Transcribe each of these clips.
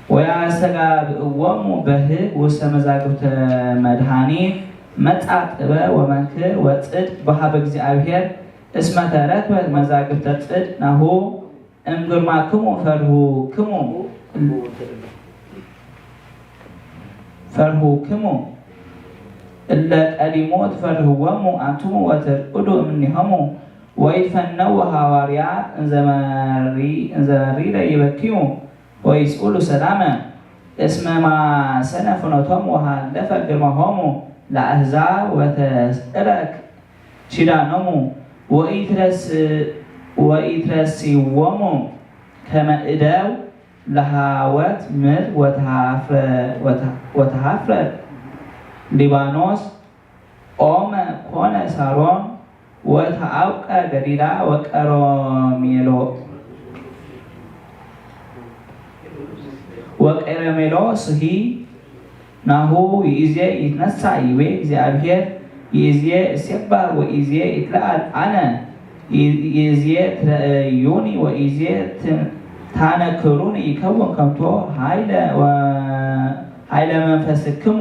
ወያስተጋብእዎሙ በህግ ውስተ መዛግብተ መድኃኒት መጻጥበ ወመንክር ወጽድቅ በሀበ እግዚአብሔር እስመ ተረክበት መዛግብተ ጽድቅ ናሁ እምግርማክሙ ፈርሁክሙ እለ ቀዲሞ ትፈርህዎሙ አንትሙ ወትርቅዱ እምኔሆሙ ወይትፈነው ሐዋርያት እንዘመሪ ለይበክዩ ወይስኡሉ ሰላመ እስመ ማሰነ ፍኖቶሙ ወሃለፈ ግርማሆሙ ለአሕዛብ ወተስእለክ ኪዳኖሙ ወኢትረስይዎሙ ከመ እደው ለሃወት ምድር ወተሃፍረት ሊባኖስ ኦመ ኮነ ሳሮን ወተአውቀ ገሊላ ወቀረሜሎ ስሂ ናሁ ይእዜ ይትነሳ ይቤ እግዚአብሔር ይእዜ እሴባህ ወይእዜ ይትለአል አነ ይእዜ ትለእዩኒ ወይእዜ ታነክሩኒ ይከውን ከምቶ ኃይለ መንፈስክሙ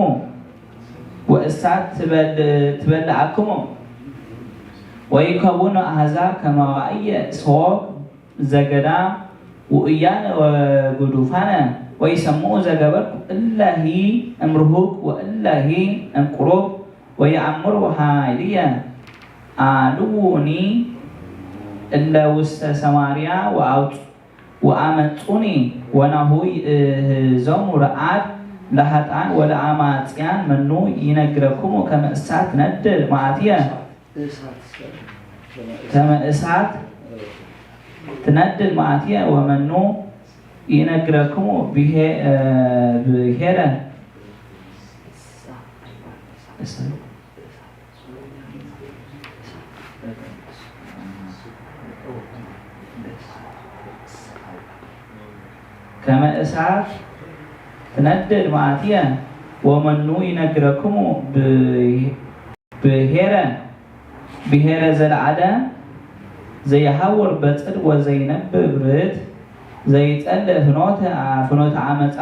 ወእሳት ትበልዐክሙ ወይከውኑ አሕዛብ ከመ ዋዕየ ሶግ ዘገዳም ውእያነ ወጉዱፋነ ወይሰምዑ ዘገበርኩ እለሂ እምርሁቅ ወእለሂ እምቁሩብ ወየአምሩ ኃይልየ አልውኒ እለ ውስተ ሰማርያ ወአመጹኒ ወናሁ ይእህዞሙ ረዓድ ለኃጥኣን ወለአማጽያን መኑ ይነግረክሙ ከመ እሳት ትነድድ መዓትየ ከመ እሳት ትነድድ መዓትየ ወመኑ ይነግረክሙ ብሔረ ከመ እሳት ትነድድ መዓትየ ወመኑ ይነግረክሙ ብሔረ ዘለዓለም ዘይሐውር በጽድቅ ወዘይነብብ ርት ዘይጸልእ ፍኖተ ዓመፃ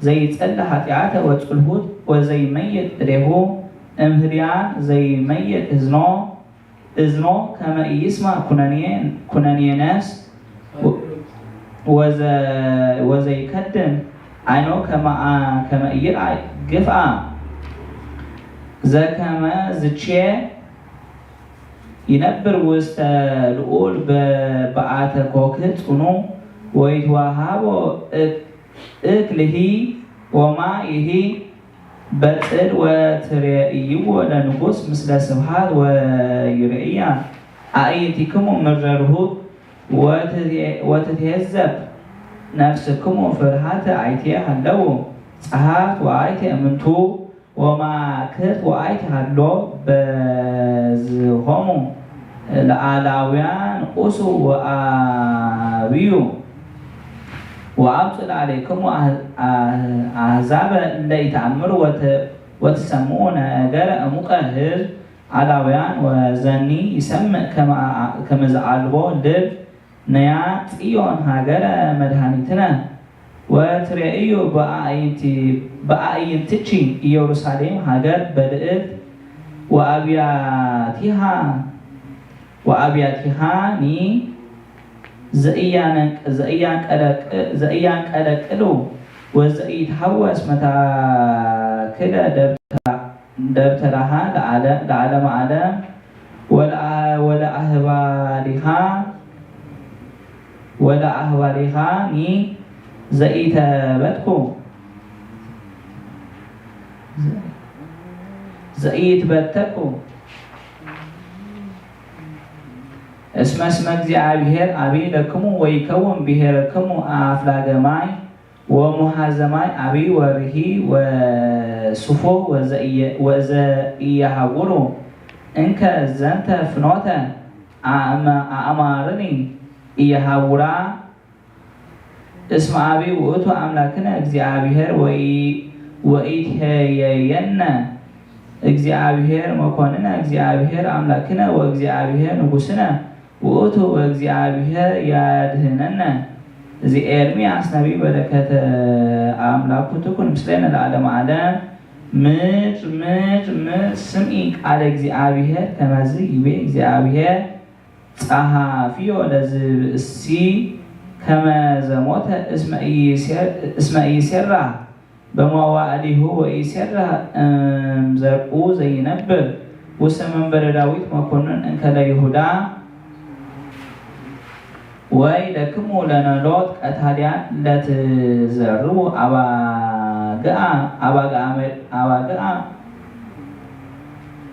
ዘይጸልእ ኃጢአተ ወጽልሁት ወዘይመይጥ እዴሁ እምህርያን ዘይመይጥ እዝኖ ከመ ኢይስማዕ ኩነኔ ነፍስ ወዘይከድን አይኖ ከመ ኢይርአይ ግፍአ ዘከመ ዝቼ ይነብር ውስተ ልዑል በበዓተ ኮክህ ጽኑ ወይትዋሃቦ እክልሂ ወማይሂ በጽድ ወትሬእይዎ ለንጉሥ ምስለ ስብሐት ወይርእያ አዕይንቲክሙ ምድረ ወትትሄዘብ ነፍስክሙ ፍርሃተ አይቴ ሃለው ጸሐፍት ወአይቴ እምንቱ ወማክርት ወአይቴ ሃሎ በዝሆሙ ለአላውያን ቁሱ ወአብዩ ወአብጽሕ ላዕሌክሙ አሕዛበ እለ ይተአምሩ ወትሰምዑ ነገረ እሙቀ ሕዝብ አላውያን ወዘኒ ይሰምዕ ከመ ዘአልቦ ልብ ነያ ጽዮን ሀገረ መድኃኒትነ ወትሬእዩ በአዕይንትኪ ኢየሩሳሌም ሀገር በልዕልት ወአብያቲሃኒ ዘእያንቀለቅሉ ወዘኢትሐወስ መታክለ ደብተራሃ ለዓለመ ዓለም ወለአህባሊሃኒ ዘኢትበተኩ እስመ እግዚአብሔር አብይ ለክሙ ወይከውን ብሔረክሙ አፍላገ ማይ ወሙሃዘ ማይ አብይ ወርሂ ወሱፎ ወዘኢያሐውሩ እንከ ዘንተ ፍኖተ አእማርኒ ኢያሐውራ እስመ አብይ ውእቱ አምላክነ እግዚአብሔር ወኢትሄየየነ እግዚአብሔር መኮንነ እግዚአብሔር አምላክነ ወእግዚአብሔር ንጉሥነ ውእቱ ወእግዚአብሔር ያድህነነ እዚ ኤርምያስ ነቢይ በረከተ አምላኩ ትኩን ምስሌነ ለዓለመ ዓለም። ምድር ስምዒ ቃለ እግዚአብሔር ከመዝ ይቤ እግዚአብሔር ጸሐፊዮ ለዝብእሲ ከመ ዘሞተ እስመ ኢይሴራ በመዋዕሊሁ ወኢይሴራ ዘርኡ ዘይነብር ውስተ መንበረ ዳዊት መኮንን እንከለ ይሁዳ ወይ ለክሙ ለነሎት ቀታልያን ለትዘርቡ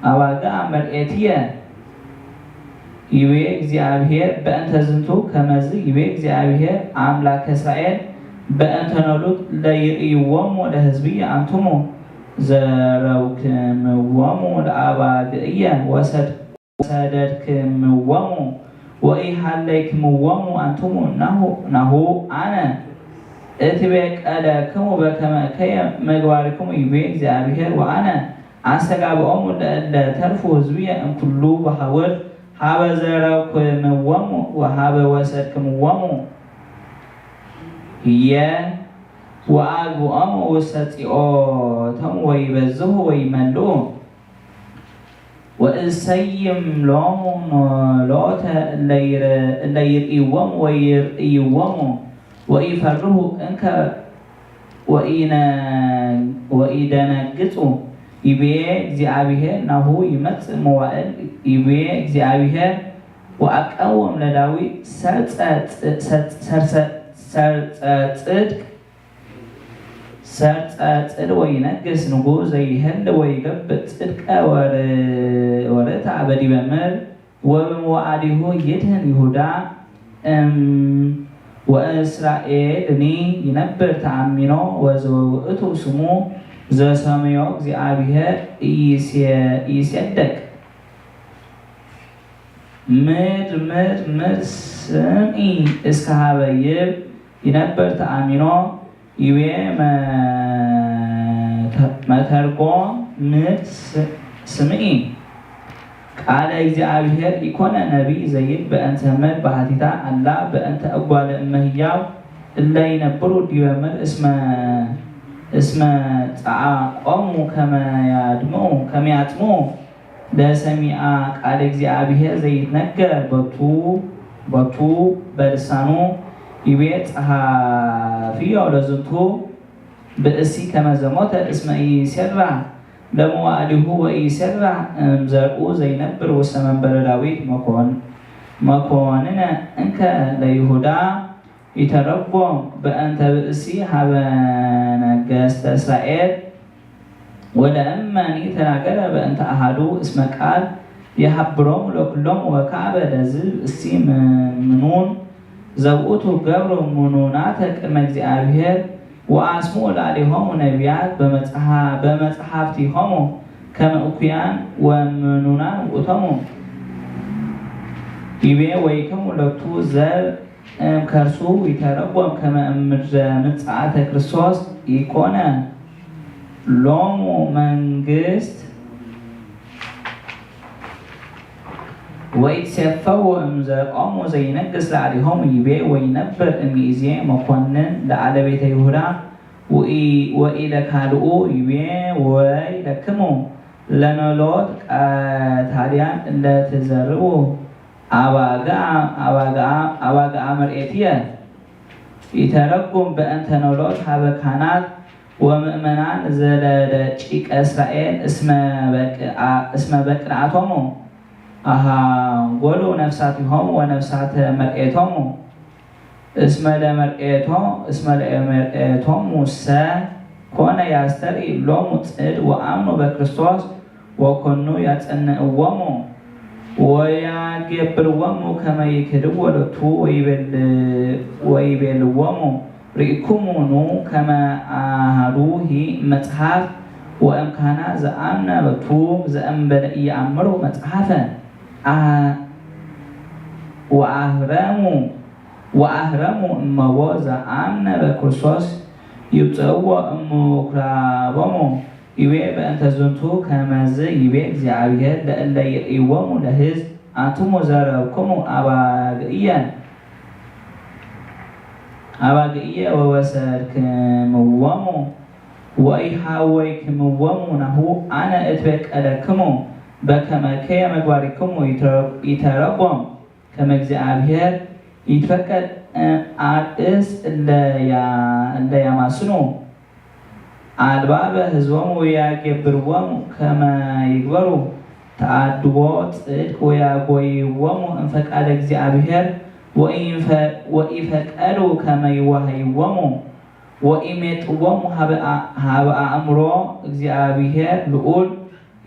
አባግዓ መርኤትየ ይቤ እግዚአብሔር በእንተ ዝንቱ ከመዝ ይቤ እግዚአብሔር አምላከ እስራኤል በእንተ ነሉት ለይርእይዎሙ ለሕዝብየ አንትሙ ዘረውክምዎሙ ለአባግዕየ ወሰደድክምዎሙ ወኢሃለይክምዎሙ አንትሙ ናሁ አነ እትቤቀለክሙ በከመ እከየ ምግባርክሙ ይቤ እግዚአብሔር ወአነ አስተጋብኦሙ ለእለ ተርፉ ሕዝብየ እምኩሉ በሐውር ሀበ ዘረውክምዎሙ ወሀበ ወሰድክምዎሙ ህየ ወአግብኦሙ ውስተ ጽዮቶሙ ወይበዝሑ ወይመልኡ ወእሰይም ሎሙ ኖሎተ እለ ይርእይዎሙ ወይርእይዎሙ ወኢፈርሁ እንከ ወኢደነግጹ ይቤ እግዚአብሔር ናሁ ይመጽእ መዋዕል ይቤ እግዚአብሔር ወአቀውም ለዳዊት ሰርጸ ጽድቅ ወይነግስ ንጉሥ ዘይህል ወይገብር ጽድቀ ወርእታ በዲበ ምድር ወበመዋዕሊሁ ይድህን ይሁዳ ወእስራኤልኒ ይነብር ተአሚኖ ወዘውእቱ ስሙ ዘሰምዮ እግዚአብሔር ኢይሴደቅ ምድር ስምዒ እስከ ሀበ ይነብር ተአሚኖ ይቤ መተርጎም ምድር ስምዒ ቃለ እግዚአብሔር ኢኮነ ነቢይ ዘይብል በእንተ ምድር ባህቲታ አላ በእንተ እጓለ እመሕያው እለ ይነብሩ ዲበ ምድር እስመ ጸዓቆሙ ከመ ያጥምዑ ለሰሚዐ ቃለ እግዚአብሔር ዘይትነገር ቦቱ በልሳኑ ይቤ ጸሐፊዮ ለዝንቱ ብእሲ ከመ ዘሞተ እስመ ኢይሴራ ለመዋዕሊሁ ወኢይሴራ እምዘርኡ ዘይነብር ውስተ መንበረ ዳዊት መኮንነ እንከ ለይሁዳ ይተረጎም በእንተ ብእሲ ሀበ ነገሥተ እስራኤል ወለእመኒ ተናገረ በእንተ አሐዱ እስመ ቃል የሐብሮሙ ለኩሎሙ ወከዐበ ለዝብእሲ ምኑን ዘውእቱ ገብሩ ምኑናተ ቅድመ እግዚአብሔር ወአስምዑ ላዕሌሆሙ ነቢያት በመጽሐፍቲሆሙ ከመ እኩያን ወምኑናን ውእቶሙ ይቤ ወይክሙ ለቱ ዘር ከርሱ ይተረጎም ከመ እምድረ ምጽአተ ክርስቶስ ኢኮነ ሎሙ መንግስት ወይትሴፈው እምዘቆሙ ዘይነግስ ላዕሌሆሙ ይቤ ወይነብር እምይእዜ መኮንን ለዓለ ቤተ ይሁዳ ወኢለካልኡ ይቤ ወይለክሙ ለኖሎት ቀታልያን እለ ትዘርኡ አባግዓ መርኤትየ ይተረጉም በእንተ ኖሎት ሀበ ካህናት ወምእመናን ዘለደቂቀ እስራኤል እስመ በቅንዓቶሙ አሃንጎሉ ነፍሳቲሆሙ ወነፍሳተ መርኤቶሙ እስመ ለመርኤቶሙ ሰ ኮነ ያስተርኢ ሎሙ ጽድ ወአምኑ በክርስቶስ ወኮኑ ያጸንዕዎሙ ወያገብርዎሙ ከመ ይክህድዎ ሎቱ ወይቤልዎሙ ርኢኩሙ ኑ ከመ አሐዱ መጽሐፍ ወእምካህና ዘአምነ በቱ ዘእንበለ ኢየአምሩ መጽሐፈ ወአህረሙ እመቦ ዘአምነ በክርስቶስ ይውፅእዎ እምኵራቦሙ ይቤ በእንተ ዝንቱ ከመዝ ይቤ እግዚአብሔር ለእለ ይርእይዎሙ ለሕዝብ አንትሙ ዘረብክሙ አባግዕየ አባግዕየ ወወሰድክምዎሙ ወኢሃወይክምዎሙ ናሁ አነ እትበቀለክሙ በከመ ከየ ምግባሪክሙ ይተረጎም ከመ እግዚአብሔር ይትፈቀድ አርእስ እለ ያማስኑ አልባበ ህዝቦሙ ወያገብርዎሙ ከመ ይግበሩ ተአድቦ ጽድቅ ወያጎይዎሙ እንፈቃደ እግዚአብሔር ወኢፈቀዱ ከመ ይዋህይዎሙ ወኢሜጥዎሙ ሀበ አእምሮ እግዚአብሔር ልዑል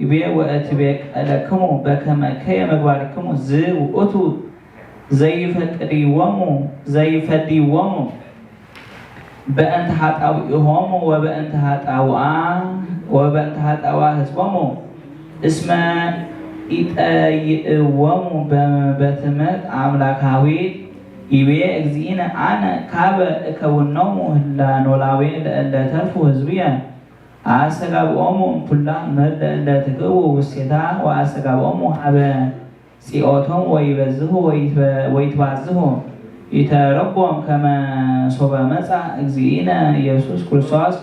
ይቤ ወእትቤቀለክሙ በከመ ከየ ምግባሪክሙ ዝውእቱ ዘይፈድይዎሙ በእንተ ኃጣውኢሆሙ ወበእንተ ኃጣውአ ህዝቦሙ እስመ ኢጠይእዎሙ በትምህርት አምላካዊት ይቤ እግዚእነ አነ ካበ እከውኖሙ ህላኖላዊ ለእለ ተርፉ ህዝብየ አስተጋብኦሙ እምኩላ ምድር ለእለ ትክቡ ውስቴታ ወአስተጋብኦሙ ሀበ ጽኦቶሙ ወይበዝሑ ወይትባዝሑ ይተረጎም ከመ ሶበ መጻ እግዚእነ ኢየሱስ ክርስቶስ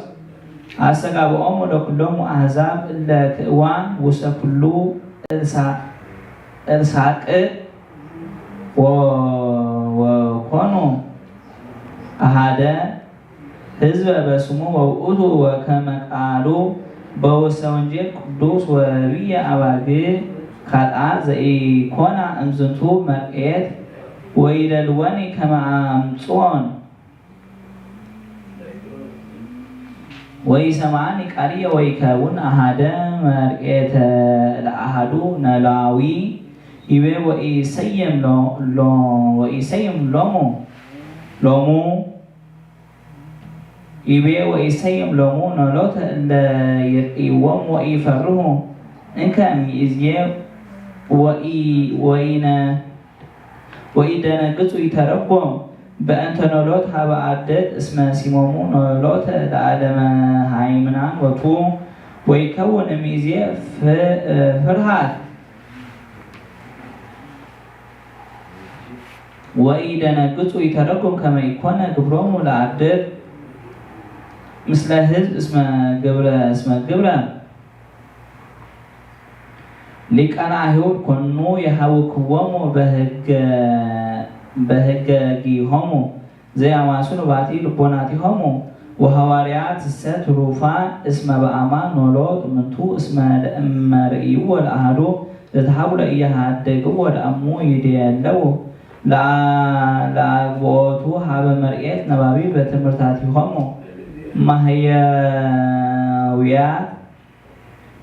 አስተጋብኦሙ ለኩሎሙ አሕዛብ እለ ክእዋን ውስተ ኩሉ እልሳቅ ወኮኑ አሐደ ህዝበ በስሙ ወውእቱ ወከመ ቃሉ በውስተ ወንጌል ቅዱስ ወነቢየ አባግዕ ካልአ ዘኢኮና እምዝንቱ መርኤት ወይደልወኒ ከመ አምጽኦን ወይሰምዓኒ ቃልየ ወይከውን አሐደ መርኤተ ለአሐዱ ነላዊ ይቤ ወኢሰይም ሎሙ ይቤ ወኢሰይም ሎሙ ኖሎተ እለ ይርኢዎሙ ወኢፈርሁ እንከ እምይእዜ ወኢደነግጹ ይተረጎም በእንተ ኖሎት ሀበ አደት እስመ ሲሞሙ ኖሎተ ለዓለመ ሃይምናን ወቱ ወይከውን እምይእዜ ፍርሃት ወኢደነግጹ ይተረጎም ከመ ኢኮነ ግብሮሙ ለአደት ምስለ ህዝብ እስመ ግብረ ሊቃነ አይሁድ ኮኑ የሃውክዎሙ በህገጊሆሙ ዘያማስኑ ባቲ ልቦናቲሆሙ ወሐዋርያት እሰ ትሩፋን እስመ በአማን ኖሎት እምንቱ እስመ ለእመ ርእይዎ ለአሐዱ ዘተሃቡለ ኢያሃደግዎ ለእሙ ይድየለው ለአግብኦቱ ሀበ መርኤት ነባቢ በትምህርታቲሆሙ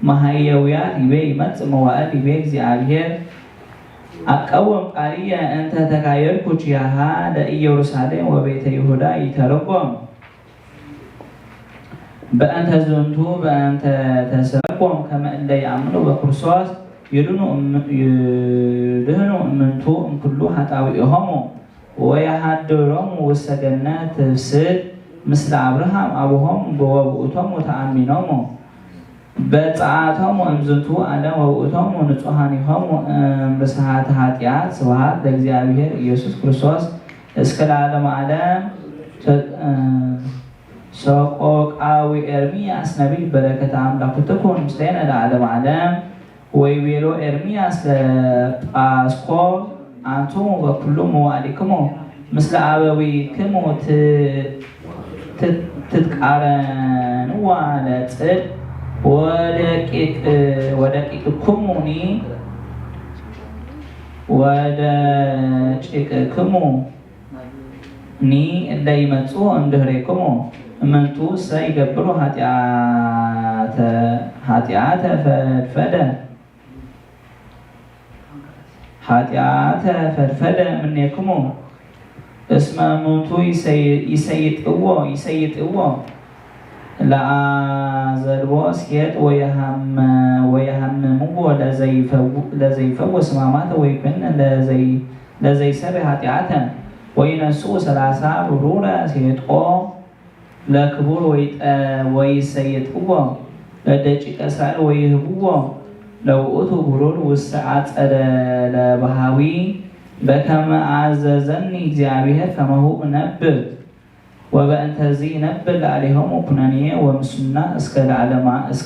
ማህየውያት ይቤ ይመጽእ መዋዕል ይቤ እግዚአብሔር አቀወም ቃልየ እንተ ተካየድኩ ኪያሃ ለኢየሩሳሌም ወቤተ ይሁዳ ይተረጎም በእንተ ዝንቱ በእንተ ተሰቆም ከመ እለ ይአምኑ በክርስቶስ ይድህኑ እምንቱ እምኩሉ ኃጣውኢሆሙ ወያሃድሮሙ ውስተ ገነት ትፍስሕ ምስለ አብርሃም አቡሆሙ ወውእቶሙ ተአሚኖሙ በፀዓቶሙ እምዝንቱ ዓለም ወውእቶሙ ንጹሐኒሆሙ እምርስሓተ ኃጢአት ስብሐት ለእግዚአብሔር ኢየሱስ ክርስቶስ እስከ ለዓለመ ዓለም። ሰቆቃዊ ኤርምያስ ነቢይ በረከተ አምላኩ ትኩን ምስሌነ ለዓለመ ዓለም። ወይቤሎ ኤርምያስ ለጳስኮ አንትሙ በኩሉ መዋዕሊክሙ ምስለ አበዊክሙ ትትቃረንዋ ለጽድቅ ወደቂቅክሙኒ ወደቂቅክሙኒ እለ ይመጽኡ እምድኅሬክሙ እምንቱ እሰ ይገብሩ ኃጢአተ ፈድፈደ እምኔክሙ እስመ እሙንቱ ይሰይጥዎ ለአዘልቦ ስኬት ወየሃምምዎ ለዘይፈውስ ሕማማተ ወይኩን ለዘይሠርይ ኃጢአተ ወይነስኡ 30 ብሩረ ሴጦ ለክቡር ወይሰይጥዎ ለደቂቀ እስራኤል ወይህብዎ ለውእቱ ብሩር ውስተ አጸደ ለባህዊ በከመ አዘዘኒ እግዚአብሔር ከመሁ እነብብ وبأنتزي نبل عليهم وكنانية ومسنا اسك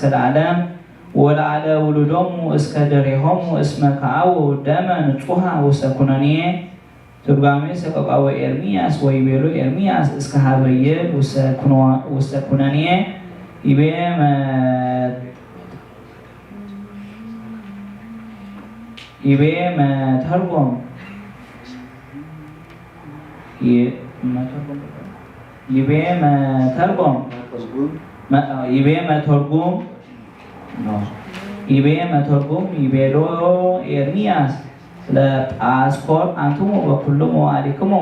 العالم ولعلى ولدهم اسك دريهم واسمك عو ودم نطوها وسكنانية ترجمة سكاو إرمياس ويبيلو إرمياس اسك هابيل وسكنانية يبقى ما ترجم يبقى ما ترجم يبقى له إرمياس لا أسكور أنتم وكلهم وعليكم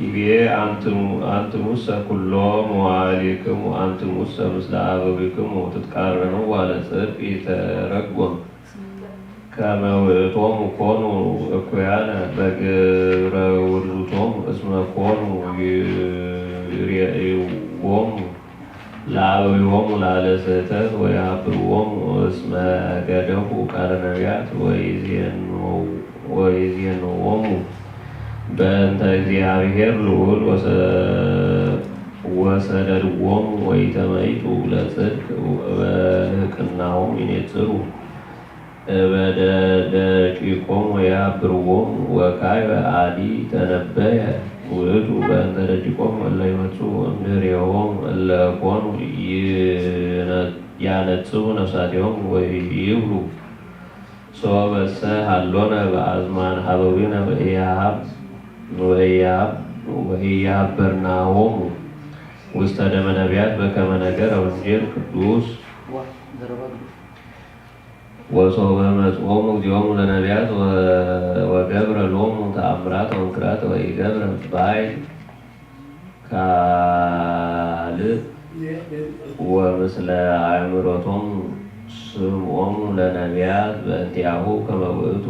ይቤ አንትሙሰ ኩሎም ወአሊክሙ አንትሙሰ ምስለ አበዊክሙ ትትቃረኑ ዋለ ጽድቅ ይተረጎም ከመ ውእቶሙ ኮኑ እኩያነ በግብረ ውሉቶሙ እስመ ኮኑ ይሬእይዎሙ ለአበዊሆሙ ላለ ስሕተት ወያብርዎሙ እስመ ገደፉ ቃለ ነቢያት ወይዜንዎሙ በእንተ እግዚአብሔር ልዑል ወሰደድዎሙ ወኢተመይጡ ለጽድቅ በልህቅናሆሙ ይኔጽሩ በደቂቆሙ ወያብርዎሙ ወካዕበ አዲ ተነበየ ውእቱ በእንተ ደቂቆሙ እለ ይመጽኡ እምድኅሬሆሙ እለ ኮኑ ያነጽኡ ነፍሳቲሆሙ ወይብሉ ሶበሰ ሀሎነ በአዝማን ሀበዊነ ወኢያበርናሆሙ ውስተ ደመ ነቢያት በከመ ነገረ ወንጌል ቅዱስ ወሶበ መጽኦሙ እግዚኦሙ ለነቢያት ወገብረ ሎሙ ተአምራተ ወንክራተ ወኢገብረ ባይ ካልእ ወምስለ አእምሮቶሙ ስምዖሙ ለነቢያት በእንቲአሁ ከመ ውእቱ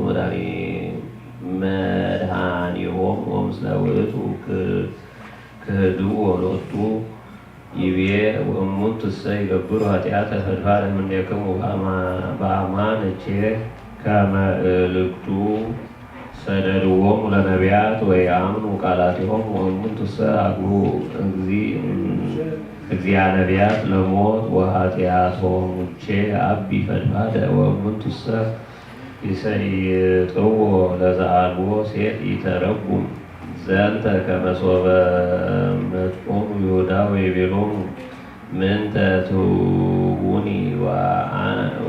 መድኃኒሆሙ ወምስለ ውእቱ ክህድኡ ሎቱ ይቤ ወእሙንቱሰ ይገብሩ ኃጢአተ ፈድፋደ እምኔክሙ በአማን እቼ ከመ እልክቱ ሰደድዎሙ ለነቢያት ወየአምኑ ቃላቲሆሙ ወእሙንቱሰ አግሩ እግዚአ ነቢያት ለሞት ወኃጢአቶሙቼ አቢ ፈድፋደ ወእሙንቱሰ ይሰይጥዎ ለዘአልቦ ሴት ይተረጉም ዘንተ ከመ ሶበ መጽኦሙ ይሁዳ ወይቤሎሙ ምንተ ትሁቡኒ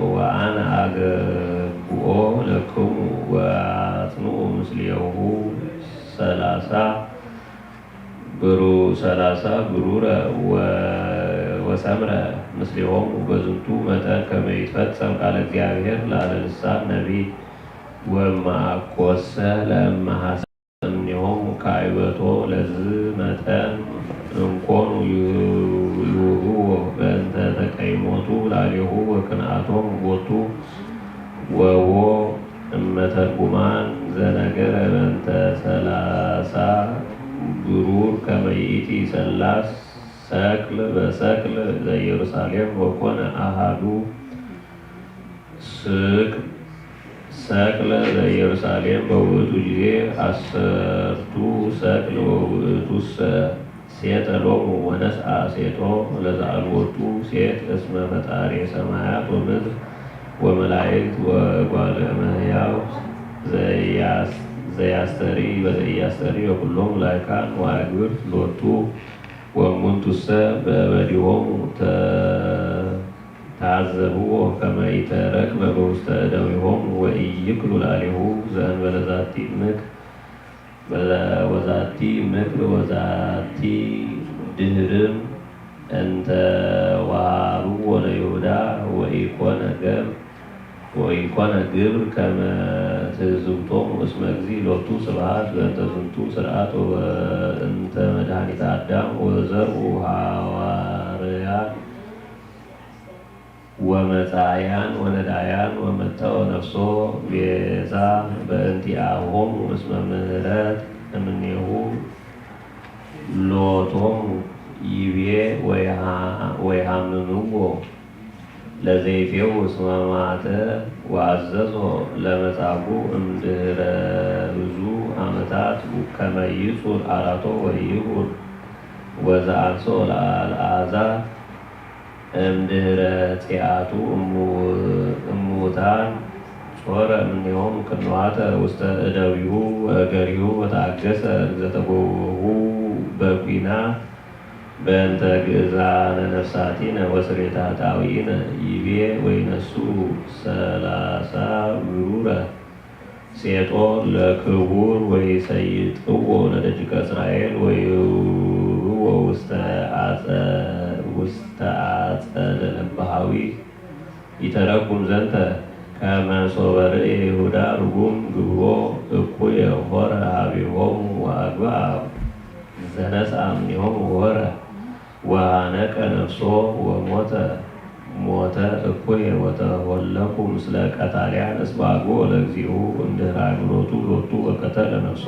ወአነ አገብኦ ለክሙ ወአጽንዑ ምስሌሁ 30 ብሩረ ወሰምረ ምስሌሆሙ በዝንቱ መጠን ከመ ይትፈጸም ቃለ እግዚአብሔር ላለ ልሳን ነቢይ ወማኮሰ ለእመ እምኔሆሙ ካዕበቶ ለዝ መጠን እንኮኑ ይሁብዎ በእንተ ተቀይሞቱ ላሌሁ ወቅንዓቶሙ ቦቱ ወቦ እመተርጉማን ዘነገረ በእንተ 30 ብሩር ከመ ይእቲ ሰላስ ሰቅል በሰቅል ዘኢየሩሳሌም ወኮነ አሃዱ ሰቅለ ዘኢየሩሳሌም በውእቱ ጊዜ 10 ሰቅል ወውእቱሰ ሴተ ሎሙ ወነስአ ሴቶ ለዘአልቦቱ ሴት እስመ ፈጣሪ ሰማያት ወምድር ወመላእክት ወእጓለ እመሕያው ዘያስተሪ በዘኢያስተሪ ወኩሎሙ ላዕካን ወአግብርት ሎቱ ወእሙንቱሰ በበዲሆሙ ታዘብዎ ከመ ኢተረክበ በውስተ እደዊሆሙ ወኢይክሉ ላሌሁ ዘእንበለ ዛቲ ምክር ወዛቲ ድህርም እንተ ወሀብዎ ለይሁዳ ወኢኮነ ግብር ከመ ትዝብቶሙ እስመ እግዚእ ሎቱ ስብሐት በእንተ ዝንቱ ስርዓት ወበእንተ መድኃኒተ አዳም ወዘርኡ ሐዋርያት ወመጻያን ወነዳያን ወመተው ነፍሶ ቤዛ በእንቲአሆሙ እስመ ምሕረት እምኔሁ ሎቶሙ ይቤ ወይሃምምዎ ለዘይፌው እስመ ማተ ወአዘዞ ለመጻጉዕ እምድኅረ ብዙ ዓመታት ከመ ይጹር አራቶ ወይሁር ወዘአንሶ ለአልዓዛር እምድኅረ ጺአቱ እሙታን ጾረ እምኔሆሙ ቅንዋተ ውስተ እደዊሁ ወእገሪሁ ወተአገሰ ዘተጎሁ በኩናት በእንተ ግእዛነ ነፍሳቲነ ወስሬታ ኃጣውኢነ ይቤ ወይነሱ 30 ብሩረ ሴጦ ለክቡር ወይሰይጥዎ ለደቂቀ እስራኤል ወይውህቦ ውስተ አጸደ ለባሃዊ ይተረጉም ዘንተ ከመ ሶበ ርእየ ይሁዳ ርጉም ግብሮ እኩየ ሆረ ሀቢሆሙ ወአግብአ ዘነስአ እምኔሆሙ ሆረ ወአነቀ ነፍሶ ሞተ እኩየ ወተወለቁ ምስለ ቀታልያን እስባግቦ ለእግዚኡ እምድኅረ አግብሮቱ ሎቱ ወቀተለ ነፍሶ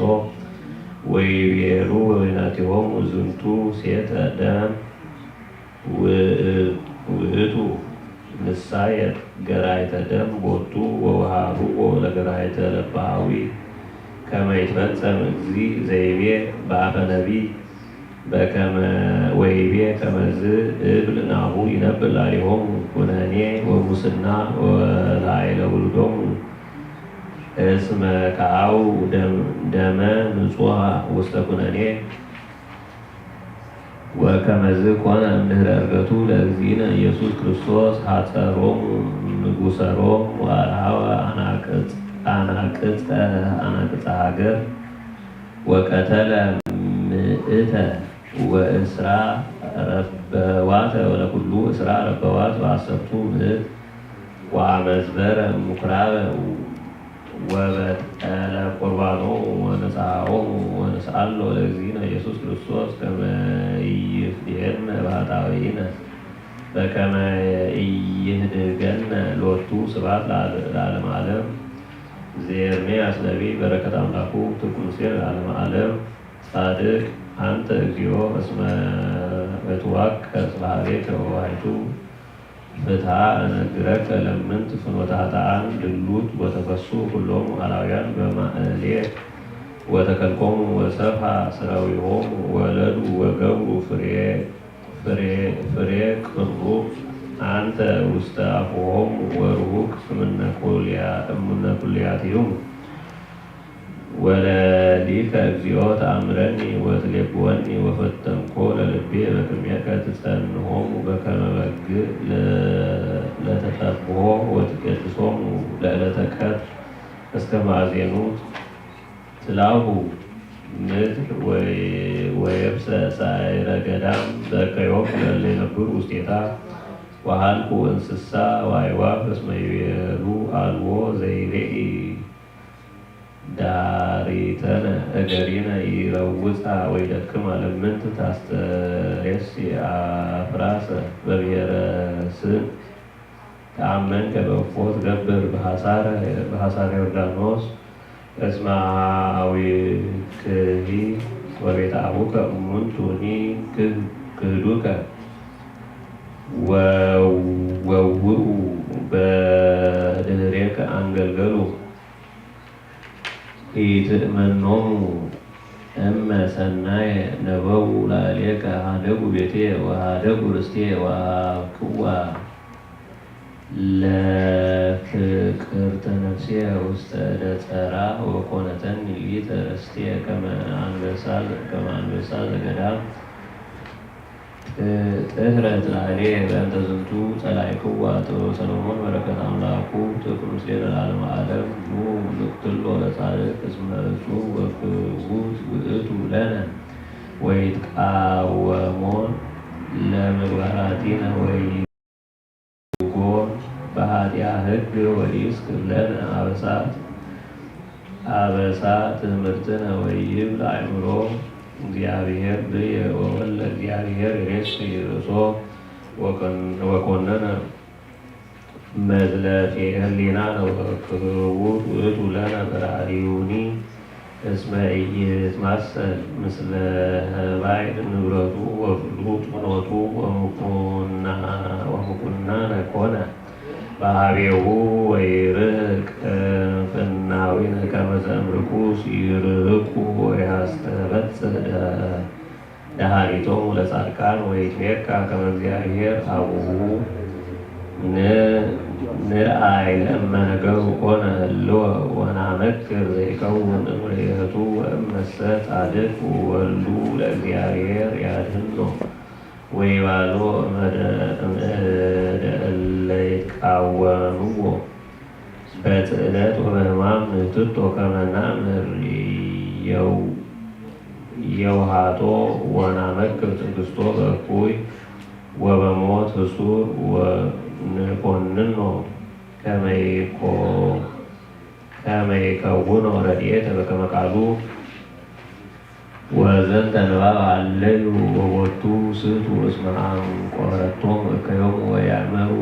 ወይቤሉ ወይናቲሆሙ ዝንቱ ሴተ ደም ውእቱ ንሳየጥ ገራይተ ደም ቦቱ ወወሃብዎ ለገራይተ ለባሃዊ ከመ ይትፈጸም እግዚእ ዘይቤ በአፈ ነቢይ በከመ ወይቤ ከመዝ እብል ናሁ ይነብር ላዕሌሆሙ ኩነኔ ወሙስና ወላዕለ ውሉዶሙ እስመ ከአው ደመ ንጹሐ ውስተ ኩነኔ ወከመዝ ኮነ እምድኅረ ዕርገቱ ለእግዚእነ ኢየሱስ ክርስቶስ ሐጸሮሙ ንጉሠሮሙ ወአርኀወ አናቅጸ ሀገር ወቀተለ ምእተ ወእስራ ረበዋተ ወለኩሉ እስራ ረበዋት በአሰርቱ ምዕት ወአመዝበረ ምኵራበ ወበጠለ ቁርባኖ ወነጽሐኦሙ ወነስአሎ ለእግዚእነ ኢየሱስ ክርስቶስ ከመ ይፍዴነ በኃጣውኢነ በከመ ኢይህድገነ ሎቱ ስብሐት ለዓለመ ዓለም። ዘኤርምያስ ነቢይ በረከት አምላኩ ትኩንሴን ለዓለመ ዓለም። ጻድቅ አንተ እግዚኦ እስመ እትዋከብ ባህቤከ ወዋሕቱ ፍትሐ እነግረከ ለምንት ፍኖተ ኃጥኣን ድሉት ወተፈሱ ኩሎሙ አላውያን በማእሌት ወተከልኮሙ ወሰብሐ ሥራዊሆሙ ወለዱ ወገብሩ ፍሬ ቅሩብ አንተ ውስተ አፉሆሙ ወርሁቅ እምነ ኩልያቲሆሙ ወለሊከ እግዚኦ ተአምረኒ ወትሌብወኒ ወፈተንኮ ለልቤ በቅድሜከ ትጸንሆሙ በከመ በግዕ ለተጠብሖ ወትቀድሶሙ ለዕለተ ቀትር እስከ ማዕዜኑት ትላሁ ምድር ወየብሰ ጻዕረ ገዳም በከዮም ለእለ ይነብሩ ውስቴታ ወሀልቁ እንስሳ ወአዕዋፍ እስመ ይቤሉ አልቦ ዘይሬኢ ዳሪተነ እገሪነ ይረውፃ ወይደክማ ለምንት ታስተሬሲ አፍራሰ በብሔረ ስን ተአመንከ በእፎ ትገብር በሐሳረ ዮርዳኖስ እስመ አኀዊክሂ ወቤተ አቡከ እሙንቱኒ ክህዱከ ወውኡ በድኅሬከ አንገልገሉ ኢትእመኖሙ እመ ሰናየ ነበው ላዕሌከ ሀደጉ ቤቴ ወሀደጉ ርስቴ ወሀብክዋ ለፍቅርተ ነፍሴ ውስተ እደ ጸራ ወኮነተኒ ሊተ ርስቴ ከመ አንበሳ ዘገዳም ጥህረት ላዕሌ በእንተ ዝንቱ ጸላእክዋ ጥበበ ሰሎሞን በረከት አምላኩ ትኩን ምስሌነ ለዓለመ ዓለም። ኑ ንቅትሎ ለጻድቅ እስመ እጹብ ወክቡት ውእቱ ለነ ወይትቃወሞን ለምግባራቲነ ወይጎን በኃጢአ ሕግ ወይስክር ለነ አበሳ ትምህርትነ ወይብል አእምሮ እግዚአብሔር ብየ ወወልደ እግዚአብሔር ሬስ ርእሶ ወኮነነ መዝለፌ ህሊና ነው ክቡር ውእቱ ለነ በራሪውኒ እስመ ኢይትማሰል ምስለ ባዕድ ንብረቱ ወፍሉጥ ፍኖቱ ወሙቁና ነኮነ ባህቤሁ ወይርቅ ፍናዊነ ከመ ዘእምርኩስ ይርህቁ ወያስተበጽሕ ደኃሪቶሙ ለጻድቃን ወይትሜካ ከመ እግዚአብሔር አቡሁ ንርአይ ለእመ ነገሩ ኮነ ህልወ ወናመክር ዘይከውን እምርኤቱ ወእመሰ ጻድቅ ወሉ ለእግዚአብሔር ያድኅኖ ወይባሎ እምእደ እለ ይትቃወምዎ በጽዕለት ወበሕማም ንትቶ ከመ ናእምር የውሃቶ ወናመክር ትዕግሥቶ በእኩይ ወበሞት ህሱር ወንኮንኖ ከመ ይከውኖ ረድኤተ በከመ ቃሉ ወዘንተ ንባብ አለዩ ወቦቱ ስቱ እስመ አንቆረቶሙ እከዮሙ ወያእመሩ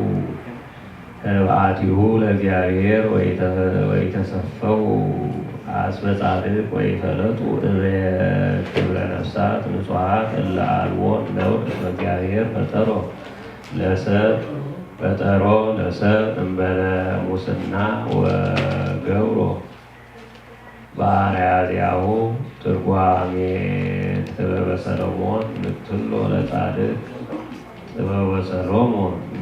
በአቲሁ ለእግዚአብሔር ወይተሰፈው አስበ ጻድቅ ወይፈለጡ ክብረ ነፍሳት ንጹሐት እለ አልቦን ነውር እስመ እግዚአብሔር ፈጠሮ ለሰብ እምበለ ሙስና ወገብሮ በአርአያ ዚአሁ ትርጓሜ ጥበበ ሰሎሞን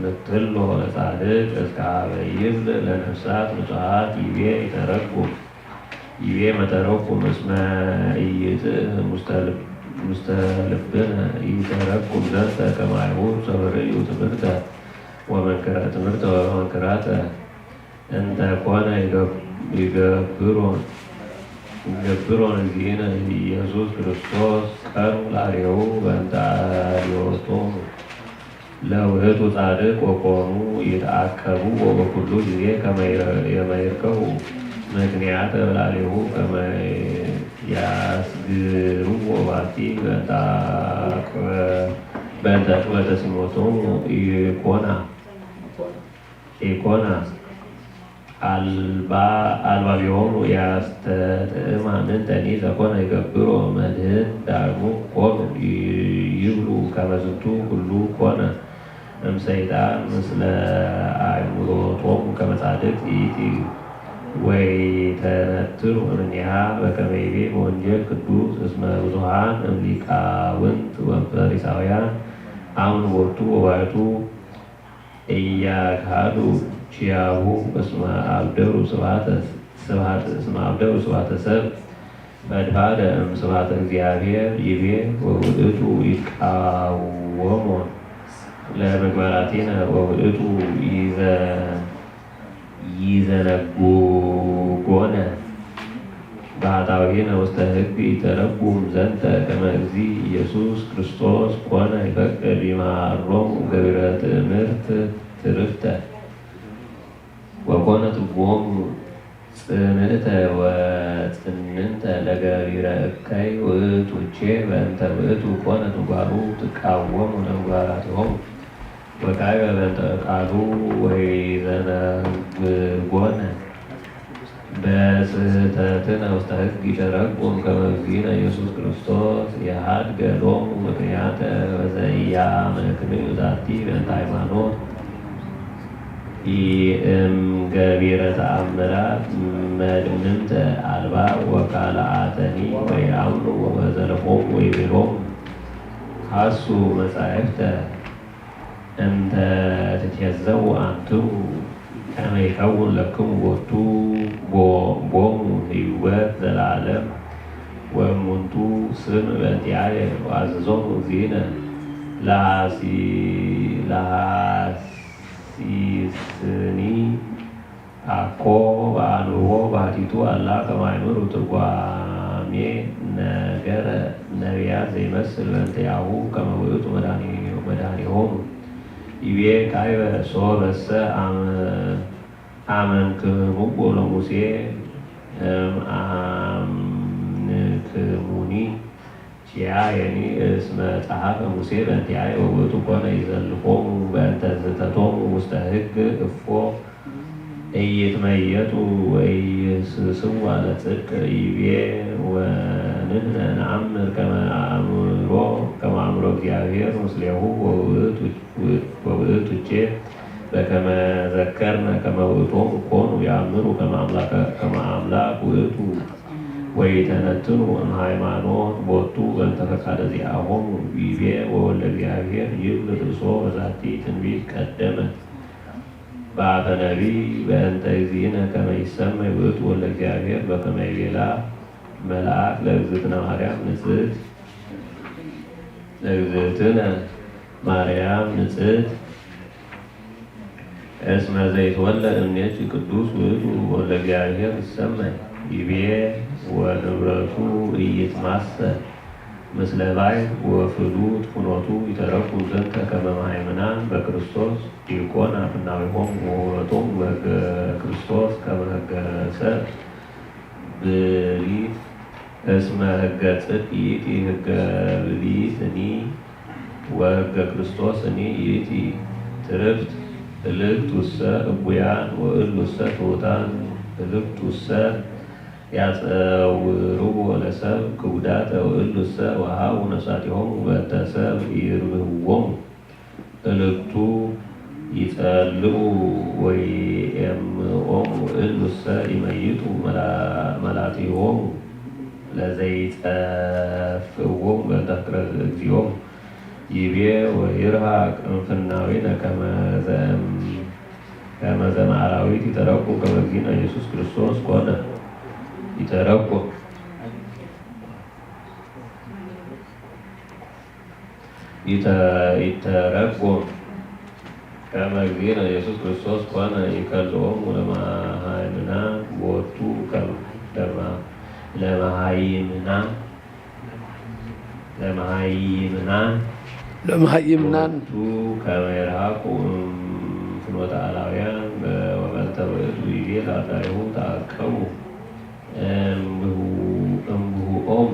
ንትሎ ለጻድቅ እስከ ኀበ ይብል ለነፍሳት ንጹሐት ይቤ መተረኩም እስመ ኢይጥዕ ውስተ ልብነ ይተረኩም ዘንተ ከማሁ ሰብርዩ ትምህርተ ወመንክራተ እንተ ኮነ ይገብሮን እግዚእነ ኢየሱስ ክርስቶስ ቀኑ ላሬሁ በእንተ አርዮቶሙ ለውእቱ ጻድቅ ወኮኑ ይትአከቡ ወበኩሉ ጊዜ ከመ ይርከቡ ምክንያተ ላሬሁ ከመ ያስግርዎ ባቲ በእንተ ዕቅበተ ሲሞቶሙ ኢኮና አልባቢሆሙ ያስተጥዕማ ምንተኒ ዘኮነ ይገብሮ መድኅን ዳግሙ ኮኑ ይብሉ ከመ ዝንቱ ኩሉ ኮነ እምሰይጣን ምስለ አእምሮቶሙ ከመ ጻድቅ ይእቲ ወይተነትሩ እምኔሃ በከመ ይቤ በወንጌል ቅዱስ እስመ ብዙኃን እምሊቃውንት ወፈሪሳውያን አምኑ ቦቱ ወባሕቱ ኢያካዱ ቺያሁ እስመ አብደሩ ስብሐተ ሰብ ፈድፋደ እምስብሐተ እግዚአብሔር ይቤ ወውእቱ ይቃወሞን ለምግባራቲነ ወውእቱ ይዘነጉጎነ ባህታዊነ ውስተ ሕግ ይተረጉም ዘንተ ከመ እግዚእ ኢየሱስ ክርስቶስ ኮነ ይፈቅድ ይምሃሮሙ ገቢረ ትእምርት ትርፍተ ወኮነ ትቦሙ ጽንዕተ ወጽንዕተ ለገቢረ እከይ ውእቱቼ በእንተ ውእቱ ኮነ ትጓሩ ትቃወሙ ለምግባራቲሆሙ ወካዕበ በእንተ ቃሉ ወይዘነግጎነ በስሕተትነ ውስተ ሕግ ይተረጉም ከመ እግዚእነ ኢየሱስ ክርስቶስ የሀድገ ሎሙ ምክንያተ ወዘኢያመክንዩ ዛቲ በእንተ ሃይማኖት እምገቢረ ተአምራት መድምንተ አልባብ ወካልአተኒ ወይአምኑ ወዘለፎሙ ወይቤሎሙ ሐሱ መጻሕፍተ እንተ ትትዔዘቡ አንትሙ ከመ ይከውን ለክሙ ቦሙ ሕይወት ዘላለም ወእሙንቱ ስም በእንቲአየ ወአዘዞሙ እግዚእነ ለሐሲስኒ አኮ በአንብቦ ባሕቲቱ አላ ከመ አእምሩ ትርጓሜ ነገረ ነቢያት ዘይመስል በእንቲአሁ ከመ ውእቱ መድኃኒሆሙ ይቤ ካዕበ ሶበሰ አመንክሙዎ ለሙሴ እምአምንክሙኒ ያየኒ እስመ ጸሐፈ ሙሴ በእንቲአየ ወውእቱ ኮነ ይዘልፎሙ በእንተ ዝተቶሙ ውስተ ሕግ እፎ ኢይትመየጡ ወኢይስስዋ ለጽድቅ ይቤ ወንሕነ ነአምር ከመ አእምሮ እግዚአብሔር ምስሌሁ ወውእቱቼ በከመ ዘከርነ ከመ ውእቶሙ ኮኑ ያእምሩ ከመ አምላክ ውእቱ ወይተነትኑ እምሃይማኖት ቦቱ በእንተ ፈቃደ ዚአሆሙ ይቤ ወወልደ እግዚአብሔር ይብል ርእሶ በዛቲ ትንቢት ቀደመት በአፈ ነቢይ በእንተ እግዚእነ ከመ ይሰመይ ውእቱ ወልደ እግዚአብሔር በከመ ይቤላ መልአክ ለእግዝእትነ ማርያም ንጽሕት እስመ ዘይትወለድ እምኔኪ ቅዱስ ውእቱ ወልደ እግዚአብሔር ይሰመይ ይቤ ወንብረቱ ኢይትማሰል ምስለ ባሕር ወፍሉጥ ፍኖቱ ይተረኩ ዘንተ ከመ መሃይምናን በክርስቶስ ዲቆን አፍናዊሆሙ ወውእቶሙ በሕገ ክርስቶስ ከመ ሕገ ሰብእ ብሊት እስመ ሕገ ጽድቅ ይእቲ ሕገ ብሊትኒ ወሕገ ክርስቶስኒ ይእቲ ትርፍት እልክቱሰ እቡያን ወእሉሰ ትሑታን እልክቱሰ ያጸውርዎ ለሰብእ ክቡዳተ ወእሉሰ ወሀቡ ነፍሳቲሆሙ በእንተ ሰብእ ይርህዎሙ እልክቱ ይጸልኡ ወይኤምኦሙ እሉሰ ይመይጡ መላቲሆሙ ለዘይጸፍዎሙ በእንተ ፍቅረ እግዚኦሙ ይቤ ወይርሐቅ እምፍናዊነ ከመ ዘእምአራዊት ይተረቁ ከመ እግዚእነ ኢየሱስ ክርስቶስ ኮነ ይተረቁም ከመ እግዚእነ ኢየሱስ ክርስቶስ ኮነ ይከልኦሙ ለመሃይምናን ቦቱ ለመሃይምናን ከመ ይርሐቁ ፍኖተ አላውያን ወበእንተ ውእቱ ይቤ ለአርዳኢሁ ተዐቀቡ እምብሁኦሙ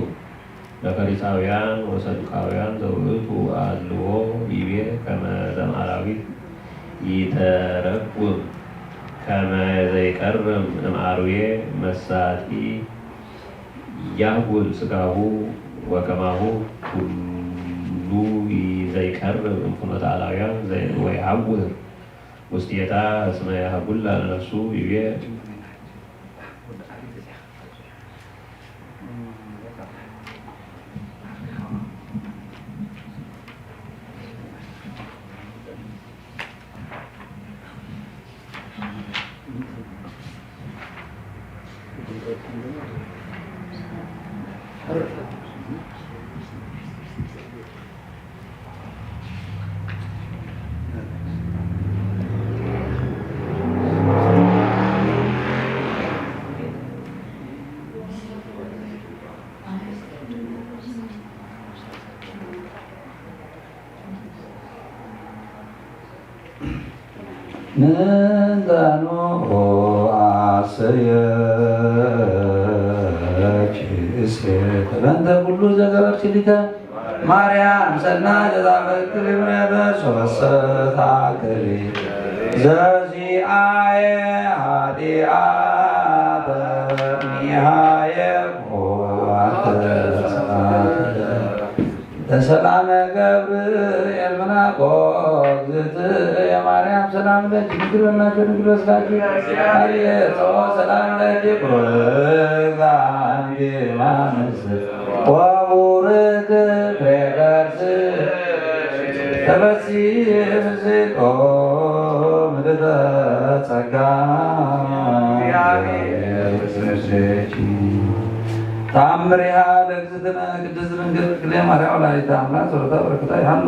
ለፈሪሳውያን ወሰዱቃውያን ዘውእቱ አልዎ ይቤ ከመ ዘእምአራዊት ይተረጉም ከመ ዘይቀርም እምአርዌ መሳጢ ያጉል ሥጋሁ ወከማሁ ኩሉ ዘይቀርብ እምፍኖተ አላውያን ወይሐውር ውስቴታ እስመ ያህጉላ ለነፍሱ ይቤ ንዛኖ አሰየችእሴት በእንተ ኩሉ ዘገበርክሊከ ማርያም ሰናይ ዘዛመክር እምነበስ ወሰታክሪ ዘዚአየ ኃጢአተ ኒሃየ ለሰላመ ገብርኤል ምናቆ እግዝእትየ ማርያም ሰላም ለኪ ድንግል በልናቸው ድንግል በሥጋኪ አብየጾ ሰላም ለኪ ቁርዛንጌ ማንስ ወቡርክ ፍሬ ከርሥ ተፈሥሒ ፍሥሕቶ ምልዕተ ጸጋ ተአምሪሃ ለእግዝእትነ ቅድስት ድንግል በክልኤ ማርያም ወላዲተ አምላክ ጸሎታ በረከታ ይሃሉ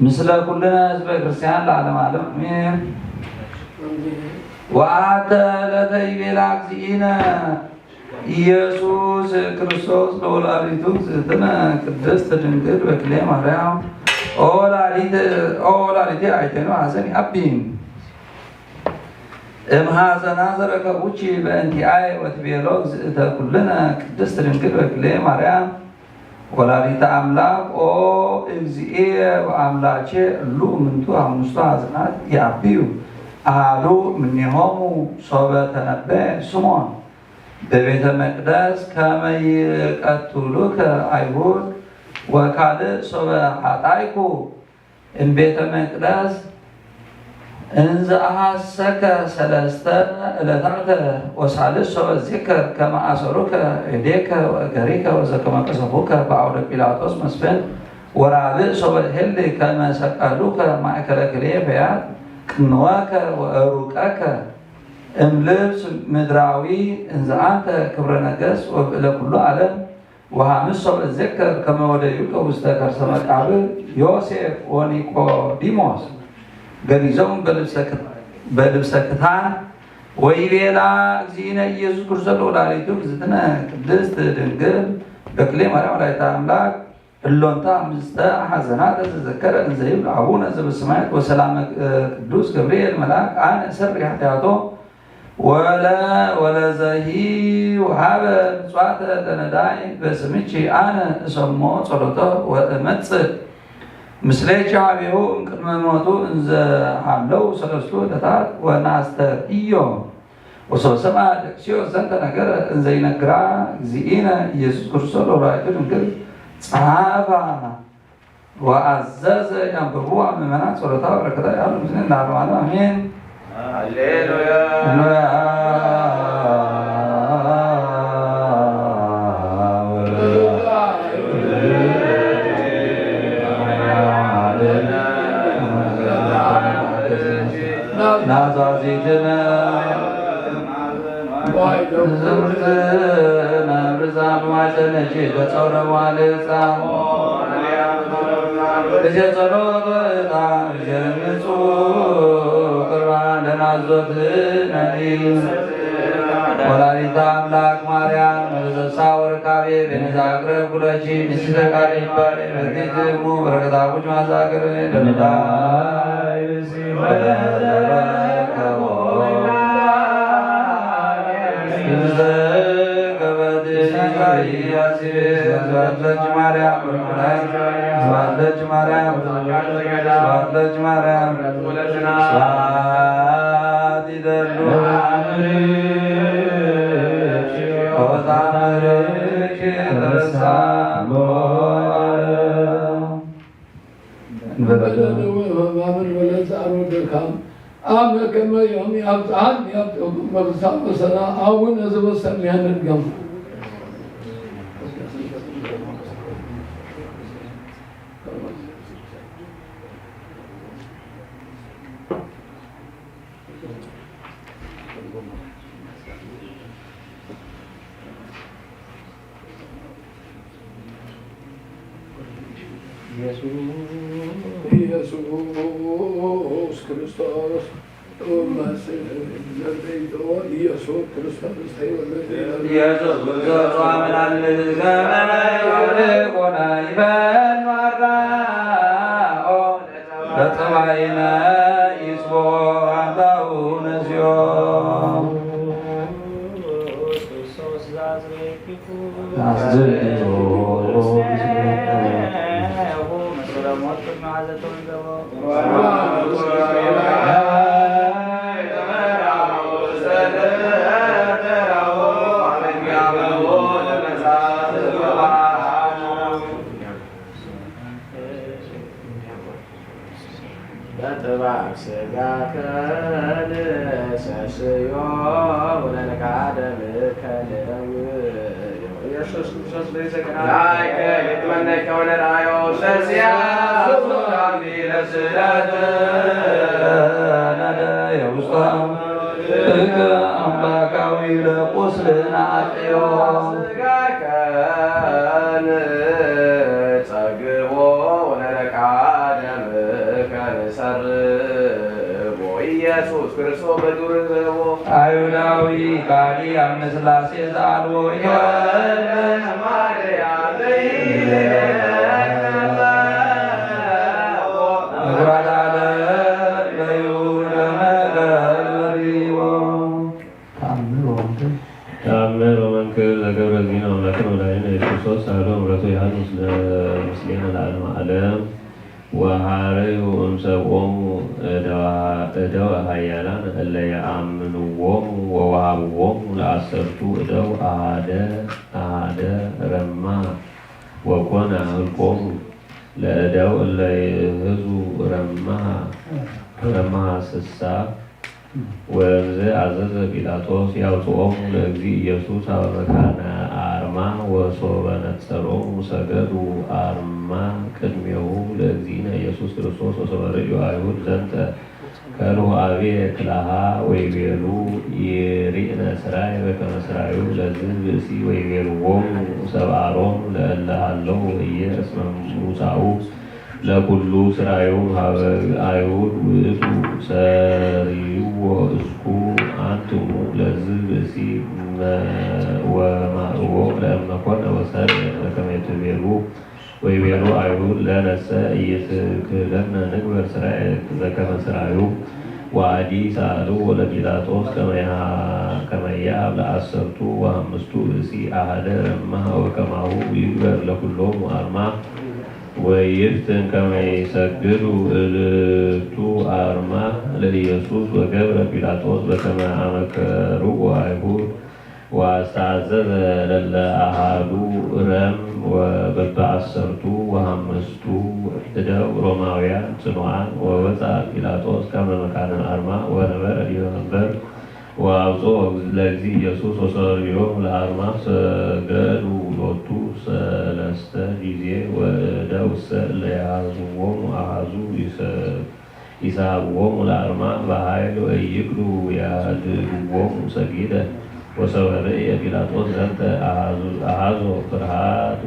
ምስለ ኩልነ ሕዝበ ክርስቲያን ለዓለመ ዓለም አሜን። ወአተ ዕለተ ይቤላ እግዚእነ ኢየሱስ ክርስቶስ ለወላዲቱ እግዝእትነ ቅድስት ድንግል በክልኤ ማርያም ኦ ወላዲተ አይቴኑ ሐዘን አቢ እምሃዘና ዘረከቡቺ በእንቲአይ ወትቤሎ እግዝእተ ኩልነ ቅድስት ድንግል በክሌ ማርያም ወላዲተ አምላክ ኦ እግዚእየ ወአምላኬ እሉ እምንቱ አምስቱ ሐዘናት ያብዩ አሐዱ እምኔሆሙ ሶበ ተነበየ ስምዖን በቤተ መቅደስ ከመ ይቀትሉከ አይሁድ ወካልእ ሶበ ኃጣይኩ እምቤተ መቅደስ እንዘ አሐሰከ ሰለስተ ዕለታተ ወሳልስ ሶበ ዚክር ከመ አሰሩከ እዴከ ወእገሪከ ወዘከመ ቀሰፉከ በአውደ ጲላጦስ መስፍን ወራብዕ ሶበ ሄሊ ከመ ሰቀሉከ ማእከለ ክልኤ ፈያት ቅንወከ ወእሩቀከ እምልብስ ምድራዊ እንዘ አንተ ክብረ ነገሥት ወብዕለ ኩሉ ዓለም ወሐምስ ሶበ ዚክር ከመ ወደዩከ ውስተ ከርሰ መቃብር ዮሴፍ ወኒቆዲሞስ ገኒዞም በልብሰ ክታን ወይቤላ እግዚእነ ኢየሱስ ክርስቶስ ለወላዲቱ እግዝእትነ ቅድስት ድንግል በክሌ ማርያም ወላዲተ አምላክ እሎንታ አምስተ ሐዘናት ዘዘከረ እንዘ ይብል አቡነ ዘበሰማያት ወሰላመ ቅዱስ ገብርኤል መልአክ አነ እሰሪ ኃጢአቶ ወለዘሂ ወሀበ ምጽዋተ ለነዳይ በስምኪ አነ እሰሞ ጸሎቶ ወእመጽእ ምስሌኪ ኀቤሁ እምቅድመ ሞቱ እንዘ ሀለው ሰለስቱ ዕለታት ወናስተርእዮ ወሶበ ሰምዐ ደቂስዮ ዘንተ ነገረ እንዘ ይነግራ እግዚእነ ኢየሱስ ክርስቶስ ለወላዲቱ ድንግል ጸሐፋ ወአዘዘ ያንብቡ ምእመናን ጸሎታ በረከታ ያሉ ምስሌነ ለዓለመ ዓለም አሜን። ሃሌሉያ ናዛዚትነ ዝምትነ ብዛም ማዘነች በጸውረ ዋልፃ እጀ ጸሎት ወእጣ እጀ ንጹሕ ቁርባን ለናዞትነኒ ወላዲተ አምላክ ማርያም መዘሳ ወርካቤ ቤነዛ አቅረብ ኩለቺ ንስተ ቃል ይባል በቲትሙ በረከታቦች ማዛገር ደምዳይ አመ ከመ ዮም ያብጽሐን ያብጽሑ መብሳ ወሰና አቡነ ዘበሰማያት ንድገም ኢየሱስ ክርስቶስ ኢየሱስ ክርስቶስ ኢየሱስ ክርስቶስ አምላክ ለዘመነ ይበል ማራኦ ለፀባይነ ይስቦ አምላሁ ነዚዮ ስጋ ከልሰስዮ ወለነቃደም ከልደው ኢየሱስ ክርስቶስ ለዘከናይ ከየትመነከ ወለራዮ ለዚያ ሱራሚ ለስላት ናደ የውስጣ አምላካዊ ለቁስልና አጥዮ ስጋ ከን ጸግቦ ወለነቃደም ከንሰርቦ ኢየሱስ ክርስቶስ በዱር ዘቦ አይሁዳዊ ካሊ አምስላሴ ዛልቦ ይወል ማርያም መጉራዳለ በይሁደ መገል በሪቦ ተአምር ወመንክር ዘገብረ ዚነ አምላክን ወላዲነ ኢየሱስ ሳሎ ምረቱ ያህል ምስሌነ ለዓለመ ዓለም ወሐረዩ እምሰብኦሙ እደው ኃያላን እለ የአምንዎሙ ወወሃብዎሙ ለአሰርቱ እደው አሐደ ረማ ወኮነ ህልቆሙ ለእደው እለ ይህዙ ረማ ስሳ ወእምዝ አዘዘ ጲላጦስ ያውፅኦሙ ለእግዚእ ኢየሱስ አበ መካነ አርማ ወሶበ ነጸሮሙ ሰገዱ አርማ ቅድሜሁ ለእግዚእነ ኢየሱስ ክርስቶስ ወሶበ ርእዩ አይሁድ ዘንተ ከልሁ አብየ ክልሃ ወይቤሉ ይሪእነ ስራይ በከመ ስራዩ ለዝህ ብእሲ ወይቤልዎሙ ሰብአሮሙ ለእለ ሀለው እየ እስመ ሙሳኡ ለኩሉ ስራዩ ሀበ አይሁድ ውእቱ ሰሪዎ እስኩ አንትሙ ለዝህ ብእሲ ወማእዎ ለእመኮነ ወሰር በከመ ትቤሉ ወይቤሉ አይሁድ ለነሰ ኢይትክህለነ ንግበር ስራይ ዘከመ ስራዩ ወአዲ ሰአልዎ ለጲላጦስ ከመ ይሃብ ለአሰርቱ ወአምስቱ ብእሲ አሐደ ረማ ወከማሁ ይግበር ለኩሎሙ አርማ ወይፍትን ከመ ይሰግዱ እልክቱ አርማ ለኢየሱስ ወገብረ ጲላጦስ በከመ አመከርዎ አይሁድ ወአስተአዘዘ ለእለ አሐዱ ረም ወበበአሰርቱ ወአምስቱ እደው ሮማውያን ጽኑዓን ወወፅአ ጲላጦስ ከመ መካነ አርማ ወነበረ ዲበ መንበር ወአውፅኦ ለእግዚእ ኢየሱስ ወሰሪዮሙ ለአርማ ሰገዱ ሎቱ ሰለስተ ጊዜ ወእደውሰ እለ የሃዝዎሙ አሃዙ ይስሐብዎሙ ለአርማ በኃይል ወኢይክሉ ያድኅንዎሙ ሰጊደ ወሶበ ርእየ ጲላጦስ ዘንተ አሃዞ ፍርሃት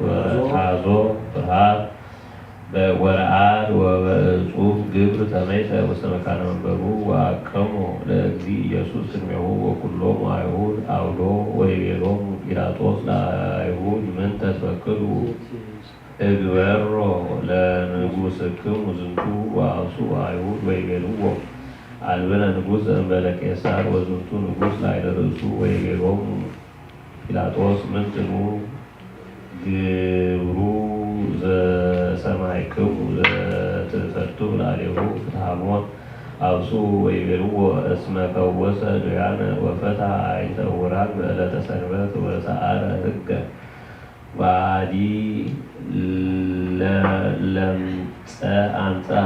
ወረአድ ወበእጹብ ግብር ተመይተ ውስተ መካነ መንበሩ ወአቀሞ ለእግዚእ ኢየሱስ ቅድሜሁ ወኩሎሙ አይሁድ አውዶ ወይቤሎሙ ጲላጦስ ለአይሁድ ምንተ ትፈቅዱ እግበሮ ለንጉሥክሙ ዝንቱ ወአብሱ አይሁድ ወይቤልዎ አልብነ ንጉሥ ዘእንበለ ቄሳር ወዝንቱ ንጉሥ ላዕለ ርእሱ ወይቤሎሙ ጲላጦስ ምንትኑ ግብሩ ዘሰማዕክሙ ዘትፈቱ ላዕሌሁ ፍትሐሞት አብሱ ወይቤልዎ እስመ ፈወሰ ድውያነ ወፈትሐ ዓይንተ ዕውራን በዕለተ ሰንበት ወሰአረ ሕገ ወአዲ ለምጸ አምጽአ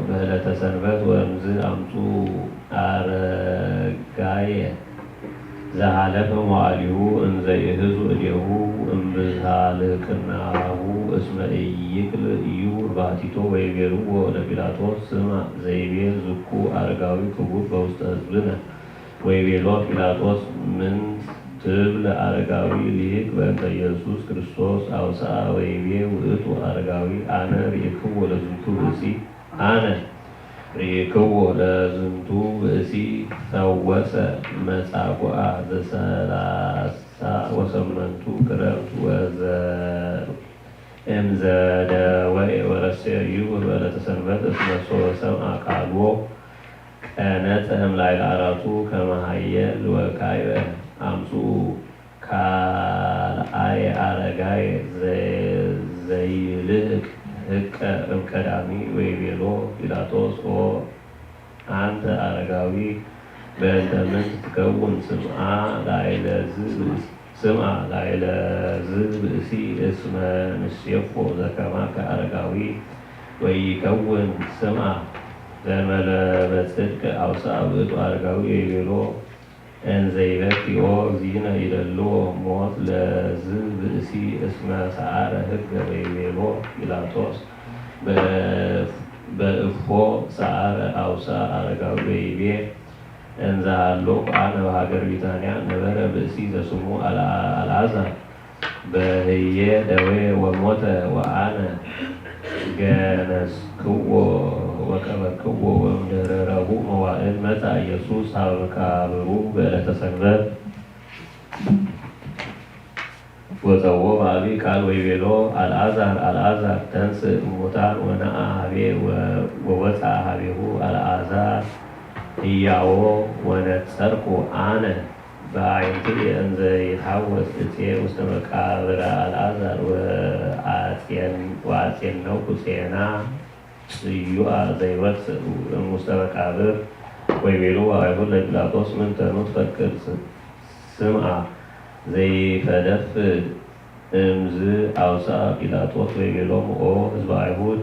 በዕለተ ሰንበት ወእምዝ አምጹ አረጋየ ዘሃለፈ መዋዕሊሁ እንዘ ይህዙ እዴሁ እምብዝሃ ልቅናሁ እስመ ኢይክል እዩ ባቲቶ ወይቤልዎ ለጲላጦስ ስምዐ ዘይቤ ዝኩ አረጋዊ ክቡር በውስተ ሕዝብነ ወይቤሎ ጲላጦስ ምንት ትብል አረጋዊ ሊቅ በእንተ ኢየሱስ ክርስቶስ አውስአ ወይቤ ውእቱ አረጋዊ አነ ርኢክዎ ለዝንቱ ብእሲ ፈወሰ መጻጉዓ ዘሰላሳ ወሰመንቱ ክረምት እምዘደወየ ወረሰዩ በዕለተ ሰንበት እስመ ሶበ ሰምዐ ቃልዎ ቀነተ እምላዕለ ዓራቱ ከመ ኃየል ወካዕበ አምጽኡ ካልአየ አረጋየ ዘይልህቅ ህቀ እምቀዳሚ ወይቤሎ ጲላጦስ ኦ አንተ አረጋዊ በእንተ ምንት ትከውን ስምዐ ላዕለ ዝብእሲ እስመ ንሴፎ ዘከማከ አረጋዊ ወይከውን ስምዐ ዘእንበለ በጽድቅ አውስአ ውእቱ አረጋዊ ወይቤሎ እንዘ ይቤክዮ እግዚእነ ይደልዎ ሞት ለዝብእሲ እስመ ሰዓረ ሕገ ወይቤሎ ጲላጦስ በእፎ ሰዓረ አውስአ አረጋዊ ወይቤ እንዘ ሀሎኩ አነ በሀገረ ቢታንያ ነበረ ብእሲ ዘስሙ አልዓዛር በህየ ደዌ ወሞተ ወአነ ገነስክዎ ወቀበርክዎ ወእምድኅረ ረቡዕ መዋዕል መጽአ ኢየሱስ ሀበ መቃብሩ በዕለተ ሰንበት ወፀውኦ በአቢይ ቃል ወይቤሎ አልዓዛር ተንሥእ እሙታን ወነአ ሀቤ ወወፅአ ሀቤሁ አልዓዛር ሕያዎ ወነጸርኩ አነ በአይንቲ እንዘ ይታወስ እፄ ውስተ መቃብር አልዓዛር ወአፄን ነው ኩሴና ጽዩአ ዘይወፅእ እሙስተ መቃብር ወይቤሉ አይሁድ ለጲላጦስ ምንተ ንትፈቅድ ስምዐ ዘይፈደፍድ እምዝ አውፅአ ጲላጦስ ወይቤሎሙ ኦ ህዝበ አይሁድ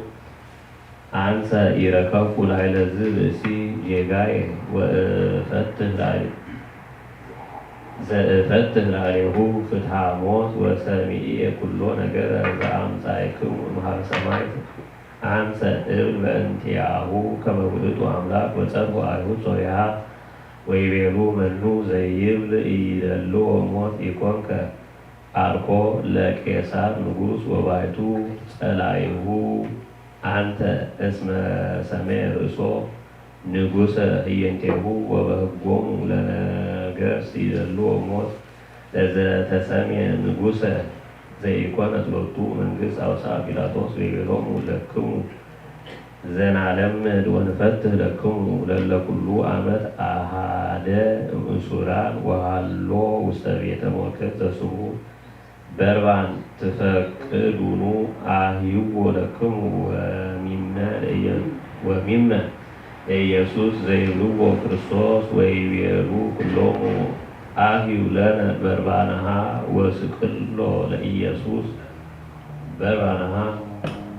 አንሰ ኢረከብኩ ላዕለ ዝብእሲ ጌጋየ ዘእፈትህ ላዕሌሁ ፍትሐ ሞት ወሰሚዕየ ኩሎ ነገረ ዘአምጻእክሙ እምኀበ ሰማይ አንሰ እብል በእንቲአሁ ከመ ውእቱ አምላክ ወጸንሑ አይሁድ ሶርያ ወይቤሉ መኑ ዘይብል ኢይደልዎ ሞት ኢኮንከ አርኮ ለቄሳር ንጉሥ ወባይቱ ጸላኢሁ አንተ እስመ ሰሜዕ ርእሶ ንጉሠ ህየንቴሁ ወበህጎሙ ለነገሥት ይደልዎ ሞት ለዘተሰምየ ንጉሠ ዘኢኮነ ሎቱ መንግሥት አውፅአ ጲላጦስ ወይቤሎሙ ለክሙ ዘናለምድ ወንፈትህ ለክሙ ለለኩሉ ዓመት አሃደ እምእሱራን ወሃሎ ውስተ ቤተ ሞክት ዘስሙ በርባን ትፈቅዱኑ አህይዎ ለክሙ ወሚመ ኢየሱስ ዘይብልዎ ክርስቶስ ወይቤሉ ኩሎሙ አህዩ ለነ በርባንሃ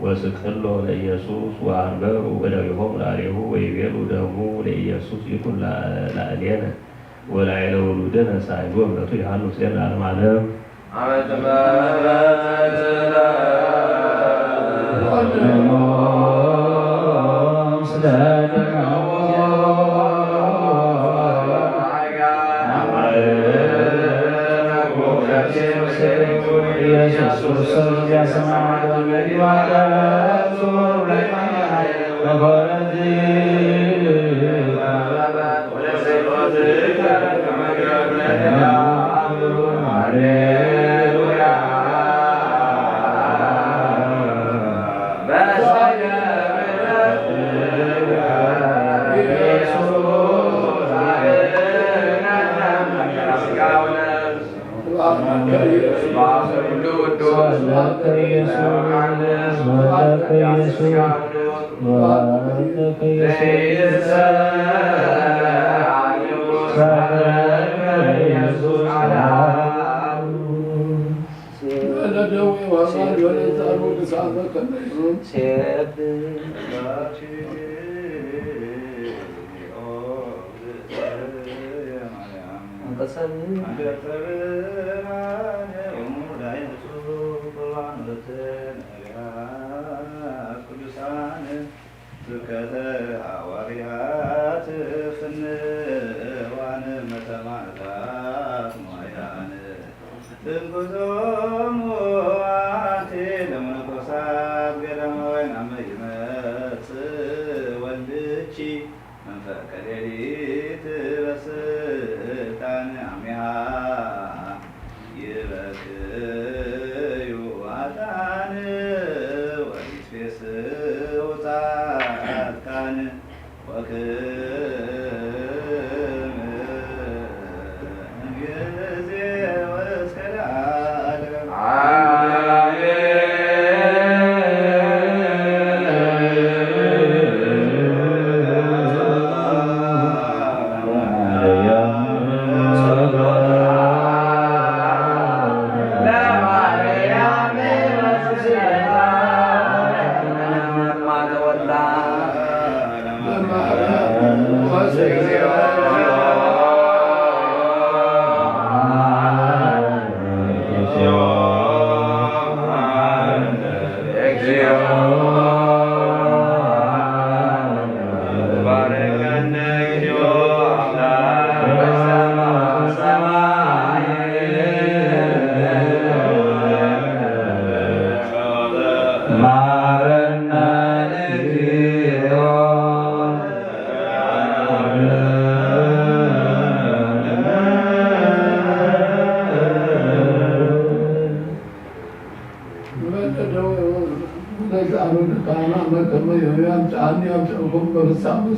ወስቅሎ ለኢየሱስ ወአንበሩ እደዊሆሙ ላዕሌሁ ወይቤሉ ደሙ ለኢየሱስ ይኩን ላዕሌነ ወላዕለ ውሉድነ ሳይሉ እምነቱ ይሃሉ ሴና ለዓለመ ዓለም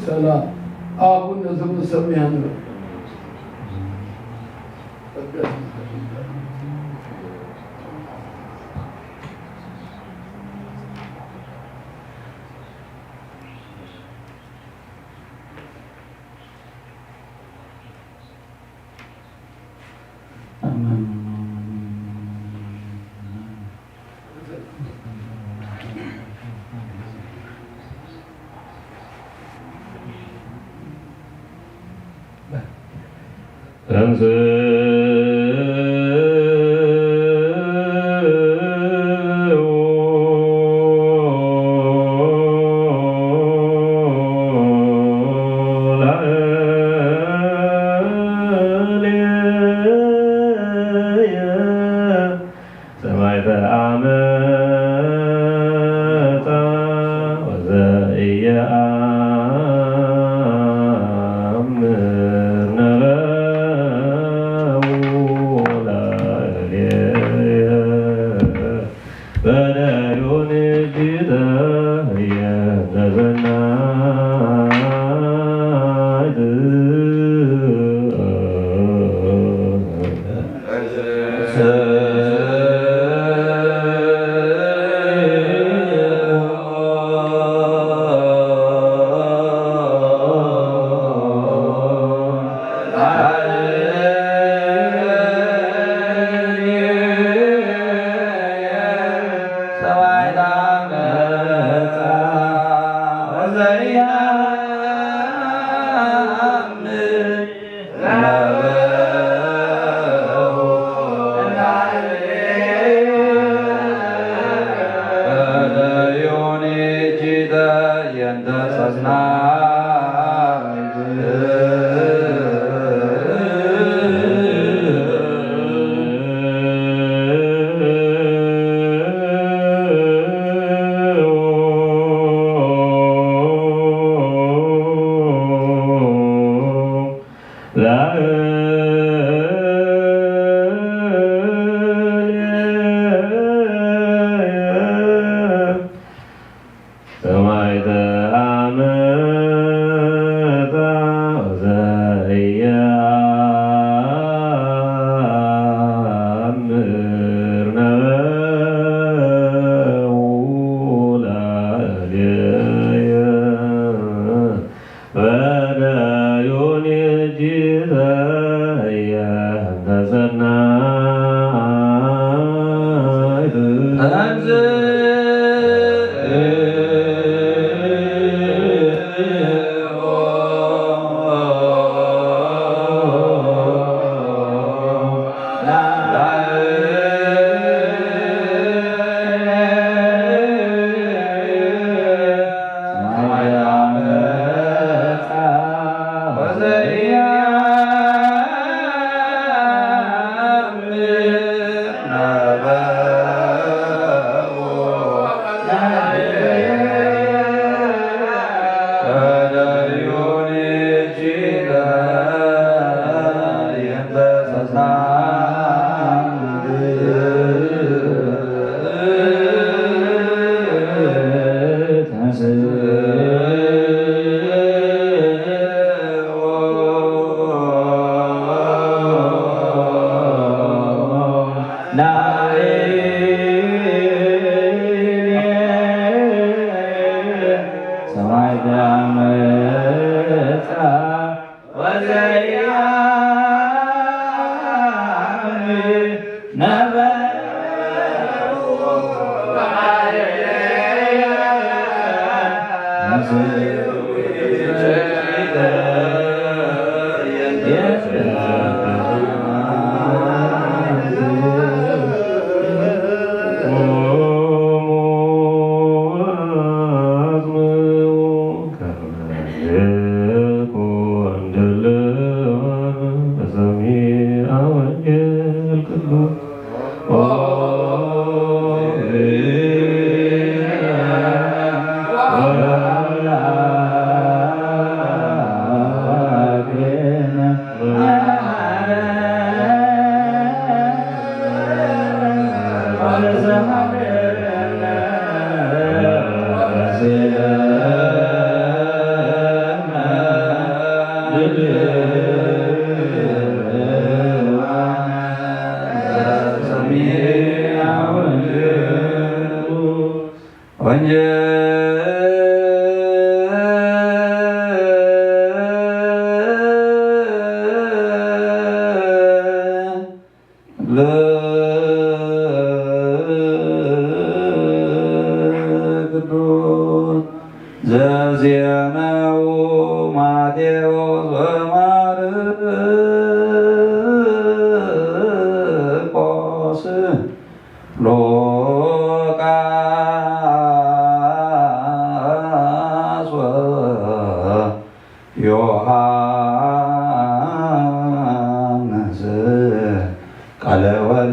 ሰላም አቡነ ዘበሰማያት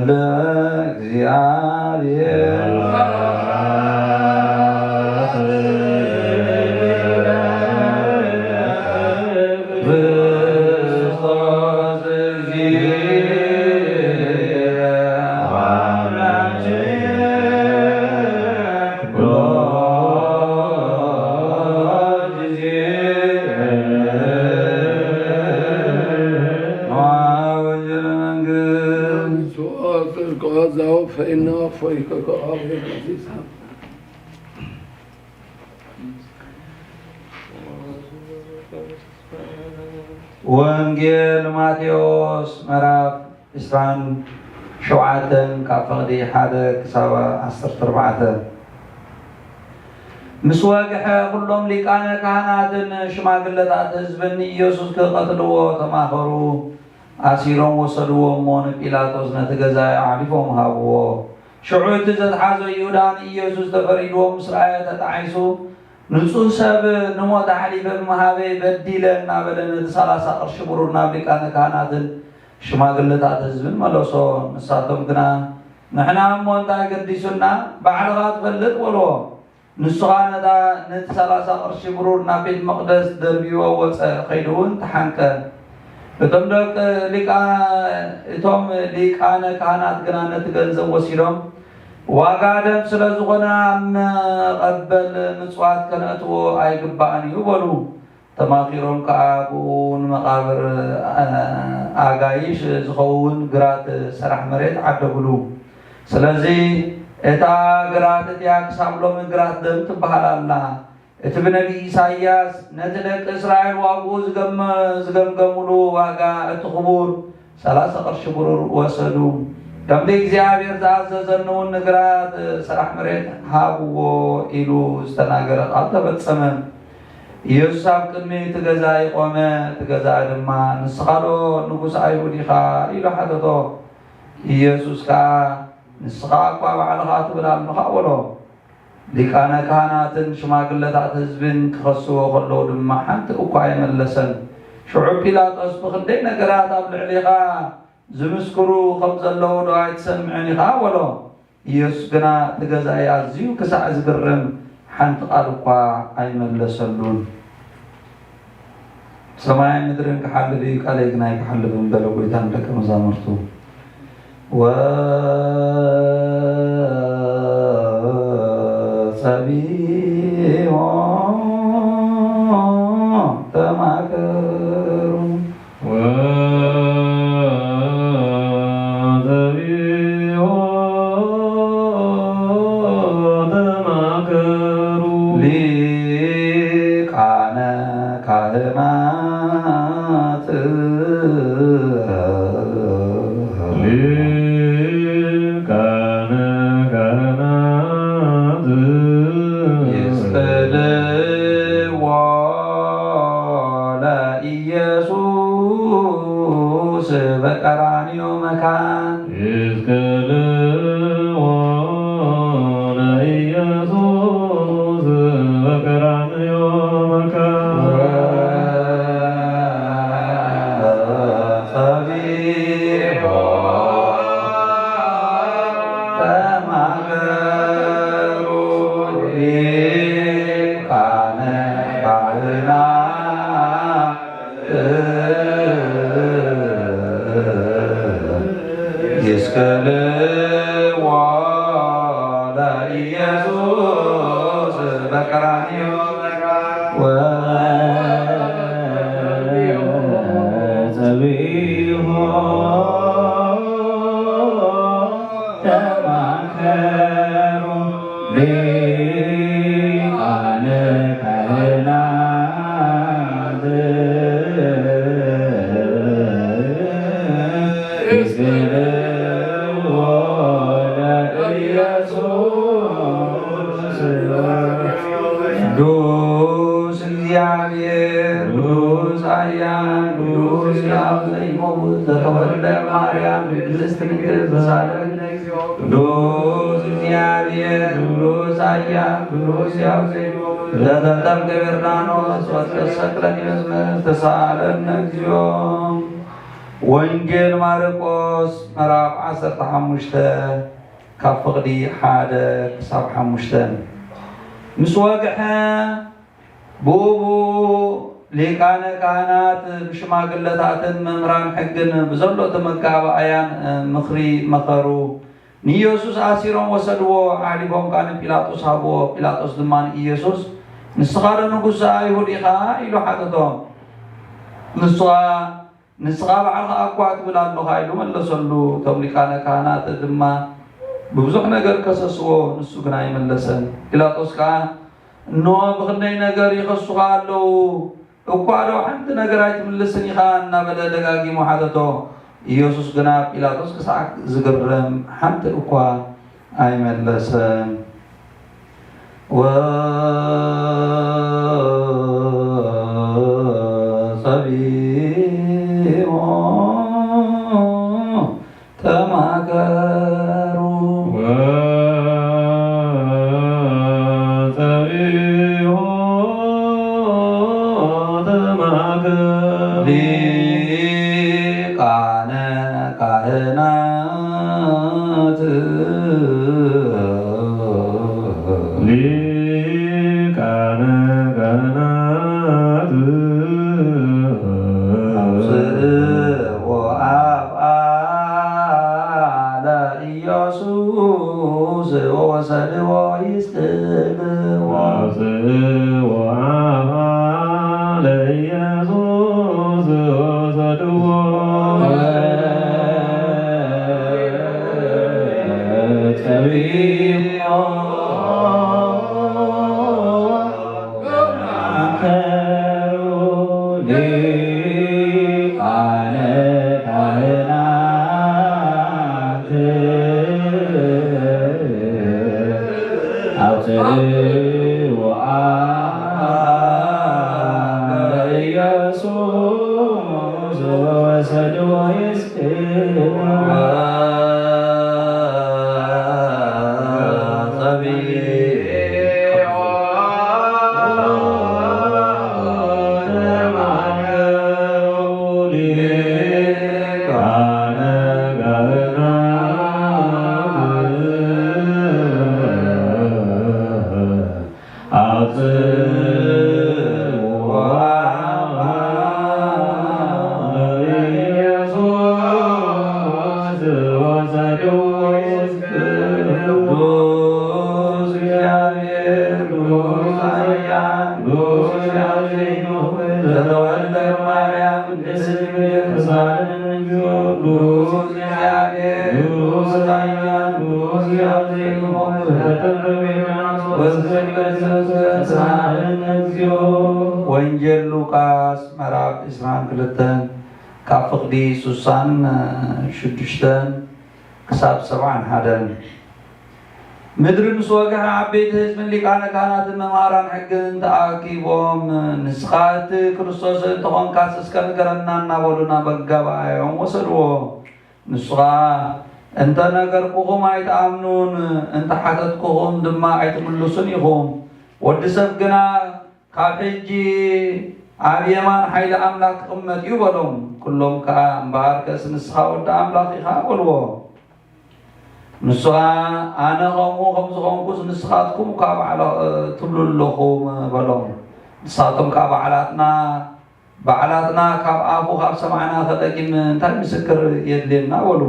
ወልደ እግዚአብሔር فإنه أخفيك كأعظم عزيزها ወንጌል ማቴዎስ ምዕራፍ 27 ካብ ፍቕዲ 1 ክሳብ 14 ምስ ወግሐ ኩሎም ሊቃነ ካህናትን ሽማግለታት ህዝብን ኢየሱስ ክቐትልዎ ተማኸሩ። ኣሲሮም ወሰድዎ እሞ ንጲላጦስ ነቲ ገዛኢ ዓሪፎም ሃብዎ። ሽዑ እቲ ዘተሓዘ ይሁዳ ንኢየሱስ ተፈሪድዎም ምስ ረኣየ ተጣዒሱ ንጹህ ሰብ ንሞት ሓሊፈ ብምሃበይ በዲለ እናበለ ነቲ 30 ቅርሺ ብሩር ናብ ሊቃነ ካህናትን ሽማግለታት ህዝብን መለሶ። ንሳቶም ግና ንሕና እሞ እንታይ ገዲሱና ባዕልኻ ትፈልጥ በልዎ። ንስኻ ነቲ 30 ቅርሺ ብሩር ናብ ቤት መቕደስ ደርቢዎ ወፀ ከይዱ እውን ተሓንቀ። እቶም ሊቃነ ካህናት ግና ነቲ ገንዘብ ወሲዶም ዋጋ ደም ስለ ዝኾነ ኣብ መቐበል ምጽዋት ከነእትዎ ኣይግባእን እዩ በሉ። ተማኺሮም ከዓ ብኡ ንመቓብር ኣጋይሽ ዝኸውን ግራት ሰራሕ መሬት ዓደብሉ። ስለዚ እታ ግራት እቲያ ክሳብ ሎሚ ግራት ደም ትበሃል ኣላ። እቲ ብነቢ ኢሳይያስ ነቲ ደቂ እስራኤል ዋግኡ ዝገምገምሉ ዋጋ እቲ ክቡር 30 ቅርሺ ብሩር ወሰዱ። ከምቲ እግዚኣብሔር ዝኣዘዘኒ እውን ንግራት ስራሕ መሬት ሃብዎ ኢሉ ዝተናገረ ቃል ተፈጸመ። ኢየሱስ ኣብ ቅድሚ እቲ ገዛኢ ቆመ። እቲ ገዛኢ ድማ ንስኻ ዶ ንጉስ ኣይሁድ ኢኻ ኢሉ ሓተቶ። ኢየሱስ ከዓ ንስኻ እኳ ባዕልኻ ትብል ኣለኻ በሎ። ሊቃነ ካህናትን ሽማግለታት ህዝብን ክኸስዎ ከለዉ ድማ ሓንቲ እኳ ኣይመለሰን። ሽዑ ጲላጦስ ብክንደይ ነገራት ኣብ ልዕሊኻ ዝምስክሩ ከም ዘለዉ ዶ ኣይትሰምዕን ኢኻ በሎ። ኢየሱስ ግና እቲ ገዛኢ ኣዝዩ ክሳዕ ዝግርም ሓንቲ ቃል እኳ ኣይመለሰሉን። ሰማይን ምድርን ክሓልፍ እዩ ቃለይ ግና ኣይክሓልፍን በለ ጎይታ ንደቀ መዛሙርቱ። ወጸቢሖ ተማከሩ ሊቃነ ካህናት ይስቅልዎ ለኢየሱስ በቀራንዮ መካን ይስቅልዎ ለኢየሱስ በቀራንዮ ወጸቢሖ ተማከሩ ሊቃነ ካህናት ቅዱስ እግዚአብሔር ቅዱስ ኃያል ቅዱስ ያብ ዘይሞት ዘተወልደ ማርያም ቅድስት ድንግል በሳለን ቅዱስ እግዚአብሔር ቅዱስ ኃያል ቅዱስ ያብ ዘይሞት ዘተጠምቀ በዮርዳኖስ ወተሰቅለ ይመዝመር ተሳለነ እግዚኦ ወንጌል ማርቆስ ምዕራፍ 15 ካብ ፍቕዲ 1 ክሳብ 5 ምስ ወግሐ ብኡኡ ሊቃነ ካህናት ሽማግለታትን መምህራን ሕግን ብዘሎ ተመጋባእያን ምኽሪ መኸሩ። ንኢየሱስ ኣሲሮም ወሰድዎ። ዓሊቦም ከዓ ንጲላጦስ ሃብዎ። ጲላጦስ ድማ ንኢየሱስ ንስኻ ዶ ንጉስ ኣይሁድ ኢኻ ኢሉ ሓተቶም። ንስኻ ባዕልኻ እኳ ትብል ኣለኻ ኢሉ መለሰሉ። እቶም ሊቃነ ካህናት ድማ ብብዙሕ ነገር ከሰስዎ፣ ንሱ ግን ኣይመለሰን። ጲላጦስ ከዓ እኖ ብክንደይ ነገር ይኸሱኻ ኣለዉ እኳ ዶ ሓንቲ ነገር ኣይትምልስን ኢኻ እናበለ ደጋጊሙ ሓተቶ። ኢየሱስ ግና ጲላጦስ ክሳዕ ዝግረም ሓንቲ እኳ ኣይመለሰን። ወጸቢሖ ተማከሩ ሊቃነ ካህናት አውፅእዎ አፍአ ለኢየሱስ ወሰድዎ ይስቅልዎ ወንጌል ሉቃስ ምዕራፍ 22 ካብ ፍቕዲ 66 ክሳብ 71 ምድሪ ምስ ወግሐ ዓበይቲ ህዝብን ሊቃነ ካህናትን መምህራን ሕግን ተኣኪቦም ንስኻ እቲ ክርስቶስ እንተኾንካስ እስከ ንገረና እናበሉ ናብ መጋባእዮም ወሰድዎ። ንስኻ እንተ ነገርኩኹም ኣይተኣምኑን፣ እንተ ሓተትኩኹም ድማ ኣይትምልሱን ኢኹም። ወዲ ሰብ ግና ካብ ሕጂ ኣብ የማን ሓይሊ ኣምላክ ክቕመጥ እዩ በሎም። ኩሎም ከዓ እምበኣር ከስ ንስኻ ወዲ ኣምላኽ ኢኻ በልዎ። ንስኻ ኣነ ከምኡ ከም ዝኾንኩስ ንስኻትኩም ካብ ትብሉ ኣለኹም በሎም። ንሳቶም ከዓ በዓላትና ካብ ኣፉ ካብ ሰማዕና ተጠቂም እንታይ ምስክር የድልየና በሉ።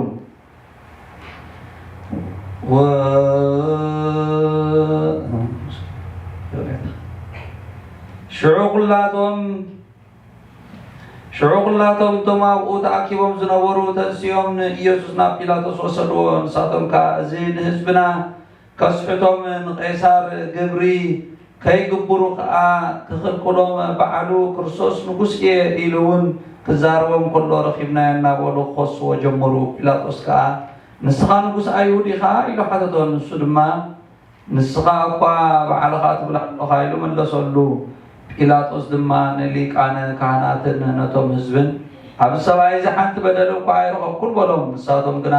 ሽዑ ኩላቶም እቶም ኣብኡ ተኣኪቦም ዝነበሩ ተንስዮም ንኢየሱስ ናብ ጲላጦስ ወሰድዎ። ንሳቶም ከዓ እዚ ንህዝብና ከስሕቶም ንቄሳር ግብሪ ከይግብሩ ከዓ ክኽልክሎም በዓሉ ክርስቶስ ንጉስ እየ ኢሉ እውን ክዛረቦም ከሎ ረኺብናዮ እናበሉ ክኸስዎ ጀመሩ። ጲላጦስ ከዓ ንስኻ ንጉስ ኣይሁድ ኢኻ ኢሉ ሓተቶ። ንሱ ድማ ንስኻ እኳ በዓልኻ ትብላ ኣለኻ ኢሉ መለሰሉ። ጲላጦስ ድማ ንሊቃነ ካህናትን ነቶም ህዝብን ኣብ ሰብኣይ እዚ ሓንቲ በደል እኳ ኣይረኸብኩን በሎም። ንሳቶም ግና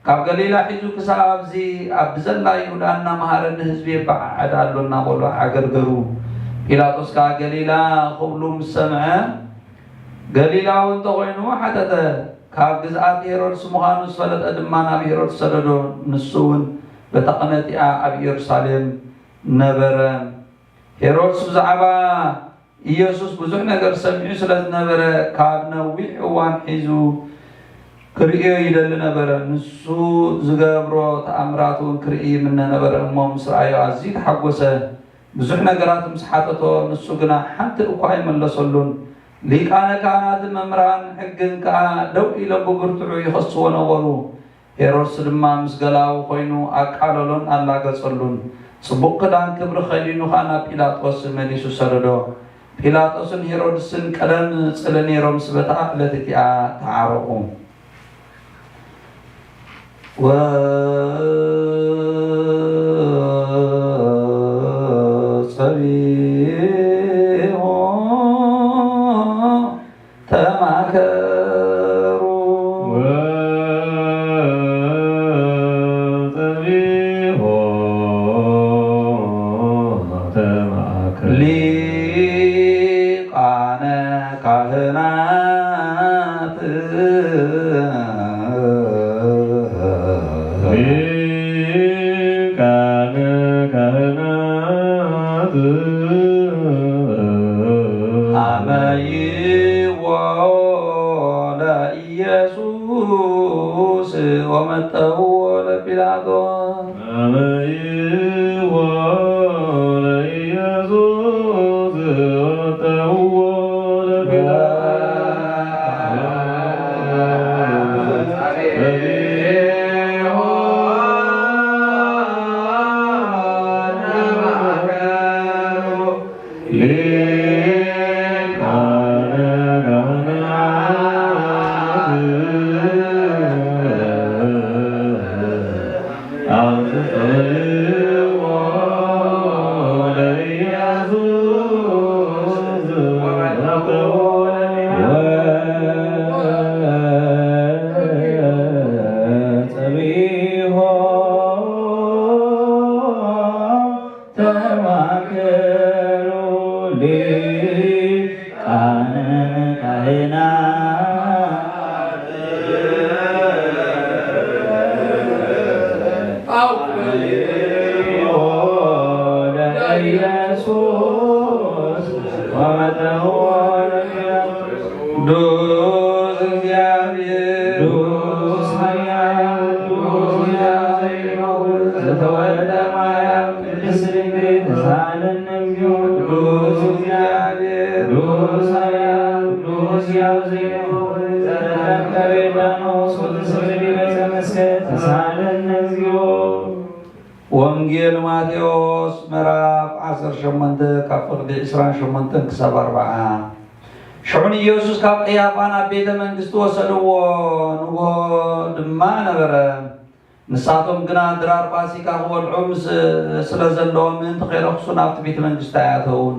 ካብ ገሊላ ሒዙ ክሳብ ኣብዚ ኣብ ዘላ ይሁዳ እናምሃረኒ ህዝቢ የበዓዕድ ኣሎ እናበሉ ዓገርገሩ። ጲላጦስ ከዓ ገሊላ ክብሉ ምስ ሰምዐ ገሊላዊ እንተኮይኑ ሓተተ ካብ ግዝኣት ሄሮድስ ምዃኑ ዝፈለጠ ድማ ናብ ሄሮድስ ሰደዶ ንሱውን በተቐነጢኣ ኣብ ኢየሩሳሌም ነበረ። ሄሮድስ ብዛዕባ ኢየሱስ ብዙሕ ነገር ሰሚዑ ስለ ዝነበረ ካብ ነዊሕ እዋን ሒዙ ክርእዮ ይደሊ ነበረ። ንሱ ዝገብሮ ተኣምራት እውን ክርኢ ምነ ነበረ እሞ ምስ ረኣዮ ኣዝዩ ተሓጎሰ። ብዙሕ ነገራት ምስ ሓተቶ ንሱ ግና ሓንቲ እኳ ይመለሰሉን። ሊቃነ ካህናትን መምህራን ሕግን ከዓ ደው ኢሎም ብብርቱዑ ይኸስዎ ነበሩ። ሄሮድስ ድማ ምስ ገላዊ ኮይኑ ኣቃለሎን ኣላገፀሉን። ጽቡቕ ክዳን ክብሪ ኸዲኑ ከዓ ናብ ጲላጦስ መሊሱ ሰደዶ። ጲላጦስን ሄሮድስን ቀደም ጽለ ነይሮም ስበታ ዕለት እቲኣ ተዓረቑ። ወንጌል ማቴዎስ ምዕራፍ 18 ካብ ፍቅዲ 28 ክሳብ 40 ሽዑን ኢየሱስ ካብ ቀያፋ ናብ ቤተ መንግስቲ ወሰድዎ። ንጎ ድማ ነበረ። ንሳቶም ግና ድራር ፋሲካ ክበልዑ ስለ ዘለዎም ምእንቲ ከይረኽሱ ናብቲ ቤተ መንግስቲ ኣያተውን።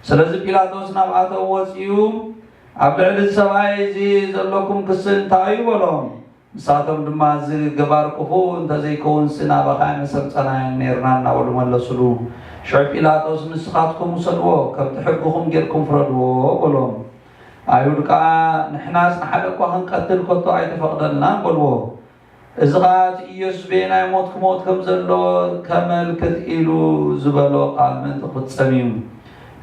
ስለዚ ጲላጦስ ናብኣቶም ወፂኡ ኣብ ልዕሊ ሰብኣይ እዚ ዘለኩም ክሲ እንታይ እዩ በሎም። ንሳቶም ድማ ዝገባር ክፉእ እንተዘይከውንስ ናባኻ መሰልፀናዮ ነርና እናበሉ መለሱሉ። ሽዑ ጲላጦስ ንስኻትኩም ውሰድዎ ከምቲ ሕግኹም ጌርኩም ፍረድዎ በሎም። ኣይሁድ ከዓ ንሕናስ ንሓደ እኳ ክንቀትል ከቶ ኣይተፈቕደልናን በልዎ። እዚ ከዓ እቲ ኢየሱስ ቤናይ ሞት ክሞት ከም ዘሎ ከመልክት ኢሉ ዝበሎ ቃል ምእንቲ ክፍጸም እዩ።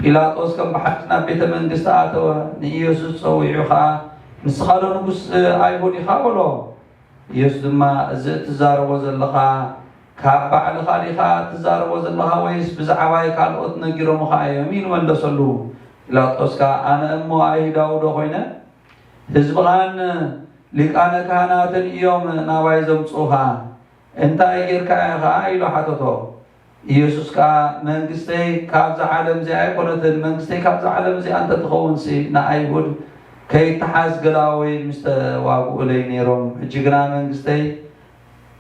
ጲላጦስ ከም ብሓቂ ናብ ቤተ መንግስቲ ኣተወ። ንኢየሱስ ፀዊዑ ከዓ ንስኻ ዶ ንጉስ ኣይሁድ ኢኻ በሎ። ኢየሱስ ድማ እዚ እትዛረቦ ዘለኻ ካብ ባዕልኻ ዲኻ እትዛረቦ ዘለኻ ወይስ ብዛዕባይ ካልኦት ነጊሮምኻ እዮም ኢሉ መለሰሉ። ጲላጦስ ከዓ ኣነ እሞ ኣይሁዳዊ ዶ ኮይነ ህዝብኻን ሊቃነ ካህናትን እዮም ናባይ ዘምፅኡኻ እንታይ ጌርካ ኢኻ ኢሉ ሓተቶ። ኢየሱስ ከዓ መንግስተይ ካብዛ ዓለም እዚኣ ኣይኮነትን። መንግስተይ ካብዛ ዓለም እዚኣ እንተትኸውንሲ ንኣይሁድ ከይተሓዝ ገላወይ ምስ ተዋግኡለይ ነይሮም። ሕጂ ግና መንግስተይ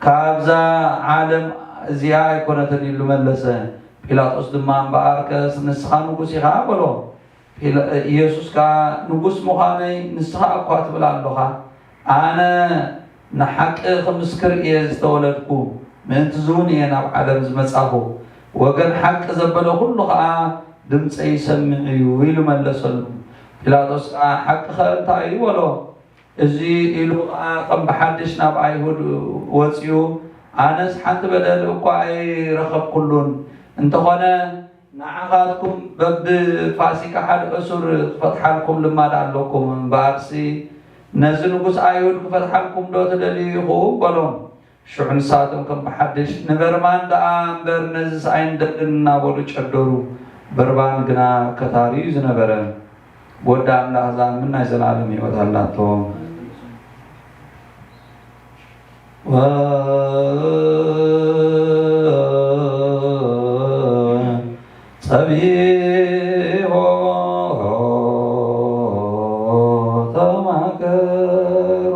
ካብዛ ዓለም እዚኣ ኣይኮነትን ኢሉ መለሰ። ጲላጦስ ድማ እምበኣርከስ ንስኻ ንጉስ ኢኻ በሎ። ኢየሱስ ከዓ ንጉስ ምዃነይ ንስኻ እኳ ትብል ኣለኻ። ኣነ ንሓቂ ክምስክር እየ ዝተወለድኩ ምእንቲ ዝውን እየ ናብ ዓለም ዝመጻኹ። ወገን ሓቂ ዘበለ ኩሉ ከዓ ድምፀይ ይሰምዕ እዩ ኢሉ መለሰሉ። ጲላጦስ ከዓ ሓቂ ኸ እንታይ እዩ በሎ። እዚ ኢሉ ከም ብሓድሽ ናብ ኣይሁድ ወፂኡ ኣነስ ሓንቲ በደል እኳ ኣይረኸብኩሉን እንተኾነ ንዓኻትኩም በብፋሲካ ሓደ እሱር ክፈትሓልኩም ልማድ ኣለኩም እምበኣርሲ ነዚ ንጉስ ኣይሁድ ክፈትሓልኩም ዶ ትደልዩ በሎም። ሽዑ ንሳቶም ከም ብሓድሽ ንበርባን ደኣ እምበር ነዚስ ኣይንደልን እናበሉ ጨደሩ። በርባን ግና ከታሪ እዩ ዝነበረ። ወዳ ኣምላኽ ዛምን ናይ ዘላለም ሂወት ኣላቶ። ጸቢሖ ተማከሩ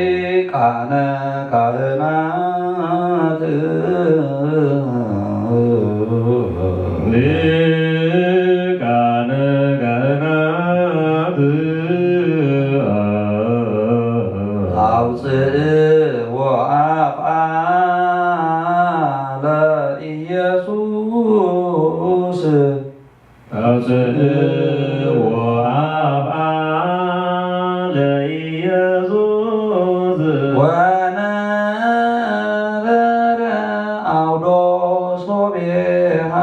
ሊቃነ ካህናት አውፅእዎ አፍአ ለኢየሱስ አውፅእዎ አፍአ ለኢየሱስ ወነበረ አውዶ ሶቤሃ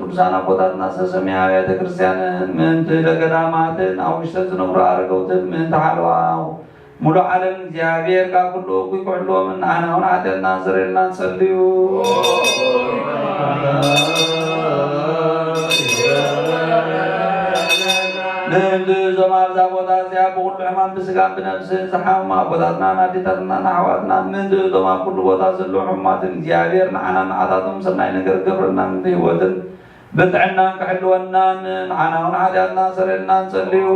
ቅዱሳን አቦታትና ሰማያዊ ቤተ ክርስቲያንን ምንት ለገዳማትን አውሽተን ዝነብሩ አረገውትን ምንት ሓለዋው ሙሉ ዓለም እግዚአብሔር ካብ ኩሉ እኩይ ክሕልዎምን ኣነ እውን ሓጢአትና ዝረልና ንጸልዩ። ንህንዲ እዞም ኣብዛ ቦታ እዚኣ ብኩሉ ሕማም ብስጋን ብነብስን ዝሓመሙ ኣቦታትናን ኣዴታትናን ኣሕዋትናን ምንዲ እዞም ኣብ ኩሉ ቦታ ዘለዉ ሕሙማትን እግዚአብሔር ንዓና ንዓታቶም ሰናይ ነገር ገብረናን ህይወትን ብጥዕናን ክሕልወናን ንዓና እውን ሓጢአትና ዝረልና ንጸልዩ።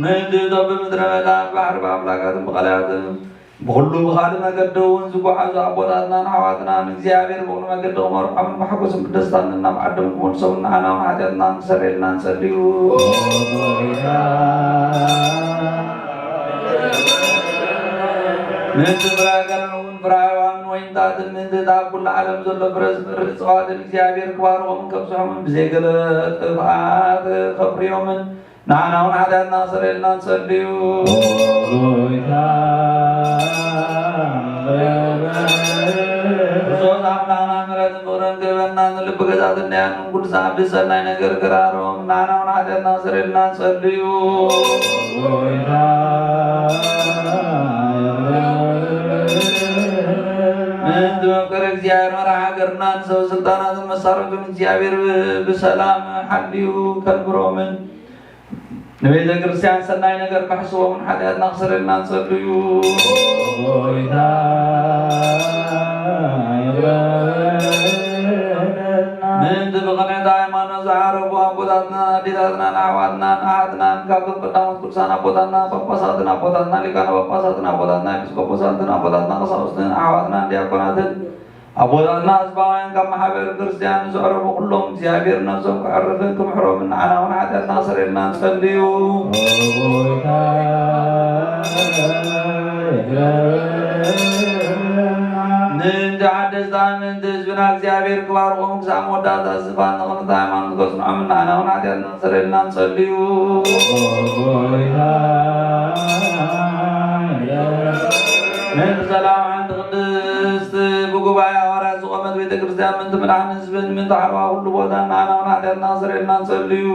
ምንዲ እዞም ብምድረ በዳ ባሕሪ ብኣምላካትን ብቐላያትን ብኩሉ ብኻልእ መገዲ እውን ዝጓዓዙ ኣቦታትናን ኣሕዋትናን እግዚአብሔር ብኩሉ መገዲ ክመርሖምን ብሓጎስን ብደስታን ናብ ዓዶም ክመልሶም ንዓና እውን ሓጢአትና ክሰረየልና ንጸልዩ። ምንቲ ፍራገርን እውን ፍራዋምን ወይንታትን ምንቲ ኣብ ኩሉ ዓለም ዘሎ ፍረ ዝፍሪ እፅዋትን እግዚአብሔር ክባርኾምን ከብዝሖምን ብዘይገለ ጥፍኣት ከፍርዮምን ንዓና እውን ሓጢአትና ክሰረየልና ንጸልዩ። ብሶት ኣምላኽና ምሕረትን ፍቅርን ክህበና ንልቢ ገዛትን ዳያንን ቅዱሳን ብሰናይ ነገር ክራሮም ንዓና እውን ሓጢአትና ክሰረየልና ንጸልዩ። ምንት መፍቀሪ እግዚአብሔር መራሒ ሃገርና ንሰብ ስልጣናትን መሳርሕቱን እግዚአብሔር ብሰላም ሓልዩ ከንብሮምን ንቤተ ክርስቲያን ሰናይ ነገር ካሕስቦምን ሓጢአትና ክስረልና ንጸልዩ ጌታ ምእንቲ ብቕንዕቲ ሃይማኖት ዝዓረፉ ኣቦታትና ኣዴታትና ንኣሕዋትና ንኣሓትናን ካብቶም ቀዳሞት ቅዱሳን ኣቦታትና ጳጳሳትን ኣቦታትና ሊቃነ ጳጳሳትን ኣቦታትና ኤጲስቆጶሳትን ኣቦታትና ቀሳውስትን ኣሕዋትናን ዲያቆናትን ኣቦታትና ህዝባውያን ካብ ማሕበር ክርስቲያን ዝዕረፉ ኩሎም እግዚኣብሔር ነብሶም ክዕርፍን ክምሕሮምን ንዓና እውን ሓጢአትና ክስረልና ንጸልዩ ንእንቲ ሓደስታ ምእንቲ ህዝብና እግዚኣብሔር ክባርኾም ክሳብ መወዳእታ ዝፋን ንቕንዕቲ ሃይማኖት ከጽንዖም ንዓና እውን ሓጢአትና ክስረልና ንጸልዩ ምእንቲ ሰላም ሓንቲ ቅድስት ብጉባኤ ሃዋርያት ዝቆመት ቤተ ክርስቲያን ምእንቲ ምድሓን ህዝብን ምእንቲ ሓለዋ ኩሉ ቦታ ንዓና እውን ሓጢአትና ክስረልና ንጸልዩ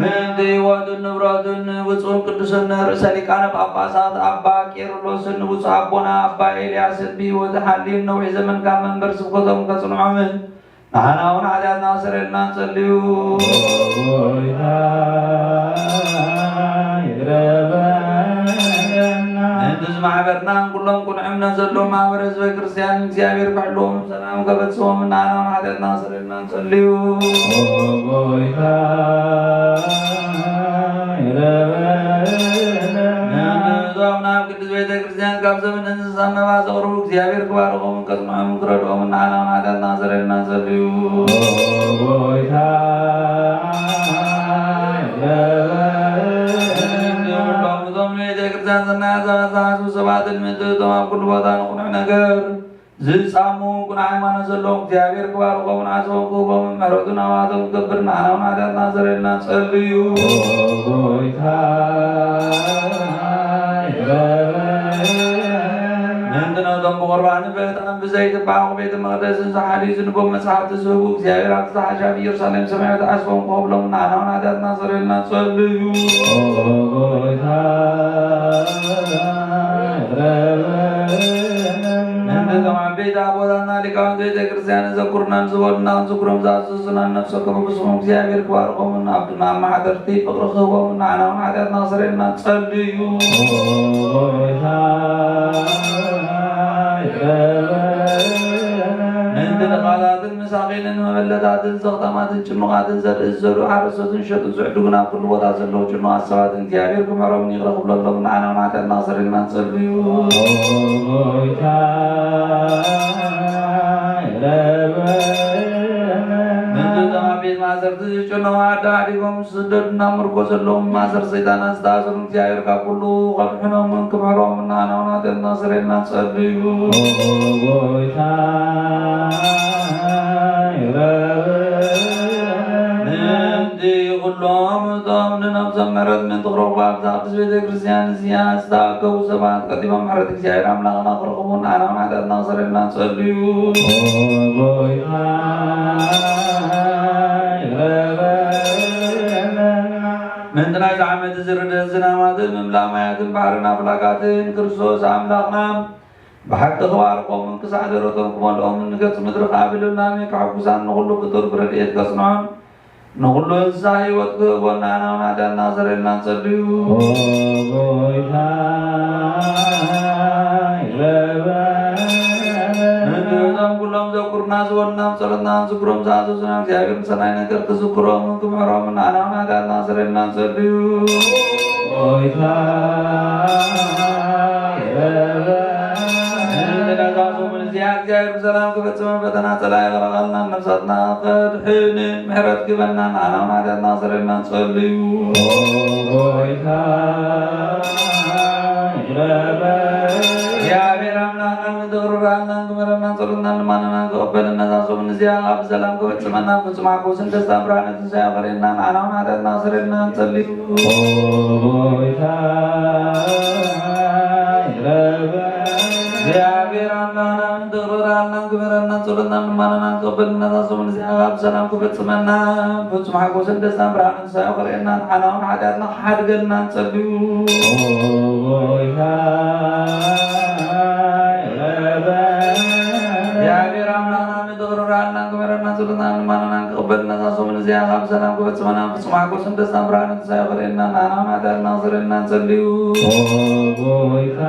ምእንቲ ህይወቱን ንብረቱን ብፁዕ ቅዱስን ርእሰ ሊቃነ ጳጳሳት አባ ቄርሎስን ብፁዕ አቦና አባ ኤልያስን ብህይወት ሓልዩን ነዊሕ ዘመን ካብ መንበር ስብከቶም ከጽንዖምን ንዓና እውን ሓጢአትና ክስረልና ንጸልዩ ምእንቲ ዝማሕበርናን ኩሎም ቁኑዕ እምነት ዘለዎም ማሕበረ ህዝበ ክርስቲያን እግዚኣብሔር ክሕልዎም ሰላም ከበጽሖም ንዓና እውን ሓጢአትና ክስረልና ንጸልዩ ንእዞም ናብ ቅድስት ቤተ ክርስቲያን ካብ ዘመን እንስሳ መባ ዘቕርቡ እግዚኣብሔር ክባርኾምን ከጽንዖምን ክረድኦምን ንዓና እውን ሓጢአትና ክስረልና ንጸልዩ እዞም ንቤተ ክርስቲያን ሰናያት ዝሓዙ ሰባትን ምእንቲ እቶም ኣብ ኩሉ ቦታ ንቁኑዕ ነገር ዝጻሙ ቁኑዕ ሃይማኖት ዘለዎም እግዚኣብሔር ክባርኾምን ዓጽቦም ክህቦምን ምሕረቱን ኣባቶም ክገብር ንዓና እውን ሓጢአትና ክስረልና ንጸልዩ ምእንቲ ነቶም ብቁርባንን ብዕጣንን ብዘይትባዓቑ ቤተ መቕደስን ዝሓልዩ ዝንቦም መጽሓፍቲ ዝህቡ እግዚኣብሔር ኣብቲ ዝሓሻ ብኢየሩሳሌም ሰማያዊት ዓጽቦም ክህብሎም ንዓና እውን ሓጢአትና ክስረልና ንጸልዩ ምእንቶም ዓበይቲ ኣቦታትና ሊቃውንቲ ቤተ ክርስቲያን ዘኩርናን ዝበሉናን ዝክሮም ዝኣዘዙናን ነፍሶም ብስሞም እግዚኣብሔር ክባርኾምን ኣብድና ማሕደርቲ ፍቕሪ ክህቦምን ንዓና እውን ሓጢአትና ክስረልና ንጸልዩ ምእንቲ ድኻታትን መሳኺንን መበለታትን ዘኽተማትን ጭኑቓትን ዘርእዘሉ ሓረሶትን ሸጡን ዝዕድጉን ኣብ ኩሉ ቦታ ዘለዉ ጭኑቓት ሰባትን እግዚኣብሔር ክምሕሮምን ይቕረ ክብለሎም ንዓና እውን ሓጢአትና ክስረልና ንጸልዩ ምእንቲ እቶም ኣብ ቤት ማእሰርቲ ዝጭነቑ ዓዲጎም ዝስደዱና ምርኮ ዘለዎም ማእሰር ሰይጣናት ዝተኣሰሩ እግዚኣብሔር ካብ ኩሉ ከምሕኖምን ክምሕሮምን ንዓና እውን ሓጢአትና ክስረልና ንጸልዩ ምእንቲ ኩሎም እቶም ንነብሶም ምሕረት ምእንቲ ክረኽቡ ኣብዛ ቅድስት ቤተ ክርስቲያን እዚኣ ዝተኣከቡ ሰባት ቀጢቦም ምሕረት እግዚኣብሔር ኣምላኽና ክረኽቡ ንዓና እውን ሓጢአትና ክስረልና ንጸልዩ ምእንቲ ናይዚ ዓመት ዝርደእ ዝናማትን ምምላማያትን ባሕርን ኣፍላጋትን ክርስቶስ ኣምላኽና ብሓቂ ክባርኾምን ክሳዕ ደረቶም ክመልኦምን ንገጽ ምድሪ ከኣብልላን ክሕጉሳን ንኹሉ ፍጡር ብረድኤት ከጽንዖን ንኹሉ እንስሳ ህይወት ክህቦን ንዓና እውን ሓጢአትና ክስረልና ንጸልዩ ምእንቶም ኩሎም ዘኩርና ዝበሉና ብጸሎትና ዝክሮም ዝኣዘዙና እግዚኣብሔር ሰናይ ነገር ክዝክሮምን ክምሕሮምን ንዓና እውን ሓጢአትና ክስረልና ንጸልዩ ንነዛዞምን እዚኣ እግዚኣብሔር ብሰላም ክፈጽመን ፈተና ጸላኢ ክረኸልና ነብሳትና ከድሕንን ምሕረት ክበና ንዓና እውን ሓጢአትና ክስረልና ንጸልዩ እግዚአብሔር አምላክና ምትغرራናን ክምረናን ጸሎትናን ልማናናን ክቕበልና ነዛዞምን እዚኣ ኣብ ሰላም ክፈጽመና ፍጹም ሓጎስን ደስታን ብርሃንን ትንሣኤ ክሬና ንዓና እውን ሓጢአትና ክስረልና ንጸልዩ እግዚአብሔር አምላክና ምትغرራናን ክምረናን ጸሎትናን ልማናናን ክቕበልና ነዛዞምን እዚኣ ኣብ ሰላም ክፈጽመና ፍጹም ሓጎስን ደስታን ብርሃንን ትንሣኤ ክሬና ንዓና እውን ሓጢአትና ክሓድገልና ንጸልዩ እግዚአብሔር አምላክና ምትغرራናን ክምረናን ጸሎታን ልመናን ቀበልና ታሶምን እዚያ ካብ ሰላም ከበጽመና ፍጹም ሐጎስን ደስታን ብርሃንን ትሳያፈሬና ናናውን አዳርና ዝርና ጸልዩ ኦቦይታ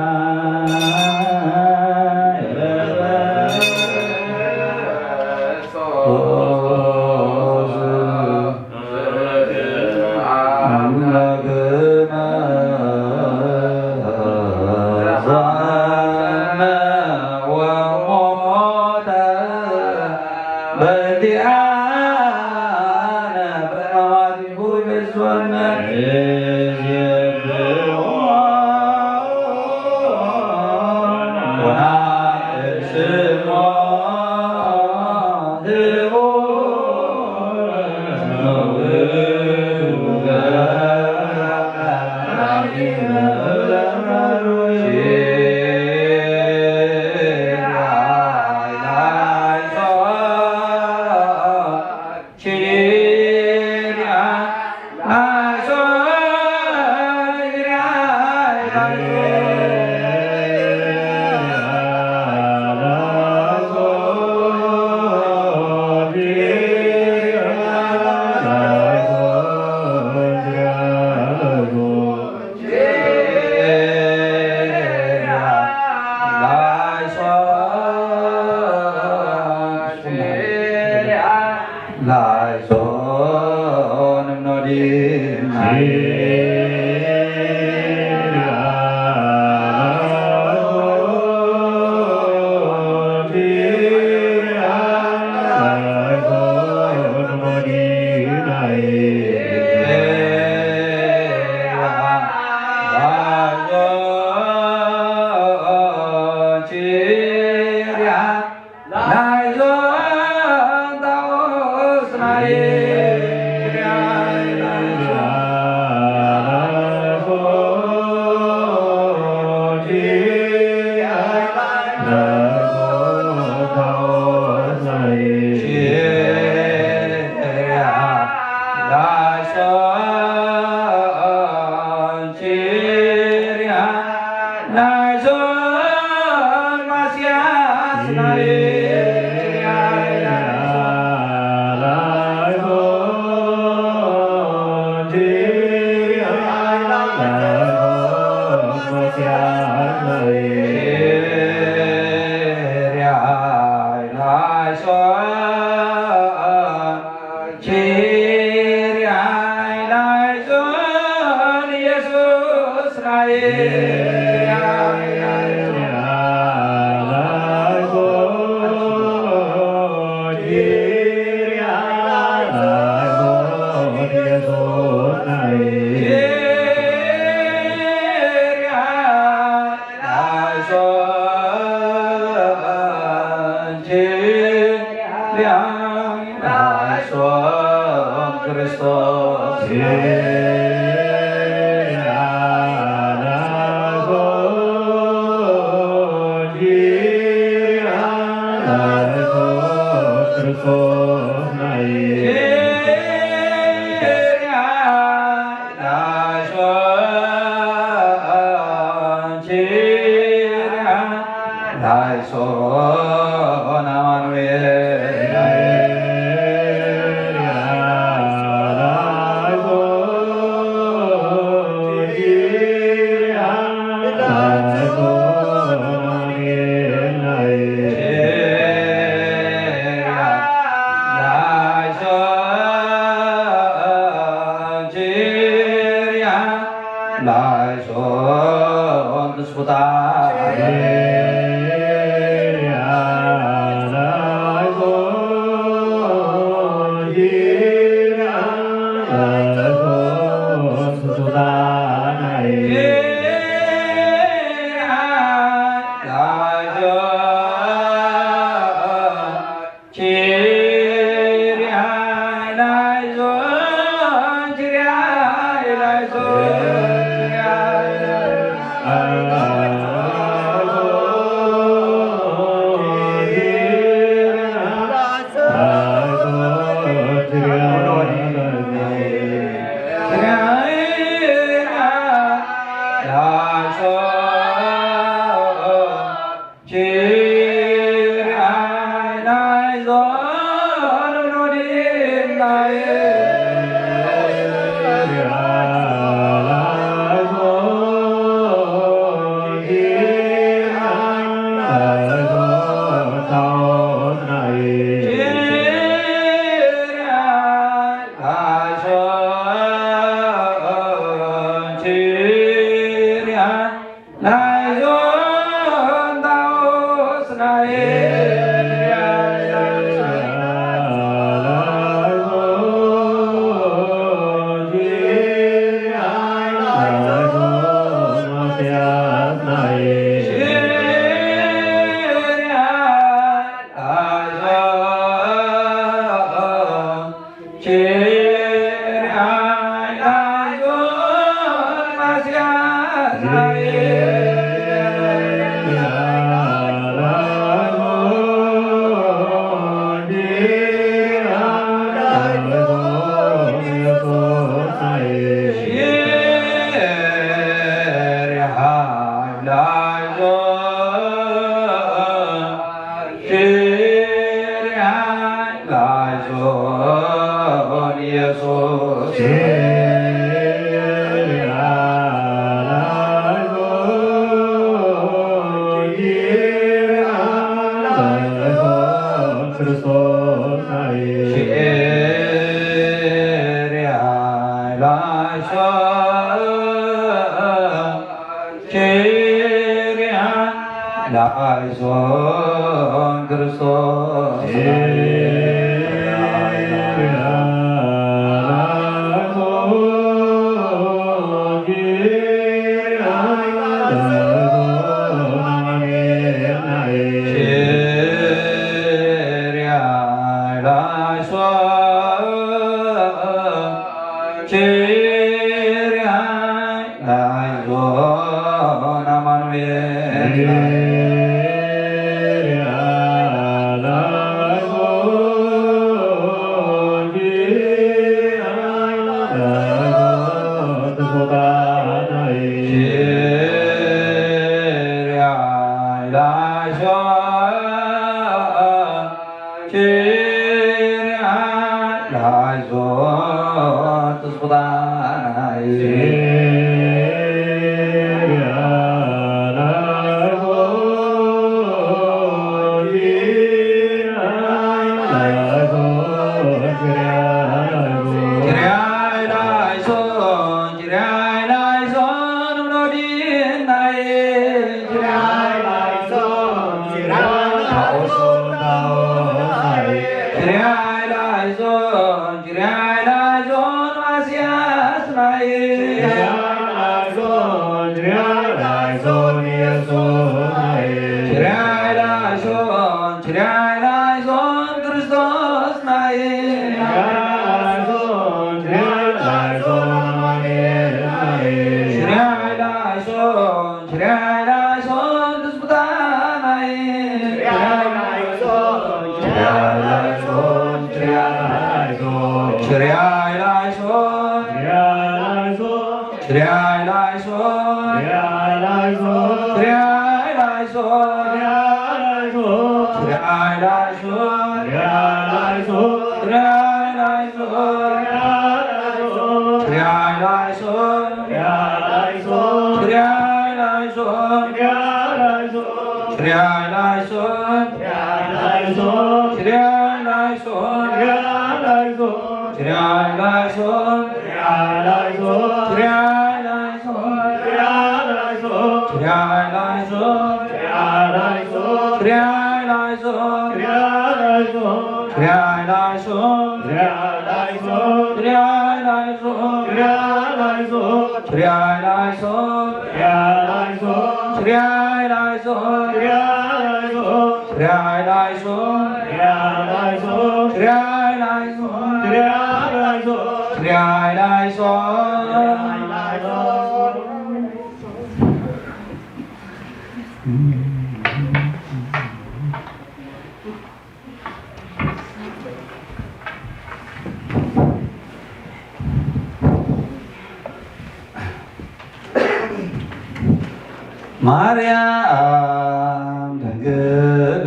ማርያም ድንግል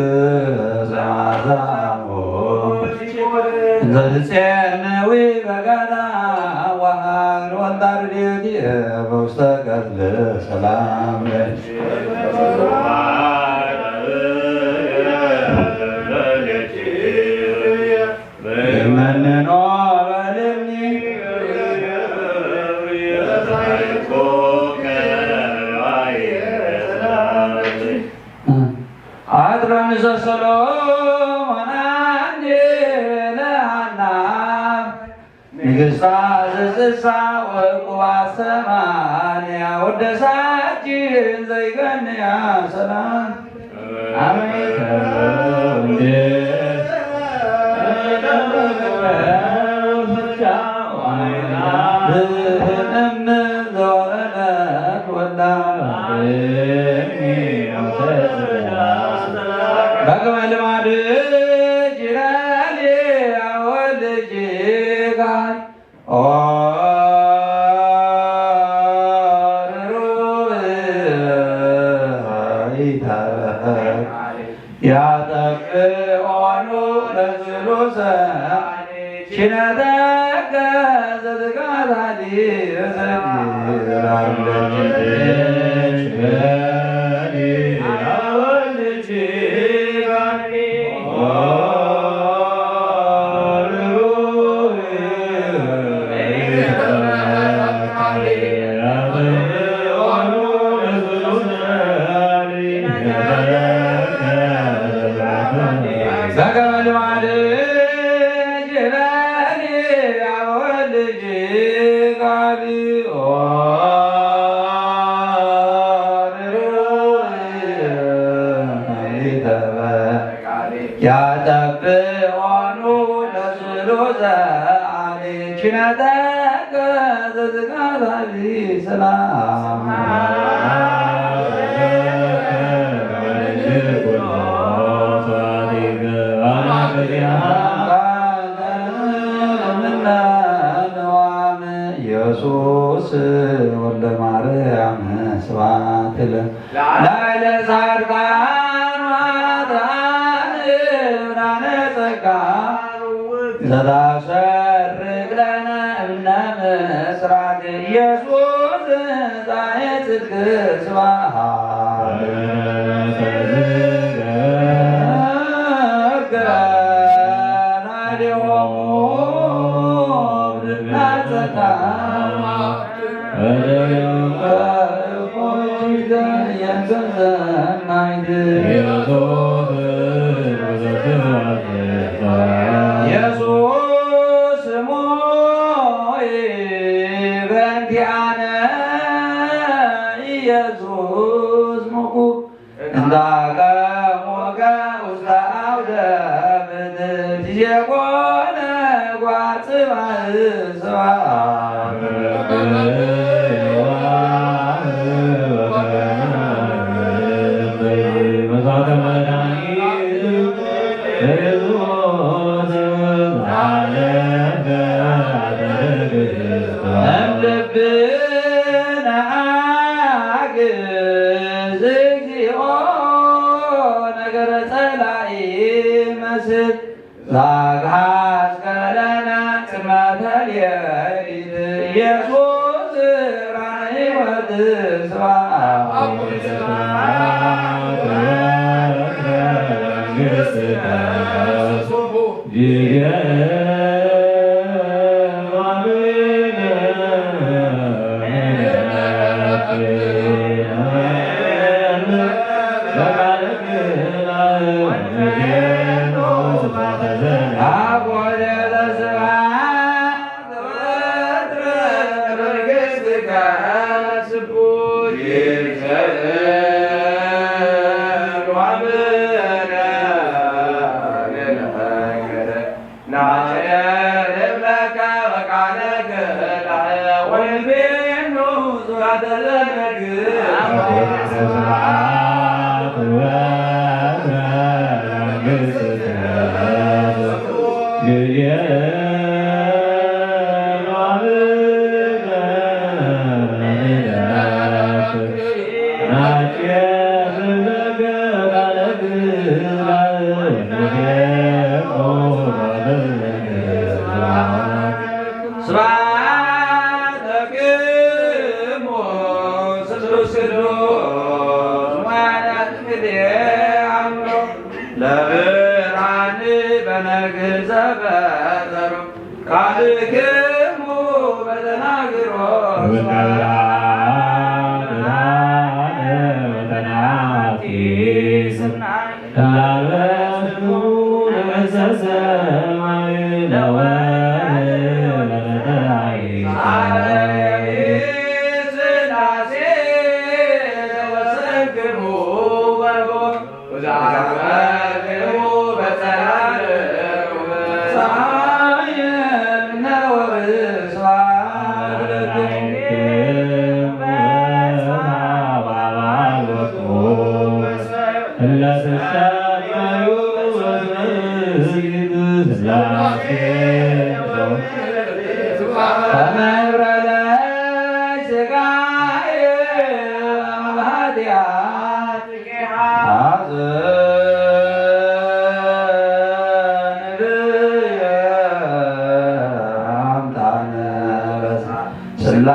ዘማዛሞ ዘጽንዊ በጋና ወሃን ወንዳርዴቲ በውስተ ገድል ሰላም ለኪ መንኖ በልኒ አድረን ዘሰሎሞን ለሃና ንግሥታ ዘስሳ ወቁባ ሰማንያ ወደሳችን ዘይገንያ ሰላም አሜን ብህንም ዘወረደት ወላ ያጠፍኦኑ ለስሉሰ ኪነተከ ዘትጋታሊ ያጠፍኦኑ ለስሉሰ ኪነተከ ዘትጋታሊ ሰላም ኢየሱስ ወልደ ማርያም ስብሐት ላዕለ ጻድቃን ወኃጥአን ብርሃነ ጸጋ ዘታሰርቅ ለነ እምነ ምስራቅ ኢየሱስ ፀሐየ ጽድቅ ስብሐት ኢየሱስ ሞይ በእንቲአነ ኢየሱስ ሙቁ እንዳቀሞከ ውስተ አውደ ምድር የኮነ ጓጽባህ ስብሐት ዛግሃስከለነ ጽልመተ ሌሊት ኢየሱስ ራእየ ሕይወት ለብርሃን በነግህ ዘበዘሩ ቃልክሙ በተናግሮ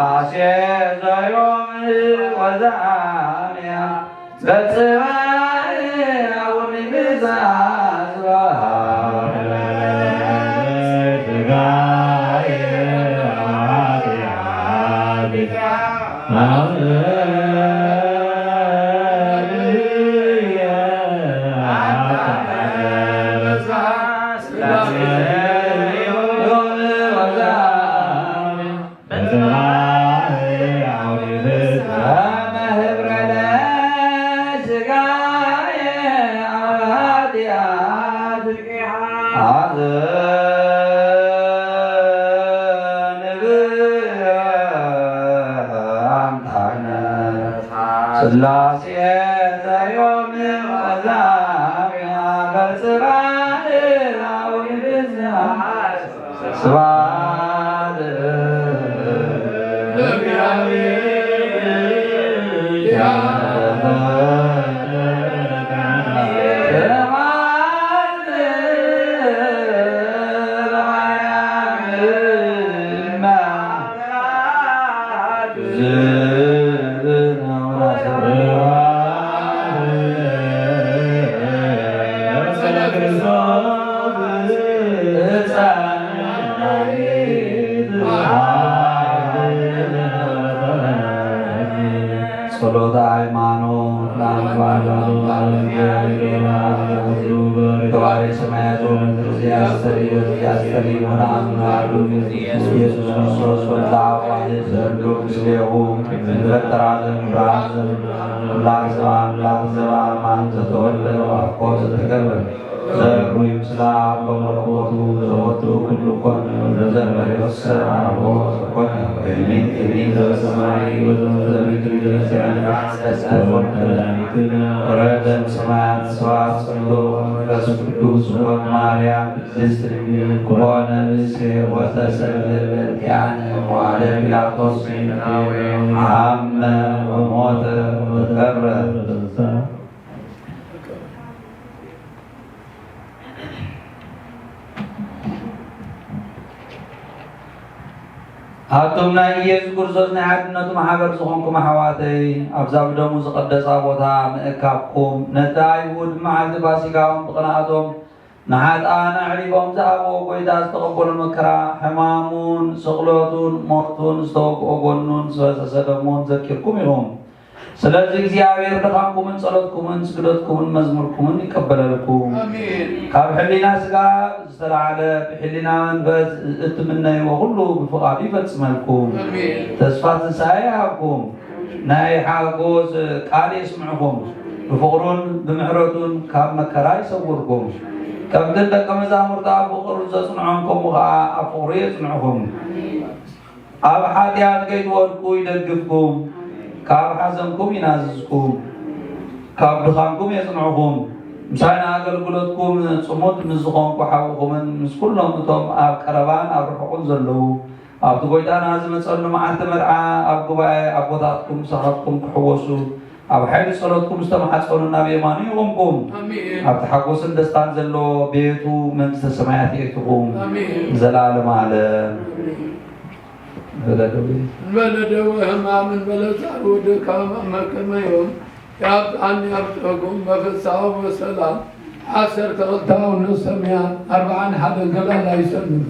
ስላሴ ዘዮም ወዛምያ በጽባሕ ወምግዛት ስላሴ ዘዮም ወዛምያ በጽባሕ ወምግዛት ስብሐት ጸሎተ ሃይማኖት ገባሬ ሰማያት ወምድር ያስተሪ ወናምናሉ ኢየሱስ ክርስቶስ ወልደ አብ ዋሕድ ዘእንዱ ምስሌሁ ፈጠረ ዓለም ብርሃን አምላክ ዘበአማን ዘተወልደ ወአኮ ዘተገብረ ዘሩ ይምስላ በመለኮቱ ዘወቱ ኩሉ ኮነ ዘዘንበለ ወሰረ አቦ ዘኮነ በሚን ዘበሰማይ ወዘበምድር ወረደ እምሰማያት ሰብአ ጸሎ መንፈስ ቅዱስ ወማርያም ቅድስት ድንግል ኮነ ብእሴ ወተሰቅለ በእንቲአነ መዋዕለ ጲላጦስ ሐመ ወሞተ ወተቀብረ አቶም ናይ ኢየሱስ ክርስቶስ ናይ ሓድነቱ ማሕበር ዝኾንኩም ኣሕዋተይ ኣብዛ ብደሙ ዝቐደሳ ቦታ ምእካብኩም ነቲ ኣይሁድ መዓልቲ ፋሲካኦም ብቕንኣቶም ንሓጥኣን ኣዕሪፎም ዝሃብዎ ጎይታ ዝተቐበሉ መከራ ሕማሙን ስቕለቱን ሞቱን ዝተወግኦ ጎኑን ዝበሰሰ ደሙን ዘኪርኩም ኢኹም። ስለዚ እግዚአብሔር ድኻምኩምን ጸሎትኩምን ስግደትኩምን መዝሙርኩምን ይቀበለልኩም። ካብ ሕሊና ስጋ ዝተላዓለ ብሕሊና መንፈስ እትምነይዎ ሁሉ ብፍቓዱ ይፈጽመልኩም። ተስፋ ትንሣኤ ይሃብኩም። ናይ ሓጎስ ቃል የስምዕኩም። ብፍቕሩን ብምሕረቱን ካብ መከራ ይሰውርኩም። ከምተን ደቀ መዛሙርቲ ኣብ ፍቕሩ ዘጽንዖም ከምኡ ከዓ ኣብ ፍቕሩ የጽንዕኩም። ኣብ ሓጢኣት ከይትወድቁ ይደግፍኩም። ካብ ሓዘንኩም ይናዝዝኩም። ካብ ድኻምኩም የጽንዕኩም። ምሳይና ኣገልግሎትኩም ጽሙድ ምስ ዝኾንኩ ሓዊኹምን ምስ ኩሎም እቶም ኣብ ቀረባን ኣብ ርሑቕን ዘለዉ ኣብቲ ጎይታና ዝመጸሉ መዓልቲ መርዓ ኣብ ጉባኤ ኣብ ቦታትኩም ሰኻትኩም ክሕወሱ ኣብ ሓይሊ ጸሎትኩም ዝተማሓጸኑ ናብ የማኑ ይቖምኩም። ኣብቲ ሓጎስን ደስታን ዘለዎ ቤቱ መንግሥተ ሰማያት የእትኹም ዘለዓለም ዓለም። በለደዌ ሕማምን በለጻር ወድካም መከመ ይሁን ያብጣን ያብጠጉም በፍስሐ ወሰላም 12 አውነት ሰማያ 41 ገላል አይሰልም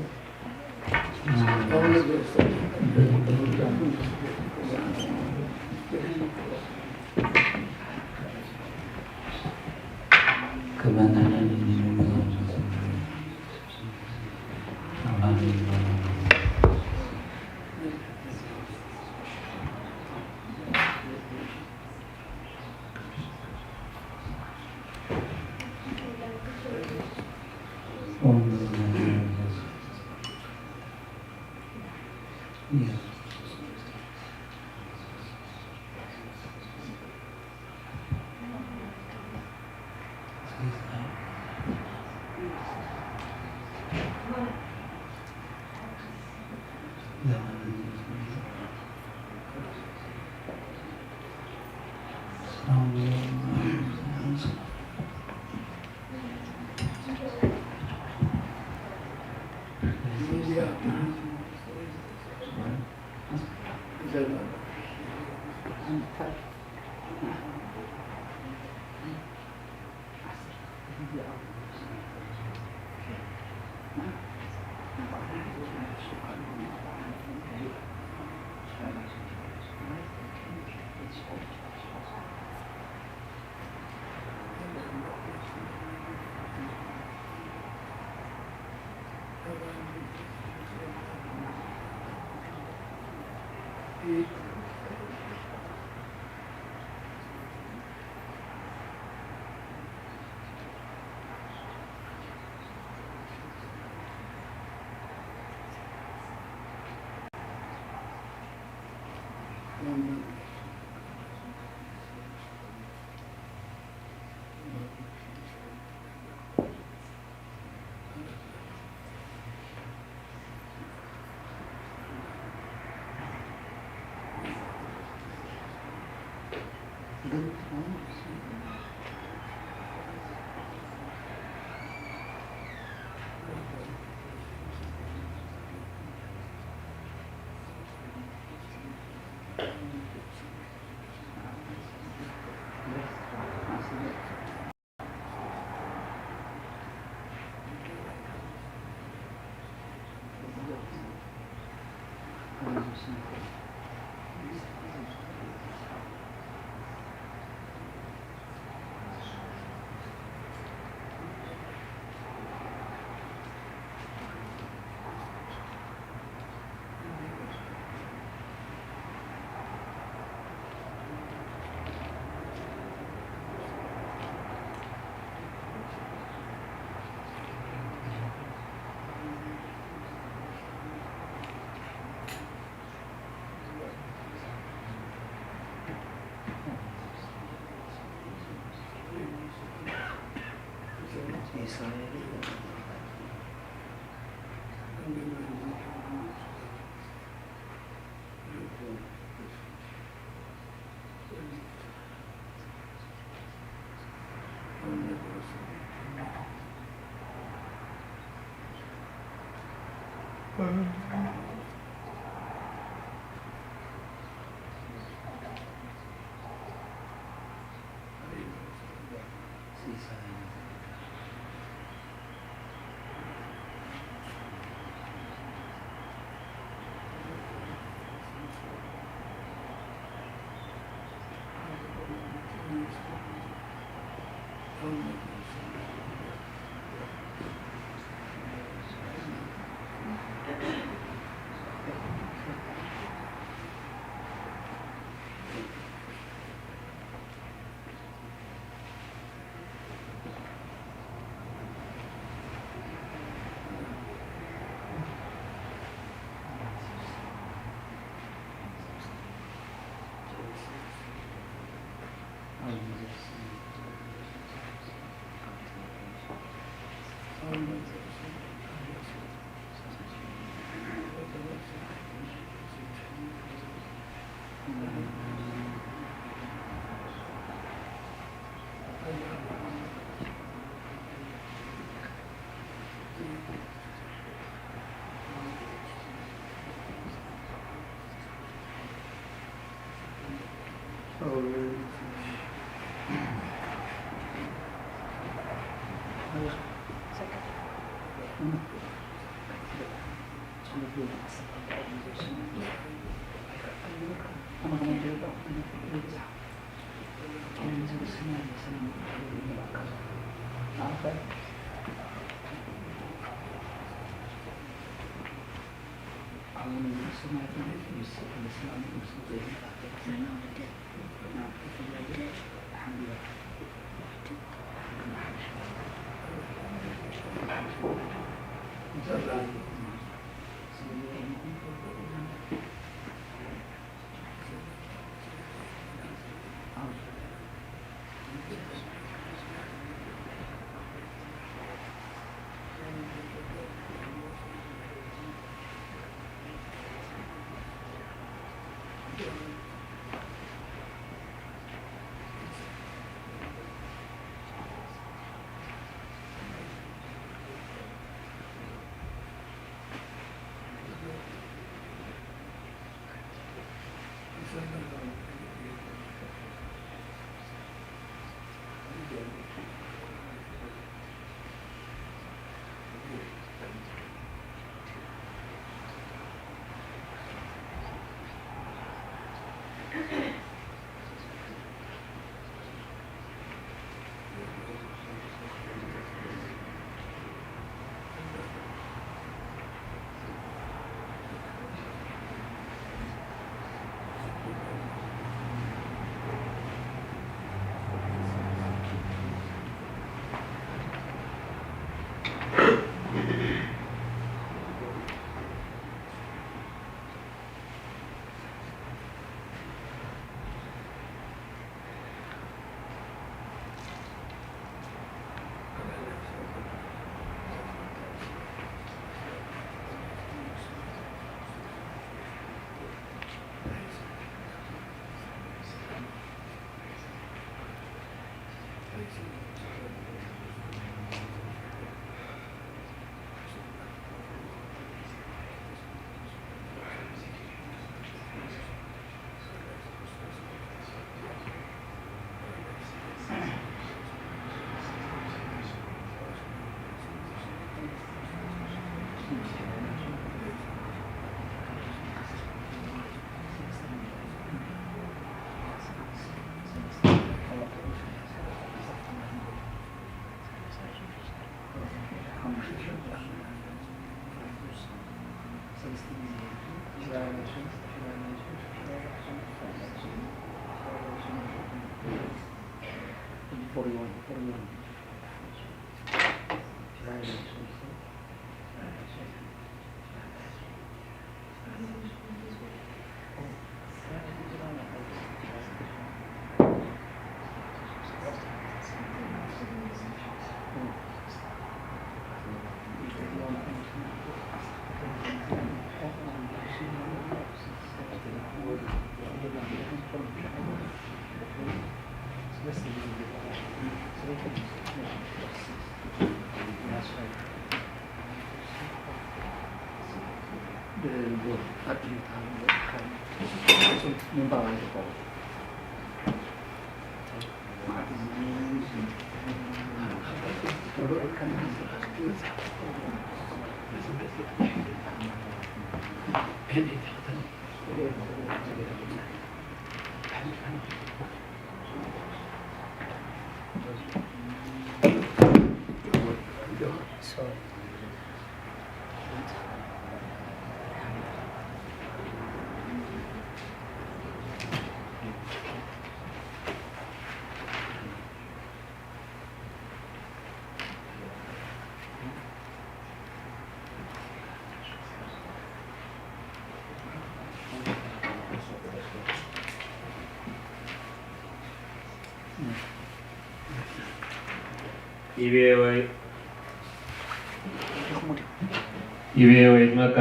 ይቤ ወይትመካ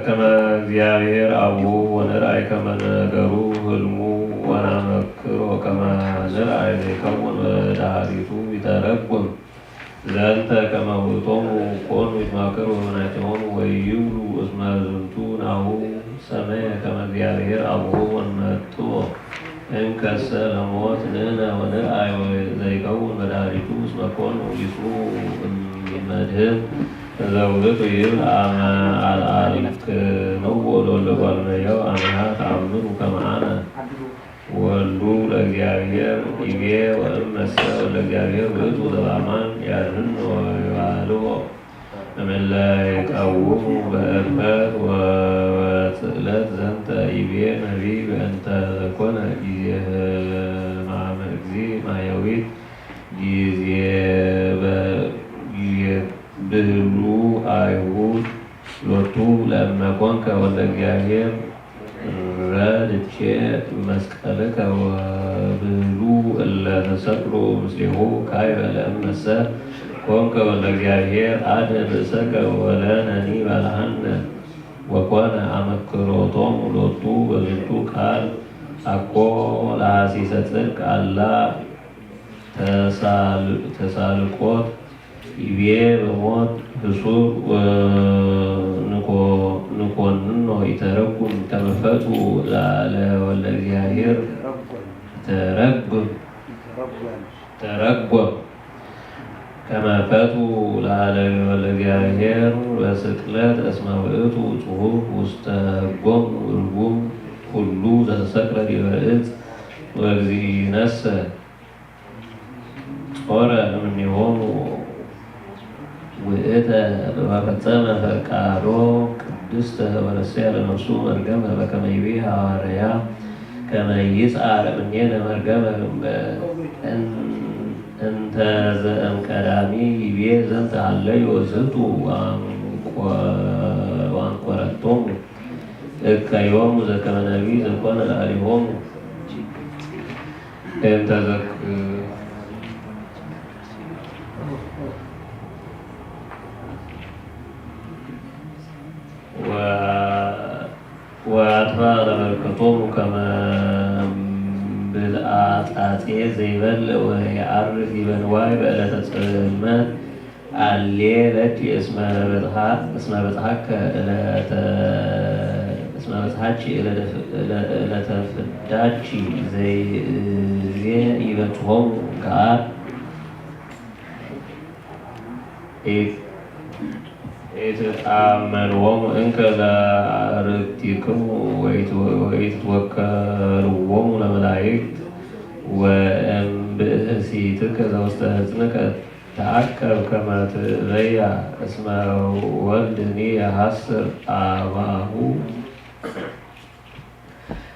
ከመ እግዚአብሔር አቡሁ ወንርአይ ከመ ነገሩ ህልሙ ወናመክሮ ከመ ንርአይ ዘይከውን በዳህሪቱ ይተረጎም ዘንተ ከመ ውእቶሙ ኮኑ ይትማከሩ በመናቲሆሙ ወይብሉ እስመ ዝንቱ ናሁ ሰመየ ከመ እግዚአብሔር አቡሁ ወንመጥዎ እንከሰ ለሞት ንሕነ ወንርአይ ዘይከውን በዳህሪቱ እስመ ኮኑ ይስኡ እምይመድህን ዘውእቱ ይብል አልአልክነው ወለወልደ እጓለ እመሕያው አሜሃ ተአምሩ ከመ አነ ወልዱ ለእግዚአብሔር ይቤ ወእመሰ ወልደ እግዚአብሔር ውእቱ ዘበአማን ያድኅን ወይባልዖ እምእለ ይቀውሙ በእርፈት ወበስእለት ዘንተ ይቤ ነቢይ በእንተ ዘኮነ ጊዜ ሕማመ እግዚእ ማሕየዊት ጊዜ ብህሉ አይሁድ ሎቱ ለእመ ኮንከ ወልደ እግዚአብሔር ረድቼ መስቀልከ ወብህሉ እለ ተሰቅሉ ምስሌሁ ካይበ ለእመሰ ኮንከ ወልደ እግዚአብሔር አድኅን ርእሰከ ወለነኒ ባልሐነ ወኮነ አመክሮቶሙ ሎቱ በዝንቱ ቃል አኮ ለሐሲሰ ጽድቅ አላ ተሳልቆት ይቤ በሞት ህሱር ንኮንን ነው ይተረጉም ከመፈቱ ለወልደ እግዚአብሔር ተረጎም ከመፈቱ ለወልደ እግዚአብሔር በስቅለት እስመ ውእቱ ጽሑፍ ውስተ ሕጎም ርጉም ሁሉ ዘተሰቅለ ዲበ ዕፅ ወእግዚእነሰ ጾረ እምኔሆሙ ውእተ በመፈጸመ ፈቃዶ ቅድስተ ወረስያ ለነፍሱ መርገመ በከመ ይቤ ሐዋርያ ከመ ይጽአር እምኔነ መርገመ እንተ ዘእምቀዳሚ ይቤ ዘንተ ሀለዮ ዝንቱ ወአንኰረቶሙ እከዮሙ ዘከመ ነቢይ ዘኮነ ላዕሌሆሙ እንተ ወአጥፋ ለበረከቶሙ ከመ ብልአጣጤ ዘይበልዕ ወየዐርግ ይበንዋይ በዕለተ ጽልመት አሌ ለቲ እስመ በጽሐከ ዕለተ ፍዳቺ ዘይዜ ይበጽሖሙ ገአር ኢትጣመንዎሙ እንከ ለአርክቲክሙ ወኢትወከልዎሙ ለመላእክት ወእምብእሲትከ ዘውስተ ሕፅንከ ተአከብ ከመ ትእበያ እስመ ወልድኒ የሐስር አባሁ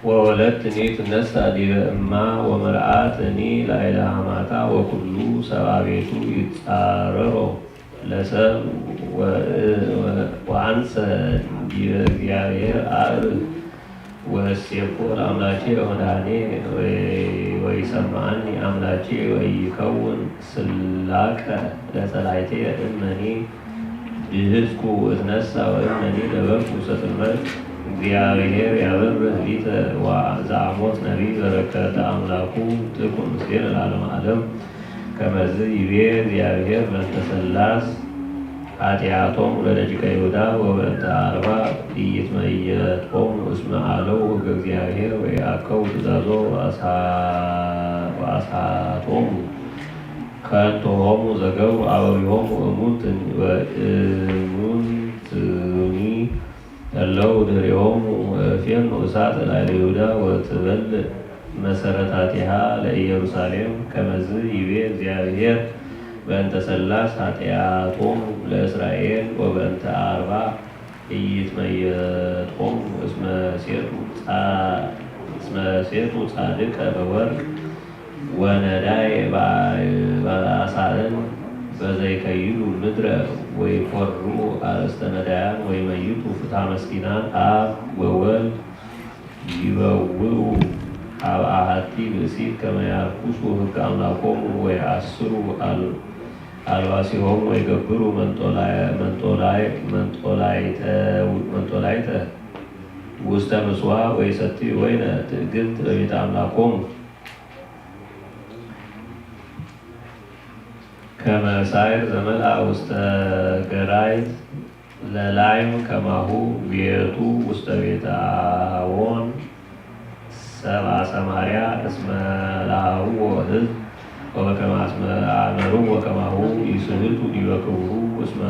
ወወለድኒ ትነሣ ዲበ እማ ወመርዓትኒ ላዕለ ሐማታ ወኩሉ ሰብአ ቤቱ ይጻረሮ ለሰብ ወአንሰ ዲበ እግዚአብሔር አዕርግ ወእሴኮ ለአምላኬ ወመድኃኔ ወይሰምዓኒ አምላኬ ወይከውን ስላቀ ለጸላእቴ እመኒ ድህዝኩ እትነሣ ወእመኒ ነበርኩ ሰጥመት እግዚአብሔር ያበርህ ሊተ ዘአሞት ነቢይ በረከተ አምላኩ ትኩን ምስሌነ ለዓለመ ዓለም ከመዝ ይቤ እግዚአብሔር በእንተ ሠላስ ኃጢአቶሙ ለደቂቀ ይሁዳ ወበእንተ አርባ ኢይትመየጦሙ እስመ አለው ሕገ እግዚአብሔር ወይአከው ትእዛዞ ወአስሓቶሙ ከንቶሆሙ ዘገብሩ አበዊሆሙ እሙንትኒ እለው ድኅሬሆሙ እፌኑ እሳት ላዕለ ይሁዳ ወትበልዕ መሰረታቲሃ ለኢየሩሳሌም ከመዝ ይቤ እግዚአብሔር በእንተ ሠላስ ኃጢአቶሙ ለእስራኤል ወበእንተ አርባ ኢይትመየጦሙ እስመ ሴቱ ጻድቀ በወርቅ ወነዳይ በአሳን በዘይከይሉ ምድረ ወይኰሩ አርእስተ ነዳያን ወይመይጡ ፍትሐ መስኪናን አብ ወወልድ ይበውዑ ሀበ አሐቲ ብእሲት ከመ ያርኩሱ ሕገ አምላኮሙ ወይአስሩ አልባሲሆሙ ወይገብሩ መንጦላይተ ውስተ ምጽዋዕ ወይሰትዩ ወይነ ትዕግልት በቤተ አምላኮሙ ከመ ሳዕር ዘመልአ ውስተ ገራይት ለላይም ከማሁ ቤቱ ውስተ ቤተ አዎን ሰብአ ሰማርያ እስመ ላህዎ ሕዝብ ወበከመ አመሩዎ ከማሁ ይስሕቱ ዲበ ክብሩ እስመ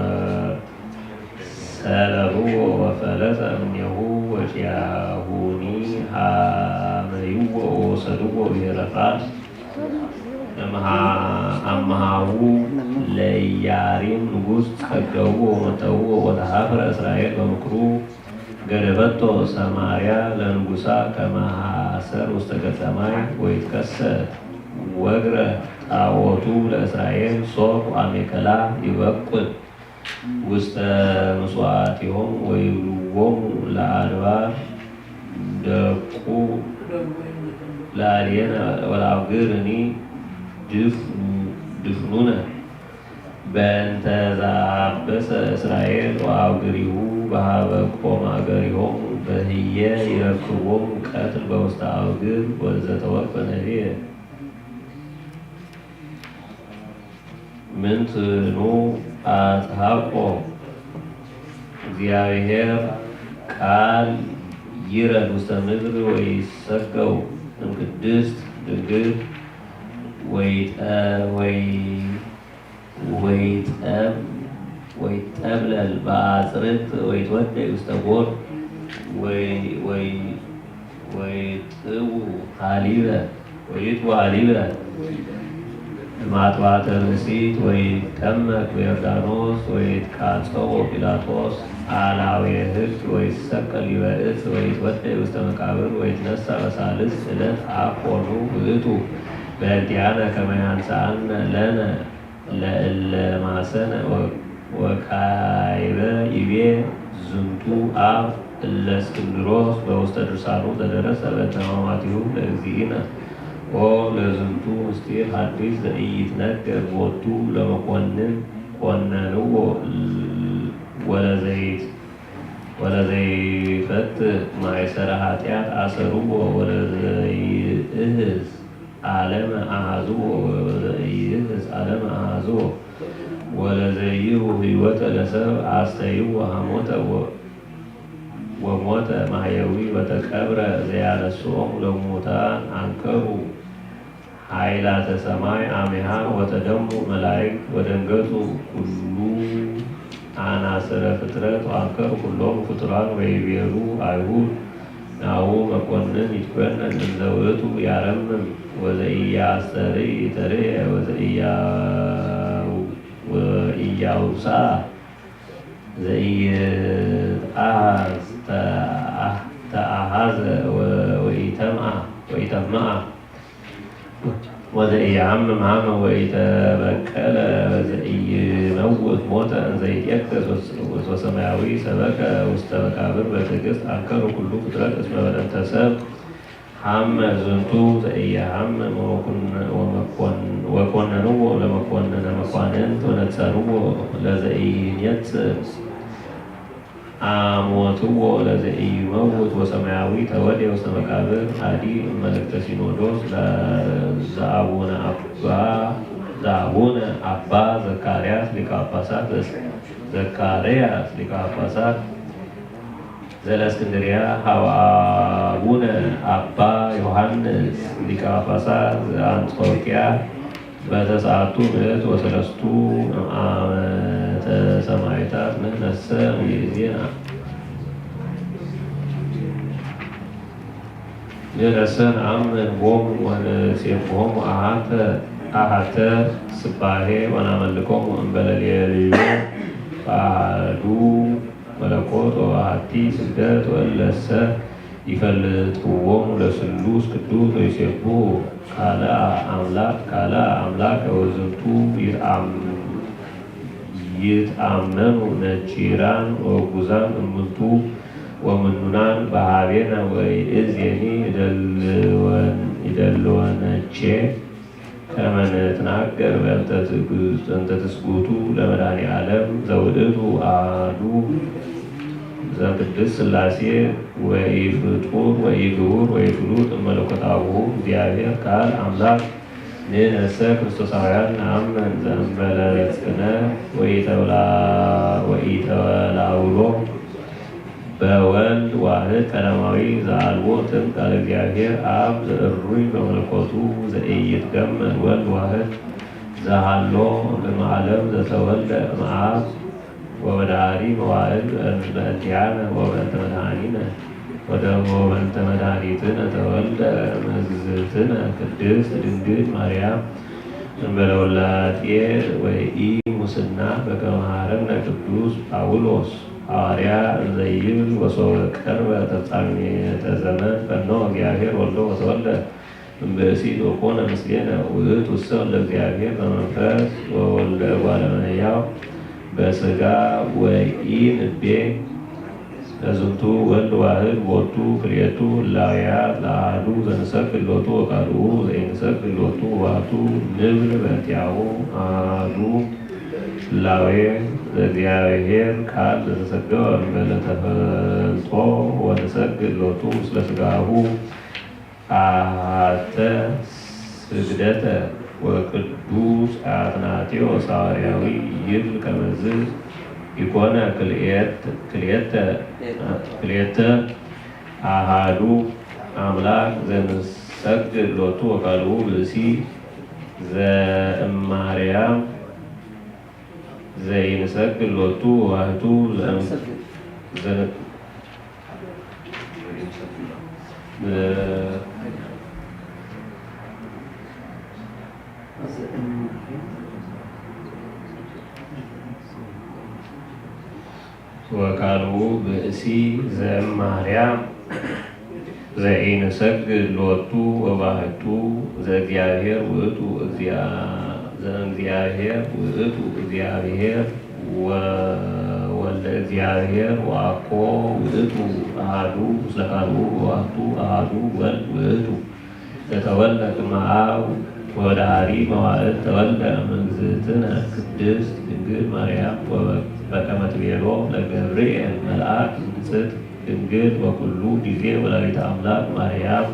ሰለብዎ ወፈለሰ እምኔሁ ወኪያሁኒ ሀመይዎ ወወሰድዎ ብሔረ ፋርስ አምሃሁ ለኢያሪም ንጉሥ ጸገዎ ወመተዎ ወተኀፍረ እስራኤል በምክሩ ገደበቶ ሰማርያ ለንጉሣ ከመ ሐሰር ውስተ ገጸ ማይ ወይትከሰት ወግረ ጣዖቱ ለእስራኤል ሶቅ አሜከላ ይበቁል ውስተ ምጽዋዕቲሆሙ ወይብልዎሙ ለአድባር ደቁ ለአልየነ ወለአውግርኒ ድፍኑነ በእንተ ዘአበሰ እስራኤል ወአውግሪሁ በሀበ ቆመ አገሪሆሙ በህየ ይረክቦሙ ቀትል በውስተ አውግር ወዘተወክፈ ነቢየ ምንትኑ አጽሐቆ እግዚአብሔር ቃል ይረድ ውስተ ምድር ወይሰገው እምቅድስት ድንግል ወይጠብለል በአጽርት ወይትወደይ ውስተ ጎር ወይጥቡ ሀሊበ ማጥባተ ርሲት ወይጠመቅ በዮርዳኖስ ወይትቃጸው ጲላጦስ አላዌ ሕግ ወይሰቀል ዲበ ዕፅ ወይትወደይ ውስተ መቃብር ወይትነሣ በሳልስ ዕለት አኮኑ ውእቱ በእንቲአነ ከመ ያንሣእነ ለነ ለእለ ማሰነ ወካዕበ ይቤ ዝንቱ አብ እለ እስክንድሮስ በውስተ ድርሳኑ ዘደረሰ በእንተ ሕማማቲሁ ለእግዚእነ ለዝንቱ ምስጢር ሐዲስ ዘኢይትነገር ቦቱ ለመኮንን ኮነንዎ ወለዘይፈትሕ ማእሰረ ኃጢአት አሰርዎ ወለዘይእህዝ ዓለመ አኀዝዎ ወለዘይሁ ሕይወተ ለሰብእ አስተይዎ ሐሞተ ወሞተ ማሕየዊ ወተቀብረ ዘያነስኦሙ ለሙታን አንከሩ ኃይላተ ሰማይ አሜሃ ወተደሙ መላእክት ወደንገጹ ኩሉ አናስረ ፍጥረት ወአንከሩ ኩሎሙ ፍጡራን ወይቤሉ አይሁድ ናሁ መኮንን ይትኮነን እንዘ ውእቱ ያረምም ወዘኢያስተርኢ ተርእየ ወኢያውሳ ዘኢይትአሐዝ ተአሐዘ ወኢተምአ ወዘኢያሐምም ሐመ ወኢተበቀለ ወዘኢይመውት ሞተ እንዘ ይትየከስ ወሰማያዊ ሰበከ ውስተ መቃብር በትዕግሥት አንከሩ ኩሉ ፍጥረት እስመ በእንተ ሰብእ ሐመ ዝንቱ ዘኢያሐምም ወኮነንዎ ለመኮንነ መኳንንት ወነጸርዎ ለዘኢይንየጽር አሞትዎ ለዘኢይመውት ወሰማያዊ ተወልደ ውስተ መቃብር ሀዲ መልእክተ ሲኖዶስ ዘአቡነ አባ ዘካርያስ ሊቀ ጳጳሳት ዘለእስክንድርያ ሀበአቡነ አባ ዮሐንስ ሊቀ ጳጳሳት ዘአንጾኪያ በተስዓቱ ምዕት ወሰለስቱ ዓመተ ሰማዕታት ንሕነሰ ይእዜና ነአምን ቦሙ ወንሴብሖሙ አሐተ ስባሄ ወናመልኮሙ እምበለ ሌልዮ በአሐዱ መለኮት ወአሐቲ ስግደት ወእለሰ ይፈልጥዎሙ ለስሉስ ቅዱስ ወይሴብሑ ካልአ አምላክ ወዝንቱ ይትአመኑ ነኪራን ወጉዛን እሙንቱ ወምኑናን በኀቤነ ወይእዜኒ ይደልወነቼ ከመ ንትናገር በእንተ ትስጉቱ ለመድኃኔዓለም ዘውእቱ አሐዱ ዘቅድስት ሥላሴ ወኢፍጡር ወኢግቡር ወኢፍሉጥ እመለኮታዊሁ እግዚአብሔር ቃል አምላክ ንሕነሰ ክርስቶሳውያን ነአምን ዘእንበለ ጽሕነት ወኢተወላውሎ በወልድ ዋሕድ ቀዳማዊ ዘአልቦ ጥንት ቃለ እግዚአብሔር አብ ዘዕሩይ በመለኮቱ ዘኢይትገመድ ወልድ ዋሕድ ዘሃሎ እምዓለም ዘተወልደ እምአብ ወበዳሪ መዋዕል በእንቲአነ ወበእንተ መድኃኒትነ ተወልደ እምእግዝእትነ ቅድስት ድንግል ማርያም እንበለ ውላጤ ወኢሙስና በከመ ኀረነ ቅዱስ ጳውሎስ ሐዋርያ ዘይብል ወሶበ ቀርበ ተፍጻሜተ ዘመን ፈኖ እግዚአብሔር ወልዶ ወተወልደ እምብእሲት ወኮነ ምስሌነ ውእቱሰ ወልደ እግዚአብሔር በመንፈስ ወወልደ እጓለ እመሕያው በሥጋ ወኢንቤ ለዝንቱ ወልድ ዋሕድ ቦቱ ክልኤቱ እላውያት ለአሐዱ ዘንሰግድ ሎቱ ወካልኡ ዘኢንሰግድ ሎቱ ወባሕቱ ንብል በእንቲአሁ አሐዱ እላዌ ዘእግዚአብሔር ቃል ዘተሰገወ እምበለ ተፈልጦ ወንሰግድ ሎቱ ምስለ ሥጋሁ አሐተ ስግደተ ወቅዱስ አትናቴዎስ ሐዋርያዊ ይብል ከመዝ ኢኮነ ክልኤተ አሃዱ አምላክ ዘንሰግድ ሎቱ ወቃልኡ ብእሲ ዘእማርያም ዘይንሰግድ ሎቱ ዋህቱ ወቃልኡ ብእሲ ዘእማርያም ዘይንሰግድ ሎቱ ወባህቱ ዘእግዚአብሔር ውእቱ እግዚአብሔር ወወልደ እግዚአብሔር ወአኮ ውእቱ አሐዱ ምስለ ካልኡ ወአሐዱ አሐዱ ወልድ ውእቱ ዘተወልደ እምነ አብ ወዳሪ መዋዕል ተወልደ እምእግዝእትነ ቅድስት ድንግል ማርያም በከመ ትቤሎ ለገብርኤል መልአክ ንጽሕት ድንግል ወኩሉ ጊዜ ወላዲተ አምላክ ማርያም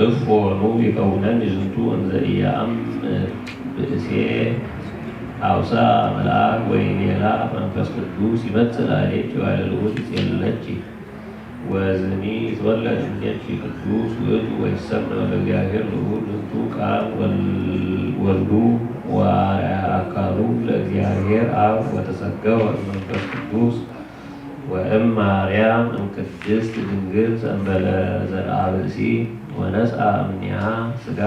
እፎኑ ይከውነን ዝንቱ እንዘ ኢየአምር ብእሴ አውሳ መልአክ ወይኔላ መንፈስ ቅዱስ ይመጽእ ላዕሌኪ ወይልዑል ይጼልለኪ ወዝኒ ይትወለድ እምኔኪ ቅዱስ ውእቱ ወይሰምዕ ለእግዚአብሔር ልዑል ዝንቱ ቃል ወልዱ ወአርአያ አካሉ ለእግዚአብሔር አብ ወተሰገወ መንፈስ ቅዱስ ወእም ማርያም እምቅድስት ድንግል ዘእንበለ ዘርአ ብእሲ ወነስአ እምኔሃ ሥጋ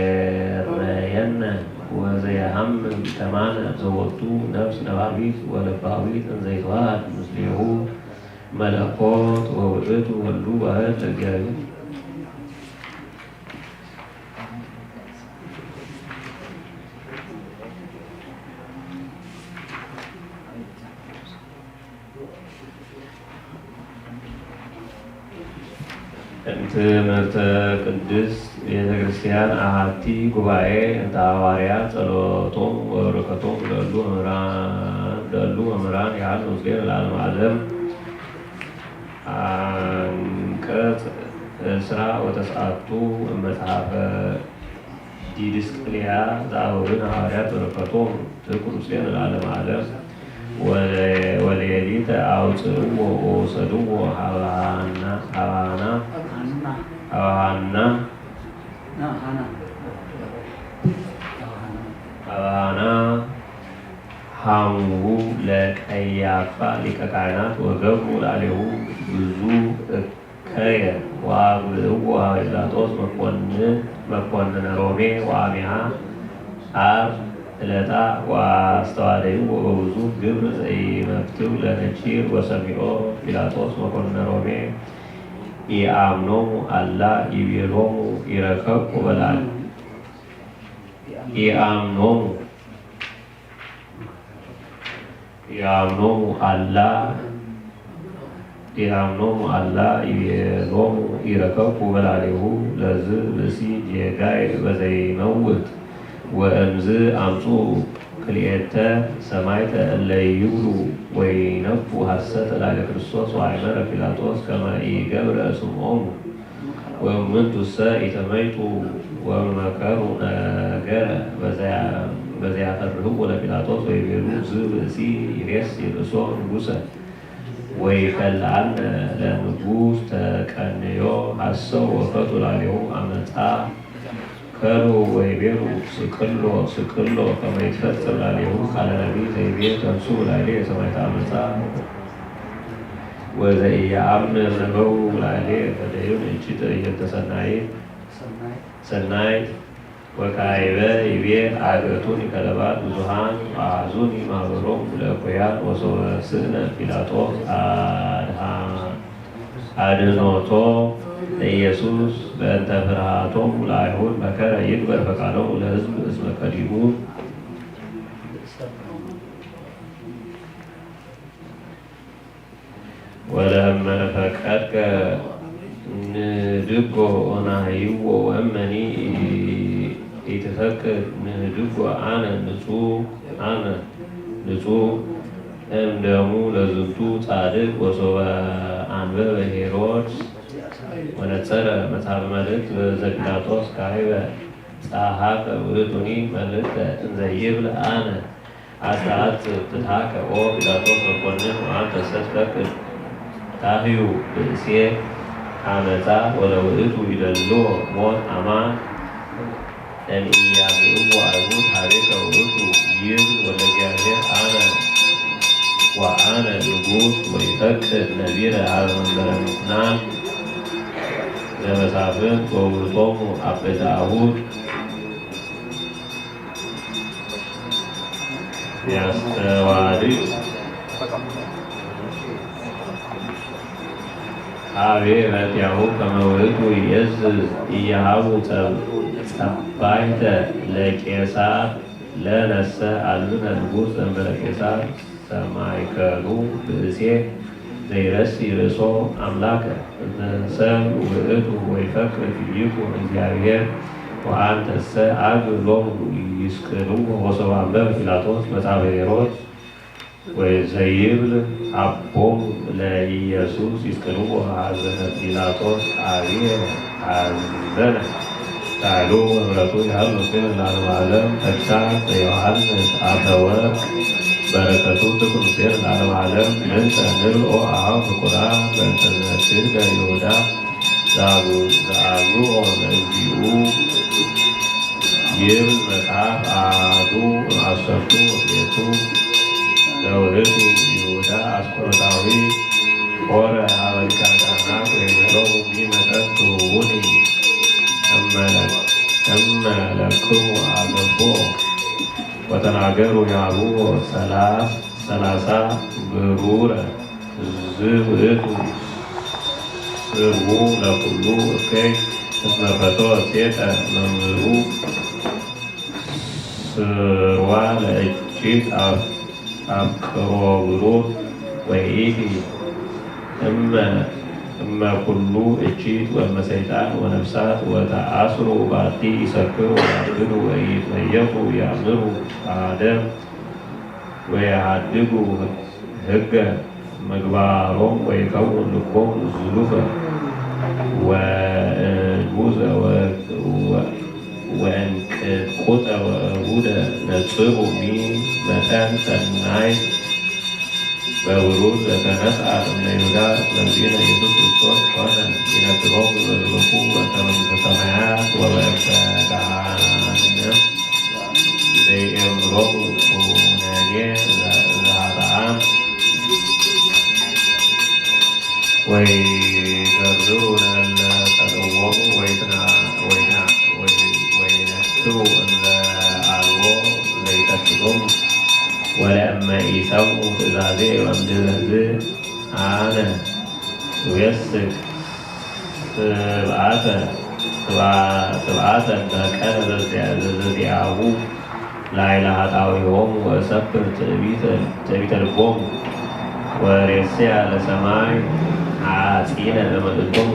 ዘይትዔረየነ ወዘየሐምም ከማነ ዘወቱ ነፍስ ነባቢት ወለባዊት እንዘይትዋሃድ ምስሌሁ መለኮት ወውእቱ ወልዱ ዋሕድ ለእግዚአብሔር ትምህርተ ቅድስት ቤተ ክርስቲያን አሐቲ ጉባኤ እንተ ሐዋርያት ጸሎቶም ወበረከቶም ለሉ መምህራን ያህል ምስሌን ለዓለመ ዓለም። አንቀጽ እስራ ወተስዓቱ መጽሐፈ ዲድስቅልያ ዘአበዊነ ሐዋርያት በረከቶም ትኩን ምስሌን ለዓለመ ዓለም። ወሌሊተ አውፅእዎ ወወሰድዎ ሀበሃና ሐሙሁ ለቀያፋ ሊቀ ካህናት ወገብሩ ላዕሌሁ ብዙ እከየ ወአብልዕዎ ኀበ ጲላጦስ መኮንነ ሮሜ ወአሚሃ ዓርብ ዕለታ ወአስተዋደይዎ በብዙ ግብር ዘይመፍትው ለነቺር ወሰሚዖ ጲላጦስ መኮንነ ሮሜ ኢአምኖሙ አላ ይቤሎሙ ይረከብኩ በላል ኢአምኖሙ አላ ይቤሎሙ ይረከብኩ በላሌሁ ለዝ ብእሲ ጌጋይ በዘይመውት ወእምዝ አምፁ ክልኤተ ሰማዕተ እለ ይብሉ ወይነፉ ሐሰተ ላዕለ ክርስቶስ ወአእመረ ጲላጦስ ከመ ኢገብረ ስምዖሙ ወእሙንቱሰ ኢተመይጡ ወመከሩ ነገረ በዘያፈርህዎ ለጲላጦስ ወይቤሉ ዝብእሲ ይሬሲ ርእሶ ንጉሠ ወይከልአነ ለንጉሥ ተቀንዮ ሐሰው ወፈቱ ላዕሌሁ አመፃ ከሉ ወይቤሉ ስቅሎ ከመ ይትፈጸም ላዕሌሁ ቃለ ነቢይ ዘይቤ ተንሱ ላዕሌ ሰማዕተ አመፃ ወዘኢየአምር ነበው ላዕሌ ፈደዩን እቺት እየንተ ሰናይት ወካዕበ ይቤ አገቱኒ ከለባት ብዙኃን ወአሐዙኒ ማኅበሮሙ ለእኩያን ወሶበስእነ ጲላጦስ አድኅኖቶ ለኢየሱስ በእንተ ፍርሃቶሙ ለአይሁድ መከረ ይግበር ፈቃዶሙ ለሕዝብ እስመ ቀዲሙ ወለእመ ፈቀድከ ንድጎ ወናህይዎ ወእመኒ ኢትፈቅድ ንድጎ አነ ንጹሕ እምደሙ ለዝንቱ ጻድቅ ወሶበ አንበበ ሄሮድስ ወነጸረ መጽሐፈ መልእክት ዘጲላጦስ ካዕበ ጸሐፈ ውእቱኒ መልእክተ እንዘ ይብል አነ አስራት ፍትሐከ ኦ ጲላጦስ መኮንን ወአንተ ሰትፈቅድ ታህዩ ብእሴ አመፃ ወለውእቱ ይደሎ ሞት አማን እምኢያብእዎ አይሁድ ሀቤከ ውእቱ ይብል ወለእግዚአብሔር አነ ወአነ ንጉሥ ወይፈቅድ ነቢረ ሀበ መንበረ ምኵናን ዘመሳፍንት ወውእቶሙ አበይተ አሁድ ያስተዋድቅ አቤ በቲያሁ ከመ ውእቱ ይእዝዝ ኢያሃቡ ጸባይተ ለቄሳር ለነሰ አልብነ ንጉሥ ዘእንበለ ቄሳር ሰማዕከሉ ብእሴ ዘይረሲ ርእሶ አምላከ ሰብ ውእቱ ወይፈቅድ ይኩን እግዚአብሔር ወአንተሰ አግብ ሎሙ ይስቅልዎ ወሶበ አንበበ ጲላጦስ መጽሐፈ ሄሮድስ ወዘይብል አቦሙ ለኢየሱስ ይስቅልዎ ሐዘነ ጲላጦስ አብየ ሐዘነ ቃሉ ወምሕረቱ ያህሉ ምስለ ለዓለመ ዓለም ተግሣጽ ዘዮሐንስ አፈወርቅ በረከቱ ትኩን ምስለ ለዓለመ ዓለም ምንተ ንብልኦ አኀው ፍቁራን በእንተ ዘክህደ ይሁዳ ዘአግብኦ ለእግዚኡ ይብል መጽሐፍ አሐዱ እምአሰርቱ ወክልኤቱ ዘውእቱ ይሁዳ አስቆሮታዊ ሖረ ኀበ ሊቃነ ካህናት ወይቤሎሙ ሚመጠን ትሁቡኒ እመ ለክሙ አገብኦ ወተናገሩ ያብኡ ሰላሳ ብሩረ ዝውእቱ ስርዉ ለኩሉ እከይ እስመ ፈትወ ሴጠ መምህሩ ስርዋ ለእጅግ አፍቅሮ ብሩር ወይእቲ እመ ኩሉ እቺት ወእመ ሰይጣን ወነፍሳት ወተአስሩ ባቲ ይሰክሩ ወያግዱ ወይትመየጡ ያምሩ አደም ወያሃድጉ ሕገ ምግባሮም ወይከውን ልቦም ዝሉፈ ወእንቡዘ ወእንቅቁጠ ወእሁደ ነጽሩ ሚመጠን ሰናይ በብሩር ዘተነስአት እምነ ይሁዳ ለእግዚእነ ኢየሱስ ክርስቶስ ኮነ ይነግሮሙ በዝሉፉ በእንተ መንግሥተ ሰማያት ወበእንተ ገሃነም ዘይእምሮሙ ኩነኔ ዘኃጥኣን ወይገርሩ ለእለ ተቀወሙ ወይነክሩ እለ አልቦ ዘይተክዞሙ ወለእመ ኢሰምዑ ትእዛዜ ወእምድኅረ አነ ውየስክ ስብዓተ በቀለ ዘዚአሁ ላዕለ ኃጣውኢሆሙ ወእሰፍር ትዕቢተ ልቦሙ ወሬስያ ለሰማይ ሐጺነ ለመልእክቶሙ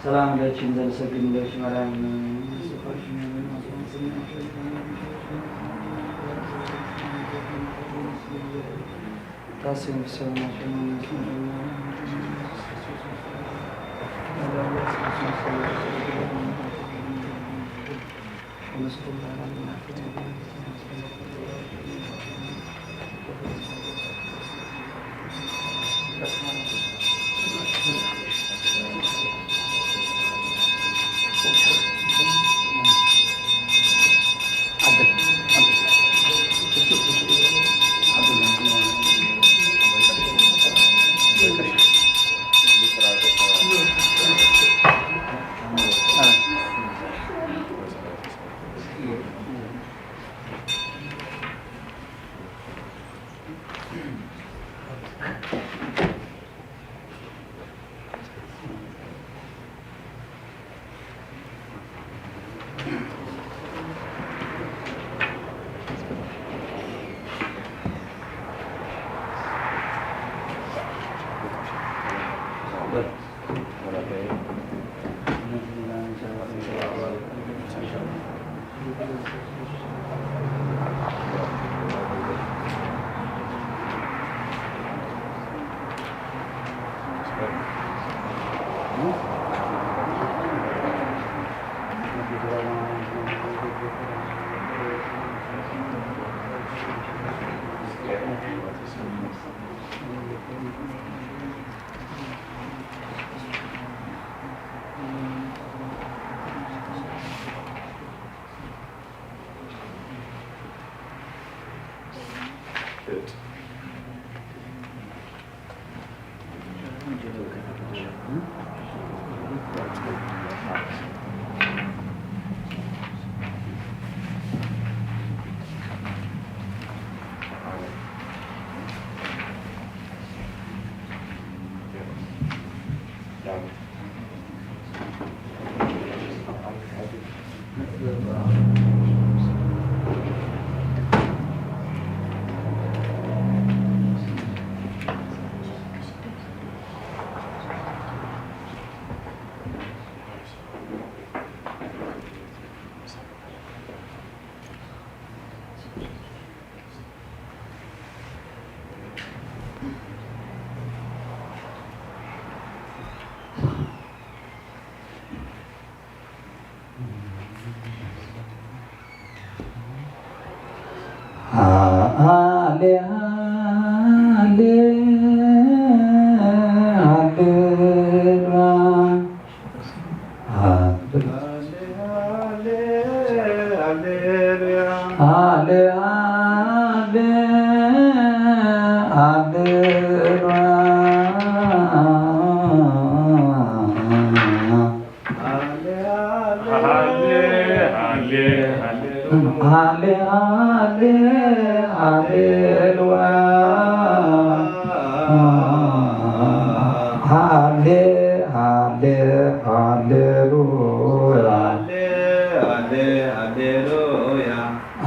ሰላም ለችን ዘልሰግድ ለች ማርያም ታስም ሰማችን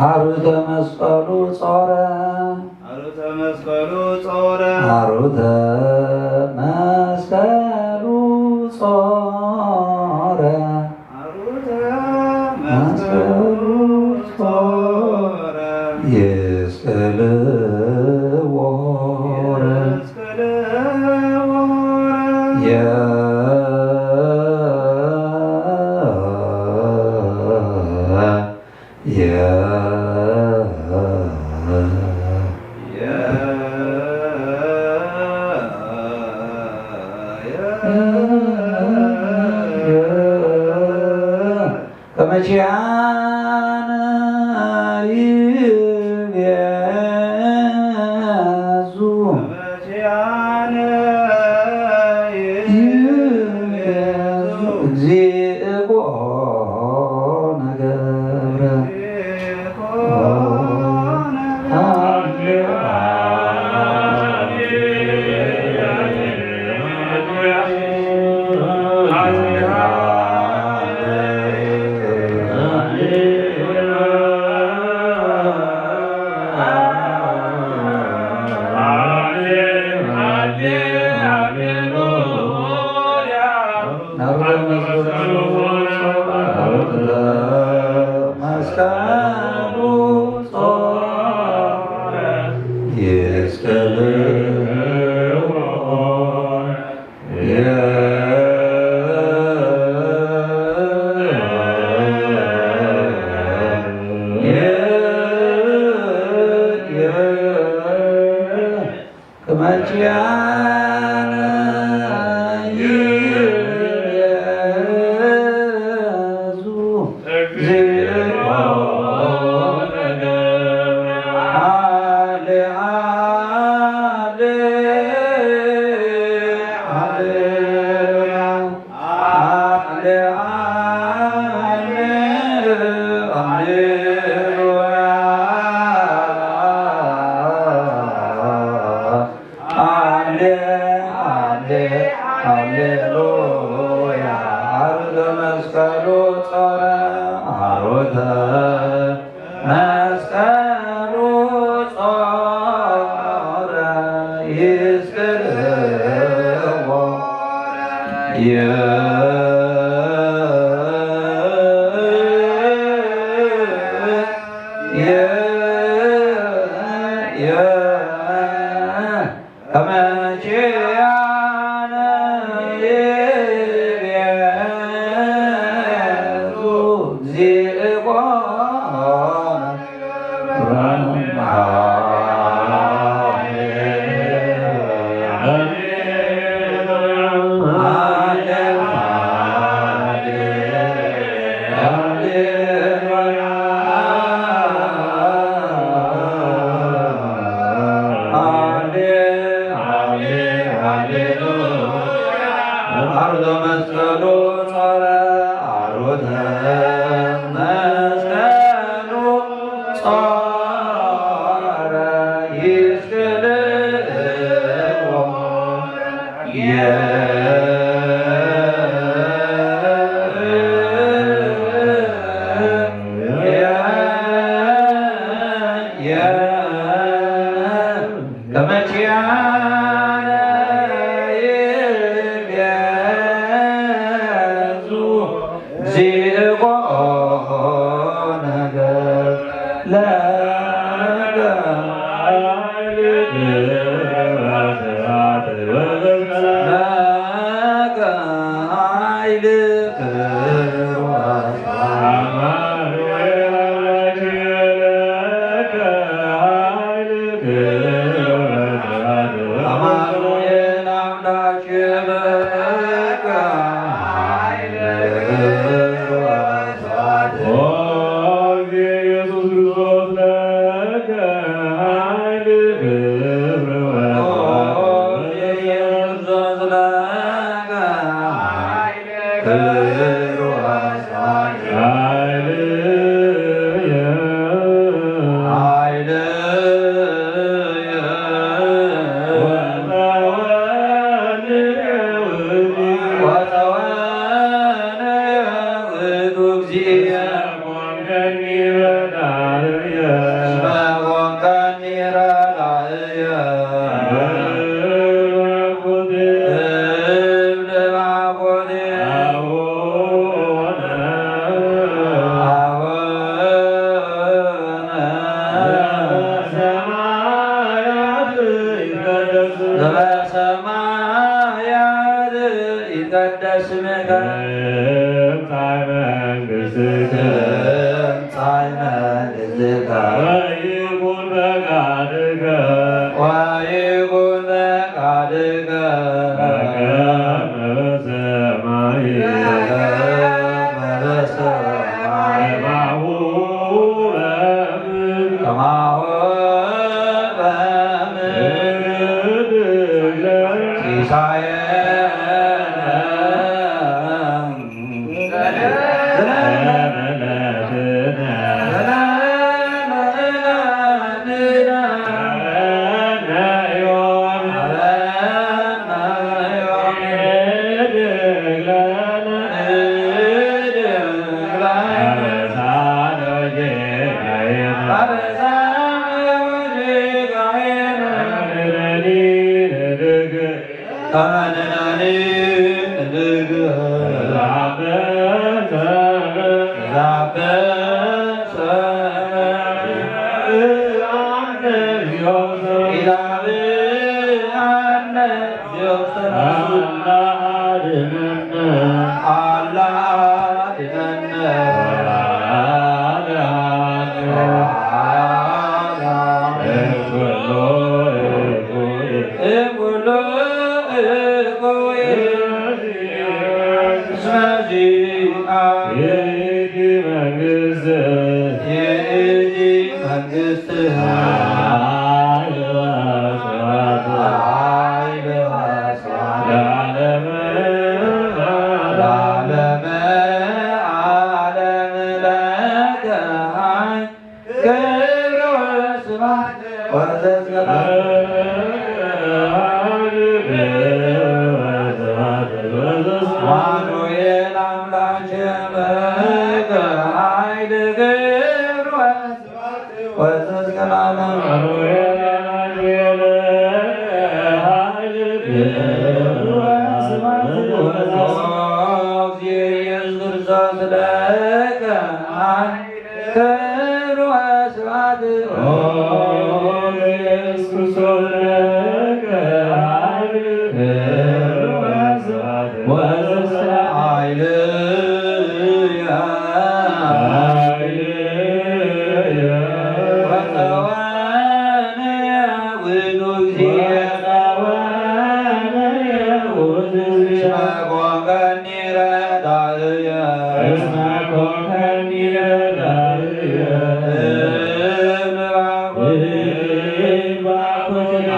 አሩተ መስቀሉ ጾረ አሩተ መስቀሉ ጾረ ይስቅልዎ ከመቼያነ ይቤዙ እግዚኦ ነገረ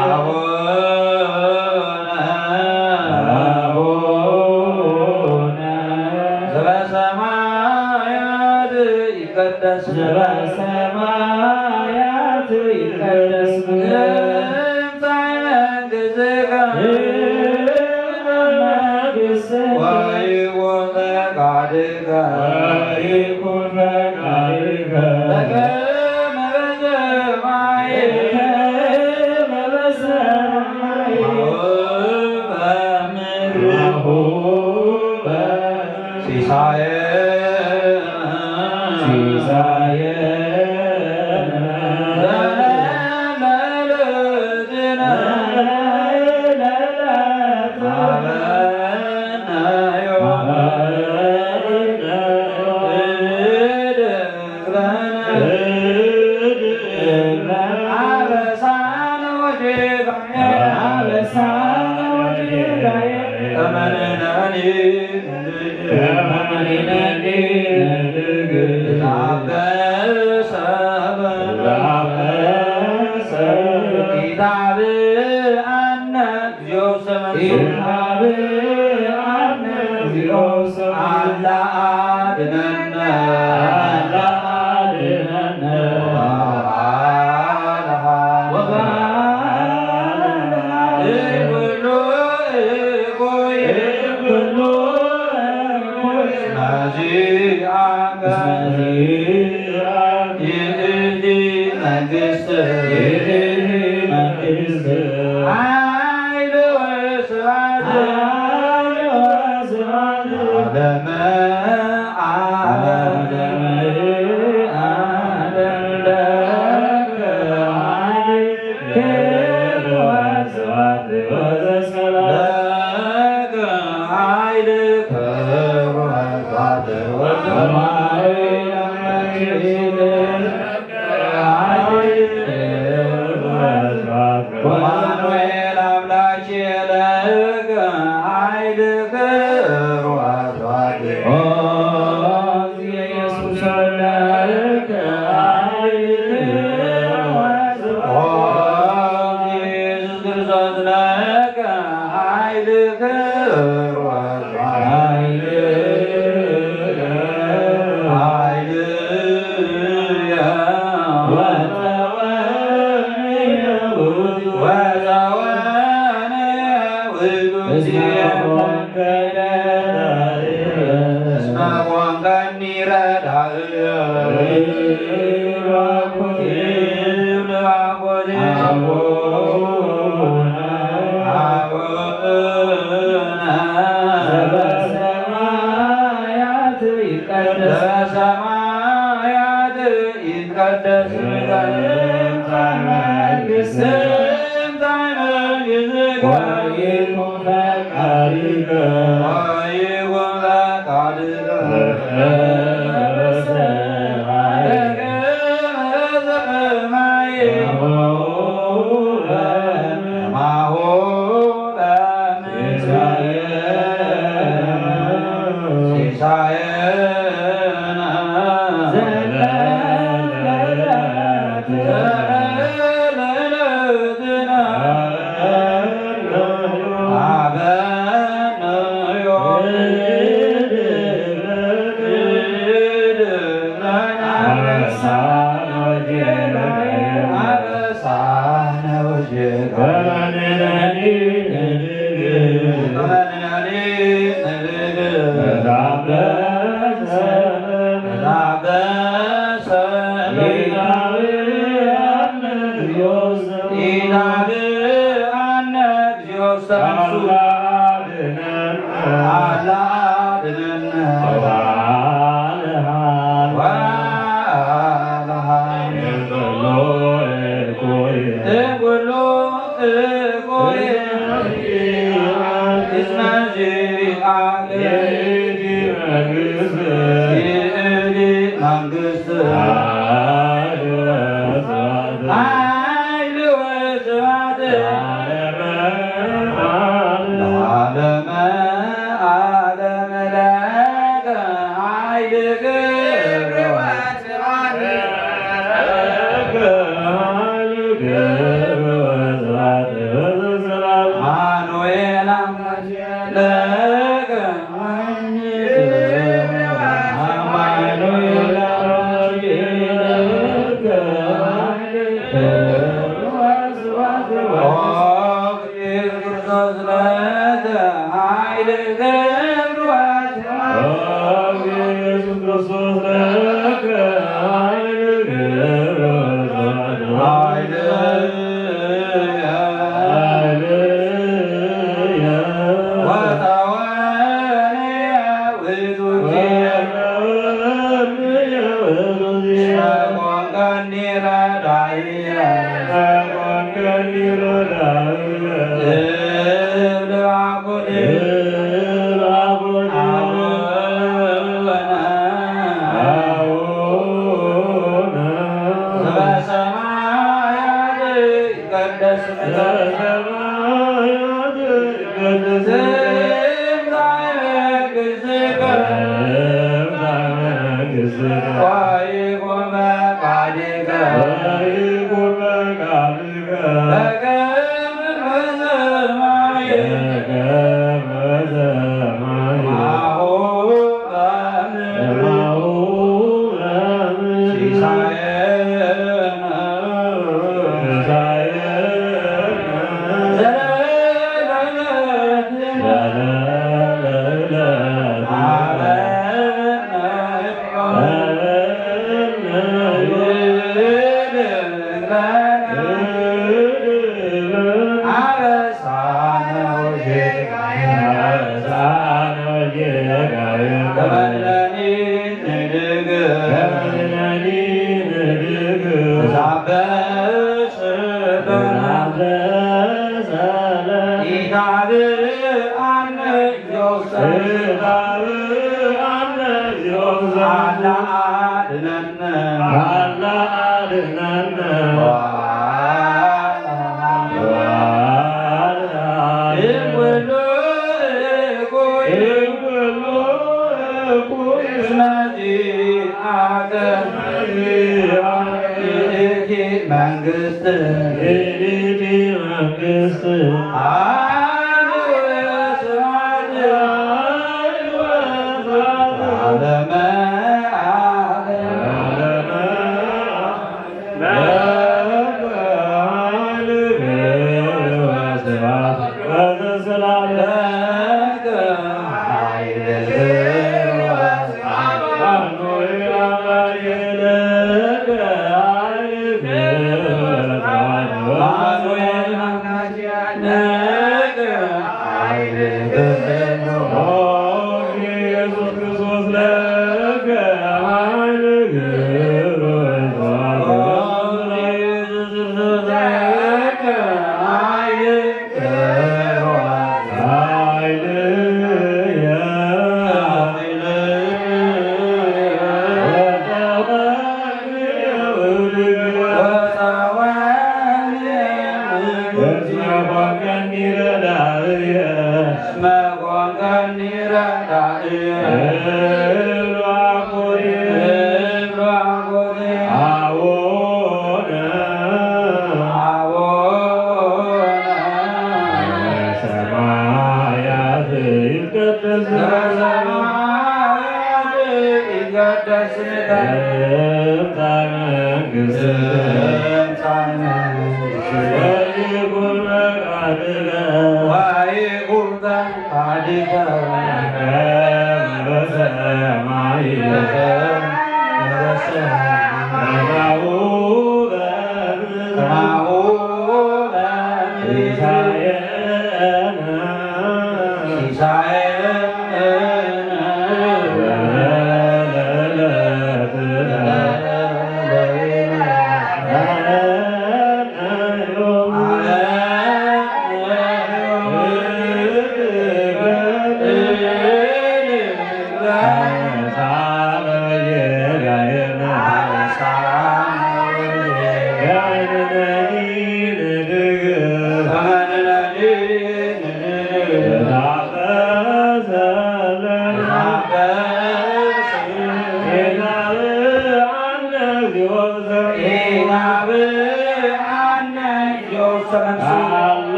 Amen. Yeah.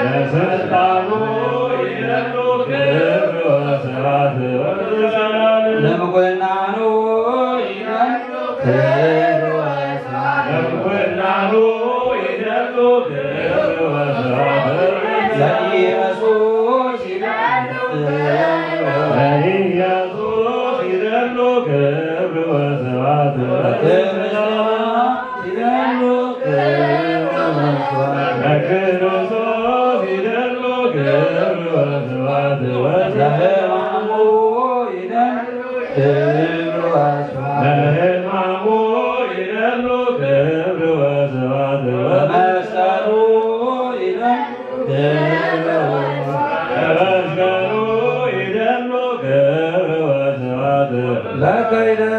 ለስልጣኑ ይደሉ ክብር ወስብሐት ለምኩናኑ ይደሉ ክብር ወስብሐት ለምኩናኑ ይደሉ ክብር ወስብሐት ለኢየሱስ ይደሉ ለኢየሱስ ይደሉ ክብር ወስብሐት ለክርስቶስ ይደሉ ክብር ወስብሐት ለክርስቶስ ይደሉ ክብር ወስብሐት ለሕማሙ ይደሉ ክብር ወስብሐት ለሕማሙ ይደሉ ክብር ወስብሐት ለመስቀሉ ይደሉ ክብር ወስብሐት ለመስቀሉ ይደሉ ክብር ወስብሐት ለከይደ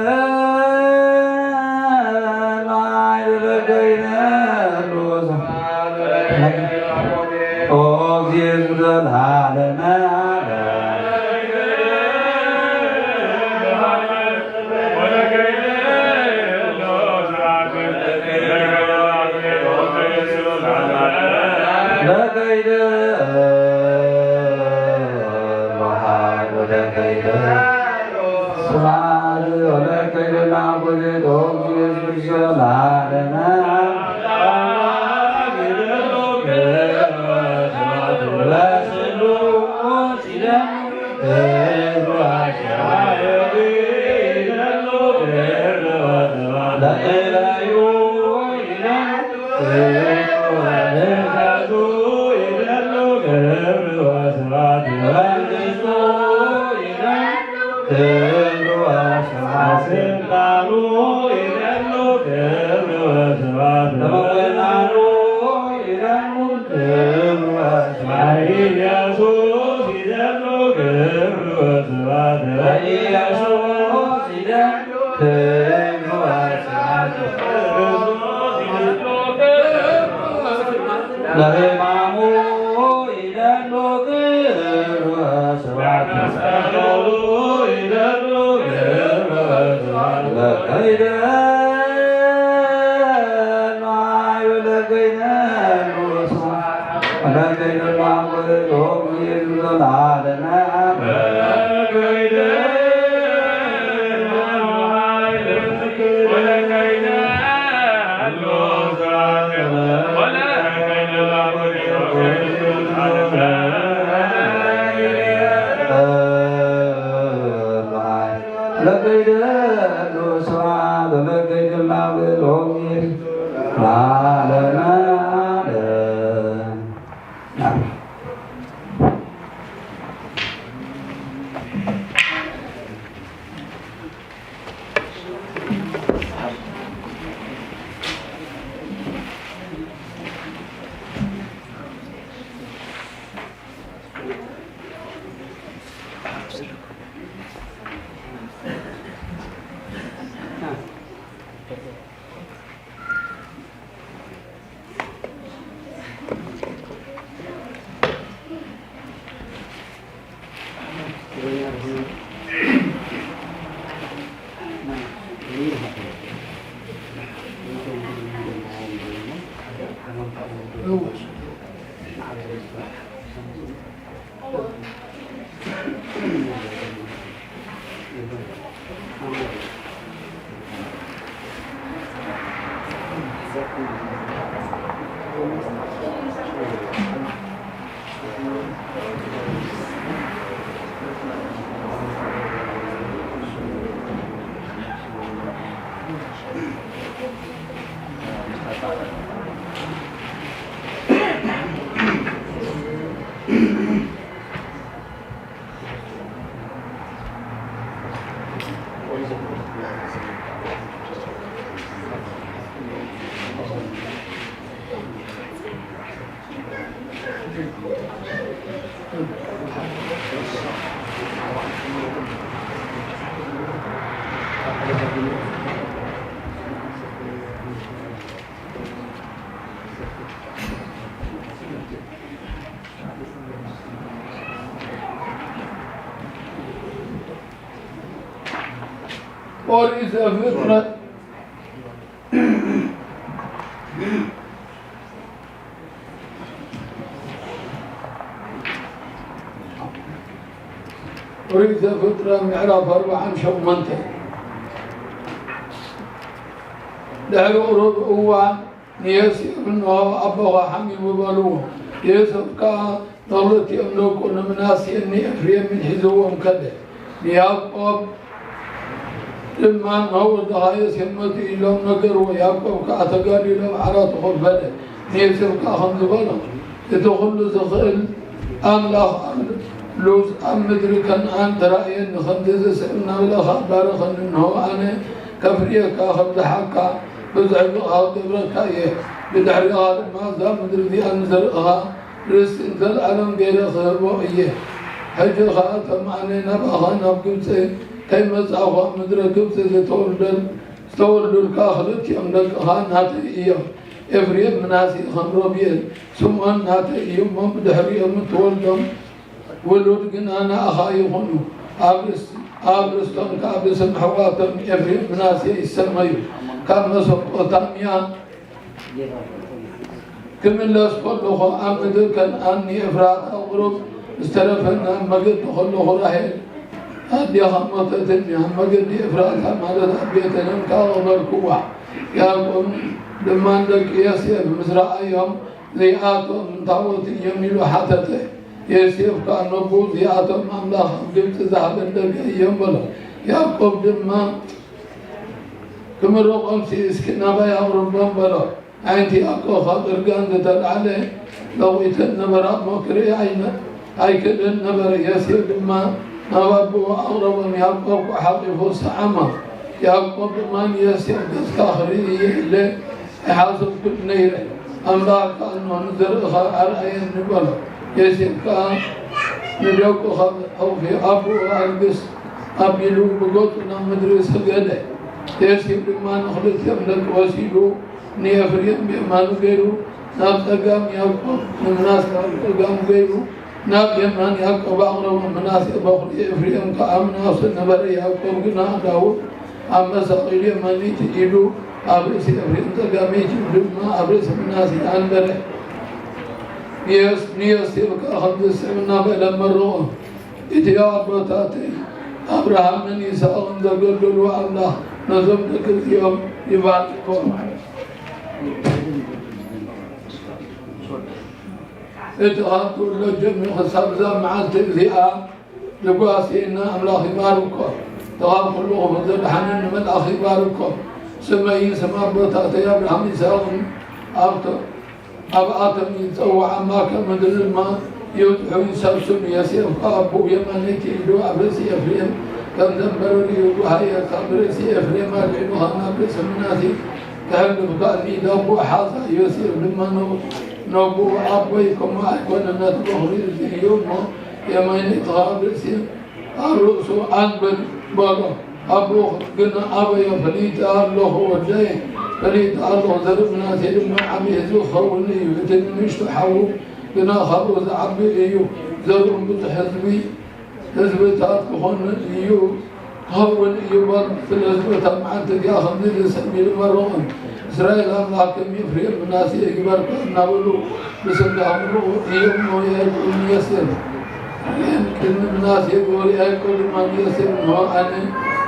ኦሪት ዘፍጥረት ኦሪት زفترة معرف 4 شومنته دعوا ربعوا نيسي منه أبوها حميم وبلوه يوسف كا نغلط يملكون من ناس إني أفريم من حزوهم كده يعقوب لما نور دعاية سمتي لهم نقر ويعقوب كأتقاري لهم عرات خربانه يوسف كا خمس بلو يدخل زخيل أملاخ لوز أمدري كان عن ترائين خمسة سنة ولا خبر خننه أنا كفرية كخمس حكا بزعلها دبركاية بدعرها ما زال مدري ذي أنزلها رس انزل علم غير خربوية حج خاتم علينا بخان بقبسة كيما زعوا مدري قبسة تولد الكاخلت يملك خان هاتي إفريم مناسي خمروبيل سمعن هاتي يوم بدحرية متولدهم ولود أنا أخاي هنو أبرستون كابرسم حواتم إفريم مناسي السمايو كما سقطاميا كمن لا سقطه أمد كان أني إفراط أغرب استلفنا مجد خلوه رحيل هذه خمطتني مجد إفراط مالت أبيتنا كأغبر كوع يقوم لما عندك يسير مزرعة يوم ذياتهم تعوت يميل حتته يسير كان نبوذ ذياتهم أملاخ قلت ذهب عندك أيام بلا يقوم لما كما رقم سيسكنا بيا ربما بلا عندي أكو خاطر قاندت عليه لو يتنبرا مكري عينا أي كل النبر يسير لما نوابه أغرب يقوم حقفه سعما يقوم من يسير كاخري له حاسب كل نيره أملاك أنه نزر أرأي النبلا يسير كان نجوك أو في أبو ألبس أبيلو بقوتنا مدرسة قده يسير لما نخلص يملك وسيلو نيفريم بيمانو غيرو ناب تقام يقوم نمناس تقام غيرو ناب يمان يقوم أغرب مناس بخلي إفريم كأمنا سنبر يقوم قنا داود أما سقيل يماني تجيلو أبرس إفريم تقامي جمع أبرس مناس أنبر نيس تلك أخذ السمنا بلا مرة إتيا أبرتاتي أبراهام نيسا أنزل الله نظم ذكر يوم يباركم اتغاطوا للجميع خصابزا مع التغذية لقواسينا أملاخ باركم تغاطوا لهم ذل حنن من أخي باركم سمعين سمع بطاطي أبراهام يساهم أبعاتم يتوى عماك مدر الماء يدعو يسلسل يسير أبو يمانيك يدعو أبرسي أفريم كم دنبرني وهي كبرسي أفريم أرعينها نابرس مناسي كهل بقاني دوبو حاصا يسير لما نوبو أبويكم أكون نتبخري اليوم يماني تغابرسي الرؤسو أنبر بارو أبو قنا أبي فليت الله وجهه فليت الله ذرب مناسي لما عمي يزو خوني ويتنميش تحاول قنا خروز عبي إيو ذرب بتحزبي حزبتات بخون إيو هون إيو بار في الحزبتات معنتك يا خمدين لسمي المرون إسرائيل أملاك كم يفريق مناسي إكبر كأنا بلو بسم الله أمرو إيو مويا يسير كل مناسي يقول يا كل من يسير هو أنا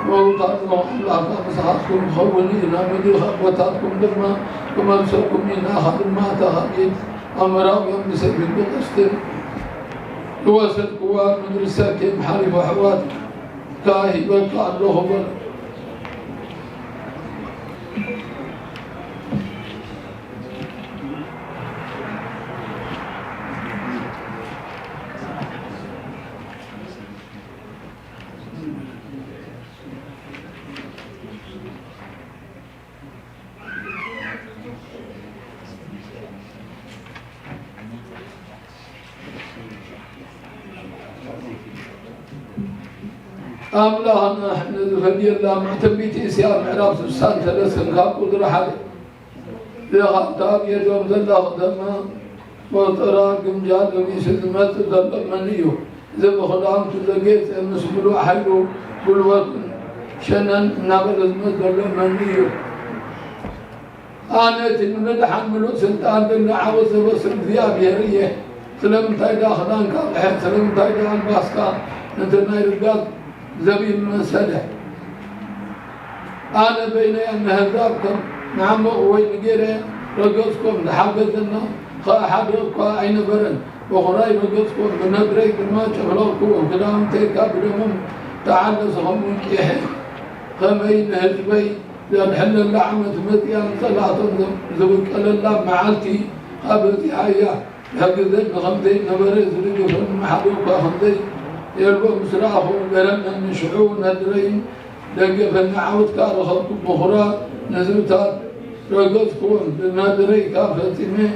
موضع الله مسحاتكم خوني نامدي خبطاتكم لما كما نسوكم من آخر ما تخبين أمراء يوم بسبب بقصد تواسد قوات مدرسة كيم حارب وحوات كاهي بلقى الله بل أملانا احنا ذفدي الله معتبيتي سيار معراب سبسان ثلاثة خاق قدر حالي لغطاب يدوم ذل أخدما وطراقم جالهم يسلمات ذل منيو ذب خلام تلقيت المسبلو حلو بالوطن شنن نابل ذمت ذل منيو أنا تنمد حملو سلطان بن عوض وصل ذياب يريه سلم تايدا خدان كالحين سلم تايدا الباسكا نتنا يرقاد زبيب مسألة أنا بين أن هذاكم نعم وين غيره رجسكم لحقتنا خاحدكم أين برن وخراي رجسكم من بريك ما شغلكم كلام تيكا بدهم تعلصهم من كيح خمين هجبي لأن حل اللعمة متيان صلاة زوج الله معلتي خبرتي حيا هكذا خمدين نبرز رجل محلوك خمدين يربو مسراحهم برنا نشعون ندرين لقى فالنعوت كار خلط بخرى نزلتها رقصكم بالنادري كافتمي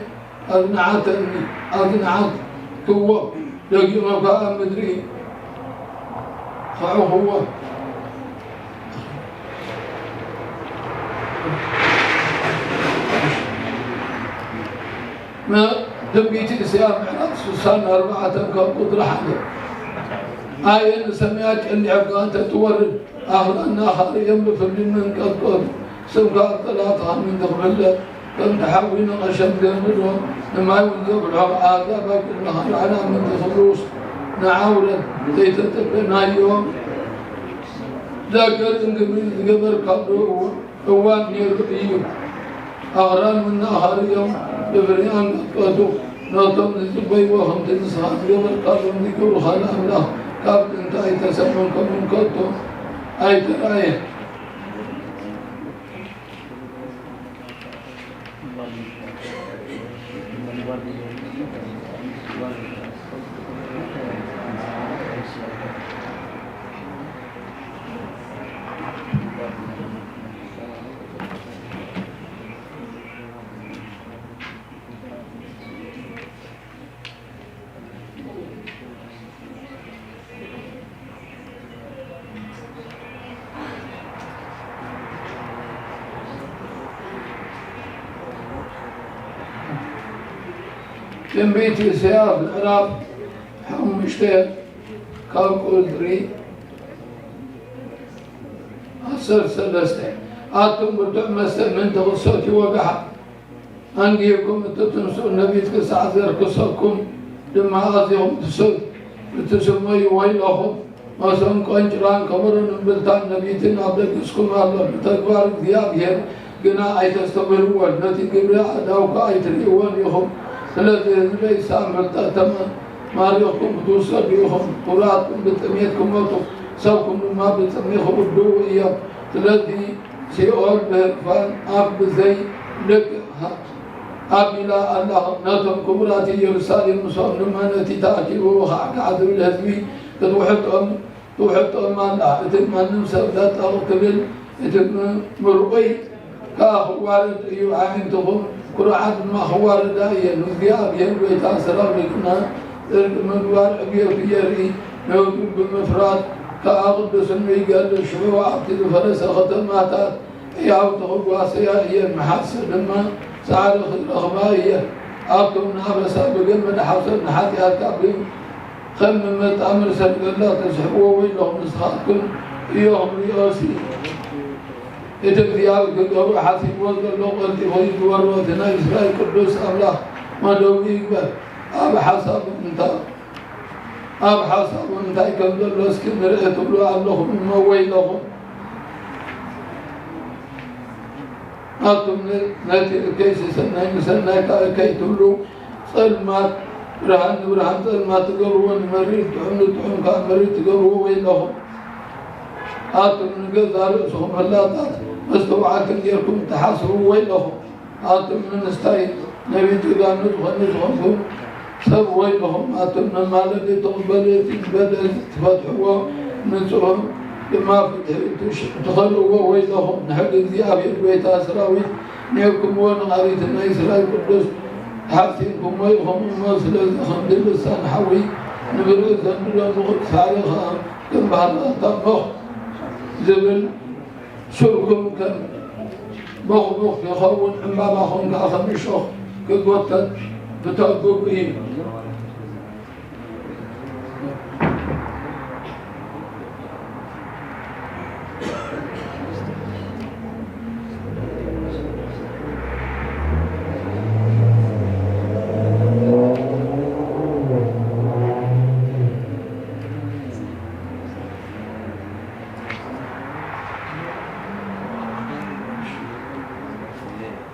أذنعت كوة لقى مقام مدري خعو هو ما تبقيت السيام على سوسان 4 كم قدرة حاجة آية نسميها اللي عقان تتورد أهلا آخر يوم فمن من قد سمكات 3 من دخل كم تحاولين غشم دمرهم لما يوجد الحق آدابك النهار على من تخلص نعاولا تيتتبنا اليوم ذاكر إن قبر قبره هو نير أغران من آخر يوم بفريان قدو نوتم نزبي وهم تنسخات قبر قبر نذكر خلا أملاح كابت انت أي تسمنكم من قدو أي ترأيه جنبيت سيارة العراق حم مشتاق كاكو دري أصر سلسة آتم بدع مسا من تغسوتي وقحا أنجيكم تتنسوا النبي تكسع ذير كسوكم لما آتيهم تسود بتسمي ويلهم ما سنكو أنجران كبرن بلتان نبي تنابدك اسكم الله بتكبار ديابهم قنا أي تستبروا التي قبرا أداوك أي تريوان يهم الذي يزبي سامر تأتما ماريكم بدوسا بيهم قراتكم بتميتكم موتو سوكم ما بتميخوا بدو إياه الذي سيئول بهرفان أب بزي لك أبلا الله ناتم كبراتي يرسالي المصاب لما نتي تأكيبه وخاك عدو الهزمي توحبت أمان لا إتما نمسر ذات أغتبل إتما مرقي كأخوارد يعاملتهم كرعات ما خوار دايا نزياب ينوي تاسرا لكنا المنوار أبيض يري نودو بمفراد كأغد بسنوي قال شعو عبد الفرس ختماتات يعو تغبوا سيائيا محاسر لما سعر الأخبائية أبتم نابسا بقل من حوصل نحاتي هالكابلين خممت أمر سبق الله تسحبوا ويلهم نسخاتكم إيهم رياسي إتبتياب كدور حاسب وزر لو قلت فويد وروتنا إسرائيل قدوس أملاح ما دوي يقبل أب حسب انت كم دلوس كم رأيت بلو أبلهم ما ويلهم أتم ناتي الكيس سنة كي تلو صلمات برهان صلمات تقرون مريض تعم كأمريض تقروا ويلهم آتم نقذار رأسهم اللاتات مستوعات ديالكم تحاسروا ويلهم آتم نستعين نبي تقال ندخلكم سب ويلهم آتم ما الذي تقبل تفتحوا نسهم لما تخلوا ويلهم نحق الذئاب البيت أسراوي نيكم ونغاريت إسرائيل قدس حاسينكم ويلهم وموصل خمد اللسان حوي نبرز أنه نغط سارخا كم بحر طبخ زبل شركم كان بخ يخون عما بخون كأخم شخ كقوتا بتوقف إيه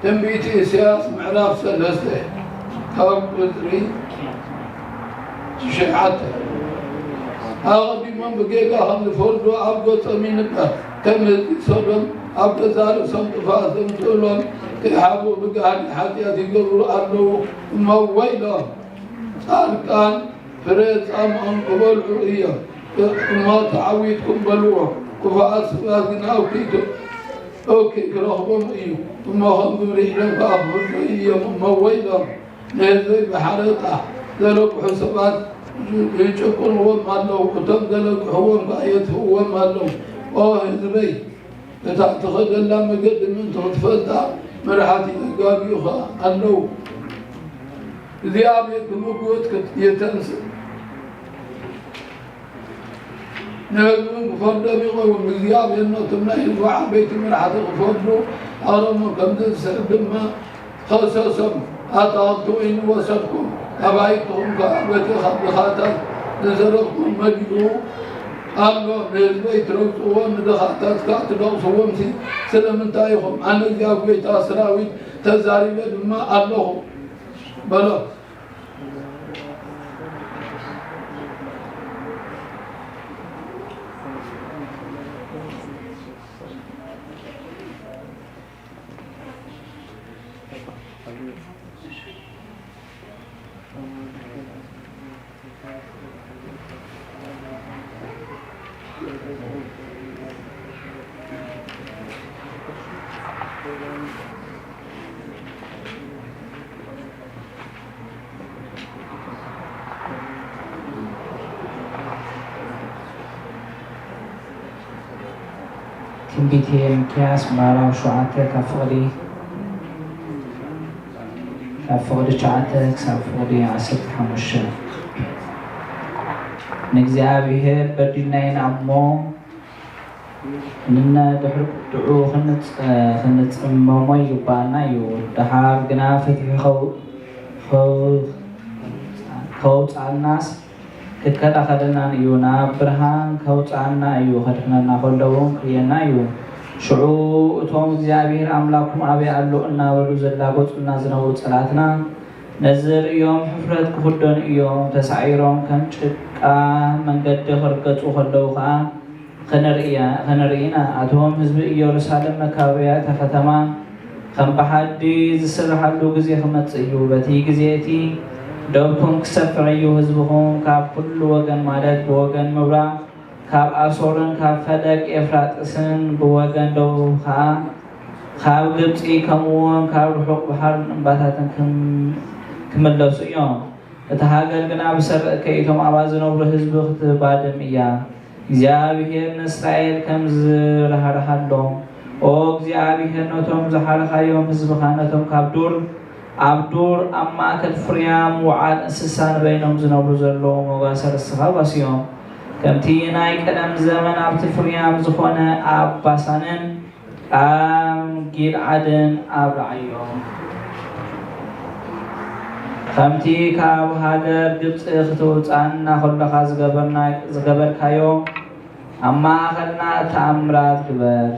تنبيت إسياس معراف سلسته كاب قدري شيعته هذا بيمان بقيقا هم الفردو عبدو تمين بها كم صدم عبد زار صمت فاسم تقولون تحابوا بقى حاجات يقولوا أنه مويلا كان فريز أم قبول عرية ما تعويدكم بلوه كفاءات سباقنا أوكي كرهبهم إيو ثم هم بريحنا فأخبر إيو مويلا نهزي بحريطة ذلك حسابات يشكون هو مالو وتم ذلك هو مقايد هو مالو هزبي تعتقد أن لما قدم أنت تفتح مرحتي قابيوها أنه ذيابي كمقوتك يتنسى نهزم فرد بيقوم بذيابي أنه تمنعي الوعى بيت مرحتي غفرنو أرمو كم تنسى بما خصصم أتغطوين وسطكم أبعيتهم كأبتي خاتات نزرقكم مجدو أما نزبيت ربطوان دخاتات كاتلو صومسي سلم تايهم أنا جاب بيت أسراوي تزاري بما اللهم بلا ትንቢት ሚክያስ ምዕራፍ 7 ካብ ፍቕዲ 9 ክሳብ ፍቕዲ 15 ንእግዚኣብሔር በዲልናይና እሞ ንነ ድሕሪ ቁጥዑ ክንፅመሞ ይግባአና እዩ ድሓር ግና ፈቲሑ ከውፃእናስ ክከላኸለናን እዩ ናብ ብርሃን ከውፃእና እዩ ከድሕነና ከለውን ክርየና እዩ ሽዑ እቶም እግዚኣብሔር ኣምላኩም ኣበይ ኣሎ እናበሉ ዘላጎፁና ዝነብሩ ፀላትና ነዚ ርእዮም ሕፍረት ክኽደኑ እዮም ተሳዒሮም ከም ጭቃ መንገዲ ክርገፁ ከለዉ ከዓ ከነርኢና እቶም ህዝቢ ኢየሩሳሌም መካበቢያታ ከተማ ከም ብሓዲ ዝስርሓሉ ግዜ ክመፅእ እዩ በቲ ግዜ እቲ ደብኩም ክሰፍዕ እዩ ህዝብኹም ካብ ኩሉ ወገን ማለት ብወገን ምብራቅ ካብ ኣሶርን ካብ ፈለግ ኤፍራጥስን ብወገን ደቡብ ከዓ ካብ ግብፂ ከምኡውን ካብ ርሑቕ ባሕር እምባታትን ክምለሱ እዮም እቲ ሃገር ግና ብሰርዕ ከይቶም ኣብኣ ዝነብሩ ህዝቢ ክትባድም እያ እግዚኣብሔር ንእስራኤል ከም ዝረሃርሃሎም ኦ እግዚኣብሔር ነቶም ዝሓረኻዮም ህዝብኻ ነቶም ካብ ዱር ኣብ ዱር ኣብ ማእከል ፍርያም ውዓል እንስሳ ንበይኖም ዝነብሩ ዘለዉ መጓሰ ርስኻ ዋስዮም ከምቲ ናይ ቀደም ዘመን ኣብቲ ፍርያም ዝኾነ ኣብ ባሳንን ኣብ ጊልዓድን ኣብርዓዮም ከምቲ ካብ ሃገር ግብፂ ክትውፃእና ከለኻ ዝገበርካዮ ኣብ ማእኸልና ተኣምራት ግበር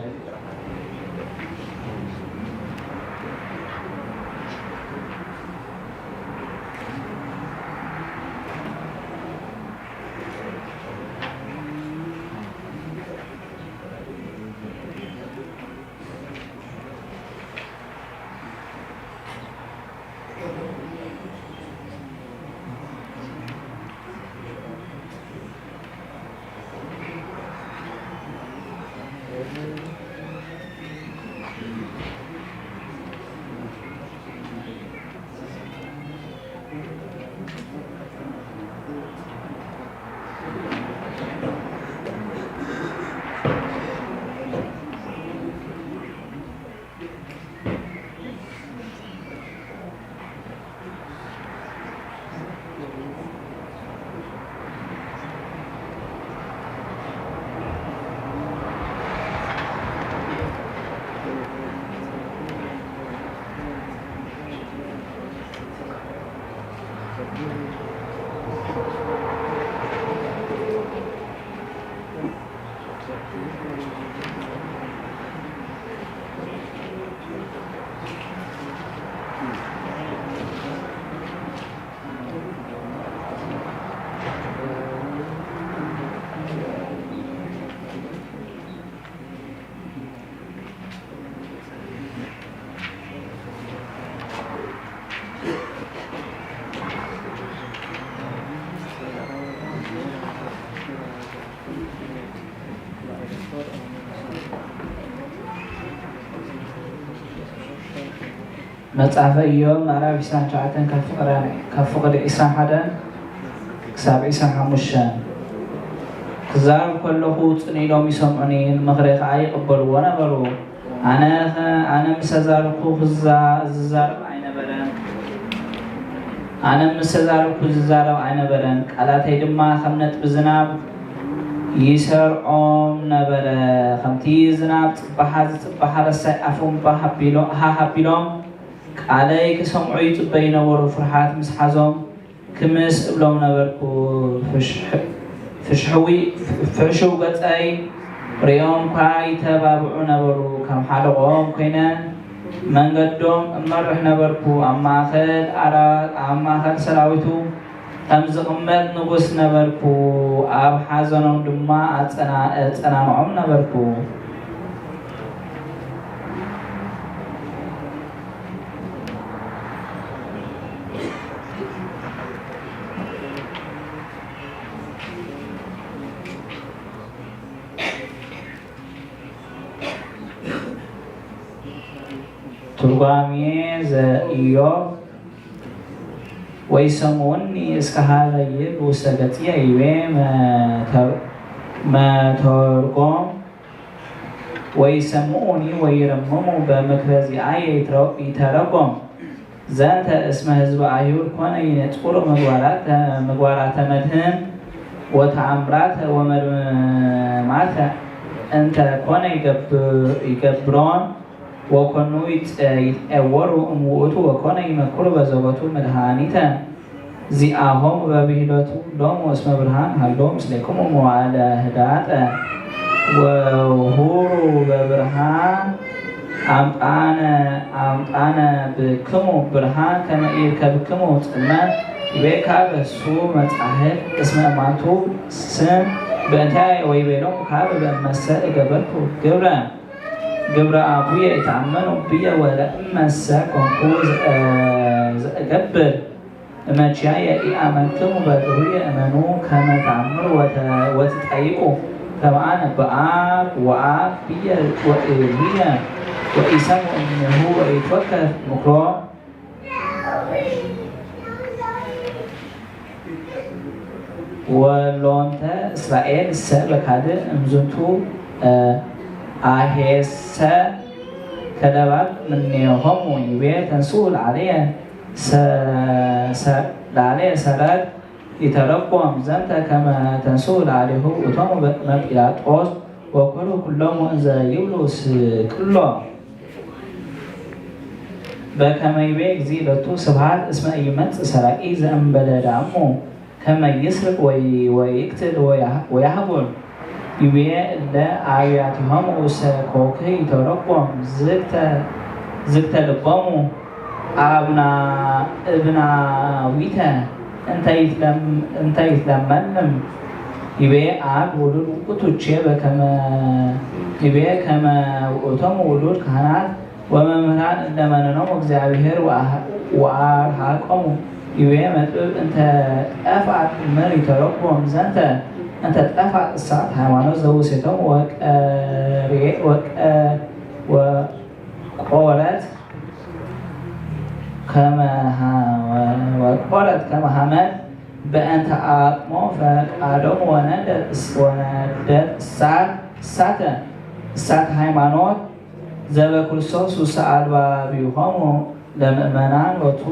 መጽሐፈ ኢዮብ ምዕራፍ 29 ካብ ፍቅዲ 21 ክሳብ 25 ክዛረብ ከለኹ ፅን ኢሎም ይሰምዑኒ ምክሪ ከዓ ይቕበልዎ ነበሩ ኣነ ምስ ተዛረብኩ ዝዛረብ ኣይነበረን ቃላተይ ድማ ከም ነጥቢ ዝናብ ይሰርዖም ነበረ ከምቲ ዝናብ ፅባሓ ዝፅባሓ ረሳይ ኣፎም ሃቢሎም ቃለይ ክሰምዑ ይፅበዩ ነበሩ ፍርሓት ምስ ሓዞም ክምስ እብሎም ነበርኩ ፍሕሽው ገፀይ ሪኦም ኳ ይተባብዑ ነበሩ ከም ሓደ ቆም ኮይነ መንገዶም እመርሕ ነበርኩ ኣብ ማእኸል ሰራዊቱ ከም ዝቕመጥ ንጉስ ነበርኩ ኣብ ሓዘኖም ድማ ኣፀናንዖም ነበርኩ ትርጓሜ ዘኢዮብ ወይሰምዑኒ እስከ ሀበይብ ውስተ ገጽየ ይቤ መተርጎም ወይሰምዑኒ ወይረምሙ በምክረ ዚአየ ይተረጎም ዘንተ እስመ ህዝበ አይሁድ ኮነ ይነጽሩ ምግባራተ መድህን ወተአምራተ ወመድማተ እንተ ኮነ ይገብሮን ወኮኑ ይትወሩ እምውእቱ ወኮነ ይመክሩ በዘቦቱ መድኃኒተ ዚአሆሙ በብሂሎቱ ሎሙ እስመ ብርሃን ሃሎ ምስሌክሙ መዋዕለ ህዳጠ ወሁሩ በብርሃን አምጣነ ብክሙ ብርሃን ከመ ይርከብክሙ ጽልመት ይቤካ በሱ መጻሕፍት እስመ እማንቱ ስም በእንታይ ወይቤሎሙ ካበ በእመሰ እገበርኩ ግብረ አቡየ ይተአመኑ ብየ ወለእመሰ ኮንኩ ዘእገብር እመችያየ ኢአመንክሙ በግብርየ እመኑ ከመ ተአምሩ ወትጠይቁ ከመ አነ በአብ ወአብ ብየ ወእብየ ወኢሰምዑ እምኔሁ ወኢትወከፍ ምክሮ ወሎንተ እስራኤል እሰ በካልእ እምዝንቱ አሄሰ ከደባብ እምኔሆሙ ይቤ ተንሥኡ ለዓለየ ሰረቅ ይተረጎም ዘንተ ከመ ተንሥኡ ለዓሌሁ ውእቶሙ በቅድመ ጲላጦስ ወኩሉ ኩሎሙ እንዘ ይብሉ ስቅሎ በከመ ይቤ እግዚእ ሎቱ ስብሐት እስመ ኢይመጽእ ሰራቂ ዘእንበለ ዳሙ ከመ ይስርቅ ወይቅትል ወያህቡል ይቤ እለ አብያቲሆሙ ውስተ ኮክህ ይተረጎም ዝግተ ልቦሙ እብናዊተ እንተ ይትለመልም ይቤ አብ ውሉድ ውእቱቼ ይቤ ከመ ውእቶሙ ውሉድ ካህናት ወመምህራን እለ መነኖሙ እግዚአብሔር ወአርሐቆሙ ይቤ መጥብብ እንተ ጠፍአት እምር ይተረጎም ዘንተ እንተ ጠፍአት እሳት ሃይማኖት ዘውሴቶሙ ወቆረት ከመ ሐመድ በእንተ አቅሞ ፈቃዶሙ ወነደድ እሳተ ሃይማኖት ዘበክርስቶስ ውስተ አልባቢሆሙ ለምእመናን ሎቱ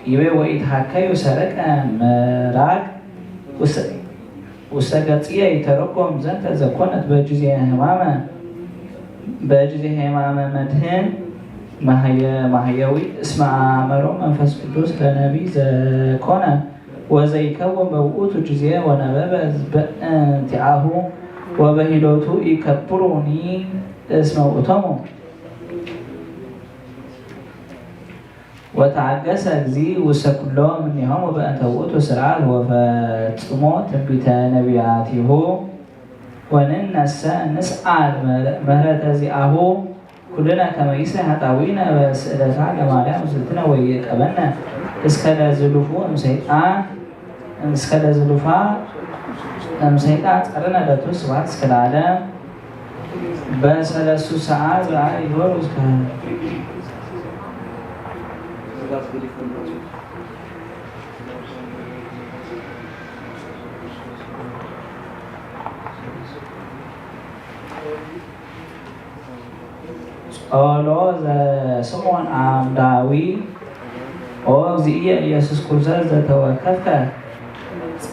ይቤ ወኢትሐከዩ ሰረቀ ምራቅ ውስተ ገጽየ ይተረጎም ዘንተ ዘኮነት በጊዜ ሕማመ መድህን ማህየዊ እስመ አእመሮ መንፈስ ቅዱስ ለነቢይ ዘኮነ ወዘይከውን በውእቱ ጊዜ ወነበበ በእንቲአሁ ወበሂሎቱ ይከብሩኒ እስመ ውእቶሙ ወተዓገሰ እግዚእ ውስተ ኩሎም እምኔሆሙ በእንተ ውእቱ ስርዓት ወፈጽሞ ትንቢተ ነቢያቲሁ وننسى نسأل مهرة زئه كلنا كما يسرح طاوينا بسئلتها لماريا مسلتنا ويقبلنا اسكال زلوفو امسيطان اسكال زلوفا امسيطان تقرنا لتوس وات اسكال عالم بسلسو ساعات رأي يدور اسكال Allah semua amdawi oh zia Yesus Kristus zatawakafka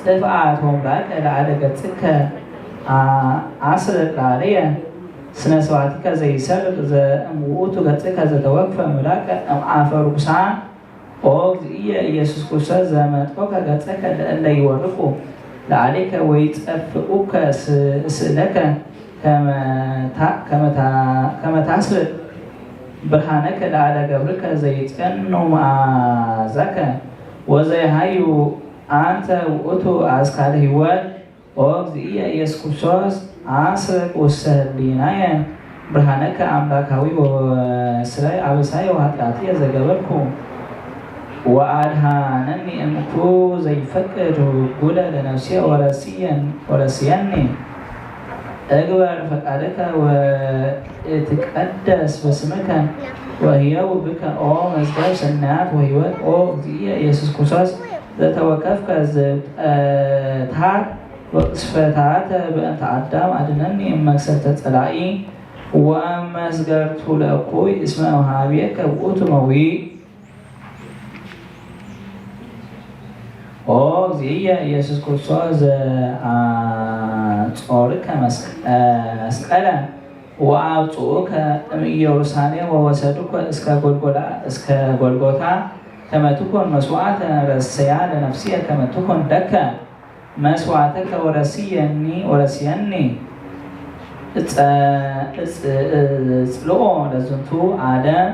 dafa'athum ba'da la'adagatka asr al-aliyah sena swatika zai sarq za amutu gatka zatawakfa mulaka afaru sa oh zia Yesus Kristus zamatkoka gatka la yuwarqu la'alika wa yatfaquka silaka كما تحصل برهانك على قبرك زيتن ومعزك وزي هايو أنت وأتو أسكال هوال وغزية يسكوشوز عصرك وسهلينايا برهانك أملاك هاوي وسراي عبساي وهاتلاتي زي قبركو وأدهانني أمكو زي فكر وقولا لنفسي ورسياني أكبر فقالك وتقدس باسمك وهي بك أو مزدار سنات وهي أو دي يسوع كوساس ذاتوكفك تار وصفتات بأنت عدام أدنني مكسرت تلاقي وأما سجرت لأقوي اسمه هابيك وأتموي أو دي يسوع كوساس ጾርከ መስቀለ ወአውጽኡከ እምኢየሩሳሌም ወወሰዱከ እስከ ጎልጎታ ከመ ትኩን መስዋዕተ ረስያ ለነፍስየ ከመ ትኩን ለከ መስዋዕተከ ወረስየኒ እጽልኦ ለዝንቱ ዓለም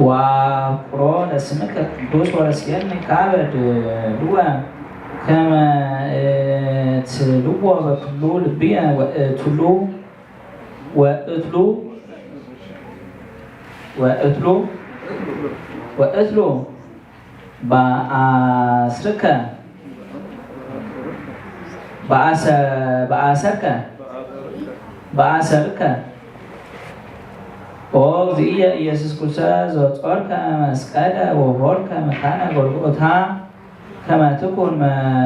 ወአፍቅሮ ለስምከ ቅዱስ ወረስየኒ ካበድ ልወ كما تلو وكلو لبيا وأتلو بأسرك أو زي يسوع كوسا زوجك مسكالة وهورك مكان غلغوتا كما تكون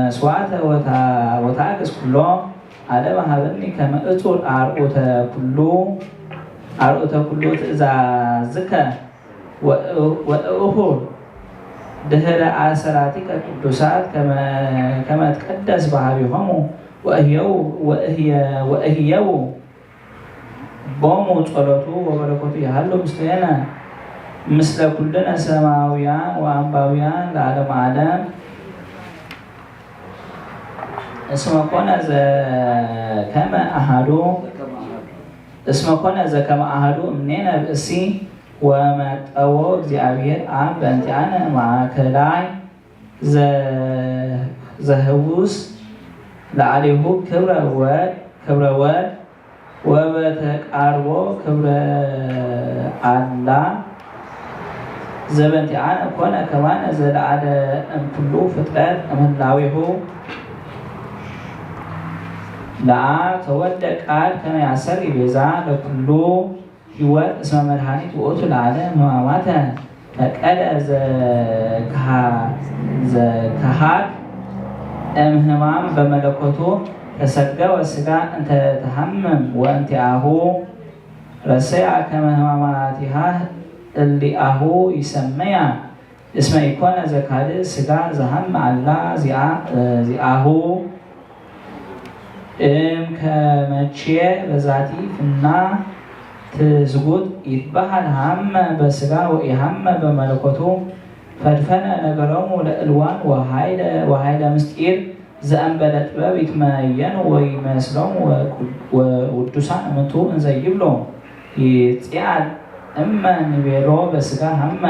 مسواعته وتعكس كله على ما هذني كما أطول أرؤوت كله إذا زكى وأخر دهر عسراتك القدسات كما تقدس بحبيهم وأهيو بومو صلوته وبركته يحلو مثلنا مثل كلنا سماويان وأنباويان لعالم عالم اسم كنا كما أحدو مننا بأسي وما تأوى زعبير عام بأنتعنا مع كلاي زهوس لعليه كبر واد وبتقاربو كبر الله زبنتعنا كنا كمان زل على أن كله فترات من لاويه لا تودك قال كما يعسر بيزا لكله يوات اسم مرحانيت وقوت العالم وماتا فقال كهات امهمام بملكوته تسقى والسقاء انت تهمم وانت اهو رسيع كما هماماتها اللي اهو يسميها اسم يكون زكاد سقاء زهم على زئاهو كمتشي بذاتي فينا تزغد يتبحر هم بسرا ويهم بملكوته فدفنا نقرم لألوان وهايدا مستير زأنبلت باب يتماين ويمسلم ودوسان منتو انزيب لهم يتعال اما نبيرو بسرا هم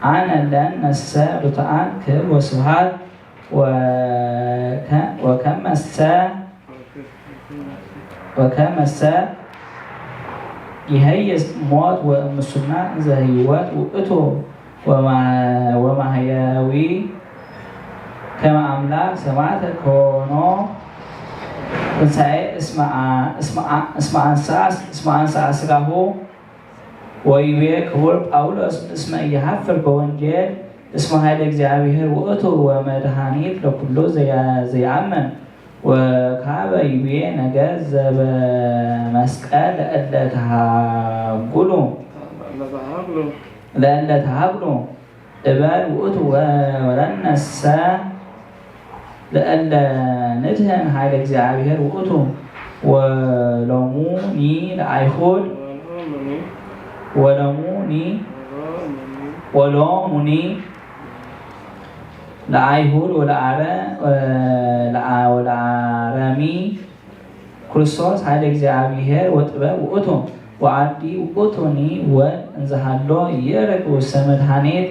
أنا لن نسا بطعان كب وسبحات وكم مسا ወከመሰ ይህይስ ሞት ወእምሱና ዘህይወት ውእቱ ወማህያዊ ከመ አምላክ ሰማዕተ ኮኖ ትንሣኤ እስመ አንሥአ ሥጋሁ ወይቤ ክቡር ጳውሎስ እስመ ኢየሐፍር በወንጌል እስመ ኃይለ እግዚአብሔር ውእቱ ወመድኃኒት ለኩሉ ዘያአምን ወካበ ይቤ ነገር ዘበመስቀል ለእለ ተሃግሉ እበል ውእቱ ወለነሰ ለእለ ንድህን ኃይለ እግዚአብሔር ውእቱ ወሎሙኒ ለአይሁድ ወሎሙኒ ለአይሁድ ወለአረሚ ክርስቶስ ኃይለ እግዚአብሔር ወጥበብ ውእቱ ወአዲ ውእቱኒ ወእንዘሃሎ ይርቅ ውስተ መድኃኒት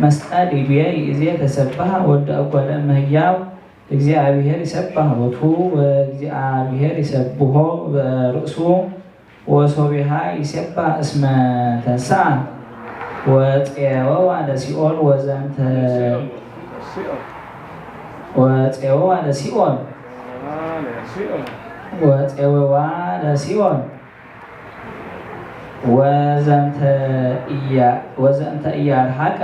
መስቀል ይቤ ይእዜ ተሰብሐ ወልደ እጓለ እመሕያው እግዚአብሔር ይሰብሐ ቦቱ ወእግዚአብሔር ይሰብሖ በርእሱ ወሶቢሃ ይሰብሐ እስመ ተንሥአ ወፄወዋ ለሲኦል ወዘንተ ኢያልሐቀ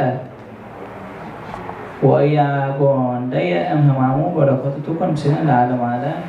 ወኢያጎንደየ እምሕማሙ በረከቱ ትኩን ምስለ ለዓለመ ዓለም።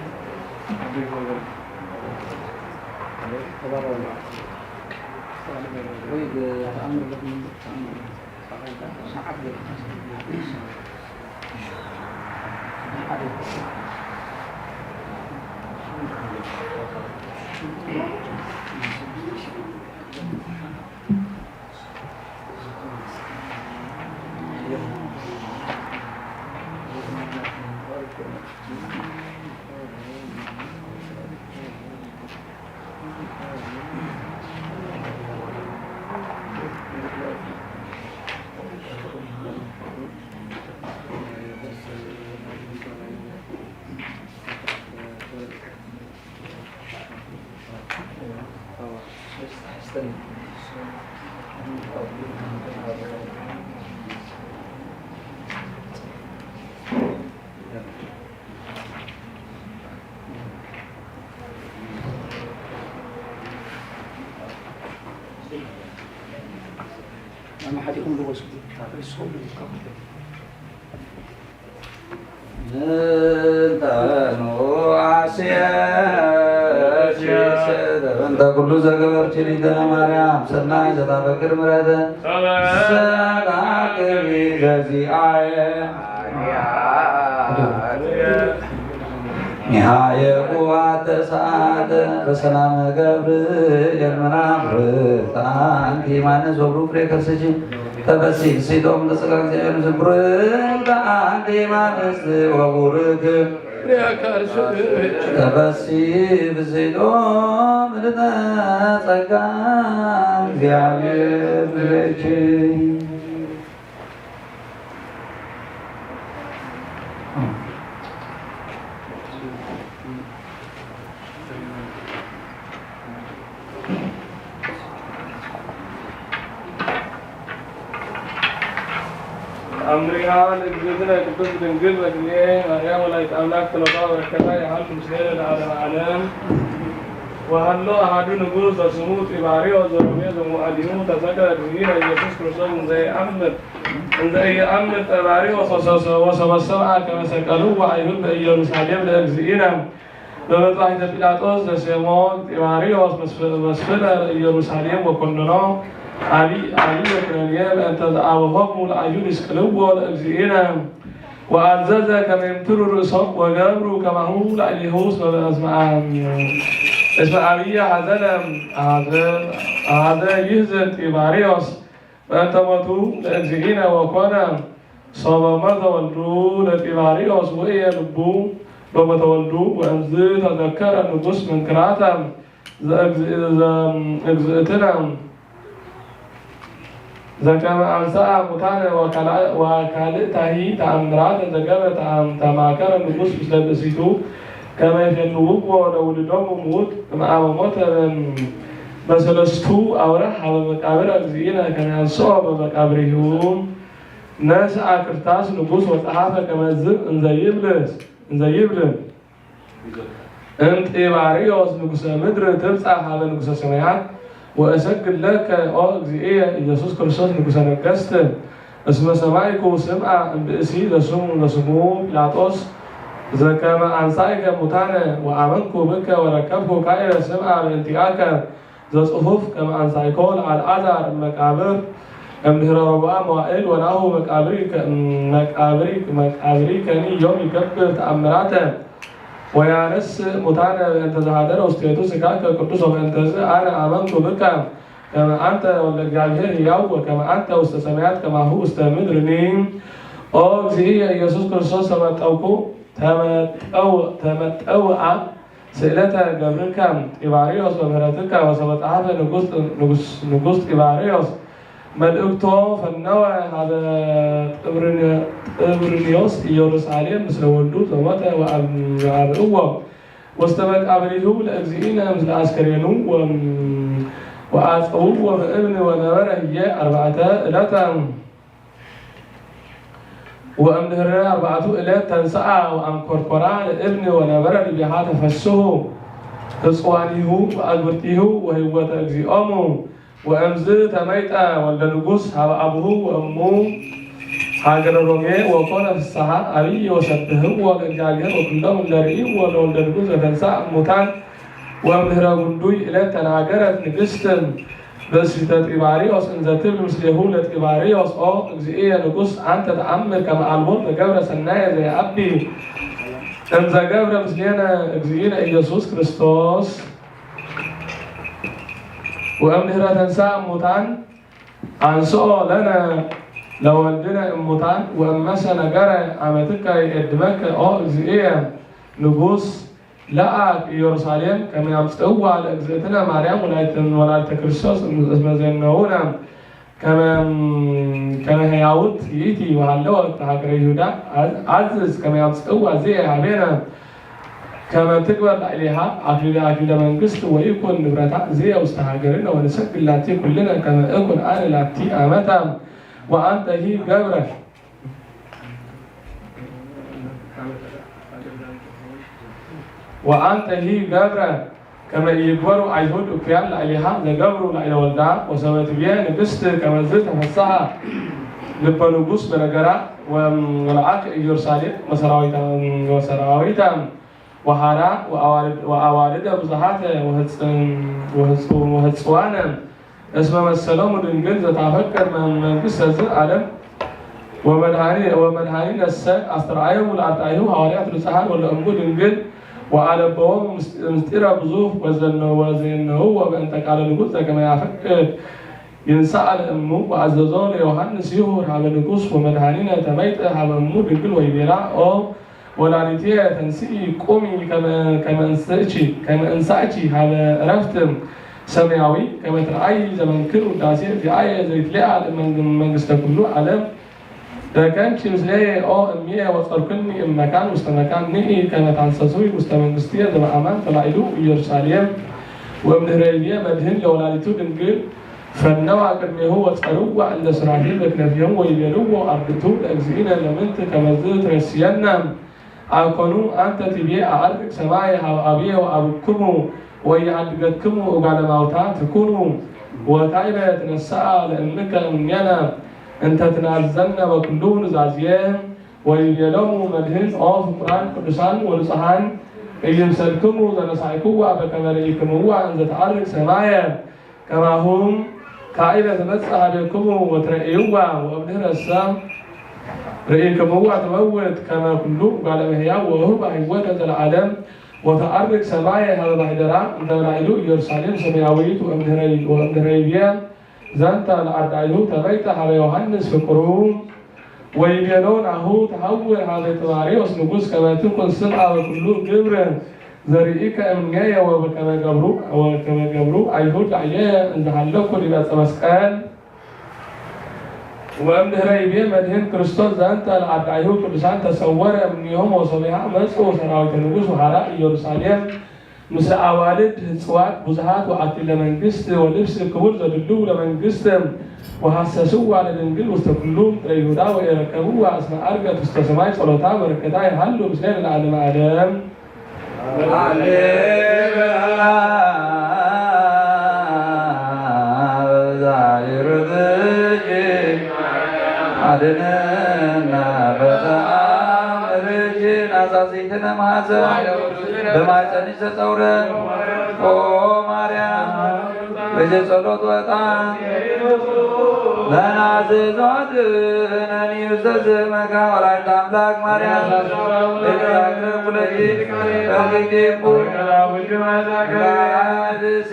በእንተ ኩሉ ዘገበርኪ ሊተ ማርያም ሰናይ ዘታፈቅር ምሕረተ ሰላክሪ ዘዚአየ ኒሃየ ቁዋተ ሰዓተ በሰላመ ገብርኤል መናብርት አንቲ ማነስ ወብሩክ ፍሬ ከርስኪ ተፈሥሒ ሴቶም ተጸጋ እግዚአብሔር ዝብርት አንቲ ማነስ ወቡርክ ተፈሥሒ ብዜቶም ምልዕተ ጸጋ እግዚአብሔር ብለኪ أمرها لإجازنا كتب تنقل وكليه مريم ولا يتأملك تلقى وركبها يحل مسلسل العالم عالم وهلو أحد نقول تصموت إباري وزرمية ومؤدينو تذكر الدنيا يسوس كرسول زي أمن إباري وصبصبعة كما سكالوا وعيدون بإيروساليم لأجزئنا بمطرح بيلاطس لسيمون إباري ومسفل إيروساليم وكلنا علي وكرانيال أن تدعوهم العيون اسكلوا والأجزئنا وأعزز كما يمتلوا الرسول وجابروا كما هو لعليهوس اسم علي هذا يهزن إباريوس فأنت متوا لأجزئنا وكنا صاب ماذا ولدوا لإباريوس وإيه لبوا لما تولدوا وأنزل تذكر النقص من كراتهم أجزئتنا زكما أمساء متانا وكالئتهي تأمرات زكما تماكر النقص بسلبسيتو كما يفنوه ولولدهم موت مع موت بسلستو أورح على مقابر أجزينا كان ينصعب بمقابرهم ناس كرتاس نقوس وصحافة كما الزب انزيبلس انت إباريوس نقوس مدر تبصع على نقوس السمايات وأسجل لك أجزئية يسوس كريستوس نقوس نقست اسم سمايكو سمع بإسي لسمو بلاطوس إذا كما أنسائك متانا وآمنكو بك وركبكو كائرة سمع بانتقاك ذا صفوف كما أنسائكول على الأذر المقابر أمهر رباء موائل وناه مقابري كني يوم يكبر تأمراته ويانس متانا بأنت زهادر واستيتو سكاك كرتوس وبأنت أنا آمنت بك كما أنت والجابهر ياو وكما أنت واستسمعت كما هو استمدرني أو زي يسوس كريستوس تمتأوع سئلتها جبرك إباريوس وبهرتك وسبتها نقص إباريوس ملئكتو فالنوع هذا إبرنيوس يروساليم مثل ولدوت ومتى وأبعوه واستمت أبريه لأجزئين مثل عسكرينو وأعطوه وابن ونبره هي 4 إلى وأمهر 4 إلى تنسعى وأم كوركورا لابن ونبره بها تفسه تصوانيه وأجبرتيه وهو تأجزئامه وأمز تميتا والنقوس هذا أبوه وأمه حاجر الرمي وقال في الساحة أبي وشبه وجاجر وكلهم لرئي والنقوس تنسى متان وأمهر غندوي إلى تناجرت نقستن بس في تباريوس إن ذاتب مسليه لتباريوس أو أجزئية نقص أن تتأمل كما ألبون لجبر سنايا زي أبي إن ذا جبر مسلينا أجزئينا يسوس كريستوس وأمهر تنسى متان عن سؤال لنا لو عندنا متان وأمسنا جرى عمتك يقدمك أو أجزئية نقص لا يروساليم كما يمستوى على أجزئتنا مريم ولا كريستوس مزنونا كما هيعود يتي وهلو تحقر يهودا عزز كما يمستوى زي علينا كما تكبر إليها أكيد منقست ويكون نبرتها زي واستحقرنا ونسجل لاتي كلنا كما يكون أنا لاتي أمتا وأنت هي جبرة وأنت هي جبرة كما يجبروا أيهود أكيان لإليها لجبروا لإلى ولدها وسويت بيها نقست كما زلت فصها لبنوبوس بنجرة ولعاك يرسالين وسراويتا وهارا وأوالد بزهات وهتسوانا اسم السلام الإنجيل تتفكر من قصة العالم ومنهاني نساء أسترعيهم والعطايهم هواريات الرسحان والأمود الإنجيل وعلى بوام مستيرا بزوف وزنه وبأنتك على نقوص كما يفكر ينسأل أمه وعززون يوحنس يهور على نقوص ومنهانينا تميت على أمود الإنجيل ويبيرا أو ولعنتيها تنسي قومي كما انسأتي على رفت سماوي كما ترأي زمن كل تأثير في آية زي تلاقي من يستقبلوا علم ده كان شيء مثلي أمية وصركني مكان مستمكان نهي كما تنسسوي مستمنستية زي ما أمان طلعيلو يرساليم ومن هريبية مدهن لولادتو دنجل فالنوع كرمي هو تصروع عند سراحيل بكنفيهم ويبيلوه وأرضتو لأجزئين لمنت كما زلت رسيانا أكونوا أنت تبيع أعرفك سماعي أبيه وأبكموا ويعدقكموا وقال موتا تكونوا وتعيبا يتنسعى لأنك أمنينا أنت تنعزلنا وكلون زعزيان ويبيلوموا مدهن في قرآن قدسان ونصحان يمسلكموا ذنسعكوا بكما رأيكموا أن تتعرف سماعي كما هم قائلة تمسح بكموا وترأيوا وأبنهر السام رأيكم هو تموت كما كله قال مهيا وهو بحيوات هذا العالم وتعرق سماعي هذا الحجران دلائلو يرسالين سماويت وأمهريبيا زانتا الأرضايلو تبيت على يوحنس في قرون ويبينون أهو تحول هذا التواريوس نقص كما تكون سمعة وكله جبرا زريئك أمنيا وكما جبرو أيهود عيا انزحلقوا لباس مسكال وأمدهر إبيه مدهن كريستوس زانت العدايو قدسان تصور أمنيهم وصبيها مسكو سراويت النقوس وحراء يروساليم مسا أوالد صوات بزهات وعطي لمنقست ولبس الكبول زدلو لمنقست وحسسوا على الانجيل واستقلوا يهودا ويركبوا واسماء ارجع تستسمعي صلوتا بركتا يحلوا بسنين العالم عالم በማኅፀንሽ ተጸውረን ኦ ማርያም በጸሎት ወጣን ለናዝዟት ነኒ ውዘዝ መካ ወላዲተ አምላክ ማርያም ለተራክረ ኩለጂ በዚዴቡ ላድሲ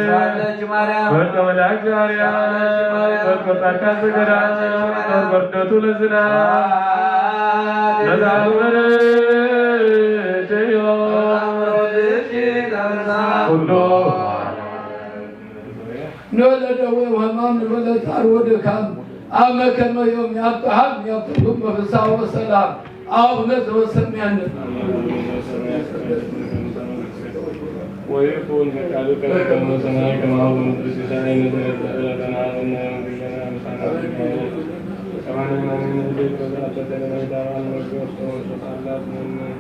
ሳለች ማርያም ወላጅ ማርያም በርካታ ገራ ወርደቱ ለዝና ለዛመረ ጀዮ ሁሉ نولد وهمام الولد أرود كان أما كما يوم يبتحل يبتحل بفساء وسلام أولد وسميان ويكون كذلك كما سمعنا كما هو مدرس سعيد لنا أن يمكننا مساعدة كما نحن نجد وزارة الإدارة والمجلس والسلطات من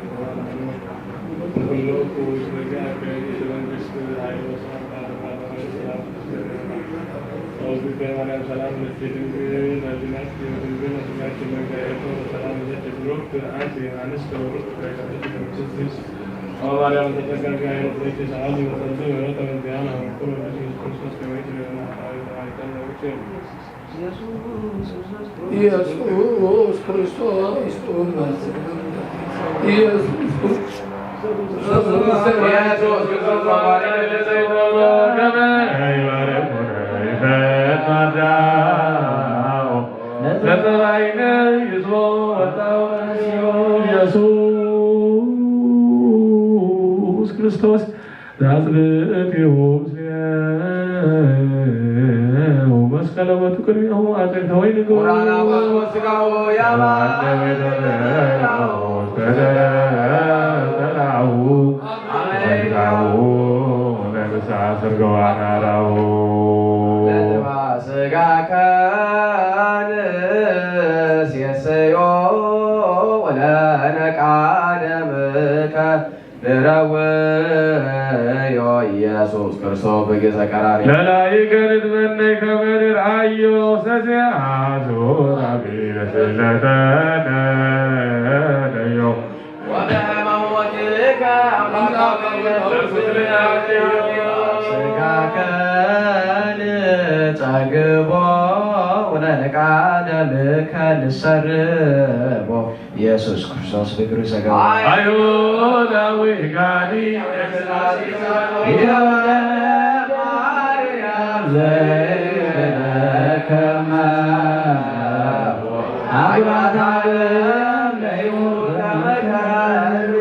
كل قوة رجاء كريم المجلس العالي والسلطات وذكر عليه السلام للتدبير للناس يدبرون سمعت من جاءته والسلام يتبرك آتي عن استورك كيف تجد وما لم تتذكر كائن ليس سعادي وتنزيل ولت من ديانه وكل الذي يخصص كما يجري لنا يسوع كريستوس ክርስቶስ ዛጽብእቲሁ መስቀለ ሞቱ ቅድሚሁ አጽንተ ወይን ኢየሱስ ክርስቶስ በጌታ ቀራሪ ለላይ ገርድ በነይ ከመድር አዮ ሰሲያሱ አቢ ለሰለተነ ደዮ ወደመወጅከ ስጋከን ጸግቦ ወለነቃ ደምከ ንሰርቦ ኢየሱስ ክርስቶስ በእግሩ ሰጋ አይሁዳዊ ጋዲ ማርያም ዘይከመ አግባታለም ለይሁዳ መካሪ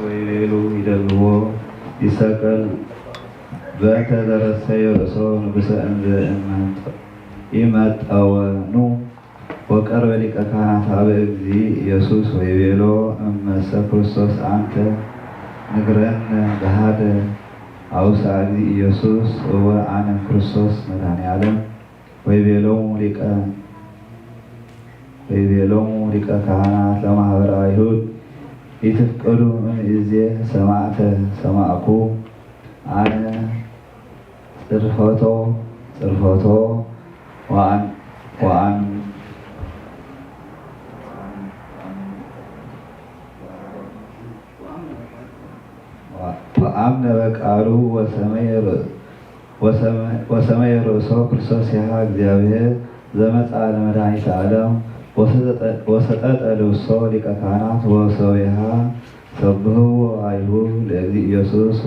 ወይሌሉ ይደልዎ ይሰቀል በተደረሰየ ርእሶ ንጉሰ እንዘ ይመጠወኑ ወቀርበ ሊቀ ካህናት ሀበ እግዚእ ኢየሱስ ወይቤሎ እመሰ ክርስቶስ አንተ ንግረነ ገሃደ አውሳ እግዚእ ኢየሱስ እወ አነ ክርስቶስ መድኃኔ ዓለም ወይቤሎሙ ሊቀ ካህናት ለማህበረ አይሁድ ይትፍቀዱ እምይእዜ ሰማዕኩ አነ ጽርፈቶ ወአምነ በቃሉ ወሰመየ ርእሶ ክርስቶስ ያሃ እግዚአብሔር ዘመጻ ለመድኃኒተ ዓለም ወሰጠጠ ልብሶ ሊቀ ካህናት ወሰዊሃ ሰብህዎ አይሁድ ለእግዚእ ኢየሱስ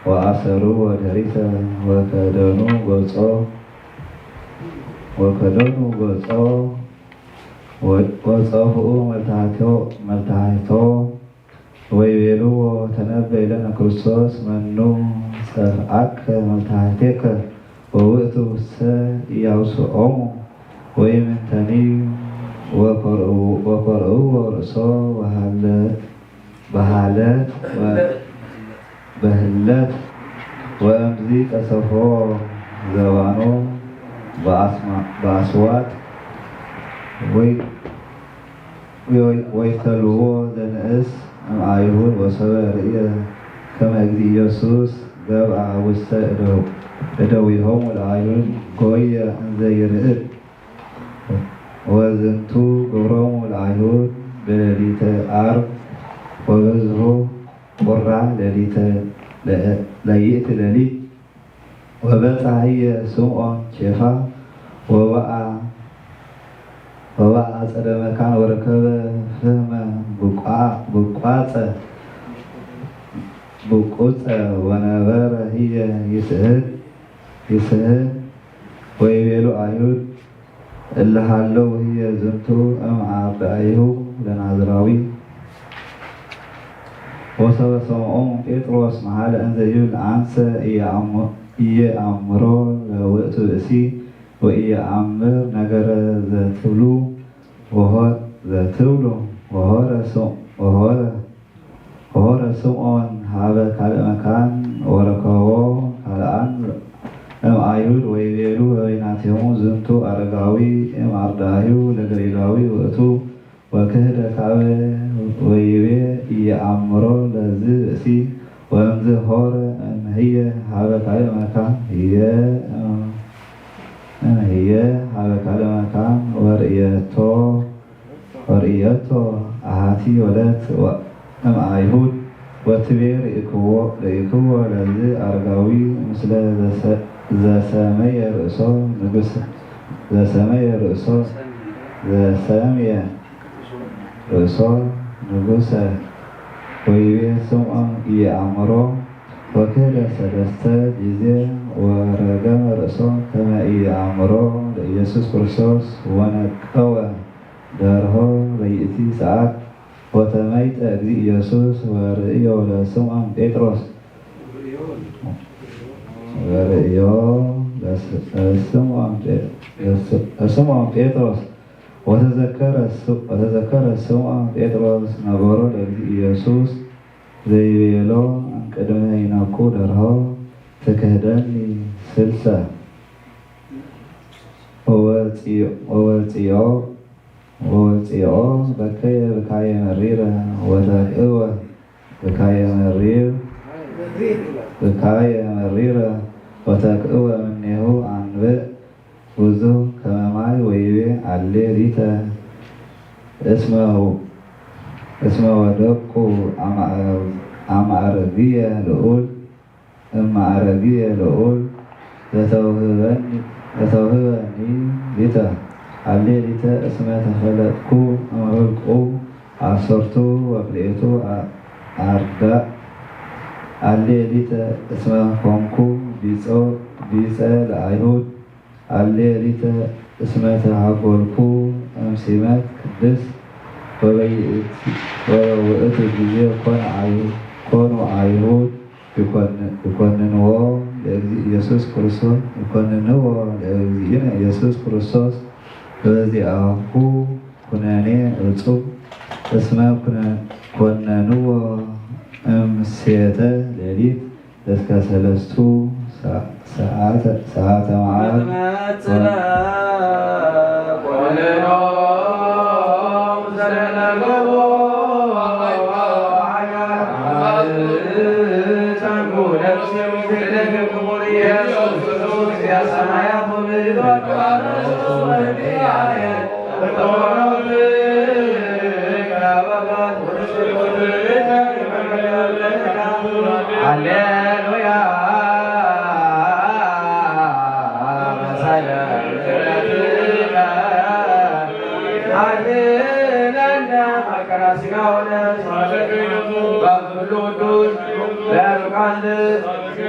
ወአሰሩ ወደሪተ ወከደኑ ገጾ ወከደኑ ወጸፍኡ መልታሕቶ ወይቤልዎ ተነበይ ለነ ክርስቶስ መኑ ጸፍአከ መልታሕቴከ ወውእቱ ውስተ ኢያውስዖሙ ወይምንተኒ ወኮርዕዎ ርእሶ በህለት ወእምዚ ቀሰፎ ዘባኖ በአስዋት ወይተልዎ ዘንእስ እምአይሁድ ወሰበ ርእየ ከመ እግዚእ ኢየሱስ ገብአ ውስተ እደዊሆሙ ለአይሁድ ጎየ እንዘ ይርዕድ ወዝንቱ ግብሮሙ ለአይሁድ በሌሊተ ዓርብ ወበዝሑ ቁራ ለይእቲ ሌሊት ወበጽሐ ስምዖን ኬፋ ወበአ አጸደ መካን ወረከበ ፍህመ ብቁፀ ወነበረ ህየ ይስህል ወይቤሉ አይሁድ እልሃለው ህየ ዝንቱ እምአርዳኢሁ ለናዝራዊ ወሰበ ሰምዖሙ ጴጥሮስ መሃለ እንዘ ይብል አንሰ ኢየአምሮ ለውእቱ ብእሲ ወኢየአምር ነገረ ዘትብሉ ወሆረ ስምዖን ሀበ ካልእ መካን ወረከቦ ካልአን እምአይሁድ ወይቤሉ በበይናቲሆሙ ዝንቱ አረጋዊ እምአርዳኢሁ ለገሊላዊ ውእቱ ወክህደ ካበ ወይቤ ኢየአምሮ ለዝ ብእሲ ወእምዝ ሆረ እምህየ ሀበ ካልእ መካን ህየ ሀበ ካልእ መካን ወርእየቶ አሃቲ ወለት እምአይሁድ ወትቤ ርእይክዎ ለዝ አረጋዊ ምስለ ዘሰመየ ርእሶ ንጉሰ ወይቤ ስምዖን ኢየአምሮ ወክህደ ሰለስተ ጊዜ ወረገመ ርእሶ ከመ ኢየአምሮ ለኢየሱስ ክርስቶስ ወነቀወ ደርሆ በይእቲ ሰዓት ወተመይጠ እግዚእ ኢየሱስ ወርእዮ ለስምዖን ጴጥሮስ ለስምዖን ጴጥሮስ ወተዘከረ ስምዖን ጴጥሮስ ነበሮ ለእግዚእ ኢየሱስ ዘይቤሎ እምቅድመ ይነቁ ደርሆ ትክህደኒ ስልሰ ወወፂኦ በከየ ብካየ መሪረ ወተቅእወ ብካየ መሪረ ወተቅእወ እምኔሁ አንብእ ብዙሕ ከመ ማይ ወይቤ አሌ ሊተ እስመ ወደቁ አማዕረግየ ልዑል ዘተውህበኒ ሊተ አሌ ሊተ እስመ ተፈለጥኩ እምዕልቁ አሰርቱ ወክልኤቱ አርዳእ አሌ ሊተ እስመ ኮንኩ ቢጸ ለአይሁድ አሌ ሊተ እስመ ተሃጐልኩ እምሲመት ቅድስ ወውእቱ ጊዜ ኮኑ አይሁድ ይኮንንዎ ለእግዚእነ ኢየሱስ ክርስቶስ በዚአሁ ኩነኔ እጹብ እስመ ኮነንዎ እምሴተ ሌሊት እስከ ሰለስቱ ሰዓተ መዓልት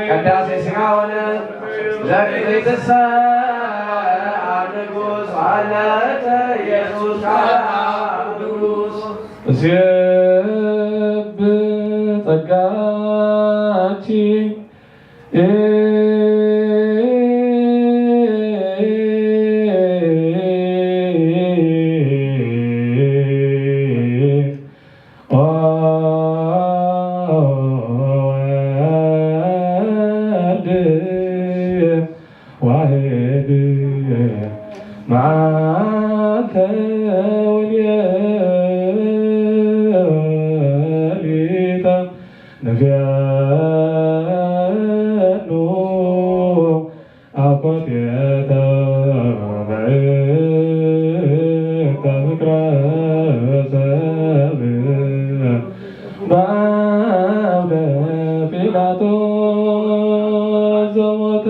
ቅዳሴ ሥጋ ሆነ ለቅድስተ አድርጎ ማለተ ኢየሱስ ቅዱስ እሴብ ጸጋቺ ዋህድ ማተ ወልየሊተ ነፊያኑ አኮቴተ በእንተ ፍቅረ ሰብእ በአውደ ጲላጦስ ዘሞተ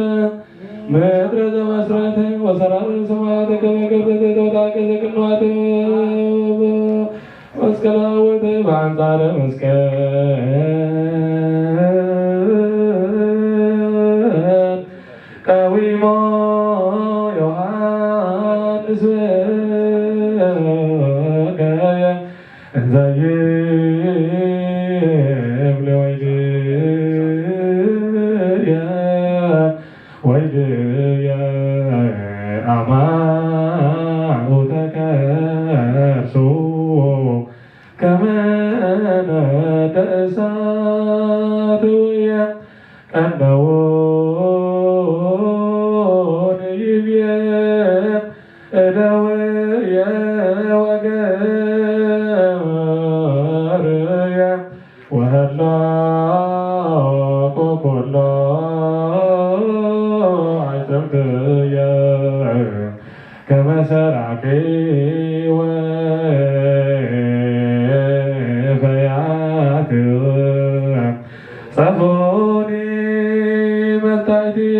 ምድረ ዘመስረተ ወሰራረ ሰማያተ ከመ ገብረ ተወታገዘ ቅንዋተ መስቀላወተ በአንጻረ መስቀል ቀዊሞ ዮሐንስ ወገየ እንዘ ይብለ ወይድየ አማኑተ ከርሱ ከመ ነደ እሳት ውየ ቀነውን ይብየ እደውየ ወገርየ ወህላቆ ኩሎ አይሰምትየ ከመ ሰራቂ ወፈያት ጸፎኒ መታይትየ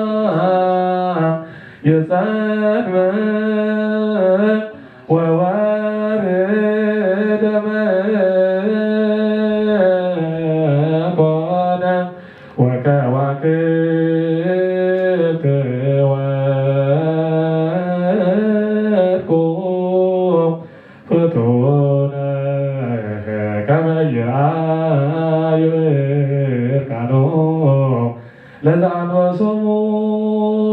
ፀሐይ የጸንመ ወወርደ መኮነ ወከዋክብት ወርቁ ፍጡነ ከመ ይርአዩ እርቃኖ ለዘአንበሶሙ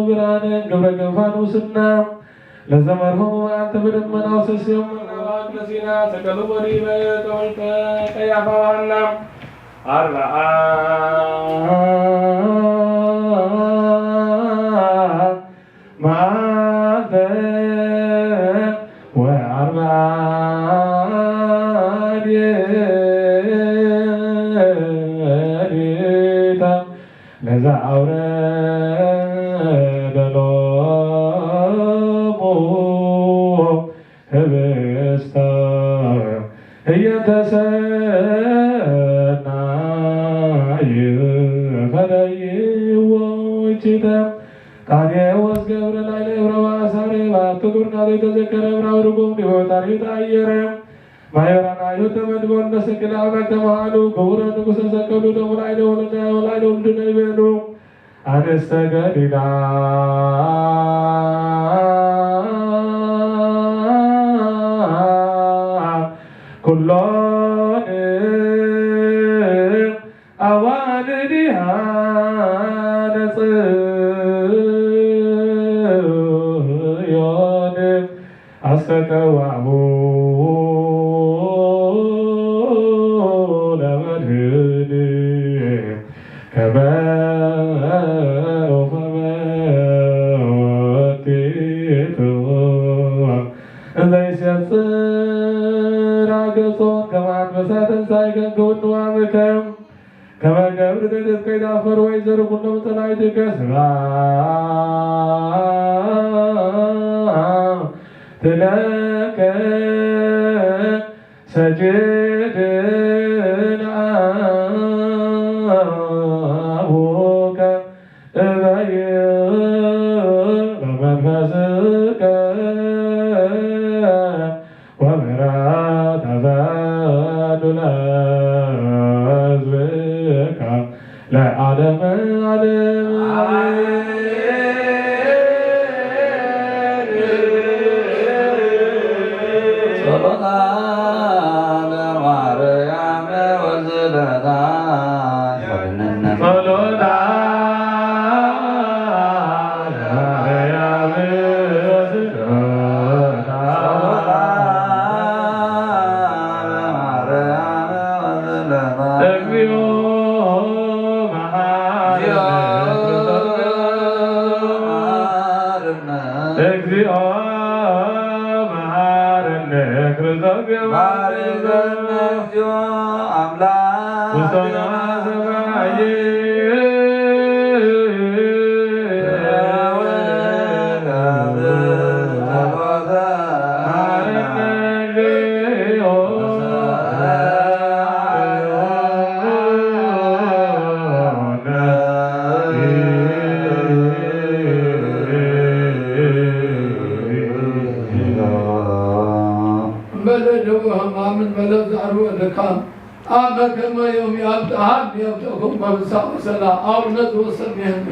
ብርሃነ ግብረ ገፋኑስና ለዘመርሆሙ አንተ በደመና ወሰስዮሙ ለሲና ሰቀሉ ወዲበ ተወልተ ቀያፋ ሐና አርብዓ መዓልተ ወአርብዓ ሌሊተ ለዘአውረደ ሎሙ ህብስተ ህየንተ ሰናይ ፈለይዎ እጅተ ቃኔዎስ ገብረ ላዕለ ዕብረ ወአሳሬ በአቱ ግብርናቱ የተዘከረ ዕብራዊ ርጉም ዲቦታሪ ተአየረ ማኅበራናዩ ተመድበው እንደ ሰቅለ አምላክ ተመሃሉ ክቡረ ንጉሠ ሰቀሉ ደሙ ላዕለ ወልድነ ይቤሉ አንስተ ገሊላ ኩሎን አዋልድሃ ለጽዮን አስተቀዋሙ ለመድህን ከመ ወፈመወቲቱ እንዘ ይሴጽር አገጾን ከመ አንበሳ ተንሣእከ ከወንዋምከ ከመ ገብር ተደስከ ይታፈር ወይዘሩ ኩሎ መጽናዕትከ ስብሐት ለከ ሰጅድን አቡከ እበይ በመንፈስከ ወምሕረት ተፈዱ ለሕዝብከ ለዓለመ ዓለም ጸሎታ ለማርያም ወዝለታ ጸሎታ ለማርያም ወዝለታ እግዚኦ እግዚኦ መሐረነ ክርስቶስ ውስቶና ሰማይ من بلد عروة لكام آما كما يوم يبتعد يبتعكم بفساء وسلاء أو ندو سميهم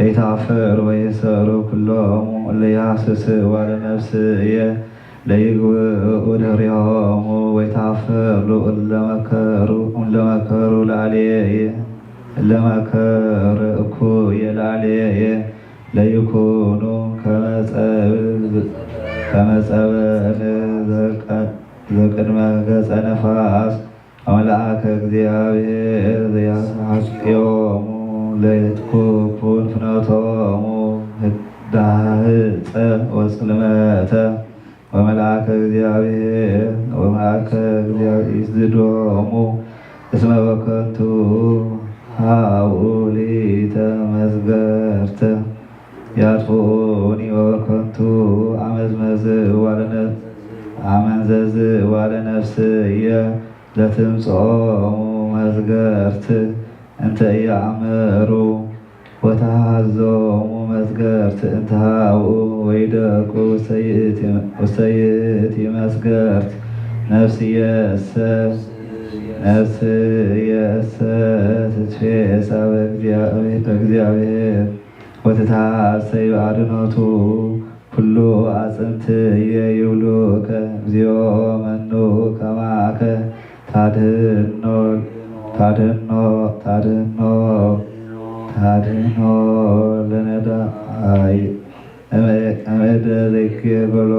ليتعفر ويسر كلهم ليعسس على نفسه ليقول ريهم ويتعفر لمكروا لعليه لمكر أكو يلعليه ليكونوا كمثل ከመጸበል ዘቅድመ ገጸ ነፋስ አምላከ እግዚአብሔር ዘያስቄዮሙ ለይትኩን ፍኖቶሙ ህዳህፀ ወጽልመተ ወመልአከ እግዚአብሔር ይዝዶሙ እስመ በከንቱ ሀውሊተ መዝገርተ ያጥፉኒ ወበከንቱ አመንዘዝ ዋለ ነፍስየ ለትምጾሙ መዝገርት እንተ ያእምሩ ወተሃዞሙ መዝገርት እንተ ሀብኡ ወይደቁ ውስተ ይእቲ መዝገርት ነፍስየሰ ትትፌሳ በእግዚአብሔር ወትታሰይ አድኅኖቱ ኩሉ አጽንትየ ይብሉከ እግዚኦ መኑ ከማከ ታድኅኖ ለነዳይ እምእደ ዘይክየበሎ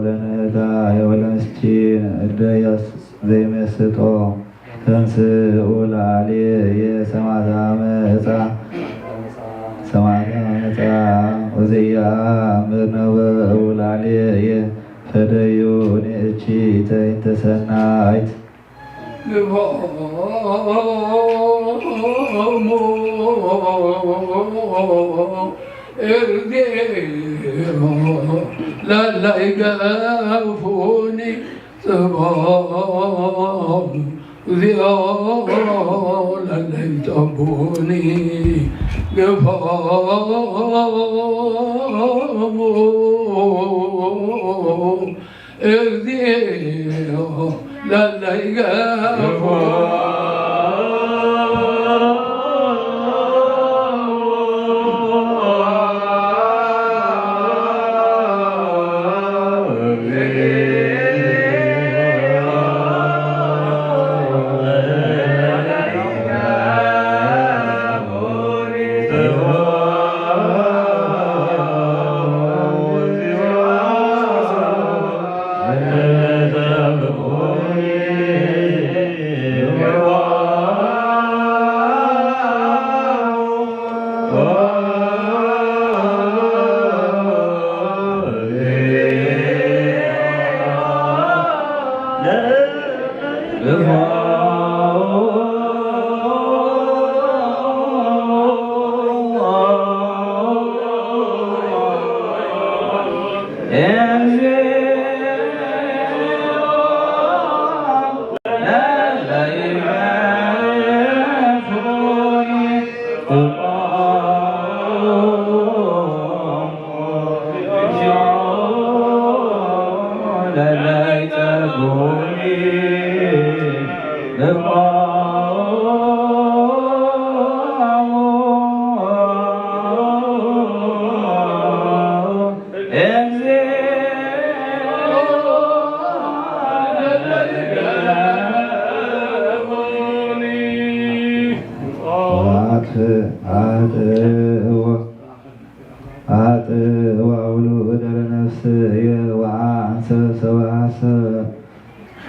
ለነዳይ ወለምስኪን እደ ዘይመስጦ ተንሥኡ ላዕሌየ ሰማዕተ አመፃ ወዘያእምር ነበኡ ላዕሌየ ፈደዩኒ እቺተ እንተ ሰናይት ላላይገፉኒ ጽባም እግዚኦ ላላይጠቡኒ ገፋሙ እግዚኦ ላላይገፉ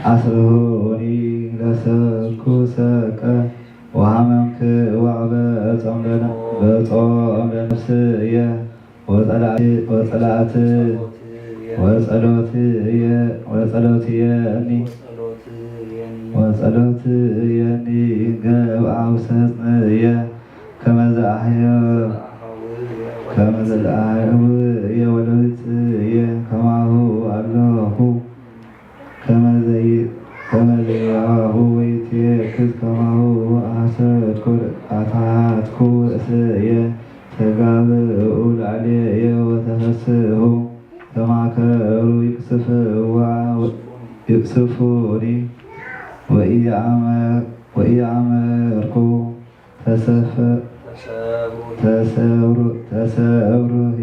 አስሩኒ ለሰብኩ ሰቀ ወሐመምክ በጾም ለነፍስየ ወጸሎትየኒ ገብአ ውስተ ሕፅንየ ከመ ዘአህየ ወለዊፅየ ከማሁ አለሁ ከመ ዘያሁ ወይትየክዝ ከማሁ አታትኩ ርእስየ ተጋብኡ ላዕሌየ ወተፈስሑ ተማከሩ ይቅስፉኒ ወኢያእመርኩ ተሰብሩሂ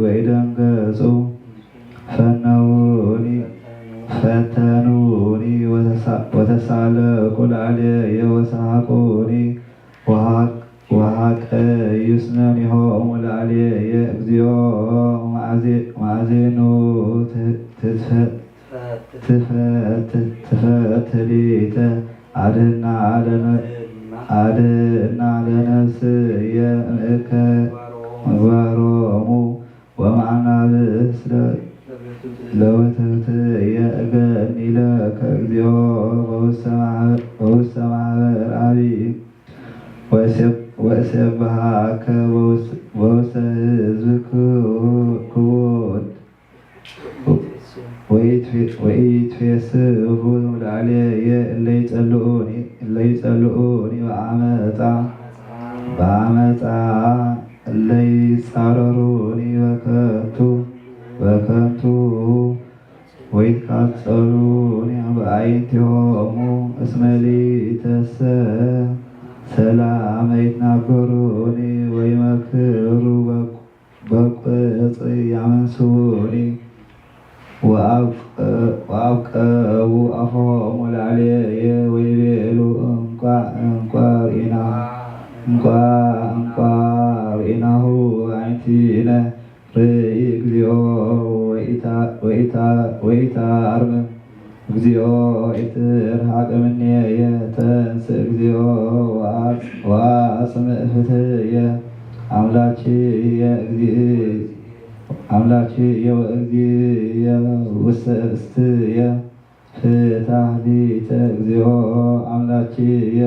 ወኢደንገጹ ፈተኑኒ ወተሳለቁ ላዕሌየ ወሰሐቁኒ ወሐቀዩስነኒሆሙ ላዕሌየ እግዚኦ ማዕዜኑ ትፈትሊተ አድህና ለነፍስየ እምእከ ምግባሮሙ ወማዕናብስ ለውትውትየ እገኒ ለከ እግዚኦ በውስተ ማኅበር አቢይ ወእሴብሐከ በውስተ ሕዝብ ክቡድ ወኢትፌስሑ ላዕሌየ እለ ይጸልኡኒ በአመፃ እለ ይጻረሩኒ በከንቱ ወይትቃጸሉኒ በአዕይንቲሆሙ እስመ ሊተሰ ሰላመ ይትናገሩኒ ወይመክሩ በቅጽ ያመንስዑኒ ወአብቀቡ አፎሙ ላዕሌየ ወይቤሉ እንቋ አዕይንቲነ ርእይ እግዚኦ ወኢታርምም እግዚኦ ኢትርሐቅ እምኔየ ተንሥእ እግዚኦ ወአጽምዕ ፍትሕየ አምላክየ ወእግዚእየ ውስተ እስትየ ፍትሐ ሊተ እግዚኦ አምላክየ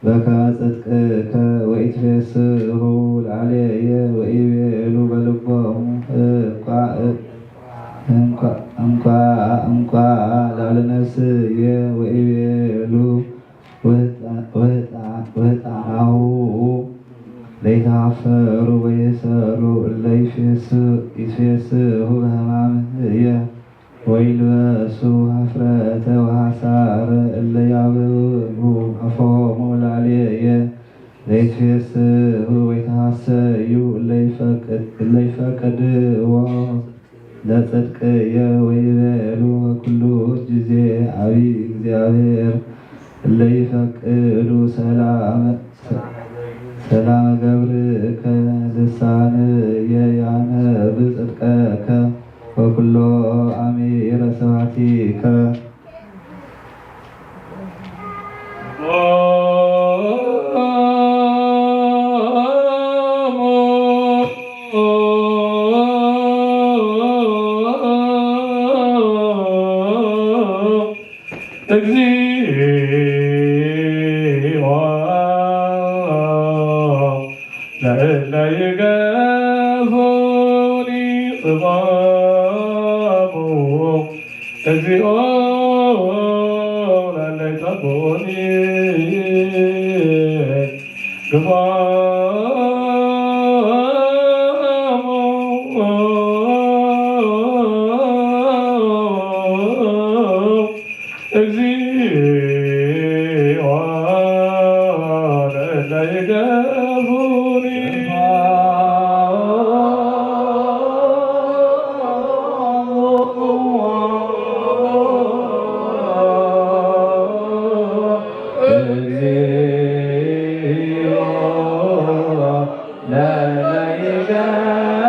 በከመ ጽድቅከ ወኢትፌስሑ ላዕሌየ ወይቤሉ በልቦሙ እንኳ ላልነፍስየ ወይቤሉ ወህጣናሁ ለይተሃፈሩ ወይሰሩ እለ ይትፌስሑ በሕማምየ ወይልበሱ ኀፍረተ ወሐሳረ እለ ያብቡ አፎሙ ላዕሌየ ለይትፌስሑ ወይተሐሰዩ እለ ይፈቅድዎ ለጽድቅየ ወይቤሉ በኩሉ ጊዜ አቢይ እግዚአብሔር እለ ይፈቅዱ ሰላመ ገብርከ ልሳንየ ያነብብ ጽድቀከ ወኩሎ አሚረ ስብሐቲከ ለእለ ይገፉኒ ጽባሙ እግዚኦ ለእለ ይጠብቁኒ እግዚኦ ለእለ ይገፉኒ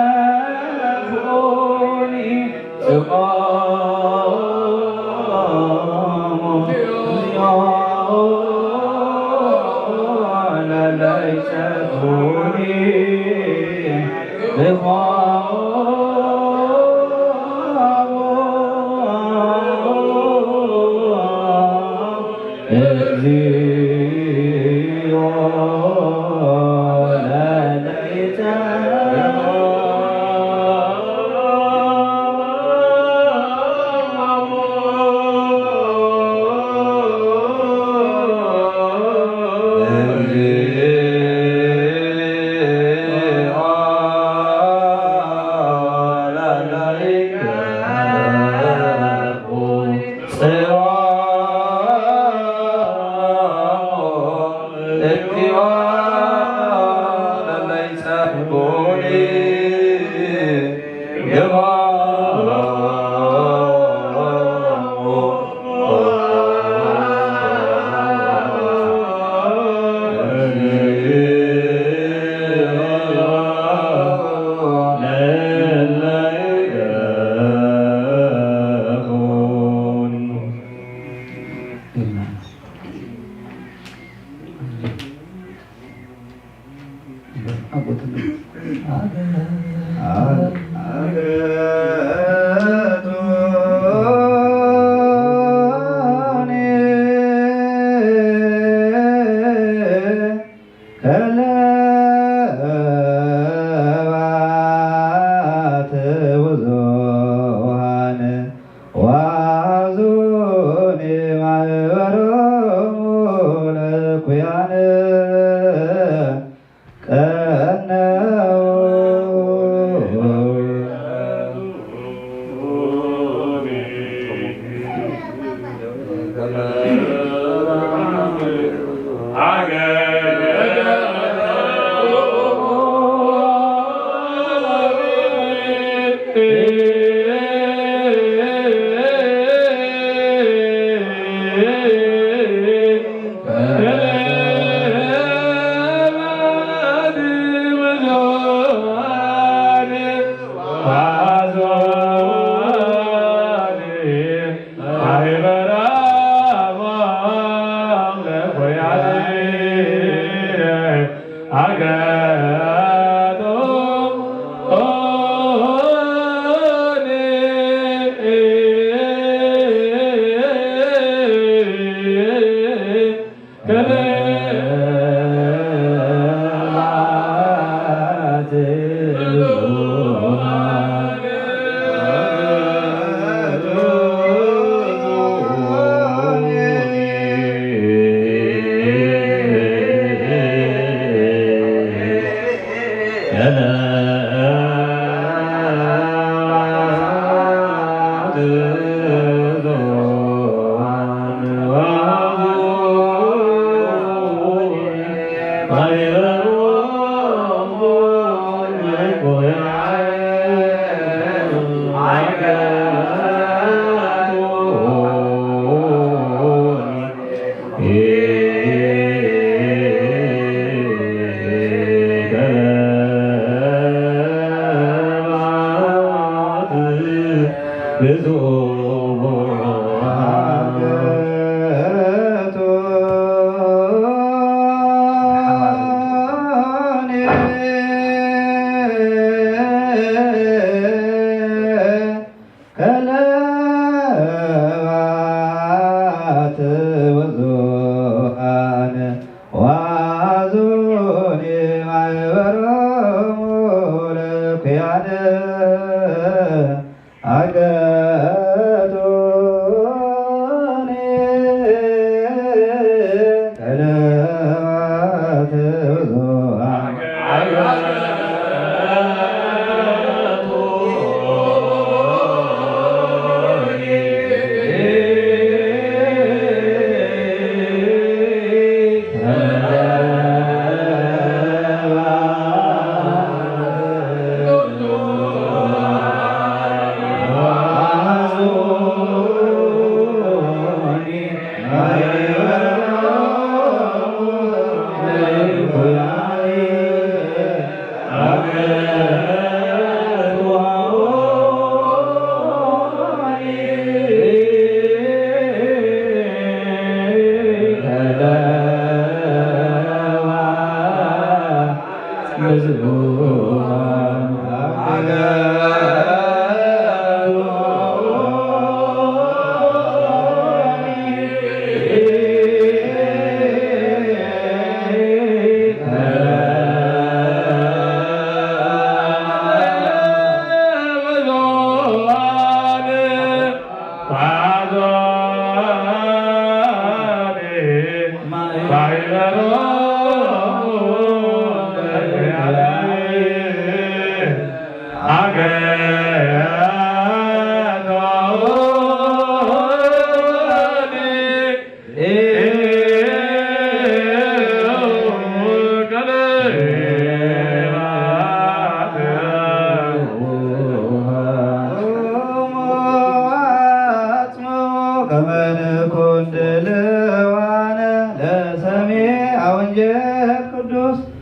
ብዙኃን ወአዙኒ ማኅበሮሙ ለኩያነ ቀነው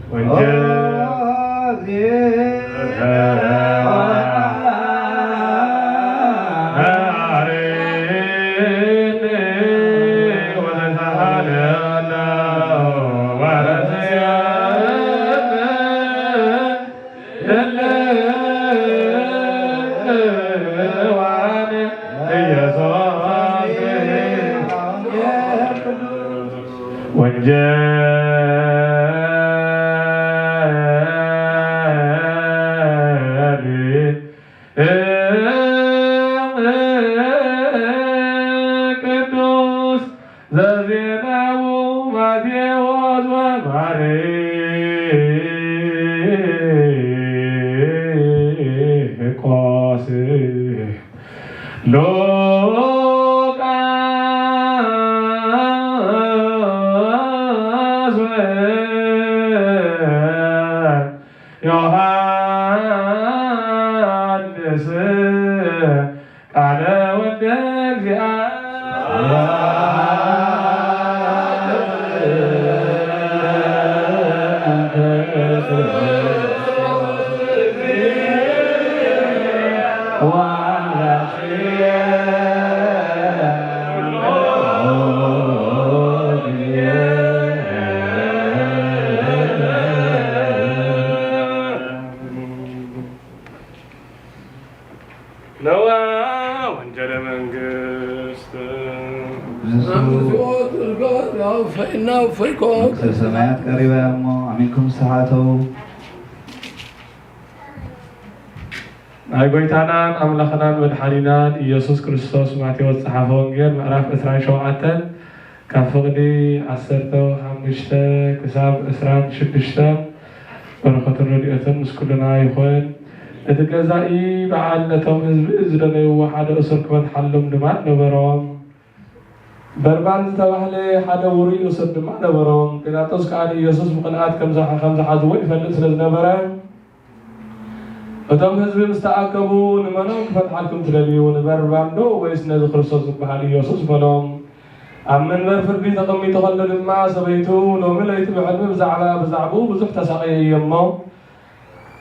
ወንጀል ዮሐንስ ቃለ ወልደ ሰማያት ቀሪባ እሞ አሚንኩም ሰዓተው ናይ ጎይታናን ኣምላኽናን መድሓኒናን ኢየሱስ ክርስቶስ ማቴዎስ ዝፀሓፈ ወንጌል ምዕራፍ 27 ካብ ፍቕዲ 15 ክሳብ 26 በረኸትን ረድኤትን ምስ ኩልና ይኹን። እቲ ገዛኢ በዓል ነቶም ህዝቢ ዝደለይዎ ሓደ እሱር ክበትሓሎም ድማ ነበሮም። በርባን ዝተባህለ ሓደ ውሩይ እሱር ድማ ነበሮም። ጲላጦስ ከዓ ኢየሱስ ብቕንዓት ከም ዝሓዝዎ ይፈልጥ ስለዝነበረ እቶም ህዝቢ ምስ ተኣከቡ ንመኖም ክፈትሓልኩም ትደልዩ ንበርባን ዶ ወይስ ነዚ ክርስቶስ ዝበሃል ኢየሱስ በሎም። ኣብ መንበር ፍርዲ ተቐሚጡ ከሎ ድማ ሰበይቱ ሎሚ ለይቲ ብሕልሚ ብዛዕባኡ ብዙሕ ተሳቀየ እየ እሞ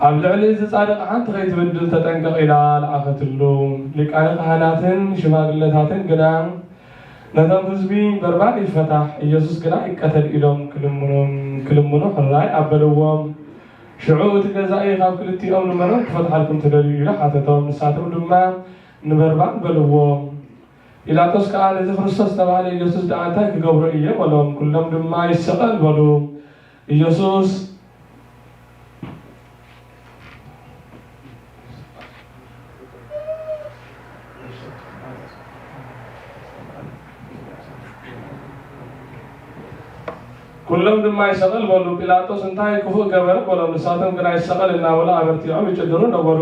ኣብ ልዕሊ እዚ ጻድቕ ሓንቲ ከይትብድል ተጠንቀቕ ኢላ ለኣኸትሉ። ሊቃነ ካህናትን ሽማግለታትን ግና ነቶም ህዝቢ በርባን ይፈታሕ ኢየሱስ ግና ይቀተል ኢሎም ክልምኑ ሕራይ ኣበልዎም። ሽዑ እቲ ገዛኢ ካብ ክልቲኦም ንመኖም ክፈትሓልኩም ትደልዩ ኢሉ ሓተቶም። ንሳቶም ድማ ንበርባን በልዎም። ጲላጦስ ከዓ ነዚ ክርስቶስ ዝተባህለ ኢየሱስ ደኣ እንታይ ክገብሮ እየ በሎም። ኩሎም ድማ ይሰቐል በሉ። ኢየሱስ ኩሎም ድማ ይሰቐል በሉ። ጲላጦስ እንታይ ክፉእ ገበረ በሎም። ንሳቶም ግና ይሰቐል እናበሉ ኣበርቲዖም ይጭድሩ ነበሩ።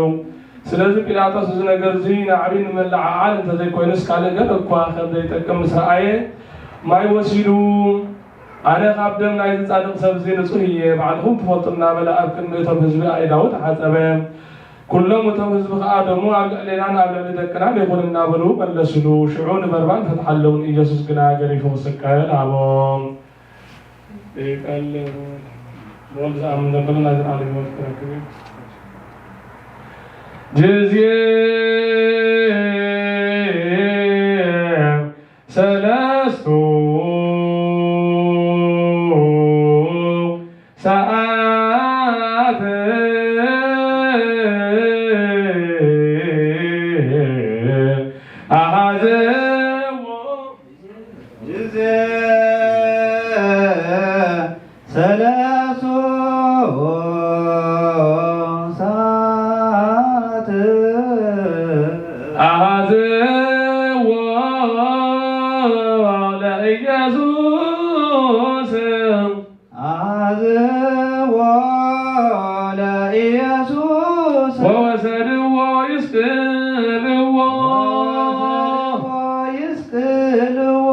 ስለዚ ጲላጦስ እዚ ነገር እዚ ንዓቢ ንመላዓዓል እንተዘይኮይኑስ ካልእ ገር እኳ ከምዘይጠቅም ምስ ረኣየ ማይ ወሲዱ ኣነ ካብ ደም ናይዚ ጻድቕ ሰብ እዚ ንጹህ እየ ባዕልኩም ትፈልጡ እናበለ ኣብ ቅድሚ እቶም ህዝቢ ኣእዳዉ ተሓፀበ። ኩሎም እቶም ህዝቢ ከዓ ደሞ ኣብ ልዕሊናን ኣብ ልዕሊ ደቅናን ይኹን እናበሉ መለስሉ። ሽዑ ንበርባን ፈትሓለውን። ኢየሱስ ግና ገሪፉ ክስቀል ኣቦም ቃል ሞል ዝኣምን ዘሎ ናይ ዝዓለም ሂወት ክረክብ ጅዝየ ሰለስቱ ሰዓት አሃዘዎ ጅዝየ ሰለስቱ ሰዓት አሃዘዎ ለኢየሱስ አሃዘዎ ለኢየሱስ ወወሰድዎ ይስቅልዎ ይስቅልዎ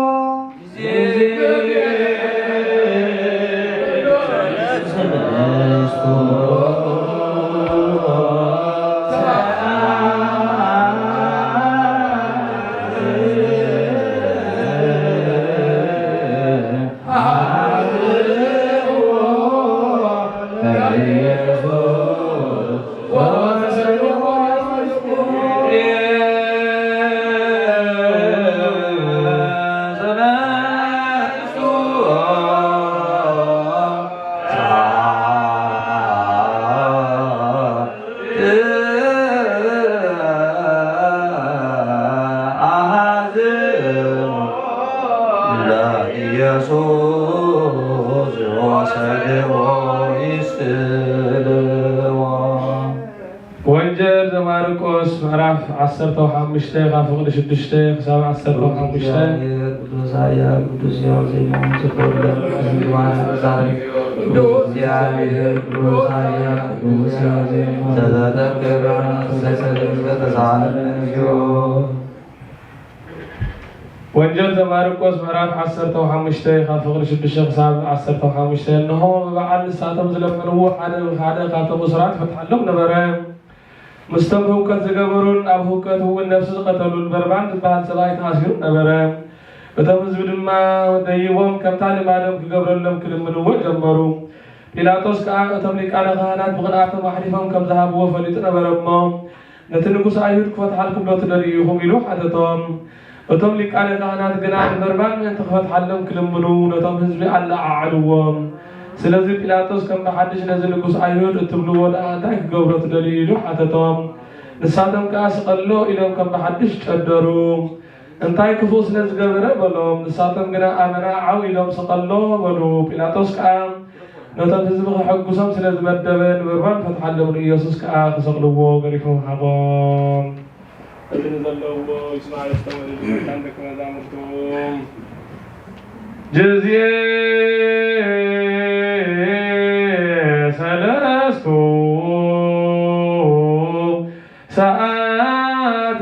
ምዕራፍ 15 ካብ ፍቅዲ 6 ክሳብ 15 ቅዱስ ኃያል ቅዱስ ሕያው ዘይሞት ተቆርጠ እግዚአብሔር ቅዱስ ኃያል ቅዱስ ሕያው ዘይሞት ተዘከረ ወንጌል ዘማርቆስ ምዕራፍ 15 ካብ ፍቅዲ 6 ክሳብ 15 እንሆ በዓል ንሳቶም ዝለመንዎ ሓደ ካብቶም ስራት ፈትሓሎም ነበረ ምስቶም ህውከት ዝገበሩን ኣብ ህውከት እውን ነፍሲ ዝቀተሉን በርባን ዝበሃል ሰብኣይ ተኣሲሩ ነበረ እቶም ህዝቢ ድማ ደይቦም ከምታ ልማዶም ክገብረሎም ክልምንዎ ጀመሩ ጲላጦስ ከዓ እቶም ሊቃነ ካህናት ብቕንዓቶም ኣሕሊፎም ከም ዝሃብዎ ፈሊጡ ነበረ እሞ ነቲ ንጉስ ኣይሁድ ክፈትሓልኩም ዶ ትደልዩ ኢኹም ኢሉ ሓተቶም እቶም ሊቃነ ካህናት ግና በርባን ምእንቲ ክፈትሓሎም ክልምኑ ነቶም ህዝቢ ኣለዓዓልዎም ስለዚ ጲላጦስ ከም ብሓድሽ ነዚ ንጉስ ኣይሁድ እትብልዎ ደኣ እንታይ ክገብሮ ትደልዩ ኢሉ ሓተቶም ንሳቶም ከዓ ስቀሎ ኢሎም ከም ብሓድሽ ጨደሩ እንታይ ክፉእ ስለ ዝገበረ በሎም ንሳቶም ግና ኣመና ዓው ኢሎም ስቀሎ በሉ ጲላጦስ ከዓ ነቶም ህዝቢ ክሕጉሶም ስለ ዝመደበ ንበርባን ፈትሓሎም ንኢየሱስ ከዓ ክሰቅልዎ ገሪፎም ሃቦም እድን ዘለዎ ይስማዕ ዝተወለዱ ደቂ መዛሙርቶም ጅዝየ ሰለስቱ ሰዓት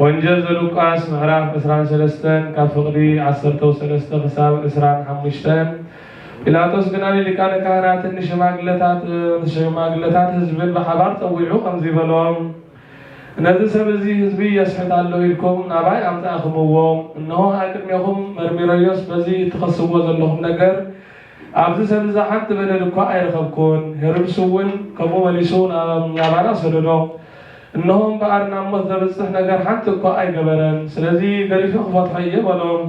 ወንጌል ዘሉቃስ ምዕራፍ 13 ካብ ፍቅዲ 13 ክሳብ 25 ጲላጦስ ግና ሊቃነ ካህናትን ንሽማግለታት ህዝብን ብሓባር ፀዊዑ ከምዚ በሎም ነዚ ሰብ እዚ ህዝቢ የስሕት ኣሎ ኢልኩም ናባይ ኣምፃእኹምዎ እንሆ ኣብ ቅድሚኹም መርሚረዮስ በዚ ትኸስዎ ዘለኹም ነገር ኣብዚ ሰብ እዛ ሓንቲ በደል እኳ ኣይረኸብኩን ሄሮድስ እውን ከምኡ መሊሱ ናባና ሰደዶ እነሆም በኣርና ሞት ዘብፅሕ ነገር ሓንቲ እኳ ኣይገበረን ስለዚ ገሊፉ ክፈትሖ እየ በሎም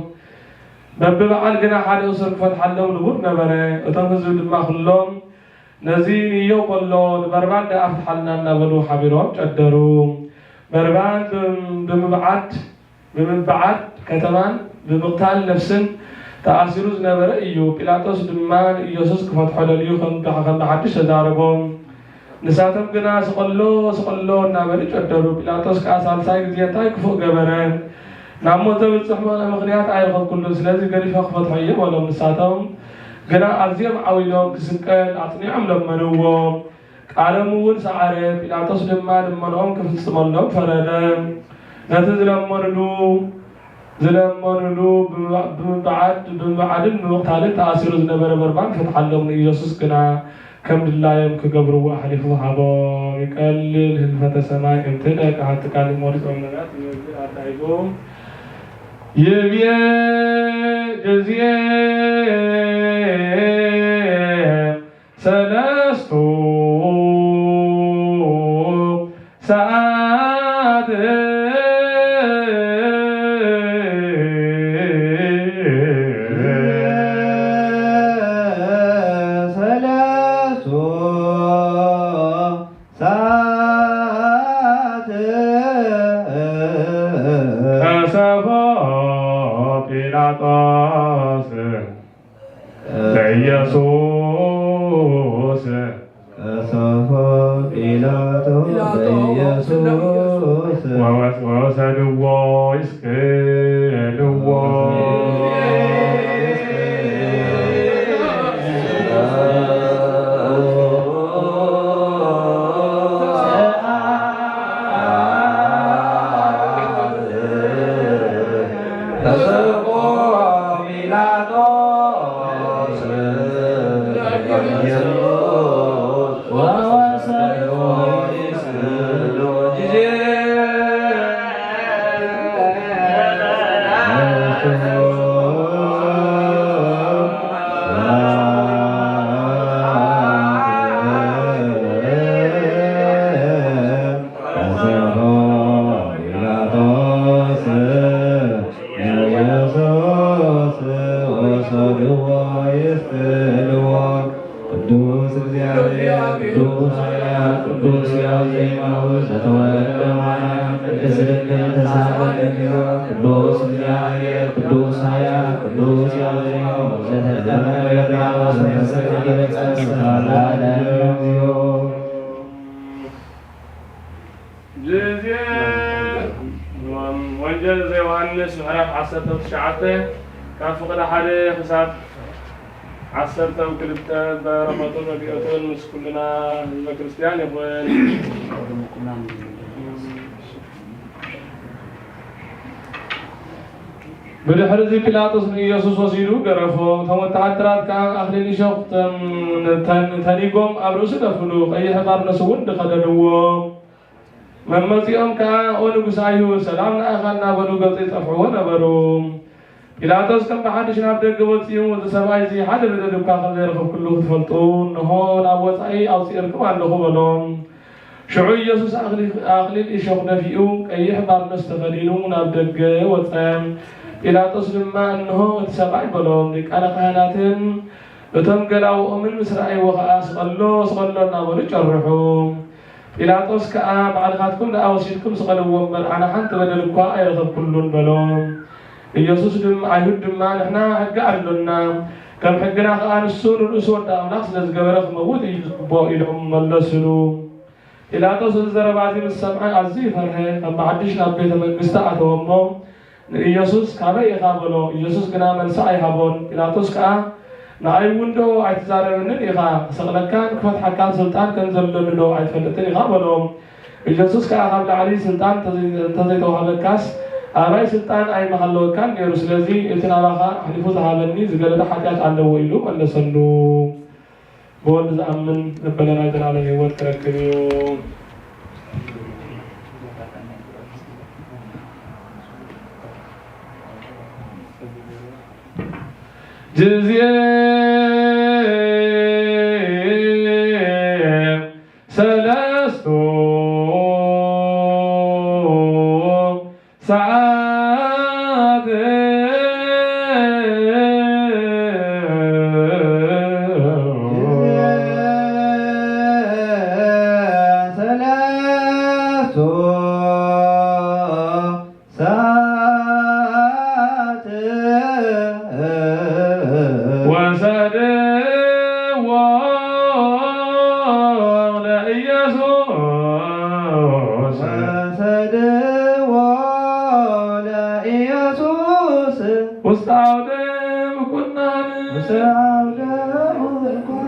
በብበዓል ግና ሓደ እሱር ክፈትሓሎም ንቡር ነበረ እቶም ህዝቢ ድማ ኩሎም ነዚ ንየው ከሎ ንበርባን ኣፍትሓልና እናበሉ ሓቢሮም ጨደሩ በርባን ብምብዓድ ከተማን ብምቕታል ነፍስን ተኣሲሩ ዝነበረ እዩ ጲላጦስ ድማ ኢየሱስ ክፈትሖ ደልዩ ከም ብሓድሽ ተዛረቦም ንሳቶም ግና ስቀሎ እናበሉ ጨደሩ ጲላጦስ ከዓ ሳልሳይ ግዜ እንታይ ክፉእ ገበረ ናብ ሞት ዘብፅሕ ምክንያት ኣይረኸብኩሉን ስለዚ ገሊፈ ክፈትሖ እየ በሎም ንሳቶም ግና ኣዝዮም ዓዊሎም ክስቀል ኣፅኒዖም ለመንዎ ቃሎም እውን ሰዓረ ጲላጦስ ድማ ልመንኦም ክፍፅመሎም ፈረደ ነቲ ዝለመንሉ ብምብዓድን ብምቕታልን ተኣሲሩ ዝነበረ በርባን ፈትሓሎም ንኢየሱስ ግና كم دلايم كجبروا أحلفوا حبا يقلل هلفة سماء امتدك حتى كان مورس أولاد أتايقوم يبيا جزية سلستو سعاد ኢየሱስ አሳፋ ጲላጦስ ኢየሱስ ወሰድዎ ይስቅልዎ ወንጌል ዘዮሐንስ ምዕራፍ 19 ካብ ፍቅዲ 1 ክሳብ 12 በረከቱን ረድኤቱን ምስ ኩልና ህዝበ ክርስቲያን ይኹን። ብድሕሪ እዚ ጲላጦስ ንኢየሱስ ወሲዱ ገረፎ። እቶም ወተሃደራት ከዓ ኣክሊል እሾኽ ተኒጎም ኣብ ርእሱ ደፍሉ፣ ቀይሕ ባርነስ እውን ድኸደንዎ። መመፂኦም ከዓ ኦ ንጉስ አይሁድ ሰላም ንኣኻ እናበሉ ገልፂ ይጠፍዕዎ ነበሩ። ጲላጦስ ከም ብሓድሽ ናብ ደገ ወፂኡ እቲ ሰብኣይ እዚ ሓደ በደል እኳ ከም ዘይረኸብ ኩሉ ክትፈልጡ እንሆ ናብ ወፃኢ ኣውፂእርኩም ኣለኹ በሎም። ሽዑ ኢየሱስ ኣክሊል እሾኽ ደፊኡ ቀይሕ ባርነስ ተኸዲኑ ናብ ደገ ወፀ። ጲላጦስ ድማ እንሆ እቲ ሰብኣይ በሎም። ሊቃነ ካህናትን እቶም ገላውኦምን ምስ ረኣይዎ ከዓ ስቐሎ ስቐሎ እናበሉ ጨርሑ። ጲላጦስ ከዓ ባዕልኻትኩም ንኣወሲድኩም ስቐልዎ እምበር ኣነ ሓንቲ በደል እኳ ኣይረኸብኩሉን በሎም። ኢየሱስ ድማ አይሁድ ድማ ንሕና ሕጊ ኣሎና ከም ሕግና ከዓ ንሱ ንርእሱ ወዲ ኣምላኽ ስለ ዝገበረ ክመውት እዩ ዝግብኦ ኢሎም መለስሉ። ጲላጦስ እዚ ዘረባ እዚ ምስ ሰምዐ ኣዝዩ ይፈርሐ። ከም ብሓድሽ ናብ ቤተ መንግስቲ ኣተዎ እሞ ንኢየሱስ ካበይ ኢኻ በሎ። ኢየሱስ ግና መልሲ ኣይሃቦን። ጲላጦስ ከዓ ንዓይ እውን ዶ ኣይትዛረበንን ኢኻ? ክሰቕለካን ክፈትሐካን ስልጣን ከም ዘለኒ ዶ ኣይትፈልጥን ኢኻ በሎም። ኢየሱስ ከዓ ካብ ላዕሊ ስልጣን እንተዘይተዋሃበካስ ኣባይ ስልጣን ኣይመሃለወካን ነይሩ። ስለዚ እቲ ናባኻ ኣሕሊፉ ዝሃበኒ ዝገለለ ሓጢኣት ኣለዎ ኢሉ መለሰሉ። ብወልዲ ዝኣምን ዘበለና ዘለዓለም ህይወት ክረክብ እዩ። ጅዝየ ሰለስቱ ሰዓት ሰለስቱ ሰዓት ወሰድዎ ለኢየሱስ ወሰድዎ ለኢየሱስ ውስተ አውደ ምኩናን ውስተ አውደ ምኩናን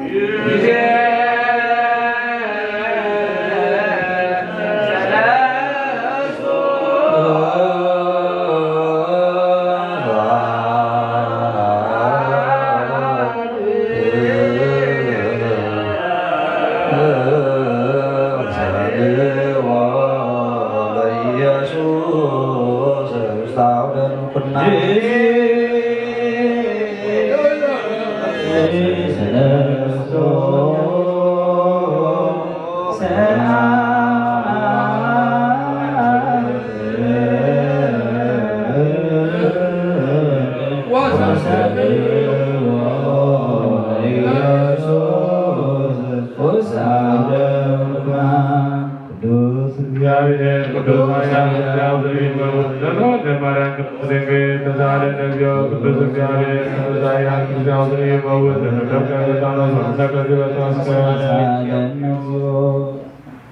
كنا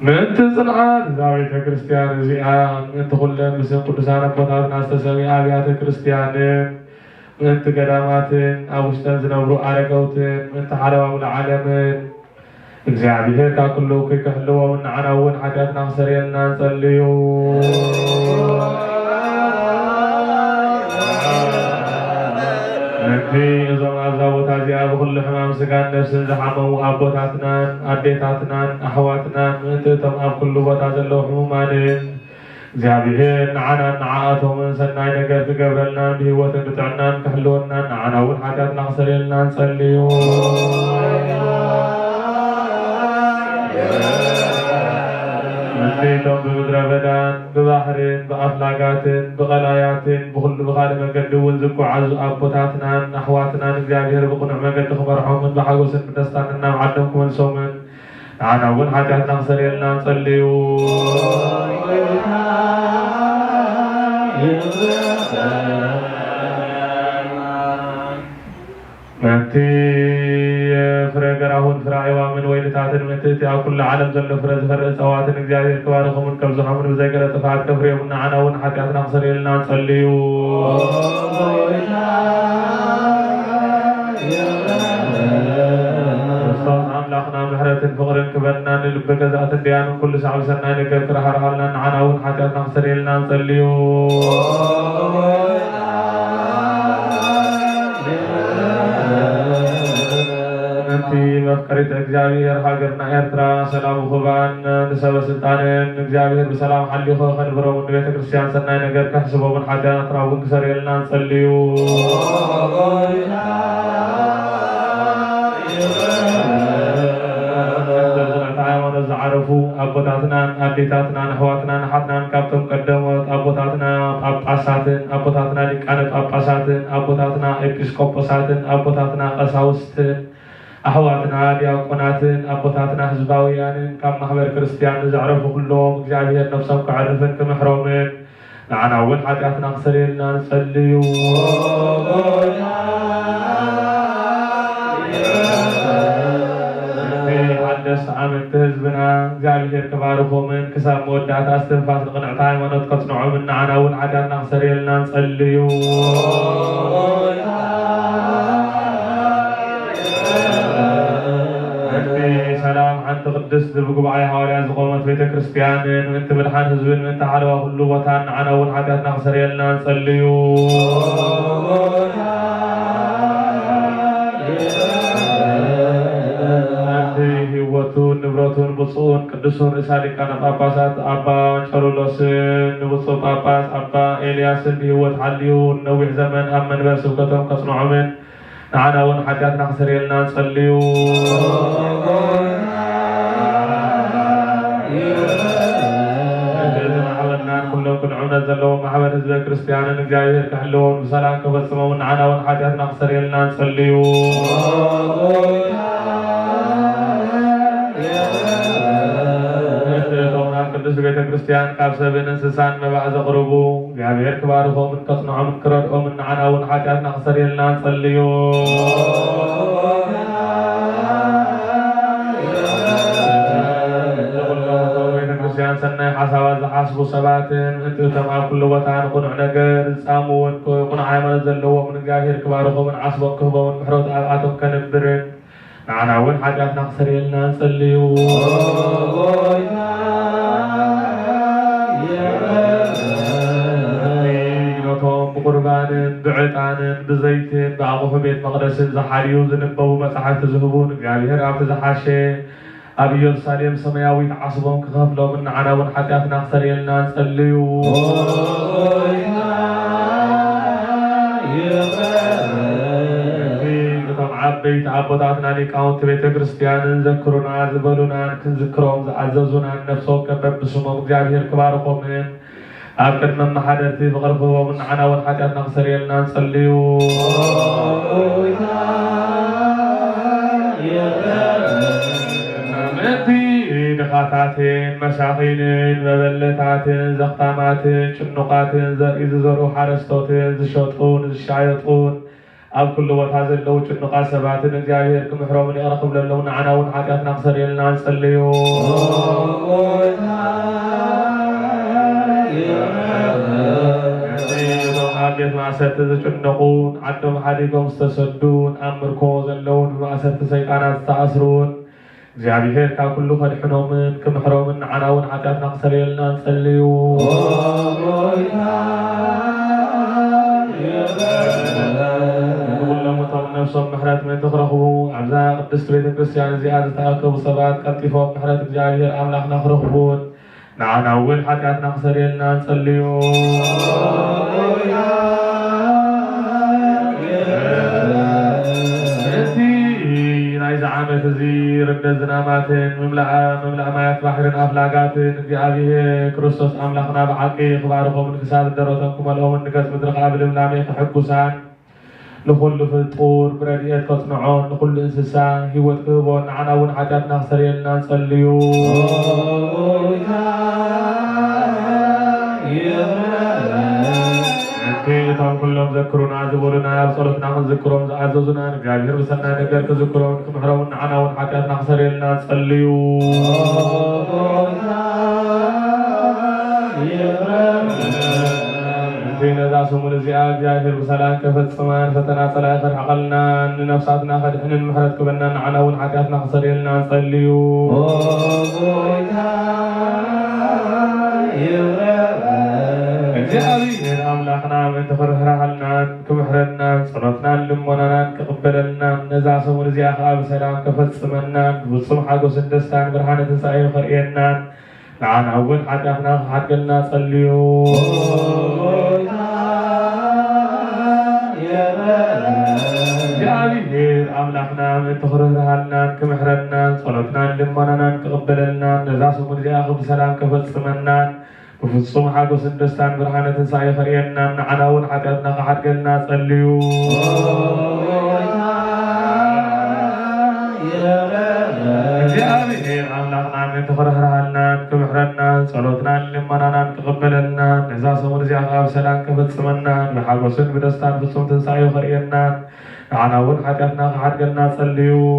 من تصنع زاوية كريستيان زيان من تخلن بسم قدسان أبوتاتنا استسمي آبيات كريستيان من تقدامات أبوشتن زنبرو آرقوتن من تحالوا العالمين እግዚአብሔር ካኩሉ ከከህልዎ ወንዓናውን ኃጢአትና ሰሪየልና እንጸልዩ ነቲ እዞም ኣብዛ ቦታ እዚኣ ብኩሉ ሕማም ስጋን ነፍስን ዝሓመሙ ኣቦታትናን ኣዴታትናን ኣሕዋትናን ምእንትእቶም ኣብ ኩሉ ቦታ ዘለዉ ሕሙማንን እግዚአብሔር ንዓናን ንዓኣቶምን ሰናይ ነገር ክገብረልናን ብሂወትን ብጥዕናን ክሕልወናን ንዓና እውን ኃጢአትና ክሰሪየልና እንጸልዩ نتيتم بمدربدان ببحرين بأفلاقاتين بغلاياتين بكل بخال مجد ونزكو عزو أبوتاتنا أحواتنا نجابير بقنع مجد خبرهم من بحاقوس بدستاننا وعدنكم ونسومن عنا ون حاجاتنا نصريلنا نصليو نتي فرقراهون فرعيوا من ويلتاتن متيت يا كل عالم زل فرز فرز سواتن እግዚአብሔር كبارهم من كبزهم من بزيقر تفاعت كفريهم نعنا ون حاجاتنا نصريلنا نصليو أملاخنا محرة فقر كبرنا نلبك ذات الديان كل سعب سنة نكر كرهر حالنا نعنا ون حاجاتنا نصريلنا نصليو مفكرة እግዚአብሔር ሀገርና ኤርትራ ሰላም ሁባን ንሰበ ስልጣንን እግዚአብሔር በሰላም ሐሊኹ ከንብሮም ቤተ ክርስቲያን ሰናይ ነገር ከሕስቦምን ኃጢአት ራውን ክሰሪየልና እንጸልዩ ሃይማኖት ዝዓረፉ ኣቦታትናን ኣዴታትናን ኣሕዋትናን ሓትናን ካብቶም ቀደሞት ኣቦታትና ጳጳሳትን ኣቦታትና ሊቃነ ጳጳሳትን ኣቦታትና ኤጲስቆጶሳትን ኣቦታትና ቀሳውስትን أحواتنا دياقوناتن أبوتاتنا حزباويانن كم محبر كريستيان زعرفوا كلهم እግዚአብሔር نفسهم كعرفن كمحرومن نعنا أول حاجاتنا خسريلنا نصليو حدث عمل تهزبنا እግዚአብሔር كبارخومن كساب مودات استنفاس القنعة ሃይማኖት كتصنعوا من نعنا أول حاجاتنا خسريلنا نصليو سلام عن تقدس بقبعي حوالي زقومة بيت كريستيان وانت بالحان هزبين وانت حلوة كل وطن عنا ونحاتنا خسريلنا نصليو هوتون نبرتون بصون قدسون رسالكان باباسات أبا شارولوسن نبصو باباس أبا إلياسن بهوت حليون نوح زمن أمن برسوكتهم كصنعوا من نعنا ونحاتنا خسريلنا نصليو كلهم كنعونا زلوا محمد حزب كريستيان እግዚአብሔር كحلون بسلام كفصمون عنا ونحاتنا خسريلنا نصليو ቅዱስ ቤተ ክርስቲያን ካብ ሰብን እንስሳን መባዕ ዘቕርቡ እግዚአብሔር ክባርኾም ከጽንዖም ክረድኦም ንዓና እውን ሓጢአትና ክሰሪየልና ንጸልዩ ቤተ ክርስቲያን ሰናይ ሓሳባት ዝሓስቡ ሰባትን እንትእቶም ኣብ ኩሉ ቦታ ንቁኑዕ ነገር ዝፃሙውን ቁኑዕ ሃይማኖት ዘለዎም እግዚአብሔር ክባርኾምን ዓስቦም ክህቦምን ምሕረት ኣብ ኣቶም ከነብርን ንዓና እውን ሓጢአትና ክሰሪየልና ንጸልዩ بقربانن بعطانن بزيتن بأقوه بيت مقدسن زحاريو زنبو مساحات زهبون እግዚአብሔር ኣብቲ ዝሓሸ ኣብ ኢየሩሳሌም ሰማያዊት ዓስቦም ክኸፍሎም ንዓና እውን ሓጢአትና ክሰሪየልና ንጸልዩ አበይት አቦታትና ሊቃውንት ቤተ ክርስቲያንን ዘክሩና ዝበሉና ክንዝክሮም ዝአዘዙና ነፍሶም ከበብስሞም እግዚአብሔር ክባርኮምን ኣብ ቅድመ መሓደርቲ ብቕርብቦም ንዓና እውን ሓጢኣትና ክሰርየልና ንጸልዩ ኣመንቲ ድኻታትን መሳኺንን መበለታትን ዘኽታማትን ጭኑቃትን ዘርኢ ዝዘርኡ ሓረስቶትን ዝሸጡን ዝሻየጡን ኣብ ኩሉ ቦታ ዘለዉ ጭኑቃት ሰባትን እግዚአብሔር ክምሕሮምን ይቕረ ክብለለዉ ንዓና እውን ሓጢኣትና ክሰርየልና ንጸልዩ ቤት ማእሰርቲ ዝጭነቁን ዓዶም ሓዲጎም ዝተሰዱን ኣብ ምርኮ ዘለውን ብማእሰርቲ ሰይጣናት ዝተኣስሩን እግዚአብሔር ካብ ኩሉ ከድሕኖምን ክምሕሮምን ንዓና እውን ሓጢኣትና ክሰርየልና ንጸልዩ ኩሎም እቶም ነፍሶም ምሕረት ምእንቲ ክረኽቡ ኣብዛ ቅድስቲ ቤተ ክርስቲያን እዚኣ ዝተኣከቡ ሰባት ቀልጢፎም ምሕረት እግዚአብሔር ኣምላኽና ክረኽቡን ንዓና እውን ሓጢኣትና ክሰርየልና ንጸልዩ እቲ ናይዚ ዓመት እዚ ርደት ዝናማትን ምምላእ ማያት ባሕርን ኣፍላጋትን እግዚአብሔር ክርስቶስ ኣምላኽና ብዓቂ ክባርኾምን ክሳብ ደረቶም ክመልኦምን ንገጽ ምድሪ ከዓ ብልምላሜ ክሕጉሳን ንኩሉ ፍጡር ብረድኤት ከጽንዖን ንኩሉ እንስሳ ሂወት ክህቦን ንዓና እውን ሓጢኣትና ክሰርየልና ንጸልዩ እቶም ኩሎም ዘክሩና ዝበሉና ኣብ ጸሎትና ክንዝክሮም ዝኣዘዙና እግዚአብሔር ብሰናይ ነገር ክዝክሮም ክምሕሮምን ንዓና እውን ሓጢኣትና ክሰርየልና ንጸልዩ ነዛ ስሙን እዚኣ እግዚአብሔር ብሰላም ከፈጽማን ፈተና ጸላይ ከርሕቐልናን ንነፍሳትና ከድሕንን ምሕረት ክበናን ንዓና እውን ሓጢኣትና ክሰርየልና ንጸልዩ እግዚአብሔር ኣምላኽና ምእንቲ ክርህራሃልናን ክምሕረናን ጸሎትናን ልሞናናን ክቕበለልናን ነዛ ሰሙን እዚኣ ከዓ ብሰላም ከፈጽመናን ብፍጹም ሓጎስን ደስታን ብርሃነ ትንሣኤ ክርእየናን ንዓና እውን ሓጢኣትና ክሓድገልና ጸልዩ እግዚአብሔር ኣምላኽና ምእንቲ ክርህራሃልናን ክምሕረናን ጸሎትናን ልሞናናን ክቕበለልናን ነዛ ሰሙን እዚኣ ብሰላም ከፈጽመናን بفصوم حاجة سندستان برهانة تنسعي خرينا نعنا ونحكتنا كحدقلنا تصليو جابين عملنا من تخرهرنا كمحرنا صلوتنا لمنانا تقبلنا نزاس ورزيا غاب سلام كبتسمنا بحاجة سندستان بفصوم تنسعي خرينا نعنا ونحكتنا كحدقلنا تصليو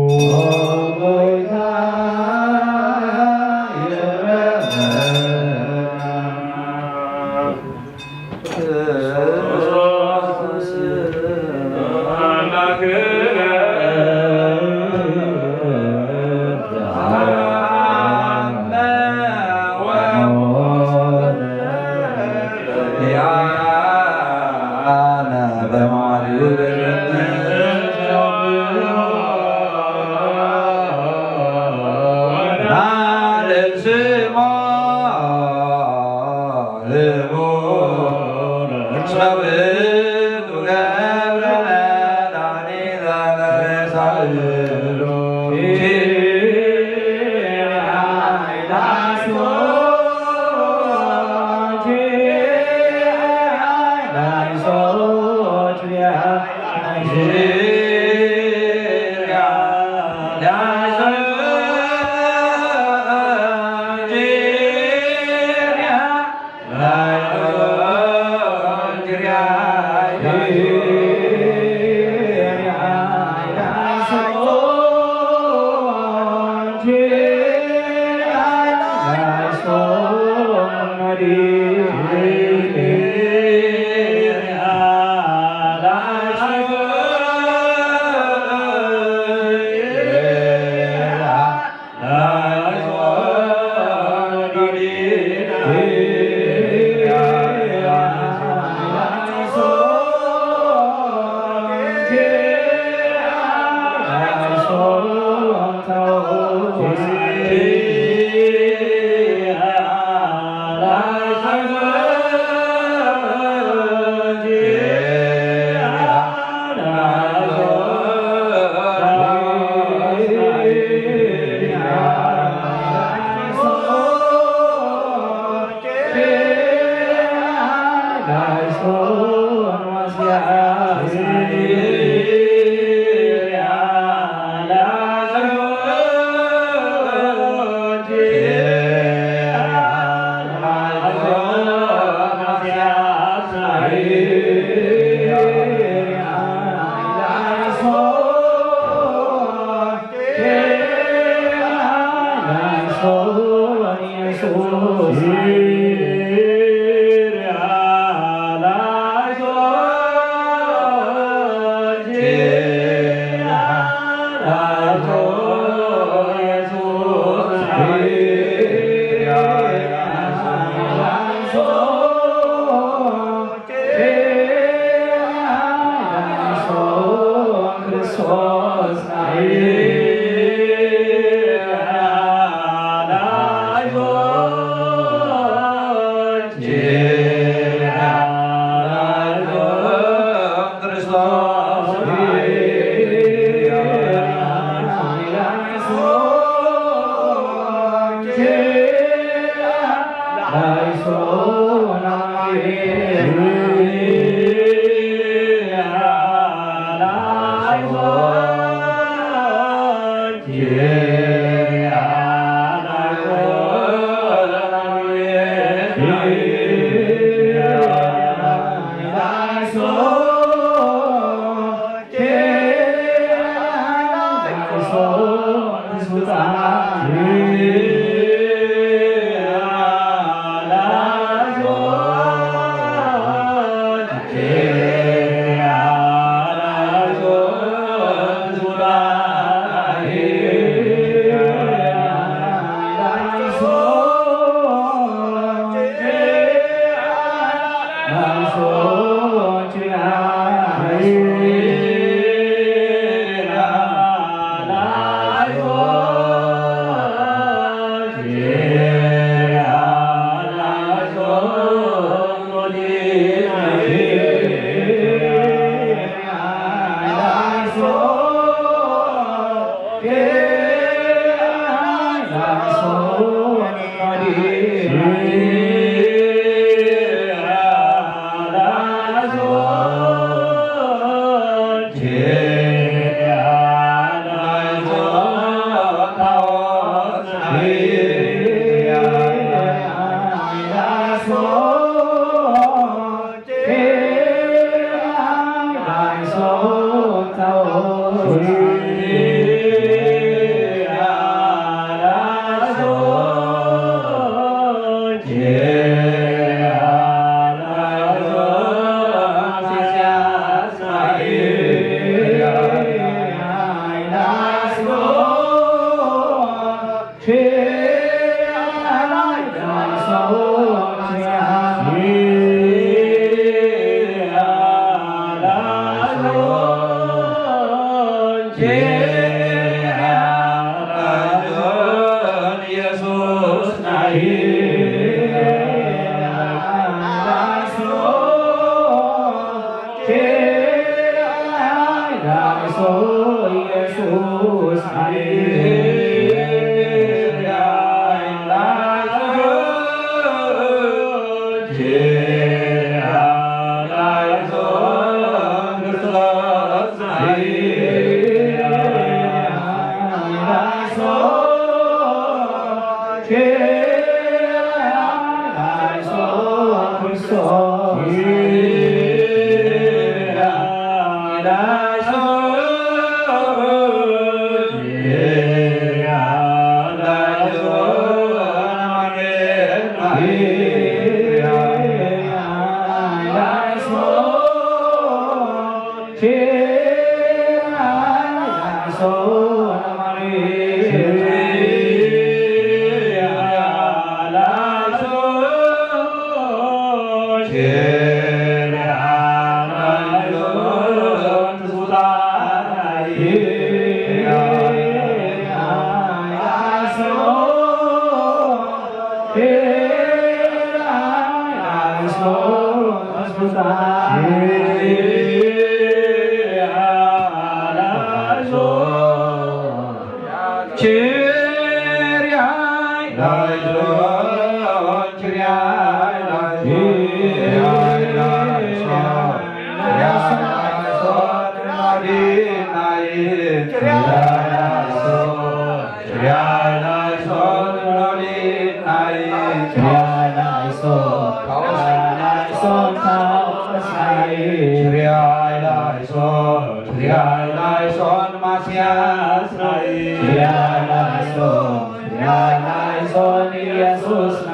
Yesus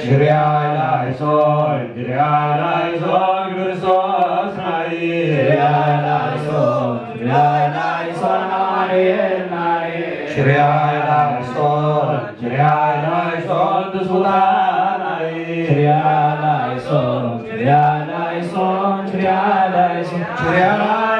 Shrialaison, Shrialaison, Christos Nai. Shrialaison, Shrialaison, Ariel Nai. Shrialaison, Shrialaison, Sudanai. Shrialaison, Shrialaison, Shrialaison, Shrialaison,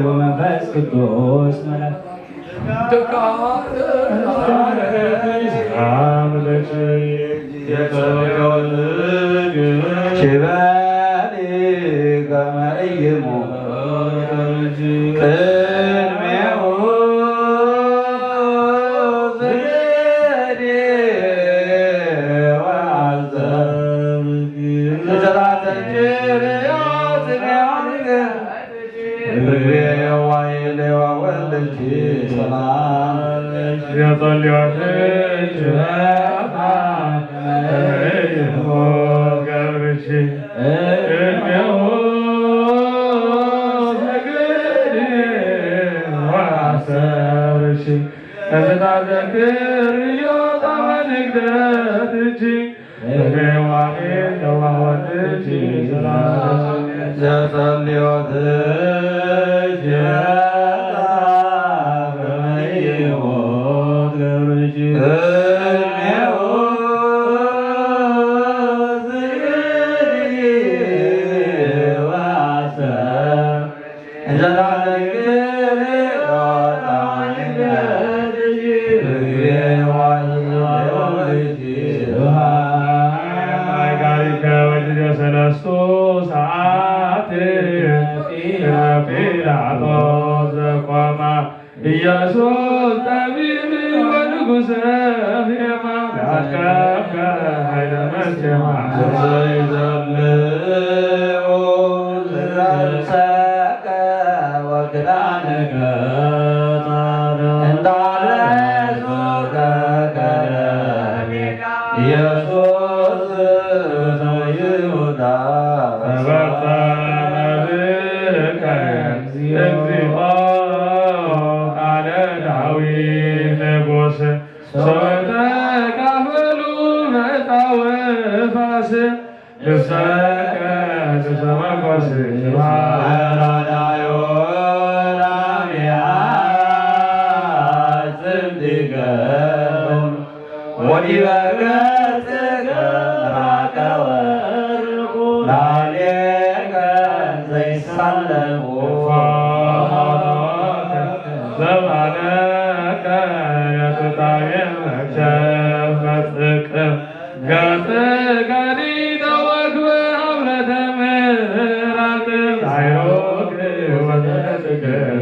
ومنفس قدوس ملك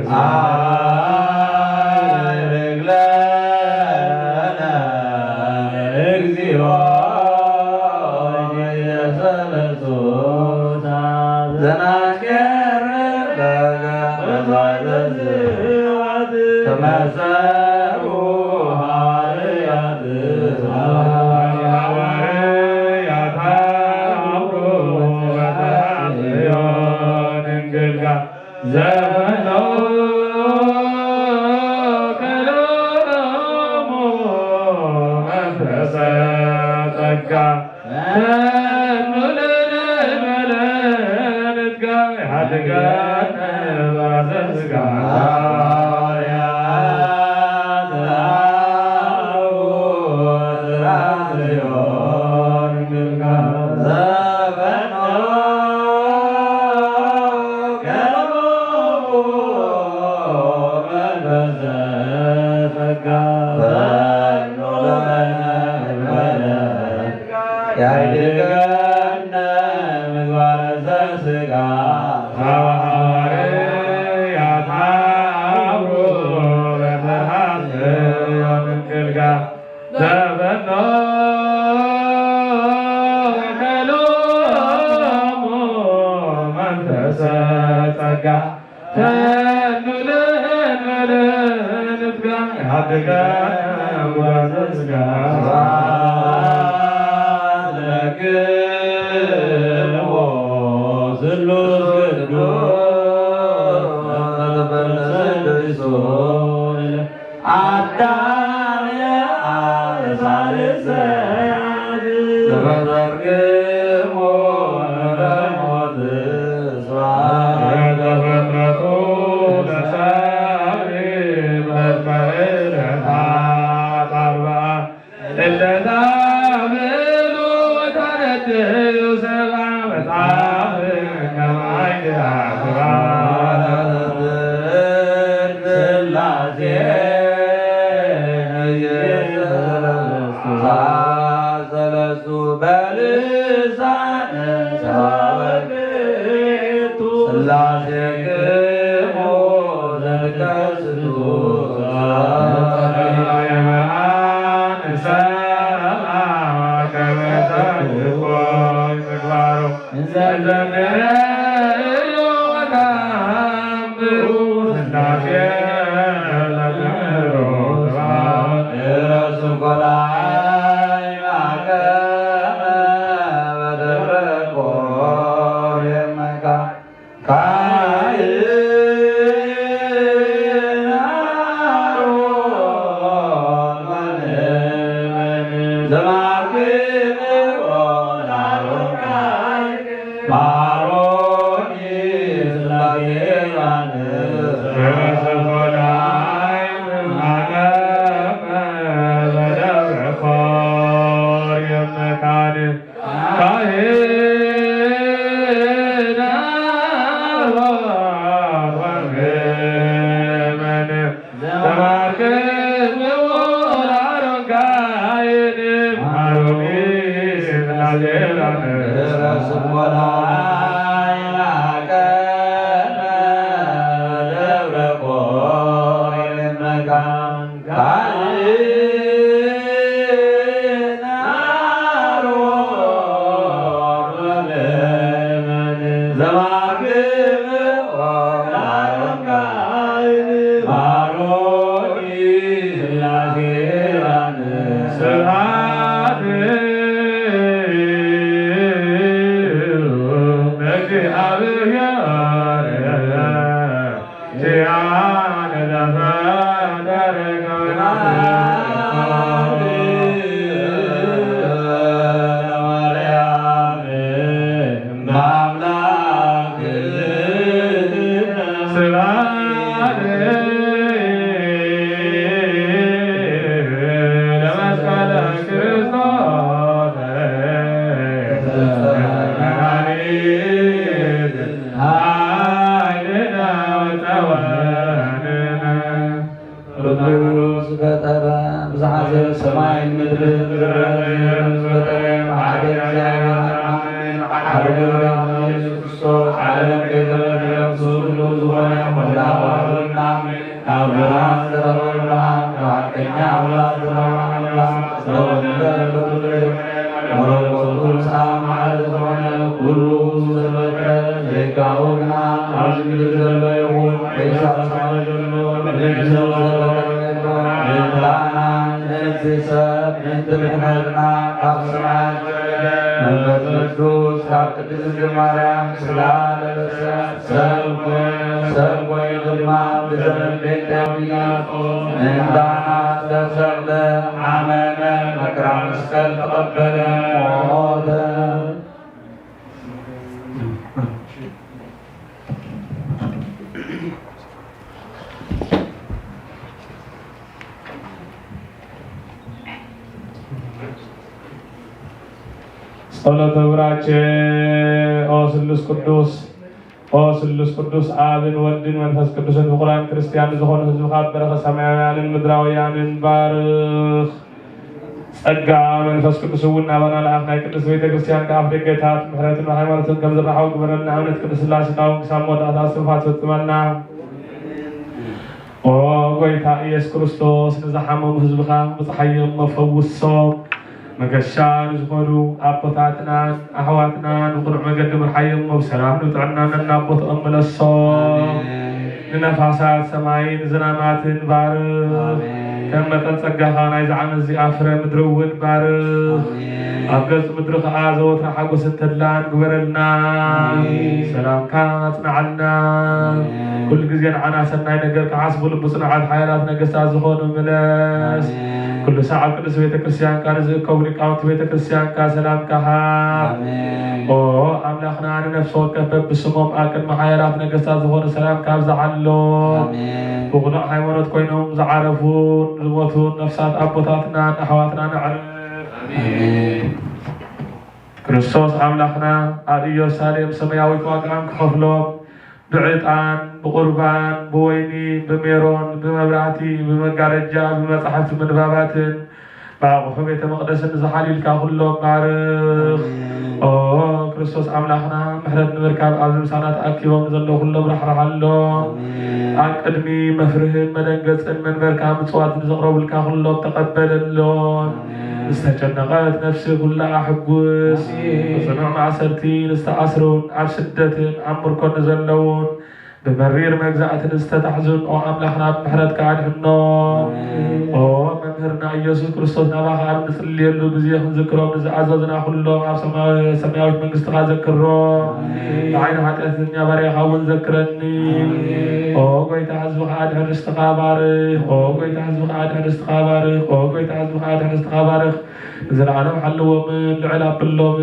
Ah ተመሰሩ ሐዋርያት Amin. ትልቅነትና ካፍስማት መንፈስ ቅዱስ ካብ ቅድስት ድንግል ማርያም ስጋ ለበሰ ሰብ ኮይኑ ድማ ብዘመን ቤተ ምንዳናት ተሰቅለ ዓመነ መከራ መስቀል ተቀበለ ሞተ። ጸሎተ ብራችን ኦ ስሉስ ቅዱስ ኦ ስሉስ ቅዱስ አብን ወልድን መንፈስ ቅዱስን ፍቁራን ክርስቲያን ዝኾኑ ህዝብካ በረኸ ሰማያውያንን ምድራውያንን ባርኽ። ጸጋ መንፈስ ቅዱስ እውን ናባና ለኣኽ ናይ ቅዱስ ቤተ ክርስቲያን ከኣፍ ደገታት ምሕረትን ሃይማኖትን ከም ዝረሓቡ ግበረልና። እምነት ቅዱስ ሥላሴ ቃውን ክሳብ መወዳእታ ስንፋት ፈጽመና። ኦ ጎይታ ኢየሱስ ክርስቶስ ንዝሓመሙ ህዝብካ ብፀሓዮም መፈውሶም መገሻ ንዝኾኑ ኣቦታትናን ኣሕዋትናን ብቕኑዕ መገዲ ምርሓዮም ብሰላም ንጥዕናን እናቦትኦም መለሶም። ንነፋሳት ሰማይን ዝናማትን ባርኽ። ከም መጠን ጸጋኻ ናይ ዝዓመት እዚኣ ፍረ ምድሪ እውን ባርኽ። ኣብ ገጽ ምድሪ ከዓ ዘወትረ ሓጎስን ተድላን ግበረልና። ሰላምካ ኣጽናዓልና። ኩሉ ግዜ ንዓና ሰናይ ነገር ክሓስቡ ብጽኑዓት ሓይላት ነገሥታት ዝኾኑ ምለስ። ኩሉ ሰዓብ ቅዱስ ቤተ ክርስቲያንካ ንዝእከቡ ሊቃውንቲ ቤተ ክርስቲያንካ ሰላምካ ሃብ። ኦ ኣምላኽና ንነፍሲ ወከፍ በብስሞም ኣብ ቅድሚ ሓያላት ነገሥታት ዝኾኑ ሰላምካ ኣብዝሓሎም። ብቕኑዕ ሃይማኖት ኮይኖም ዝዓረፉን ዝሞቱን ነፍሳት ኣቦታትናን ኣሕዋትና ንዕረፍ። ክርስቶስ ኣምላኽና ኣብ ኢየሩሳሌም ሰማያዊት ዋጋኦም ክኸፍሎም ብዕጣን ብቁርባን ብወይኒ ብሜሮን ብመብራህቲ ብመጋረጃ ብመጻሕፍቲ ምንባባትን ብኣቑሑ ቤተ መቕደስን ዝሓሊልካ ኩሎም ባርኽ። ኦ ክርስቶስ ኣምላኽና ምሕረት ንምርካብ ኣብዚ ምሳና ተኣኪቦም ዘለዉ ኩሎም ራሕራሓሎም። ኣብ ቅድሚ መፍርህን መደንገፅን መንበርካ ምጽዋትን ዘቕረቡልካ ኩሎም ተቐበለሎም። ዝተጨነቐት ነፍሲ ኩላ ሕጉስ። ብጽኑዕ ማእሰርቲ ንዝተኣስሩን ኣብ ስደትን ኣብ ምርኮን ዘለውን بمرير مجزعة الاستتحزن أو أملاخنا بمحرتك عنهنهم أو ممهرنا يسوع كريستوس نباخ عن نسل يلو بزيهم ذكرهم عززنا كلهم عب سماوات من قصتها ذكرهم عين حتى الدنيا بريخا ونذكرني أو قويت حزبك عاد هنستقى بارخ أو قويت حزبك عاد هنستقى بارخ أو قويت حزبك عاد هنستقى بارخ زرعنا محلوا من العلا بالله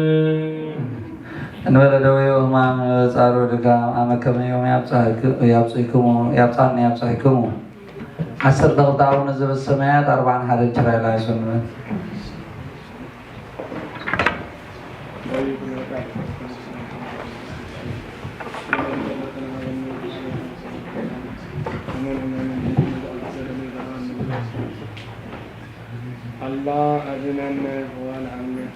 እንበለ ደዌ ሕማም ጻሮ ድካም ኣመ ከመ ዮም ያብጽሕክሙ 10 ተቕጣውን ዝበ ሰማያት 41 ችራይላ ይሰንበት الله أذننا والعمل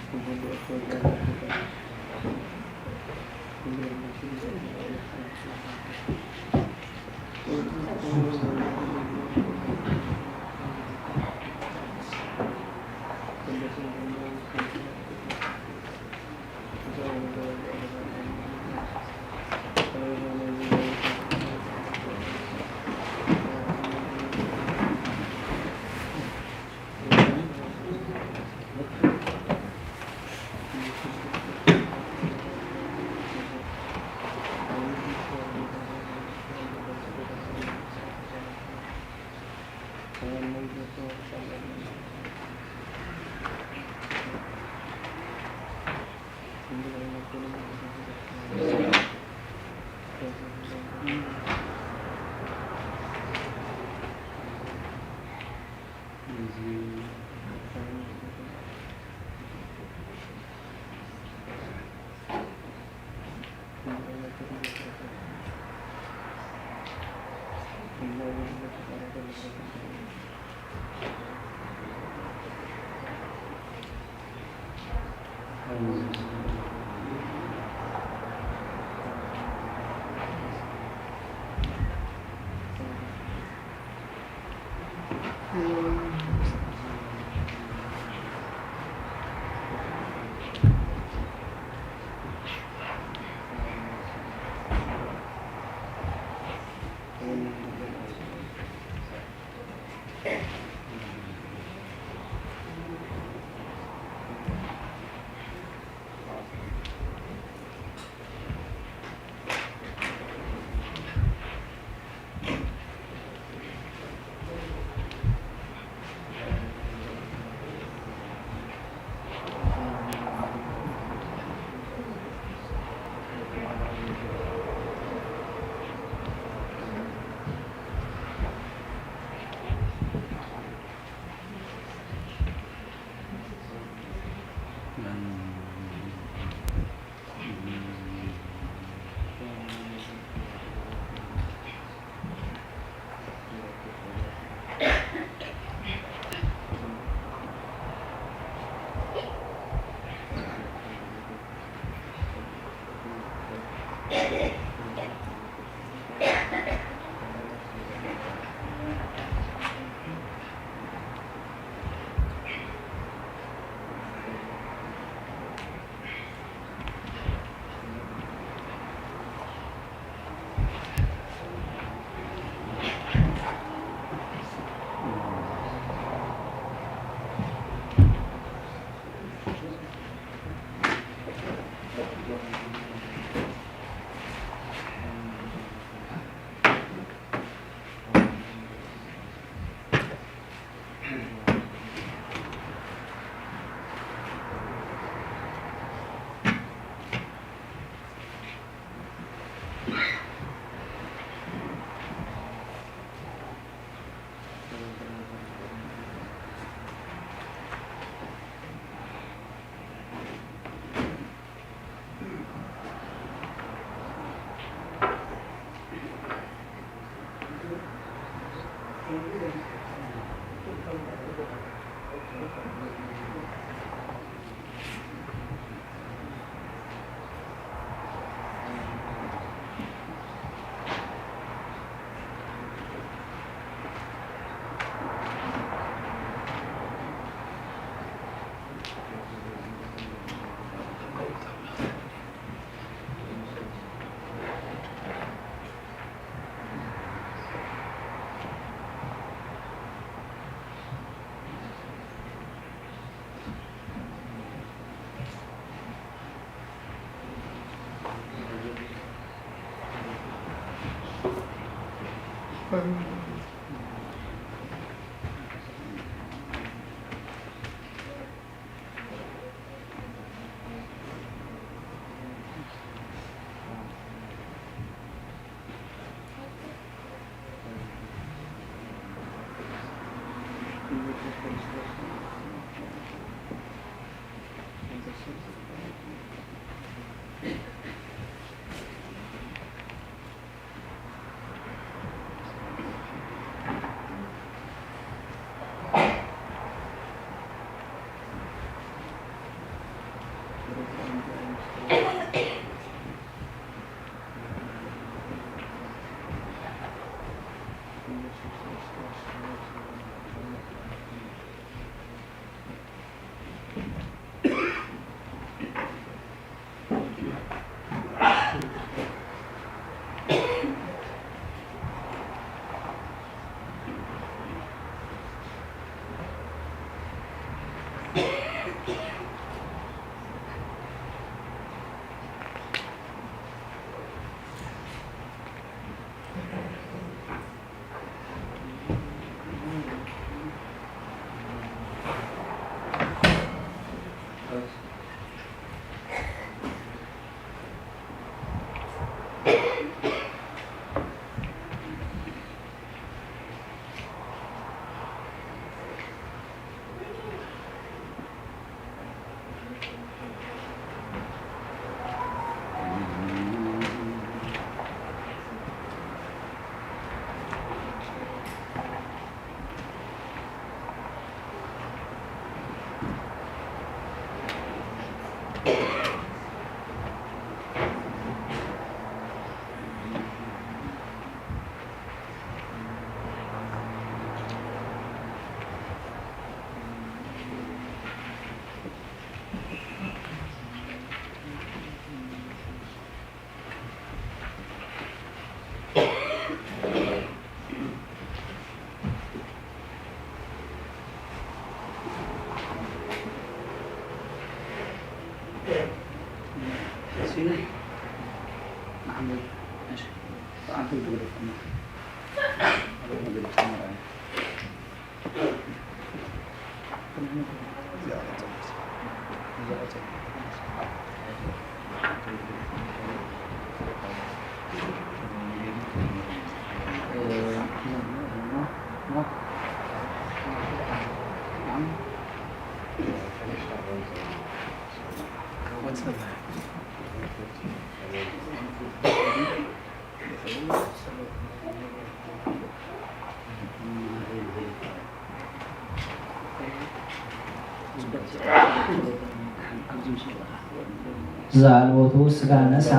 ዛልቦቱ ስጋነሳ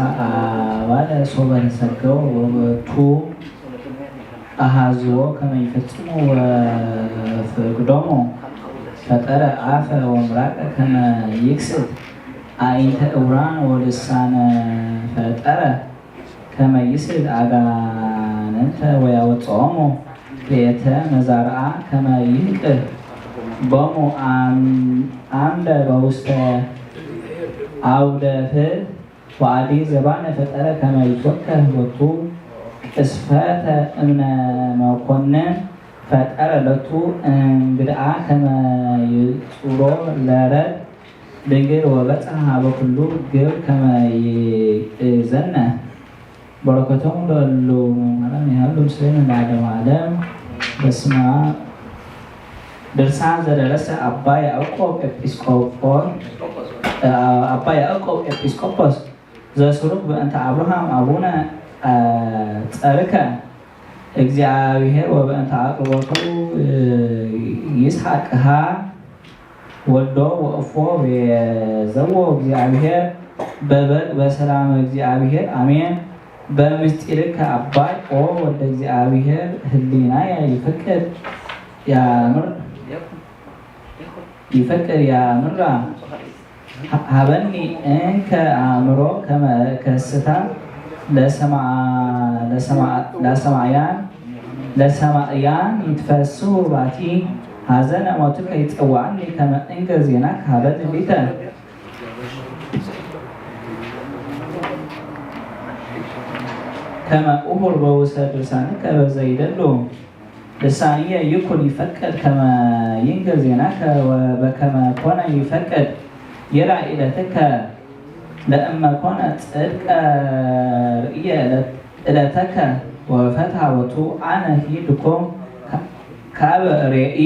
ባለ ሶበን ሰገው ወበቱ አሃዝዎ ከመይፈጽሙ ወፍቅዶሞ ፈጠረ አፈ ወምራቀ ከመ ይክስት አይንተ እውራን ወልሳነ ፈጠረ ከመ ይስድ አጋነንተ ወያወፅኦሙ ቤተ መዛርአ ከመ ይንቅር ቦሙ አምደ በውስተ አውደፍ ወአዲ ዘባነ ፈጠረ ከመ ይትወከህ ቦቱ ቅስፈተ እምነ መኮንን ፈጠረለቱ እንግድአ ከመ ይጹሮ ለረድ ድንግል ወበጽሐ በኩሉ ግብ ከመ ይእዘነ በረከቶሙ ለሉ ምእመናን ያህሉ ምስሌነ ለዓለመ ዓለም። በስመ አብ። ድርሳን ዘደረሰ አባ ያዕቆብ ኤጲስቆጶስ ዘስሩግ በእንተ አብርሃም አቡነ ጸርከ እግዚአብሔር ወበእንተ አቅርቦቱ ይስሐቅሃ ወልዶ ወእፎ ቤዘዎ እግዚአብሔር በበግ በሰላም እግዚአብሔር አሜን። በምስጢርከ አባይ ኦ ወልደ እግዚአብሔር ህሊናየ ይፈቅድ ያምራ ሀበኒ እንከ አእምሮ ከመ ከስታ ለሰማያን ይትፈስሑ ባቲ ሀዘነ ሞትከ ይጽዋዕኒ ከመ እንገር ዜናከ ሀበኒ ሊተ ከመ እሁር በውስተ ድርሳንከ በዘይደሉ ልሳንየ ይኩን ይፈቀድ ከመ ይንገር ዜናከ በከመ ኮነ ይፈቀድ ይርአይ ዕለትከ ለእመ ኮነ ጽድቀ ርእየ ዕለተከ ወፈትሐ ወቱ አነ ሂድኮም ካበ ሬኢ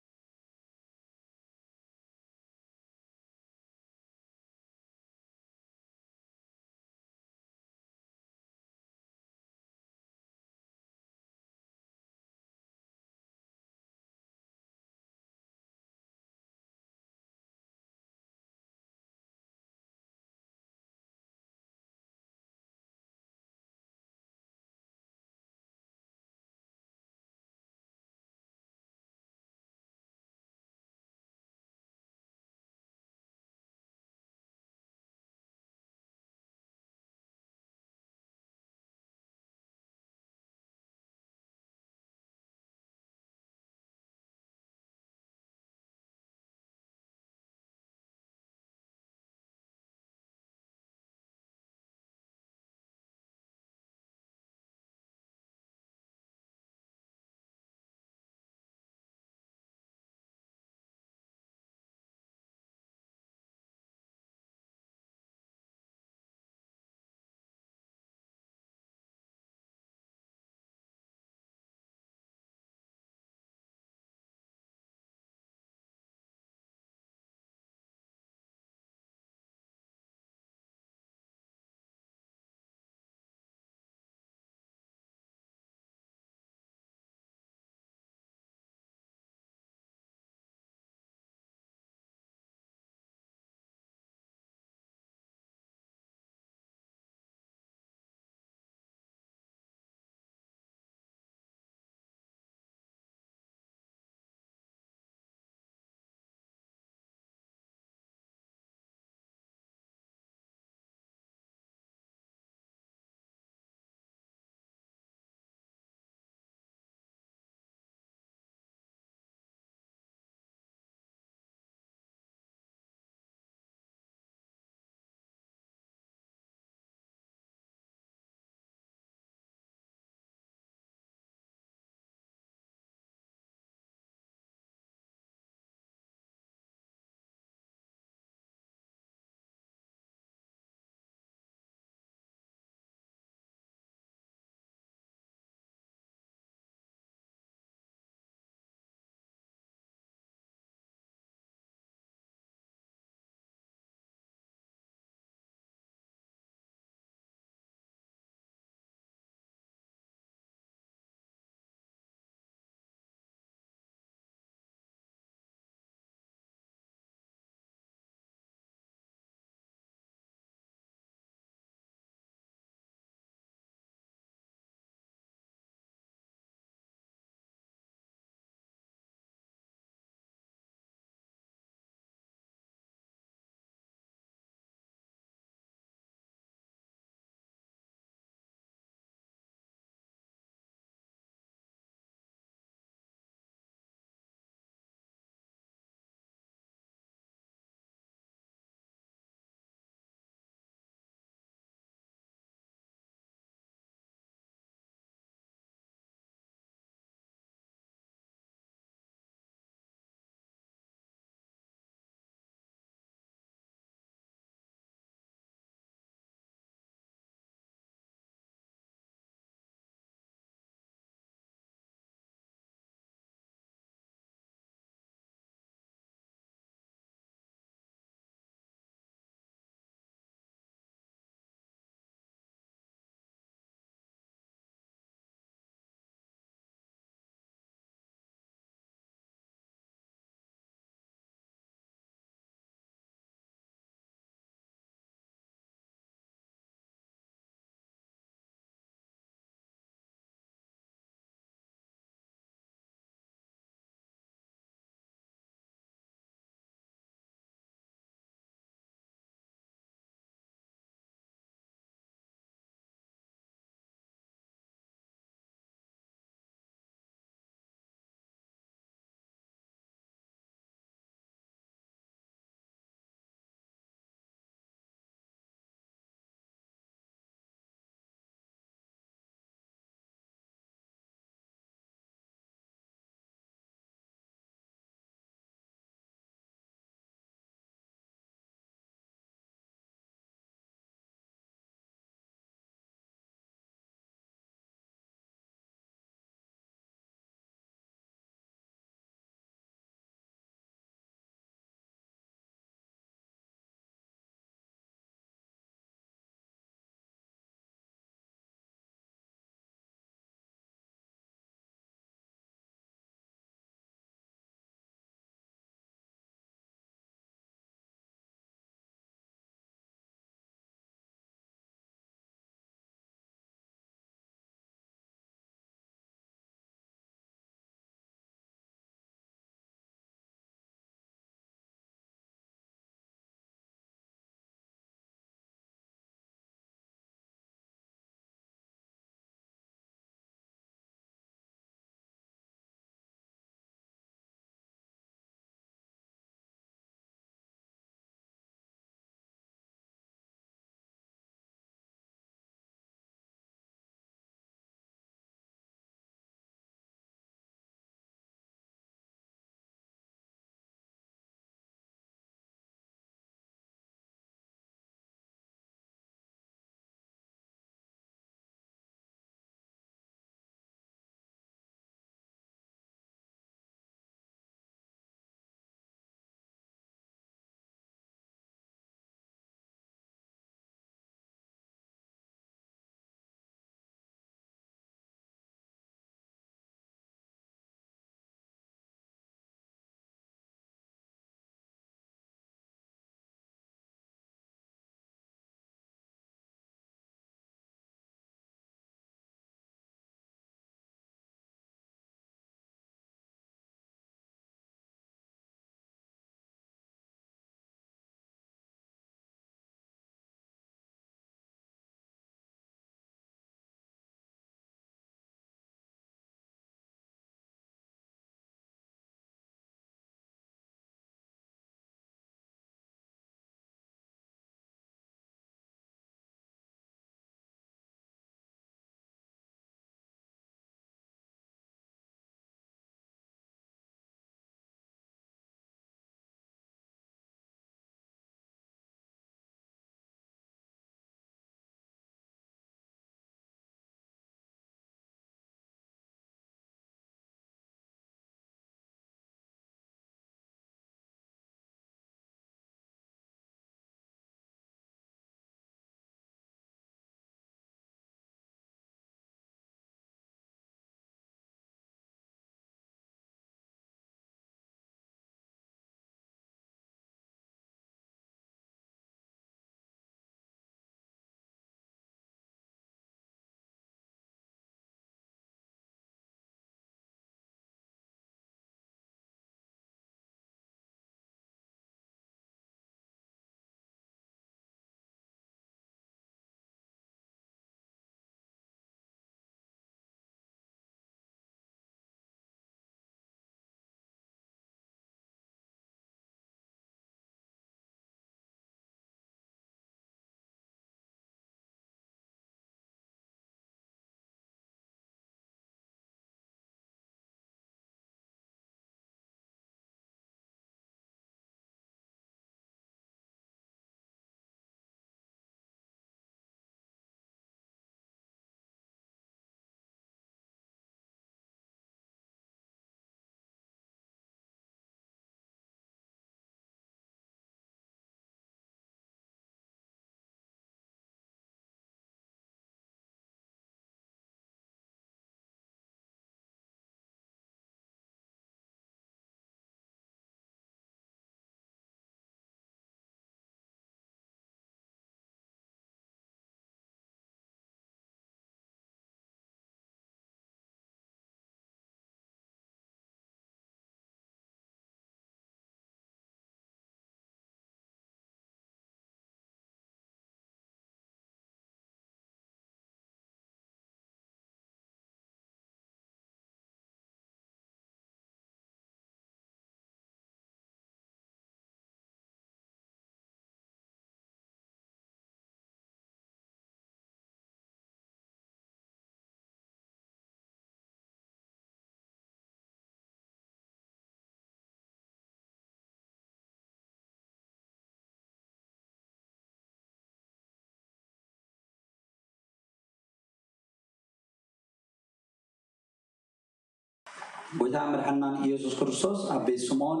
ጎይታ መድሓኒና ኢየሱስ ክርስቶስ ኣብ ቤት ስምዖን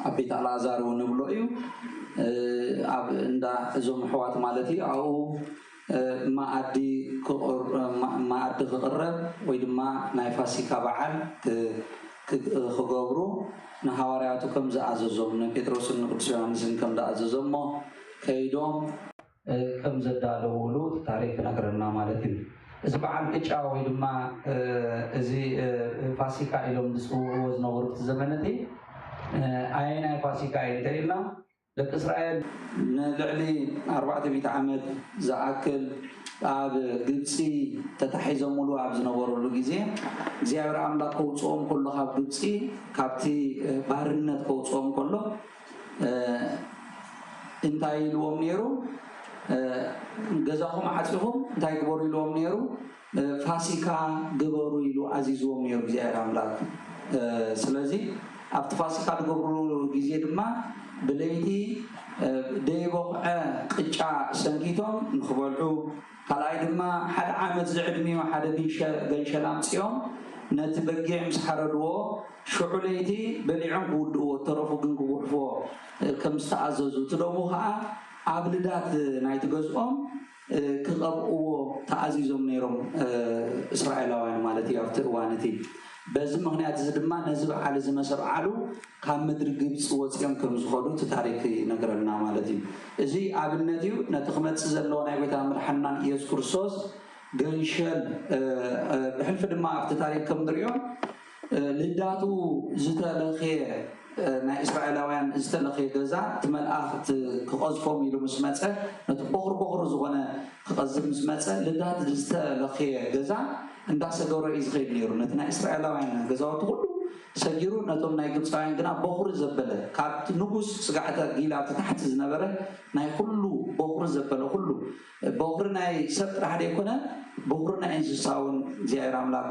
ኣብ ቤት ኣልዓዛር ንብሎ እዩ ኣብ እንዳ እዞም ኣሕዋት ማለት እዩ ኣብኡ ማኣዲ ክቕረብ ወይ ድማ ናይ ፋሲካ በዓል ክገብሩ ንሃዋርያቱ ከም ዝኣዘዞም ንጴጥሮስን ንቅዱስ ዮሃንስን ከም ዝኣዘዞሞ ከይዶም ከም ዘዳለውሉ ታሪክ ነግረና ማለት እዩ እዚ በዓል ቅጫ ወይ ድማ እዚ ፋሲካ ኢሎም ዝፅውዕዎ ዝነበሩ ዘመነቲ ኣየናይ ፋሲካ እንተኢልና ደቂ እስራኤል ንልዕሊ 400 ዓመት ዝኣክል ኣብ ግብፂ ተታሒዞምሉ ኣብ ዝነበሩሉ ግዜ እግዚኣብሔር ኣምላኽ ከውፅኦም ከሎ ካብ ግብፂ ካብቲ ባርነት ከውፅኦም ከሎ እንታይ ኢልዎም ነይሩ ገዛኹም ዓፂኹም እንታይ ግበሩ ኢልዎም ነይሩ ፋሲካ ግበሩ ኢሉ ኣዚዝዎም ነይሩ እግዚኣብሔር ኣምላኽ ስለዚ ኣብቲ ፋሲካ ዝገብርሉ ግዜ ድማ ብለይቲ ደይቦቕዐ ቅጫ ሰንኪቶም ንክበልዑ ካልኣይ ድማ ሓደ ዓመት ዝዕድሚዮ ሓደ ገንሸል ኣምፅኦም ነቲ በጊዕ ምስ ሓረድዎ ሽዑ ለይቲ በሊዖም ክውድእዎ ተረፉ ግን ክውሕፍዎ ከም ዝተኣዘዙ ትደሞ ከዓ ኣብ ልዳት ናይቲ ገዝኦም ክቐብእዎ ተኣዚዞም ነይሮም እስራኤላውያን ማለት እዩ ኣብቲ እዋን እቲ በዚ ምክንያት እዚ ድማ ነዚ በዓል እዚ መሰብዓሉ ካብ ምድሪ ግብፂ ወፂኦም ከም ዝኸዱ እቲ ታሪክ ይነግረና ማለት እዩ እዚ ኣብነት እዩ ነቲ ክመፅእ ዘለዎ ናይ ጎይታ መድሓኒና ኢየሱስ ክርስቶስ ገንሸል ብሕልፊ ድማ ኣብቲ ታሪክ ከም ንሪኦ ልዳቱ ዝተለኸየ ናይ እስራኤላውያን ዝተለኸየ ገዛ እቲ መልኣክ ክቐዝፎም ኢሉ ምስ መፀ ነቲ በኽሪ ዝኾነ ክቐዝፍ ምስ መፀ ልዳት ዝተለኸየ ገዛ እንዳሰገሮ እዩ ዝኸይድ ነይሩ ነቲ ናይ እስራኤላውያን ገዛውቲ ኩሉ ሰጊሩ ነቶም ናይ ግብፃውያን ግና በኽሪ ዘበለ ካብቲ ንጉስ ስጋዕተ ጊላ ኣብቲ ታሕቲ ዝነበረ ናይ ኩሉ በኽሪ ዘበለ ኩሉ በኽሪ ናይ ሰብ ጥራሕ ደይኮነ በኽሪ ናይ እንስሳ እውን እግዚኣብሔር ኣምላኽ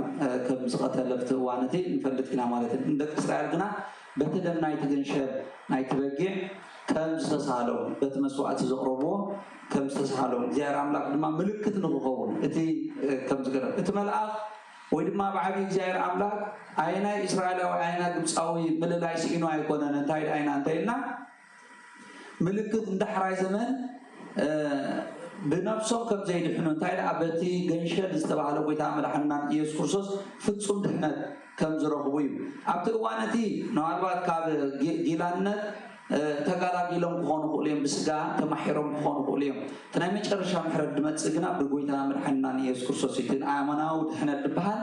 ከም ዝቐተለ ኣብቲ እዋን እቲ ንፈልጥ ኢና ማለት እዩ ንደቂ እስራኤል ግና በቲ ደም ናይቲ ገንሸል ናይቲ በጊዕ ከም ዝተሳሃሎም በቲ መስዋዕቲ ዘቕረብዎ ከም ዝተሳሃሎም እግዚኣብሔር ኣምላኽ ድማ ምልክት ንክኸውን እቲ ከም ዝገረም እቲ መልኣኽ ወይ ድማ ብዓብዪ እግዚኣብሔር ኣምላኽ ኣየናይ እስራኤላዊ ኣየናይ ግብፃዊ ምልላይ ስኢኑ ኣይኮነን እንታይ ደኣይና እንተኢልና ምልክት እንዳሕራይ ዘመን ብነፍሶም ከም ዘይድሕኑ እንታይ ደኣ በቲ ገንሸል ዝተባሃለ ጎይታ መድሓኒና ኢየሱስ ክርስቶስ ፍፁም ድሕነት ከም ዝረኽቡ እዩ ኣብቲ እዋን እቲ ምናልባት ካብ ጊላነት ተጋላጊሎም ክኾኑ ክእሉ እዮም ብስጋ ተማሒሮም ክኾኑ ክእሉ እዮም እቲ ናይ መጨረሻ ምሕረት ድመፅእ ግና ብጎይታ መድሓኒና ኢየሱስ ክርስቶስ እዩ እቲ ኣመናዊ ድሕነት ድበሃል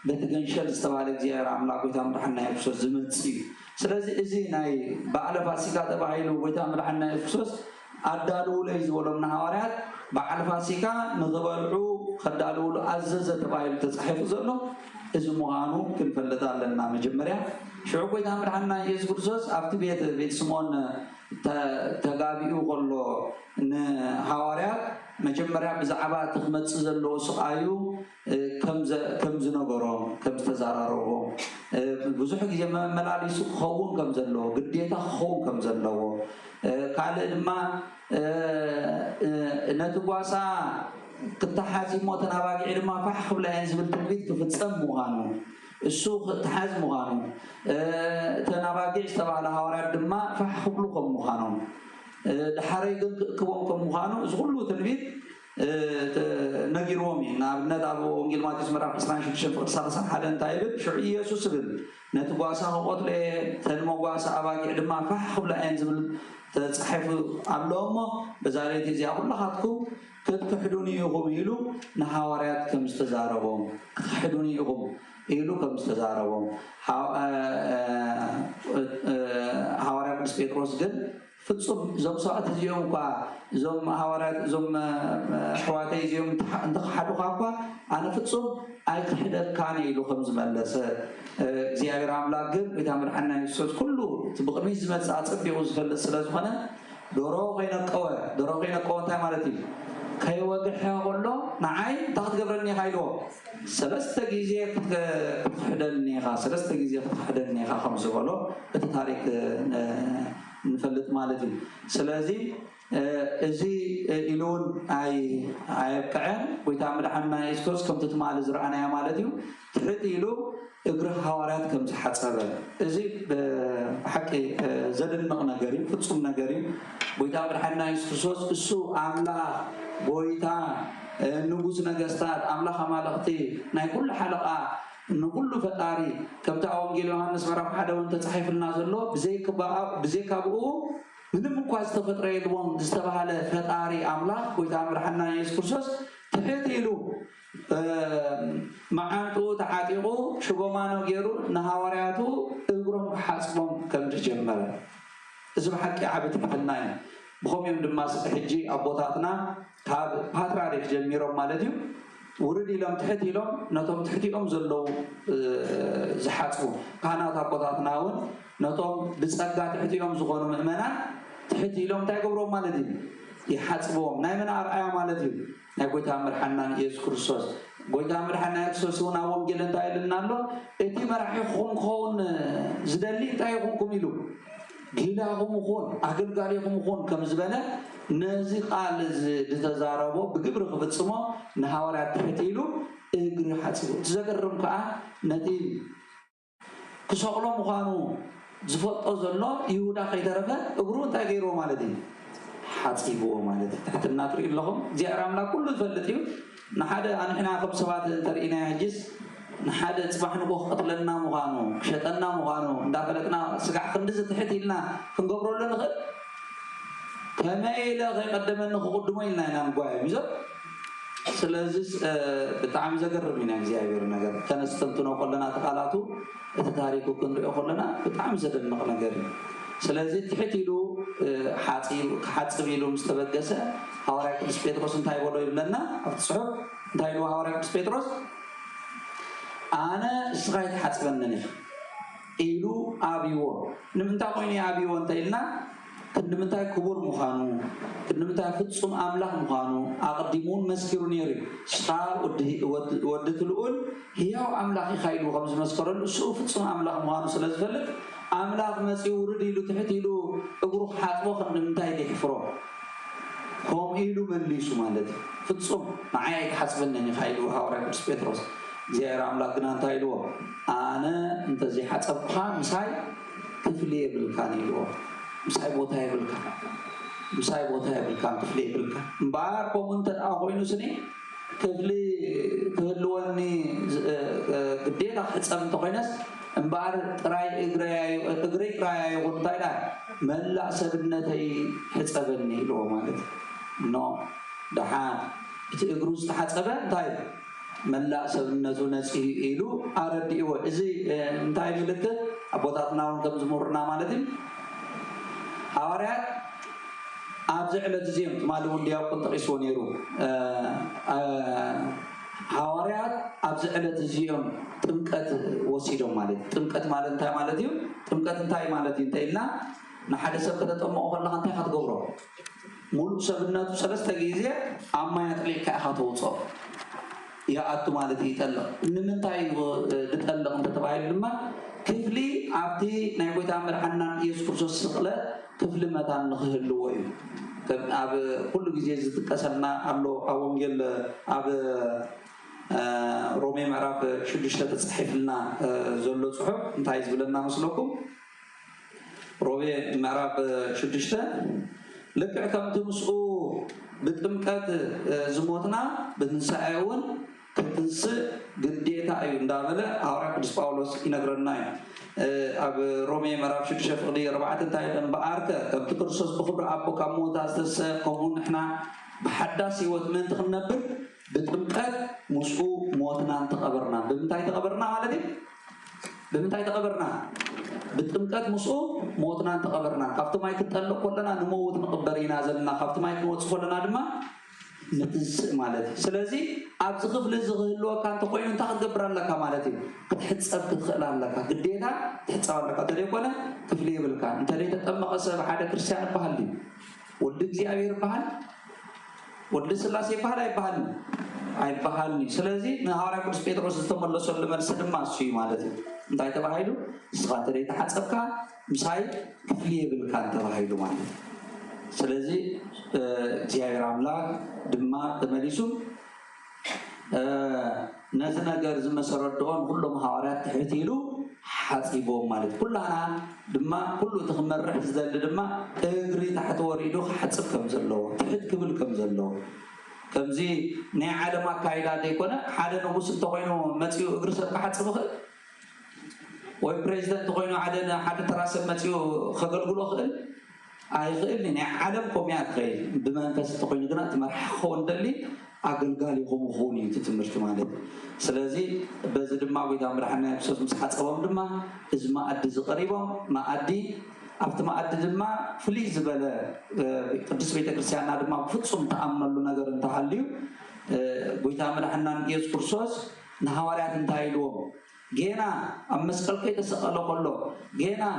በቲ ገንሸል ዝተባሃለ እግዚኣብሔር ኣምላኽ ጎይታ መድሓኒና ኢየሱስ ክርስቶስ ዝመፅእ እዩ ስለዚ እዚ ናይ በዓለ ፋሲካ ተባሂሉ ጎይታ መድሓኒና ኢየሱስ ክርስቶስ ኣዳልውሎ እዩ ዝበሎም ንሃዋርያት በዓል ፋሲካ ንኽበልዑ ከዳልውሉ ኣዘዘ ተባሂሉ ተፃሒፉ ዘሎ እዚ ምዃኑ ክንፈልጥ ኣለና መጀመርያ ሽዑ ጎይታ መድሓኒና ኢየሱስ ክርስቶስ ኣብቲ ቤት ስምዖን ተጋቢኡ ከሎ ንሃዋርያት መጀመርያ ብዛዕባ እቲ ክመፅእ ዘለዎ ስቃዩ ከም ዝነበሮም ከም ዝተዘራረቦም ብዙሕ ግዜ መመላሊሱ ክኸውን ከም ዘለዎ ግዴታ ክኸውን ከም ዘለዎ ካልእ ድማ ነቲ ጓሳ ክትሓዚሞ ተናባጊዒ ድማ ፋሕ ክብላ እየን ዝብል ትንቢት ክፍፀም ምዃኑ እሱ ክትሓዝ ምዃኑ ተናባጊዕ ዝተባሃለ ሃዋርያት ድማ ፋሕ ክብሉ ከም ምዃኖም ድሓረይ ግን ክእክቦም ከም ምዃኑ እዚ ኩሉ ትንቢት ነጊርዎም እዩ ንኣብነት ኣብ ወንጌል ማቴዎስ ምዕራፍ 26:31 እንታይ ይብል ሽዑ ኢየሱስ ይብል ነቲ ጓሳ ክቆትሎ እየ ተድሞ ጓሳ ኣባጊዕ ድማ ፋሕ ክብላ እየን ዝብል ተፃሒፉ ኣሎ እሞ በዛ ለይቲ እዚኣ ኩላኻትኩም ክትክሕዱኒ ኢኹም ኢሉ ንሃዋርያት ከም ዝተዛረቦም ክትክሕዱኒ ኢኹም ኢሉ ከም ዝተዛረቦም ሃዋርያ ቅዱስ ጴጥሮስ ግን ፍጹም እዞም ሰባት እዚኦም እኳ እዞም ሃዋርያት እዞም ኣሕዋተይ እዚኦም እንተክሓዱካ እኳ ኣነ ፍጹም ኣይክሕደካነ ኢሉ ከም ዝመለሰ እግዚኣብሔር ኣምላኽ ግን ጎይታ መድሓኒና ኢየሱስ ኩሉ እቲ ብቅድሚት ዝመፅእ ኣፀቢቑ ዝፈልጥ ስለዝኾነ ደሮ ከይነቀወ እንታይ ማለት እዩ ከይወግሐ ከሎ ንዓይ እንታይ ክትገብረኒ ኢኻ ኢልዎ ሰለስተ ግዜ ክትክሕደኒ ኢኻ ከም ዝበሎ እቲ ታሪክ نفلت مالتي سلازي ازي إلون أي كعن ويتعمل حنا يسكوس كم تتمال زرعنا يا مالتي تحت إلو إجرى حوارات كم تحت سبب ازي بحكي زد النقنا قريب فتصم نقريب ويتعمل حنا يسكوس السوء عملا ويتا نبوس نجستات عملا خمالقتي ناي كل حلقة نقول فتاري كم تعاون جيلو هانس مرام حدا وانت صحيح الناس اللو بزيك أبوه ምንም እንኳን ተፈጥሮ የለውም ዝተባለ ፈጣሪ አምላክ ወይታምር ሐና ኢየሱስ ክርስቶስ ተፈቴሉ ማዓንቱ ተዓጢቁ ሽጎማኖ ገይሩ ንሐዋርያቱ እግሮም ሓጽቦም ከም ተጀመረ እዚ በሐቂ ዓበይቲ ፍልናይ ብኸመይም ድማ ሕጂ አቦታትና ካብ ፓትርያርክ ጀሚሮም ማለት እዩ ውርድ ኢሎም ትሕት ኢሎም ነቶም ትሕቲኦም ዘለው ዝሓጽቡ ካህናት አቦታትና እውን ነቶም ብጸጋ ትሕቲኦም ዝኾኑ ምእመናን تحت لهم تاجبروا مالدين يحاسبهم نايمن أرعى مالدين نقول تامر حنان يسوع كريستوس قول تامر حنان يسوع سونا وهم جلنا تايلنا له إتي مرح يخون خون زدلي تايخون كميلو جيلا هم خون أكل قاري هم خون كم زبالة نزيق على تزاربه بقبر خفت سما نهارات تحت له إجر حاسبه تذكر رمكا نديم كسقلهم خانو زفت أزلا يهودا خيدرفة أقولون تغيروا مالدي حاسبوا مالدي تحت الناطر لهم زيارة لا كل فلتيو نحدا أنحنا خمس سبعات ترينا حجز نحدا صباح نبوخ قتلنا مغانو شتنا مغانو داخلتنا سقع خندز تحت لنا فنقبروا لنا غد كما إلى غير قدمنا خدموا لنا نام قايم ميزو سلازس بتعامل زجر بينا زيابير نجار كان استمتنا كلنا تقالاتو التاريخ كنا كلنا بتعامل زجر نقلنا جري سلازس تحتيلو حاتي بيلو مستبدسة هواك بسبيتروس انتاي ولو يبلنا أتصحب انتاي لو هواك بسبيتروس أنا سغايت حاتبنني إلو أبيو نمنتاقيني أبيو انتايلنا كنمتاي كبر مخانو كنمتاي فتصم أملاح مخانو أقدمون مسكرون يري شخار ودتلؤون هياو أملاحي خايلو خمس مسكرون السوء فتصم أملاح مخانو سلاز فلك أملاح مسيو رديلو تحتيلو أقروح حاتبو خنمتاي دي حفرو هم إلو من ليسو مالتي فتصم معايا حسبنني خايلو هاوريك بس بيتروس زيارة أملاح قنانتايلو أنا انت زي حاتبخا مساي تفلي بالكانيلو مساي بوتاي بالكان تفلي بالكان بار كومنتر أخوينو سني تفلي تهلوني قدينا حسب تقينس بار راي إجري راي يقول تايلا ملا سبنتي حسبني لو مالت نو دحان إجروس تحسبه تايل ملا سبنتو نسي إلو أردي هو إزاي تايل لك أبوتاتنا ونكم زمرنا مالتين حواريات أبزعلت زين مالون دياب قنطريسون يرو حواريات أبزعلت زين تمكت وسيدهم مالت تمكت مالن تاي مالتيو تمكت تاي مالتين تايلنا نحد سبكت تأمو أخلنا أنتي خد قبرو مول سبناتو سلسة جيزية أما يتلي كأخاتو وصف يا أتو مالتي يتلق نمن تاي تتلق أنت تبعي لما كفلي عبدي نعبوي تعمل حنان يسوع كريستوس سقلة كفل متان نخهل لويه أب كل جزء كسرنا أبلو أونجل أب رومي معرف شو دشة تصحيح لنا زلوا صحب نتايز بلنا مسلوكم رومي معرف شو دشة لك كم تمسؤ بتمكت زموتنا بنسأون كتنس قديتا أيون دابلا أوراق دس باولوس ينقرنا أب رومي مراب شو تشوف قدي ربعة تايلن باركة كم تكرسوس بخبر أبو كمو تاسس كمون إحنا بحداسي وثمن تخنبر بتمكت مسؤ موتنا تقبرنا بمتاي تقبرنا على بمتاي تقبرنا بتمكت مسؤ موتنا تقبرنا كفت ما يكتلق كلنا نموت مقبرين عزلنا كفت ما يكموت كلنا دما نتنس مالتي سلازي أبز غفل زغلو كان تقول أنت تقبر لك مالتي تحسب تدخل لك قدينا تحسب لك تريقنا تفلي بالكان أنت ليه تتأمل قصة حدا كريستيان بحالي ولد زيابير بحال ولد سلاسي بحال أي بحال أي بحالني سلازي نهار كل بيتروس استمر لسول مرسد ما شيء مالتي أنت تبعيلو سخاطري تحسبك مساي كفليه بالكان تبعيلو مالتي سلازي جاير عملاك دما تمليسو نزنا جرز مسردون كلهم حوارات تحتيلو حاسبهم مالت كلنا دما كله تخمرح زل دما اغري تحت وريدو حسب كم زلو تحت قبل كم زلو كمزي ني عالم كايدا ديكونا حدا نغوس تقوينو ماتيو اغري سب حسب خ وي بريزيدنت تقوينو حدا تراسب ماتيو خغلغلو خل اي خل ني عالم كوميات خيل بمنفس تقوينو غنا تمرح خون دلي أقل يقوم خوني تتمرت مالك سلازي بزد ما ويدا مرحنا بسوس مسحات قوام دما إزما أدي قريبا ما أدي أفت ما أدي دما فليز بلا قدس بيتك رسالنا دما فتسم تأمل نجار انتحليو ويدا مرحنا يذكر سوس نهارات انتهيلوهم جينا أمس قلقي تسأله كله جينا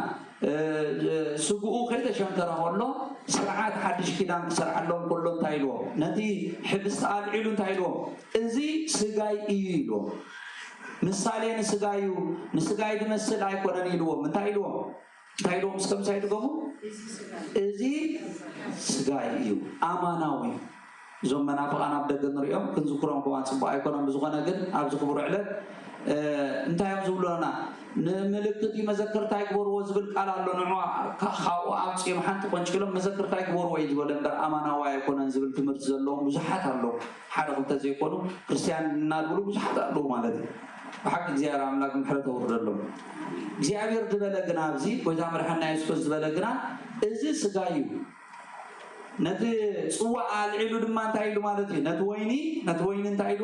سقوه كده شنكره كله سرعات حدش كده سرع لهم كلهم تايلو ندي حبس عليلون تايلو إزي سجاي إيلو مثالي نسجاي دمسل أيقونا نيلو من تايلو مسكم سايلو كم إزي سجاي إيو أماناوي زمنا فقنا بدك نريهم كنذكرهم كمان سبعة أيقونا بزخنا جد أبزخبر على انت يمزولنا نملكتي مذكر تايكبور وزبل قال الله نعوا خاو عاصي محنت قنچلم مذكر تايكبور ويد ولندر امانه واي كونن زبل تمرت زلو بزحات الله حدا قلت زي يكونوا كريستيان نادلو بزحات الله مالتي بحق زيار املاك محرته وردلهم እግዚአብሔር ድበለግና ኣብዚ ወይዛ መርሐና ኢየሱስ ድበለግና እዚ ስጋዩ ነቲ ጽዋ አልዒሉ ድማ እንታይ ኢሉ ማለት እዩ ነቲ ወይኒ እንታይ ኢሉ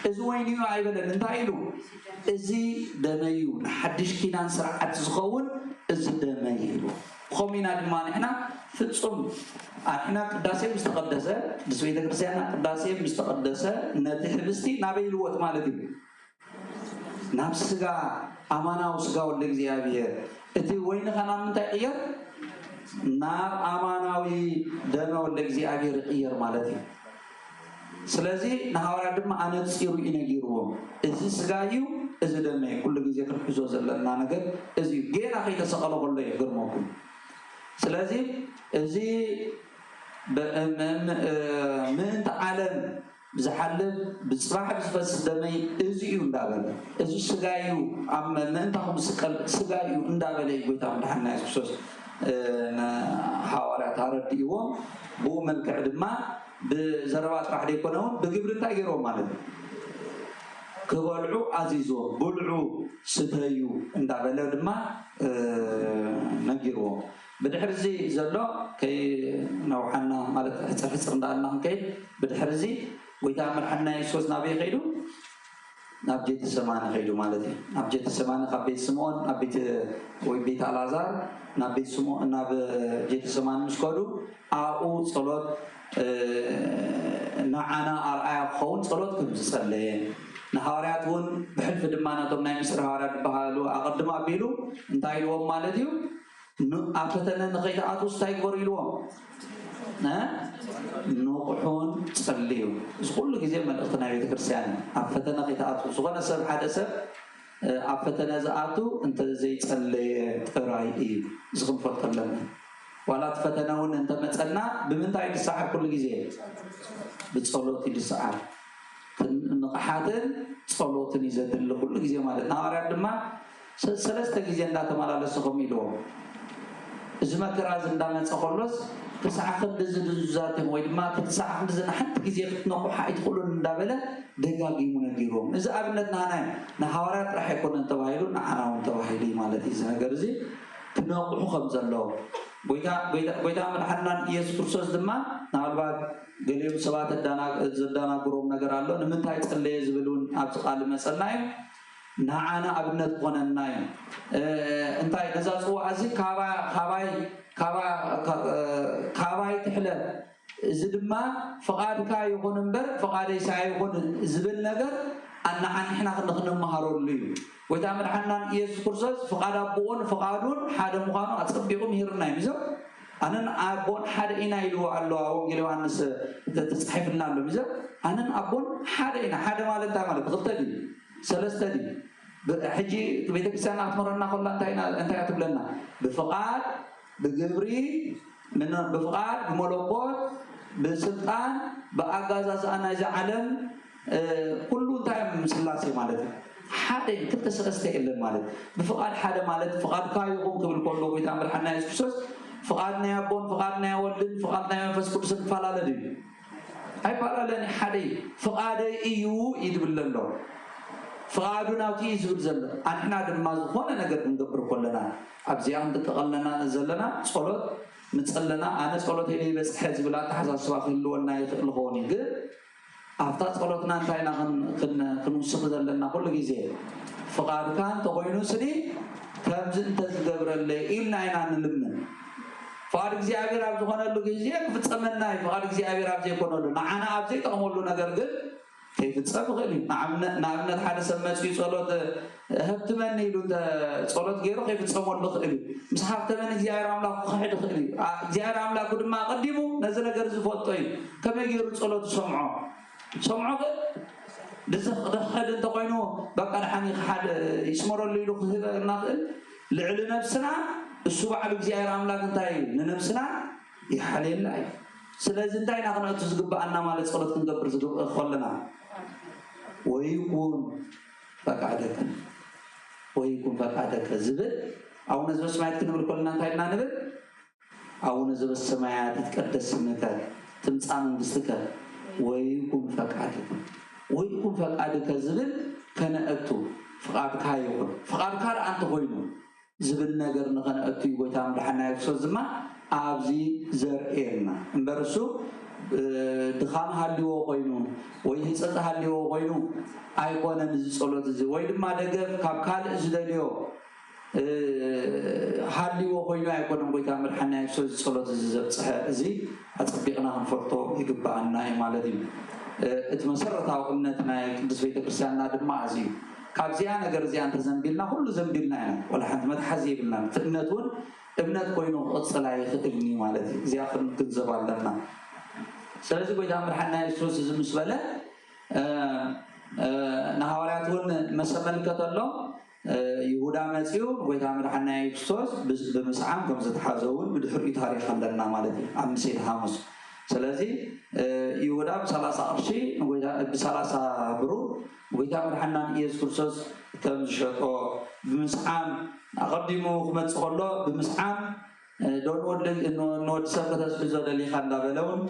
እዚ ወይኒ አይበለን እንታይ ኢሉ እዚ ደመዩ ሓድሽ ኪዳን ስርዓት ዝኸውን እዚ ደመዩ ኢሉ ኮሚና ድማ ንሕና ፍጹም አሕና ቅዳሴ ምስተቀደሰ ድስ ቤተ ክርስቲያን ቅዳሴ ምስተቀደሰ ነቲ ህብስቲ ናበይልወት ማለት እዩ ናብ ስጋ አማናው ስጋው ለእግዚአብሔር እቲ ወይኒ ኸና ምንታይ ቅየር نار أمانوي دمه لإግዚአብሔር يقير مالتي سلازي نهارا دم أنا تصيروا إنجيروهم إذا سجايو إذا دمه كل جزء كرحزو زلنا نقد إذا جينا خيط سقلوا كله يقرموكم سلازي إذا من تعلم بزحلب بصراحة بس دمي إذا يندابل إذا سجايو أما من تهم سجايو يندابل يقول تام دحنا يسوس حوارات هارديوم بو ملكع دما بزربات راح يكونون بقبرتا يروم مالك كبلعو عزيزو بلعو ستهيو اندابل دما نجيروم بدحرزي زلو كي نوحنا مالك حصر ندالنا كي بدحرزي ويتعمل حنا يسوس نبي خيدو نبجيت السمانة خيدو مالتي نبجيت السمانة خبيت سمون نبجيت ويبيت الازار نبجيت سمون نبجيت السمانة مسكودو أو صلوت نعنا أرأي خون صلوت كم تصلين نهاراتون بحلف دماناتهم نايم سر هارات بحالو أقدم أبيلو انتايلو مالتيو أفتنا نخيط أتوس تايكبر يلوم نوقحون تصليو كل جزء من اقتناع الكريستيان أفتنا قطعته سواء سب حدث أفتنا زعاتو أنت زي تصلي قراي زغم فرقلنا ولا تفتناون أنت متسلنا بمن تعيد الساعة كل جزء بتصلوتي للساعة نقحاتن تصلوتني زاد كل جزء مالنا نهار ما ثلاثة جزء لا تمال على سقم يلوم إذا كراز عندنا تخلص تسعة دزاتهم ويدما تسعة دزنا حتى كذا نقول حيدخلون دابلا دقاقي منجيرهم إذا أبنتنا هنا نهارات راح يكون انتباهيلون نحنا انتباهيلي مالتي إذا نجرزي تناقح خمسة الله بيدا من حنان يسوع كرسوس دما نعرف قليل سبات الدانا قروم نجرالو نمتى يتصلي يزبلون أبصقال مثلاً نعنا أبنت قننا انتاي نزاز هو عزي كاباي تحلل زدما فقاد كاي يكون نبر فقاد يسعى يكون زبل نجر أن إحنا خلنا مهارون لي ويتعمل حنان يسوع كرسوس فقاد أبوون فقادون حدا مخانو أتصبيهم هيرنا يمزق أنا أبون حد إنا يلو الله وانجيل وانس تصحيح لنا لمزة أنا أبون حد إنا حد مالك تعمل بغلطة دي سلسلة دي حجي بيتك سنة أتمرنا خلا أنت يعتبر لنا بفقاد بجبري من بفقاد بملوكات بسلطان بأجازة أنا زعلم كله تايم مسلاسي مالته حدا كنت سلسلة إلا مالت بفقاد حدا مالت فقاد كايوم قبل كله بيتعمل حنا يسوس فقادنا يا بون فقادنا يا ولد فقادنا يا فس كل سن فلا لدي هاي فلا لني حدا فقاد إيو يدبلن له فقادنا كي يزبل زل أحنا دم مازخونا نقدر ندبر كلنا أبزيان تقلنا نزلنا صلوت متصلنا أنا صلوت اللي بس حزب لا تحس سواء اللون يخل هوني قد أفتح صلوتنا انتهينا خنوسق زلنا كل جزء فقاد كان تقوينو سدي كم زنت تدبر اللي إلنا إنا نلمن فقاد جزء أبي راب زخنا اللو جزء فتسمنا فقاد جزء أبي راب زي كنا لنا أنا أبزي تقول لنا قرقل كيف تصرف غلي نعمنا الحادث سمت في صلوت هبت من يلو صلوت غيره كيف تصمون بخلي مش حابت من زيارة عملا خحد خلي زيارة عملا كل ما قدموا نزل جرز فوتين كم يجيروا صلوت سمعوا دخل انت قينو بقى حني حد يسمر اللي له ناقل لعل نفسنا السبع بزيارة عملا كنتاي لنفسنا يحلل لاي سلازم داينا كنا تزقب أننا ما لسقلت كنقبر زقب خلنا ويكون فقعدك زبد أو نزل السماعات كنا بالكلنا تاينا نبد أو نزل السماعات تتقدس النتاج تمسعن بستك ويكون فقعدك زبد كان أكتو فقعدك هاي يقول فقعدك هاي أنت غينو زبد نقر نغن أكتو يقول تعمل حنا يفسوز ما أبزي زرعنا برسو دخان هاليو قينون ويهسط هاليو قينون أيقونا نزصلوت زي ويد ما دقف كابكال إزداليو هاليو قينون أيقونا بيتعمل حنا يفسوز صلوت زي أتطبيقنا هنفرطو يقبعنا إمالدي اتمسرت أو أمنتنا يكدس بيت كريستياننا دماعزي كابزيانا قرزيان تزنبيلنا كل زنبيلنا ولا حد متحزي بلنا تأمنتون ابنات كوينو اتصل على خطرني مالتي زي آخر نكذب على سلسل قوي تعمل حنا يسوس زمسبلة نهاراتون مسمى الكتلو يهودا مسيو قوي تعمل حنا يسوس بمسعام كم ستحازون بدحري تاريخ عندنا مالتي عم سيد حامس سلسل يهودا بسلاسة أرشي بسلاسة برو قوي تعمل حنا يسوس كم شكو بمسعام أقدمه خمس خلا بمسعام دون ودل إنه نود سكتة سبزة اللي خلنا بلون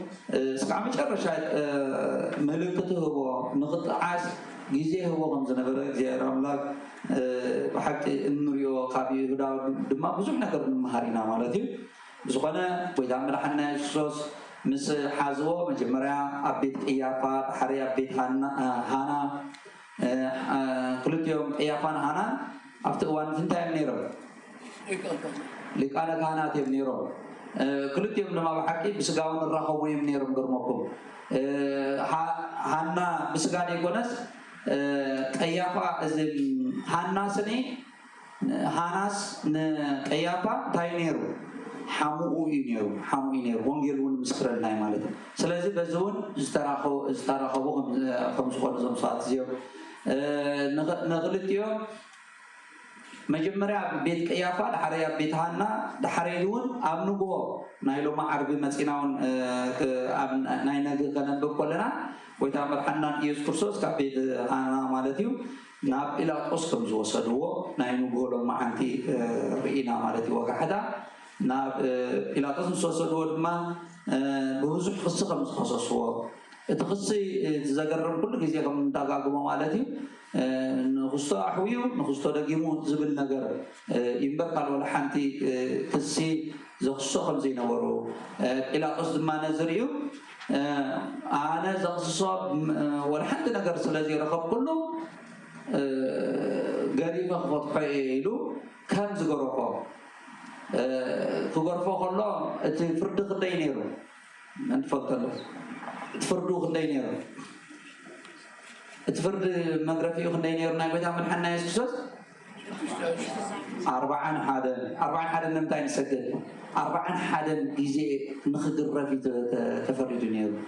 سكعمل شر شايد ملكته هو نقطة عاس جزء هو خمسة نفر زيارة أملاك بحق النوريو قابي هدا دم بزحنا كرن مهارينا مالتي بزقنا ويدعمل حنا الصوص مس حازو مجمرة أبيت إيافات حري أبيت هانا كل يوم إيافان هانا after one time nero لكأنا كانت يبنيرو كل يوم لما بحكي بسقاون الرخوي يبنيرو قرمكم هانا بسقاني كونس كيافا زين هانا سني هاناس كيافا تاينيرو حمو ينيرو وانجيلون مسكرنا مالته سلازي بزون استراخو خمس خمس ساعات زيو نغلط يوم مجمرة بيت كيافة دحريا بيت هانا دحريون أبنوجو نايلو ما عربي مسكيناون ناينا كنا بقولنا ويتعمل حنان يسكرسوس كبيت هانا مالتيو ناب إلى أسكم زو سدوا ناينو قولوا ما عندي رئينا مالتي وكحدا ناب إلى أسكم زو سدوا ما بوزح خصكم خصصوا تخصي تذكرون كل كذي كم تاجعكم مالتي نخصو أحويو نخصو دقيمو زبل نجار يبقى ولا حنتي كسي زخصو خمسين ورو إلى قصد ما نزريو أنا زخصو ولا حنتي نجار سلازي رخب كله قريب خفض حيلو كم زغرفه زغرفه كله تفرد خدينيرو نتفضل تفردو خدينيرو تفرد مغرفي خدينيرو ناي بتعمل حنا يسكسوس أربعة حدا نمتى نسجل 41 جزء نخدر في تفرد نيرو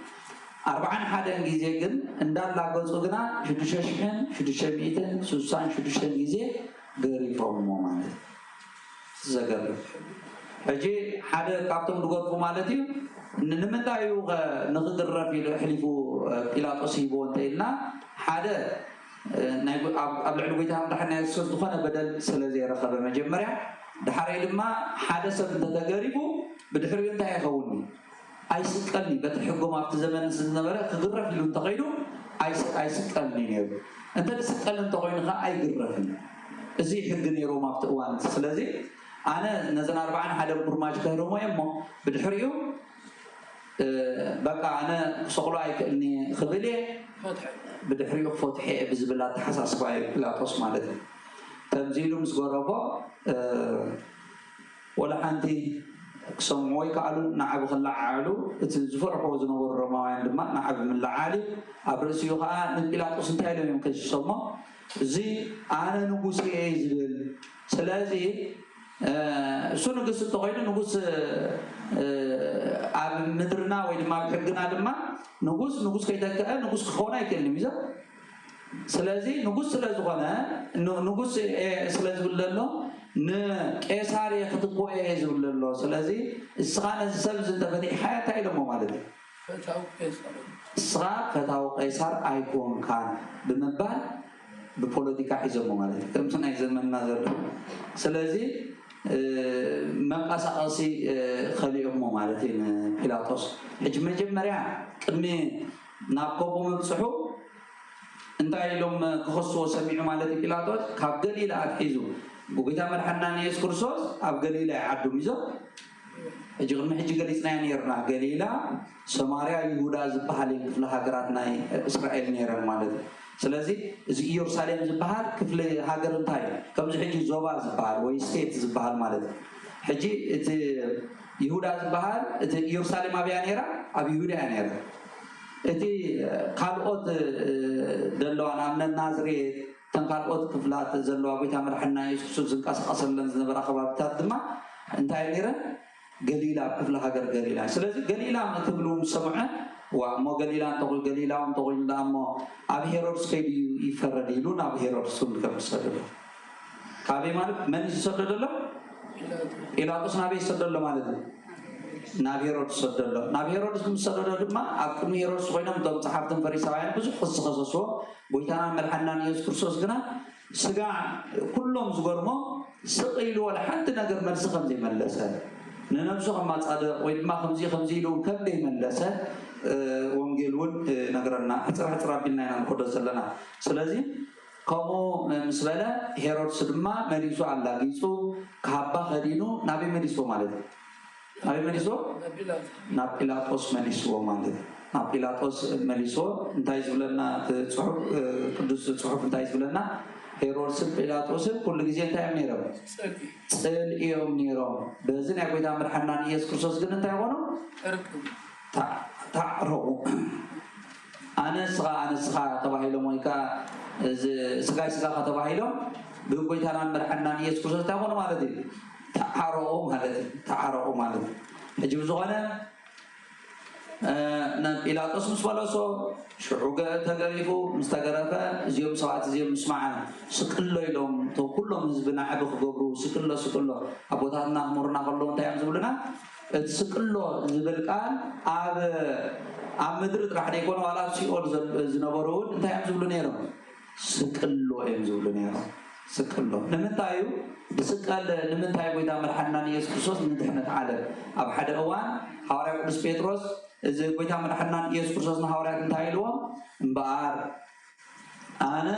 41 جزء جن إندال لاجوز وجنا شدوشة ميتين سوسان شدوشة جزء غيري فروم مومنت زغر أجي حدا كابتن دغور فمالتي نمتى يوغ نخدر في حلفو بيلاطس يبون تيلنا حدا نايب قبل علويتها مدحنا يسوس دخنا بدل سلازي رخبه مجمريا دحري لما حدا سب تتغريبو بدحري انت يخوني ايسقلني بتحقو ما في زمن سنبره تغرف له تقيدو ايسقلني نيو انت تسقلن تقينخا ايغرفني ازي حق نيرو ما بتوان سلازي انا نزن 40 حدا برماج كهرمو يمو بدحريو بقى انا شغله ايكني خبلي فتح بدحريو فتحي بزبلات حساس باي بلاطوس مالتي تمزيلو مسغربو ولا عندي سموي قالوا نعب خلعالو تزفرحو زنور رماوين دما نعب من العالي ابرسيو خا بلاطوس انتي له يمكن يسمى زي انا نغوسي يزبل سلازي سو نغس تقيد نغس اب مدرنا وي ما حقنا دما نغس كيتكا نغس خونا يكلم يزا سلازي نغس سلازغنا نغس سلاز بللو ن قيصار يخطقو يزوللو سلازي اسخان السبز تفتح حياته يلمو مالتي فتاو قيصار ايكون كان بمبال ببوليتيكا حزمو مالتي كم سنه زمننا زل سلازي منقسقسي خليهم مالتي بيلاطوس حج مجمريا قدمي ناقوبو مصحو انتاي لهم كخصو سميع مالتي بيلاطوس كاب غليل احيزو بوغيتا مرحنا يسوع كريستوس اب غليل يعدو ميزو اجغ محج غليصنا يرنا غليلا سماريا يهودا زبحال كفل هاغراتنا اسرائيل نيرن مالتي سلازي از يروشلم زبحال كفل هاغر انتاي كم حجي زوبا زبحال وي ستيت زبحال مالتي حجي ات يهودا زبحال ات يروشلم ابيا نيرا اب يهودا نيرا اتي قالوت دلوانا من نازريت تنقالوت كفلات زلوا بيتا مرحنا يسوع زنقاسقسلن زنبرا خبابتات دما انتاي نيرا غليلا كفل هاغر غليلا سلازي غليلا متبلوم سمعه ومو غليلا تقول غليلا تقول دامو اب هيرودس كيدي يفرد يلون اب هيرودس كمسدد كابي مال من يسددلو بيلاطوس نبي يسددلو مالت نبي هيرودس سددلو نبي هيرودس كمسددلو دما اكم هيرودس خوينم دم صحابتن فريساويان بزح خصخصو بويتانا مرحنا يسوع كريستوس غنا سغا كلهم زغرمو سقيلو ولا حتى نغير مرس خمزي ملسه ننفسه ما صادق وي ما خمزي لو كم دي ملسه ወንጌሉን ነገርና አጥራጥራብና ያንቆደ ሰለና ስለዚህ ቆሞ መስበለ ሄሮድስ ድማ መሪሱ አላጊጹ ካባ ኸዲኑ ናቢ መሪሱ ማለት ነው ናቢ መሪሱ ናጲላጦስ መሪሱ ማለት ናጲላጦስ መሪሱ እንታይ ዝብለና ጽሑፍ ቅዱስ ጽሑፍ እንታይ ዝብለና ሄሮድስ ጲላጦስ ሁሉ ጊዜ እንታይ ነበር ጽልኢዮም ነበር በዚህ ያቆይታ መርሐናን ኢየሱስ ክርስቶስ ግን እንታይ ሆኖ تعرو انا سخا تباهيلو مويكا سغاي سغا تباهيلو بغويتانا مرحنا يسوع كريستوس تاغون مالتي تعرو مالتي اجي زغانا بيلاطوس مسبلسو شعوغا تغريفو مستغرفه زيوم ساعات زيوم مسمعنا سكلو يلوم تو كلهم حزبنا عبو خغبرو سكلو ابوتانا مرنا كلهم تايم زبلنا تسكلو زبلقال اب مدر طرح يكون ولا سيول زنبرون انت يمزبلو نيرو سكلو يمزبلو نيرو سكلو نمنتايو بسكال نمنتايو بيدا مرحنا يسوع كريستوس ندحنا تعالى اب حدا اوان حواري قدس بطرس اذا بيدا مرحنا يسوع كريستوس حواري انتايلو امبار انا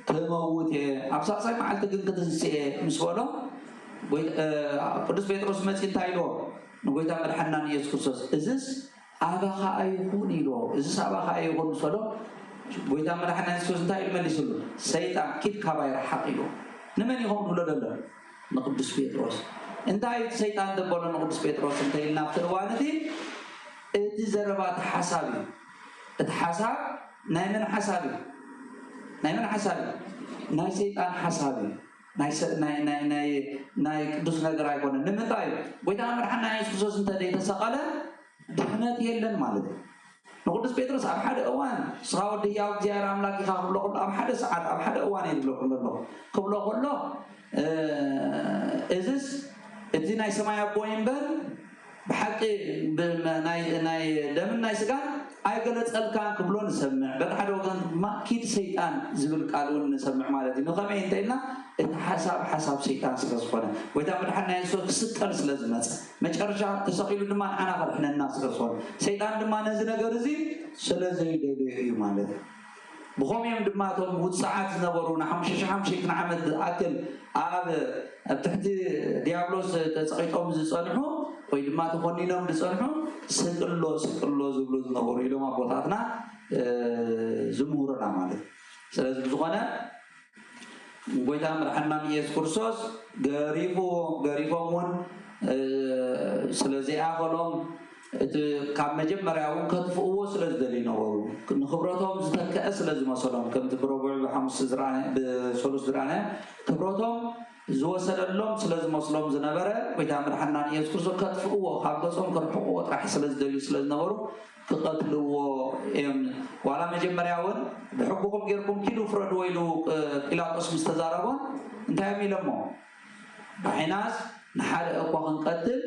تموت ابصاصاي معلت كنتسي مسولو قدس بطرس مسكين تايلو نقولتا مرحنا يسوع كريستوس ازس اباخا ايكون يلو ازس اباخا ايكون سولو قولتا مرحنا يسوع كريستوس تايل مليسلو سيطان كيد كباير حقيلو نمن يهم دولو دلو نقدس بطرس انتاي سيطان دبولو نقدس بطرس انتاي نافتروانتي ادي زربات حسابي اتحساب نايمن حسابي ناي سيطان حسابي ናይ ቅዱስ ነገር አይኮነን ንምንታይ ወይታ መድሓና ኢየሱስ እንተ ተሰቀለ ድህነት የለን ማለት ነው ንቅዱስ ጴጥሮስ ኣብ ሓደ እዋን ስራው ድያው እግዚአብሔር አምላክ ይኻብሎ ኣብ ሓደ ሰዓት ኣብ ሓደ እዋን ይብሎ ከሎ እዝስ እዚ ናይ ሰማይ አቦይ እምበር بحق ناي دم ناي سجان أيقلت الكان كبلون نسمع بحد وقت ما كيد سيطان زبل قالون نسمع مالتي نقمة إنتنا حساب سيطان سرصفنا وإذا بدحنا يسوع ستر سلزمات ما ترجع تسقيل دمان أنا فرحنا الناس رصون سيطان دمان نزنا جرزي سلزي ده مالتي بخوم يوم دماتهم وساعات نورون حمشي نعمد أكل هذا تحت ديابلوس تسقيتهم زصنحو ويدمات خونينهم زصنحو سقلو زبلو نورو يلوم أبوتاتنا زمورنا مالك سلازم زخانة ويتام رحنا يسوع كرسوس غريفون سلازي أخلهم كم مجمرة كتفوه سلز دلينه نخبرتهم زتكأس لازم أصلهم كم تبربع بحمس زرعة بسولس زرعة خبرتهم زو سللهم سلز مصلهم زنبرة ويتعمل حنان يذكر كتفوه خابصهم كرحوه راح سلز دليل سلز نورو كقتلوا وعلى مجمرة بحبكم غيركم كيلو فرد ويلو إلى قسم استزاربون انتهى ميلمو بحناس نحال أقوى قتل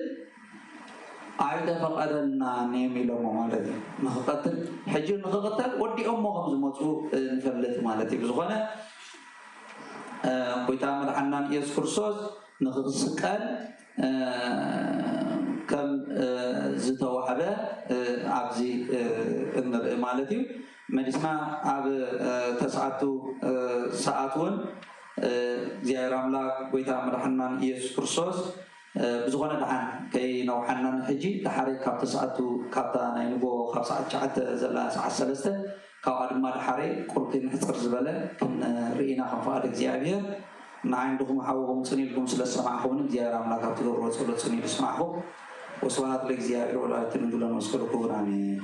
أيضا فقدنا نيمي لما مالتي نقتل حجر نقتل ودي أمه خمس ماتو نفلت مالتي بزغنا بيتعمل حنان يذكر صوص نقصقل كم زتوحبه عبزي مالتي ما نسمع عب تسعتو ساعتون زي رملاك بيتعمل حنان يذكر صوص بزغنا دحان كي نوحنا حجي تحرك كاب تسعتو كابتا نينبو خمسة شعت زلا ساعة سلسة كاو ما دحري كل نحصر زبالة كنا رئينا خنفار زيابير نعندهم حوهم سنيلكم سلسة معهم زيارة ملاك تدور وصلت سنيل اسمعهم وصلات لك زيابير ولا تنجلون وصلوا كوراني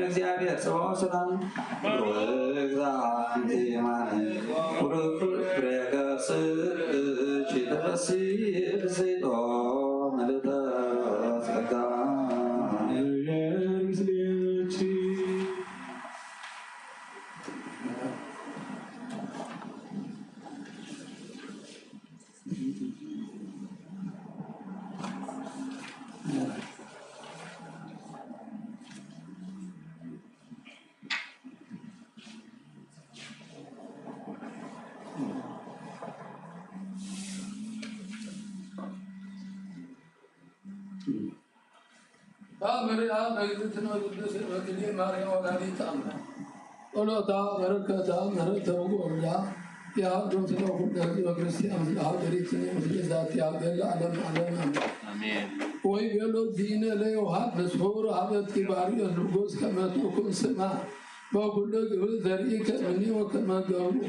እግዚአብሔር ሰው ሰላም ወግዛንቲ ማነ ወሩክ ብረጋስ ቺተሲ ዘይቶ መልተ ሰጋ የምስሌቺ مريا بيتنا قدس وكلي ماريا ولادي تامنا ولو تا بركة مرت وقرجا يا دوم سلو قدس وكريستيان يا دريتني مسجدات يا جل علم آمين ويقولوا دين له وهذا مسحور هذا تباري الرجوس كما تكون سما وكل جبل ذريك مني وكما قالوا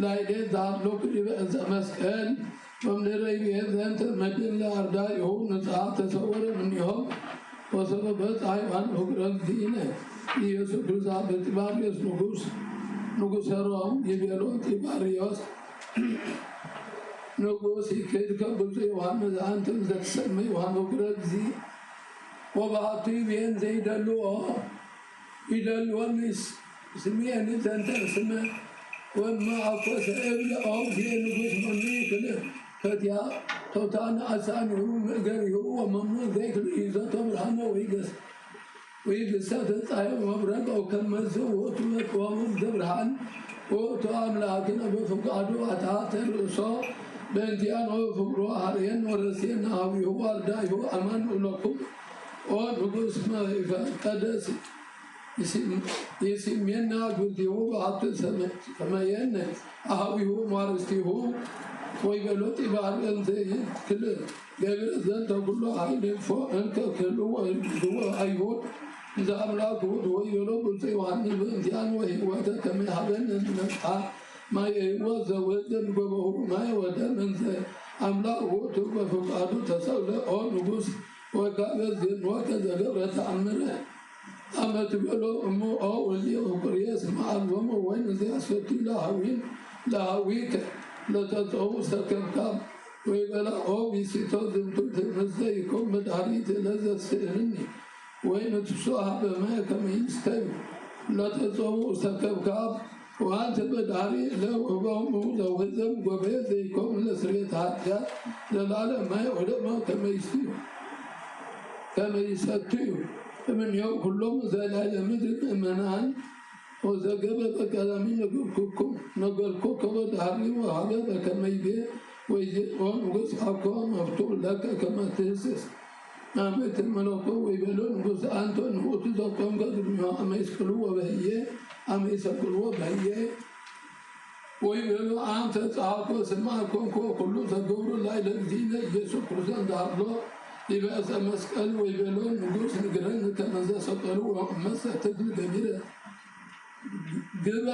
لا يدي دار لوك إذا مسكين ومن رأي هذا أنت مدين الأرض يهون نزعة تصور منهم وسببت أيضاً حكرا دينه يسوع كريستوس بتباريوس نقوس هرام يبيلو تباريوس ንጉሥ ይክድ ከብፁዕ ዮሐንስ አንተ ዘትሰመ ዮሐንስ ግረግዚ ወባቱ ይቤን ዘይደልዎ ይደልዎንስ ስሜን ዘንተ ስመ وما أقوس إبلا أو في نقص مني كله فتيا توتان أسانه مقره وممنوع ذيك الإيزة طبعا ويقس ستطايا ومبرق أو كمزه وطلق ومم دبرهان وطعام لكن بفقاده أتاثر رسو بنتيان وفقروا هاريان ورسين هاويه واردائه أمان لكم ونقص ما يفقدس يسمينا قلتيه بعض سميين أهويه مارستيه ويقولوا إبار أنزيه كل قبل ذنب كله عين فأنك كله ويقولوا أيهود إذا أملاكه ويقولوا بلسي وعني بانتيان وهيواتا كما يحبن نفعا ما يهوز وزن قبه ما يودا من ذي أملاكه تبقى فقادو تسولى أو نقص وكذا ذن وكذا قبرة عمره أما تقولوا أمو أو اللي أقرياس مع الوم وين ذي أسفتي لاهويك لا تتعو سكبكاب ويقول أو بيسيطو ذنبت مزيكم مدعريت لذا سئرني وين تسوها بما كما يستوي لا تتعو سكبكاب وأنت بدعري لو أبومو لو هزم وبيذيكم لسريت حتى للعالم ما يعلم كما يستوي كما يستوي من يوم كلهم زال مدرك أمانان وزقب بكلامي نقولكم ودهري وهذا كما يبي ويجون وسحكم مفتوح لك كما تهسس أمت الملوك ويبلون وس أنتم وتزقون قدر ما أما يسكلوا وبهيه أما يسكلوا وبهيه ويبلون أنت تعاقوا سماكم كل تقول لا إله إلا يسوع كرسان دارلو لباس مسكال ويبلون نقول نقرن كما ذا سطروا ومسا تدل كبيرة قبل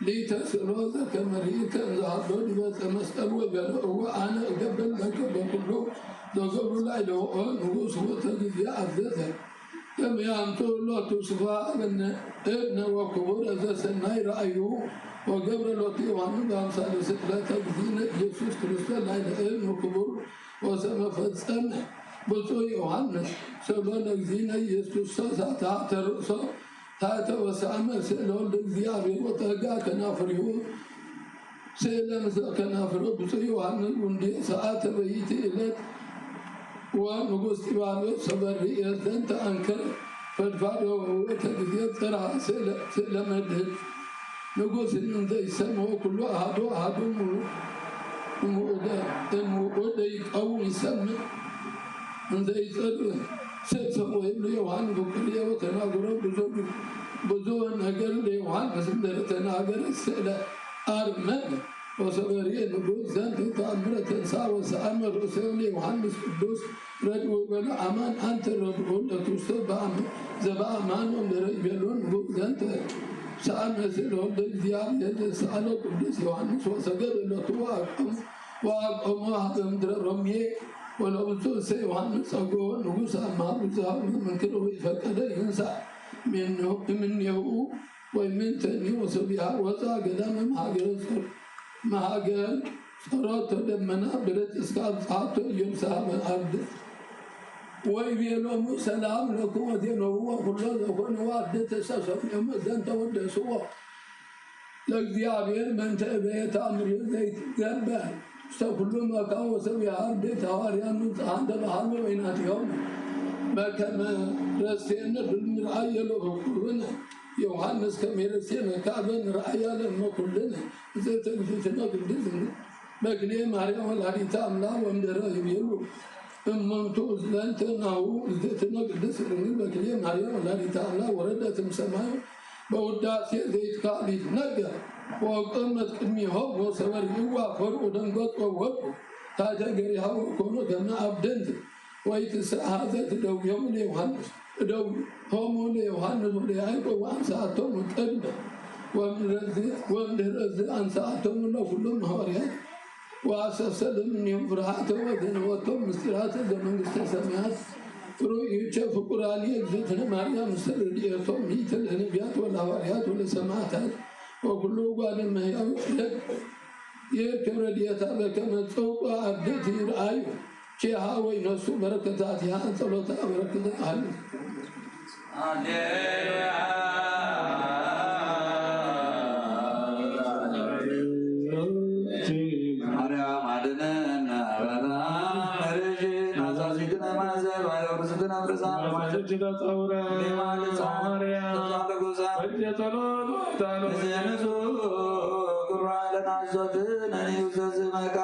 ليتسلوا ذا كمريك ذهبوا لباس مسكال ويبلون وأنا قبل لك بكله نقول لا إله نقول سوى يا عبدها كم يامتوا الله تصفى أن ابن وكبر ذا سناي رأيه وقبل لطي وعنه بأمثال لا تقدين يسوس كريستوس لا إله ابن وكبر وسمى فتسمى بطوء يوحنس سبب لكذين يسوس ساعة رؤسا تاتا وسامة سألوا لكذيار وطاقا كنافره سألا مسا كنافره بطوء يوحنس وندي ساعة بيتي إلت ونقص تبارو صبر رئيسان تأنكر فادفعه وتكذير ترى سألا مدهد نقص إن ذا يسمه كله أحدو مؤدى أو يسمه عند يسأل سيسمو ابن يوحنا بكرية وتناقره بزوء نقل ليوحنا فسندر تناقر السئلة أرمد وصبرية نقول زنت تأمرة تنسى وسأمر رسول يوحنا قدوس رجو بلا أمان أنت رجو لتوسط زبا أمان ونريبلون نقول زنت سأمر سئلون للزيار يتسألوا قدوس يوحنا وسقر لتوقعهم وأقوم هذا مدر رميه ولو تنسى يوحنس أقول نقص أما بزهر من كله فكذا ينسى من يهو ومن تاني وسبيها وزا قدام مهاجر صارت لمنا برد إسقاط صعبت يوم سام الأرض ويبيلهم سلام لكم ودينه هو كله ذكر وارد تساسف يوم زنت ود سوا لك ديابير من تبيت أمر زيت قلبه كل ما كان وسوي عرض تواريان عند بحال وينات يوم ما كان رسينا بالمرعية لغفورنا يوحنس كم يرسينا كابن رعيا لما كلنا زي تنفتنا بالدزن بقني مريم الهري تاملا ومدرا يبيلو اممتو زلنت ناو زيتنا بالدزن بقني مريم الهري تاملا وردت مسماء بوداسي زيت كالي نجا وقمت كمي هو وسور يوا فرق دنقط ووق تاجري هو كونو كنا أبدنت ويتساعدت لو يوم يوحنس لو هم يوحنس وليعيب وأنساتهم متقدم ومن رز أنساتهم لو كلهم هوريات وأساس من يوم فرحته ودنواتهم مستراته زمن استسمعت رؤية شاف قرآني أجزتنا مريم سريتهم ميت النبيات والهواريات والسماعات وكله قال ما يأكل የክብረ ዲያታ በከመጽውቋ አርደት ይርአዩ ቼሃ ወይ ነሱ በረከታት ያ ጸሎታ በረከታት አሉ ሃሌሉያ ማርያም አድነን አበባ መርጅ ናዛዚግና ማዘባ ወርስግና ብረዛ ማዘጅ ተጸውረ ማርያም ተዛለጎዛ በየጸሎት ታሎ ዘነሱ ቁርአን አዘት ነኒ ወዘዝ መቃ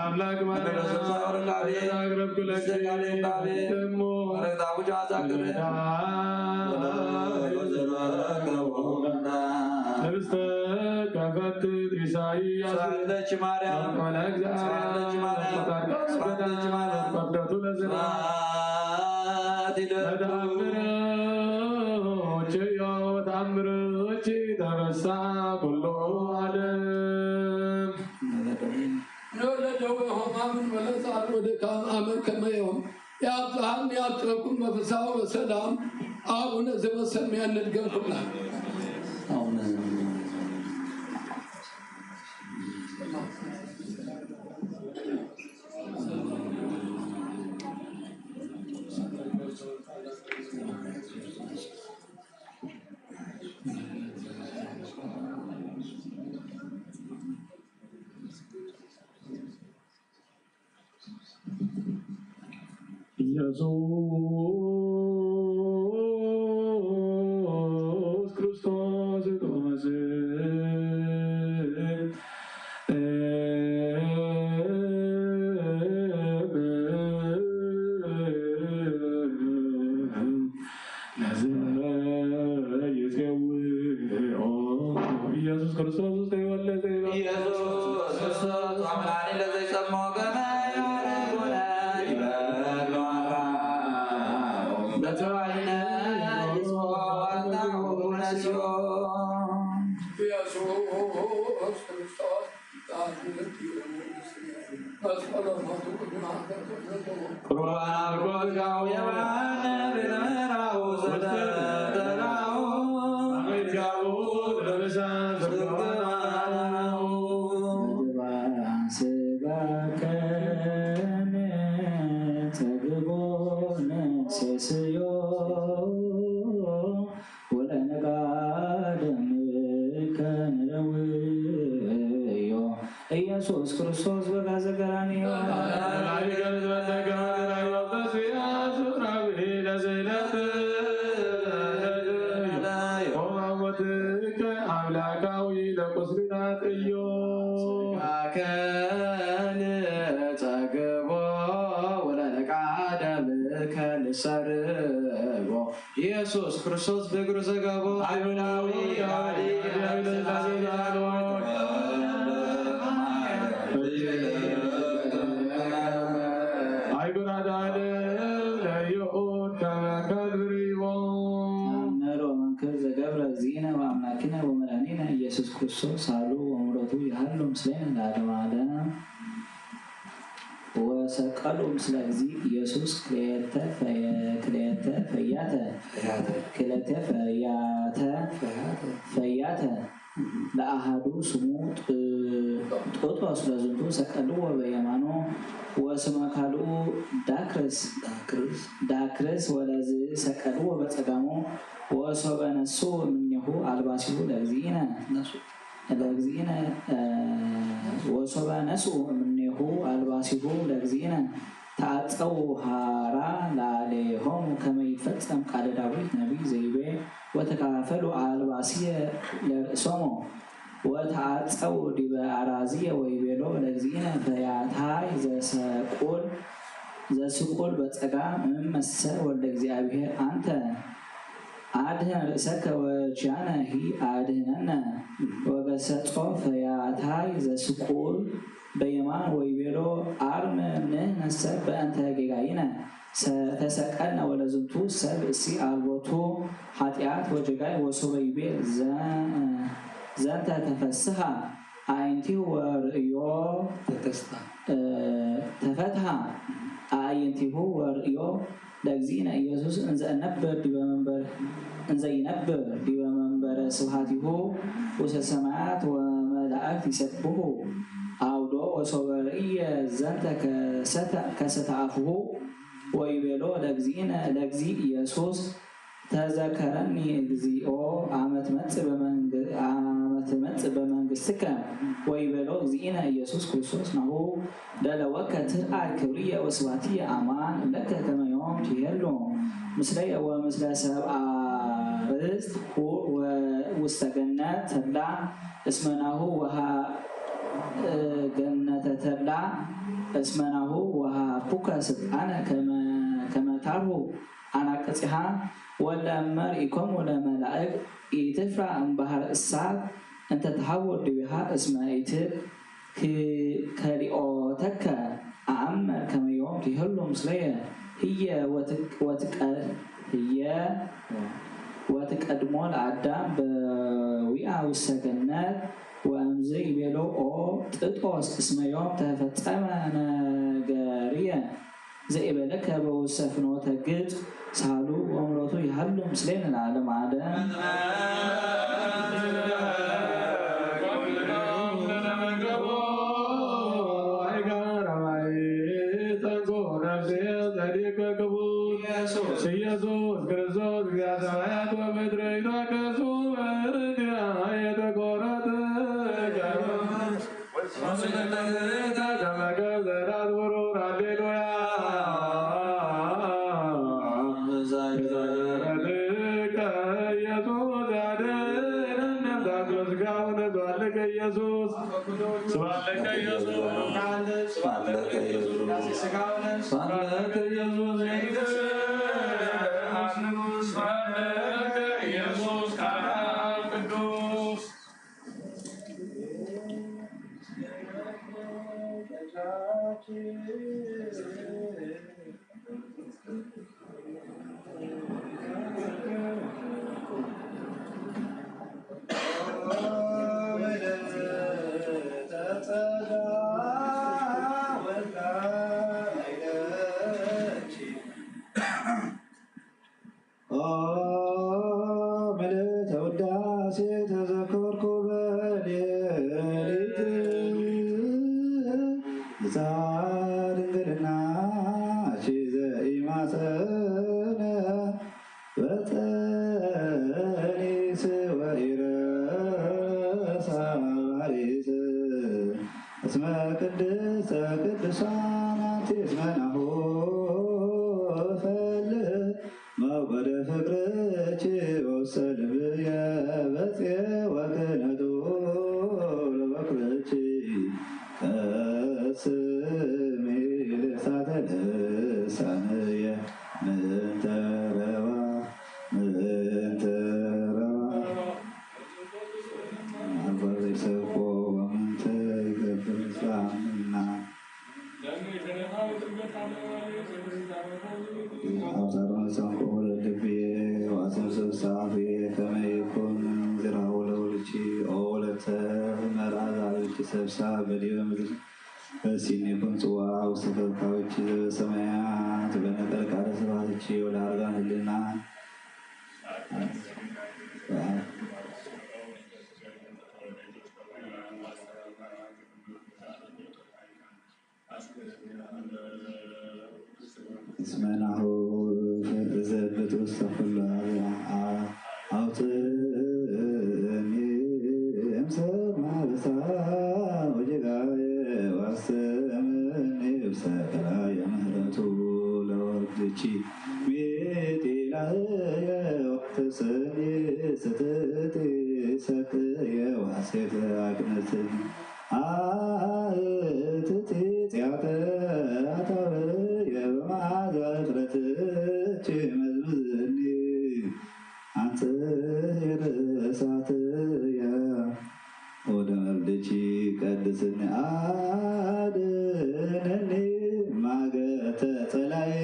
አምላክ ማለሰሳ ወርቃቤ አግረብ ለከሌ ደሞ ረዳው ጃዛከረ ነብስተ ከፈት ኢሳይያስ ሳለች ማርያም መላእክት ሳለች ማርያም ሳለች ማርያም ወደቱ ለዘራ ተአምሮች ተአምሮች ተበሳ ኩሉ ዓለም نولدوا بهم ولا صاروا دكان عمل كما يوم يا أبطان يا أبطركم وفساء وسلام آبونا زي وسلمي أن نلقم كلها ኢየሱስ ክርስቶስ ቶማስ ኢየሱስ ክርስቶስ ተወለደ ኢየሱስ ክርስቶስ አምላክ ለዘይ ሰማው ገና ያረጎና ይበሏራ በተዋይነ ይስዋና ወነሲዮ يسوع كريستوس ቁርባን አርጎጋው የባነ በመራው ዘተራው አሜጃው ለበሳ ዘርጋው ስጋከነ ተግቦነ ሴስዮ ወለነጋደም ከነረውዮ ኢየሱስ ክርስቶስ በጋዘገራኒዮ አምላካዊ ለቁስልናት እዮ ከን ጸግቦ ወለነቃደም ከንሰርቦ ኢየሱስ ክርስቶስ በእግሩ ዘገቦ አይሁዳዊ አይጉራዳለ ለይሁን ከመከድሪቦ ተአምሮ መንክር ዘገብረ ዚነ ወአምላኪነ ወመድኃኒነ ኢየሱስ ክርስቶስ አሉ ወምረቱ ይሃሉ ምስሌነ ለዓለመ ዓለም ወሰቀሉ ምስለ እግዚእ ኢየሱስ ክልኤተ ፈያተ ለአሃዱ ስሙ ጦጦስ ለዝንቱ ሰቀልዎ በየማኖ ወስመ ካልኡ ዳክርስ ወለዝ ሰቀልዎ በጸጋሞ ወሶበ ነሱ እምኔሁ አልባሲሁ ለእግዚእነ ወሶበ ነሱ እምኔሁ አልባሲሁ ለእግዚእነ ተአጸው ሃራ ላለሆሙ ከመ ይፈጸም ቃለ ዳዊት ነቢይ ዘይቤ ወተካፈሉ አልባሲየ ለርእሶሙ ወተአጸው ዲበ አራዝየ ወይቤሎ ለእግዚእነ ፈያታይ ዘስቁል በጸጋም እመሰ ወልደ እግዚአብሔር አንተ አድህነ ርእሰከ ወኪያነ ሂ አድህነነ ወገሰጾ ፈያታይ ዘስቁል በየማን ወይቤሎ አርም ንሕነሰ በእንተ ጌጋይነ ተሰቀልነ ወለዝንቱ ሰብ እሲ አልቦቱ ኃጢአት ወጀጋይ ወሶበ ይቤ ዘንተ ተፈስሐ አዕይንቲሁ ወርእዮ ተፈትሐ አዕይንቲሁ ወርእዮ ለእግዚእነ ኢየሱስ እንዘ ይነብር ዲበ መንበረ ስብሐቲሁ ውስተ ሰማያት ወመላእክት ይሰብሑ ወሶበርየ ዘንተ ከሰተአፍሁ ወይቤሎ ለእግዚእ ኢየሱስ ተዘከረኒ እግዚኦ አመት መጽእ በመንግሥትከ ወይቤሎ እግዚእነ ኢየሱስ ክርስቶስ ናሁ ደለወከ ትርአይ ክብርየ ወስብሐትየ አማን ለከ ከመ ዮም ትሄሉ ምስለየ ወምስለ ሰብአ ርስት ውስተ ገነት ተድላ እስመ ናሁ ገነተ ተድላ እስመ ናሁ ወሀብኩከ ስልጣነ ከመ ታርሁ አናቅጽሃ ወለእመር ኢኮሙ ለመላእክ ኢትፍራ እምባሕረ እሳት እንተ ተሐውር ዲቤሃ እስመ ኢትከሊኦተከ አእመር ከመ ዮም ትሄሉ ምስለየ ህየ ወትቀድሞ ለአዳም በዊአ ውስተ ገነት ወእምዝ ይቤሎ ኦ ጥጦስ እስመ ዮም ተፈጸመ ነገርየ ዘኢበለከ በውስተ ፍኖተ ግብፅ ሳሉ ወእምሮቱ ይሃሉ ምስሌነ ለዓለመ ዓለም። ኢየሱስ ክርስቶስ ሰማያት ወምድር ይትረከሱ የተቆረጠ ሃሌሉያ ኢየሱስ ስብሐት ለከ ኢየሱስ ካህን ቅዱስ ምልዕተ ውዳሴ ተዘከርኩ በሌሊት ድንግልናኪ ዘኢማፀነ በጠኒስ ወኢረሳ ባሪስ እስመ ቅድስተ ቅዱሳን አንቲ እስመ ናሁ ፈልህ መውቀደ ፍቅርኪ ውስተ ልብየ በጽየ ወክህነቱ ለበኩርኪ ቀስሚ ልሳተ ልሳንየ ምንተ ረባ አልበሪሰኮ ወምንተ ይገብር ሳምና አውታረ መሰንቆ ለልብየ ወአሰብስብ ሰዓትየ ከመ ይኩን ዝራው ለውልኪ ኦ ወለተ መርዓት አብኪ ሰብሳ በዲበ ምድር በሲን ይኩን ጽዋ ውስተ ከብካብኪ ዘበሰማያት በነጠር ቃለ ስብሐትኪ ወለአርጋን ህልና እስመ ናሁ ዘብጥ ውስተ ኩሉ አውፅእኒ እምሰማይ ወጌጋየ ወአስተምዕኒ ውስተ ቀላየ ምሕረቱ ለወልድኪ ቤቴላየ ወተሰኒ ስትእቲ ሰክየ ወሐሴተ አክነትኒ አእትቲ ጽያተ አታበየ በመዓዛ እፍረትኪ መዝምዝኒ አንተ ርእሳትየ ወደ ወልድኪ ቀድስኒ አድኅነኒ ማገተ ጸላኢ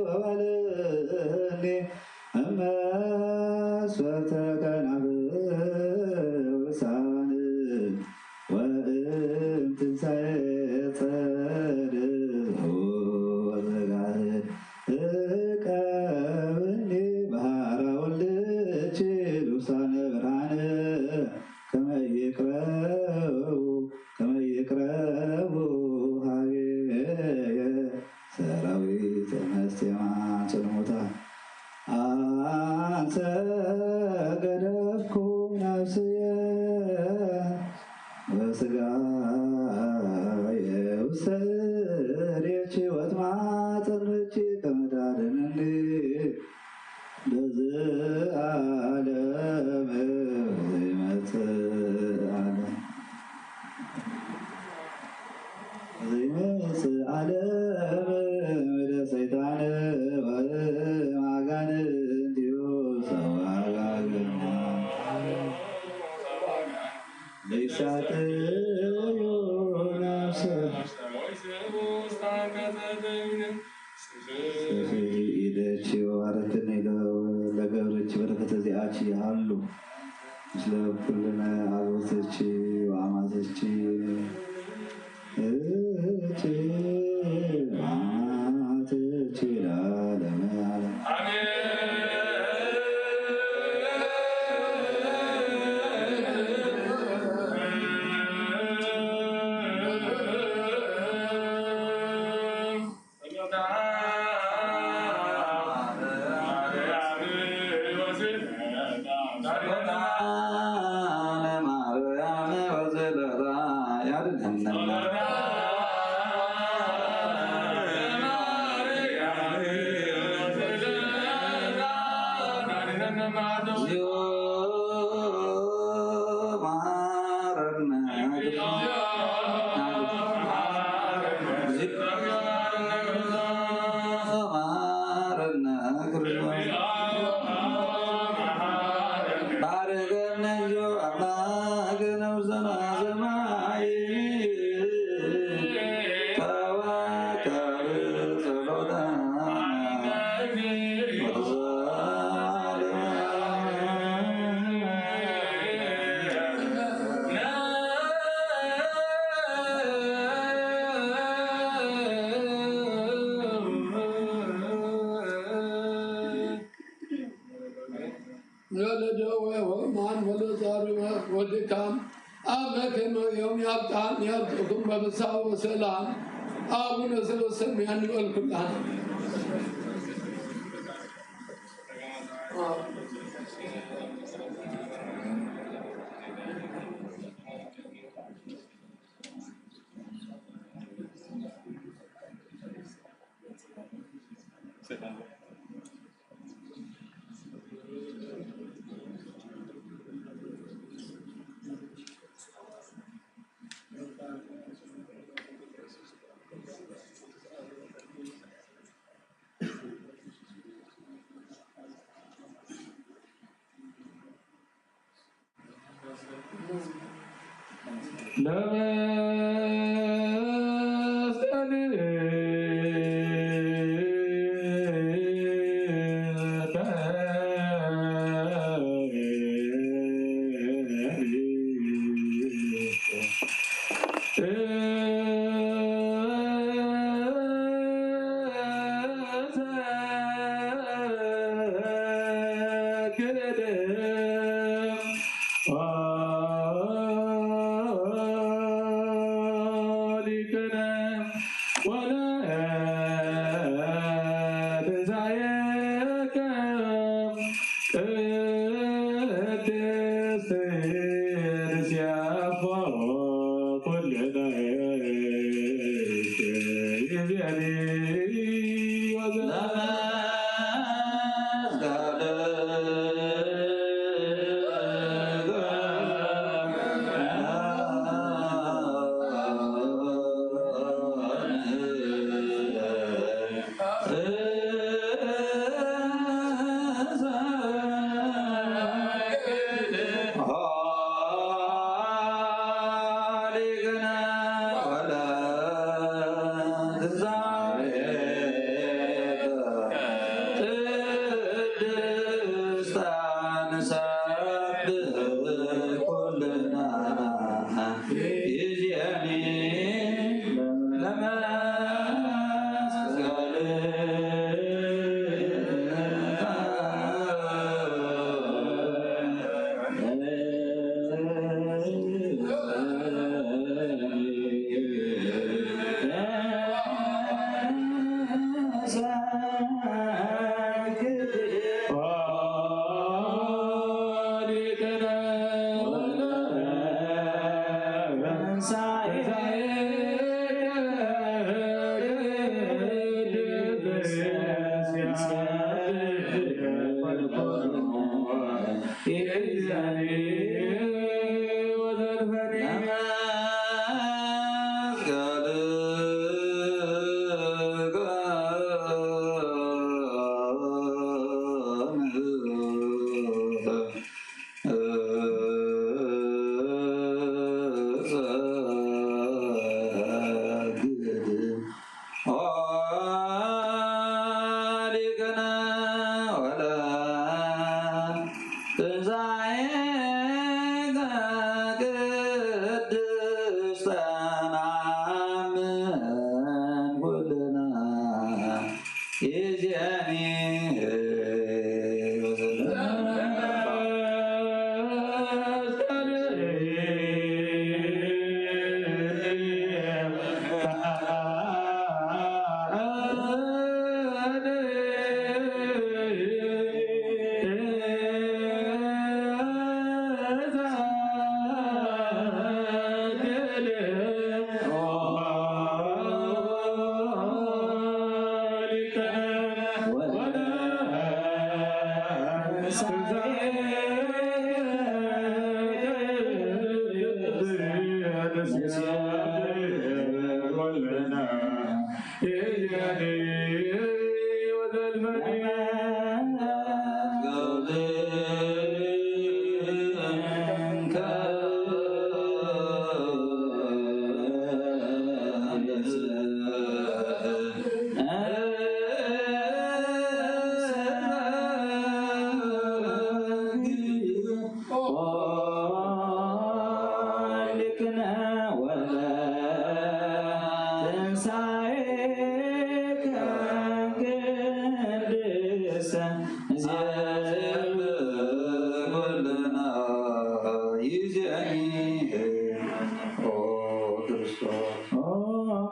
ወባልኒ እመስፈርተ ከናፍር ልሳን ወእምትንሣኤ ሄደች ወትማ ጸረች ከመዳደንል በዚህ ዓለም ዘይመጽእ ዓለም ወደ ሰይጣን ወማጋንንቲሁ ሰዋጋግና ለይሳትዮ ነፍሰ ኢደች ወባረክን ለገብረች በረከተ ዚአች ያሉ ምስለ ኩልነ አግብተች ወአማተች አማተች ለዓለመ ዓለም ወድካም አመከመ የውም ያብጣን ያብጡኩም በምሳው ወሰላም አቡነ ዘበሰማያት ያንበልኩላን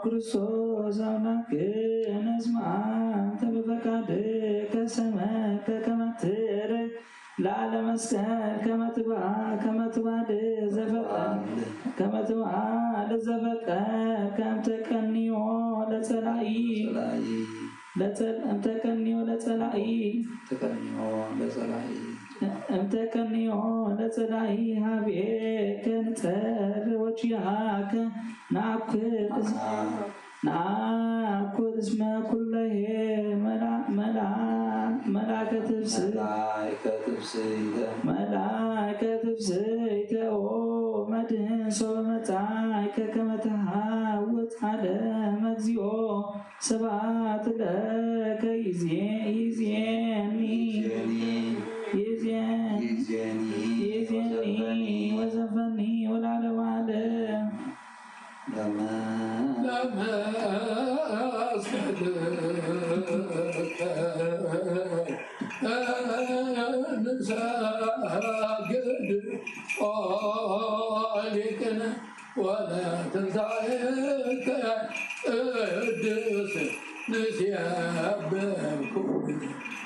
ክርስቶስ አምላክነ እስመ አንተ በፈቃድከ ሰመከ ከመ ትርክ ለዓለመ መስቀል ከመ ትባድ ዘፈቀድከ እምተቀንዮ ለጸላኢ ሀቤከ ንጸር ወቺአከ ናኩት እስመ ኩለሄ መላእከ ትፍስሕተ ኦ መድኅን ሶበ መጻእከ ከመ ተሐውፅ ዓለመ እግዚኦ ስብሐት ለከ ይእዜኒ ወዘልፈኒ ወለዓለመ ዓለም ولا تنساك قدس نسيابكم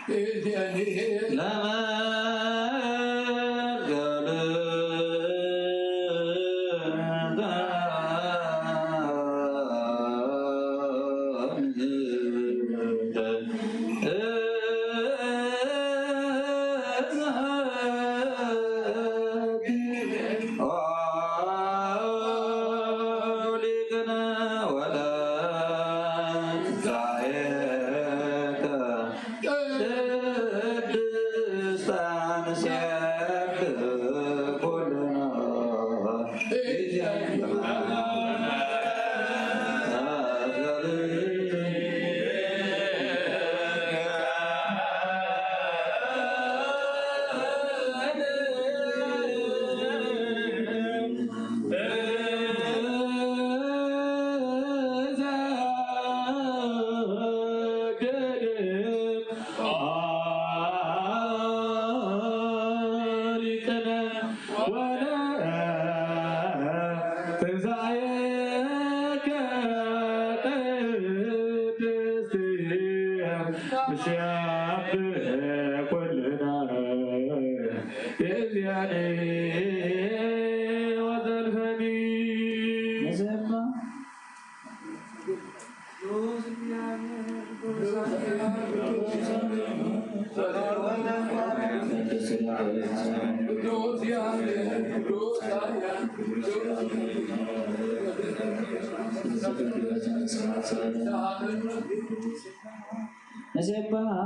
إذن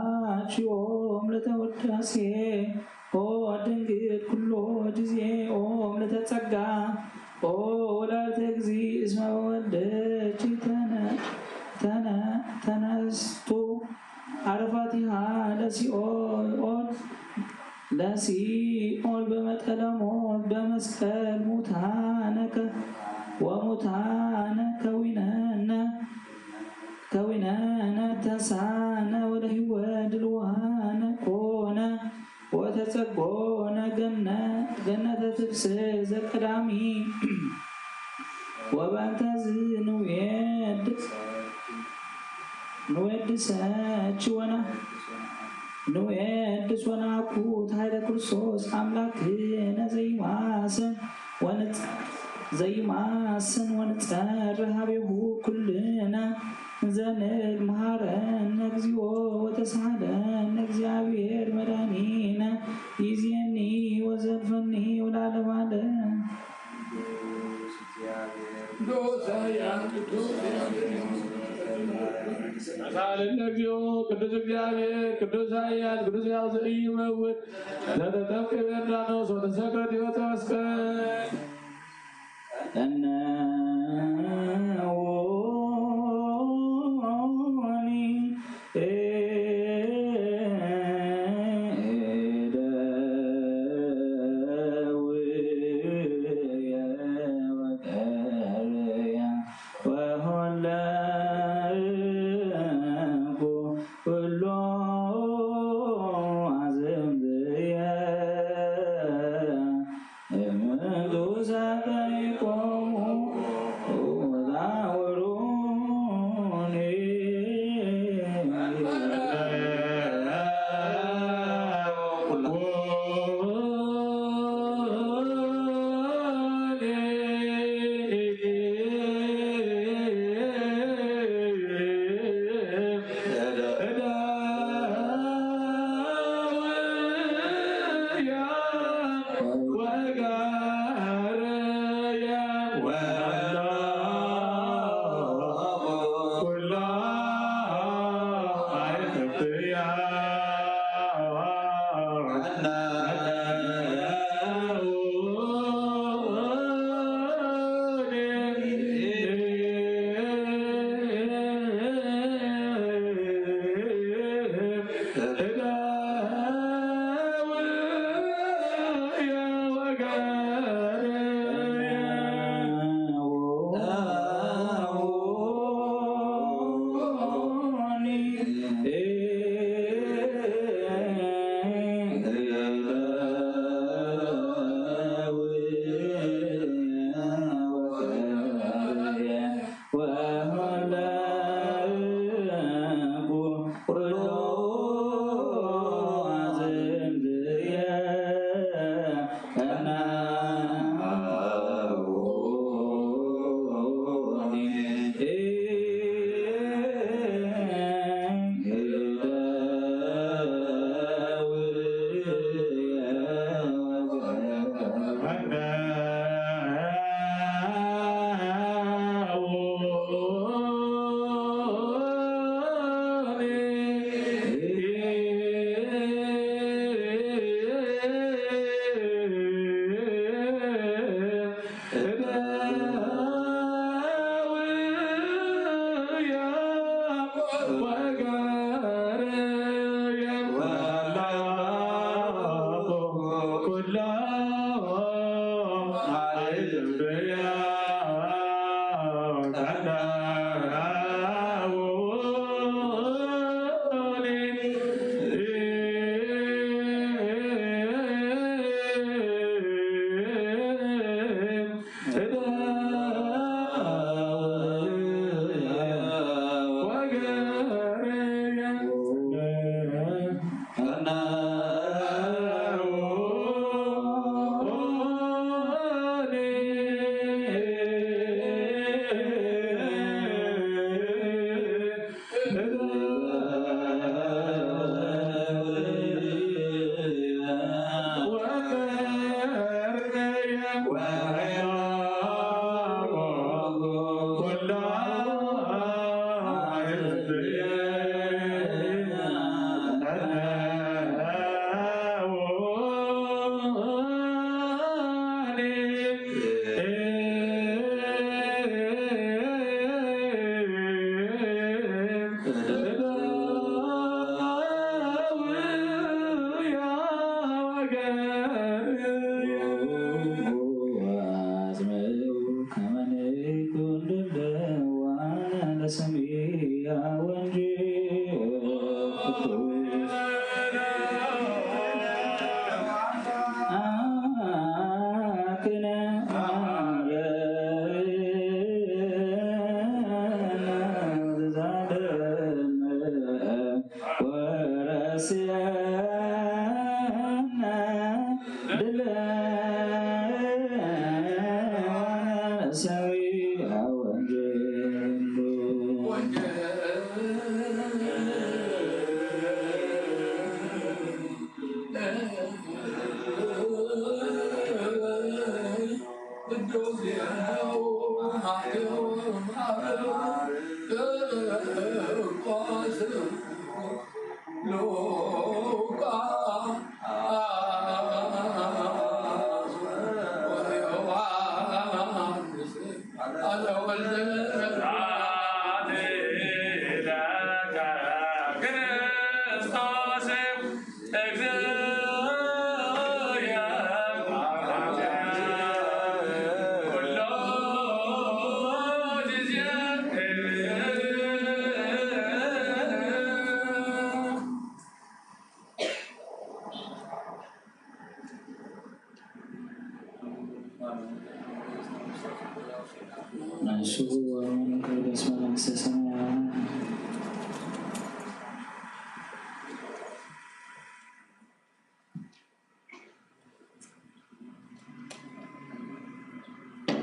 ነዘባችዮም ለተወዳሴ ኦ ድንግል ኩሎ ጊዜ ኦም ለተጸጋ ኦ ወላዲተ እግዚእ እስመ ወለደች ተነስቶ አረፋቲሃ ለሲኦል በመጠለ ሞት በመስቀል ሙታነ ከዊነነ كوننا تسعنا ولهو دلوانا كونا وتسقونا جنة تفسز قدامي وبنتزي نويد ساتشونا نويد سونا كوت هذا كرسوس أملاكنا زي ماسن ونتسرها به كلنا زنل مهارن نجزيو وتسعدن እግዚአብሔር መድኃኒነ ይዜኒ ወዘልፈኒ ወለዓለመ ዓለም ቅዱስ እግዚአብሔር ቅዱስ ኃያል ቅዱስ ሕያው ዘኢይመውት ዘተጠምቀ በዮርዳኖስ ወተሰቅለ ዲበ መስቀል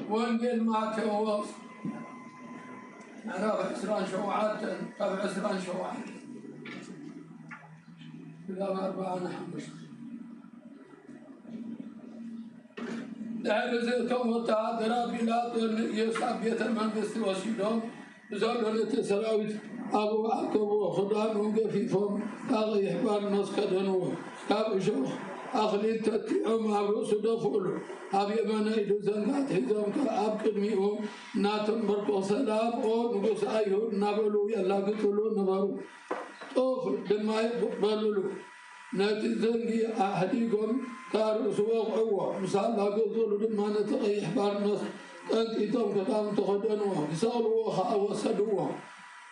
وانجل ما توص أنا بعسران شوعات طبع عسران شوعات بلا أربعة نحمش ده زيتهم وتعذرا بلاد يصعب يتمنس وسيدهم زالوا لتسراويت أبو عقب خدام وقفيفهم أغي يحبان ناس كدنوه كاب شوخ أخلي تتعم أبو صدفول أبي من أيدو زنقات حزام كأب كدميهم ناتم برقو سلام أو نقص أيهود نبلو يلا قتلو نبرو طوف دماء بلولو ناتي زنقي أحديكم كارو سواق عوة مسال لا قتلو دماء نتقي إحبار ناس أنتم كتام تخدنوه يسألوا خاء وسدوه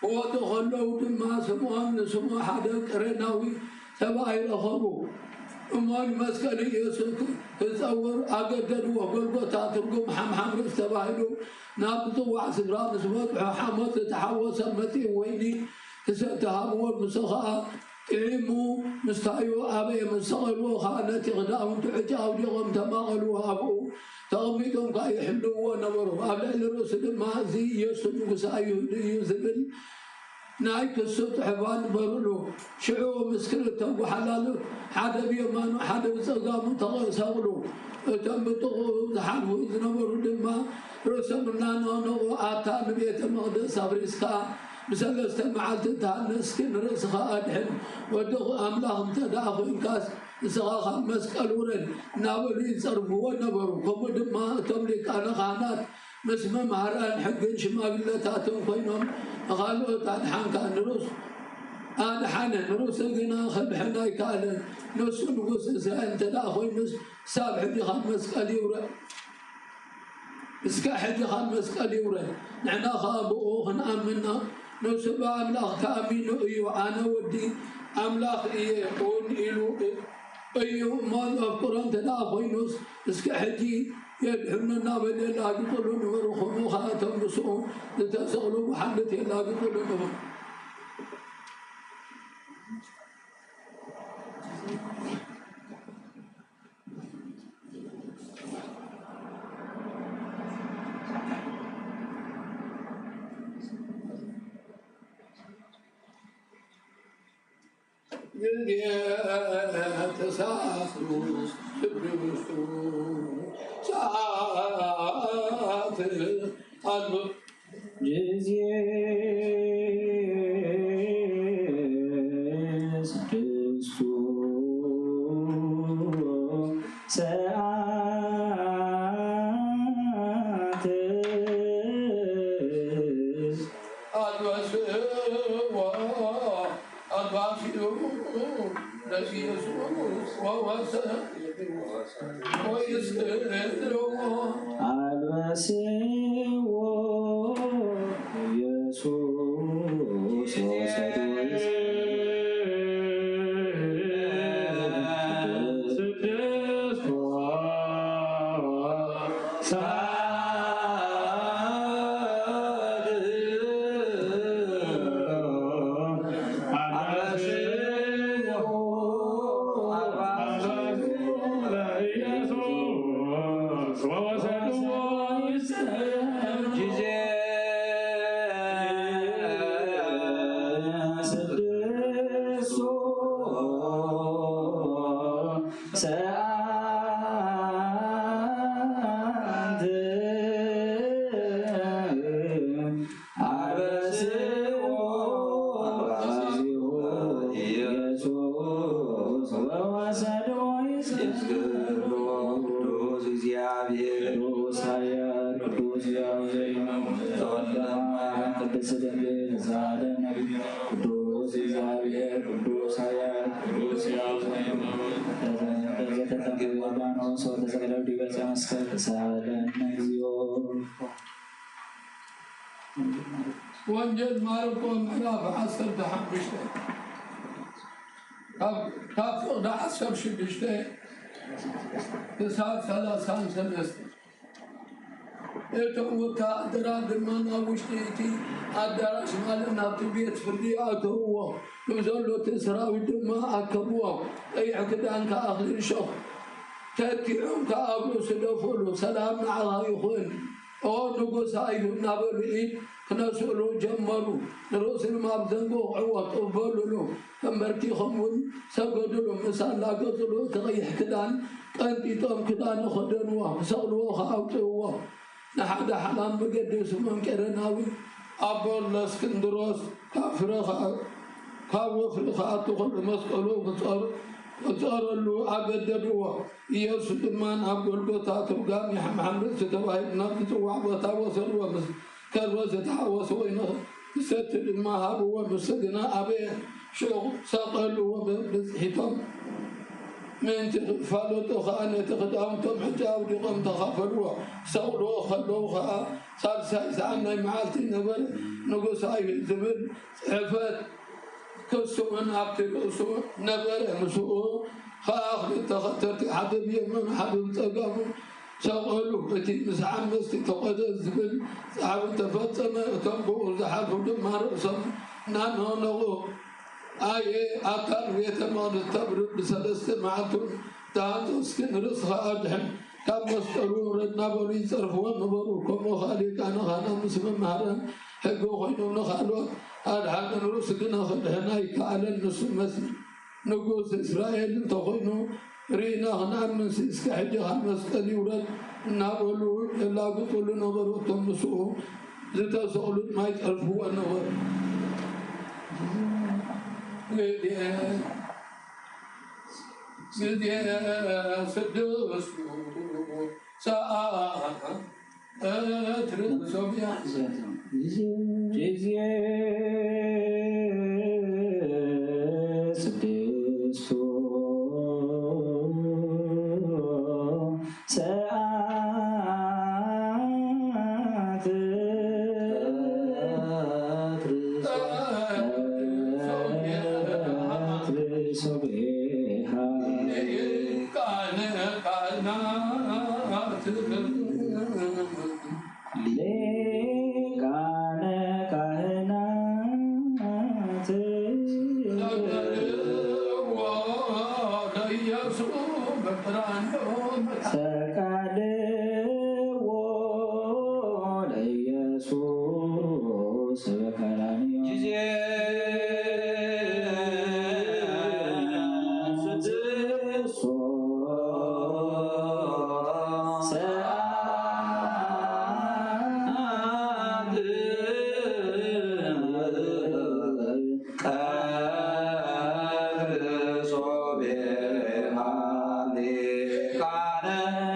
ودخلوا دماء سموهم نسمو حدا كرناوي تبعي لخبو أمان مسكني يسوق تصور أقدر وقلبه تعترقوا محمد رفتباهلو نابطوا وعسبران سموت حمد تحوس متي ويني تهابوا المسخاء تعلموا مستعيوا أبي مستغلوا خانتي غداهم تعجاوا لهم تماغلوا أبو تغميدهم كا يحلوا ونوروا أبلع الرسل ما زي يسلوا سايو يزبل نايك السبت حبان برلو شعو مسكرته وحلاله حدا بيمان وحدا بسقام تغسلوا تنبطوا حلو يزنبروا دما رسمنا نونو آتان بيت المقدس أبريسكا بسلسة معلت تانس كن رسخا أدحن ودخ أملاهم تداخل إنكاس سخاخا مسكالورن نابلين صرفوا ونبروا قمد ما تملك أنا خانات مسمى مهران حقن شماغلتاتهم فينهم قالوا تانحان كان نروس أنا حانا نروس لقنا خبحنا كان نوس نقص سأنت داخل نس سابح دي خان مسكاليورن اسكا حدي خان مسكاليورن نحنا خابوه نأمنا نسبة أملاخ كامين أيو أنا ودي أملاخ إيه قون إلو أيو ما أفكران تدافعينوس إسك حجي يدحمنا نابل الله يقولون ورخمو خاتم نسوهم لتسألوا محمد الله يقولون تسافروا تبرسوا ساعات القلب جزيز تسو ساعات البسوا يسوس وانجد مالكم علاف عصر دحم بشتي كاف دا عصر شبشتي تساب ثلاثان سمستر وكا دراد المانا وشتيتي الدراش مالنا تبيت فردي هو نزلوا تسراوي دما أكبوه أي عقدان كأخذ شخ تأتيهم كأبلو سلفولو سلام على يخوين أو نقص أيو نابلئي كنسولو جمرو نروس المابزنقو عوات أبلولو كمرتي خمون سقدلو مسالا قصلو تغيح كدان كانتي طم كدان خدنوه سغلوه خاوتوه نحد حلام بقدس من كرناوي أبو الاسكندروس كافرخا كافرخا تخل مسقلو وصار له عقددوه يسوع من أبو القطع تبقى محمد ستواهي نبت وعبتا وصلوا بس كروزة حوصوا إنه ستر ما هو بسدنا أبي شو سقلوا بحيطان من تفعلوا تخانة تخدمتم حتى ودقم تخافروا سولوا خلوها صار سعنا معالتي نبل نقص أي زبل عفت كسو من عبد كسو نبل مسوء خاخذ تخترت حد بيمن حد تقام سولوا بتي مسعم مستي تقعد الزبل صعب تفتم تنبو زحف دمار صم نانو نغو آية أكل ويتمان التبرد بسلسة معتون تانس كن رزق أدهم كم مسترور النبري صرفون نبرو كم خالي كان خانا مسلم مهران حقو خينو نخالو أدهم رزقنا خدهنا يكال النسل مسل نقوس إسرائيل تخينو رينا خنام من سيسك حجها مسكال يورد نابلو إلا قتل نبرو تمسوه زتا سؤلت ما يتعرفوا النبر سديا سدوس ساعة أترسم يا جزية سدوس ساعة Kane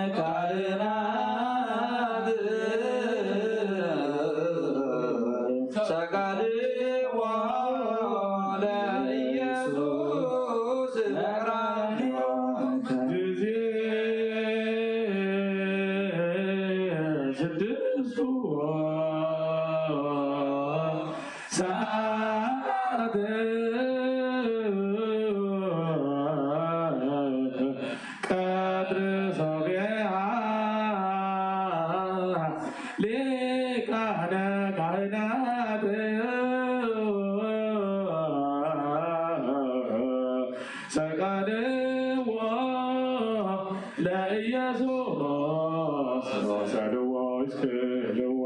ሰቀልዎ ለኢየሱስ ወሰድዎ ይስክልዎ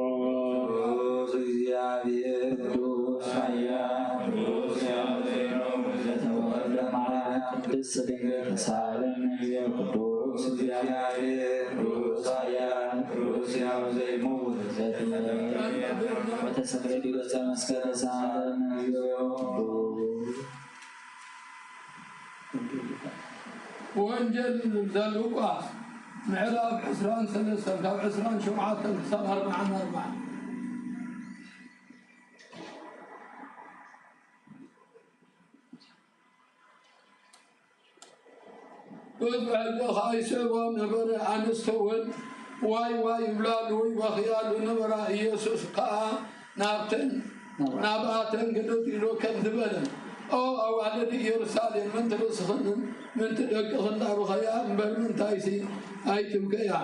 እግዚአብሔር ቅዱስ ኃያል ቅዱስ ቅድስት ድንግል ተሳለን ቅዱስ እግዚአብሔር ቅዱስ ኃያል ቅዱስ ሕያው ዘይሙት ወተሰቅለ ዲበ መስቀለ ሳለን ወንጀል ዘሉቃስ ምዕራፍ 23 ካብ 27 ክሳብ 44 وبعد خايسوا نبر عن السوين واي واي بلادو وخيالو نبر يسوس قا نابتن ناباتن قدوت يلو كذبنا او على يرسالين من ترسخن من تدقخن بخيال بل من تايسي ايتم كيا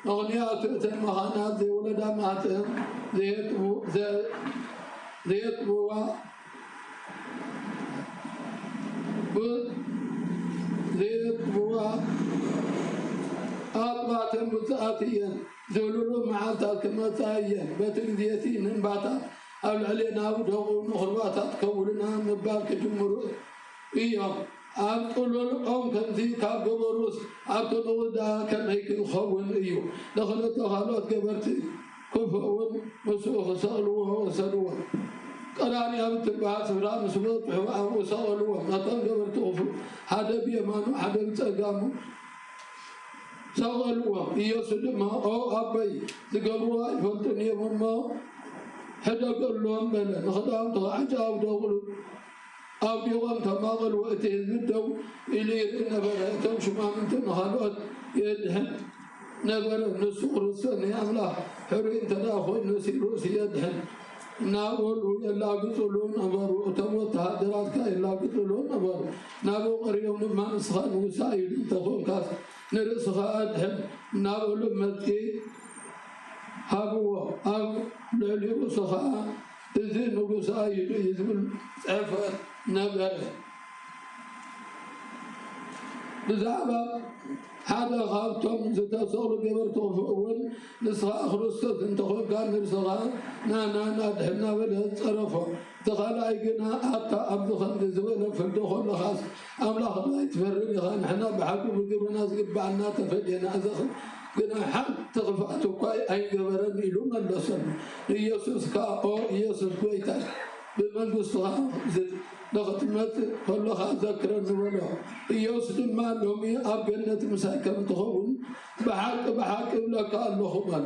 اغنيات المخانات ذي ولدا ماتهم زيتبو زيتبوا أربعة متأتيا زولوا معاتا كما تأيا بتنزيتين باتا أول علينا ودغوا نخرباتا تكولنا مبالك جمهور إياه أبطلوا القوم كنتي كابقبروس أبطلوا دا كان هيك يخون إياه دخلت خالات قبرتي كفؤون مسوخ سألوه وسألوه قراني أبت البعث فرام سبط حوام وسألوه نطن قبرتوه حدا بيمانو حدا بتقامو سألوه يسد ما أو أبي تقبروا يفلتني مما حدا قلوهم بنا نخدام تغعجاب دغلو أو يوم تماغل وقتين مدو إلي نبرا تمشي ما من تنخلوت يدهن نبرا نسور السنة أملا حرين تناخو نسيروس يدهن نابول يلا قتلون أبارو تموت هادرات كا يلا قتلون أبارو نابو قريون ما نسخان وسائل تخون كاس نرسخا أدهم نابول مدكي هابوا أو للي وسخا تزين وسائل يزمل عفت نبر بزعبا هذا خاطم زتصور قبرته فأول نسخة خرستت انتخل كان نرسخة نا دحنا ولا تصرفه دخل أيقنا حتى أبدو خلق زوينة فالدخل لخاص أملاخ لا يتفرق خان حنا بحكم القبر ناس قبعنا تفدينا أزخل قنا حق تغفعتو كاي أي قبرن إلو من لسن يسوس كا أو يسوس كويتاش بمنقصها لقد مات كلها ذكرا ولا يوسف ما لومي أبنت مساكن تخون بحق لك اللهم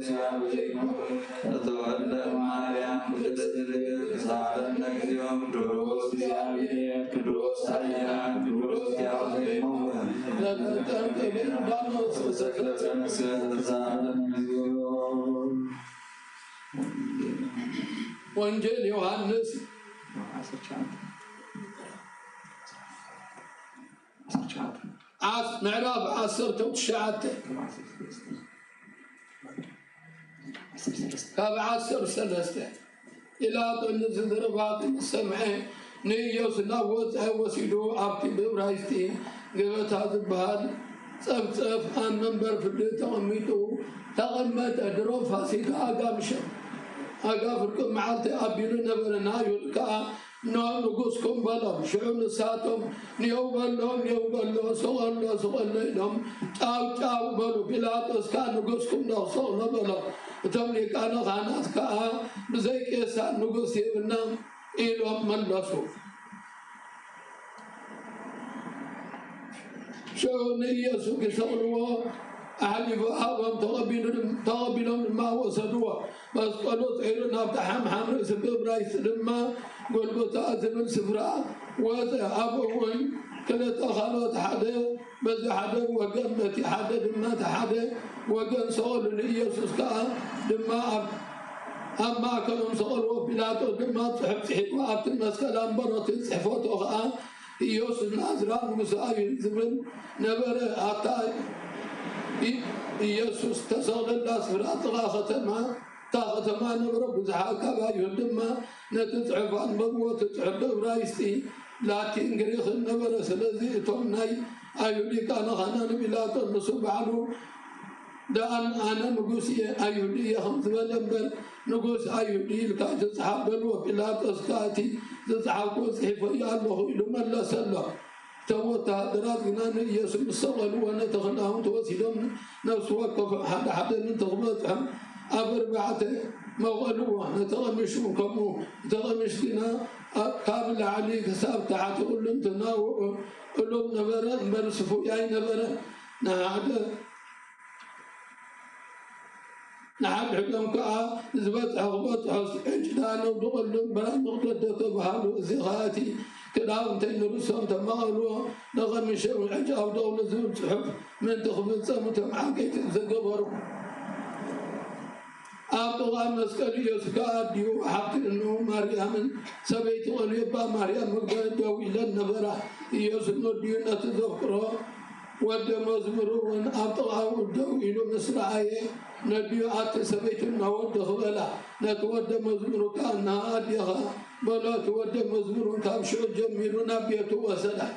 Saya ወንጌል ዮሐንስ ምዕራፍ 19 ካብ 13 إلى أن زربات السمع نيوس ناوت وسيدو عبد برايستي قبت هذا البهاد صف أن منبر في الدين تغمت أدرو فاسيك أقامشا أقافركم معالتي أبينو نبرنا يلقى نو نقصكم بلهم شعون ساتهم نيو بلهم سغل لهم تاو بلو بلاتوس كان نقصكم نغصون بلهم تملك أنا خانات كا بزي كيسان نقص يبنا إلهم ملسوا شعون يسوع كسروا أهلي فأبهم تغبينهم ما وصلوا بس قالوا تعيرنا بتحم حمر سبب رايس لما قلوا تأذن السفراء وأبوين كلا تخلط حدا بس حدا وقمت حدا لما حدا وقم صول ليسوس كا لما أما كانوا صولوا بلاتو لما تحب تحب وقت الناس كلام برا تنسحفوت أخا يوسف نازران مساوي زمن نبر أعطاي يسوس تسال الناس فراتغا ختما نبرو بزحاكا بايودما نتتعب عن بموت تتعب برايستي لكن قريخ النبر سلزي تومناي ايولي كان خانان بلاتو نصب عنه دان انا نقوسي ايولي خمس بلنبر نقوس ايولي لكا تسحب بلو بلاتو سكاتي تسحبو صحيفة يالله إلو من لا سلم توتا دراتنا يسوع الصغل وانا تخناهم توسيدهم نفس وقف حدا من تغبطهم أبربعة مغلوة نتغمشونكم تغمشتنا قابل عليك ساب تحت قل انتنا قلوب نبرا مرسفوا ياي نبرا نحن حكم كا زبط عغبط عجلانه ودقلهم بلا نقدر بحالو زغاتي كلام تنرسهم تمغلوا نغم شر العجاب دولة زول صحف من تخبط سمت معاكيت زقبروا أبغى مسكري يسكاد يو حق إنه مريم سبيت غليبا مريم مقبل إلى النبرة يسنو دينا تذكره ود مزمرون أبغى ودو إلى مسرعية نبي عت سبيت النود خبلا نتود مزمر كان هاديها بلا تود مزمر كان شو جميلنا بيت وسلا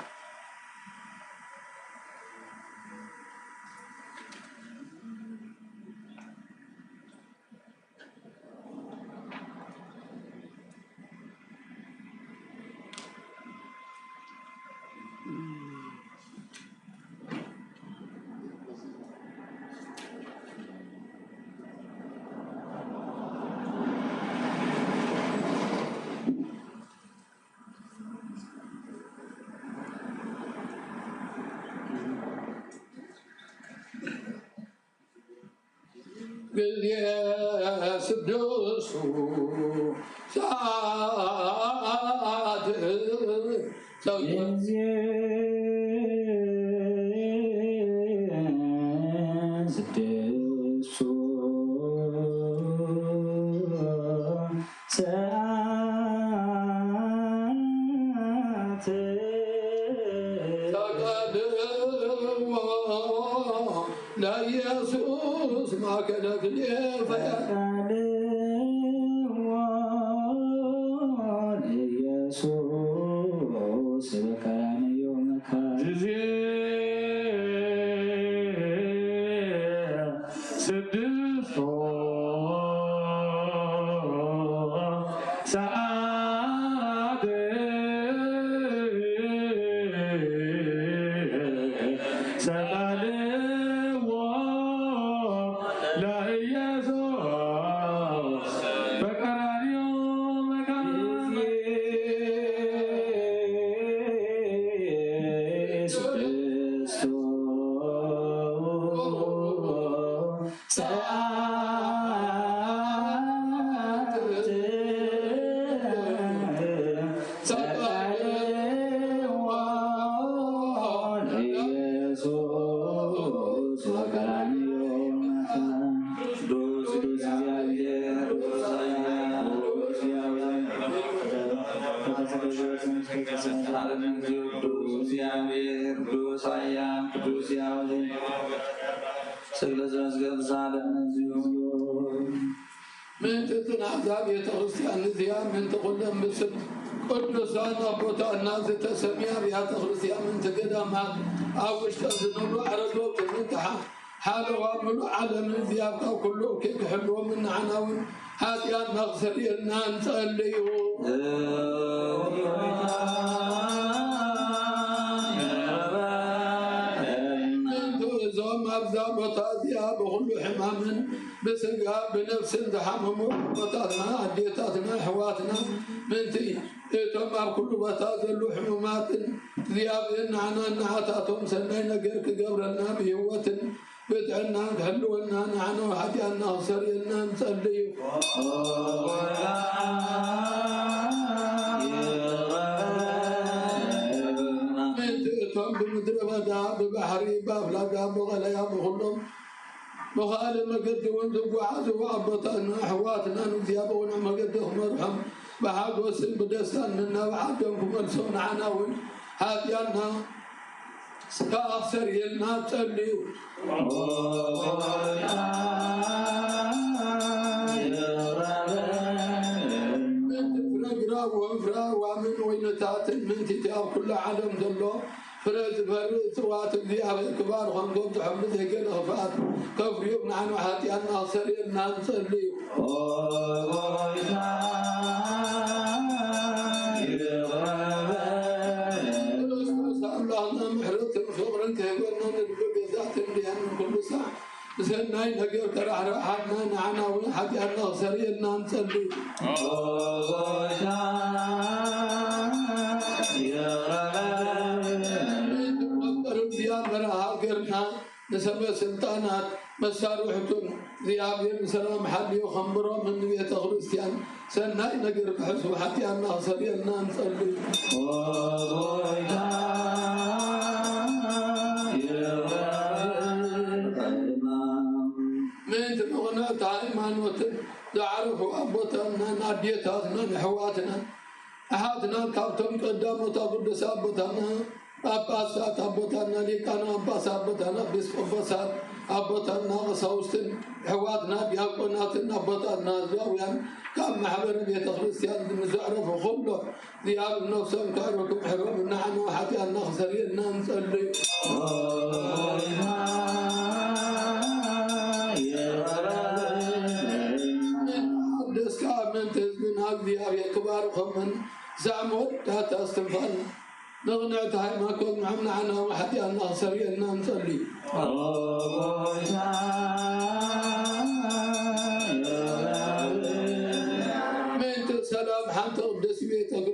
قل يا سدوس سعاد لا يسوس ما كانت لي فيا يسوس كان يومك سدس سجل زمزجل زعلنا زيون من تتنازع بيتغسيان زيان من تقدم بسر قدسان أبوتا الناس تسميها بها تغسيان من تقدمات أو اشتغلوا عرضوا تنتحى حالوا من عالم الزياب كله كيف حلوا من عناوين هذه النغسر إلنا نسأليه زوم أبزا بطازيا بغل حمام بسنقا بنفس دحمهم بطاتنا عديتاتنا حواتنا منتي إتوما كل بطاز اللحمومات ذيابين عنا نعاتاتهم سنين قرك قبرنا بيوة بدعنا حلونا نعنو حتى أنه سرينا نسلي بمدربة ببحري بافلاقا بغليا بخلهم بخالي مقد وانتو وعزوا أبطانا حواتنا نزيابونا مقدهم مرحم بحاق وسن بدستان منا وعادنكم السون عناوين هاتيانا كأخسر يلنا تسليو وفرا ومن وينتات من تتاب كل عالم دلو فرز فرز واتبدي على الكبار خندوم تحمد هيك الغفات كفر يبنى عن وحاتي الناصر الناس صلي الله محرت صبرا كيقولنا نبقى ذات لأن كل ساعة سناي نقول كرا حنا نعنا وحتى الناصر الناس صلي نسمى سلطانات مساروحتون ذيابين سلام حالي وخمبرو من بيت خريستيان سناي نقر بحسو حتى أنه صلينا نصلي من تنغنا تعلمان وتن تعرفوا أبوتنا ناديتاتنا نحواتنا أحدنا كابتن قدام وتقدس أبوتنا أباسات أبوتنا لكنا أباس أبوتنا بسقفسات أبوتنا غصوستن حواتنا بيقوناتنا أبوتنا زاويا كم محبر بيت خريستيان نزعرف وخله ذياب نفسهم كاركم حرم نحن حتى نخسرين نصلي من تزمن هذه أبي كبار خمن زعموا لا تستنفر نغنعت هاي ما كنت معنا عنها وحتى أن نخسرين نصلي من تسلام حتى قدس بيتك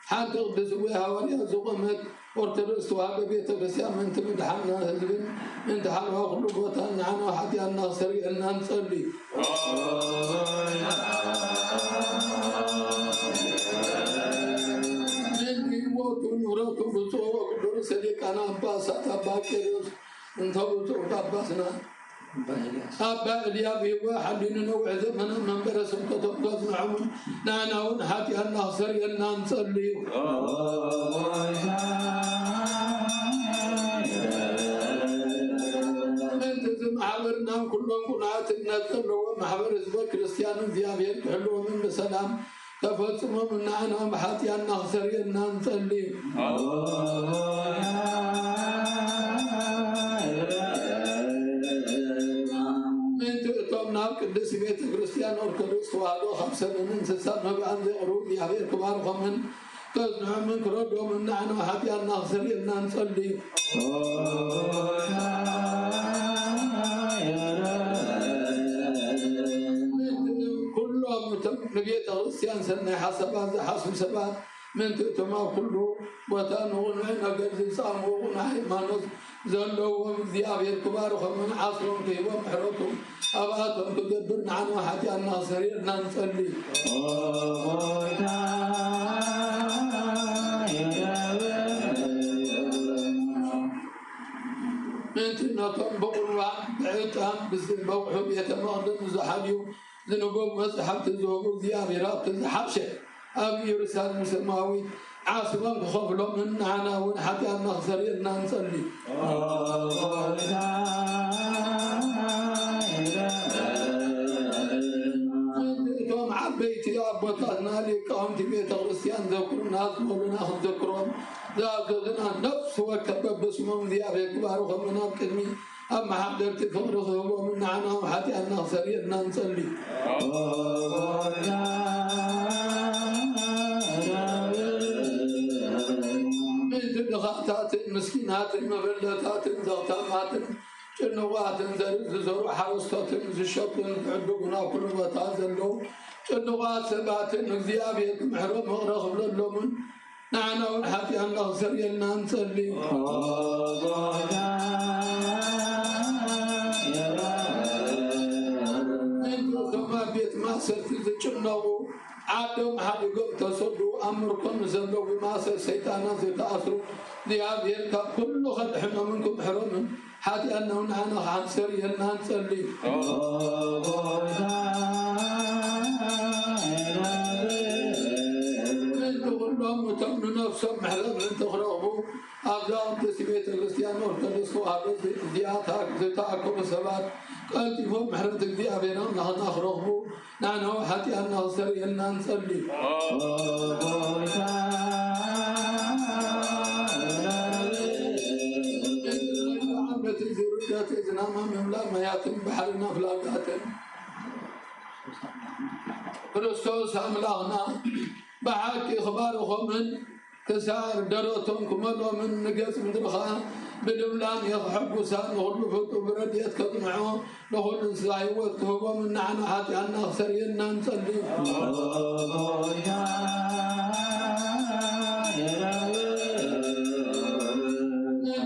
حتى قدس بيها وليا زغمت ورترست وهذا بيتك بسيام من تمدحنا هزبن من تحلوا خلوبتان عنها حتى أن نخسرين نصلي نوراتو بصوا كل سليك أنا أباسات أباكيروس انتظروا صوت أباسنا أبا اليابي واحد نوع زمنا من برسم كتب نعم نعناون حتى الله سرينا نصلي انتزم محاورنا كلهم كنات نتقل ومحاور اسبوع كريستيان ذيابي حلو من بسلام تفصموا من عنا محاتي أن نخسر إن نصلي من تؤتمنا قدس بيت كريستيان أركضوس وهذا 5 من 6 نبعا ذقروا يا بيت كبار خمن تزنع من كرد ومن عنا محاتي أن نخسر إن نصلي نبيت غسيان سنة حسب سبات من تؤتما كله وتنغن عنا قرز سامو نحي مانوس زلوا ومن ذياب الكبار ومن عصرهم كي ومحرتهم أباتهم تقدرن عن وحتى الناصرين نصلي من تنطن بقروا بعيتهم بسن بوحهم يتمغدن زحاليو ذنوبهم مسحب تزوجوا ذياب راب تزحبشه أبي رسال مسماوي عاصبا خفلو من عنا ونحتى نخسر إلنا نصلي توم عبيتي يا أبوتنا لي قامت بيت الرسيان ذكرنا أصبرنا ذكرهم ذاكرنا نفس وكبب اسمهم ذيابك بارو خمنا بكلمي أما حضرت فقره ومن عنا وحتى أن نخسر إلنا نصلي خاتات مسكينات مبلتات زغتامات جنوات زرو حرستات زشط عندنا كل وتازلو جنوات سبات زيابيك محرم رغم للمن نعنا ونحكي أن نغسر يلنا نصلي ثم بيت ما سرت زجنو عادم حد يقول تصدوا أمركم زلوا بما سيتانا زتأثروا لهذه كل خد حنا منكم حرم حتى أنه نحن حنسر يلنا نصلي كلهم متمن نفسهم محرم من تخرجوا أبداً تسبيت الكريستيان وتلصوا هذا زيادة زتاكم سبات قلت فهم محرمتك دي أبينا نحن نخرجوا نحن حتى أن نغسر يلنا نصلي عمرة زيرودات إزناما مملا مياتم بحرنا فلاقاتم كريستوس أملاغنا بحكي إخبارهم من كسار دروتهم كمالو من نقص من درخان بدملان يضحكوا سان نغلو فتو برديت كطمعوا نغل نسلاي وقتهم من نعنا حتى أن نخسر يلنا نصلي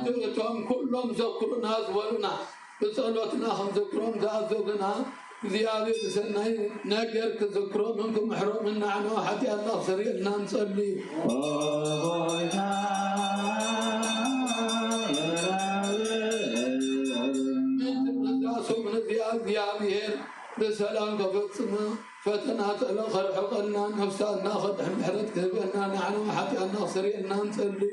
نتوتهم كلهم ذكرنا زولنا بصلوتنا هم ذكرهم ذاذقنا زيادة سنة نقر كذكروا منكم محروم من نعنوا حتى أن نغسر يلنا نصلي من زيادة بسلام قفتنا فتنات الأخر حقنا نفسنا ناخذ حمحرت كذبنا نعنوا حتى أن نغسر يلنا نصلي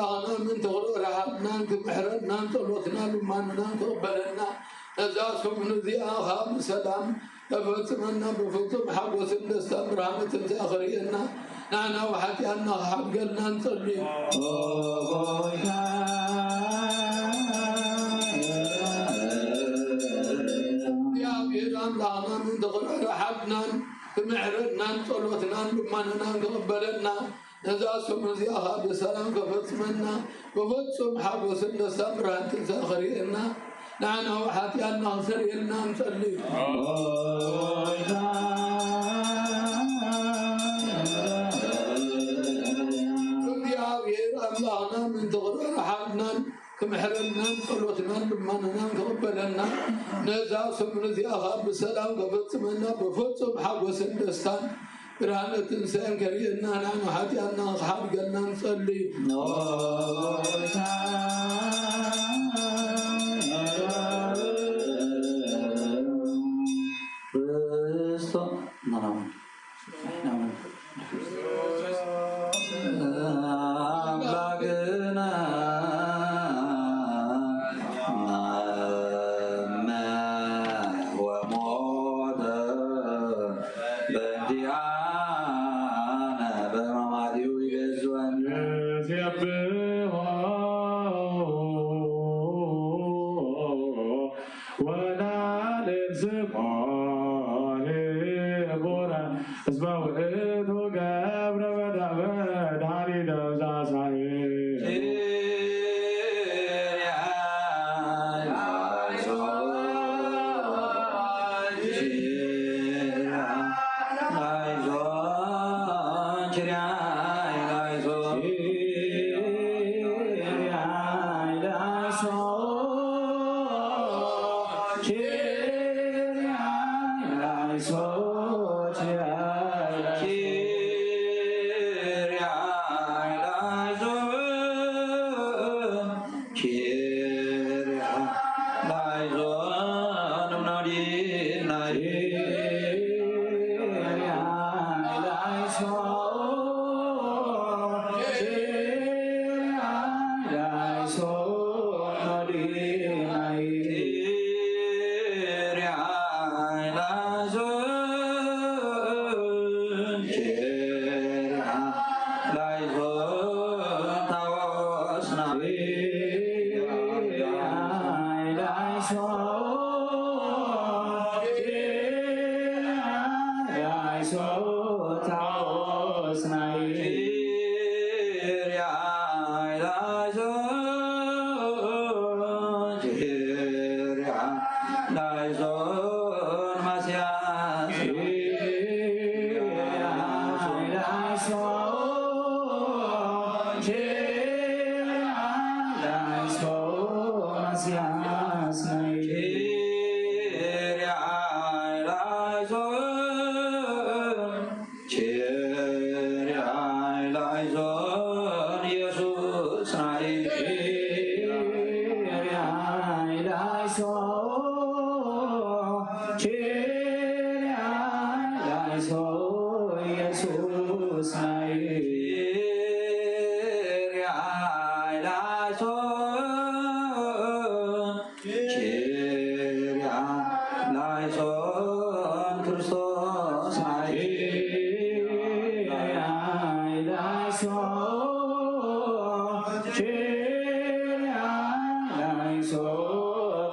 لنا من تغرر حقنا محرنا طلوتنا لماننا تقبلنا نزاسهم نذي آخام سلام ففتمنا بفتم حقوس النستمر رحمة تأخرينا نعنا وحتى أن حقنا نصلي يا بيران لنا من تغرر حقنا محرنا طلوتنا لماننا تقبلنا نزاسهم زياها بسلام كفتمنا وفتسهم حقوس النستمر رحمة تأخرينا نعنا وحتى أن نغسر يلنا نصلي اللهنا من تغرر حالنا كمحرمنا صلوتنا لماننا تقبلنا نزاسهم نزياها بسلام كفتمنا بفتسهم حقوس النستان برهانة إنسان كريمنا نحن حتى أن حقنا نصلي Cheer,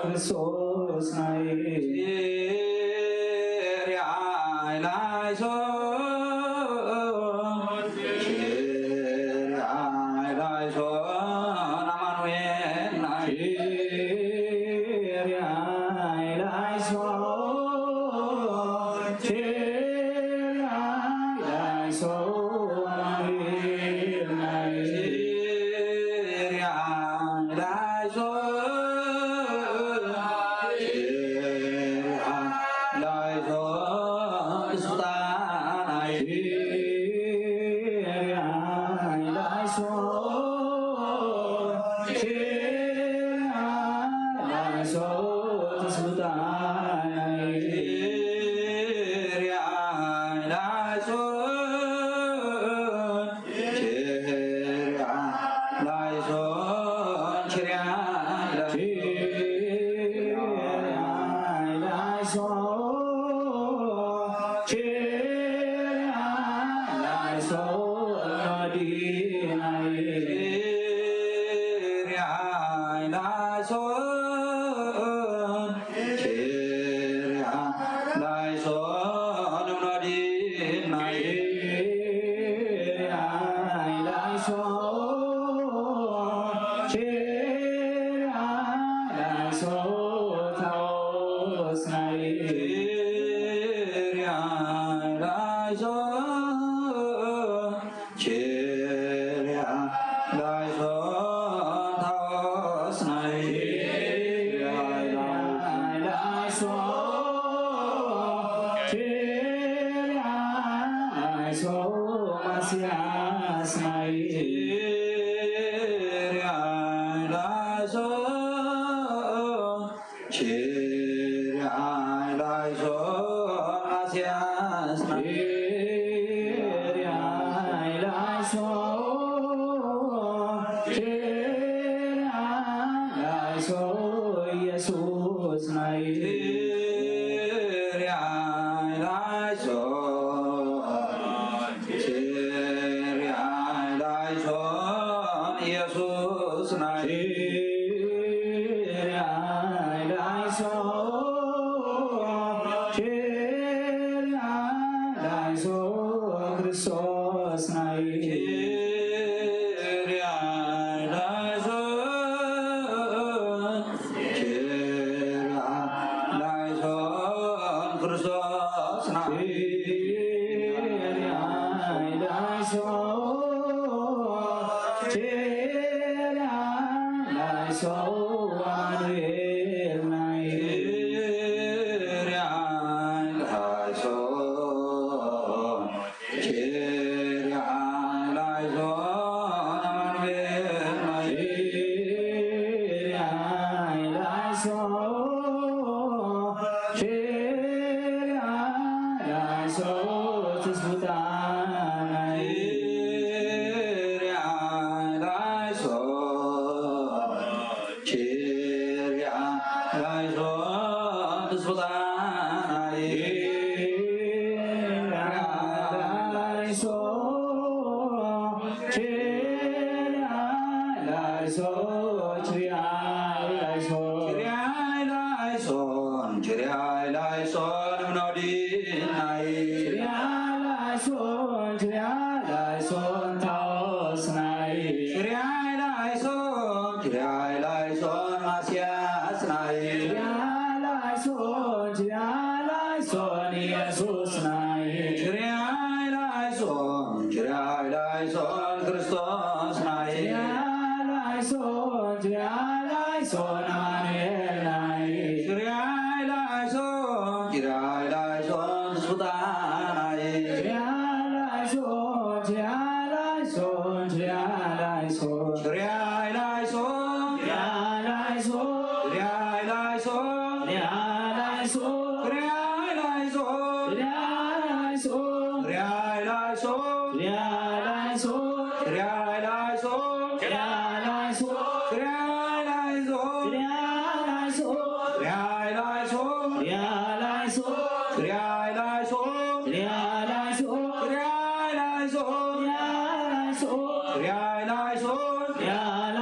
ክርስቶስ ናይ Yeah.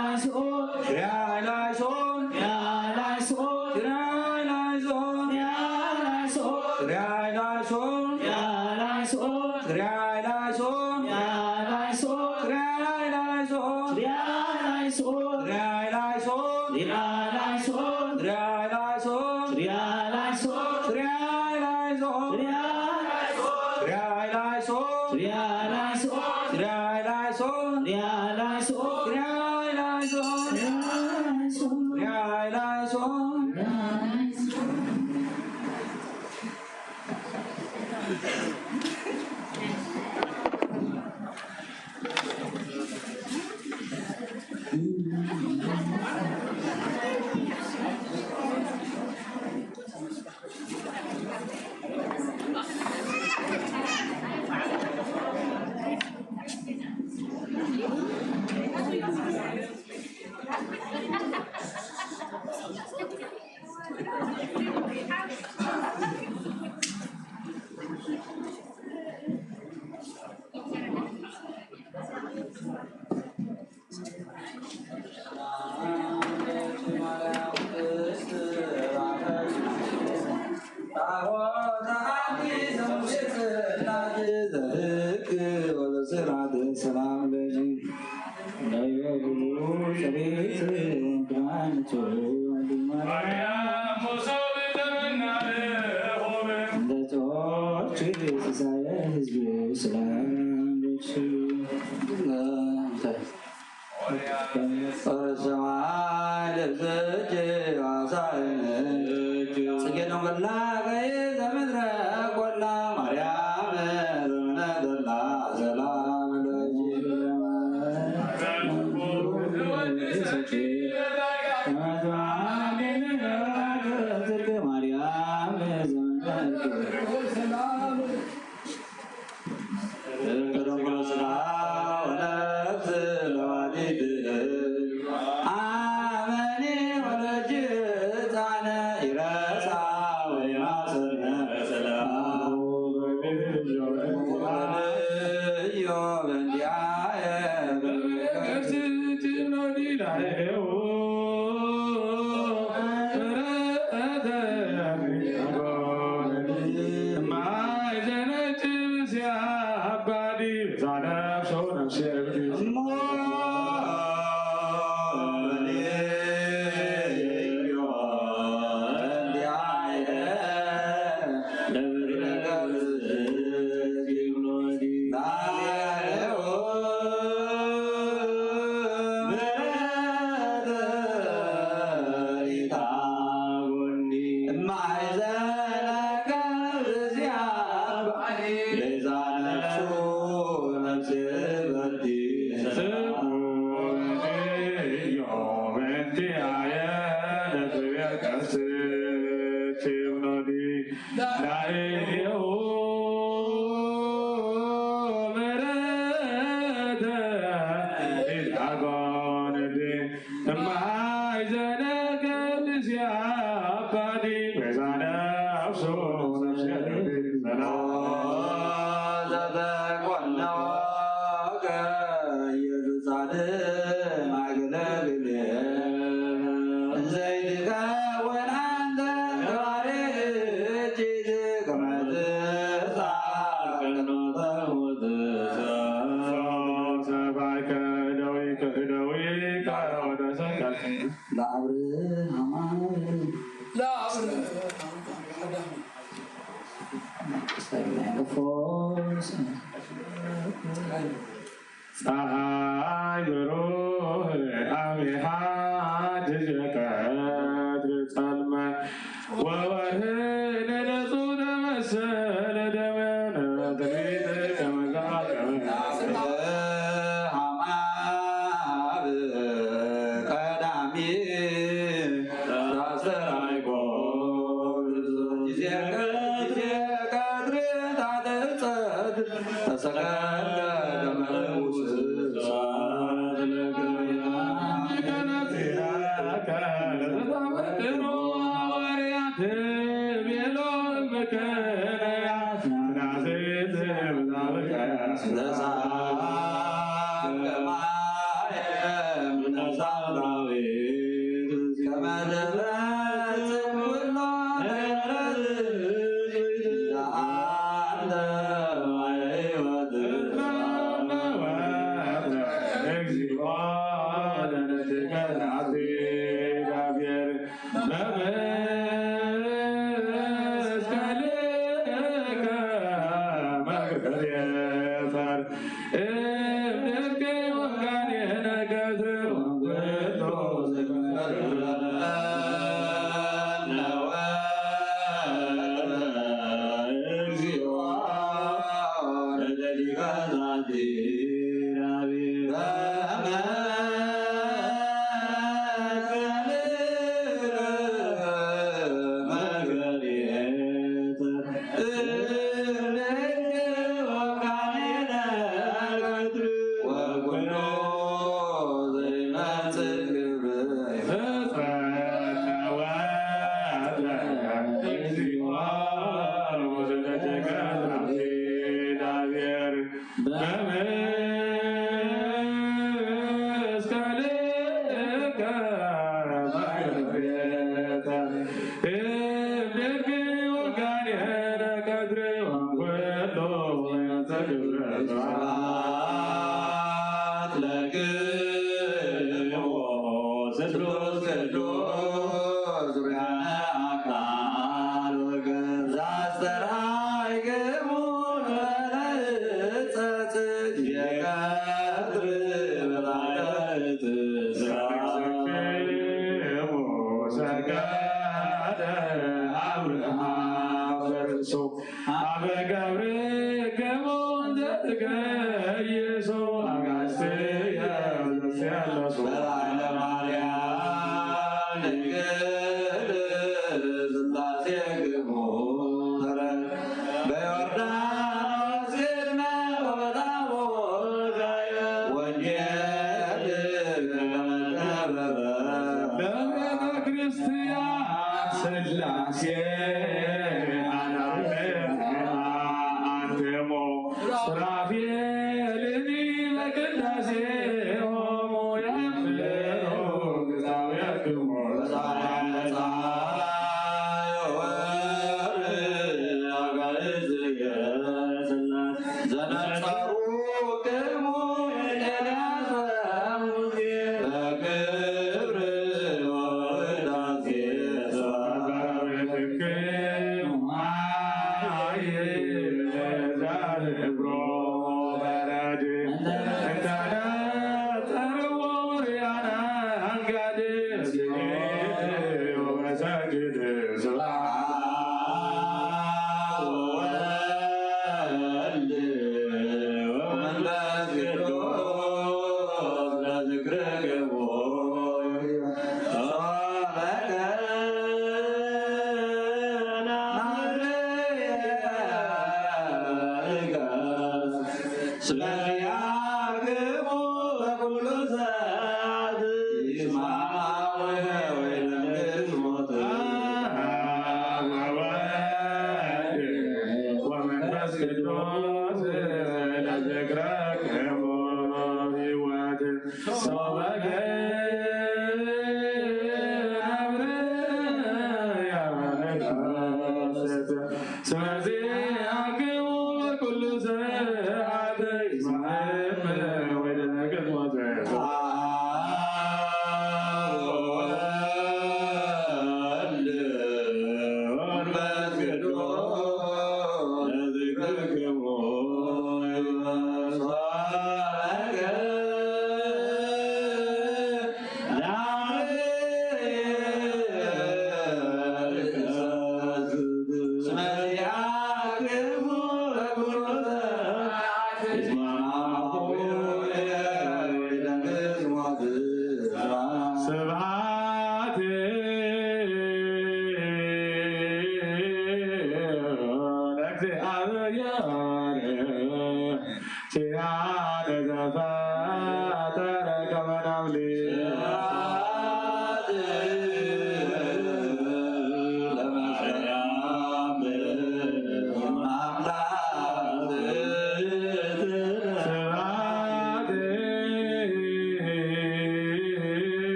Let's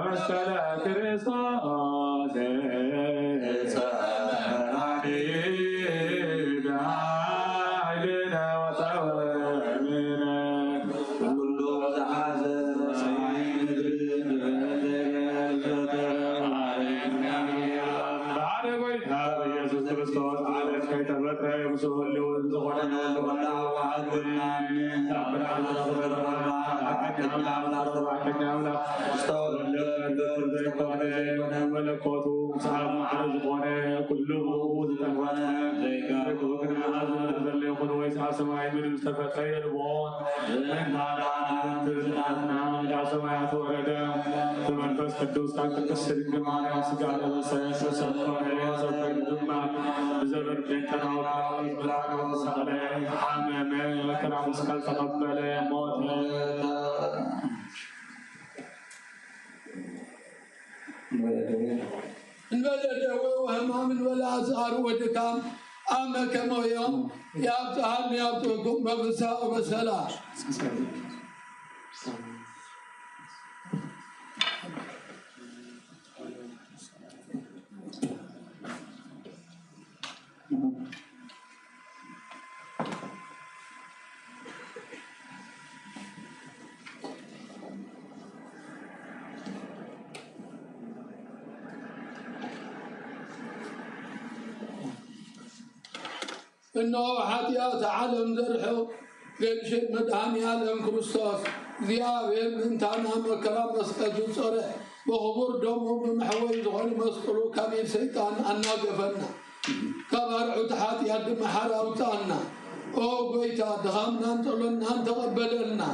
በመስቀለ ክርስቶስ وهمام ولا أزهار ودكام أما كما يوم يابتهن يابتهكم ببساء وبسلام إنه حديات عالم ذرحه قلشت مدهاني عالم كريستوس زيابه من تانا مكرام مسقط صرح وخبر دمه بمحوي زغل مسقلو كمين سيطان أنا قفلنا كبرعو تحات يد محرا وطانا أو بيتا دخمنا انطلنا تقبلنا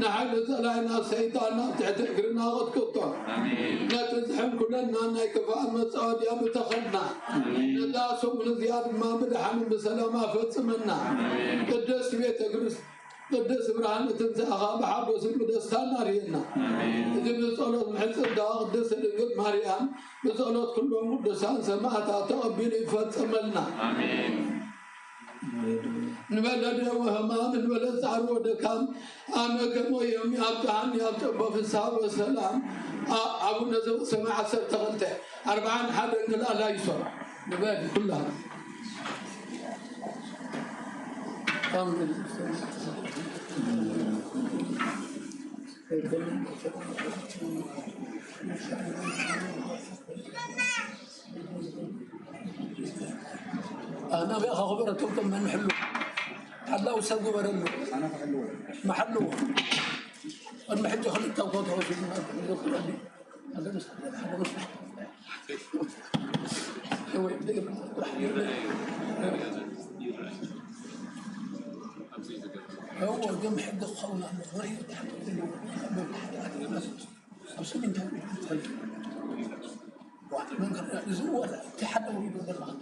نحل طلعنا سيطانا تعتقرنا غد كتر نتزحم كلنا نكفاء مصاد يا متخلنا نداسو من زياد ما بدحن بسلامة فتمنا قدس بيت قدس قدس برهان تنزاها بحبس المدستان رينا إذا بصلوت محسن دا قدس لقد مريم بصلوت كلهم قدسان سمعتها تقبل فتمنا نبلد وهمام نبلد سعر ودكام أما كما يوم يابتهن يابتهن في الصحابة والسلام أبو نزل سمع عسر تغلته 40 حد إن لا يسر نبلد كلها أنا بأخذ خبرتكم من محلو حلا وسووا برلو محلو المحل يخلي التوقيت هو في هذا مش هو جم حد الصولة واحد من الزوار تحدوا يريدوا بالله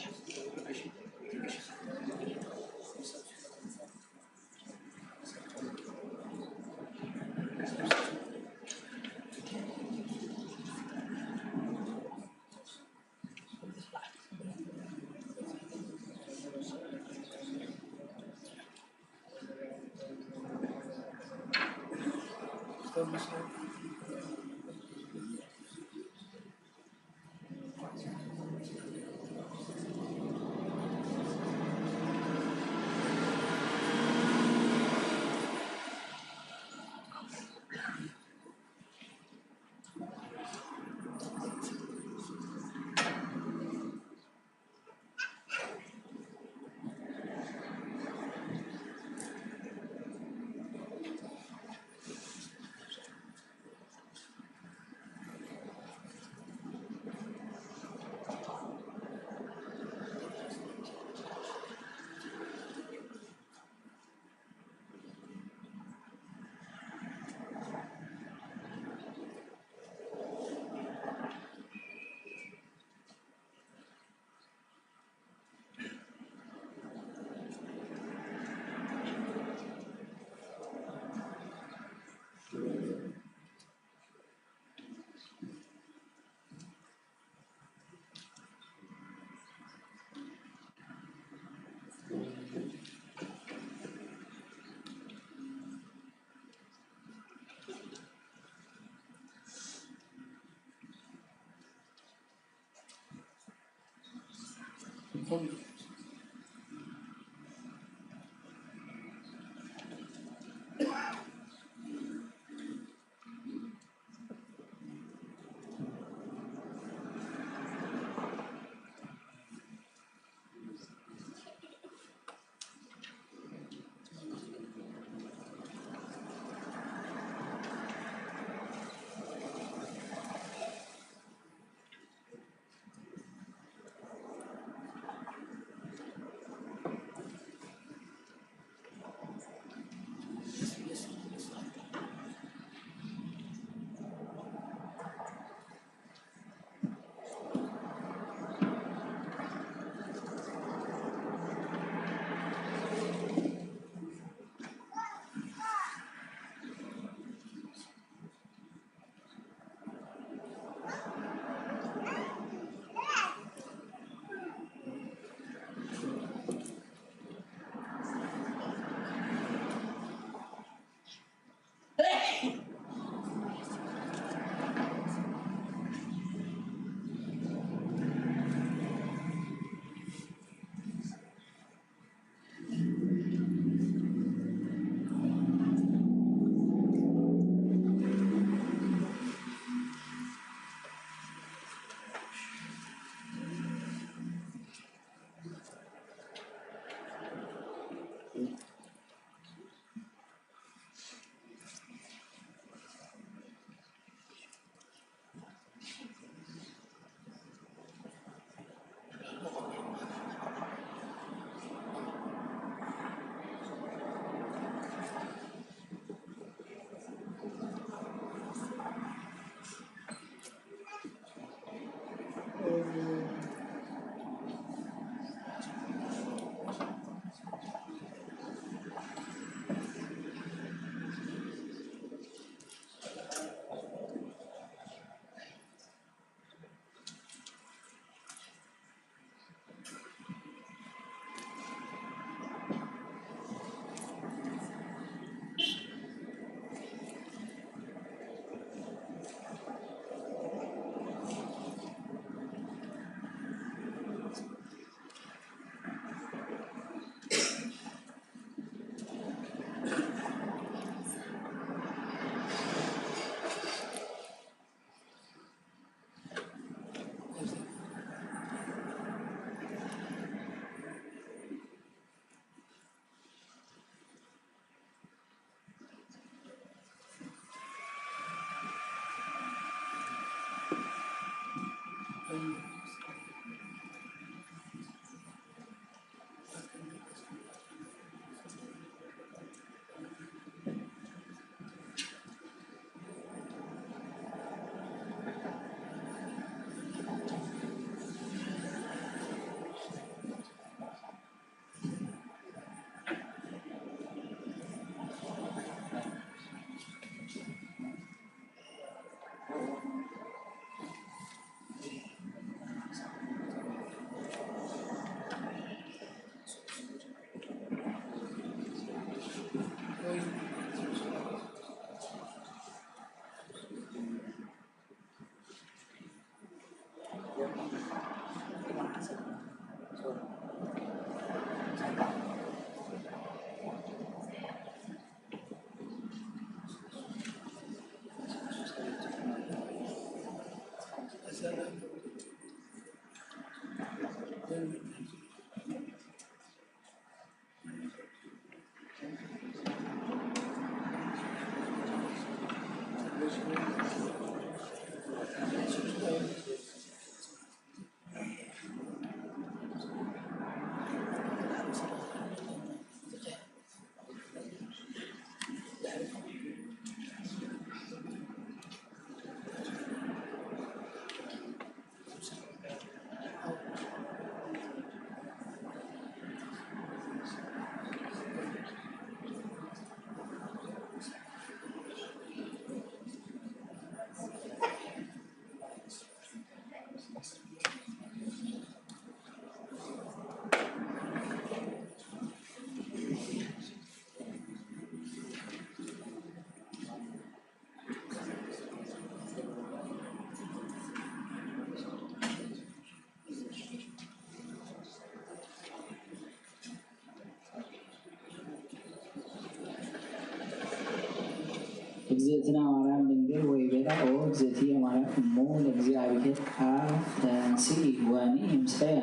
እግዝእትና ማርያም ድንግል ወይቤላ ኦ እግዝእትየ ማርያም እሙ ለእግዚአብሔር ቃል ተንሥኢ ወንኢ ምስለየ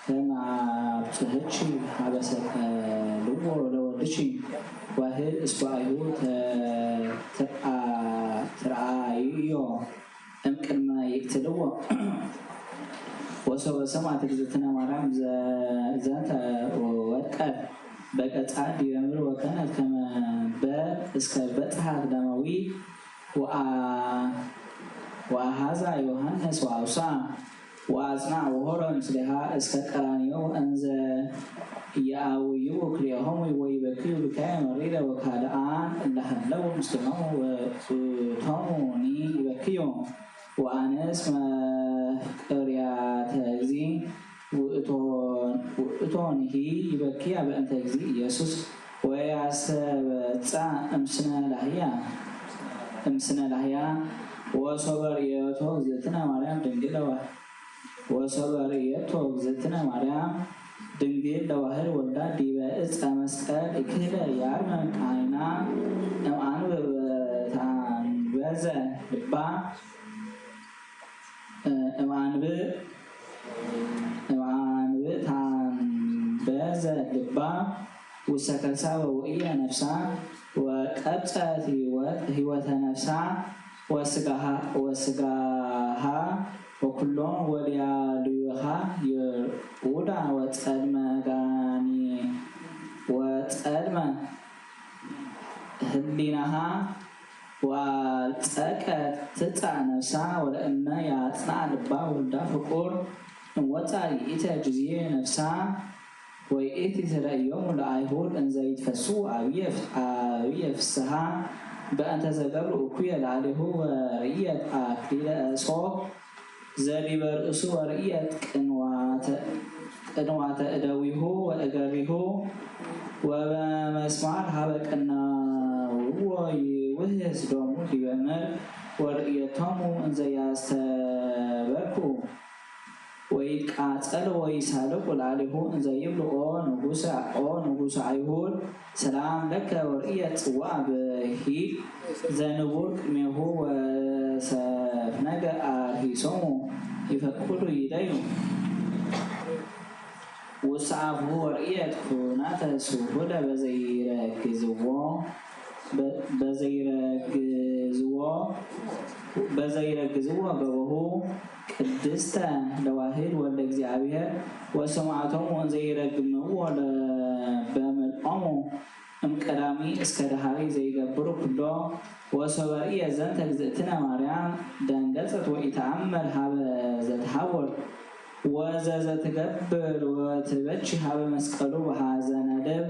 ከመ አብጽሕኪ ሀበ ሰቀልዎ ለወልድኪ ዋህድ እስከ አይሁድ ትርአዮ እምቅድመ ይቅትልዎ ወሶበ ሰምዐት እግዝእትነ ማርያም ዘንተ ወድቀት በቀጻት ዲበምድር ወከነት ከመ እስከ በጽሐት ደማዊ ወአሃዛ ዮሐንስ ወአውሳ ወአጽንዐ ወሆረ ምስሌሃ እስከ ቀራንዮ እንዘ ያአውዩ ክልኤሆሙ ወይበክዩ ብካየ መሪረ ወካልአን እለሃለው ምስሌሆሙ ወእቶሙኒ ይበክዩ ወአንስ መፍቅርያተ እግዚእ ውእቶንሂ ይበክያ በእንተ እግዚእ ኢየሱስ ወያሰበጻ እምስነ ላህያ ወሶበ ርእየቶ እግዝእትነ ማርያም ድንግል ለዋህድ ወልዳ ዲበ ዕፀ መስቀል እክለ ያርመም አይና እምአንብዕ ታንበዘ ልባ እምአንብዕ ታንበዘ ልባ ውስተ ከርሳ ወውእየ ነፍሳ ወቀብፀት ህይወተ ነፍሳ ወስጋሃ ወኩሎም ወዲያልዩሃ ይርኡዳ ወጸልመ ህሊናሃ ወጸቀት ትጻ ነፍሳ ወለእመ ያጽንዐ ልባ ወልዳ ፍቁር እንወፃ ይእተ ጊዜ ነፍሳ ወይእቲ ትርእዮሙ ለአይሁድ እንዘ ይትፈስሑ አብየ ፍስሓ በእንተ ዘገብሩ እኩየ ላዕሌሁ ወርእየት አክሊለ ዕጾ ዘዲበ ርእሱ ወርእየት ቅንዋተ እደዊሁ ወእገሪሁ ወበመስማር ሀበ ቅናውዎ ይውህዝ ሎሙ ዲበ ምድር ወርእየቶሙ እንዘ ያስተበርኩ ወይትቃጸሉ ወይሳልቁ ላዕሌሁ እንዘ ይብሉ ኦ ንጉሠ አይሁድ ሰላም ለከ ወርእየት ጽዋዕ በሂቅ ዘንቡር ቅድሜሁ ወሰፍነገ አርሂሶሙ ይፈቅዱ ይደዩ ውስዓፍሁ ወርእየት ኩናተ ስሁለ በዘይረግዝዎ ገበሁ ቅድስተ ለዋህድ ወልደ እግዚአብሔር ወሰማዕቶሙ እንዘይረግምዎ በምልኦሙ እምቀዳሚ እስከ ዳሃሪ ዘይገብሩ ኩሎ ወሶበ ርእየ ዘንተ እግዝእትነ ማርያም ደንገጸት ወኢተአመር ሀበ ዘትሐወር ወዘዘትገብር ወትበች ሀበ መስቀሉ በሐዘነ ልብ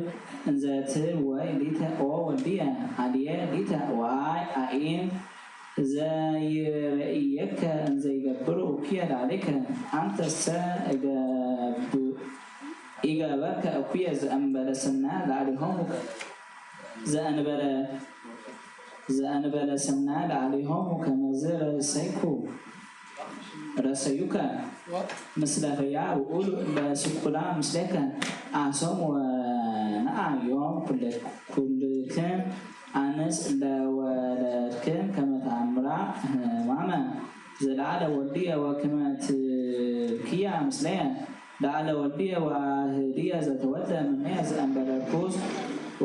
እንዘ ትብል ወይ ሊተ ኦ ወልድየ አድየ ሊተ ዋይ አኢን ዘይርእየከ እንዘ ይገብሩ እኩየ ላዕሌከ አንተሰ ኢገበርከ እኩየ ዘእንበለ ስናይ ላዕሌሆሙ ዘእንበለ ስናይ ላዕሌሆሙ ከመዝ ረሰዩከ ምስለ ፈያ ውኡሉ ለስኩላ ምስሌከ አሶም ወነአ ዮም ኩልክን አንስ ለወለድክን ከመ ተአምራ ሕማመ ዘለዓለ ወልድየ ወከመ ትብክያ ምስለየ ለዓለ ወልድየ ዋህድየ ዘተወልደ እምኔየ ዘእንበለ ርኩስ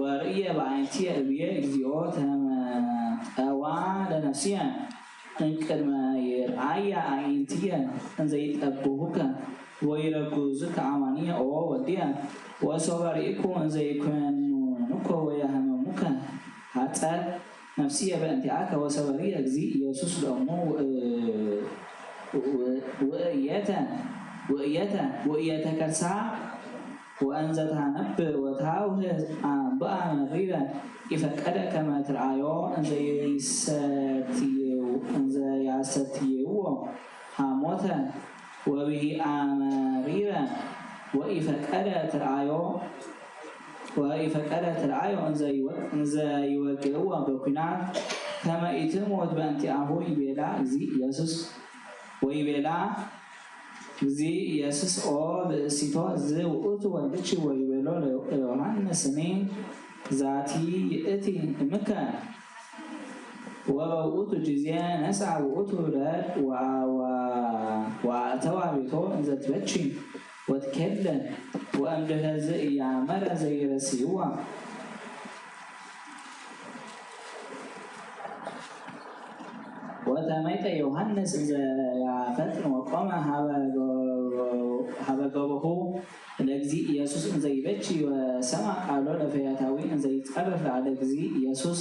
ወርእየ በዓይንትየ እብየ እግዚኦ ተመጠዋ ለነፍስየ እንቅድመ ይርአያ አዕይንትየ እንዘ ይጠብሁከ ወይረግዙከ አማንየ ኦ ወልድየ ወሶበ ርኢኩ እንዘ ይኮንኑከ ወያህመሙከ ሐጸት ነፍስየ በእንቲአከ ወሶበ ርእየ እግዚእ ኢየሱስ ለእሙ ውእየተ ከርሳ ወእንዘ ታነብር ወታውህዝ አንብአ መሪረ ይፈቀደ ከመ ትርአዮ እንዘ ያሰትይዎ ሐሞተ ወብሂአ መሪረ ወኢፈቀደ ትርአዮ እንዘ ይወግእዎ በኩናት ከመ ኢትሞት በእንቲአሁ ይቤላ እግዚእ ኢየሱስ ወይቤላ እግዚእ ኢየሱስ ኦ ብእሲቶ ዝውእቱ ወልድኪ ወይቤሎ ለዮሐንስ እኔ ዛቲ ይእቲ እምከ ووقت جزيان نسعى وقت ولاد وأتوا بيتو إذا تبتشي وتكلم وأمدها زي يعمل زي رسيوة وتميت يوحنس إذا فتن وقام هذا جوابه لجزي يسوع إذا يبتشي وسمع قالوا لفياتاوي إذا يتقرف على جزي يسوع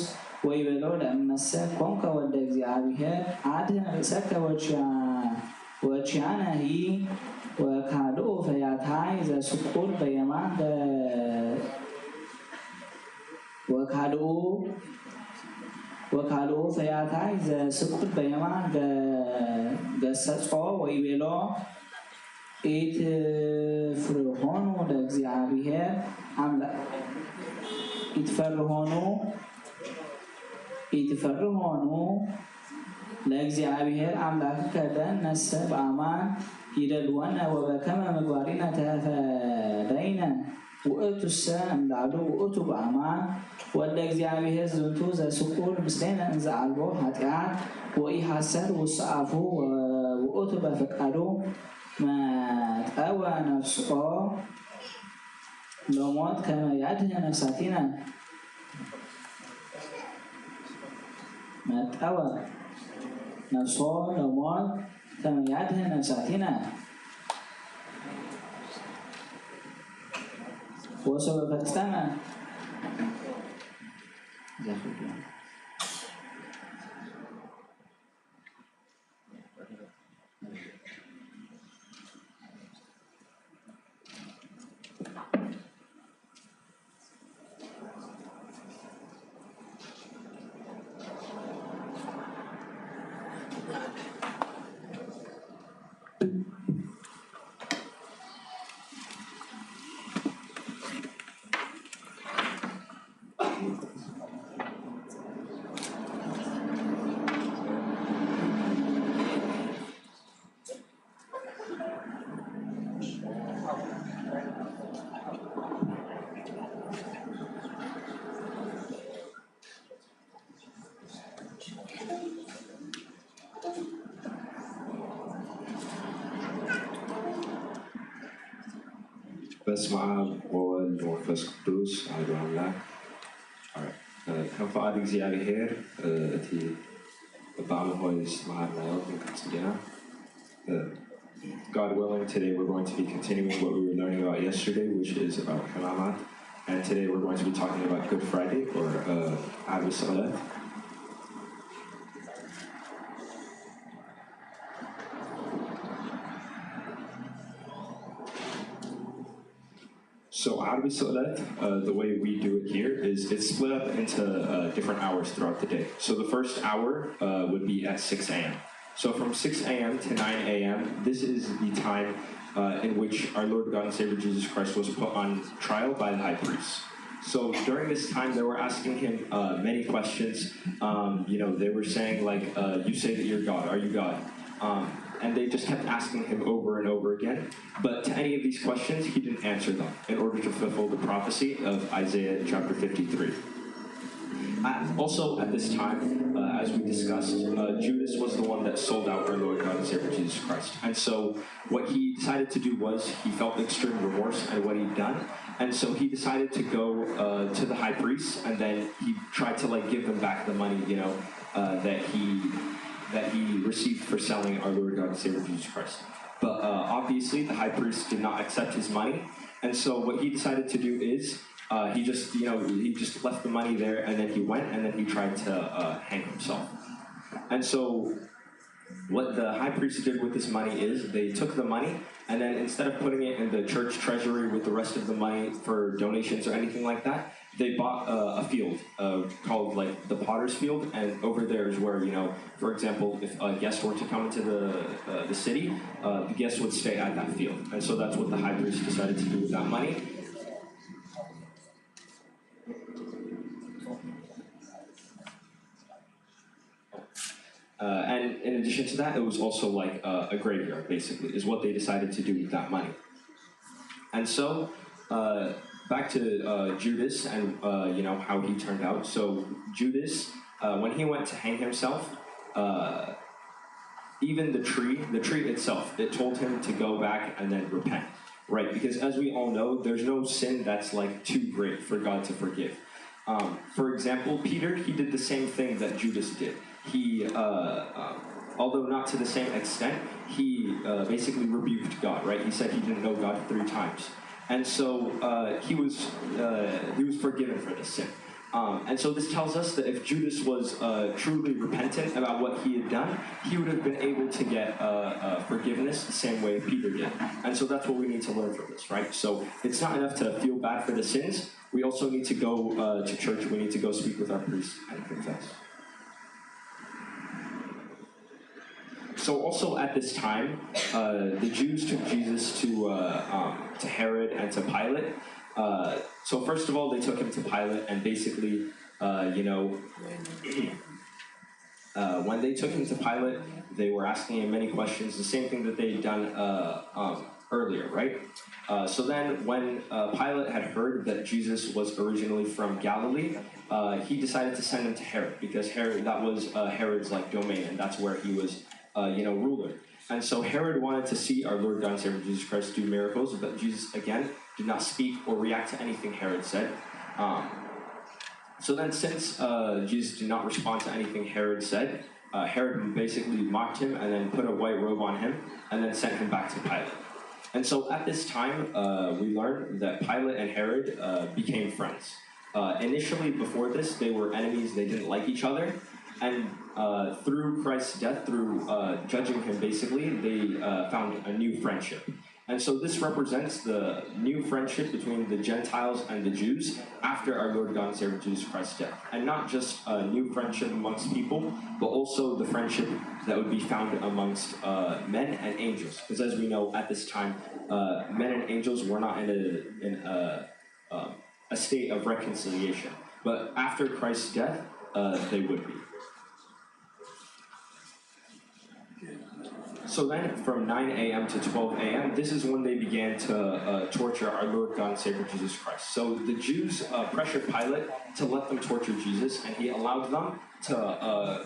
ويبلو لأمسا كونك ودجزي عبيها عادها رسك وشيانا هي وكادو فياتاي إذا سقور بيمان وكادو فياتاي إذا سقور بيمان جسسقو ويبلو إيت فرهونو لجزي عبيها عملا يتفرهونو ለእግዚአብሔር አምላክ ነሰብ አማን ይደልወነ ወበከመ ምግባሪነ ተፈደይነ ውእቱሰ እምላሉ ውእቱ በአማን ወደ እግዚአብሔር ዝንቱ ዘስቁል ምስሌነ እንዘ አልቦ ኃጢአት ወኢሐሰር ውስአፉ ውእቱ በፈቃዱ መጠወ ነፍስኦ ለሞት ከመ ያድኅነ ነፍሳቲነ መጠወ ነፍሶ ለሞት ከመ ያድኅነ ነፍሳቲነ ወሶበ ፈጸመ በስመ አብ ወወልድ ወመንፈስ ቅዱስ አሐዱ አምላክ። ከንፈአድ እግዚአብሔር እቲ በአምሆይ ስማሃናዮ ንቅጽጌና God willing, today we're going to be continuing what we were learning about yesterday, which is about Hamamat. And today we're going to be talking about Good Friday, or Arba Salat. So Arba Salat, the way we do it here is it's split up into different hours throughout the day. So the first hour would be at 6 a.m. So from 6 a.m. to 9 a.m., this is the time in which our Lord God and Savior Jesus Christ was put on trial by the high priest. So during this time, they were asking him many questions. They were saying like, you say that you're God, are you God? And they just kept asking him over and over again. But to any of these questions, he didn't answer them in order to fulfill the prophecy of Isaiah chapter 53. Also, at this time, as we discussed, Judas was the one that sold out our Lord God and Savior Jesus Christ. And so what he decided to do was he felt extreme remorse at what he'd done. And so he decided to go to the high priest, and then he tried to give them back the money, that he received for selling our Lord God and Savior Jesus Christ. But obviously, the high priest did not accept his money. And so what he decided to do is he just left the money there, and then he went, and then he tried to hang himself. And so what the high priest did with this money is they took the money, and then instead of putting it in the church treasury with the rest of the money for donations or anything like that, they bought a field called the Potter's Field, and over there is where, for example, if a guest were to come into the city, the guest would stay at that field. And so that's what the high priest decided to do with that money. And in addition to that, it was also a graveyard, basically, is what they decided to do with that money. And so, back to Judas and how he turned out. So Judas when he went to hang himself, even the tree itself, it told him to go back and then repent, right? Because as we all know, there's no sin that's like too great for God to forgive. For example, Peter, he did the same thing that Judas did. He, although not to the same extent, he basically rebuked God, right? He said he didn't know God 3 times. And so he was forgiven for this sin. And so this tells us that if Judas was truly repentant about what he had done, he would have been able to get forgiveness the same way Peter did. And so that's what we need to learn from this, right? So it's not enough to feel bad for the sins. We also need to go to church. We need to go speak with our priest and confess. So also at this time, the Jews took Jesus to Herod and to Pilate. So first of all, they took him to Pilate, and basically, when they took him to Pilate, they were asking him many questions, the same thing that they had done earlier, right? So then when Pilate had heard that Jesus was originally from Galilee, he decided to send him to Herod, because that was Herod's domain, and that's where he was, ruler. And so Herod wanted to see our Lord God and Savior Jesus Christ do miracles, but Jesus, again, did not speak or react to anything Herod said. So then since Jesus did not respond to anything Herod said, Herod basically mocked him and then put a white robe on him and then sent him back to Pilate. And so at this time, we learned that Pilate and Herod became friends. Initially, before this, they were enemies. They didn't like each other. And through Christ's death, through judging him basically, they found a new friendship. And so this represents the new friendship between the Gentiles and the Jews after our Lord God and Savior Jesus Christ's death. And not just a new friendship amongst people, but also the friendship that would be found amongst men and angels. Because as we know, at this time, men and angels were not in a state of reconciliation. But after Christ's death, they would be. So then, from 9 a.m. to 12 a.m., this is when they began to torture our Lord God and Savior Jesus Christ. So the Jews pressured Pilate to let them torture Jesus, and he allowed them to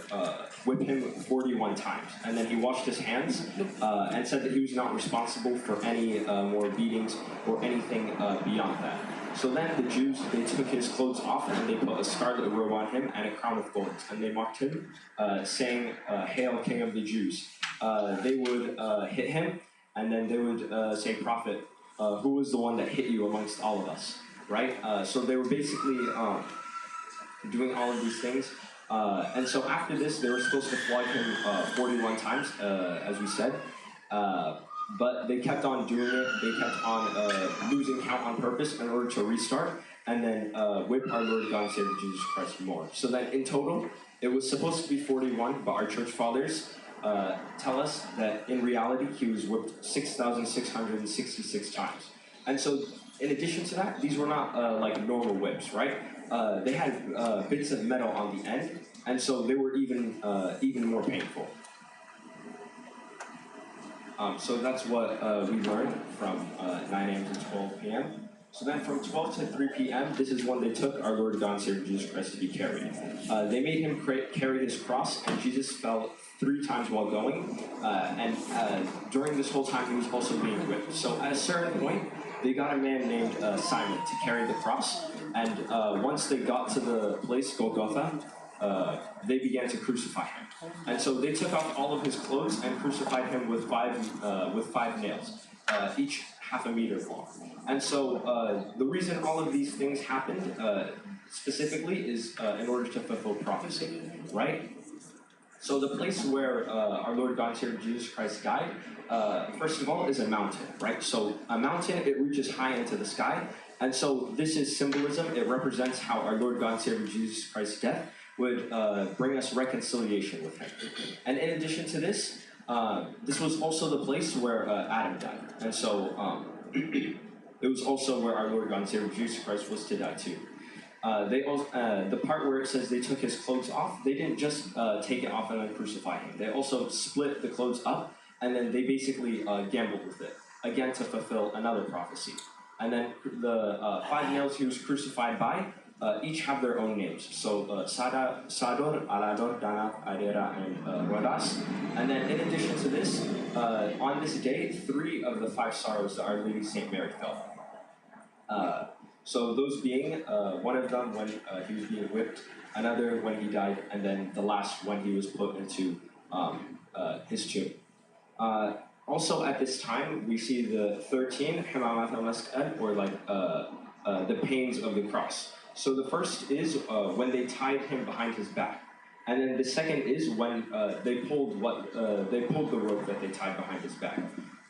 whip him 41 times. And then he washed his hands and said that he was not responsible for any more beatings or anything beyond that. So then the Jews, they took his clothes off and they put a scarlet robe on him and a crown of thorns. And they mocked him, saying, "Hail, King of the Jews." They would hit him, and then they would say, "Prophet, who was the one that hit you amongst all of us?" Right? So they were basically doing all of these things. And so after this, they were supposed to flog him 41 times, as we said. But they kept on doing it. They kept on losing count on purpose in order to restart, and then whip our Lord God and Savior Jesus Christ more. So that in total, it was supposed to be 41, but our church fathers tell us that in reality, he was whipped 6,666 times. And so, in addition to that, these were not like normal whips, right? They had bits of metal on the end, and so they were even more painful. So that's what we learned from 9 a.m. to 12 p.m. So then from 12 to 3 p.m., this is when they took our Lord God and Savior Jesus Christ to be carried. They made him carry his cross, and Jesus fell 3 times while going. And during this whole time, he was also being whipped. So at a certain point, they got a man named Simon to carry the cross. And once they got to the place, Golgotha, they began to crucify him. And so they took off all of his clothes and crucified him with five nails, each half a meter long. And so the reason all of these things happened specifically is in order to fulfill prophecy, right? So the place where our Lord God and Savior Jesus Christ died, first of all, is a mountain, right? So a mountain, it reaches high into the sky. And so this is symbolism. It represents how our Lord God and Savior Jesus Christ's death would bring us reconciliation with him. And in addition to this, this was also the place where Adam died. And so it was also where our Lord God and Savior Jesus Christ was to die too. The part where it says they took his clothes off, they didn't just take it off and then crucify him. They also split the clothes up, and then they basically gambled with it, again to fulfill another prophecy. And then the 5 nails he was crucified by, each have their own names. So Sador, Alador, Danat, Adera, and Rodas. And then in addition to this, on this day, 3 of the 5 sorrows that Our Lady St. Mary felt. So those being, one of them when he was being whipped, another when he died, and then the last when he was put into his tomb. Also at this time, we see the 13 Himamat al-Mas'al, or like the pains of the cross. So the first is when they tied him behind his back. And then the second is when they pulled the rope that they tied behind his back.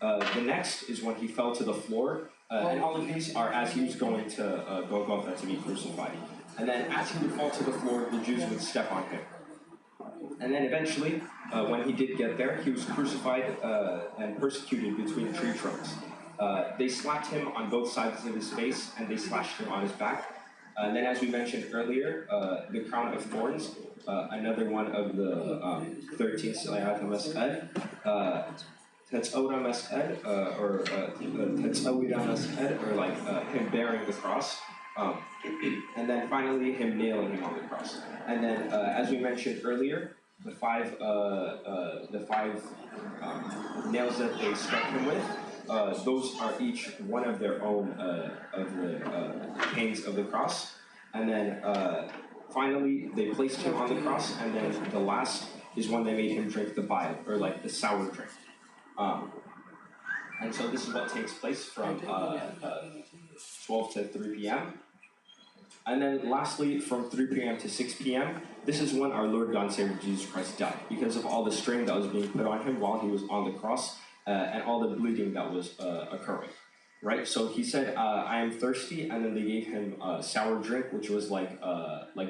The next is when he fell to the floor, and all of these are as he was going to Golgotha to be crucified. And then as he would fall to the floor, the Jews would step on him. And then eventually, when he did get there, he was crucified and persecuted between tree trunks. They slapped him on both sides of his face, and they slashed him on his back. And then, as we mentioned earlier, the crown of thorns, another one of the 13 Silayat al-Mas'al, Tatsawira Mas'al, or Tatsawira Mas'al, or like him bearing the cross. And then finally, him nailing him on the cross. And then, as we mentioned earlier, the five nails that they struck him with, those are each one of their own of the pains of the cross. And then finally, they placed him on the cross, and then the last is when they made him drink the bile, or like the sour drink. And so this is what takes place from 12 to 3 p.m. And then lastly, from 3 p.m. to 6 p.m., this is when our Lord God and Savior Jesus Christ died, because of all the strain that was being put on him while he was on the cross, and all the bleeding that was occurring, right? So he said, I am thirsty, and then they gave him sour drink, which was like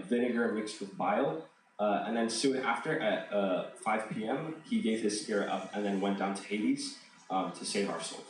vinegar mixed with bile. And then soon after, at 5 p.m., he gave his spirit up and then went down to Hades to save our souls.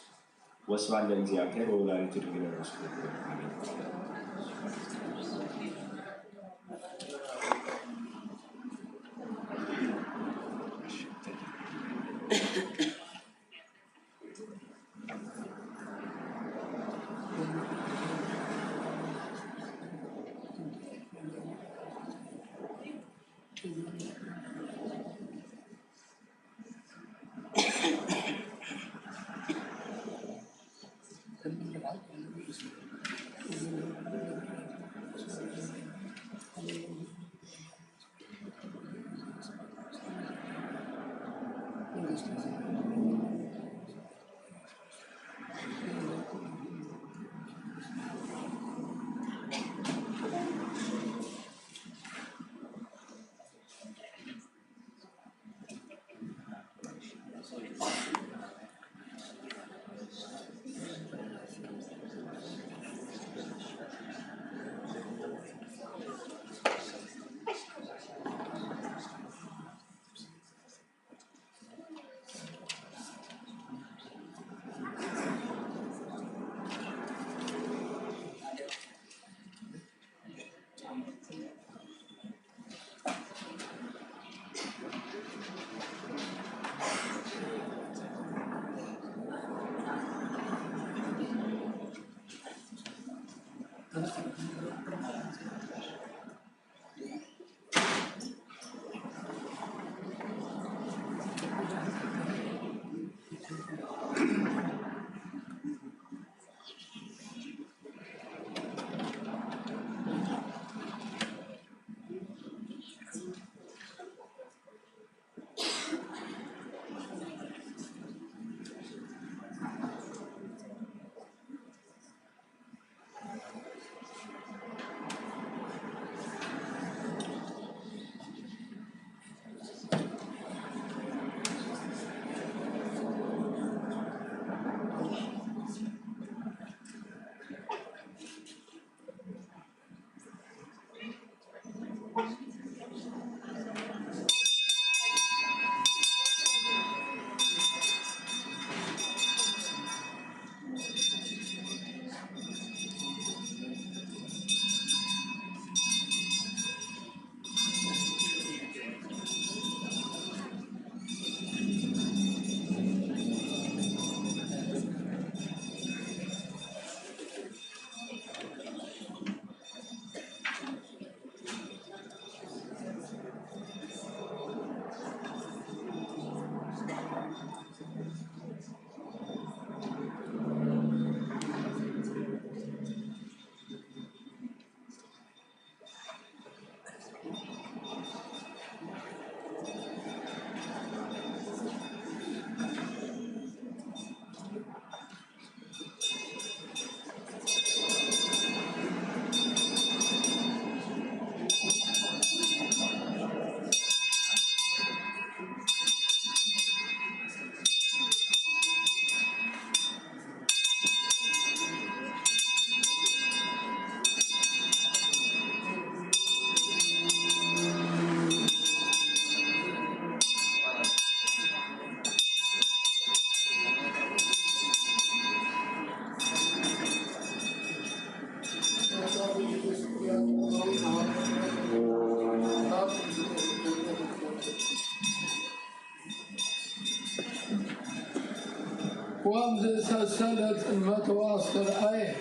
وامز سلسلة المتواصل أي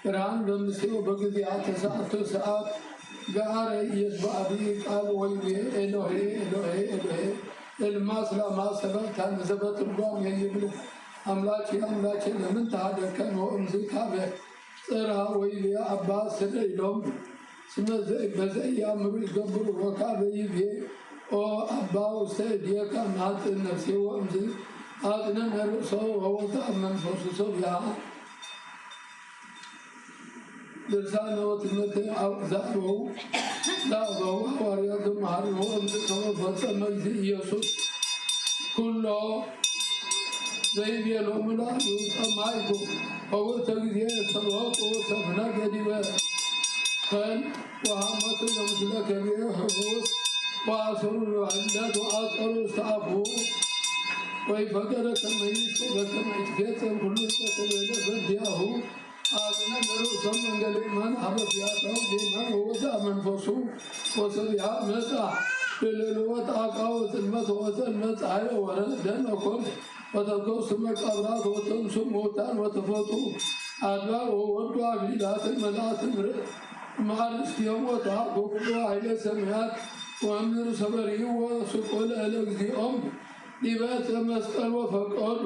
برهان بمسيو بقضيات ساعات قال يتبع بي قال ويلي إلهي إلهي إلهي الماسلة ما سبب كان زبط القوم يجبله أملاكي أملاكي لمن تهدى كان وامزي كابه صرا ويلي عباس سريلهم سمزي بزي أمر يقبر وكابه يبيه او أباو سيديك أمهات النفسي وامزي أدنى نرسو ووضع من فصوصو بها درسان وتمتع أوزاره دعوه وارياد محرم وامزي وفصل مجزي يسوس كله زي بيلو ملا يوسف مايكو هو تغذية سلوات وصفنا قديبا خل وهامة المسلك بيه حبوس وعصر الوحدات وعصر استعفو ويفكر كما يسوى كما يتفيت كل تسويل بدياه آدنا نرسل من قليمان حبثياته ديمان ووزع منفسه وصبيها مسح للوات آقاوة المتوة المسح وردن وكل وتلقوا سمك أبراد وتنسوا موتان وتفوتوا أدبار ووردوا عبيدات الملات مع الاسكيوم وتعاقوا كلها إلى سميات وأمر صبري وسقول ألقذي لباس مسأل وفقال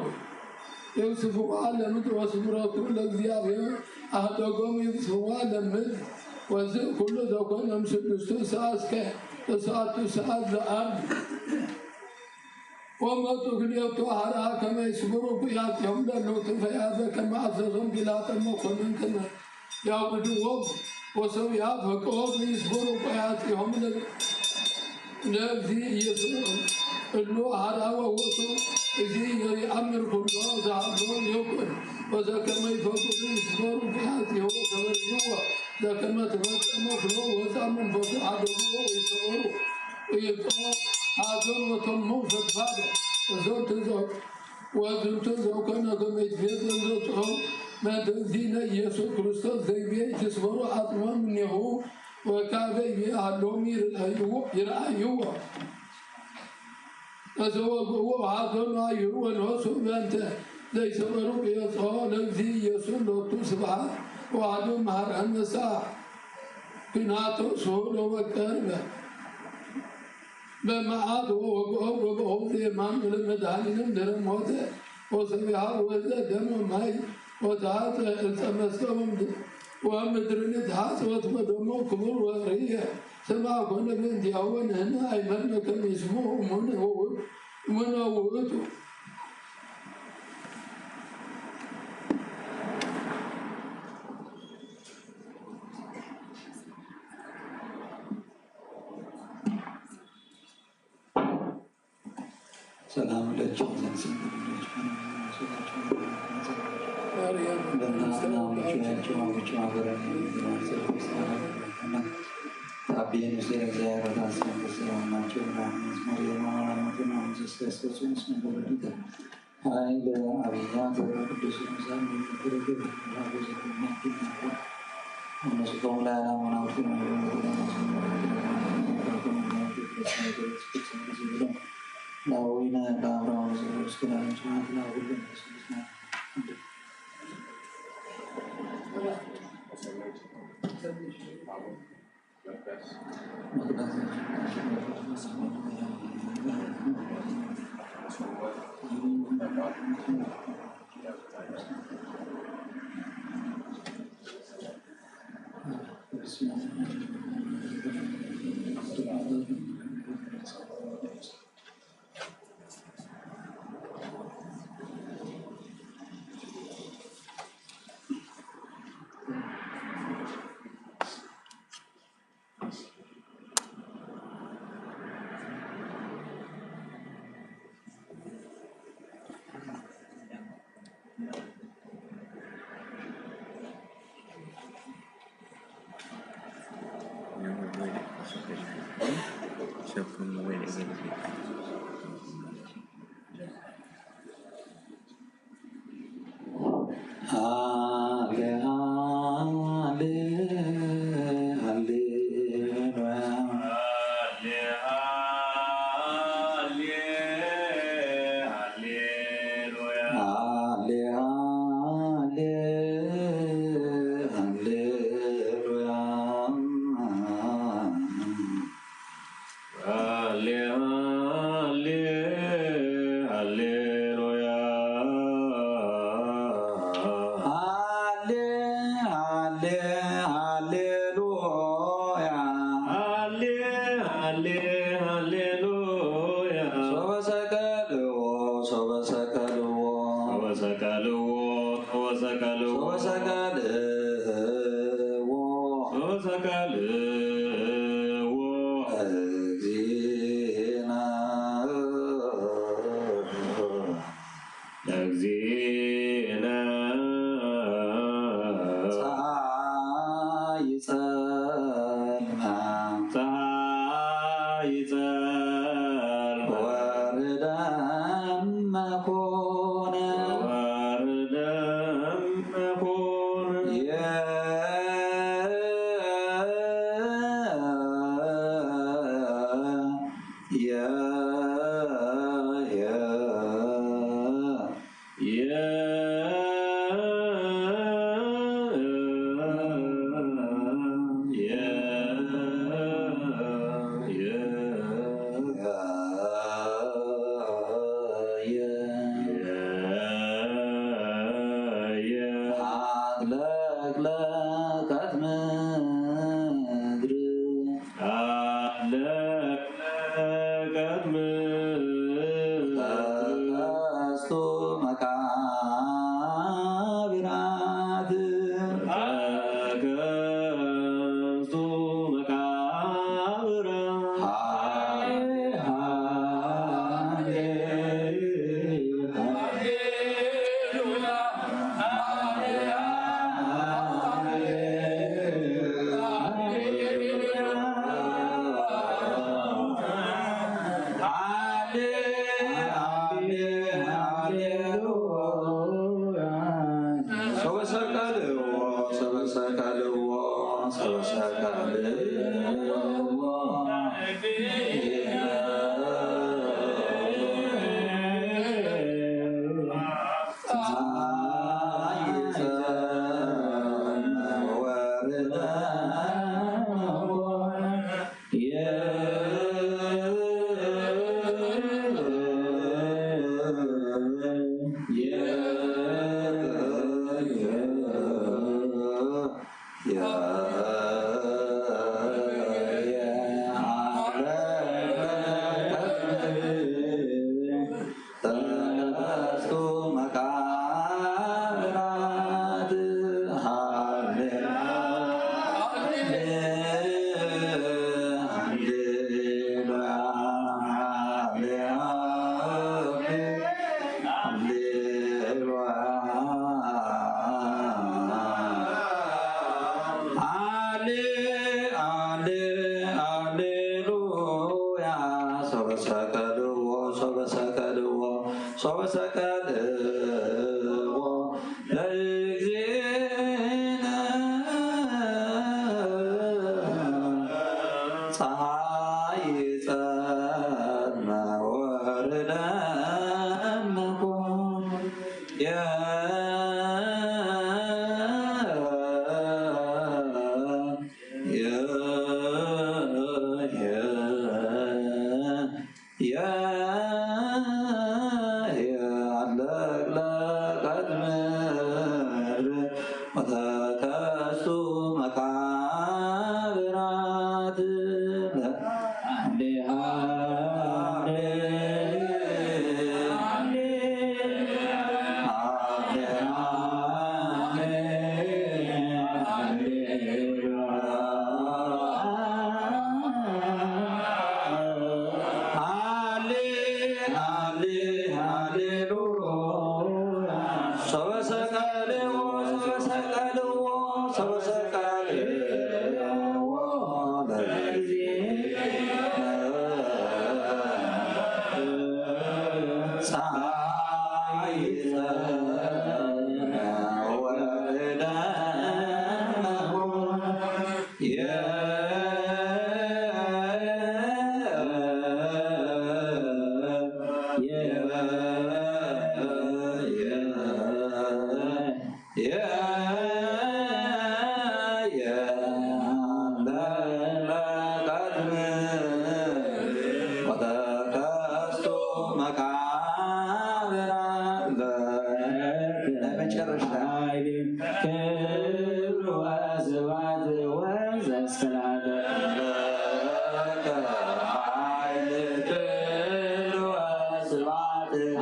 يوسفوا على مدر وسمرات الأقذيابين أهدقهم يوسفوا على مدر وزي كل دوكان أمسك لستو ساعة ساعة لأرض وما تغليت أهرها كما يصبروا بياتهم لأنه تفياذا كما عززهم بلاتا مقنن كما يعبدوهم وسويا فقال يصبروا بياتهم لأبذي يسرون إنه أهرها ووصوا إذي يأمر كله زعبون يقول وذاك ما يفضل يصبروا بياتهم وصبروا ذاك ما تفتموا كله وزعمون فضل عدوه ويصبروا ويقول هذون وتموا في الفادة وزوت زوت وزوت زوت كنا كم يتفيد زوتهم ما تزين يسوع كريستوس ذي تصبروا عطوا منه وكافي يعلم يرأيوه فسووا هذون أيوه ونوسوا بنت ذي صبروا بيسوع الذي يسوع لوتو سبعة وعدوا مهر النساء كناتو سول وكرمه بمعاد وقوم الإمام المدعين در موته وسبيها وزد دم ماي وتعات التمسهم ومدرن تحاس وتمدمو كمر وريه سمع كنا من ديوان هنا أيمن كم اسمه منوته ሰላም ለእጃችን Lawina Abraham was going to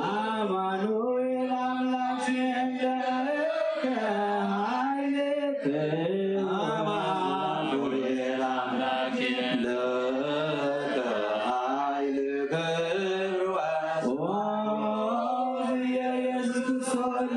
አማኑኤል አምላክ Sa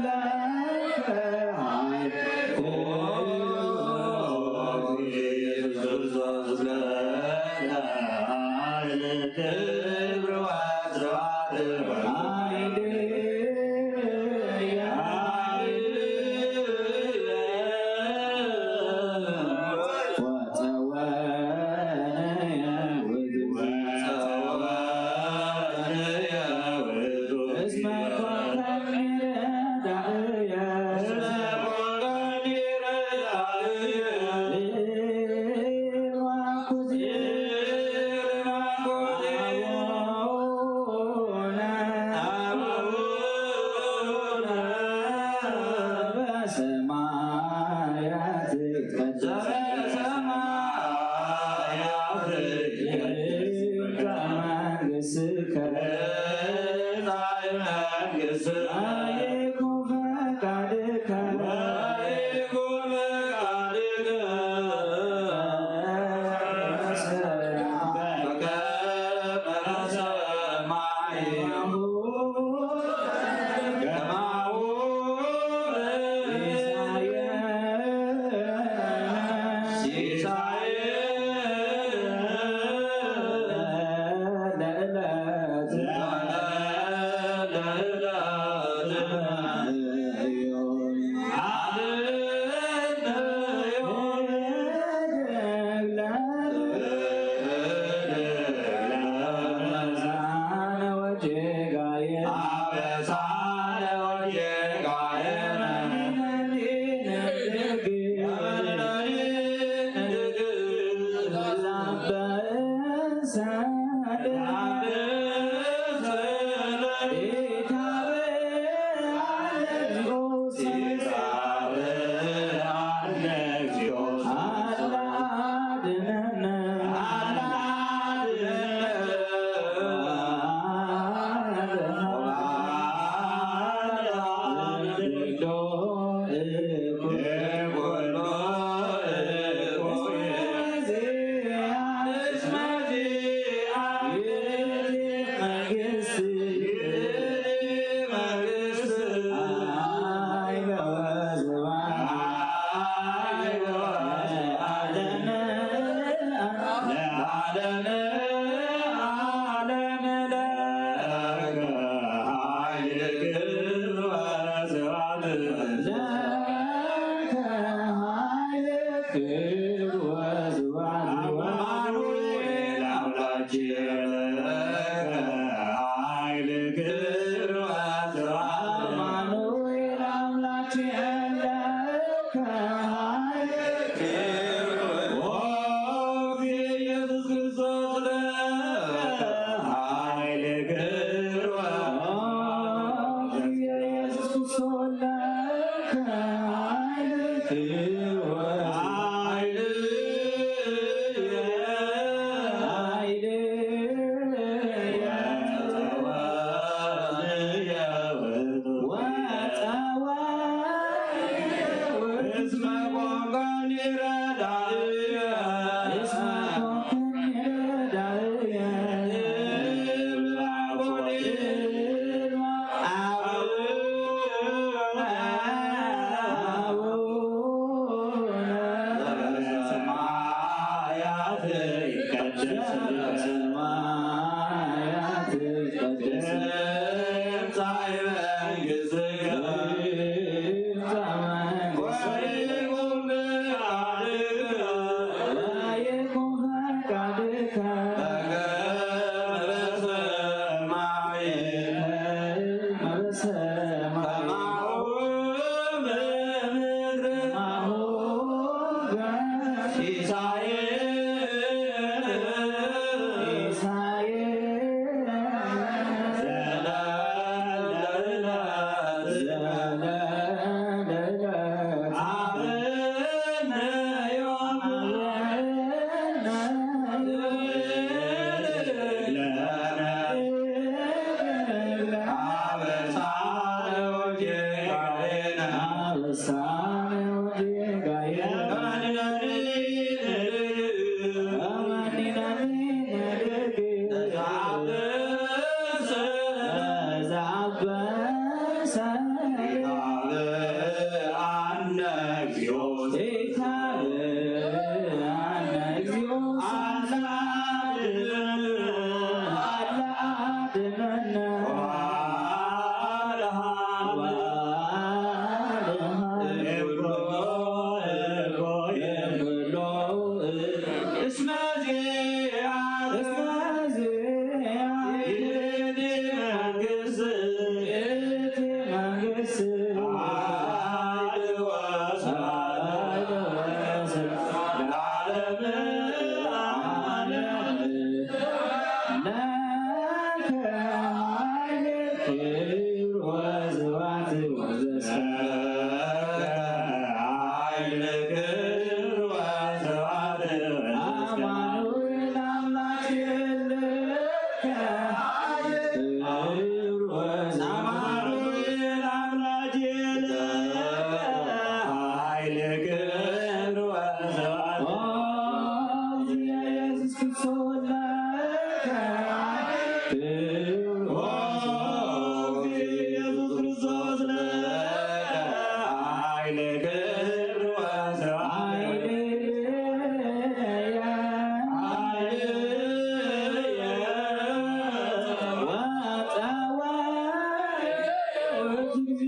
Yeah.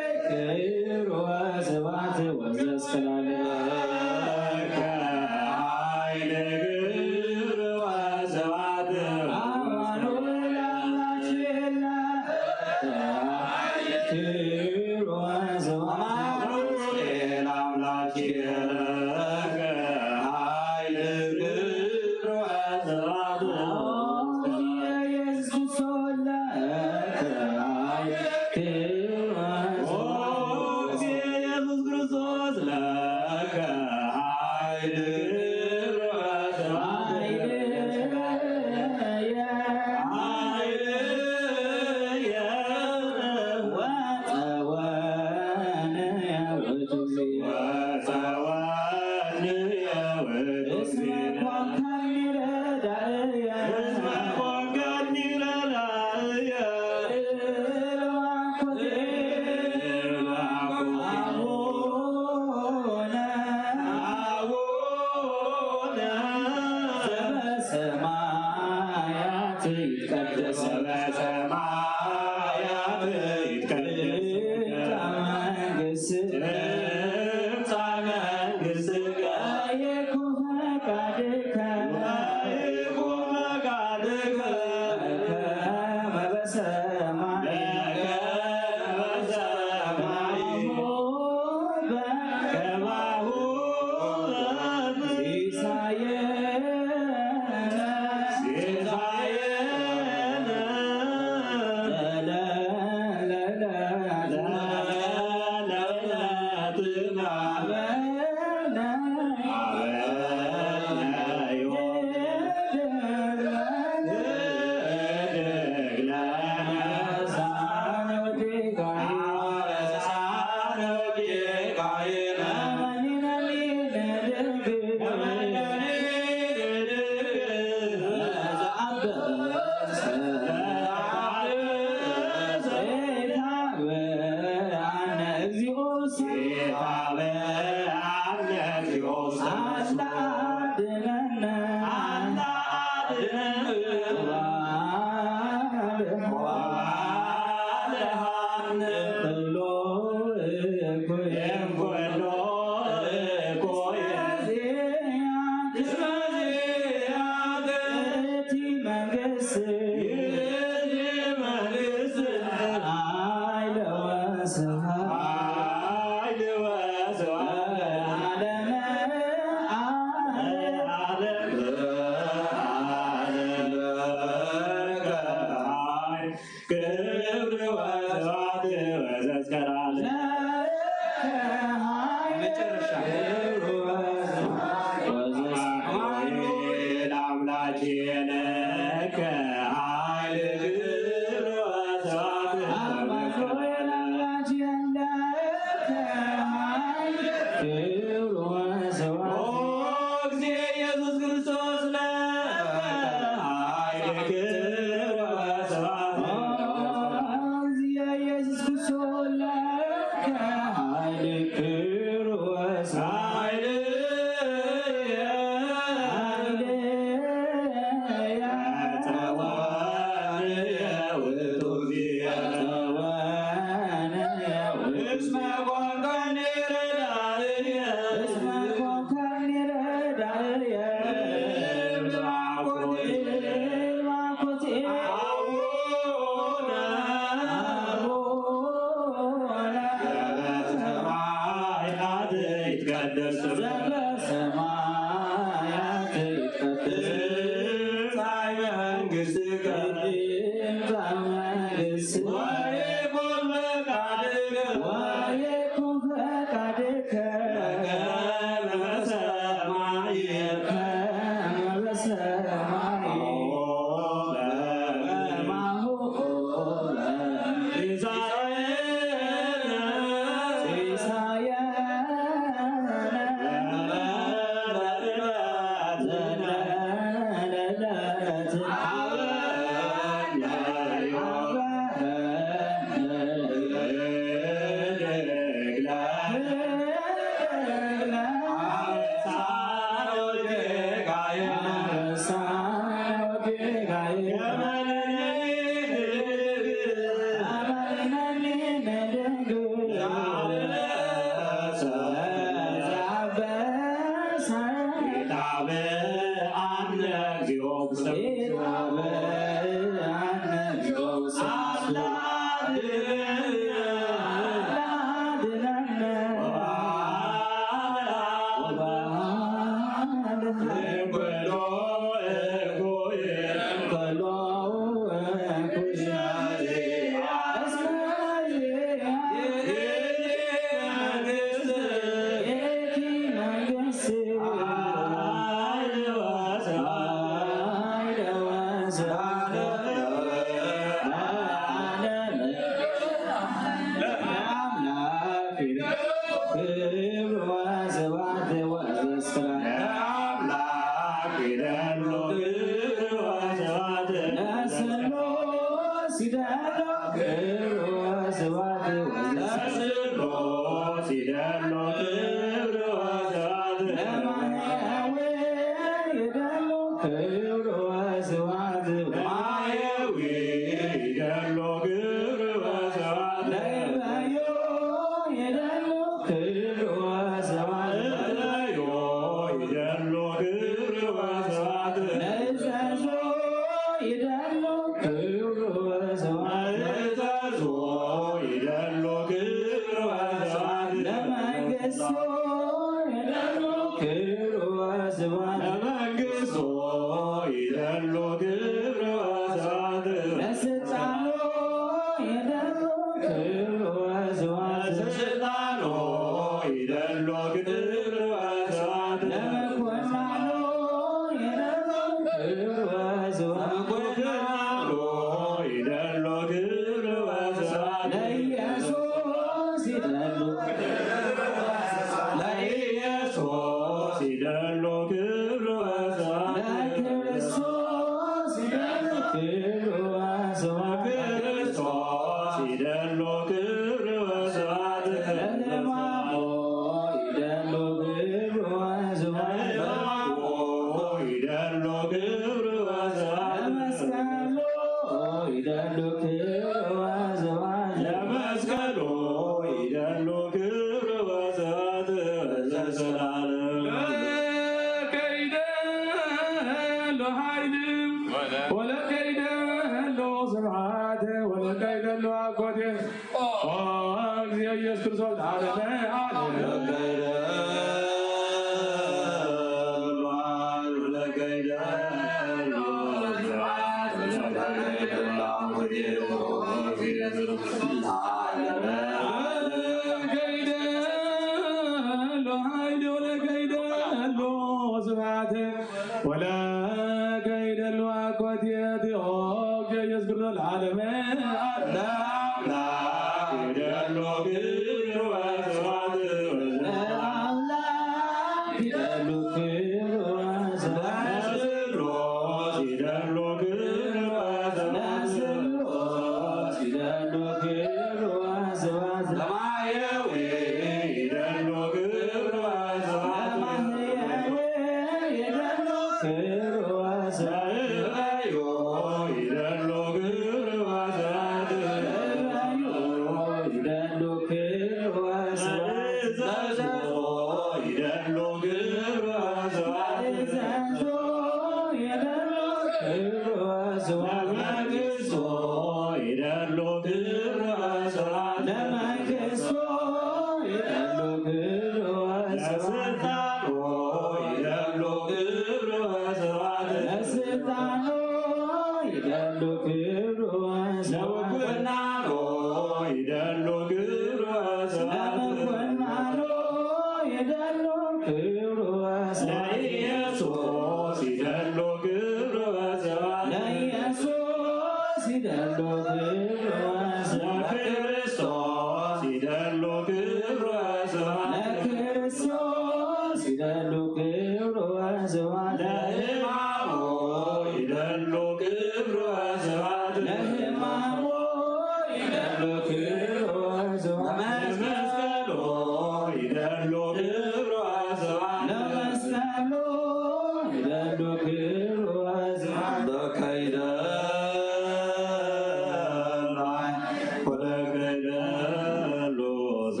Lo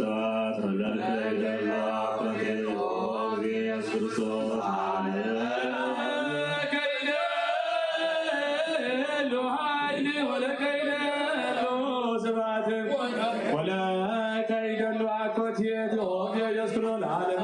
ኮቴት ኢየሱስ ክርስቶስ ለዓለመ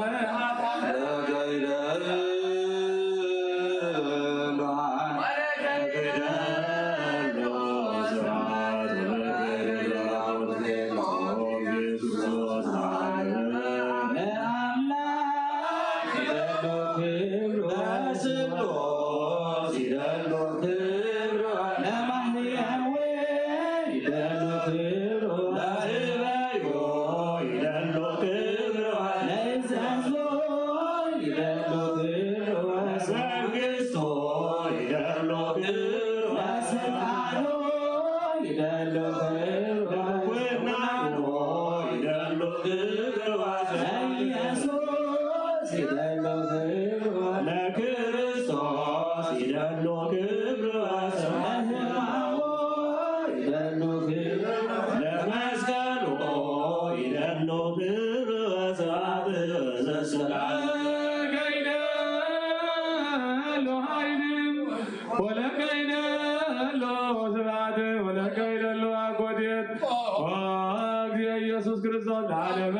ኢየሱስ ክርስቶስ ለዓለመ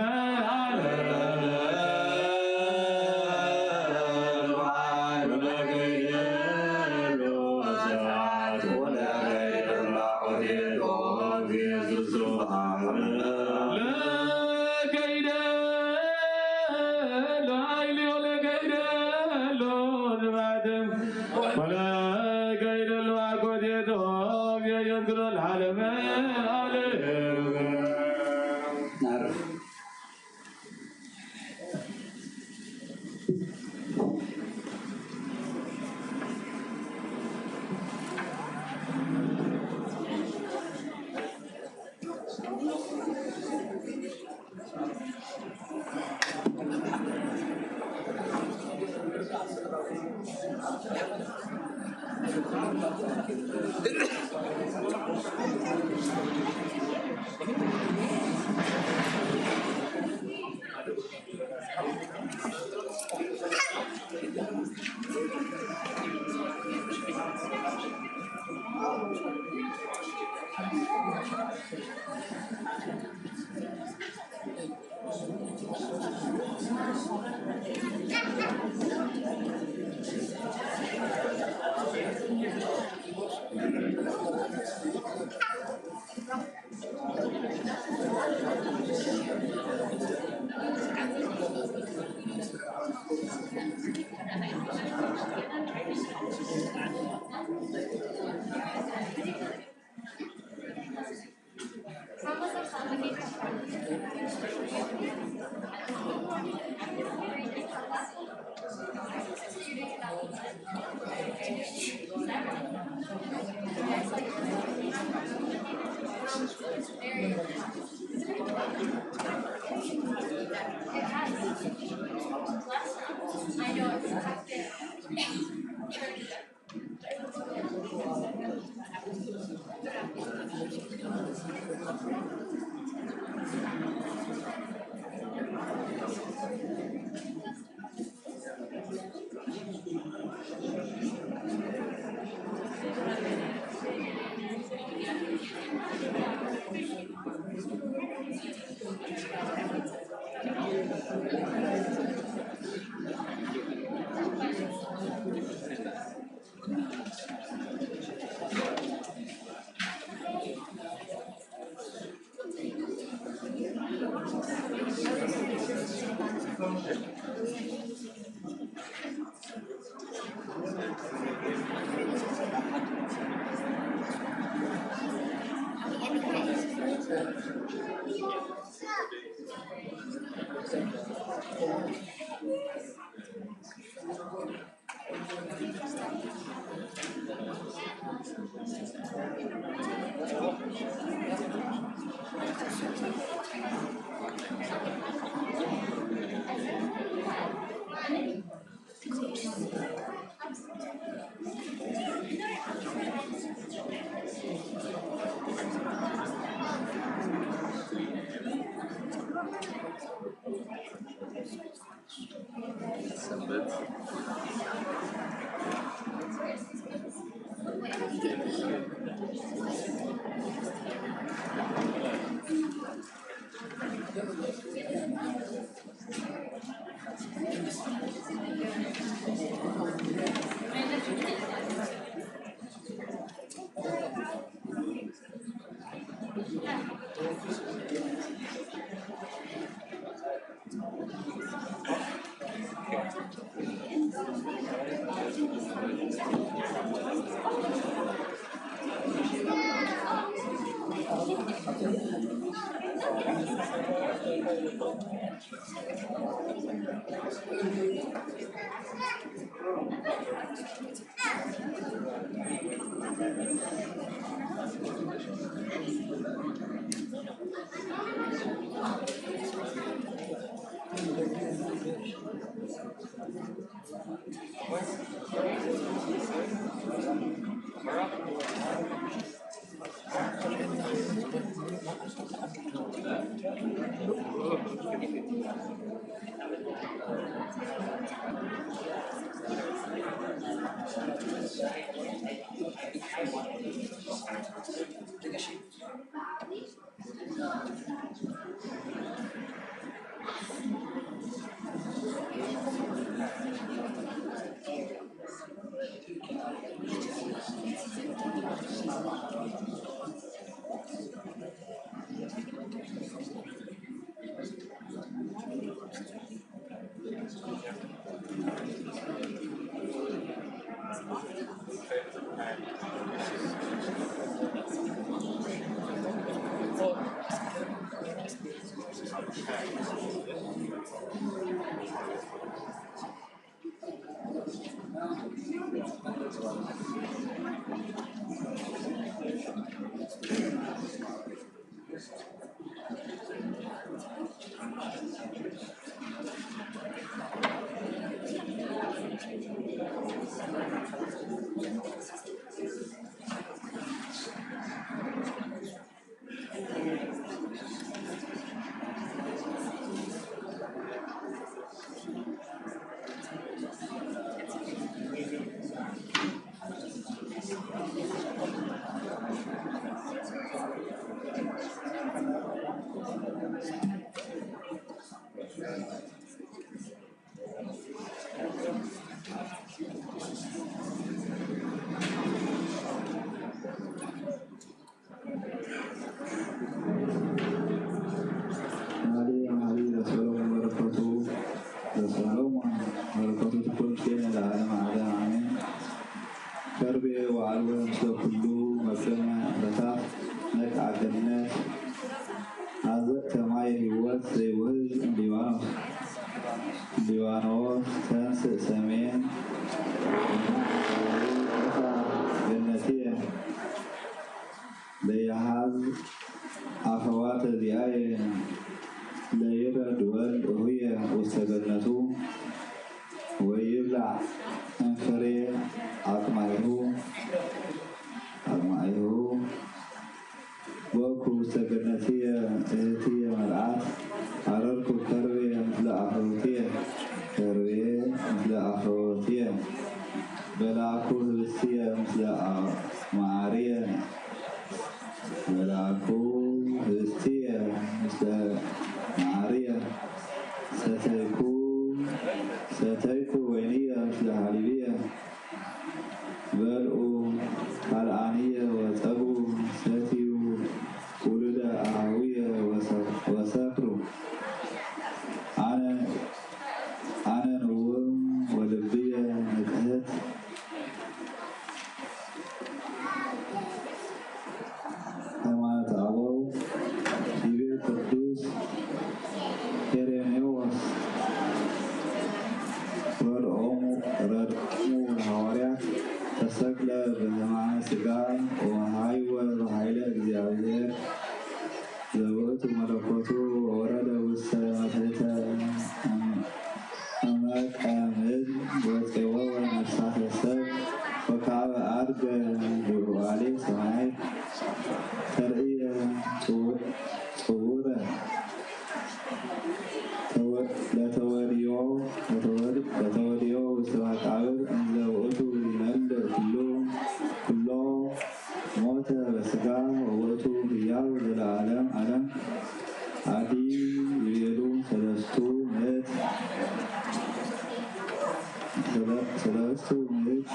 ሰለስቱ ምዕት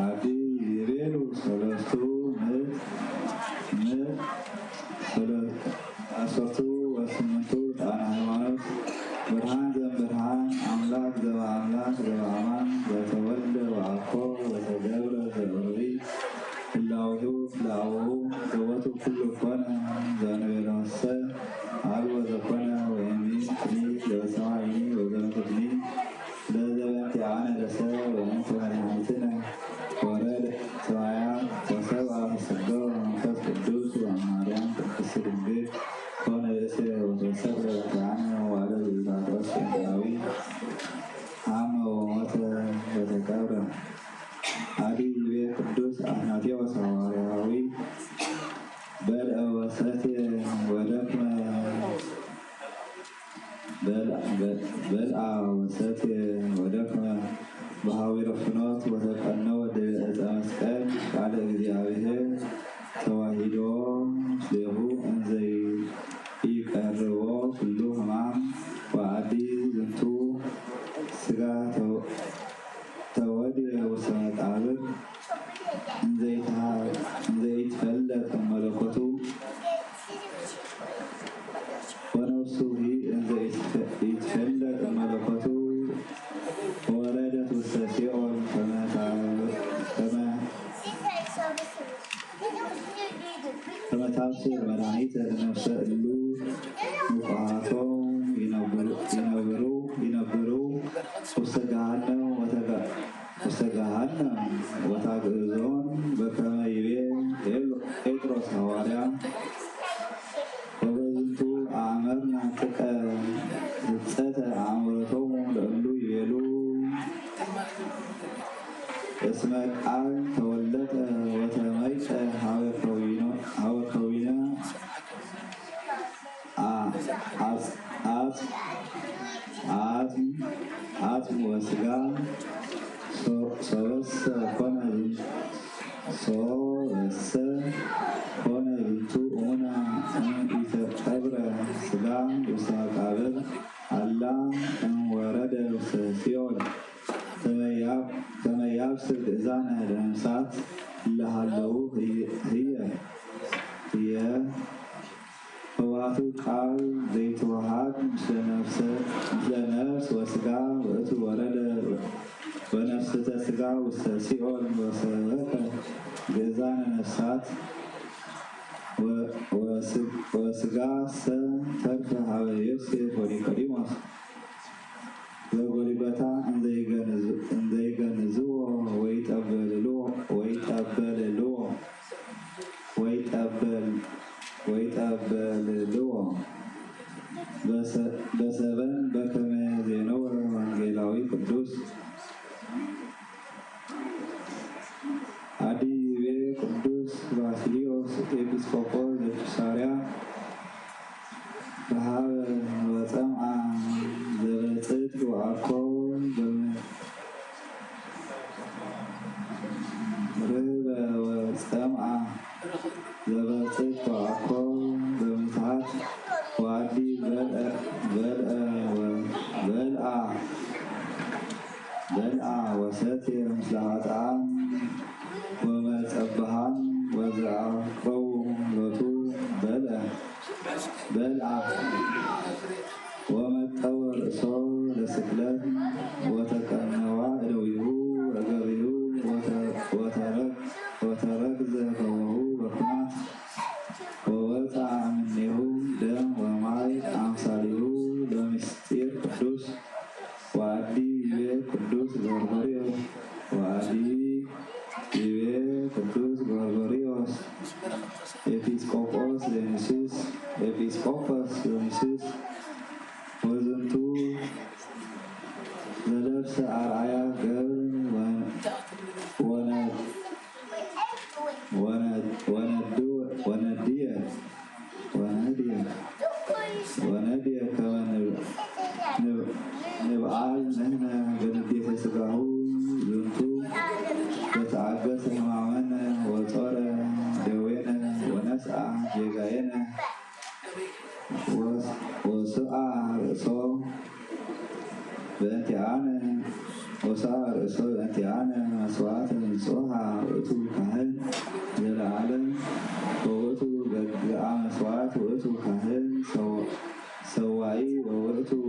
አዲ ይቤሉ ሰለስቱ ምዕት አሰርቱ ወስምንቱ ጣና ሃይማኖት ብርሃን ዘእምብርሃን አምላክ ዘበአምላክ ዘበአማን ዘተወልደ ወአኮ ወተገብረ ዘበሪ ህላዌሁ ለአቡሁ ዘወቱ ኩሉ ኮነ ዘእንበለወሰ አልቦ ዘኮነ ወይምኒ ዘበሰማይኒ ወዘበምድርኒ ለዘበእንቲአነ ለሰብ ወእንተ መድኃኒትነ ወረደ ሰማያት ወሰብአ ተሰገወ መንፈስ ቅዱስ ወማርያም ቅድስት ድንግል ኮነ ርእሰ ወተሰቅለ በከዓነ ወአለብ ጲላጦስ ጴንጤናዊ ሐመ ወሞተ ወተቀብረ አዲ ይቤ ቅዱስ አትናቴዎስ ሐዋርያዊ በልዐ ወሰትየ ወደክመ በልዐ ወሰትየ ወደክመ በሐዊረ ፍኖት ወተቀነወ ዲበ ዕፀ መስቀል ቃለ እግዚአብሔር ተዋሂዶ ምስሌሁ እንዘ ይቀርቦ ኩሉ ሕማም ወአዲ ዝንቱ ሥጋ ተወድየ ውስተ መቃብር እንዘ ይትፈለጥ መለኮቱ ወነፍሱሂ እንዘ ይትፈለጥ መለኮቱ ወረደት ውስተ ሲኦል ከመ ታብስር መድኃኒተ ለነፍሰ እሉ ንጹሐቶም ይነብሩ ውስተ ገሃነም ወታግዕዞን በከመ ይቤ ጴጥሮስ ሐዋርያ ወበዝንቱ አእመርነ ጥቀ ህጸተ አእምሮቶሙ ለእሉ ይቤሉ እስመ ቃል ተወለጠ ወተመይጠ ሀበ ከዊነ አጽም ወሥጋ ሶበሰ ኮነ ዝንቱ እሙነ ኢተቀብረ ሥጋ ውስተ መቃብር አላ እምወረደ ውስተ ሲኦል ከመ ያብስር ግእዛነ ለነፍሳት እለሃለዉ ህየ ህዋቱ ቃል ዘይተዋሃድ ምስለ ነፍስ ወሥጋ ውእቱ ወረደ በነፍስተ ሥጋ ውስተ ሲኦል ወሰበከ ግእዛነ ነፍሳት ወሥጋሰ ተርፈ ሀበ ዮሴፍ ወኒቆዲሞስ በጎልጎታ እንዘይገንዝዎ ወይጠበልልዎ በሰበን በከመ ዜነወ ወንጌላዊ ቅዱስ አዲ ይቤ ቅዱስ ባስልዮስ ኤጲስቆጶስ ዘቂሳርያ በሀበ ወጸምዐ ዘበጽድቅ ወአኮ ርህበ ወጸምዐ ዘበጽድቅ ወአኮ በምትሃት ወአዲ በልዐ ወሰትየ ምስለ ኃጥኣን ወመጸብሃን ወዘአቅረቡ ሎቱ በልዐ ወመጠወ ርእሶ ለስቅለት ወተቀነዋ እደዊሁ ወእገሪሁ ወተረግዘ ፈወሁ በኩናት ወወፅአ እምኔሁ ደም ወማይ አምሳሊሁ በምስጢር ቅዱስ ወአዲ ይቤ ቅዱስ ጎርጎርዮስ ኤጲስቆጶስ ዲዮንስዮስ ወዝንቱ ዘለብሰ አርአያ ገብር ወነድየ ከመ ንብዓል ንሕነ በንዴተ ሥጋሁ ዝንቱ ዘተአገሰ ሕማመነ ወጾረ ደዌነ ወነስአ ጌጋየነ ወስአ ርእሶ በእንቲአነ وصار رسول أنتيانا مسوات نصوحا وأتو كهن للعالم وأتو بقاء مسوات وأتو كهن سواعي وأتو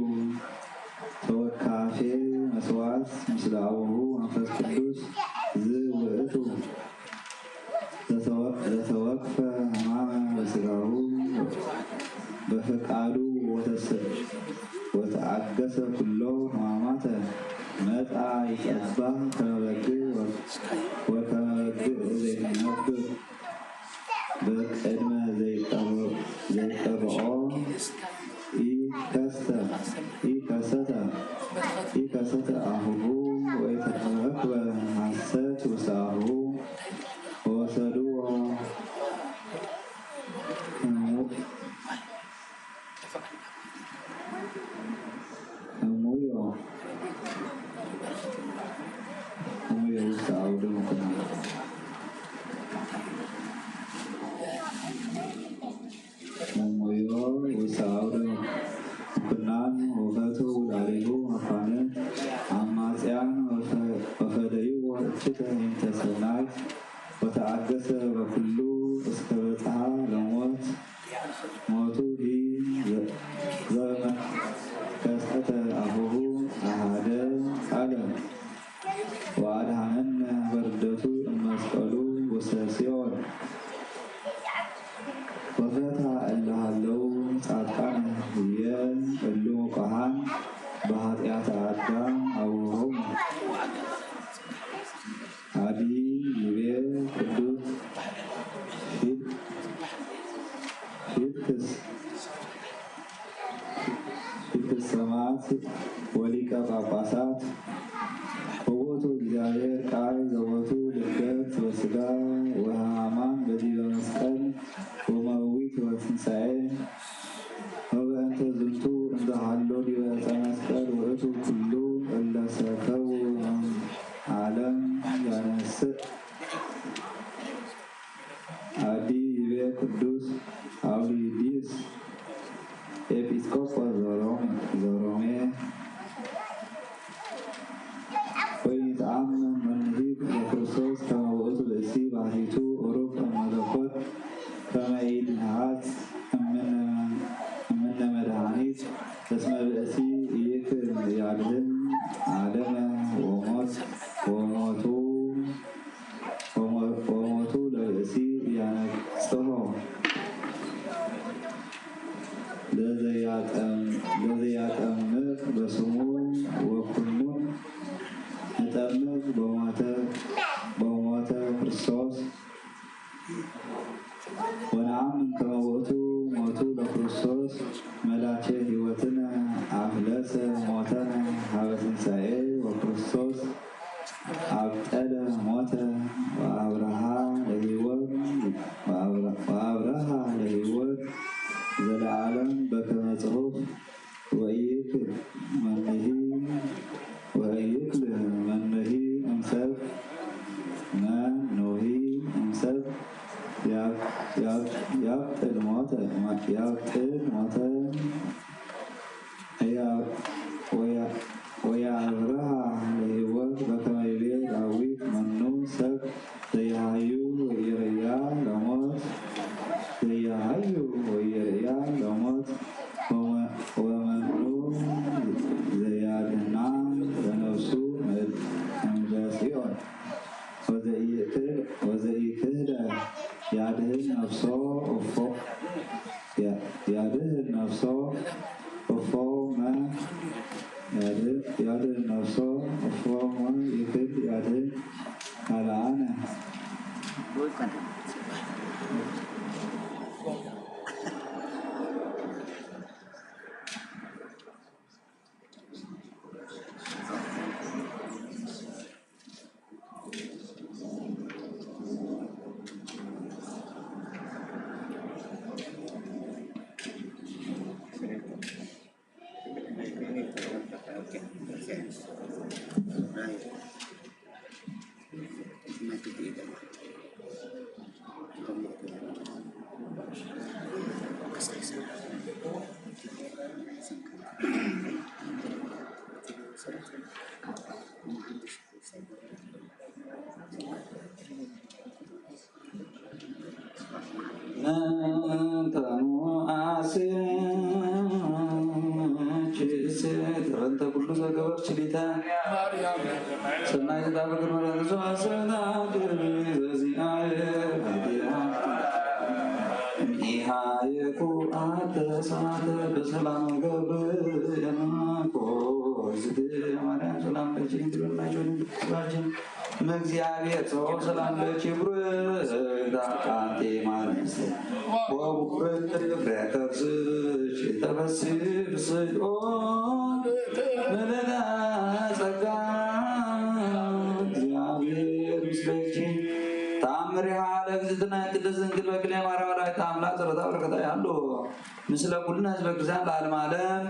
توكافي مسوات مثل أبوه منفس قدوس ذي وأتو لتوقف أمام بسرعه بفقعه وتعجس كله حماماته متى يتأبى كمبكي وكمبكي زي نبكي بقدمة زي طرعه إيكاسة أهوه ويتركب حسات وساهو وصدوه وتعجس بكل اسكبتها لموت موتو هي زمن كسحة أهوه أحد عالم وأدهنن بردته المسقلو وساسيون وفتح الله اللو تعطان هي اللو قهان بهاتيات عدام أوهم عدي يبير قدوس ፊት ሰማዕት ወሊቀ ጳጳሳት በቦቱ እግዚአብሔር ቃል ዘቦቱ ድርገት በሥጋ ወሕማም በዲበ መስቀል ወመዊት ወትንሣኤ ወበእንተ ዝንቱ እንዘሃሎ ዲበ ዕፀ መስቀል ውእቱ ኩሉ እለ ሰተው ዓለም ያነስእ አዲ ይቤ ቅዱስ አውሊዲስ ኤጲስቆጶስ ዘሮሜ ወይትአመን መንሂብ ለክርስቶስ ከመ ውእቱ ብእሲ ባህቲቱ ሩቅ እመለኮት ከመ ይድኅነት እምነ መድኃኒት እስመ ብእሲ ኢይክል ያድኅን ዓለመ ወሞቱ ለብእሲ ያነጽሖ ለዘያጠምቅ በስሙ ወኩሉን ንጠምቅ በሞተ ክርስቶስ ወነአምን ከመ ውእቱ ሞቱ ለክርስቶስ መላቼ ሕይወትነ አፍለሰ ሞተነ ሀበ ትንሣኤ ወክርስቶስ አብጠለ ሞተ ወአብርሃ ለሕይወት ዘለዓለም በከመ ጽሑፍ ወኢይክል መንሂ እምሰብ መኖሂ እምሰብ ያብጥል ሞተ ወያብርሃ ለሕይወት በከመ ይቤ ዳዊት መኑ ሰብ ዘያሃዩ ወኢይርያ ለሞት ወመኑ ዘያድኅና ለነፍሱ እምዘሲኦን ወዘኢክህደ ያድኅን ነፍሶ እፎ ይክል ያድኅን ካልአነ Thank you. በእንተ ኩሉ ዘገበር ችሊታ ሰናይ ተጣበቅን መረንሶ አሰና ዘዚአየ ኢሃየኩ አተ ሰማተ በሰላም ገብርኤል ማርያም ሰላም ለኪ ድረናጆን እግዚአብሔር ሰው ሰላም ለኪ ብሩታንቲ ማንስ ወቡረት ፍሬከርስሽ ተበስብስኦ መለላ ጸጋ እግዚአብሔር ምስለኪ ታምሪሃ ለእግዝእትነ ቅድስት ድንግል በክሌ ማርያም ወላዲተ አምላክ ዘረታ በረከታ ያሉ ምስለ ኩልነ ህዝበ ክርስቲያን ለዓለመ ዓለም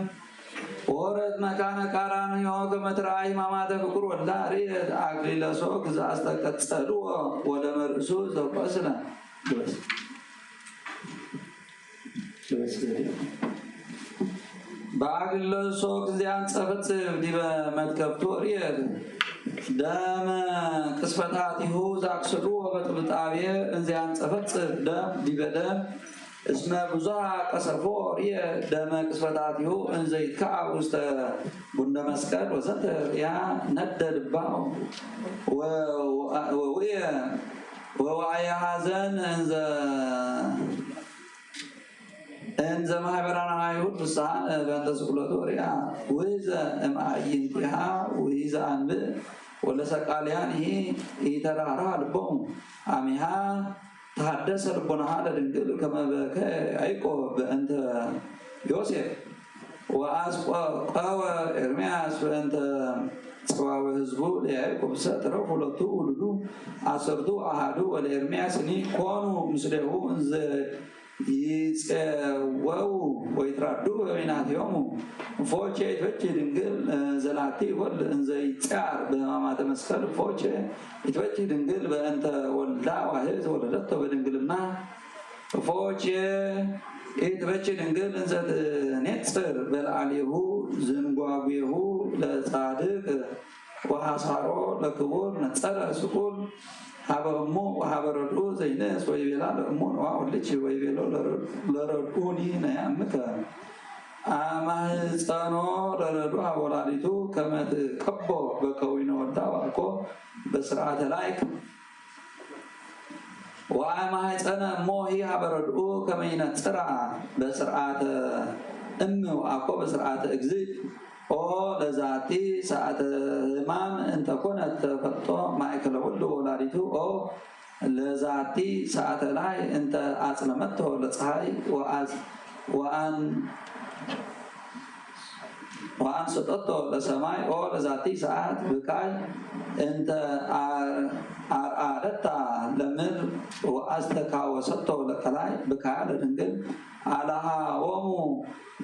ወረት መካነ ቃራንዮ ከመትራይ ማማተ ፍቁር ወላ ሬት አክሊለ ሶክ ዘአስተቀጸሉ ወደ መርሱ ዘቆስነ ድረስ በአክሊለ ሶክ ዚያንጸፈት ዲበ መትከብቶ ሬት ደም ቅስፈታቲሁ ዛክስሉ ወበጥብጣቤ እንዚያንጸፈት ደም ዲበ ደም እስመ ብዙሃ ቀሰፎ ርየ ደመ ቅስፈታቲሁ እንዘይትከዓ ውስተ ቡነ መስቀል ወዘተ ያ ነደ ልባው ወዋየ ሐዘን እንዘ ማህበራና አይሁድ ፍስሐ በእንተ ስቅለቱ ርያ ወይዘ እምአይንቲሃ ወይዘ አንብዕ ወለሰቃልያን ይሄ ኢተራራ ልቦሙ አሚሃ ተሐደሰ ልቦናሃ ለድንግል ከመ በከየ ያዕቆብ በእንተ ዮሴፍ ወአስቆቀወ ኤርምያስ በእንተ ጽዋወ ህዝቡ ለያዕቆብ ሰጥረው ሁለቱ ውሉዱ አሰርቱ አሃዱ ወለኤርምያስኒ ኮኑ ምስሌሁ እንዘ ይጼወው ወይትራዱ በበይናቲሆሙ ፎቼ ይትበጅ ድንግል ዘላቲ ወልድ እንዘ ይጻር በሕማማተ መስቀል ፎቼ ይትበጅ ድንግል በእንተ ወልዳ ዋሕድ ወለደቶ በድንግልና ፎቼ ይትበጅ ድንግል እንዘ ትኔጽር በለዓሌሁ ዝንጓጉሁ ለጻድቅ ወሐሳሮ ለክቡር ነጸረ ስቁል ሀበሙ ሀበረዱ ዘይነስ ወይቤላ ለእሙ ዋውልች ወይቤሎ ለረዱኒ ነያምከ አማህፀኖ ለረዱ ሀወላዲቱ ከመት ቀቦ በከዊነ ወልዳ ዋኮ በስርዓተ ላይክ ወአማህፀነ ሞሂ ሀበረዱ ከመይነጽራ በስርዓተ እም ዋኮ በስርዓተ እግዚእ ኦ ለዛቲ ሰዓተ ሕማም እንተ ኮነት ተፈቶ ማእከለ ሁሉ ወላዲቱ ኦ ለዛቲ ሰዓተ ላይ እንተ አጽለመቶ ለፀሐይ ወአን ሰጠቶ ለሰማይ ኦ ለዛቲ ሰዓት ብካይ እንተ አርአደታ ለምድር ወአስተካወሰቶ ለቀላይ ብካይ ለድንግል አላሃዎሙ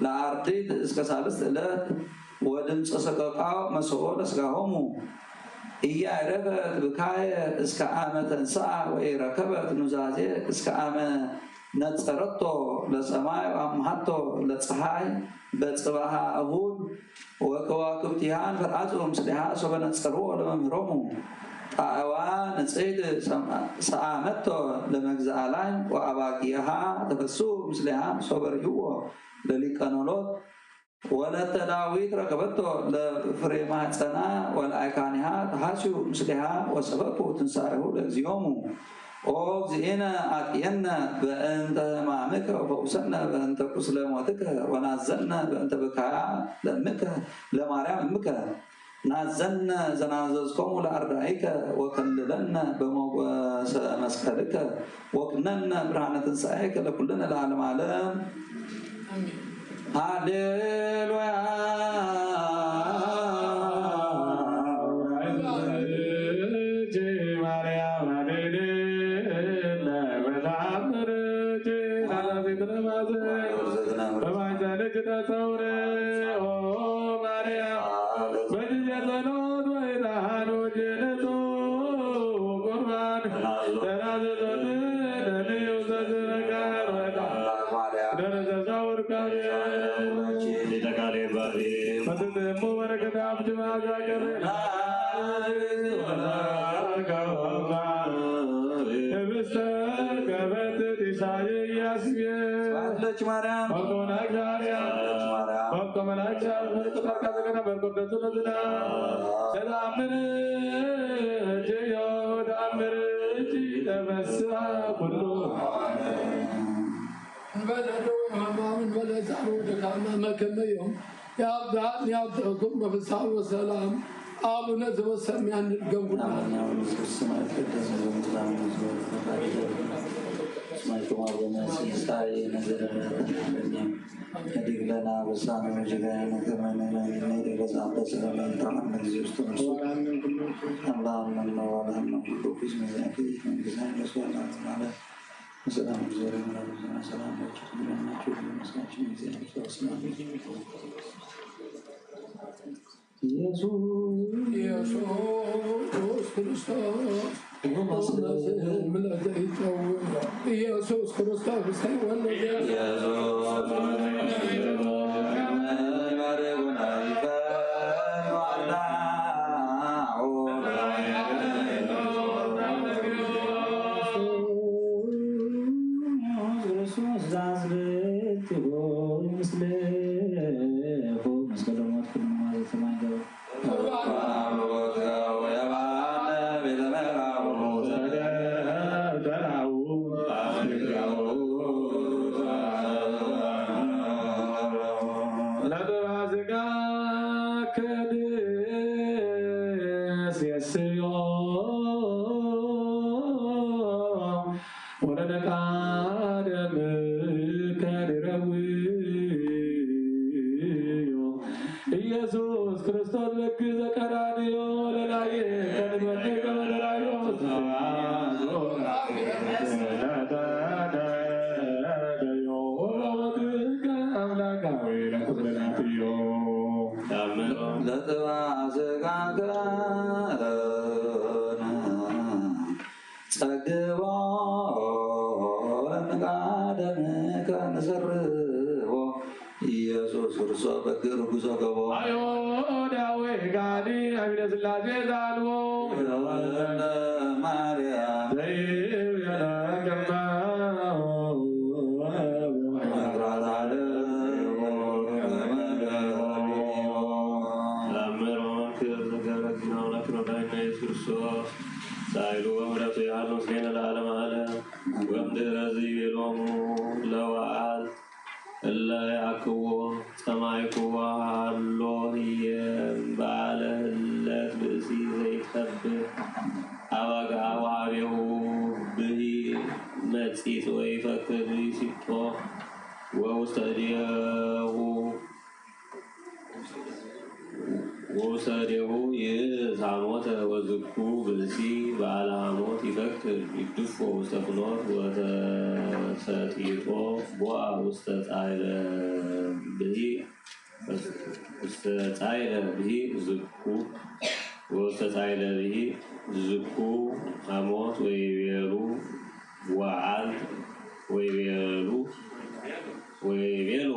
ለአርዲት እስከ ሳልስት ዕለት ወድምፀ ሰቀቃው መስኦ ለስጋሆሙ እያረበት ብካየ እስከ አመ ተንሥአ ወኢረከበት ኑዛዜ እስከ አመ ነጸረቶ ለሰማይ ወአምሃቶ ለፀሐይ በጽባሃ እሁድ ወከዋክብቲሃን ፈርአጹ ምስሊሃ ሶበ ነጸርዎ ለመምህሮሙ ጣዕዋ ንጽሕት ሰአመቶ ለመግዝአ ላይ ወአባጊሃ ተፈሱ ምስሊሃ ሶበ ርእይዎ ለሊቀ ኖሎት ወለተ ዳዊት ረከበቶ ለፍሬ ማኅፀና ወለአይካኒሃ ተሐስዩ ምስሊሃ ወሰበኩ ትንሣኤሁ ለእግዚኦሙ ኦ እግዚእነ አጥየነ በእንተ ሕማምከ ወፈውሰነ በእንተ ቁስለ ሞትከ ወናዘነ በእንተ ብካያ ለእምከ ለማርያም እምከ ናዘነ ዘናዘዝኮሙ ለአርዳኢከ ወከልለነ በሞገሰ መስቀልከ ወክነነ ብርሃነ ትንሣኤከ ለኩልነ ለዓለመ ዓለም ሃሌሉያ ከመላእክት ከመላእክት ጋር በርቆደቱ ለዝና ሰላምን ጀዮድ አምርጂ ተመስአ ኩሉ በለዶ ማማን በለዛሩ ደካማ መከመዮም ያብዳን ያብዳኩም በፍስሐ ወሰላም አቡነ ዘበሰማያን ገንጉና ስማቸው አቡነ ሲሳይ ነገረኛም ከዲግለና በሳነ ወጀጋና ከመነና ይደረሳበት ስለማንታም እዚህ ውስጥ ነው አላህ ነው ወላሂ ነው ቢስ መዛቂ እንግዛን ለሷላ ማለት ሰላም ዘረ ነው ሰላም ናችሁ መስማችሁ ጊዜ ነው ሰላም ኢየሱስ ክርስቶስ ኢየሱስ ክርስቶስ ኢየሱስ ክርስቶስ ለክ ዘቀራንዮ ለላይ ከንበቴ ከመደራዮ አምላካዊ ለኩለናትዮ ለጥባ ዘጋገና ጸግቦ ለነቃደም ከንሰርቦ ኢየሱስ ክርስቶስ በግር ጉዞ ገቦ አይሁዳዊ ጋዲ አቢነ ስላሴ ዛልቦ ማርያም ዘይብየለገማ ክርስቶስ ሳይሉ ወምረቱ ያሉ ስኔነ ለዓለም ዓለም ወምድረ ዝቤሎሙ ለወዓል እለ ያክዎ ሰማይኩ ሃሎ ህየም በዓለ ህለት ብእሲ ዘይትከብር አባጋ ወሃቤሁ ብሂ መጺት ወይፈክር ሲጦ ወውስተ እዴሁ ወሰደሁ ይዛሞተ ወዝኩ ብእሲ በዓለ ሐሞት ይፈክር ይድፎ ውስተ ፍኖት ወተሰጢጦ ቦአ ውስተ ጻዕለ ብሂ ዝኩ ወውስተ ጻዕለ ብሂ ዝኩ ሐሞት ወይቤሉ ወዓልት ወይቤሉ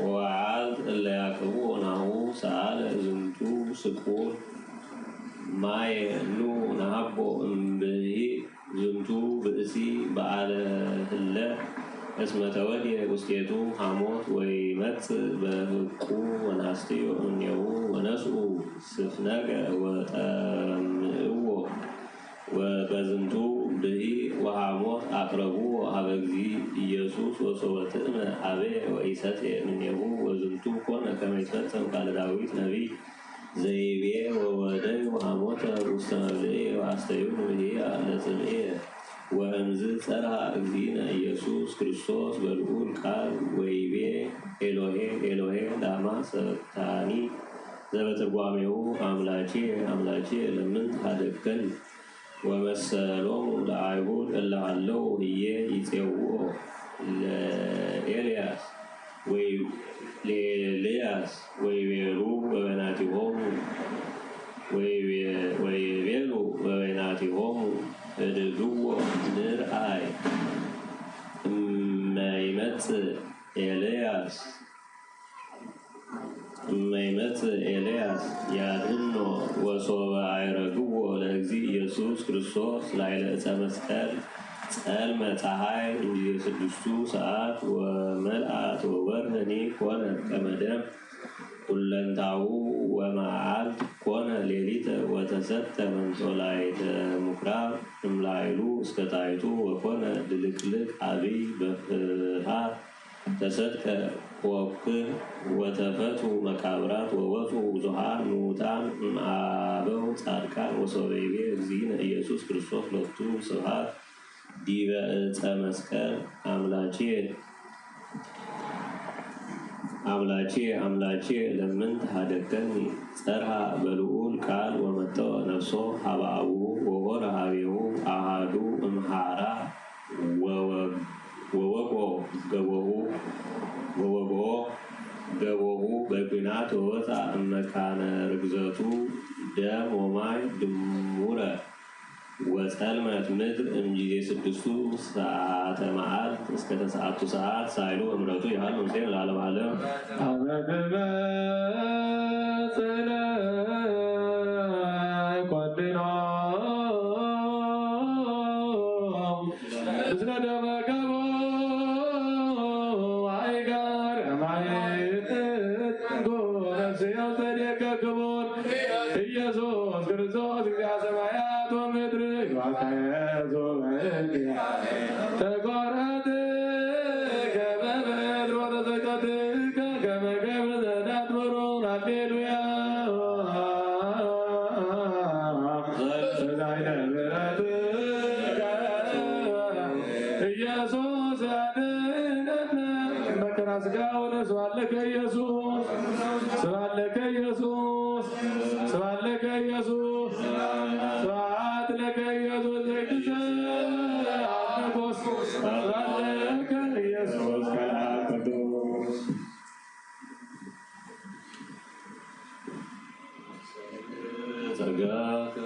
ወዓልት እለ ያክቡ ናሁ ሰአለ ዝንቱ ስቁር ማየ ኑ ናሃቦ እምብሂ ዝንቱ ብእሲ በዓለ ህለ እስመ ተወልየ ውስቴቱ ሐሞት ወይመጽእ በህቁ ወናስትዮ እምኔሁ ወነስኡ ስፍነገ ወጠምዕዎ ወበዝንቱ ብሂ ወሐሞት አቅረቡ ሀበ እግዚእ ኢየሱስ ወሶበ ትእመ ሀቤ ወኢሰትየ እምኔሁ ወዝንቱ ኮነ ከመ ይትፈጸም ቃለ ዳዊት ነቢይ ዘይቤ ወወደዩ ሐሞተ ውስተ መብልዕየ ወአስተዩ ብሂየ ለጽምዕየ ወእምዝ ጸርሐ እግዚእነ ኢየሱስ ክርስቶስ በልዑል ቃል ወይቤ ኤሎሄ ኤሎሄ ላማ ሰበቅታኒ ዘበትርጓሜሁ አምላኬ አምላኬ ለምን ታደግከኒ ወመሰሎሙ ለአይሁድ እለ ሀለው ህዬ ይጼውኦ ለኤልያስ ወይቤሉ በበይናቲሆሙ እድግዎ ንርአይ እመይመጽእ ኤልያስ ያድኅኖ ወሶበ አይረግዎ ለእግዚእ ኢየሱስ ክርስቶስ ላዕለ ዕፀ መስቀል ጸልመ ፀሐይ እንዲስድስቱ ሰዓት ወመልአት ወወርኅኒ ኮነ ከመ ደም ኩለንታው ወመዓልት ኮነ ሌሊተ ወተሰጠ መንጦላዕተ ምኵራብ እምላዕሉ እስከ ታሕቱ ወኮነ ድልቅልቅ አብይ በፍርሃት ተሰጥቀ ወኩህ ወተፈቱ መቃብራት ወወፁ ብዙኃን ምውታን እምአበው ጻድቃን ወሶበይቤ እግዚእነ ኢየሱስ ክርስቶስ ሎቱ ስብሐት ዲበ ዕፀ መስቀል አምላኬ ለምን ታደገኒ ጸርሃ በልዑል ቃል ወመጠወ ነፍሶ ሀበ አቡሁ ወሆረ ሀቤሁ አሃዱ እምሃራ ወወቆ ገቦሁ በኩናት ወወፃ እመካነ ርግዘቱ ደም ወማይ ድሙረ ወጸልመት ምድር እምጊዜ 6 ሰዓተ መዓልት እስከ 9 ሰዓት ሳይሉ እምረቱ ያህል ሙሴን ለዓለም ዓለም ኢየሱስ ክርስቶስ ሰማያት ወምድር ተቆረጥ ከመበድሮ ተዘቀት ከመገብር ዘዳትበሮ ሃሌሉያ ኢየሱስ ያድነን መከራ ሥጋውን ስባለከ ኢየሱስ ስባለከ ኢየሱስ ስባለከ ኢየሱስ ስብሐት ለከ ኢየሱስ ዘእግዘ አብነጎስ ስባለከ ኢየሱስ ቅዱስ ጸጋከ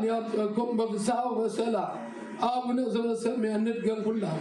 يبتعكم بفساء وسلام أبونا زلسل من ندقن كلها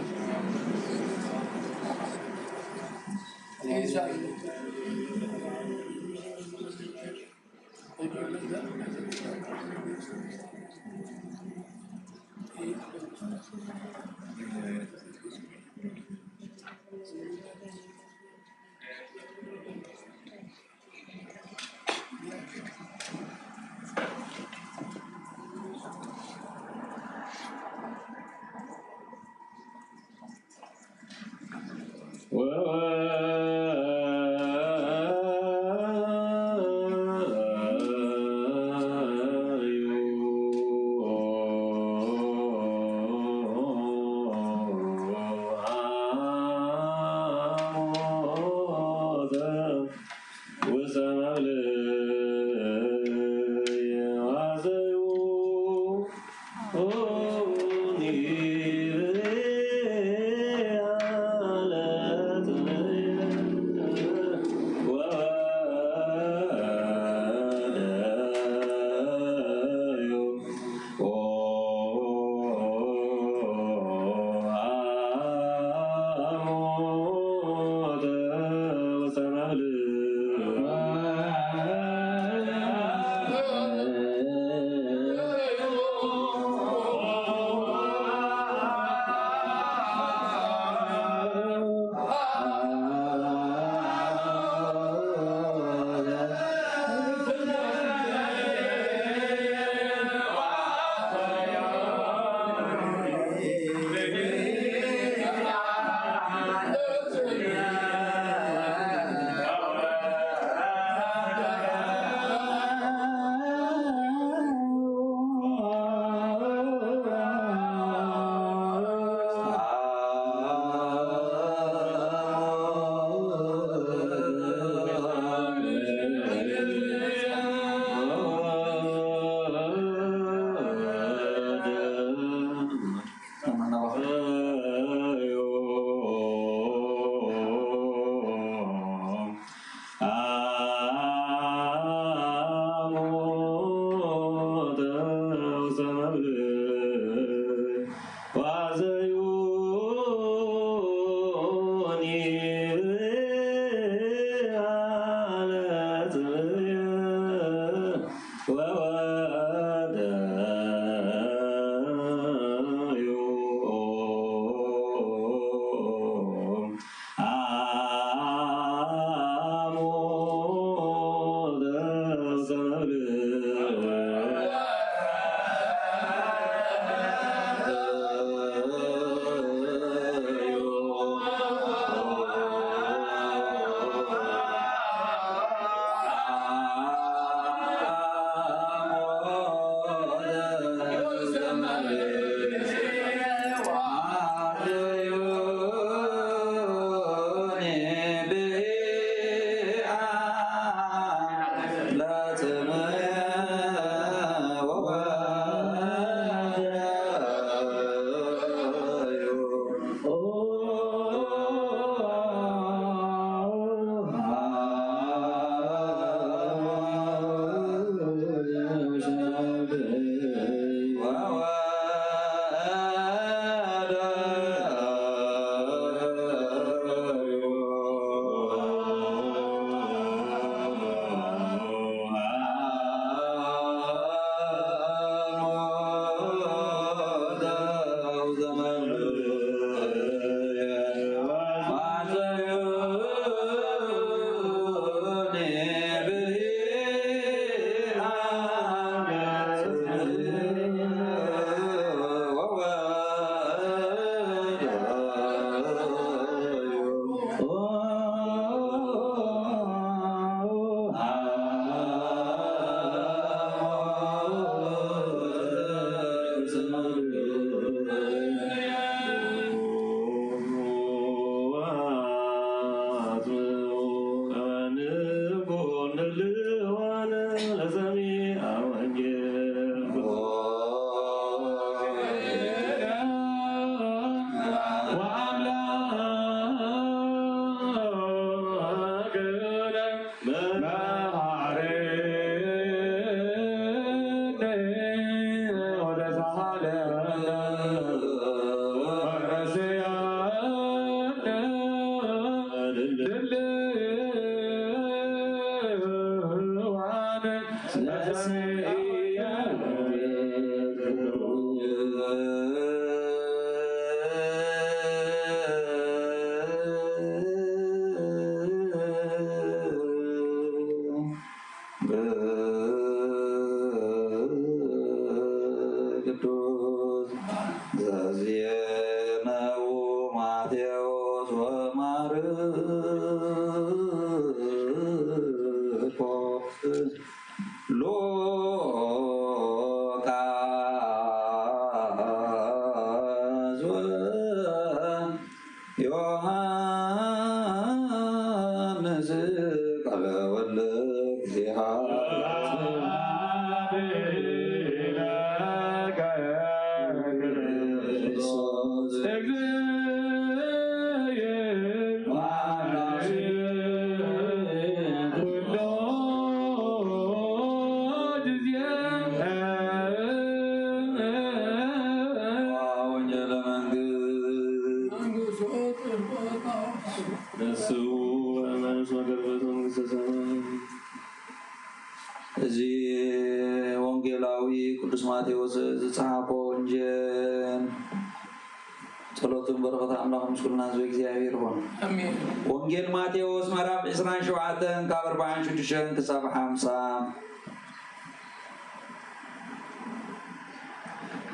ወንጌል ማቴዎስ ምዕራፍ 27 ከ46 እስከ 50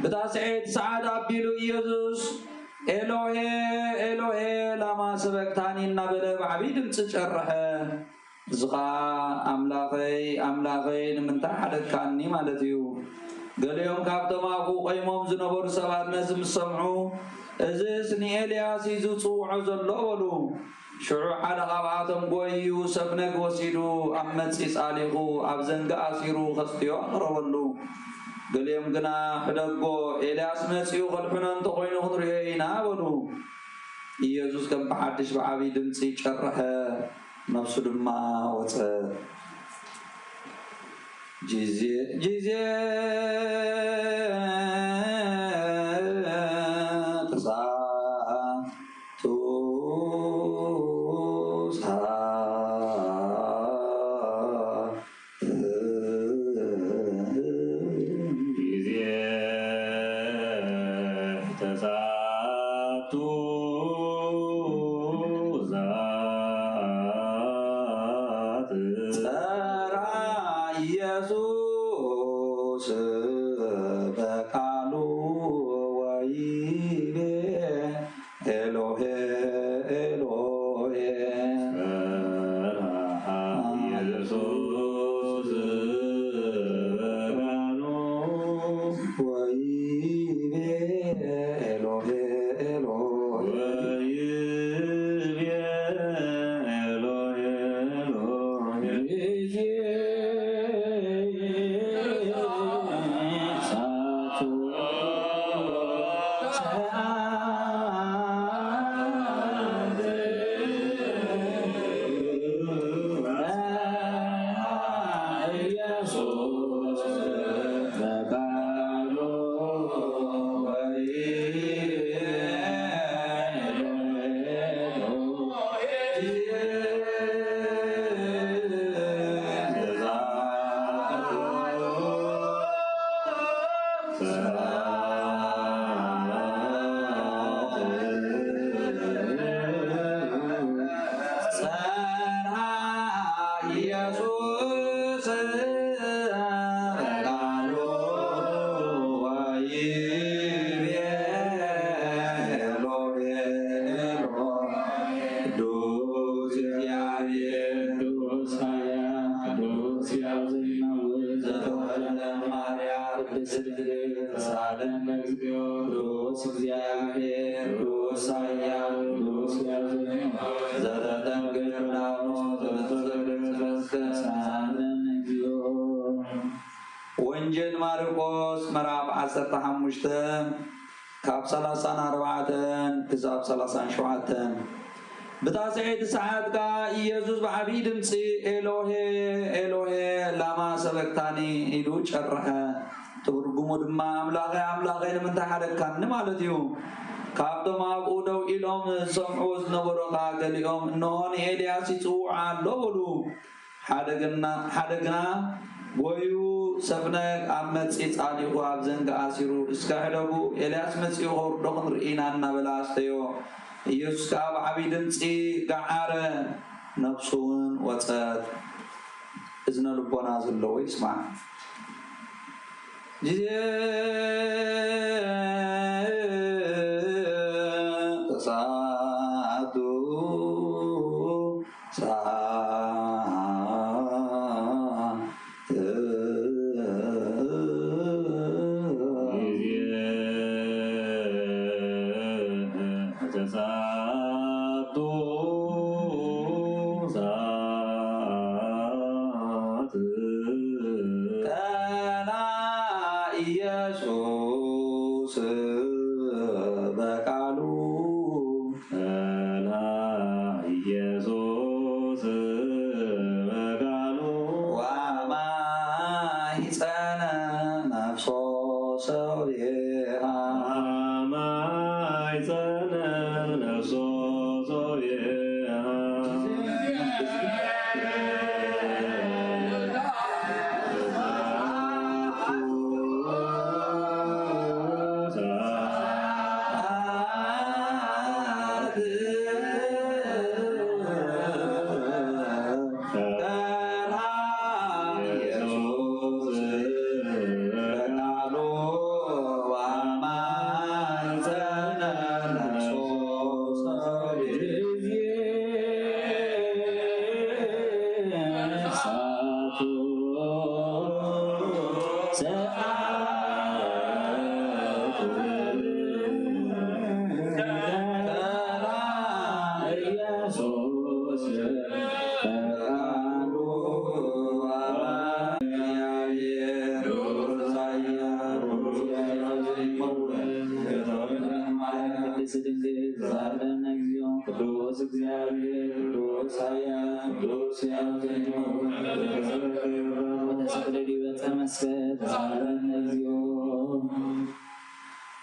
بتاسعيد سعادة أبيلو إيزوس إلهي إلهي لما سبقتاني النبلة بعبيد متشرحة زغا أملاقي من تحت كاني مالتيو قال يوم كابتما أبو قيمهم زنبور سبات نزم السمعو إزيسني إلياس يزوصو عزل لولو شعو على غاباتهم قويو سفنك وسيدو أمد سيساليقو أبزنق أسيرو خستيو أقرولو قال يوم قنا حدقو إلياس مسيو خلفنا انتقوين خضرينا ولو يزوز كم بحادش بعبي دمسي شرحة نفسه دما وصل جزية Yesus በቃሉ ወይቤ ኤሎሄ ኤሎሄ ኢየሱስ በቃሉ ወይቤ ኤሎሄ ኤሎሄ ወንጌል ማርቆስ ምዕራፍ 15 ካብ 34 ክሳብ 37 بتاسعيد ساعات كا يسوع بعبيد مسي إلهه إلهه لما سبقتني إلو شرح ترجمو دما أملاقه لمن تحرك كان نمالتيو كابتو ما أقوله إلهم سمعوز نبرقا قليهم نون إلياس يسوع لولو حدقنا ويو سفنك أمت سيطاليو أبزنك أسيرو اسكاهدبو إلياس مسيحور دخن رئينا نبلاستيو يسوع كاب عبيدن سي قعار نفسون وصات إذن ربنا زلو يسمع تساتو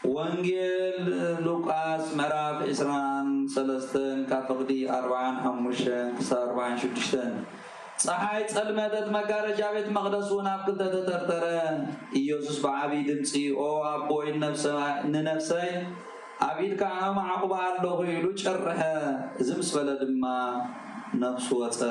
وانجيل لوقاس مراب إسران سلستن كفقدي 45-46 ፀሓይ ጸልመተት መጋረጃ ቤት መቅደሱን አብክልተ ተተርተረ ኢየሱስ በዓቢይ ድምፂ ኦ አቦይ ንነፍሰይ አቢድካ ማዕቁባ ኣለኹ ኢሉ ጨርሐ እዚ ምስ በለ ድማ ነፍሱ ወፀት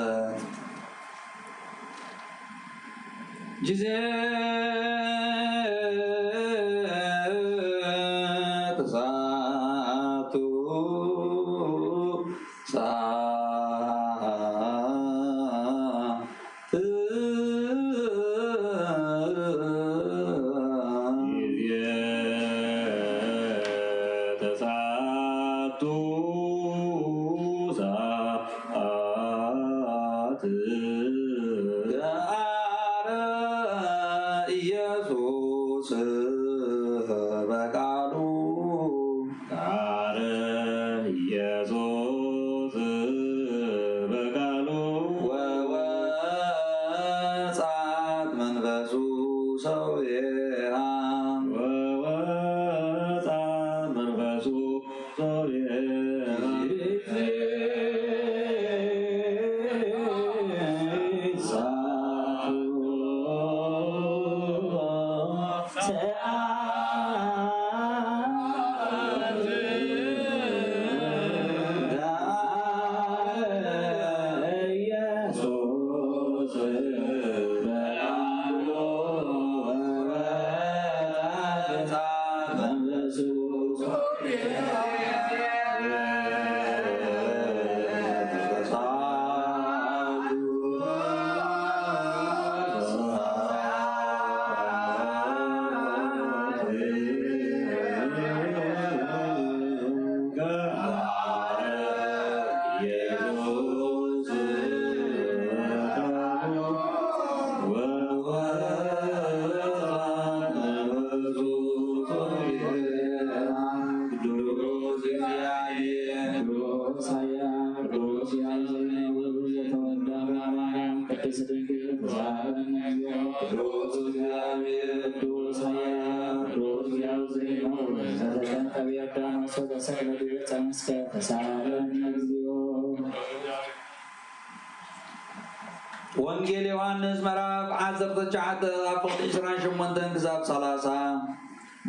ወንጌል ዮሐንስ ምዕራፍ 19 አፍቅር 28 ክሳብ 30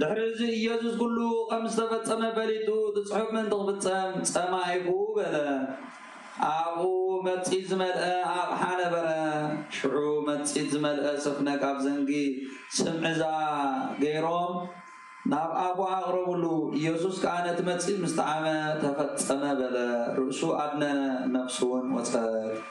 ድሕሪዚ ኢየሱስ ኩሉ ከም ዝተፈጸመ በሊጡ ትጽሑፍ ምን ትኽፍጸም ጸማኢኹ በለ ኣብኡ መጺት ዝመልአ ኣቕሓ ነበረ ሽዑ መጺት ዝመልአ ስፍነ ካብ ዘንጊ ስምዕዛ ገይሮም ናብ ኣቦ ኣቕረቡሉ ኢየሱስ ከዓ ነቲ መጺት ምስ ጣዕመ ተፈጸመ በለ ርእሱ ኣድነነ ነፍሱ እውን ወጸት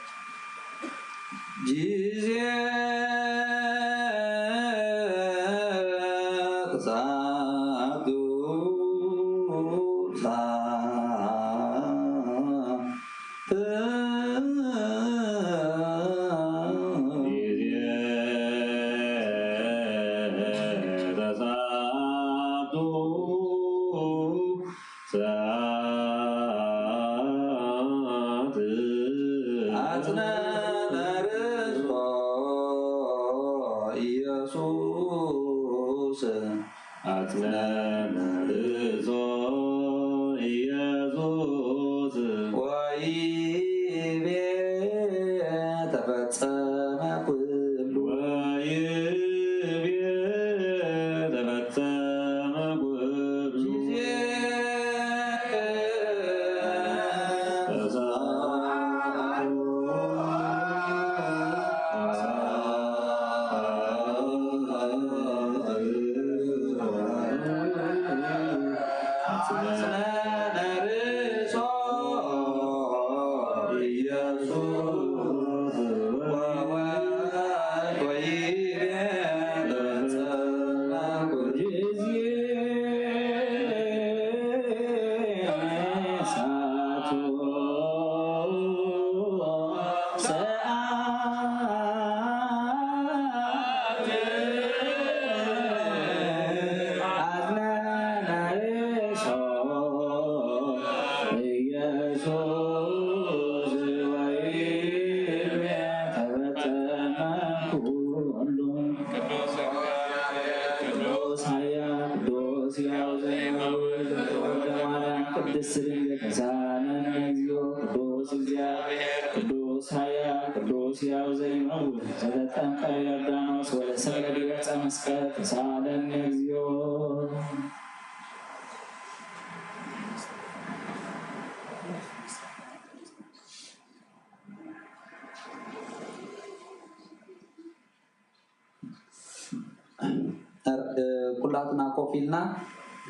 كلاتنا كوفيلنا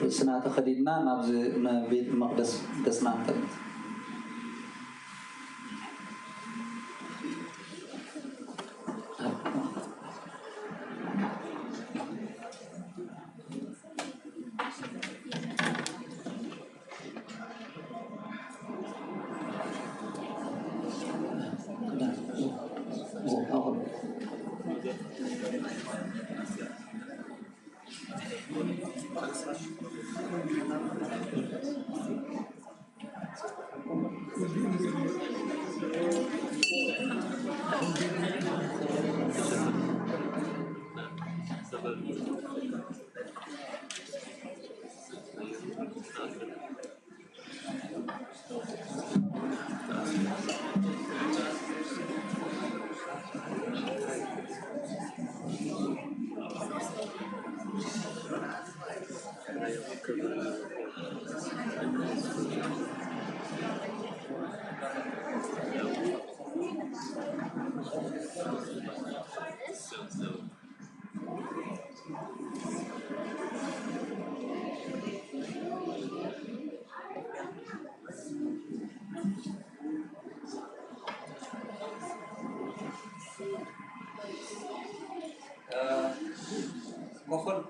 سنة خدينا نبز بيت المقدس دسنا تلت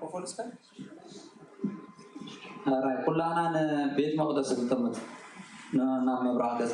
كفول اسكن راي كلنا بيت مقدس التمت نعم برادس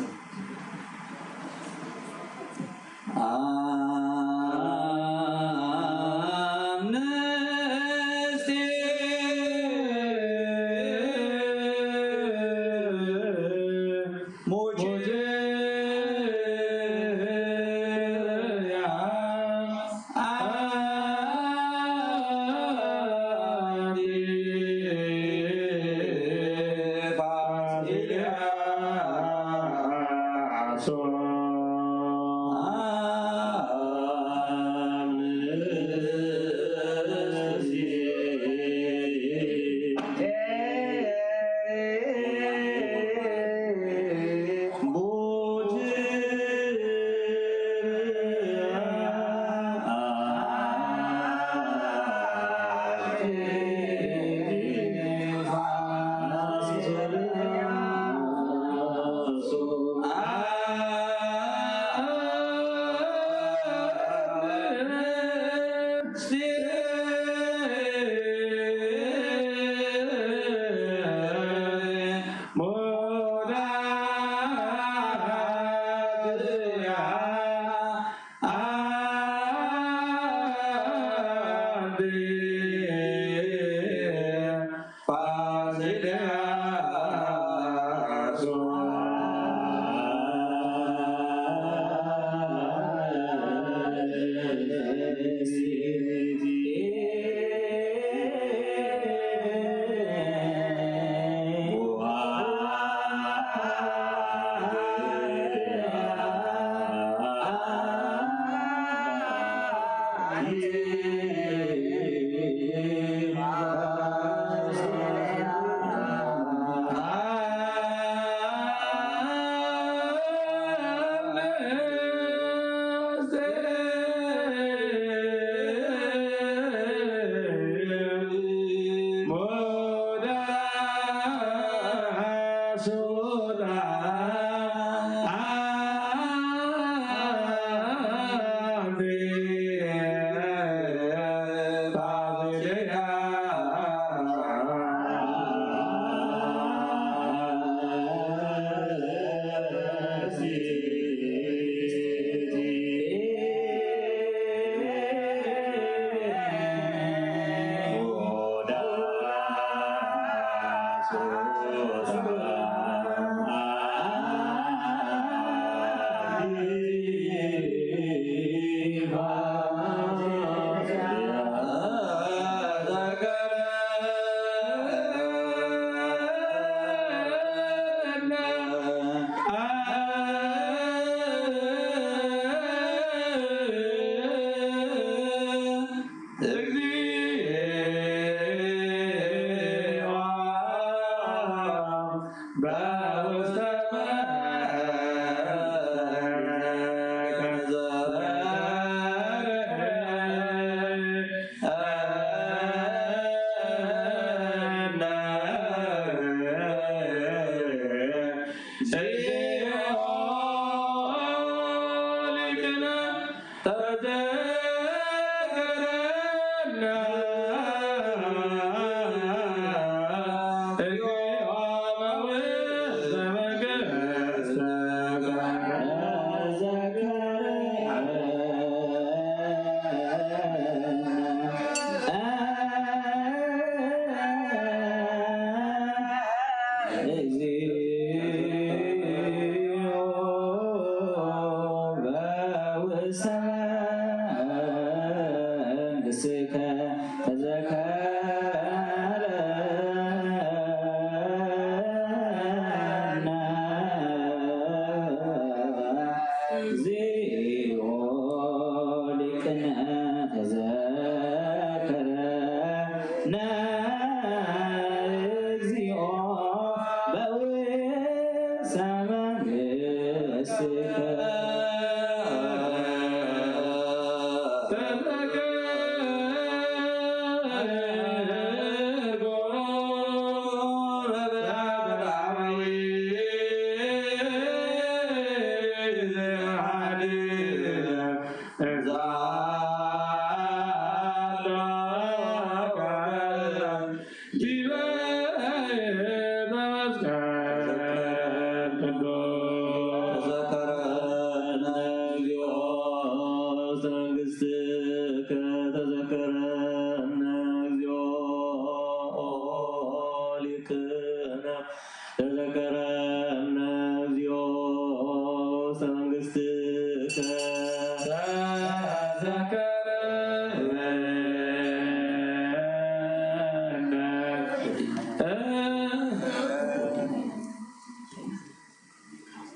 ይቅነ ተዘከረነ እግዚኦ መንግሥትከ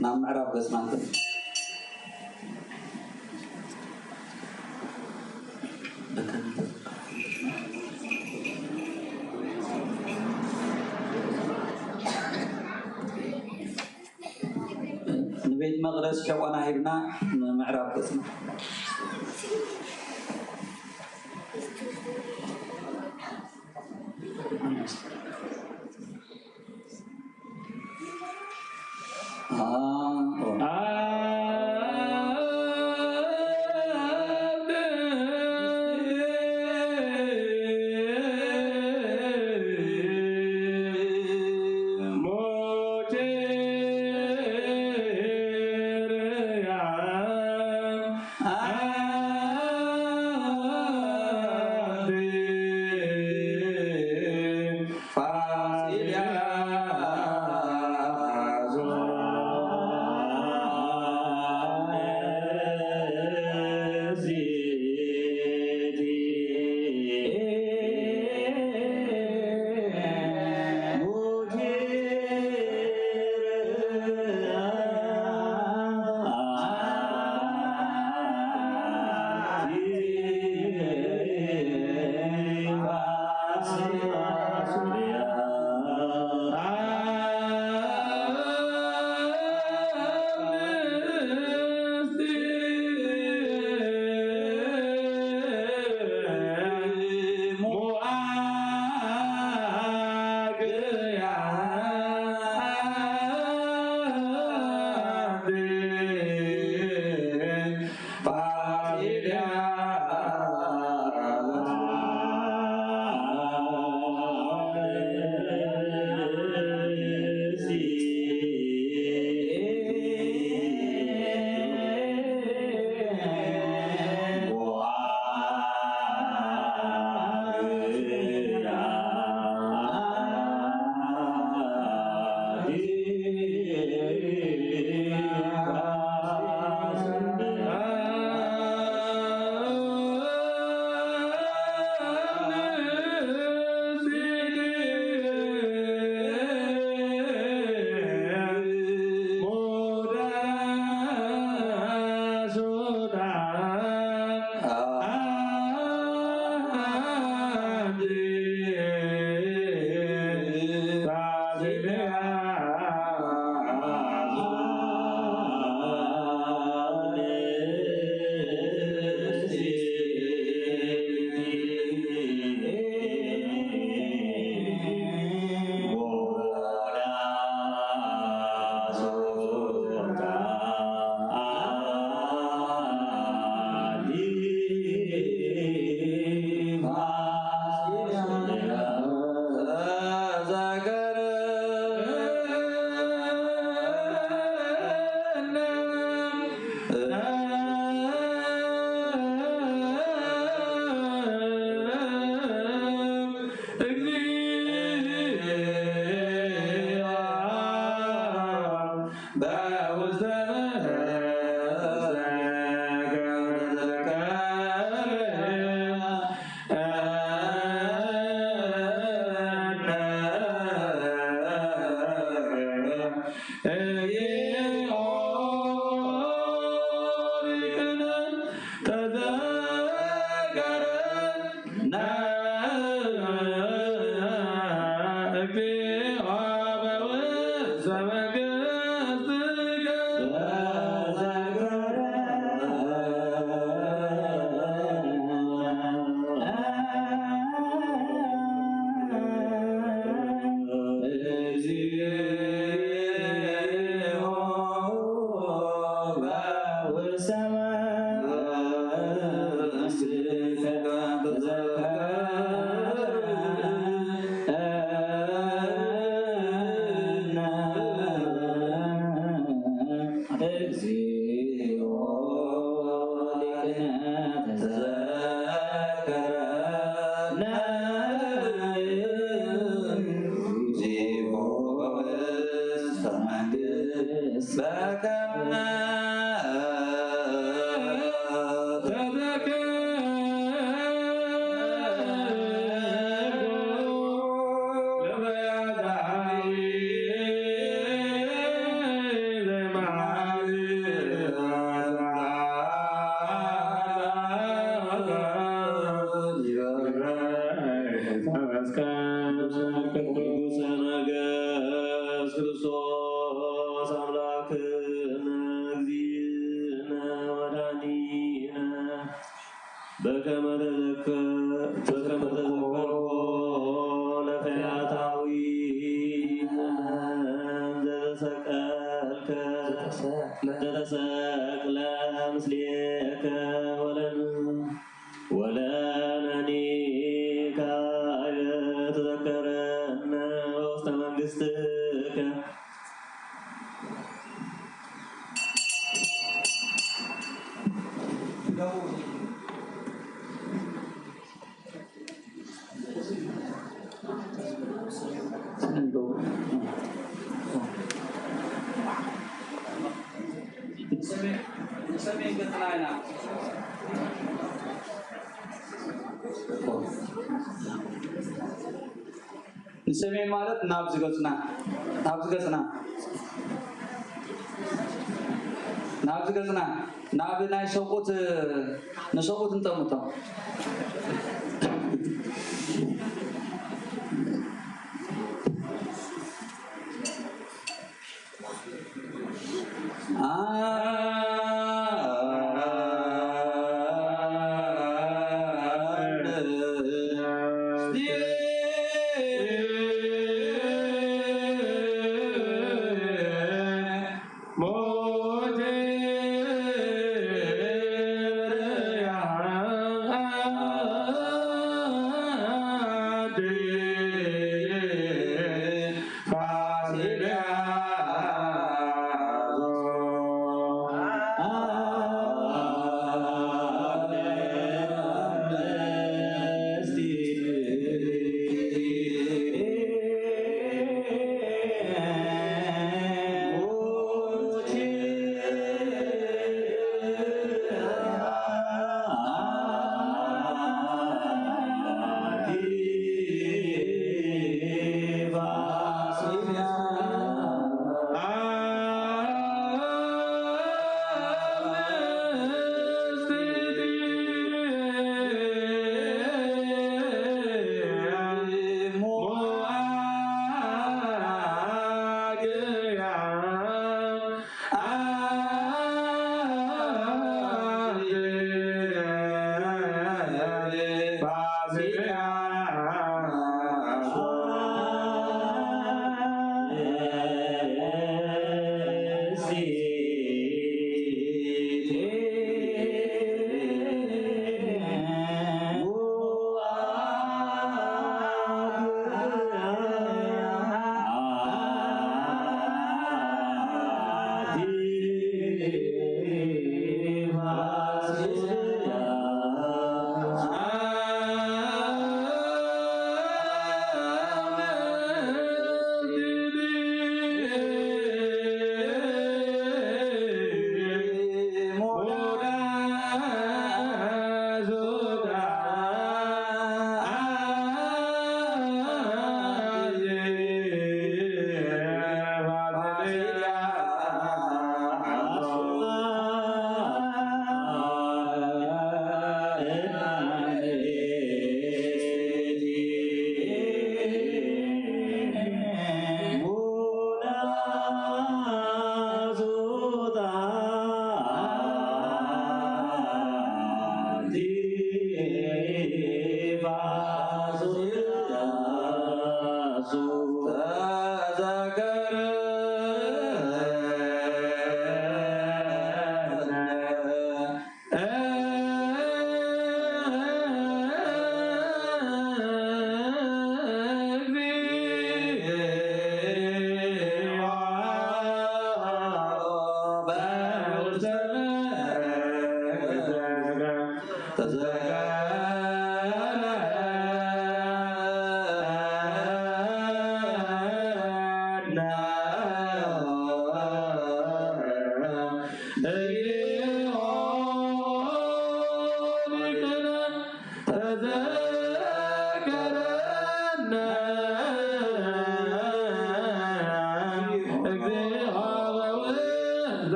ናብ ምዕራብ በስማንት ንቤት መቅደስ ሸቆና ሄድና ምዕራብ በስማንት Sama ተመስገን ንጉሠ ነገሥት ክርስቶስ አምላክነ እግዚእነ መድኃኒነ በከመ ተዘከርኮ ለፈያታዊነ ዘተሰቅለ ምስሌከ ወለነኒ ካየ ተዘከረነ ውስተ መንግሥትከ ሰሜን ገጽናይና ንሰሜን ማለት ናብ ዝገጽና ናብ ናይ ሰቁት ንሰቁት እንጠምቶ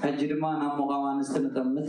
أجرما نموغاوان استنقمت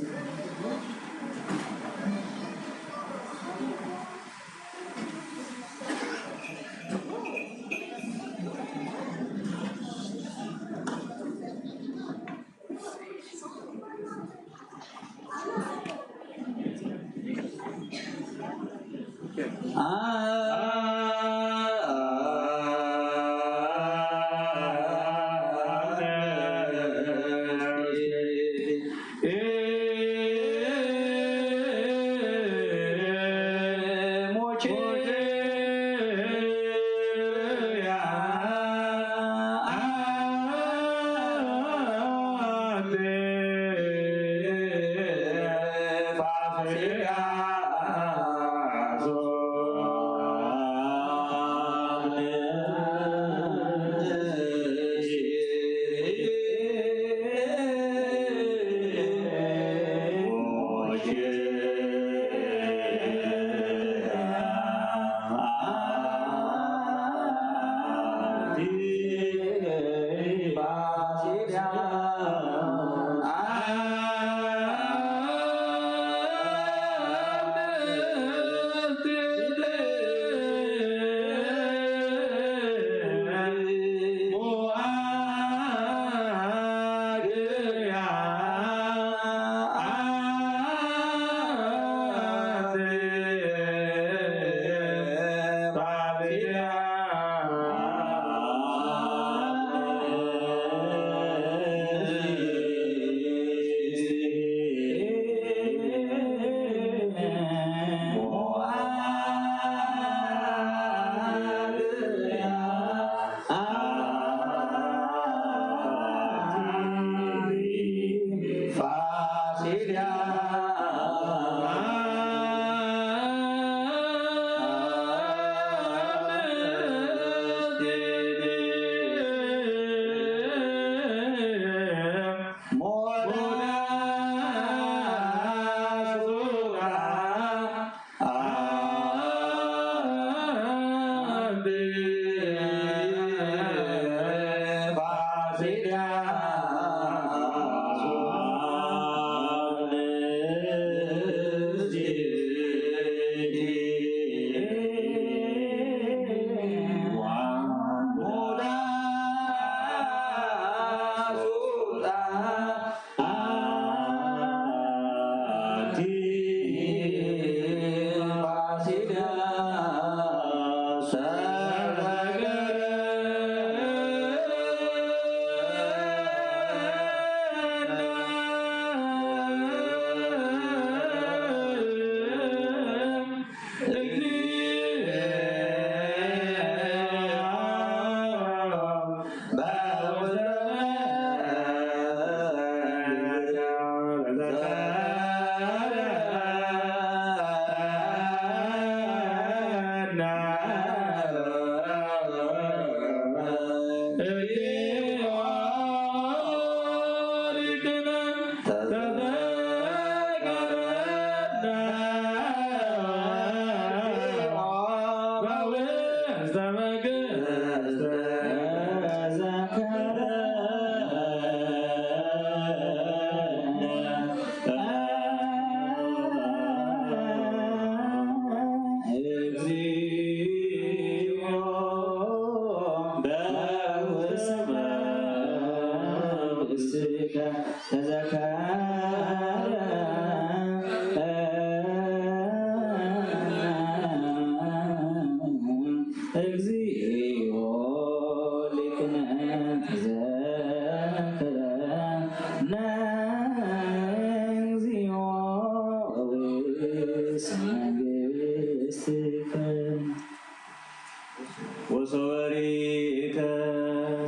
وصوريك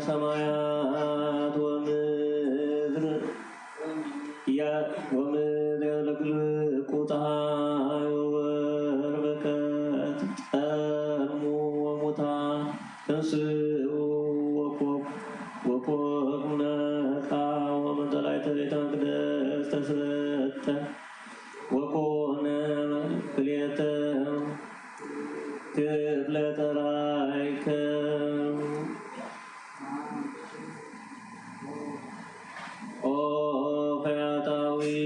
سمايات ومدر يا ومدر قطعا وربكات أرمو ومتع تنسو وقومنا ومن طلعت لتقدس تسرت وكونا كليتا كبلة رايك فيعطوي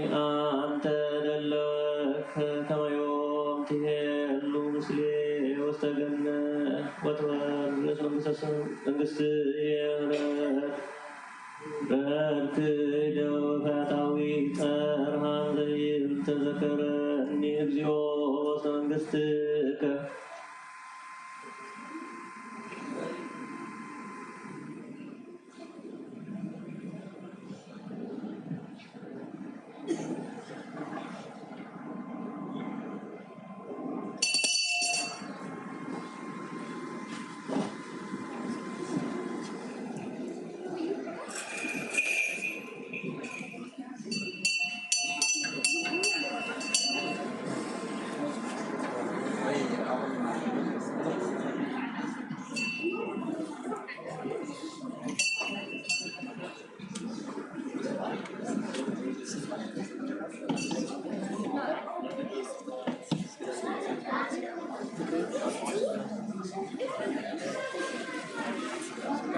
أنت دلك كما يوم تهلو مسلي واستغنى وتورث منقص يرد رد دو فيعطوي ترهان ذيب تذكرني اجزيو وستنقصتك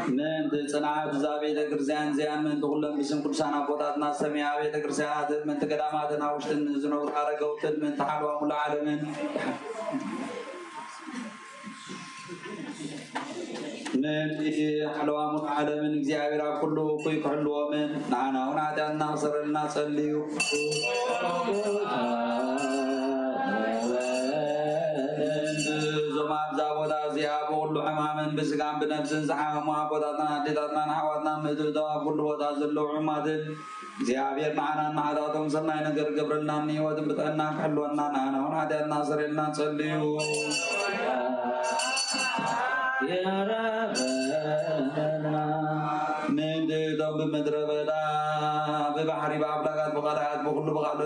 من تصنع بزابي تكرسيان زيان من تقولن بسم كل سنة بوتاتنا سميعة تكرسيانات من تقداماتنا وشتن زنوب عرقوتن من تحلوى كل عالمين من حلوى من عالمين اكزيابيرا كله كيف حلوى من نعنا ونعتان ناصر لنا صليو كل حمام بسقام بنفس زحام وعبوداتنا عديداتنا نحواتنا مثل دوا كل وضع زلو عمادل زيابير معنا نعداتهم صلنا نقر قبرلنا نيوة بتأنا حلونا نانا ونعدي الناصر لنا تصليو يا ربنا من دوب مدربنا ببحري بابلغات بغرات بكل بغال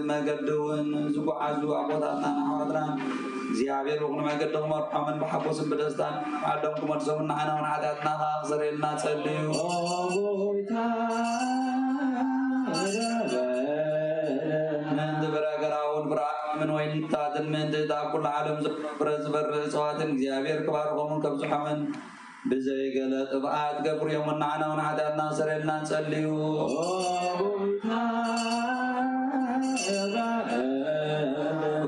مقدون زقو عزو عبوداتنا نحواتنا زيابير وقنا ما قدم مرحمن بحبوس بدستان عدمكم ارسمنا عنا ونعداتنا غاغزر لنا تصليو من دبرا قراون برا من وين تادن من دا كل عالم برز بر صواتن زيابير كبار قومن كبزو حمن بزي قلت بعد قبر يوم عنا ونعداتنا صر لنا تصليو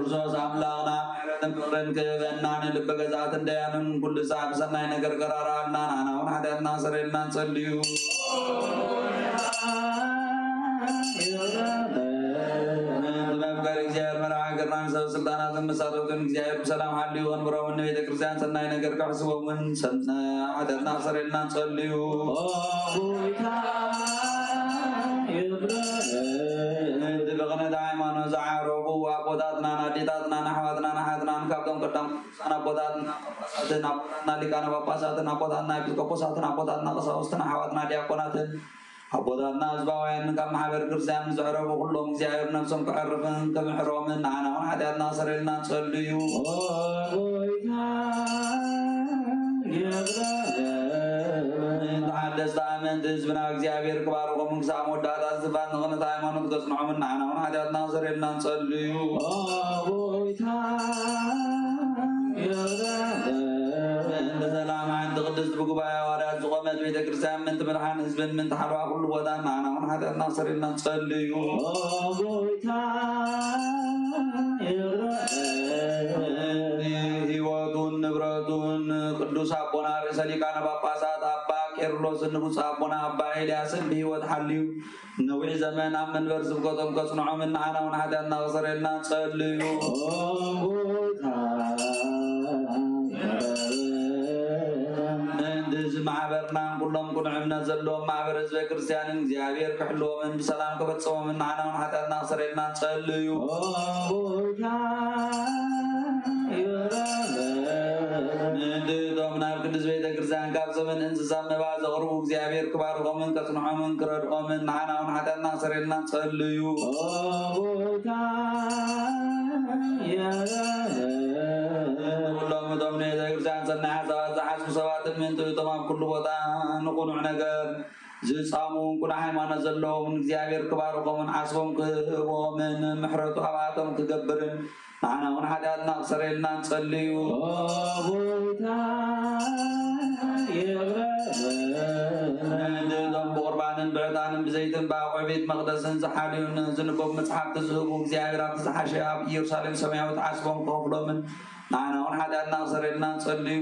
رزوز عملانا تنقرن كبنان لبقزات ديانن كل صاحب سناي نقر قرارنا نانا ونعداتنا صر لنا تصليو سلطانات مسارات الجزائر بسلام علي ونبرو من بيت كريستيان سناي نقر كحسبو من سنة عددنا صر لنا تصليو بغنا دائما زعروا وقوداتنا ناديتاتنا نحواتنا نحاتنا نكابتم كتم سنا قوداتنا نالكانا باباساتنا قوداتنا بكوبوساتنا قوداتنا قصاوستنا حواتنا دياقوناتنا أبوداتنا أزباوين كم حبر كرسيان زعروا كلهم زعير نفسهم كعرفن كم حرومن عنا ونحداتنا صر لنا تصليو تحدث دائما تزبنا اكزيابير كباركم مكسام وداتا زبان نغنى دائما نتقصنع من عنا ونحداتنا صر لنا تصليو ጉባኤ ሐዋርያት ዝቆመት ቤተክርስቲያን ምን ትምርሃን ህዝብን ምን ተሐልዋ ሁሉ ቦታ ማና ሆነ ኃጢአትና ሰሪና ጸልዩ ህይወቱን ንብረቱን ቅዱስ አቦና ርእሰ ሊቃነ ጳጳሳት አባ ቄርሎስ ንጉሥ አቦና አባ ኤልያስን በህይወት ሐልዩ ነዊዕ ዘመን ኣብ መንበር ስብከቶም ከጽንዖም ንዓና ሆነ ኃጢአትና ሰሪና ጸልዩ معبرنا كلهم كن عمنا زلهم معبر حزب كريستيان እግዚአብሔር كحلوهم بسلام كبتصوم معنا حتى ناصر لنا تصليوا ندومنا ቅዱስ ቤተ ክርስቲያን ካብ ዘመን እንስሳ መባ ዘቅርቡ እግዚአብሔር ክባርኮምን ከጽንዖምን ክረድኦምን معنا حتى ناصر لنا تصليوا كلهم دومنا ቤተ ክርስቲያን ሰናይ ሓሳባት ሰባት ምን ተማም ኩሉ ቦታ ንቁኑዕ ነገር ዝጻሙን ኩሉ ሃይማኖት ዘለዎም እግዚአብሔር ክባርኮምን ዓስቦም ክህቦምን ምሕረቱ አባቶም ክገብርን አና ወን ኃጢአትና ክሰረልና ጸልዩ እንደም በቁርባንን በዕጣንን በዘይትን በአቆይ ቤት መቅደስን ዝሓልዩን ዝንበብ መጽሐፍ ተዝህቡ እግዚአብሔር ኣብ ተሓሸ ኣብ ኢየሩሳሌም ሰማያዊት ዓስቦም ከፍሎምን አና ወን ኃጢአትና ክሰረልና ጸልዩ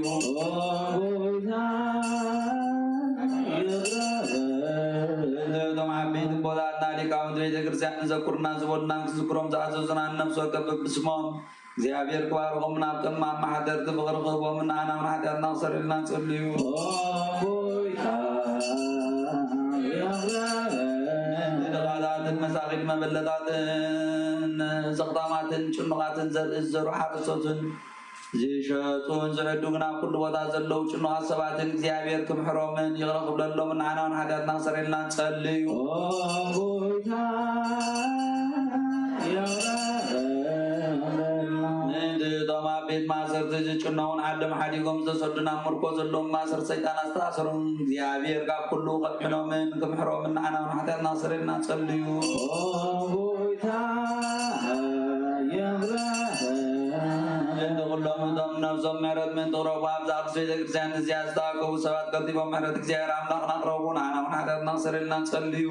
እንደም ዓበይት ቦታና ሊቃውንት ቤተክርስቲያን ዘኩርና ዝቦልና ዝክሮም ዝኣዘዙና ነፍስ ወከፍ ብስሞም እግዚአብሔር ክባርኮም ናብ ቅድመ ማሕደርቲ ፍቅሪ ክህቦም ንዓና ውን ኃጢአትና ክሰረልና ጸልዩ ደቃታትን መሳኺት መበለታትን ዘቕጣማትን ጭኑቃትን ዘርኡ ሓረሶትን ዝሸጡን ዝዕዱግና ኩሉ ቦታ ዘለው ጭኑቃት ሰባትን እግዚአብሔር ክምሕሮምን ይቕረ ክብለሎም ንዓና ውን ኃጢአትና ክሰረልና ጸልዩ ዶማ ቤት ማሰር ዝጭነውን ዓለም ሓዲጎም ዘሰዱና ምርኮ ዘሎም ማሰር ሰይጣን አስተሳሰሩን እግዚአብሔር ካብ ኩሉ ቀጥሎምን ክምሕሮምን ንዓና ውን ኃጢአትና ክሰረልና ጸልዩ እንደሁሉም ዶም ነፍሶም ምሕረት ምን ተረቡ ኣብዛ ቅዱስ ቤተክርስቲያን እዚያ ዝተዋከቡ ሰባት ቀልጢፎም ምሕረት እግዚአብሔር ኣምላኽና ክረኽቡ ንዓና ውን ኃጢአትና ክሰረልና ጸልዩ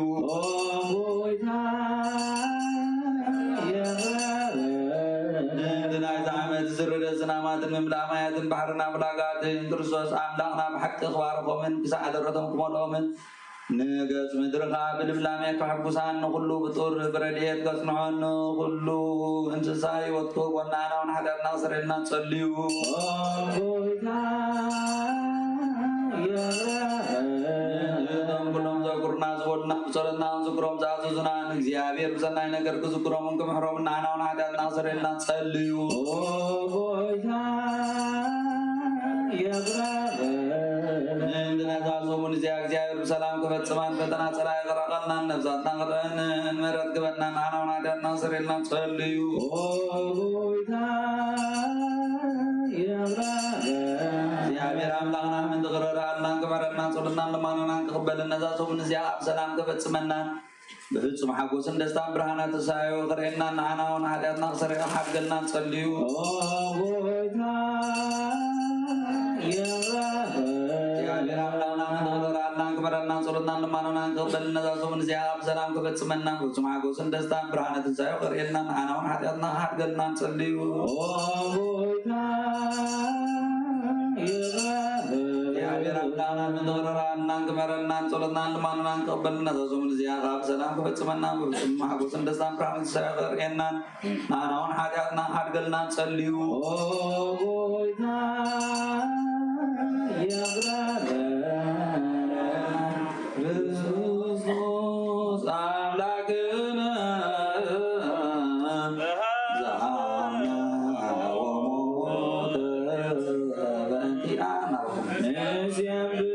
ናይዚ ዓመት ዝርደ ዝናማትን ምምላማያትን ባሕርና ፍላጋትን ክርስቶስ ኣምላኽና ብሓቂ ክባርኮምን ክሳዕ ደረቶም ክመልኦምን ንገጽ ምድርኻ ብልምላሜ ክሕጉሳን ንኩሉ ብጡር ብረድኤት ከጽንዖን ንኩሉ እንስሳ ህይወት ክህቦን ንዓና ውን ኃጢአትና ክሰረልና ጸልዩ ኩሎም ዘኩርና ዝቦልና ብጸሎትና ዝክሮም ዝኣዘዙና እግዚአብሔር ብሰናይ ነገር ክዝክሮምን ክምሕሮምን ንዓና ውን ኃጢአትና ክሰረልና ጸልዩ እንድነዛዞሙን እዚያ እግዚአብሔር ብሰላም ክፈጽማን ፈተና ጸላይ ክራቐልናን ነብሳትና ክጥዕንን ምሕረት ክበና ንዓና ውን ኃጢአትና ክሰረልና ጸልዩ እግዚአብሔር አምላኽና ምን ትኽረራልናን ክመረና ጸሎትናን ልማኖናን ክቕበልን ነዛዞሙን እዚያ ኣብ ሰላም ክፈጽመናን بفصم حقوسن دستان برهانات سايو خرينا نعنا ونحدياتنا خسرين حقلنا تصليو يا لرامنا نغررنا كبرنا صلتنا لماننا قبلنا زاسومن زياب سلام كبتسمنا بفصم حقوسن دستان برهانات سايو خرينا نعنا ونحدياتنا حقلنا تصليو يا لرامنا نغررنا كبرنا صلتنا لماننا قبلنا زاسومن زياب سلام كبتسمنا بفصم حقوسن دستان برهانات سايو خرينا نعنا ونحدياتنا حقلنا تصليو ክርስቶስ አምላክነ ዘአምነ ወሞተ በእንቲአነ ንሴብሖ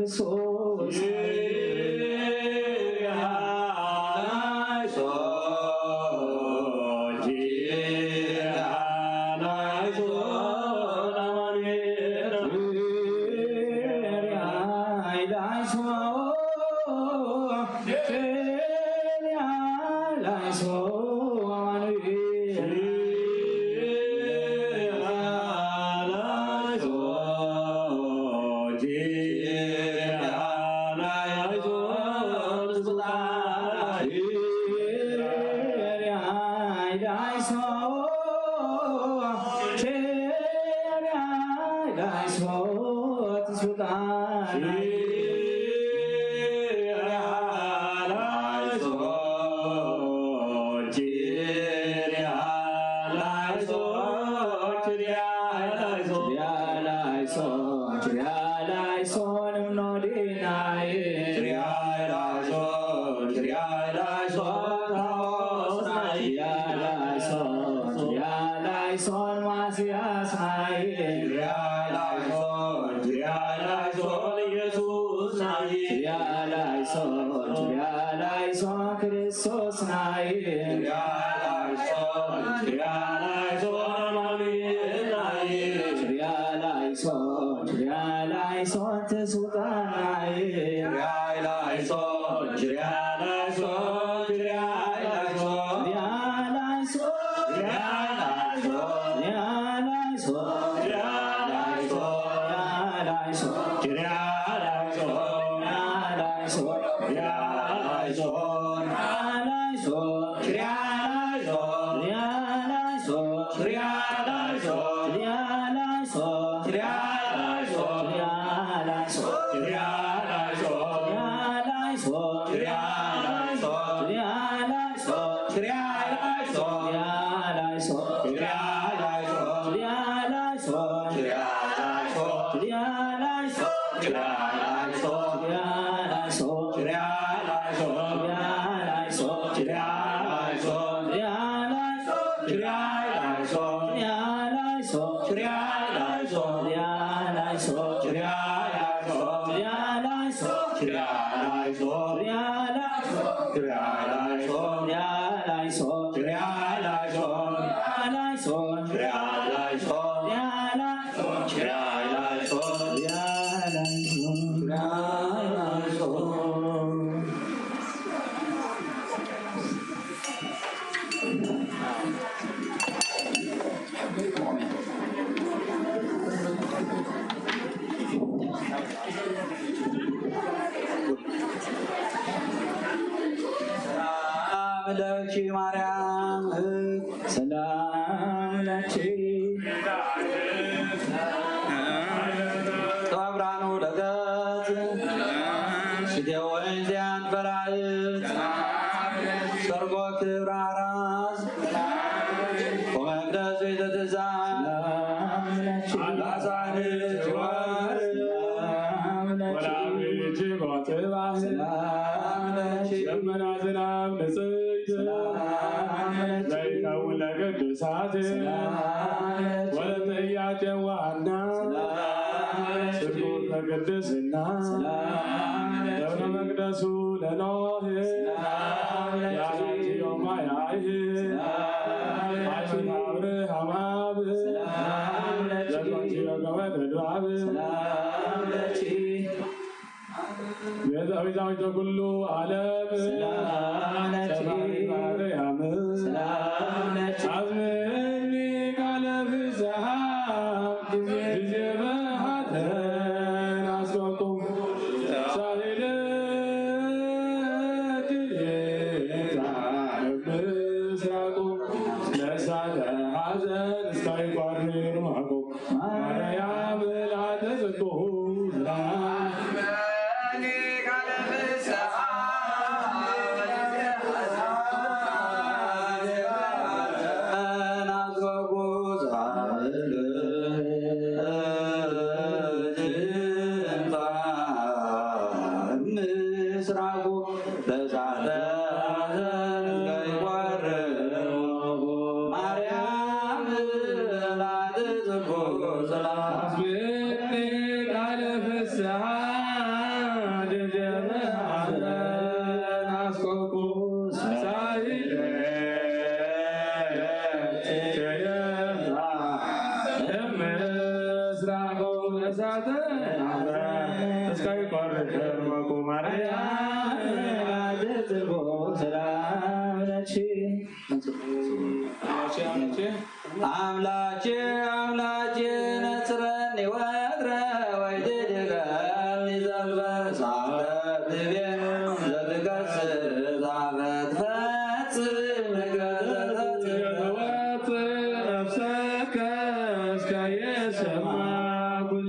So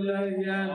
Amen.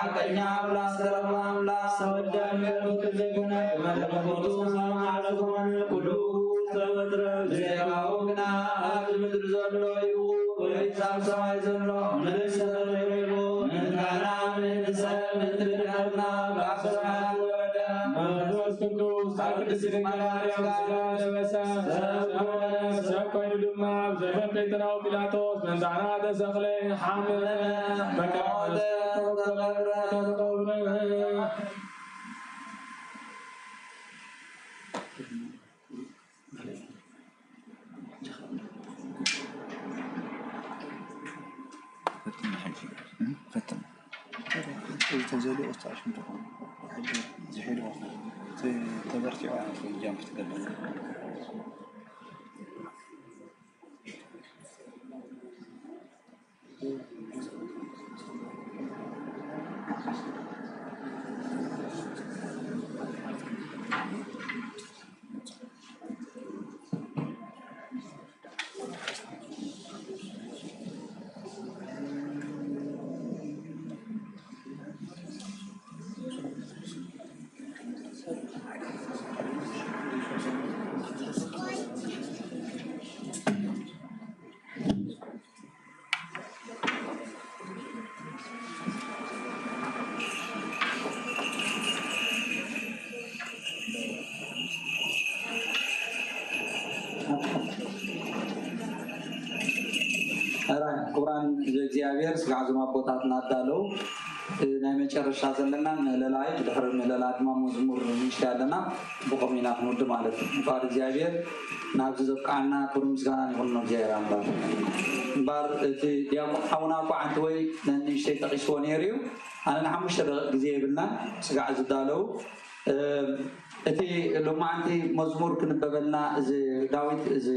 حقنا أملا سرب أملا سودان يركزنا ملكوت سماعكم القلوب سودر زيغاونا أبد زلو يو ويسام سماي زلو نلس زلو من كان من سل من تركنا بأسرع الودا መንፈስ ቅዱስ ቅድስት ድንግል ማርያም ስለለበሰ ሰኮይ ድማ ዘፈቀይ ተናው ጲላጦስ መንዛና ተሰቅለ ሓመለ በቃወተ ተቀብረ فتن تنزلي أستاذ منكم زحيلوا تبرتي على في الجامعة تقدم كوران እግዚአብሔር ስጋዙማ ቦታት ናዳለው ናይ መጨረሻ ዘለና መለላይ ድሕር መለላ ድማ መዝሙር ይሻለና በቆሚና ንወድ ማለት ባር እግዚአብሔር ናብ ዘቃና ክብር ምስጋና ይሁን ነው እግዚአብሔር አምላክ ባር እቲ ያቆሐውና ቋንት ወይ ነንሽ ተቂሶ ነሪው አና ሓሙሽተ ግዜ ይብልና ስጋዕ ዝዳለው እቲ ሎማንቲ መዝሙር ክንበበልና እዚ ዳዊት እዚ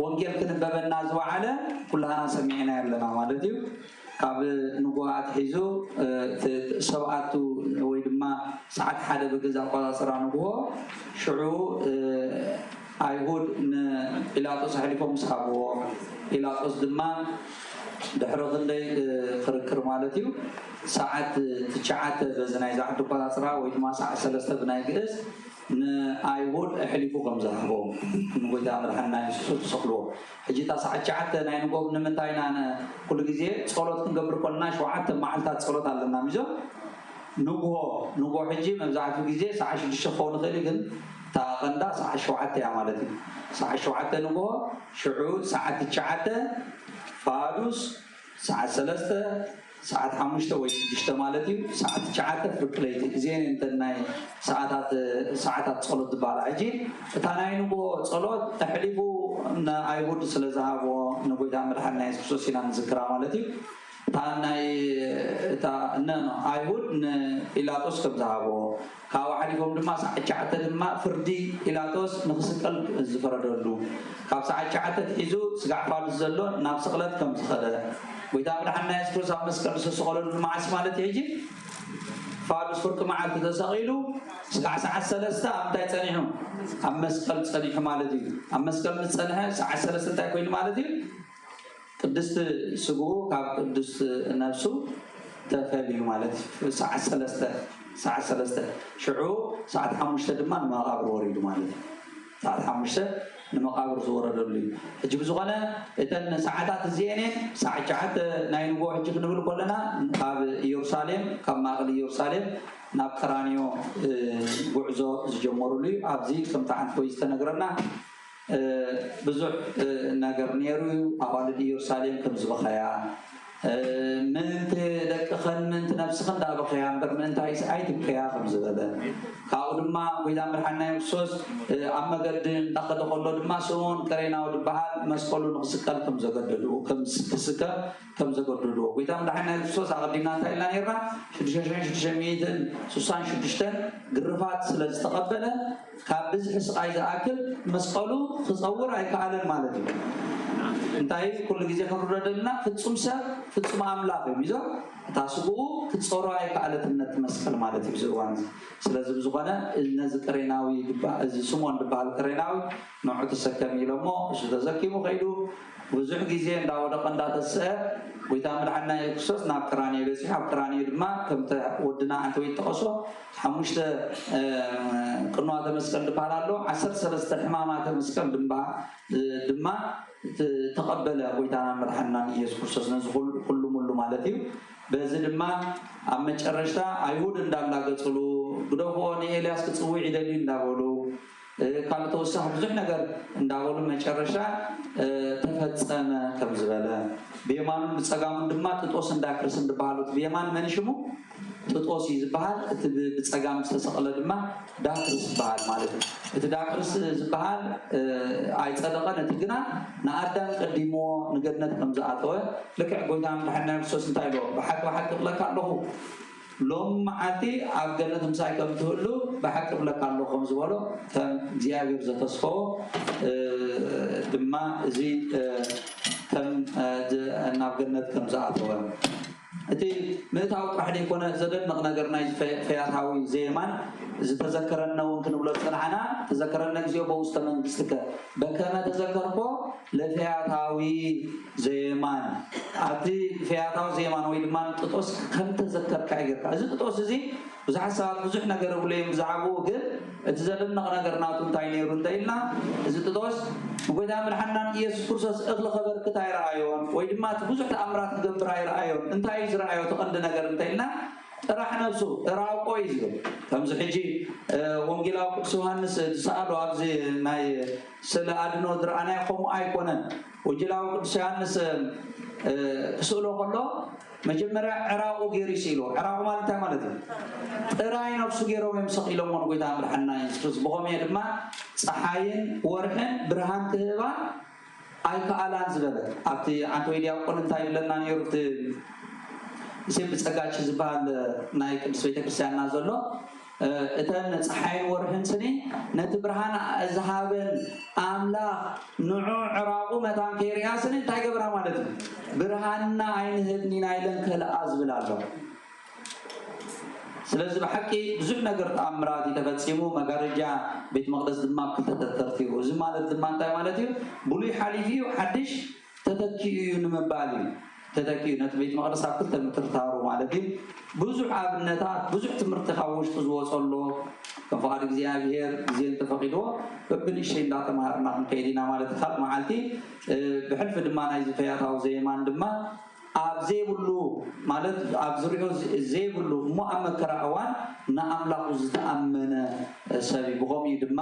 ወንጌል ክንበበና ዝዋዓለ ኩላና ሰሚዕና ያለና ማለት እዩ ካብ ንጉሃት ሒዙ ሰብኣቱ ወይ ድማ ሰዓት ሓደ በገዛ ቆፃፅራ ንጉሆ ሽዑ አይሁድ ንጲላጦስ ሓሊፎም ዝሃብዎ ጲላጦስ ድማ ድሕሪ ክንደይ ክርክር ማለት እዩ ሰዓት ትሽዓተ በዝናይ ዛዕዱ ቆፃፅራ ወይ ድማ ሰዓት 3 ብናይ ግእዝ ንአይሁድ ሕሊፉ ከም ዝሃቦም ንጎይታ መድሓኒና ኢየሱስ ተሰቅልዎ ሕጂ እታ ሰዓት 9 ናይ ንጎብ ንምንታይ ኢና ኩሉ ግዜ ጸሎት ክንገብር ከለና 7 መዓልታት ጸሎት ኣለና ሚዞ ንጎ ሕጂ መብዛሕትኡ ግዜ ሰዓት 6 ክኸውን ይኽእል ግን እታ ቀንዳ ሰዓት 7 እያ ማለት እዩ ሰዓት 7 ንጎ ሽዑ ሰዓት 9 ፋዱስ ሰዓት 3 ሰዓት 5 ወይ 6 ማለት እዩ ሰዓት 9 ፍርቅለይቲ እዚአን እንተናይ ሰዓታት ጸሎት ዝበሃል ሕጂ እታ ናይ ንጎ ጸሎት ተሕሊፉ ንአይሁድ ስለዝሃቦ ንጎይታ መድሓኒና ኢየሱስ ክርስቶስ ኢና ንዝክራ ማለት እዩ እታ አይሁድ ንጲላጦስ ከም ዝሃቦ ካብ ሓሊፎም ድማ ሰዓት 9 ድማ ፍርዲ ጲላጦስ ንክስቀል ዝፈረደሉ ካብ ሰዓት 9 ሒዙ ስጋዕ ፋሉስ ዘሎ ናብ ስቕለት ከም ዝኸደ ጎይታ መድሓኒና ኢየሱስ ክርስቶስ ኣብ መስቀል ዝሰቀለሉ መዓስ ማለት እዩ ሕጂ ፋሉስ ፍርቂ መዓልቲ ተሰቂሉ ስጋዕ ሰዓት 3 ኣብ እንታይ ፀኒሑ ኣብ መስቀል ፀኒሑ ማለት እዩ ኣብ መስቀል ምስ ፀንሐ ሰዓት 3 እንታይ ኮይኑ ማለት እዩ ቅድስት ስጉኡ ካብ ቅድስት ነፍሱ ተፈልዩ ማለት ሰዓት 3 ሽዑ ሰዓት 5 ድማ ንመቃብር ወሪዱ ማለት እዩ ሰዓት 5 ንመቃብር ዝወረደሉ እዩ ሕጂ ብዝኾነ እተን ሰዓታት እዚአን ሰዓት 9 ናይ ንጎ ሕጂ ክንብል ከለና ካብ ኢየሩሳሌም ካብ ማእከል ኢየሩሳሌም ናብ ቀራንዮ ጉዕዞ ዝጀመሩሉ እዩ ኣብዚ ከምቲ ሓንቲ ወይ ዝተነግረና ብዙሕ ነገር ነይሩ ኣዋልድ ኢየሩሳሌም ከም ዝበኸያ ምንት ደቅኸን ምንት ነፍስኸን ዳበኸያ እምበር ምንታይ ኣይትብከያ ከም ዝበለ ካብኡ ድማ ጎይታ መድሓኒና ኢየሱስ ኣብ መገዲ እንዳኸደ ከሎ ድማ ስምዖን ቀሬናዊ ዝበሃል መስቀሉ ንክስቀል ከም ዘገደድዎ ክስከም ከም ዘገደድዎ ጎይታ መድሓኒና ኢየሱስ ኣቐዲምና እንታይ ኢልና ነርና 6666 ግርፋት ስለ ዝተቐበለ ካብ ብዝሒ ስቃይ ዝኣክል መስቀሉ ክፀውር ኣይከኣለን ማለት እዩ እንታይ ኩሉ ግዜ ክንረዳልና ፍጹም ሰብ ፍጹም ኣምላኽ እዩ ሚዞ እታ ስጉኡ ክትፀሮ ኣይከኣለትነት መስቀል ማለት እዩ ዝእዋን ስለዚ ብዝኾነ ነዚ ቀሬናዊ እዚ ስምዖን ዝበሃል ቀሬናዊ ንዑ ተሰከም ኢሎሞ እሱ ተዘኪሙ ከይዱ ብዙሕ ግዜ እንዳወደቀ እንዳተስአ ጎይታ መድሓኒና ኢየሱስ ናብ ቀራንዮ በፂሑ ኣብ ቀራንዮ ድማ ከምቲ ወድና ኣንተ ወይ ተቐሶ 5 ቅንዋተ መስቀል ዝበሃል ኣሎ 13 ሕማማተ መስቀል ድማ ተቐበለ ጎይታና መድሓኒና ኢየሱስ ክርስቶስ ነዚ ኩሉ ሙሉ ማለት እዩ በዚ ድማ ኣብ መጨረሻ ኣይሁድ እንዳላገፅሉ ግደፎ ንኤልያስ ክፅውዕ ይደልዩ እንዳበሉ ካብ ተወሳኺ ብዙሕ ነገር እንዳበሉ መጨረሻ ተፈፀመ ከም ዝበለ ብየማኑን ብፀጋሙን ድማ ጥጦስ እንዳክርስ እንዳበሃሉት ብየማን መን ሽሙ ጥጦስ ዝበሃል እቲ ብፀጋም ዝተሰቕለ ድማ ዳክርስ ዝበሃል ማለት እዩ እቲ ዳክርስ ዝበሃል ኣይፀደቐን እቲ ግና ንኣዳም ቀዲሞ ንገነት ከም ዝኣተወ ልክዕ ጎይታ መድሓኒና ክርስቶስ እንታይ ኢሎ ብሓቂ ብሓቂ እብለካ ኣለኹ ሎም መዓልቲ ኣብ ገነት ምሳይ ከም ትህሉ ብሓቂ እብለካ ኣለኹ ከም ዝበሎ ከም እግዚኣብሔር ዘተስፈዎ ድማ እዚ ከም ናብ ገነት ከም ዝኣተወ እቲ ምእታዊ ጥራሕ ዘይኮነ ዘደንቕ ነገር ናይ ፈያታዊ ዘየማን ዝተዘከረና እውን ክንብሎ ፀናሕና ተዘከረና ግዜኦ በውስተ መንግስትከ በከመ ተዘከርኮ ለፈያታዊ ዘየማን ኣብቲ ፈያታዊ ዘየማን ወይ ድማ ጥጦስ ከም ተዘከርካ ይገርካ እዚ ጥጦስ እዚ ብዙሓት ሰባት ብዙሕ ነገር ብሎ እዮም ብዛዕባኡ ግን እቲ ዘደንቕ ነገር ናቱ እንታይ ነይሩ እንተኢልና እዚ ጥጦስ ጎይታ መድሓኒና ኢየሱስ ክርስቶስ እኽሊ ከበርክት ኣይረኣዮን ወይ ድማ እቲ ብዙሕ ተኣምራት ክገብር ኣይረኣዮን እንታይ እዩ ዝረኣዮ ተቐንዲ ነገር እንተኢልና ጥራሕ ነብሱ ራቆ እዩ ዝብል ከምዚ ሕጂ ወንጌላዊ ቅዱስ ዮሃንስ ዝሰኣሉ ኣብዚ ናይ ስለ ኣድኖ ዝረኣናዮ ከምኡ ኣይኮነን ወንጌላዊ ቅዱስ ዮሃንስ ክስእሎ ከሎ መጀመርያ ዕራቁ ገይሩ ይስኢሎ ዕራቁ ማለት እንታይ ማለት እዩ ጥራይ ነብሱ ገይሮም እዮም ሰቂሎሞ ንጎይታ መድሓኒና ኢየሱስ ክርስቶስ ብኸመይ ድማ ፀሓይን ወርሕን ብርሃን ክህባ ኣይከኣላን ዝበለ ኣብቲ ኣንተ ወይ ዲያቆን እንታይ ይብለና ነይሩ እቲ ሰብ ፀጋች ዝበሃል ናይ ቅዱስ ቤተክርስትያንና ዘሎ እተን ፀሓይን ወርሕን ስኒ ነቲ ብርሃን ዝሃበን ኣምላኽ ንዑ ዕራቁ መታን ከይርያ ስኒ እንታይ ገብራ ማለት እዩ ብርሃንና ኣይንህብኒና ኢለን ከልኣ ዝብል ኣሎ ስለዚ ብሓቂ ብዙሕ ነገር ተኣምራት ተፈፂሙ መጋረጃ ቤት መቅደስ ድማ ክተተርቲሩ እዚ ማለት ድማ እንታይ ማለት እዩ ብሉይ ሓሊፍ እዩ ሓድሽ ተተኪኡ እዩ ንምባል እዩ ተተኪኡ ነቲ ቤት መቅደስ ኣብ ክልተ ምትርታሩ ማለት እዩ ብዙሕ ኣብነታት ብዙሕ ትምህርቲ ካብ ውሽጡ ዝወፀሎ ከም ፍቃድ እግዚኣብሔር ግዜ እንተፈቂድዎ በብንእሽተይ እንዳተምሃርና ክንከይድ ኢና ማለት ካብ መዓልቲ ብሕልፊ ድማ ናይ ፈያታዊ ዘየማን ድማ ኣብ ዘይብሉ ማለት ኣብ ዝሪኦ ዘይብሉ እሞ ኣብ መከራ እዋን ንኣምላኹ ዝተኣመነ ሰብ ብኸምኡ ድማ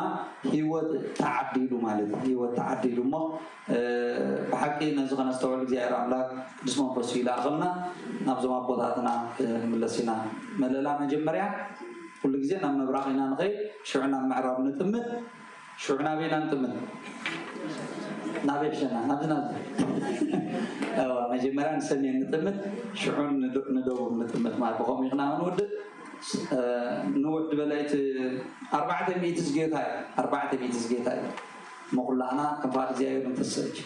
ሂወት ተዓዲሉ ማለት እዩ ሂወት ተዓዲሉ እሞ ብሓቂ ነዚ ከነስተውዕል እግዚኣብሔር ኣምላክ ቅዱስ መንፈሱ ይላእኸልና ናብዞም ኣቦታትና ንምለስ ኢና መለላ መጀመርያ ኩሉ ግዜ ናብ ምብራቕ ኢና ንኸይድ ሽዑ ናብ ምዕራብ ንጥምት ሽዑ ናበይና ንጥምት ናበይ ሕሸና ናብዝና መጀመርያ ንሰሜን ንጥምት ሽዑን ንደቡብ ንጥምት ማለት ብኸምኡ ኢኽና ንውድእ ንውድ በላይት 400 ዝጌታ እዩ 400 ዝጌታ እዩ መኩላእና ከም ፍቃድ እግዚኣብሔር ንተስእጅ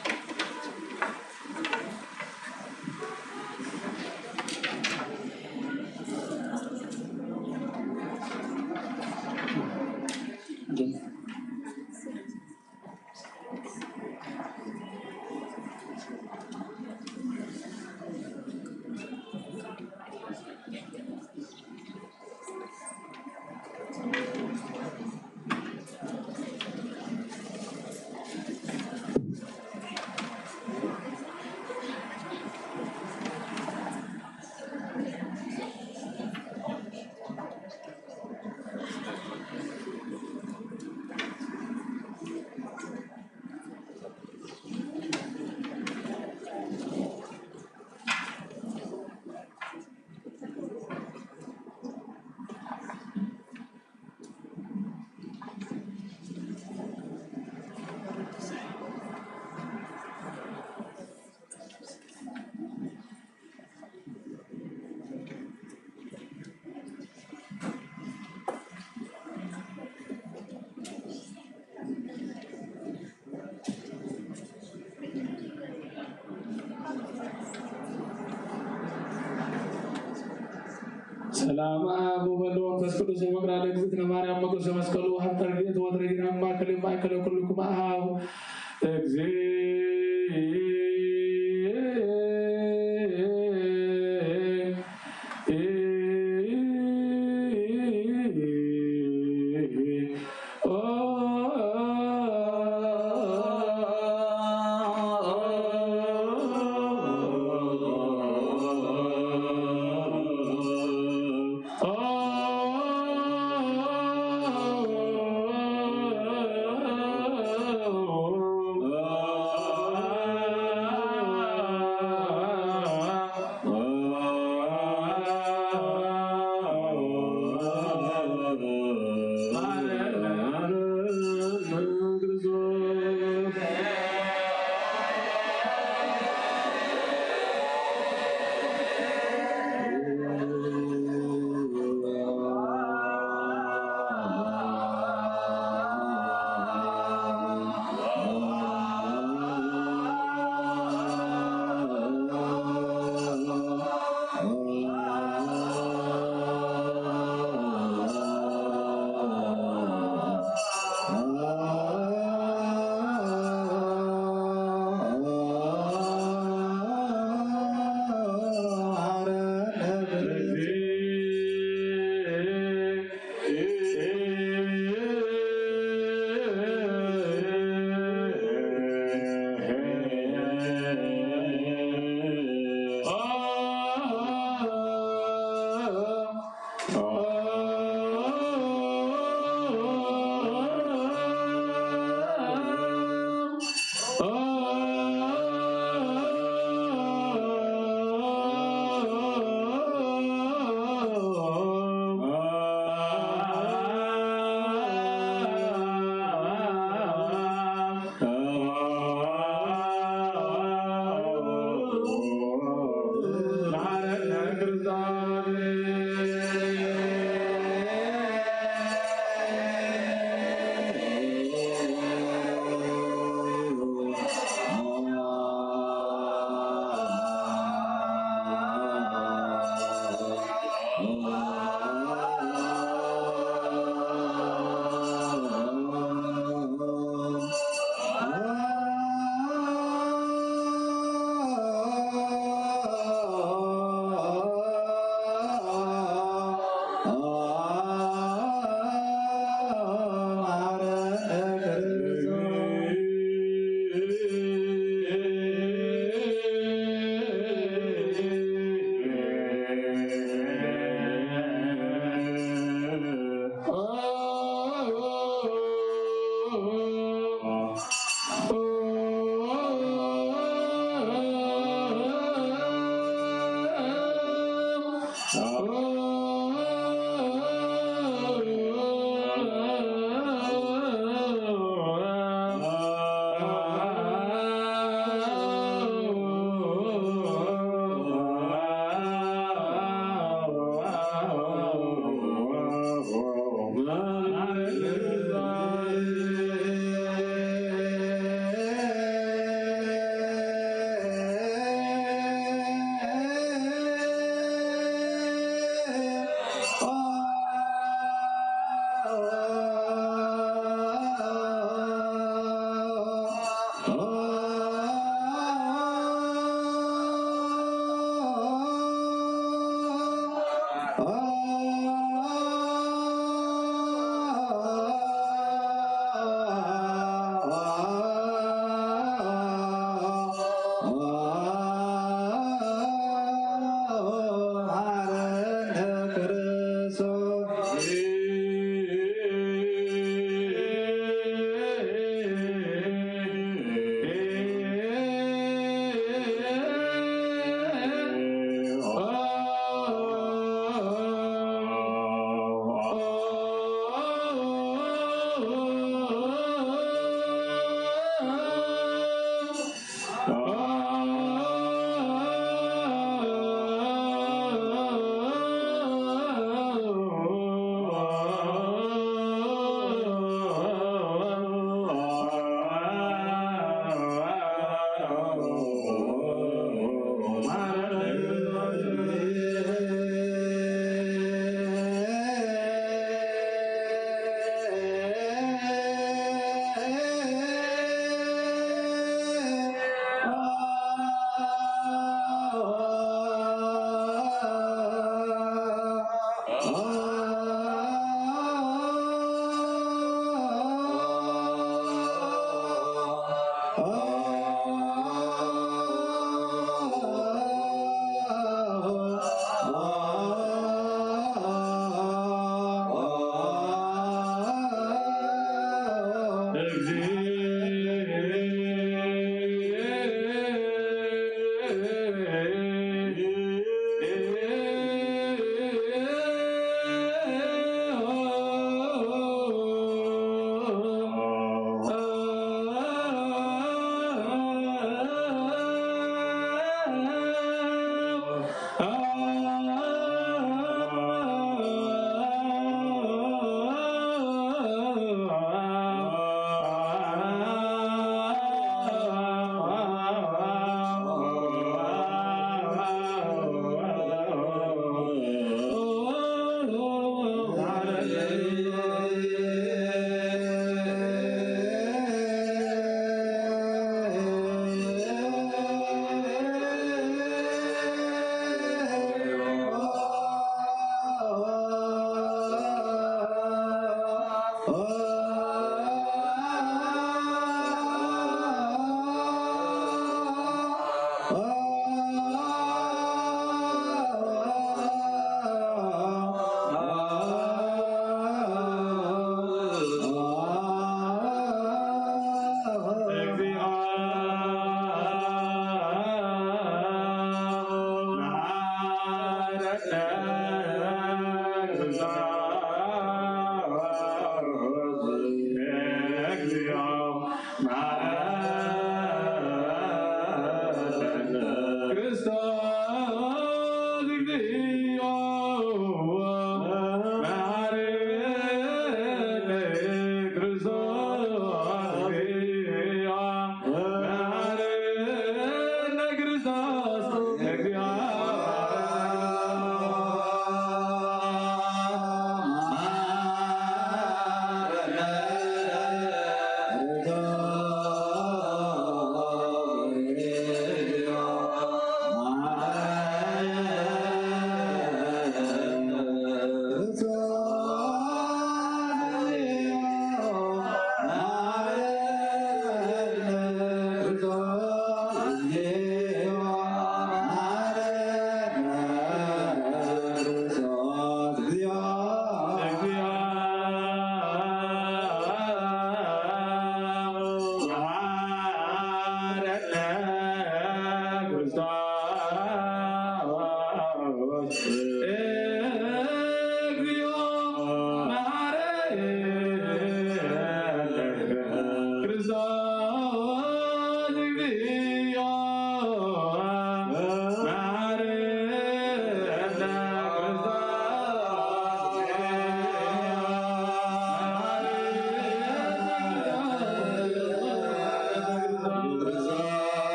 ሰላም አብ ወወልድ ወመንፈስ ቅዱስ ወመቅራ ለእግዝእትነ ማርያም መቅደሰ መስቀሉ ሀብተ ረድኤት ወትረዲና ማእከለ ኩልክም አብ እግዚእ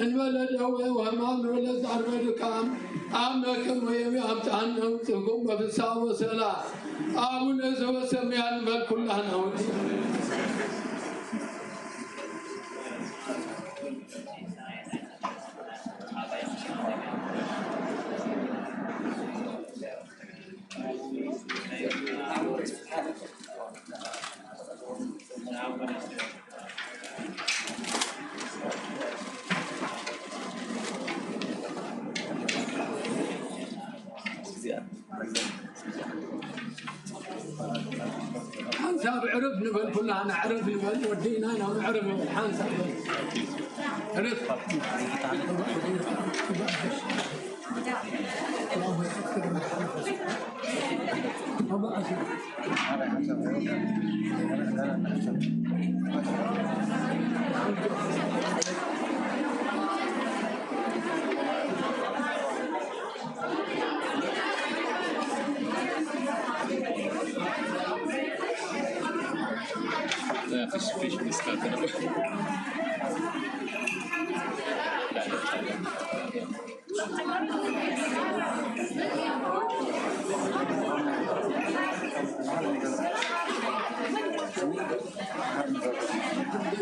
الولد هو وما الولد عربي كام عمكم ويمي أمتعنهم تقوم بفساء وسلاء أبو نزوة سميان بل كلها نودي حنساب عرف نبل كلنا أنا عرف نبل ودينا أنا عرف حنساب عرف لا فيش مسكات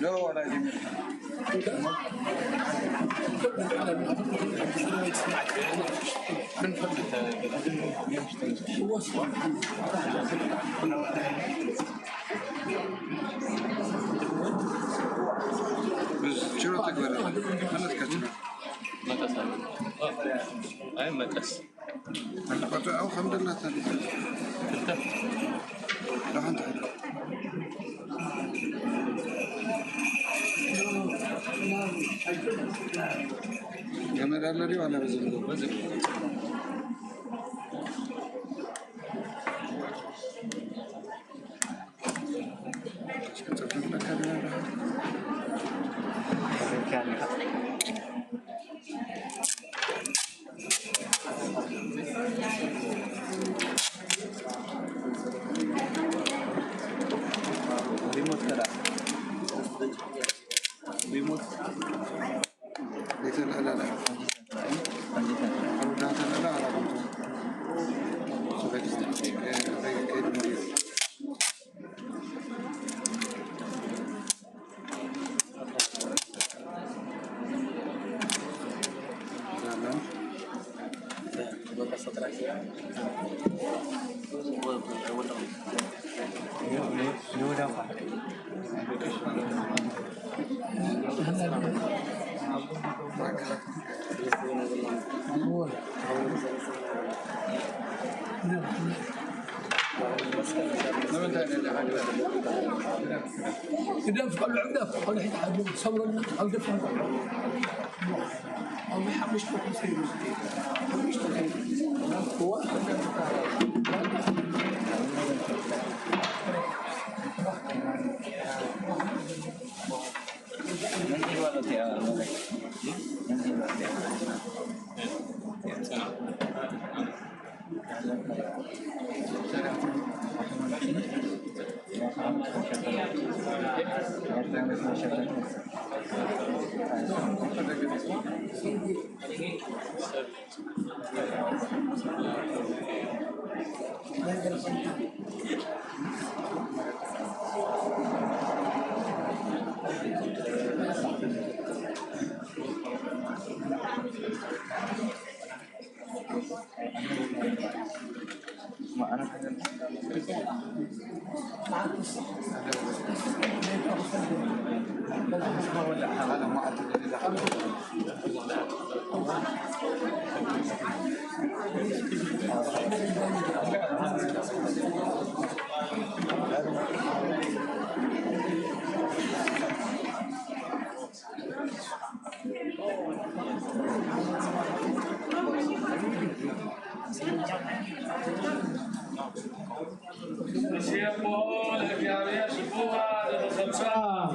لا ولا جميل بس شنو تقدر خلت كتر مكس اي مكس انا قطع او الحمد لله لا انت كاميرا لري ولا بزم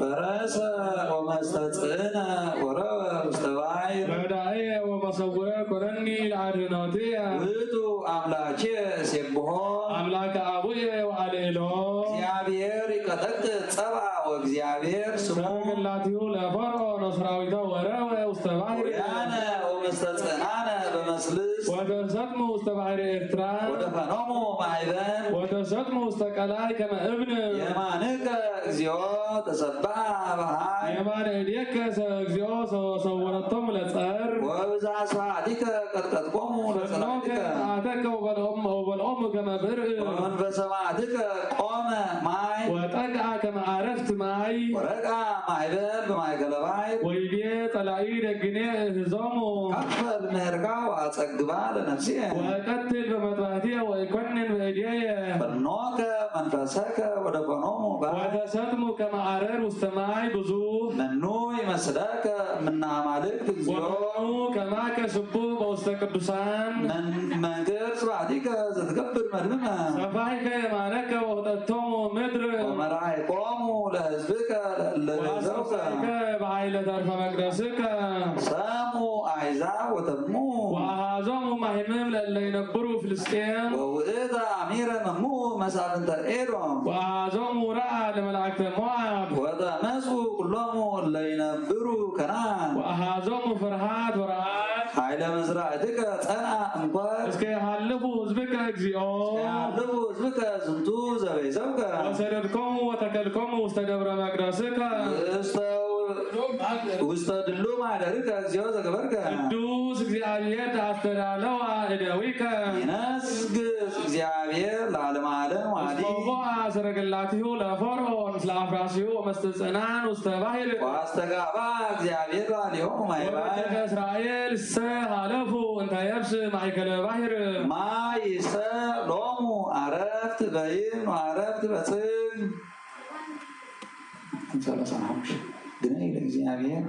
فرس ومستطعنا وروى مستوعب መዳየ ወመሰውረ ኮረኒ ለአድኅኖትየ ውእቱ አምላኬ ሴብሖ አምላከ አቡየ ወአልዕሎ እግዚአብሔር ይቀጠቅጥ ጸብአ ወእግዚአብሔር ስሙ ሰረገላቲሁ ለፈርዖን ወሰራዊተ ወረወ ውስተ ባሕር ወያነ ወመስተጽናነ በመስልስ ወተሰጥሙ ውስተ ባሕረ ኤርትራ ወደፈኖሙ ማዕበን ወተሰጥሙ ውስተ ቀላይ ከመ እብን የማንከ እግዚኦ ተሰብአ በሃይ የማነ እዴከ እግዚኦ ሰወረቶሙ ለጸር ወብዝኃ ስብሐቲከ ቀጥቀጥቆሙ ለጸላእቲከ አተከ ወበልዖሙ ከመ ብርዕ ወመንፈሰ መዓትከ ቆመ ማይ ወጠቅዐ ከመ ዓረፍት ማይ ወረቅዐ ማዕበል በማእከለ ባሕር ወይቤ ጸላኢ ደግኔ እህዞሙ ከፈል ምህርካ ወአጸግባ ለነፍስየ ወቀትል በመጥባሕትየ ወይኰንን በእዴየ ፈኖከ መንፈሰከ ወደፈኖሙ ባሕር ወተሰጥሙ ከመ ዓረር ውስተ ማይ ብዙሕ መኑ ይመስለከ እምነ አማልክት እግዚኦ ወኮኑ ከማከ ስቡሕ በውስተ ቅዱሳን መንገር ስብሐቲከ ዘትገብር መድምመ ሰፋሕከ የማነከ ወውጠቶሙ ምድር ወመራሕቆሙ ለሕዝብከ ለእለ ገዘውከ ወሰብሰብከ በኃይለ ተርፈ መቅደስከ ሰሙ አሕዛብ ወተሙ ወአሃዞሙ ማሕምም ለእለ ይነብሩ ፍልስጤም ወውእተ አሚረ መሙ መሳፍንተ ኤዶም ወአሃዞሙ ረአ ለመላእክተ ሞዓብ ወተመጽኡ ኩሎሙ እለ ይነብሩ ከነዓን ወአሃዞሙ ፍርሃት ወረዓድ ኃይለ መዝራዕትከ ጸንዐ እምኮር እስከ ይሃልፉ ሕዝብከ እግዚኦ ያልፉ ሕዝብከ ዝንቱ ዘበይሰብከ ወሰደድኮሙ ወተከልኮሙ ውስተ ደብረ መቅደስከ ውስተ ድሉ ማኅደርከ እግዚኦ ዘገበርከ ቅዱስ እግዚአብሔር አስተዳለዋ እደዊከ ይነስግስ እግዚአብሔር ለዓለመ ዓለም ወአዲ ወቦአ ሰረገላቲሁ ለፈርዖን ምስለ አፍራሲሁ ወመስተጽናን ውስተ ባሕር ወአስተጋባ እግዚአብሔር ላዕሌሆሙ ማዕበል ወበትረ እስራኤል እሰ ሃለፉ እንተ የብስ ማእከለ ባሕር ማይ ይሰ ሎሙ አረፍት በይን ወአረፍት በጽግ 35 ግነ ለእግዚአብሔር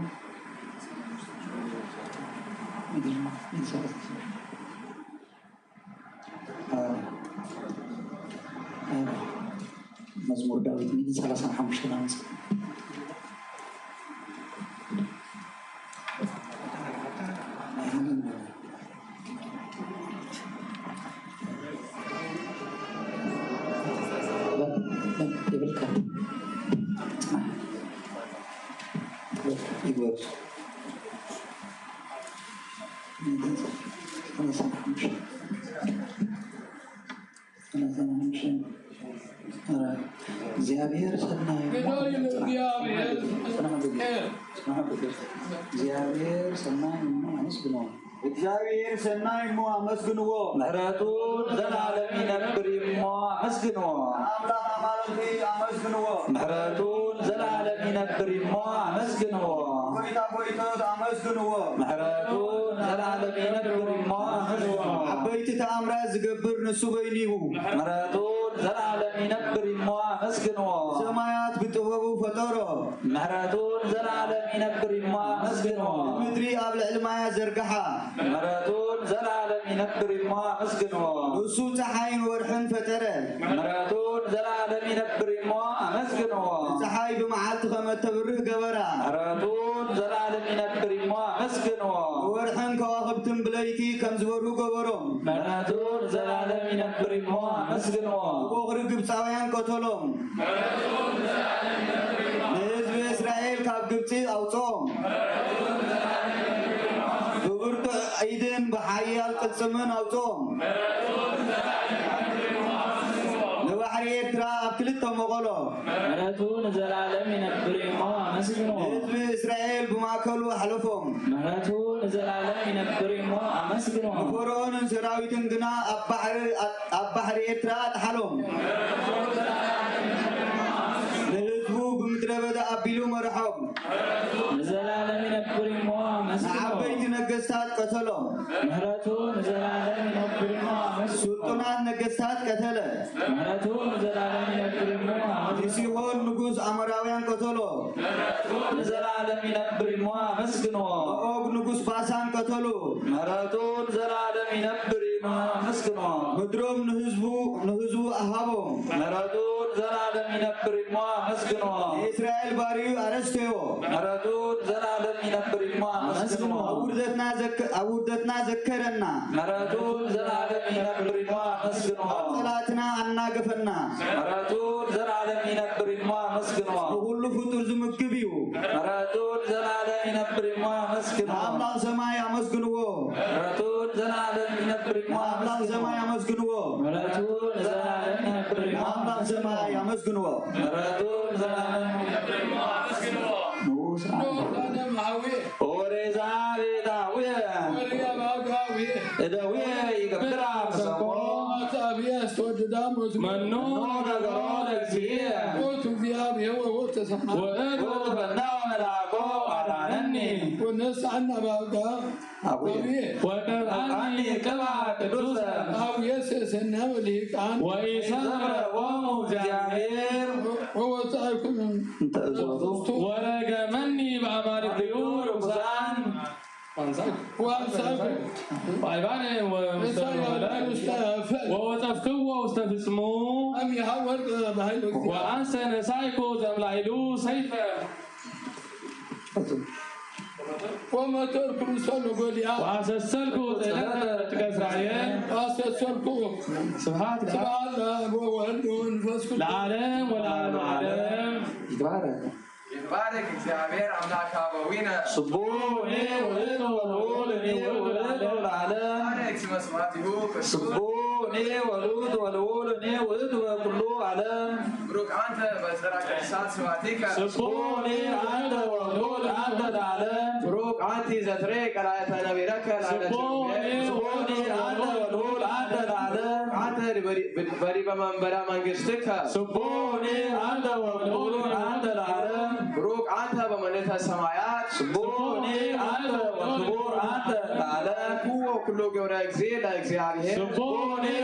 መዝሙር ዳዊት 35 ናንስ ይግበሩ እግዚአብሔር ሰናይ እግዚአብሔር ሰናይ ነው። አመስግነዋል። እግዚአብሔር ሰናይ ሞ አመስግንዎ ምሕረቱን ዘላለም ይነብር ሞ አመስግንዎ አምላክ አማልክቲ አመስግንዎ ምሕረቱን ዘላለም ይነብር ሞ አመስግንዎ ጎይታ ጎይቶት አመስግንዎ ምሕረቱን ዘላለም ይነብር ሞ አመስግንዎ አበይቲ ተአምራት ዝገብር ንሱ በይኒሁ ምሕረቱን ዘላለም ይነብር ሞ አመስግንዎ ሰማያት ብጥበቡ ፈጠሮ ምሕረቱን ዘላለም ይነብር ሞ አመስግንዎ ምድሪ ኣብ ልዕሊ ማያ ዘርግሓ ምሕረቱን ዘላለም ይነብር ሞ አመስግንዎ ንሱ ፀሓይን ወርሕን ፈጠረ ምሕረቱን ዘላለም ይነብር ሞ አመስግንዎ ፀሓይ ብመዓልቲ ከመ ተብርህ ገበራ ምሕረቱን ዘላለም ይነብር ሞ አመስግንዎ ወርሕን ከዋኽብትን ብለይቲ ከም ዝበሩ ገበሮም ምሕረቱን ዘላለም ይነብር ሞ አመስግንዎ በኽሪ ግብፃውያን ቀተሎም ምሕረቱን ዘላለም ይነብር ሞ ንህዝቢ እስራኤል ካብ ግብፂ አውፅኦም ብብርቱ ኢድን ብሓያል ቅልፅምን አውፅኦም ንባሕሪ ኤርትራ ኣብ ክልተ መቐሎ ምሕረቱን ዘላለም ይነብር ሞ አመስግንዎ ህዝቢ እስራኤል ብማእከሉ ኣሕለፎም ምሕረቱን ዘላለም ይነብር ሞ አመስግንዎ ንፈርዖንን ሰራዊትን ግና ኣብ ባሕሪ ኤርትራ ኣጥሓሎም ንህዝቡ ብምድረ በዳ ኣቢሉ መርሖም ዘላለም ይነብር ሞ አመስግንዎ ንዓበይቲ ነገስታት ቀተሎም ምሕረቱን ዘላለም ይነብር ሞ አመስግንዎ ስልጡናት ነገስታት ቀተለ ምሕረቱን ዘላለም ይነብር ሞ ንሲሆን ንጉስ አሞራውያን ቀተሎ ምሕረቱን ዘላለም ይነብር ሞ አመስግንዎ ኦግ ንጉስ ባሳን ቀተሉ ምሕረቱን ዘላለም ይነብር ሞ አመስግንዎ ምድሮም ንህዝቡ አሃቦም ምሕረቱን ዘላለም ይነብር ሞ አመስግንዎ የእስራኤል ባሪዩ አረስተዮ ምሕረቱን ዘላለም ይነብር ሞ አመስግንዎ አውርደትና ዘከረና ምሕረቱን ዘላለም ይነብር ሞ አመስግንዎ ጠላትና አናገፈና ምሕረቱን ዘላለም ይነብር ሞ አመስግንዎ ሁሉ ፍጡር ዝምግብ እዩ ምሕረቱን ዘላለም ይነብር ሞ አመስግንዎ አምላክ ሰማይ አመስግንዎ ምሕረቱን ዘላለም ይነብር ሞ አምላክ ሰማይ አመስግንዎ ምሕረቱን ዘላለም ይነብር ሞ አምላክ ሰማይ አመስግንዎ ምሕረቱን ዘላለም ይነብር ሞ አመስግንዎ ኦሬዛ ቤታውየ እደውየ ይገብራ ሰቆ መኖ ነገሮ ለእግዚእ ወእዱ ፈናው መላኮ አዳነኒ ወቀብአኒ ቅብአ ቅዱሰ ወኢሰምረዎሙ እግዚአብሔር ወረገመኒ በአማልክቲሁ ርኩሳን ወወፀፍክዎ ውስተ ፍጽሙ ወአንሰ ነሳይኩ ዘምላይሉ ሰይፈ ومترك رسول غوليا وأسسلك ذلك إسرائيل وأسسلك سبحان الله وولد ونفسك العالم والعالم العالم يتبارك እግዚአብሔር አምላክ አበዊነ ስቡሕ ወልድ ወልድ ወልድ العالم መስማቲሁ ስቡሕ ወልድ ወልድ ወልድ ወኩሉ ዓለም ብሩክ አንተ በጽራ ቅዱሳት ስብሐቲከ ስቡሕ አንተ ወልድ አንተ العالم ብሩክ አንቲ ዘትሬ ቀላእተ ነቢረከ ስቡሕ አንተ ወልድ አንተ العالم አንተ በዲበ መንበረ መንግሥትከ ስቡሕ አንተ ወልድ አንተ العالم ብሩክ አንተ በመንግሥተ ሰማያት ስቡሕ አንተ ወክቡር አንተ العالم ኩዎ ኩሉ ገብረ እግዚእ ለእግዚአብሔር ስቡሕ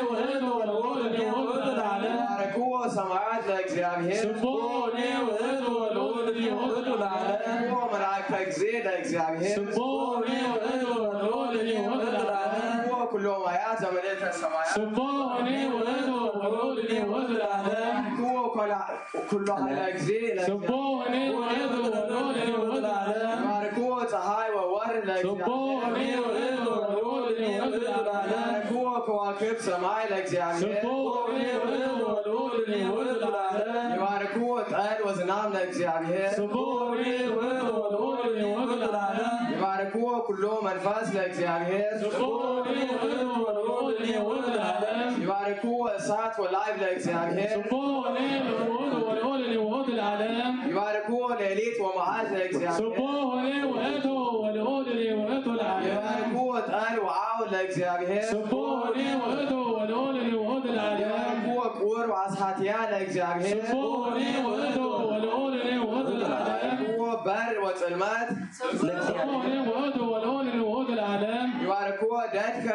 ወልድ ወልድ ወልድ العالم ኩዎ ሰማያት ለእግዚአብሔር ስቡሕ ወልድ ወልድ ወልድ العالم ኩዎ መላእክተ እግዚእ ለእግዚአብሔር ስቡሕ ወልድ ወልድ ወልድ العالم ኩዎ ኩሎ ማያት ዘመንተ ሰማያት ስቡሕ ወልድ ወልድ ወልድ العالم ኩዎ ኩሎ ኃይለ እግዚእ ስቡሕ ወልድ ወልድ ወልድ العالم ኩዎ ፀሐይ ወወርኅ ለእግዚአብሔር ኩዎ ከዋክብት ሰማይ ለእግዚአብሔር ይባርክዎ ጠል ወዝናም ለእግዚአብሔር ይባርክዎ ኩሎ መንፈስ ለእግዚአብሔር ይባርክዎ እሳት ወላዕብ ለእግዚአብሔር ይባርክዎ ሌሊት ወመዓልት ለእግዚአብሔር ይባርክዎ ጠል ለእግዚአብሔር ስቡኒ ውእቱ ወልዑል ውእቱ ለዓለም ይባርክዎ ቁር ወአስሓትያ ለእግዚአብሔር ስቡኒ ውእቱ ወልዑል ውእቱ ለዓለም ይባርክዎ በር ወጽልመት ስቡኒ ውእቱ ወልዑል ውእቱ ለዓለም ይባርክዎ ደድከ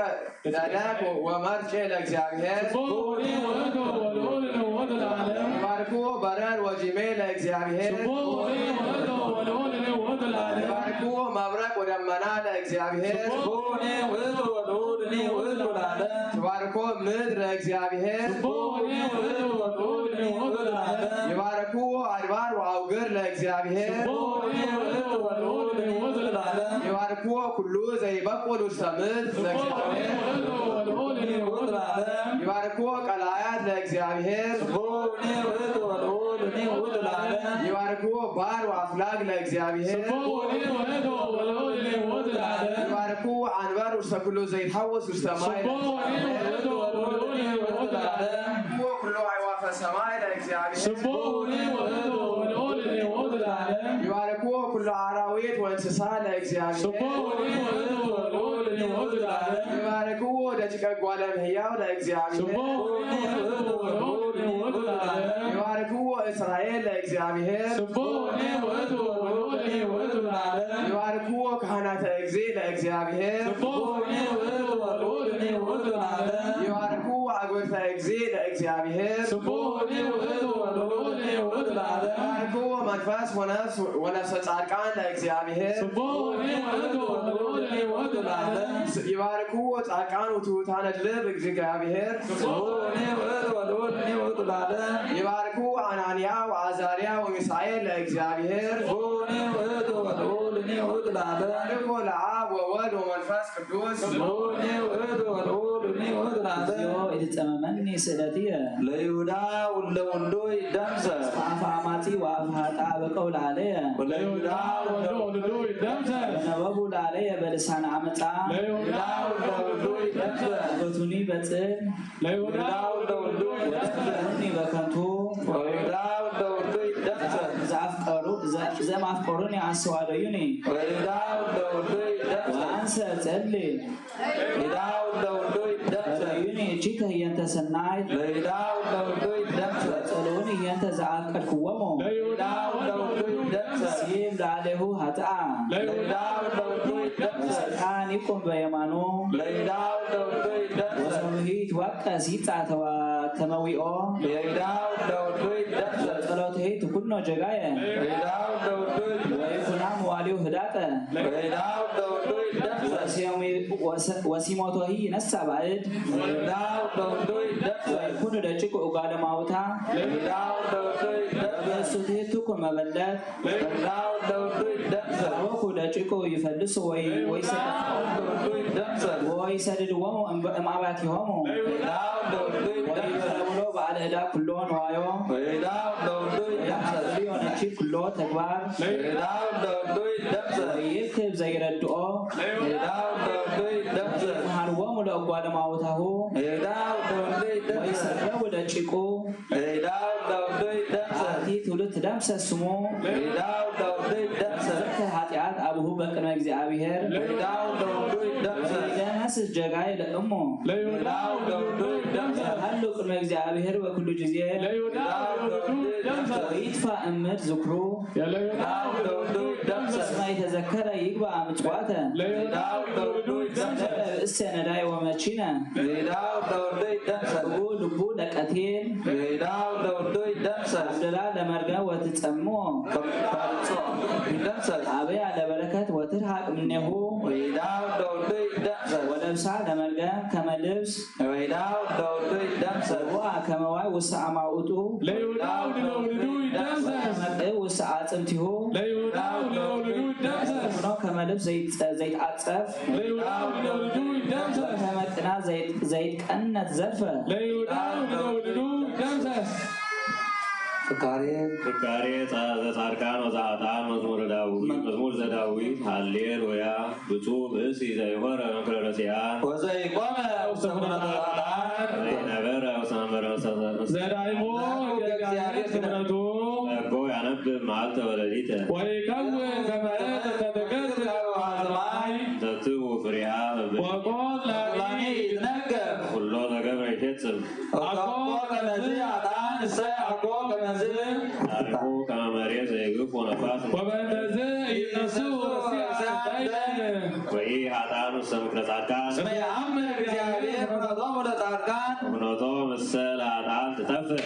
ደደቅ ወመርጬ ለእግዚአብሔር ስቡኒ ውእቱ ወልዑል ውእቱ ለዓለም ይባርክዎ በረር ወጂሜ ለእግዚአብሔር ስቡኒ ውእቱ ወልዑል ውእቱ ለዓለም ይባርክዎ መብረቅ ወደመና ለእግዚአብሔር ስቡኒ ውእቱ ወልዑል ውእቱ ለዓለም ይባርክዎ ምድር ለእግዚአብሔር ስቡኒ ውእቱ ወልዑል ውእቱ ለዓለም ይባርክዎ አድባር ወአውግር ለእግዚአብሔር ስቡኒ ውእቱ ወልዑል ውእቱ ለዓለም ይባርክዎ ኩሉ ዘይበቁል ውስተ ምድር ለእግዚአብሔር ይባርክዎ ቀላያት ለእግዚአብሔር ስቡኒ ውእቱ ወልዑል ውእቱ ለዓለም ይባርክዎ ባር ወአፍላግ ለእግዚአብሔር ይባርክዎ አንበር ውስተ ኩሉ ዘይትሐወስ ውስተ ማይ ይባርክዎ ኩሉ አዕዋፈ ሰማይ ለእግዚአብሔር ይባርክዎ ኩሉ አራዊት ወእንስሳ ለእግዚአብሔር ይባርክዎ ደቂቀ እጓለ እመሕያው ለእግዚአብሔር ይባርክዎ እስራኤል ለእግዚአብሔር ይባርክዎ ካህናተ እግዚእ ለእግዚአብሔር ይባርክዎ አግብርተ እግዚእ ለእግዚአብሔር ይባርክዎ መንፈስ ወነፍሰ ጻድቃን ለእግዚአብሔር ይባርክዎ ጻድቃን ወትሑታነ ልብ እግዚአብሔር ይባርክዎ አናንያ ወአዛርያ ወሚሳኤል ለእግዚአብሔር ይባርክዎ ለአብ ወወልድ ወመንፈስ ቅዱስ የተጸመመኒ ስእለትየ ለይሁዳ ወለወልዶ ይደምሰስ አፍ አማጺ ወአፍ ሀጣ በቀውል አለየ ለይሁዳ ወልዶ ይደምሰስ ነበቡ ላለየ በልሳን አመፃ ለይሁዳ ወለወልዶ ይደምሰስ በቱኒ በጽል ለይሁዳ ወለወልዶ ወስኒ በከንቱ ለይሁዳ ወለወልዶ ይደምሰስ ዘማፍቆሩን ያስዋለዩኒ ለይሁዳ ወለወልዶ ይደምሰስ ወአንሰ ጸልይ ለይሁዳ ወለወልዶ ይደምሰስ ዩኒ እቺተ ህየንተ ሰናይ ለይሁዳ ወለወልዶ ይደምሰስ ጸሎን ህየንተ ዘአፍቀድክዎሙ ለይሁዳ ወለወልዶ ይደምሰስ ሲም ላለሁ ሀጥአ ለይሁዳ ወለወልዶ ይደምሰስ ሰይጣን ይቁም በየማኑ ለይሁዳ ወለወልዶ ይደምሰስ ወሰብሂት ወቀስ ይጻተዋ ተመዊኦ ለይሁዳ ወለወልዶ ይደምሰስ ጸሎትሂት ኩኖ ጀጋየ ለይሁዳ ወለወልዶ ይደምሰስ ወይኩና መዋሊው ህዳጠ ለይሁዳ ወለወልዶ ይደምሰስ ወሲሞቶሂ ይነሳ ባዕድ ለይሁዳ ወለወልዶ ይደምሰስ ወይኩኑ ደጭቁ እጓለ ማውታ ለይሁዳ ወለወልዶ ይደምሰስ በእሱትሂትኩ መበለት ለይሁዳ ወለወልዶ ይደምሰስ ወኩ ደጭቁ ይፈልሱ ወይሰድድዎሙ እምአባቲሆሙ ለይሁዳ ወለወልዶ ይደምሰስ ወይበለብሎ በዓለ ዕዳ ኩሎ ንዋዮ ለይሁዳ ወለወልዶ ይደምሰስ ሊሆነቺ ኩሎ ተግባር ለይሁዳ ወለወልዶ ይደምሰስ ወይክብ ዘይረድኦ ለይሁዳ ወለወልዶ ይደምሰስ መሃርዎሙ ለእጓለ ማውታሁ ለይሁዳ ወለወልዶ ይደምሰስ ወይሰረው ደጭቁ ለይሁዳ ወለወልዶ ይደምሰስ አቲ ትውልድ ደምሰስ ስሙ ለይሁዳ ወለወልዶ ይደምሰስ ኃጢአት አብሁ በቅድመ እግዚአብሔር ለይሁዳ ወለወልዶ ይደምሰስ ደመስስ ጀጋይ ለእሙ ለይሁዳ ወለወልዶ ይደምሰስ ሃሉ ቅድመ እግዚአብሔር በኩሉ ጊዜ ለይሁዳ ወለወልዶ ይደምሰስ ወይጥፋ እምድ ዝክሩ ለይሁዳ ወለወልዶ ይደምሰስ እስመ የተዘከረ ይግባ ምጽዋተ ለይሁዳ ወለወልዶ ይደምሰስ እሰ ነዳይ ወመቺነ ለይሁዳ ወለወልዶ ይደምሰስ ልቡ ልቡ ለቀቴል ለይሁዳ ወለወልዶ ይደምሰስ አብደላ ለመርገም ወትጸምኦ ይደምሰስ አበያ ለበረከት ወትርሃቅ እምኔሁ ለይሁዳ ወለወልዶ ይደምሰስ ወለብሳ ለመርገም ከመልብስ ለይሁዳ ወለወልዶ ይደምሰስ ወአ ከመዋይ ውስተ አማውጡ ለይሁዳ ወለወልዶ ይደምሰስ መቅዕ ውስተ አጽምቲሁ ለይሁዳ ወለወልዶ ይደምሰስ ነው ከመልብስ ዘይትዓጸፍ ለይሁዳ ወለወልዶ ይደምሰስ ከመቅና ዘይትቀነት ዘርፈ ለይሁዳ ወለወልዶ ይደምሰስ ፍካሬ ዘጻድቃን ወዘኃጥአን መዝሙር ዘዳዊት ሃሌሉያ ብፁዕ ብእሲ ዘይሆረ መንክረ ረሲዓን ወዘይቆመ ውስተ ኩነተ ኃጥአን ዘይነበረ ውስተ መንበረ ዘዳይሞ የእግዚአብሔር ስምረቱ በጎ ያነብብ معلت ولديته ويكون كما تتكسر الأسماء تتوب فريها وقال لي نجم كلنا جمع كتب أقول كنزي عدان السي أقول كنزي تعرفوا كما مريض يجوب ونفاس وبنزي ينسور سيئة وإيه عدان السمك لتعكان سمي عمك يا بيه منظم لتعكان ومنظم السالة عدان تتفق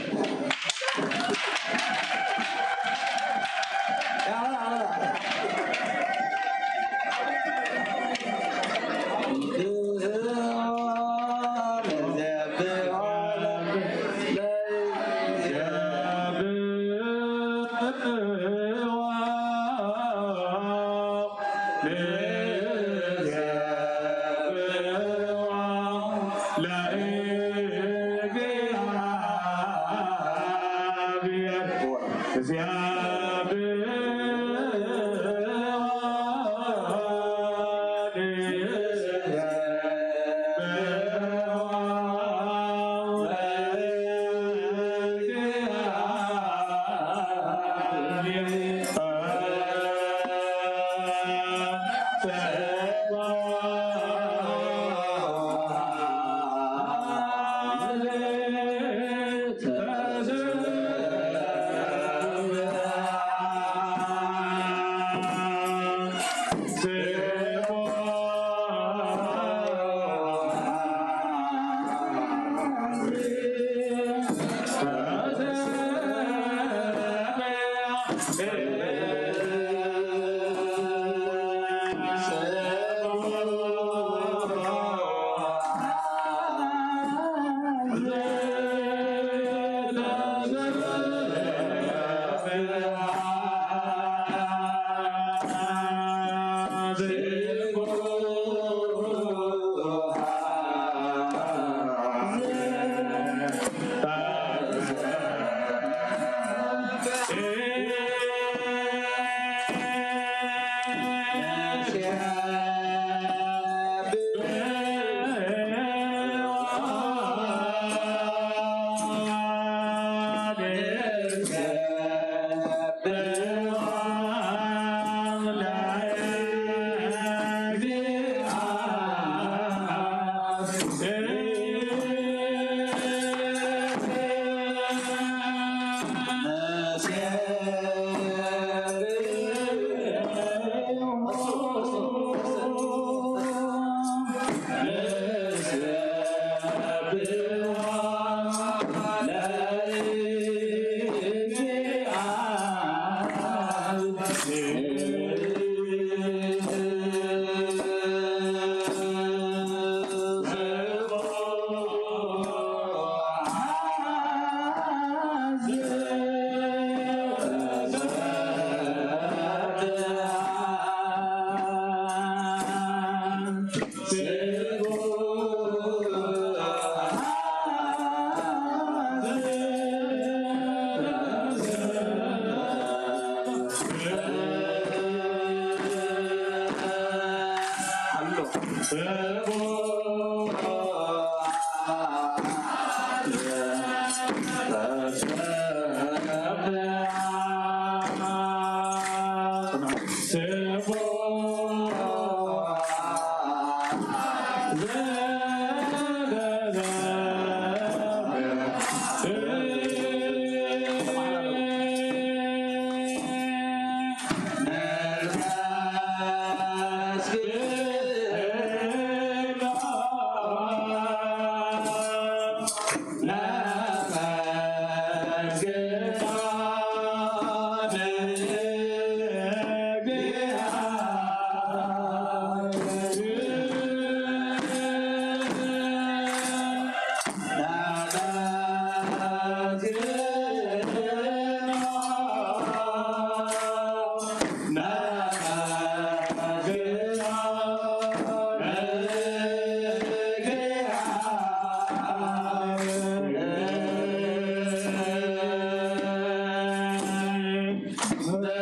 Amen.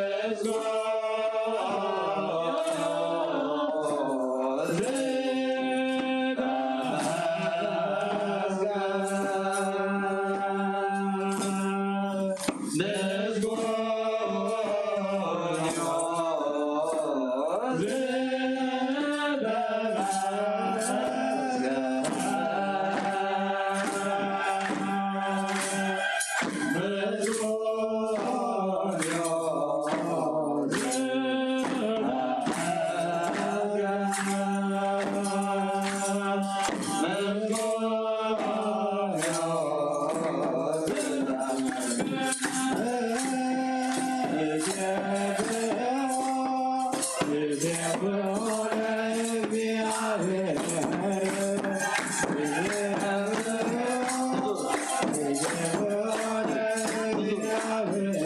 እግዚአብሔር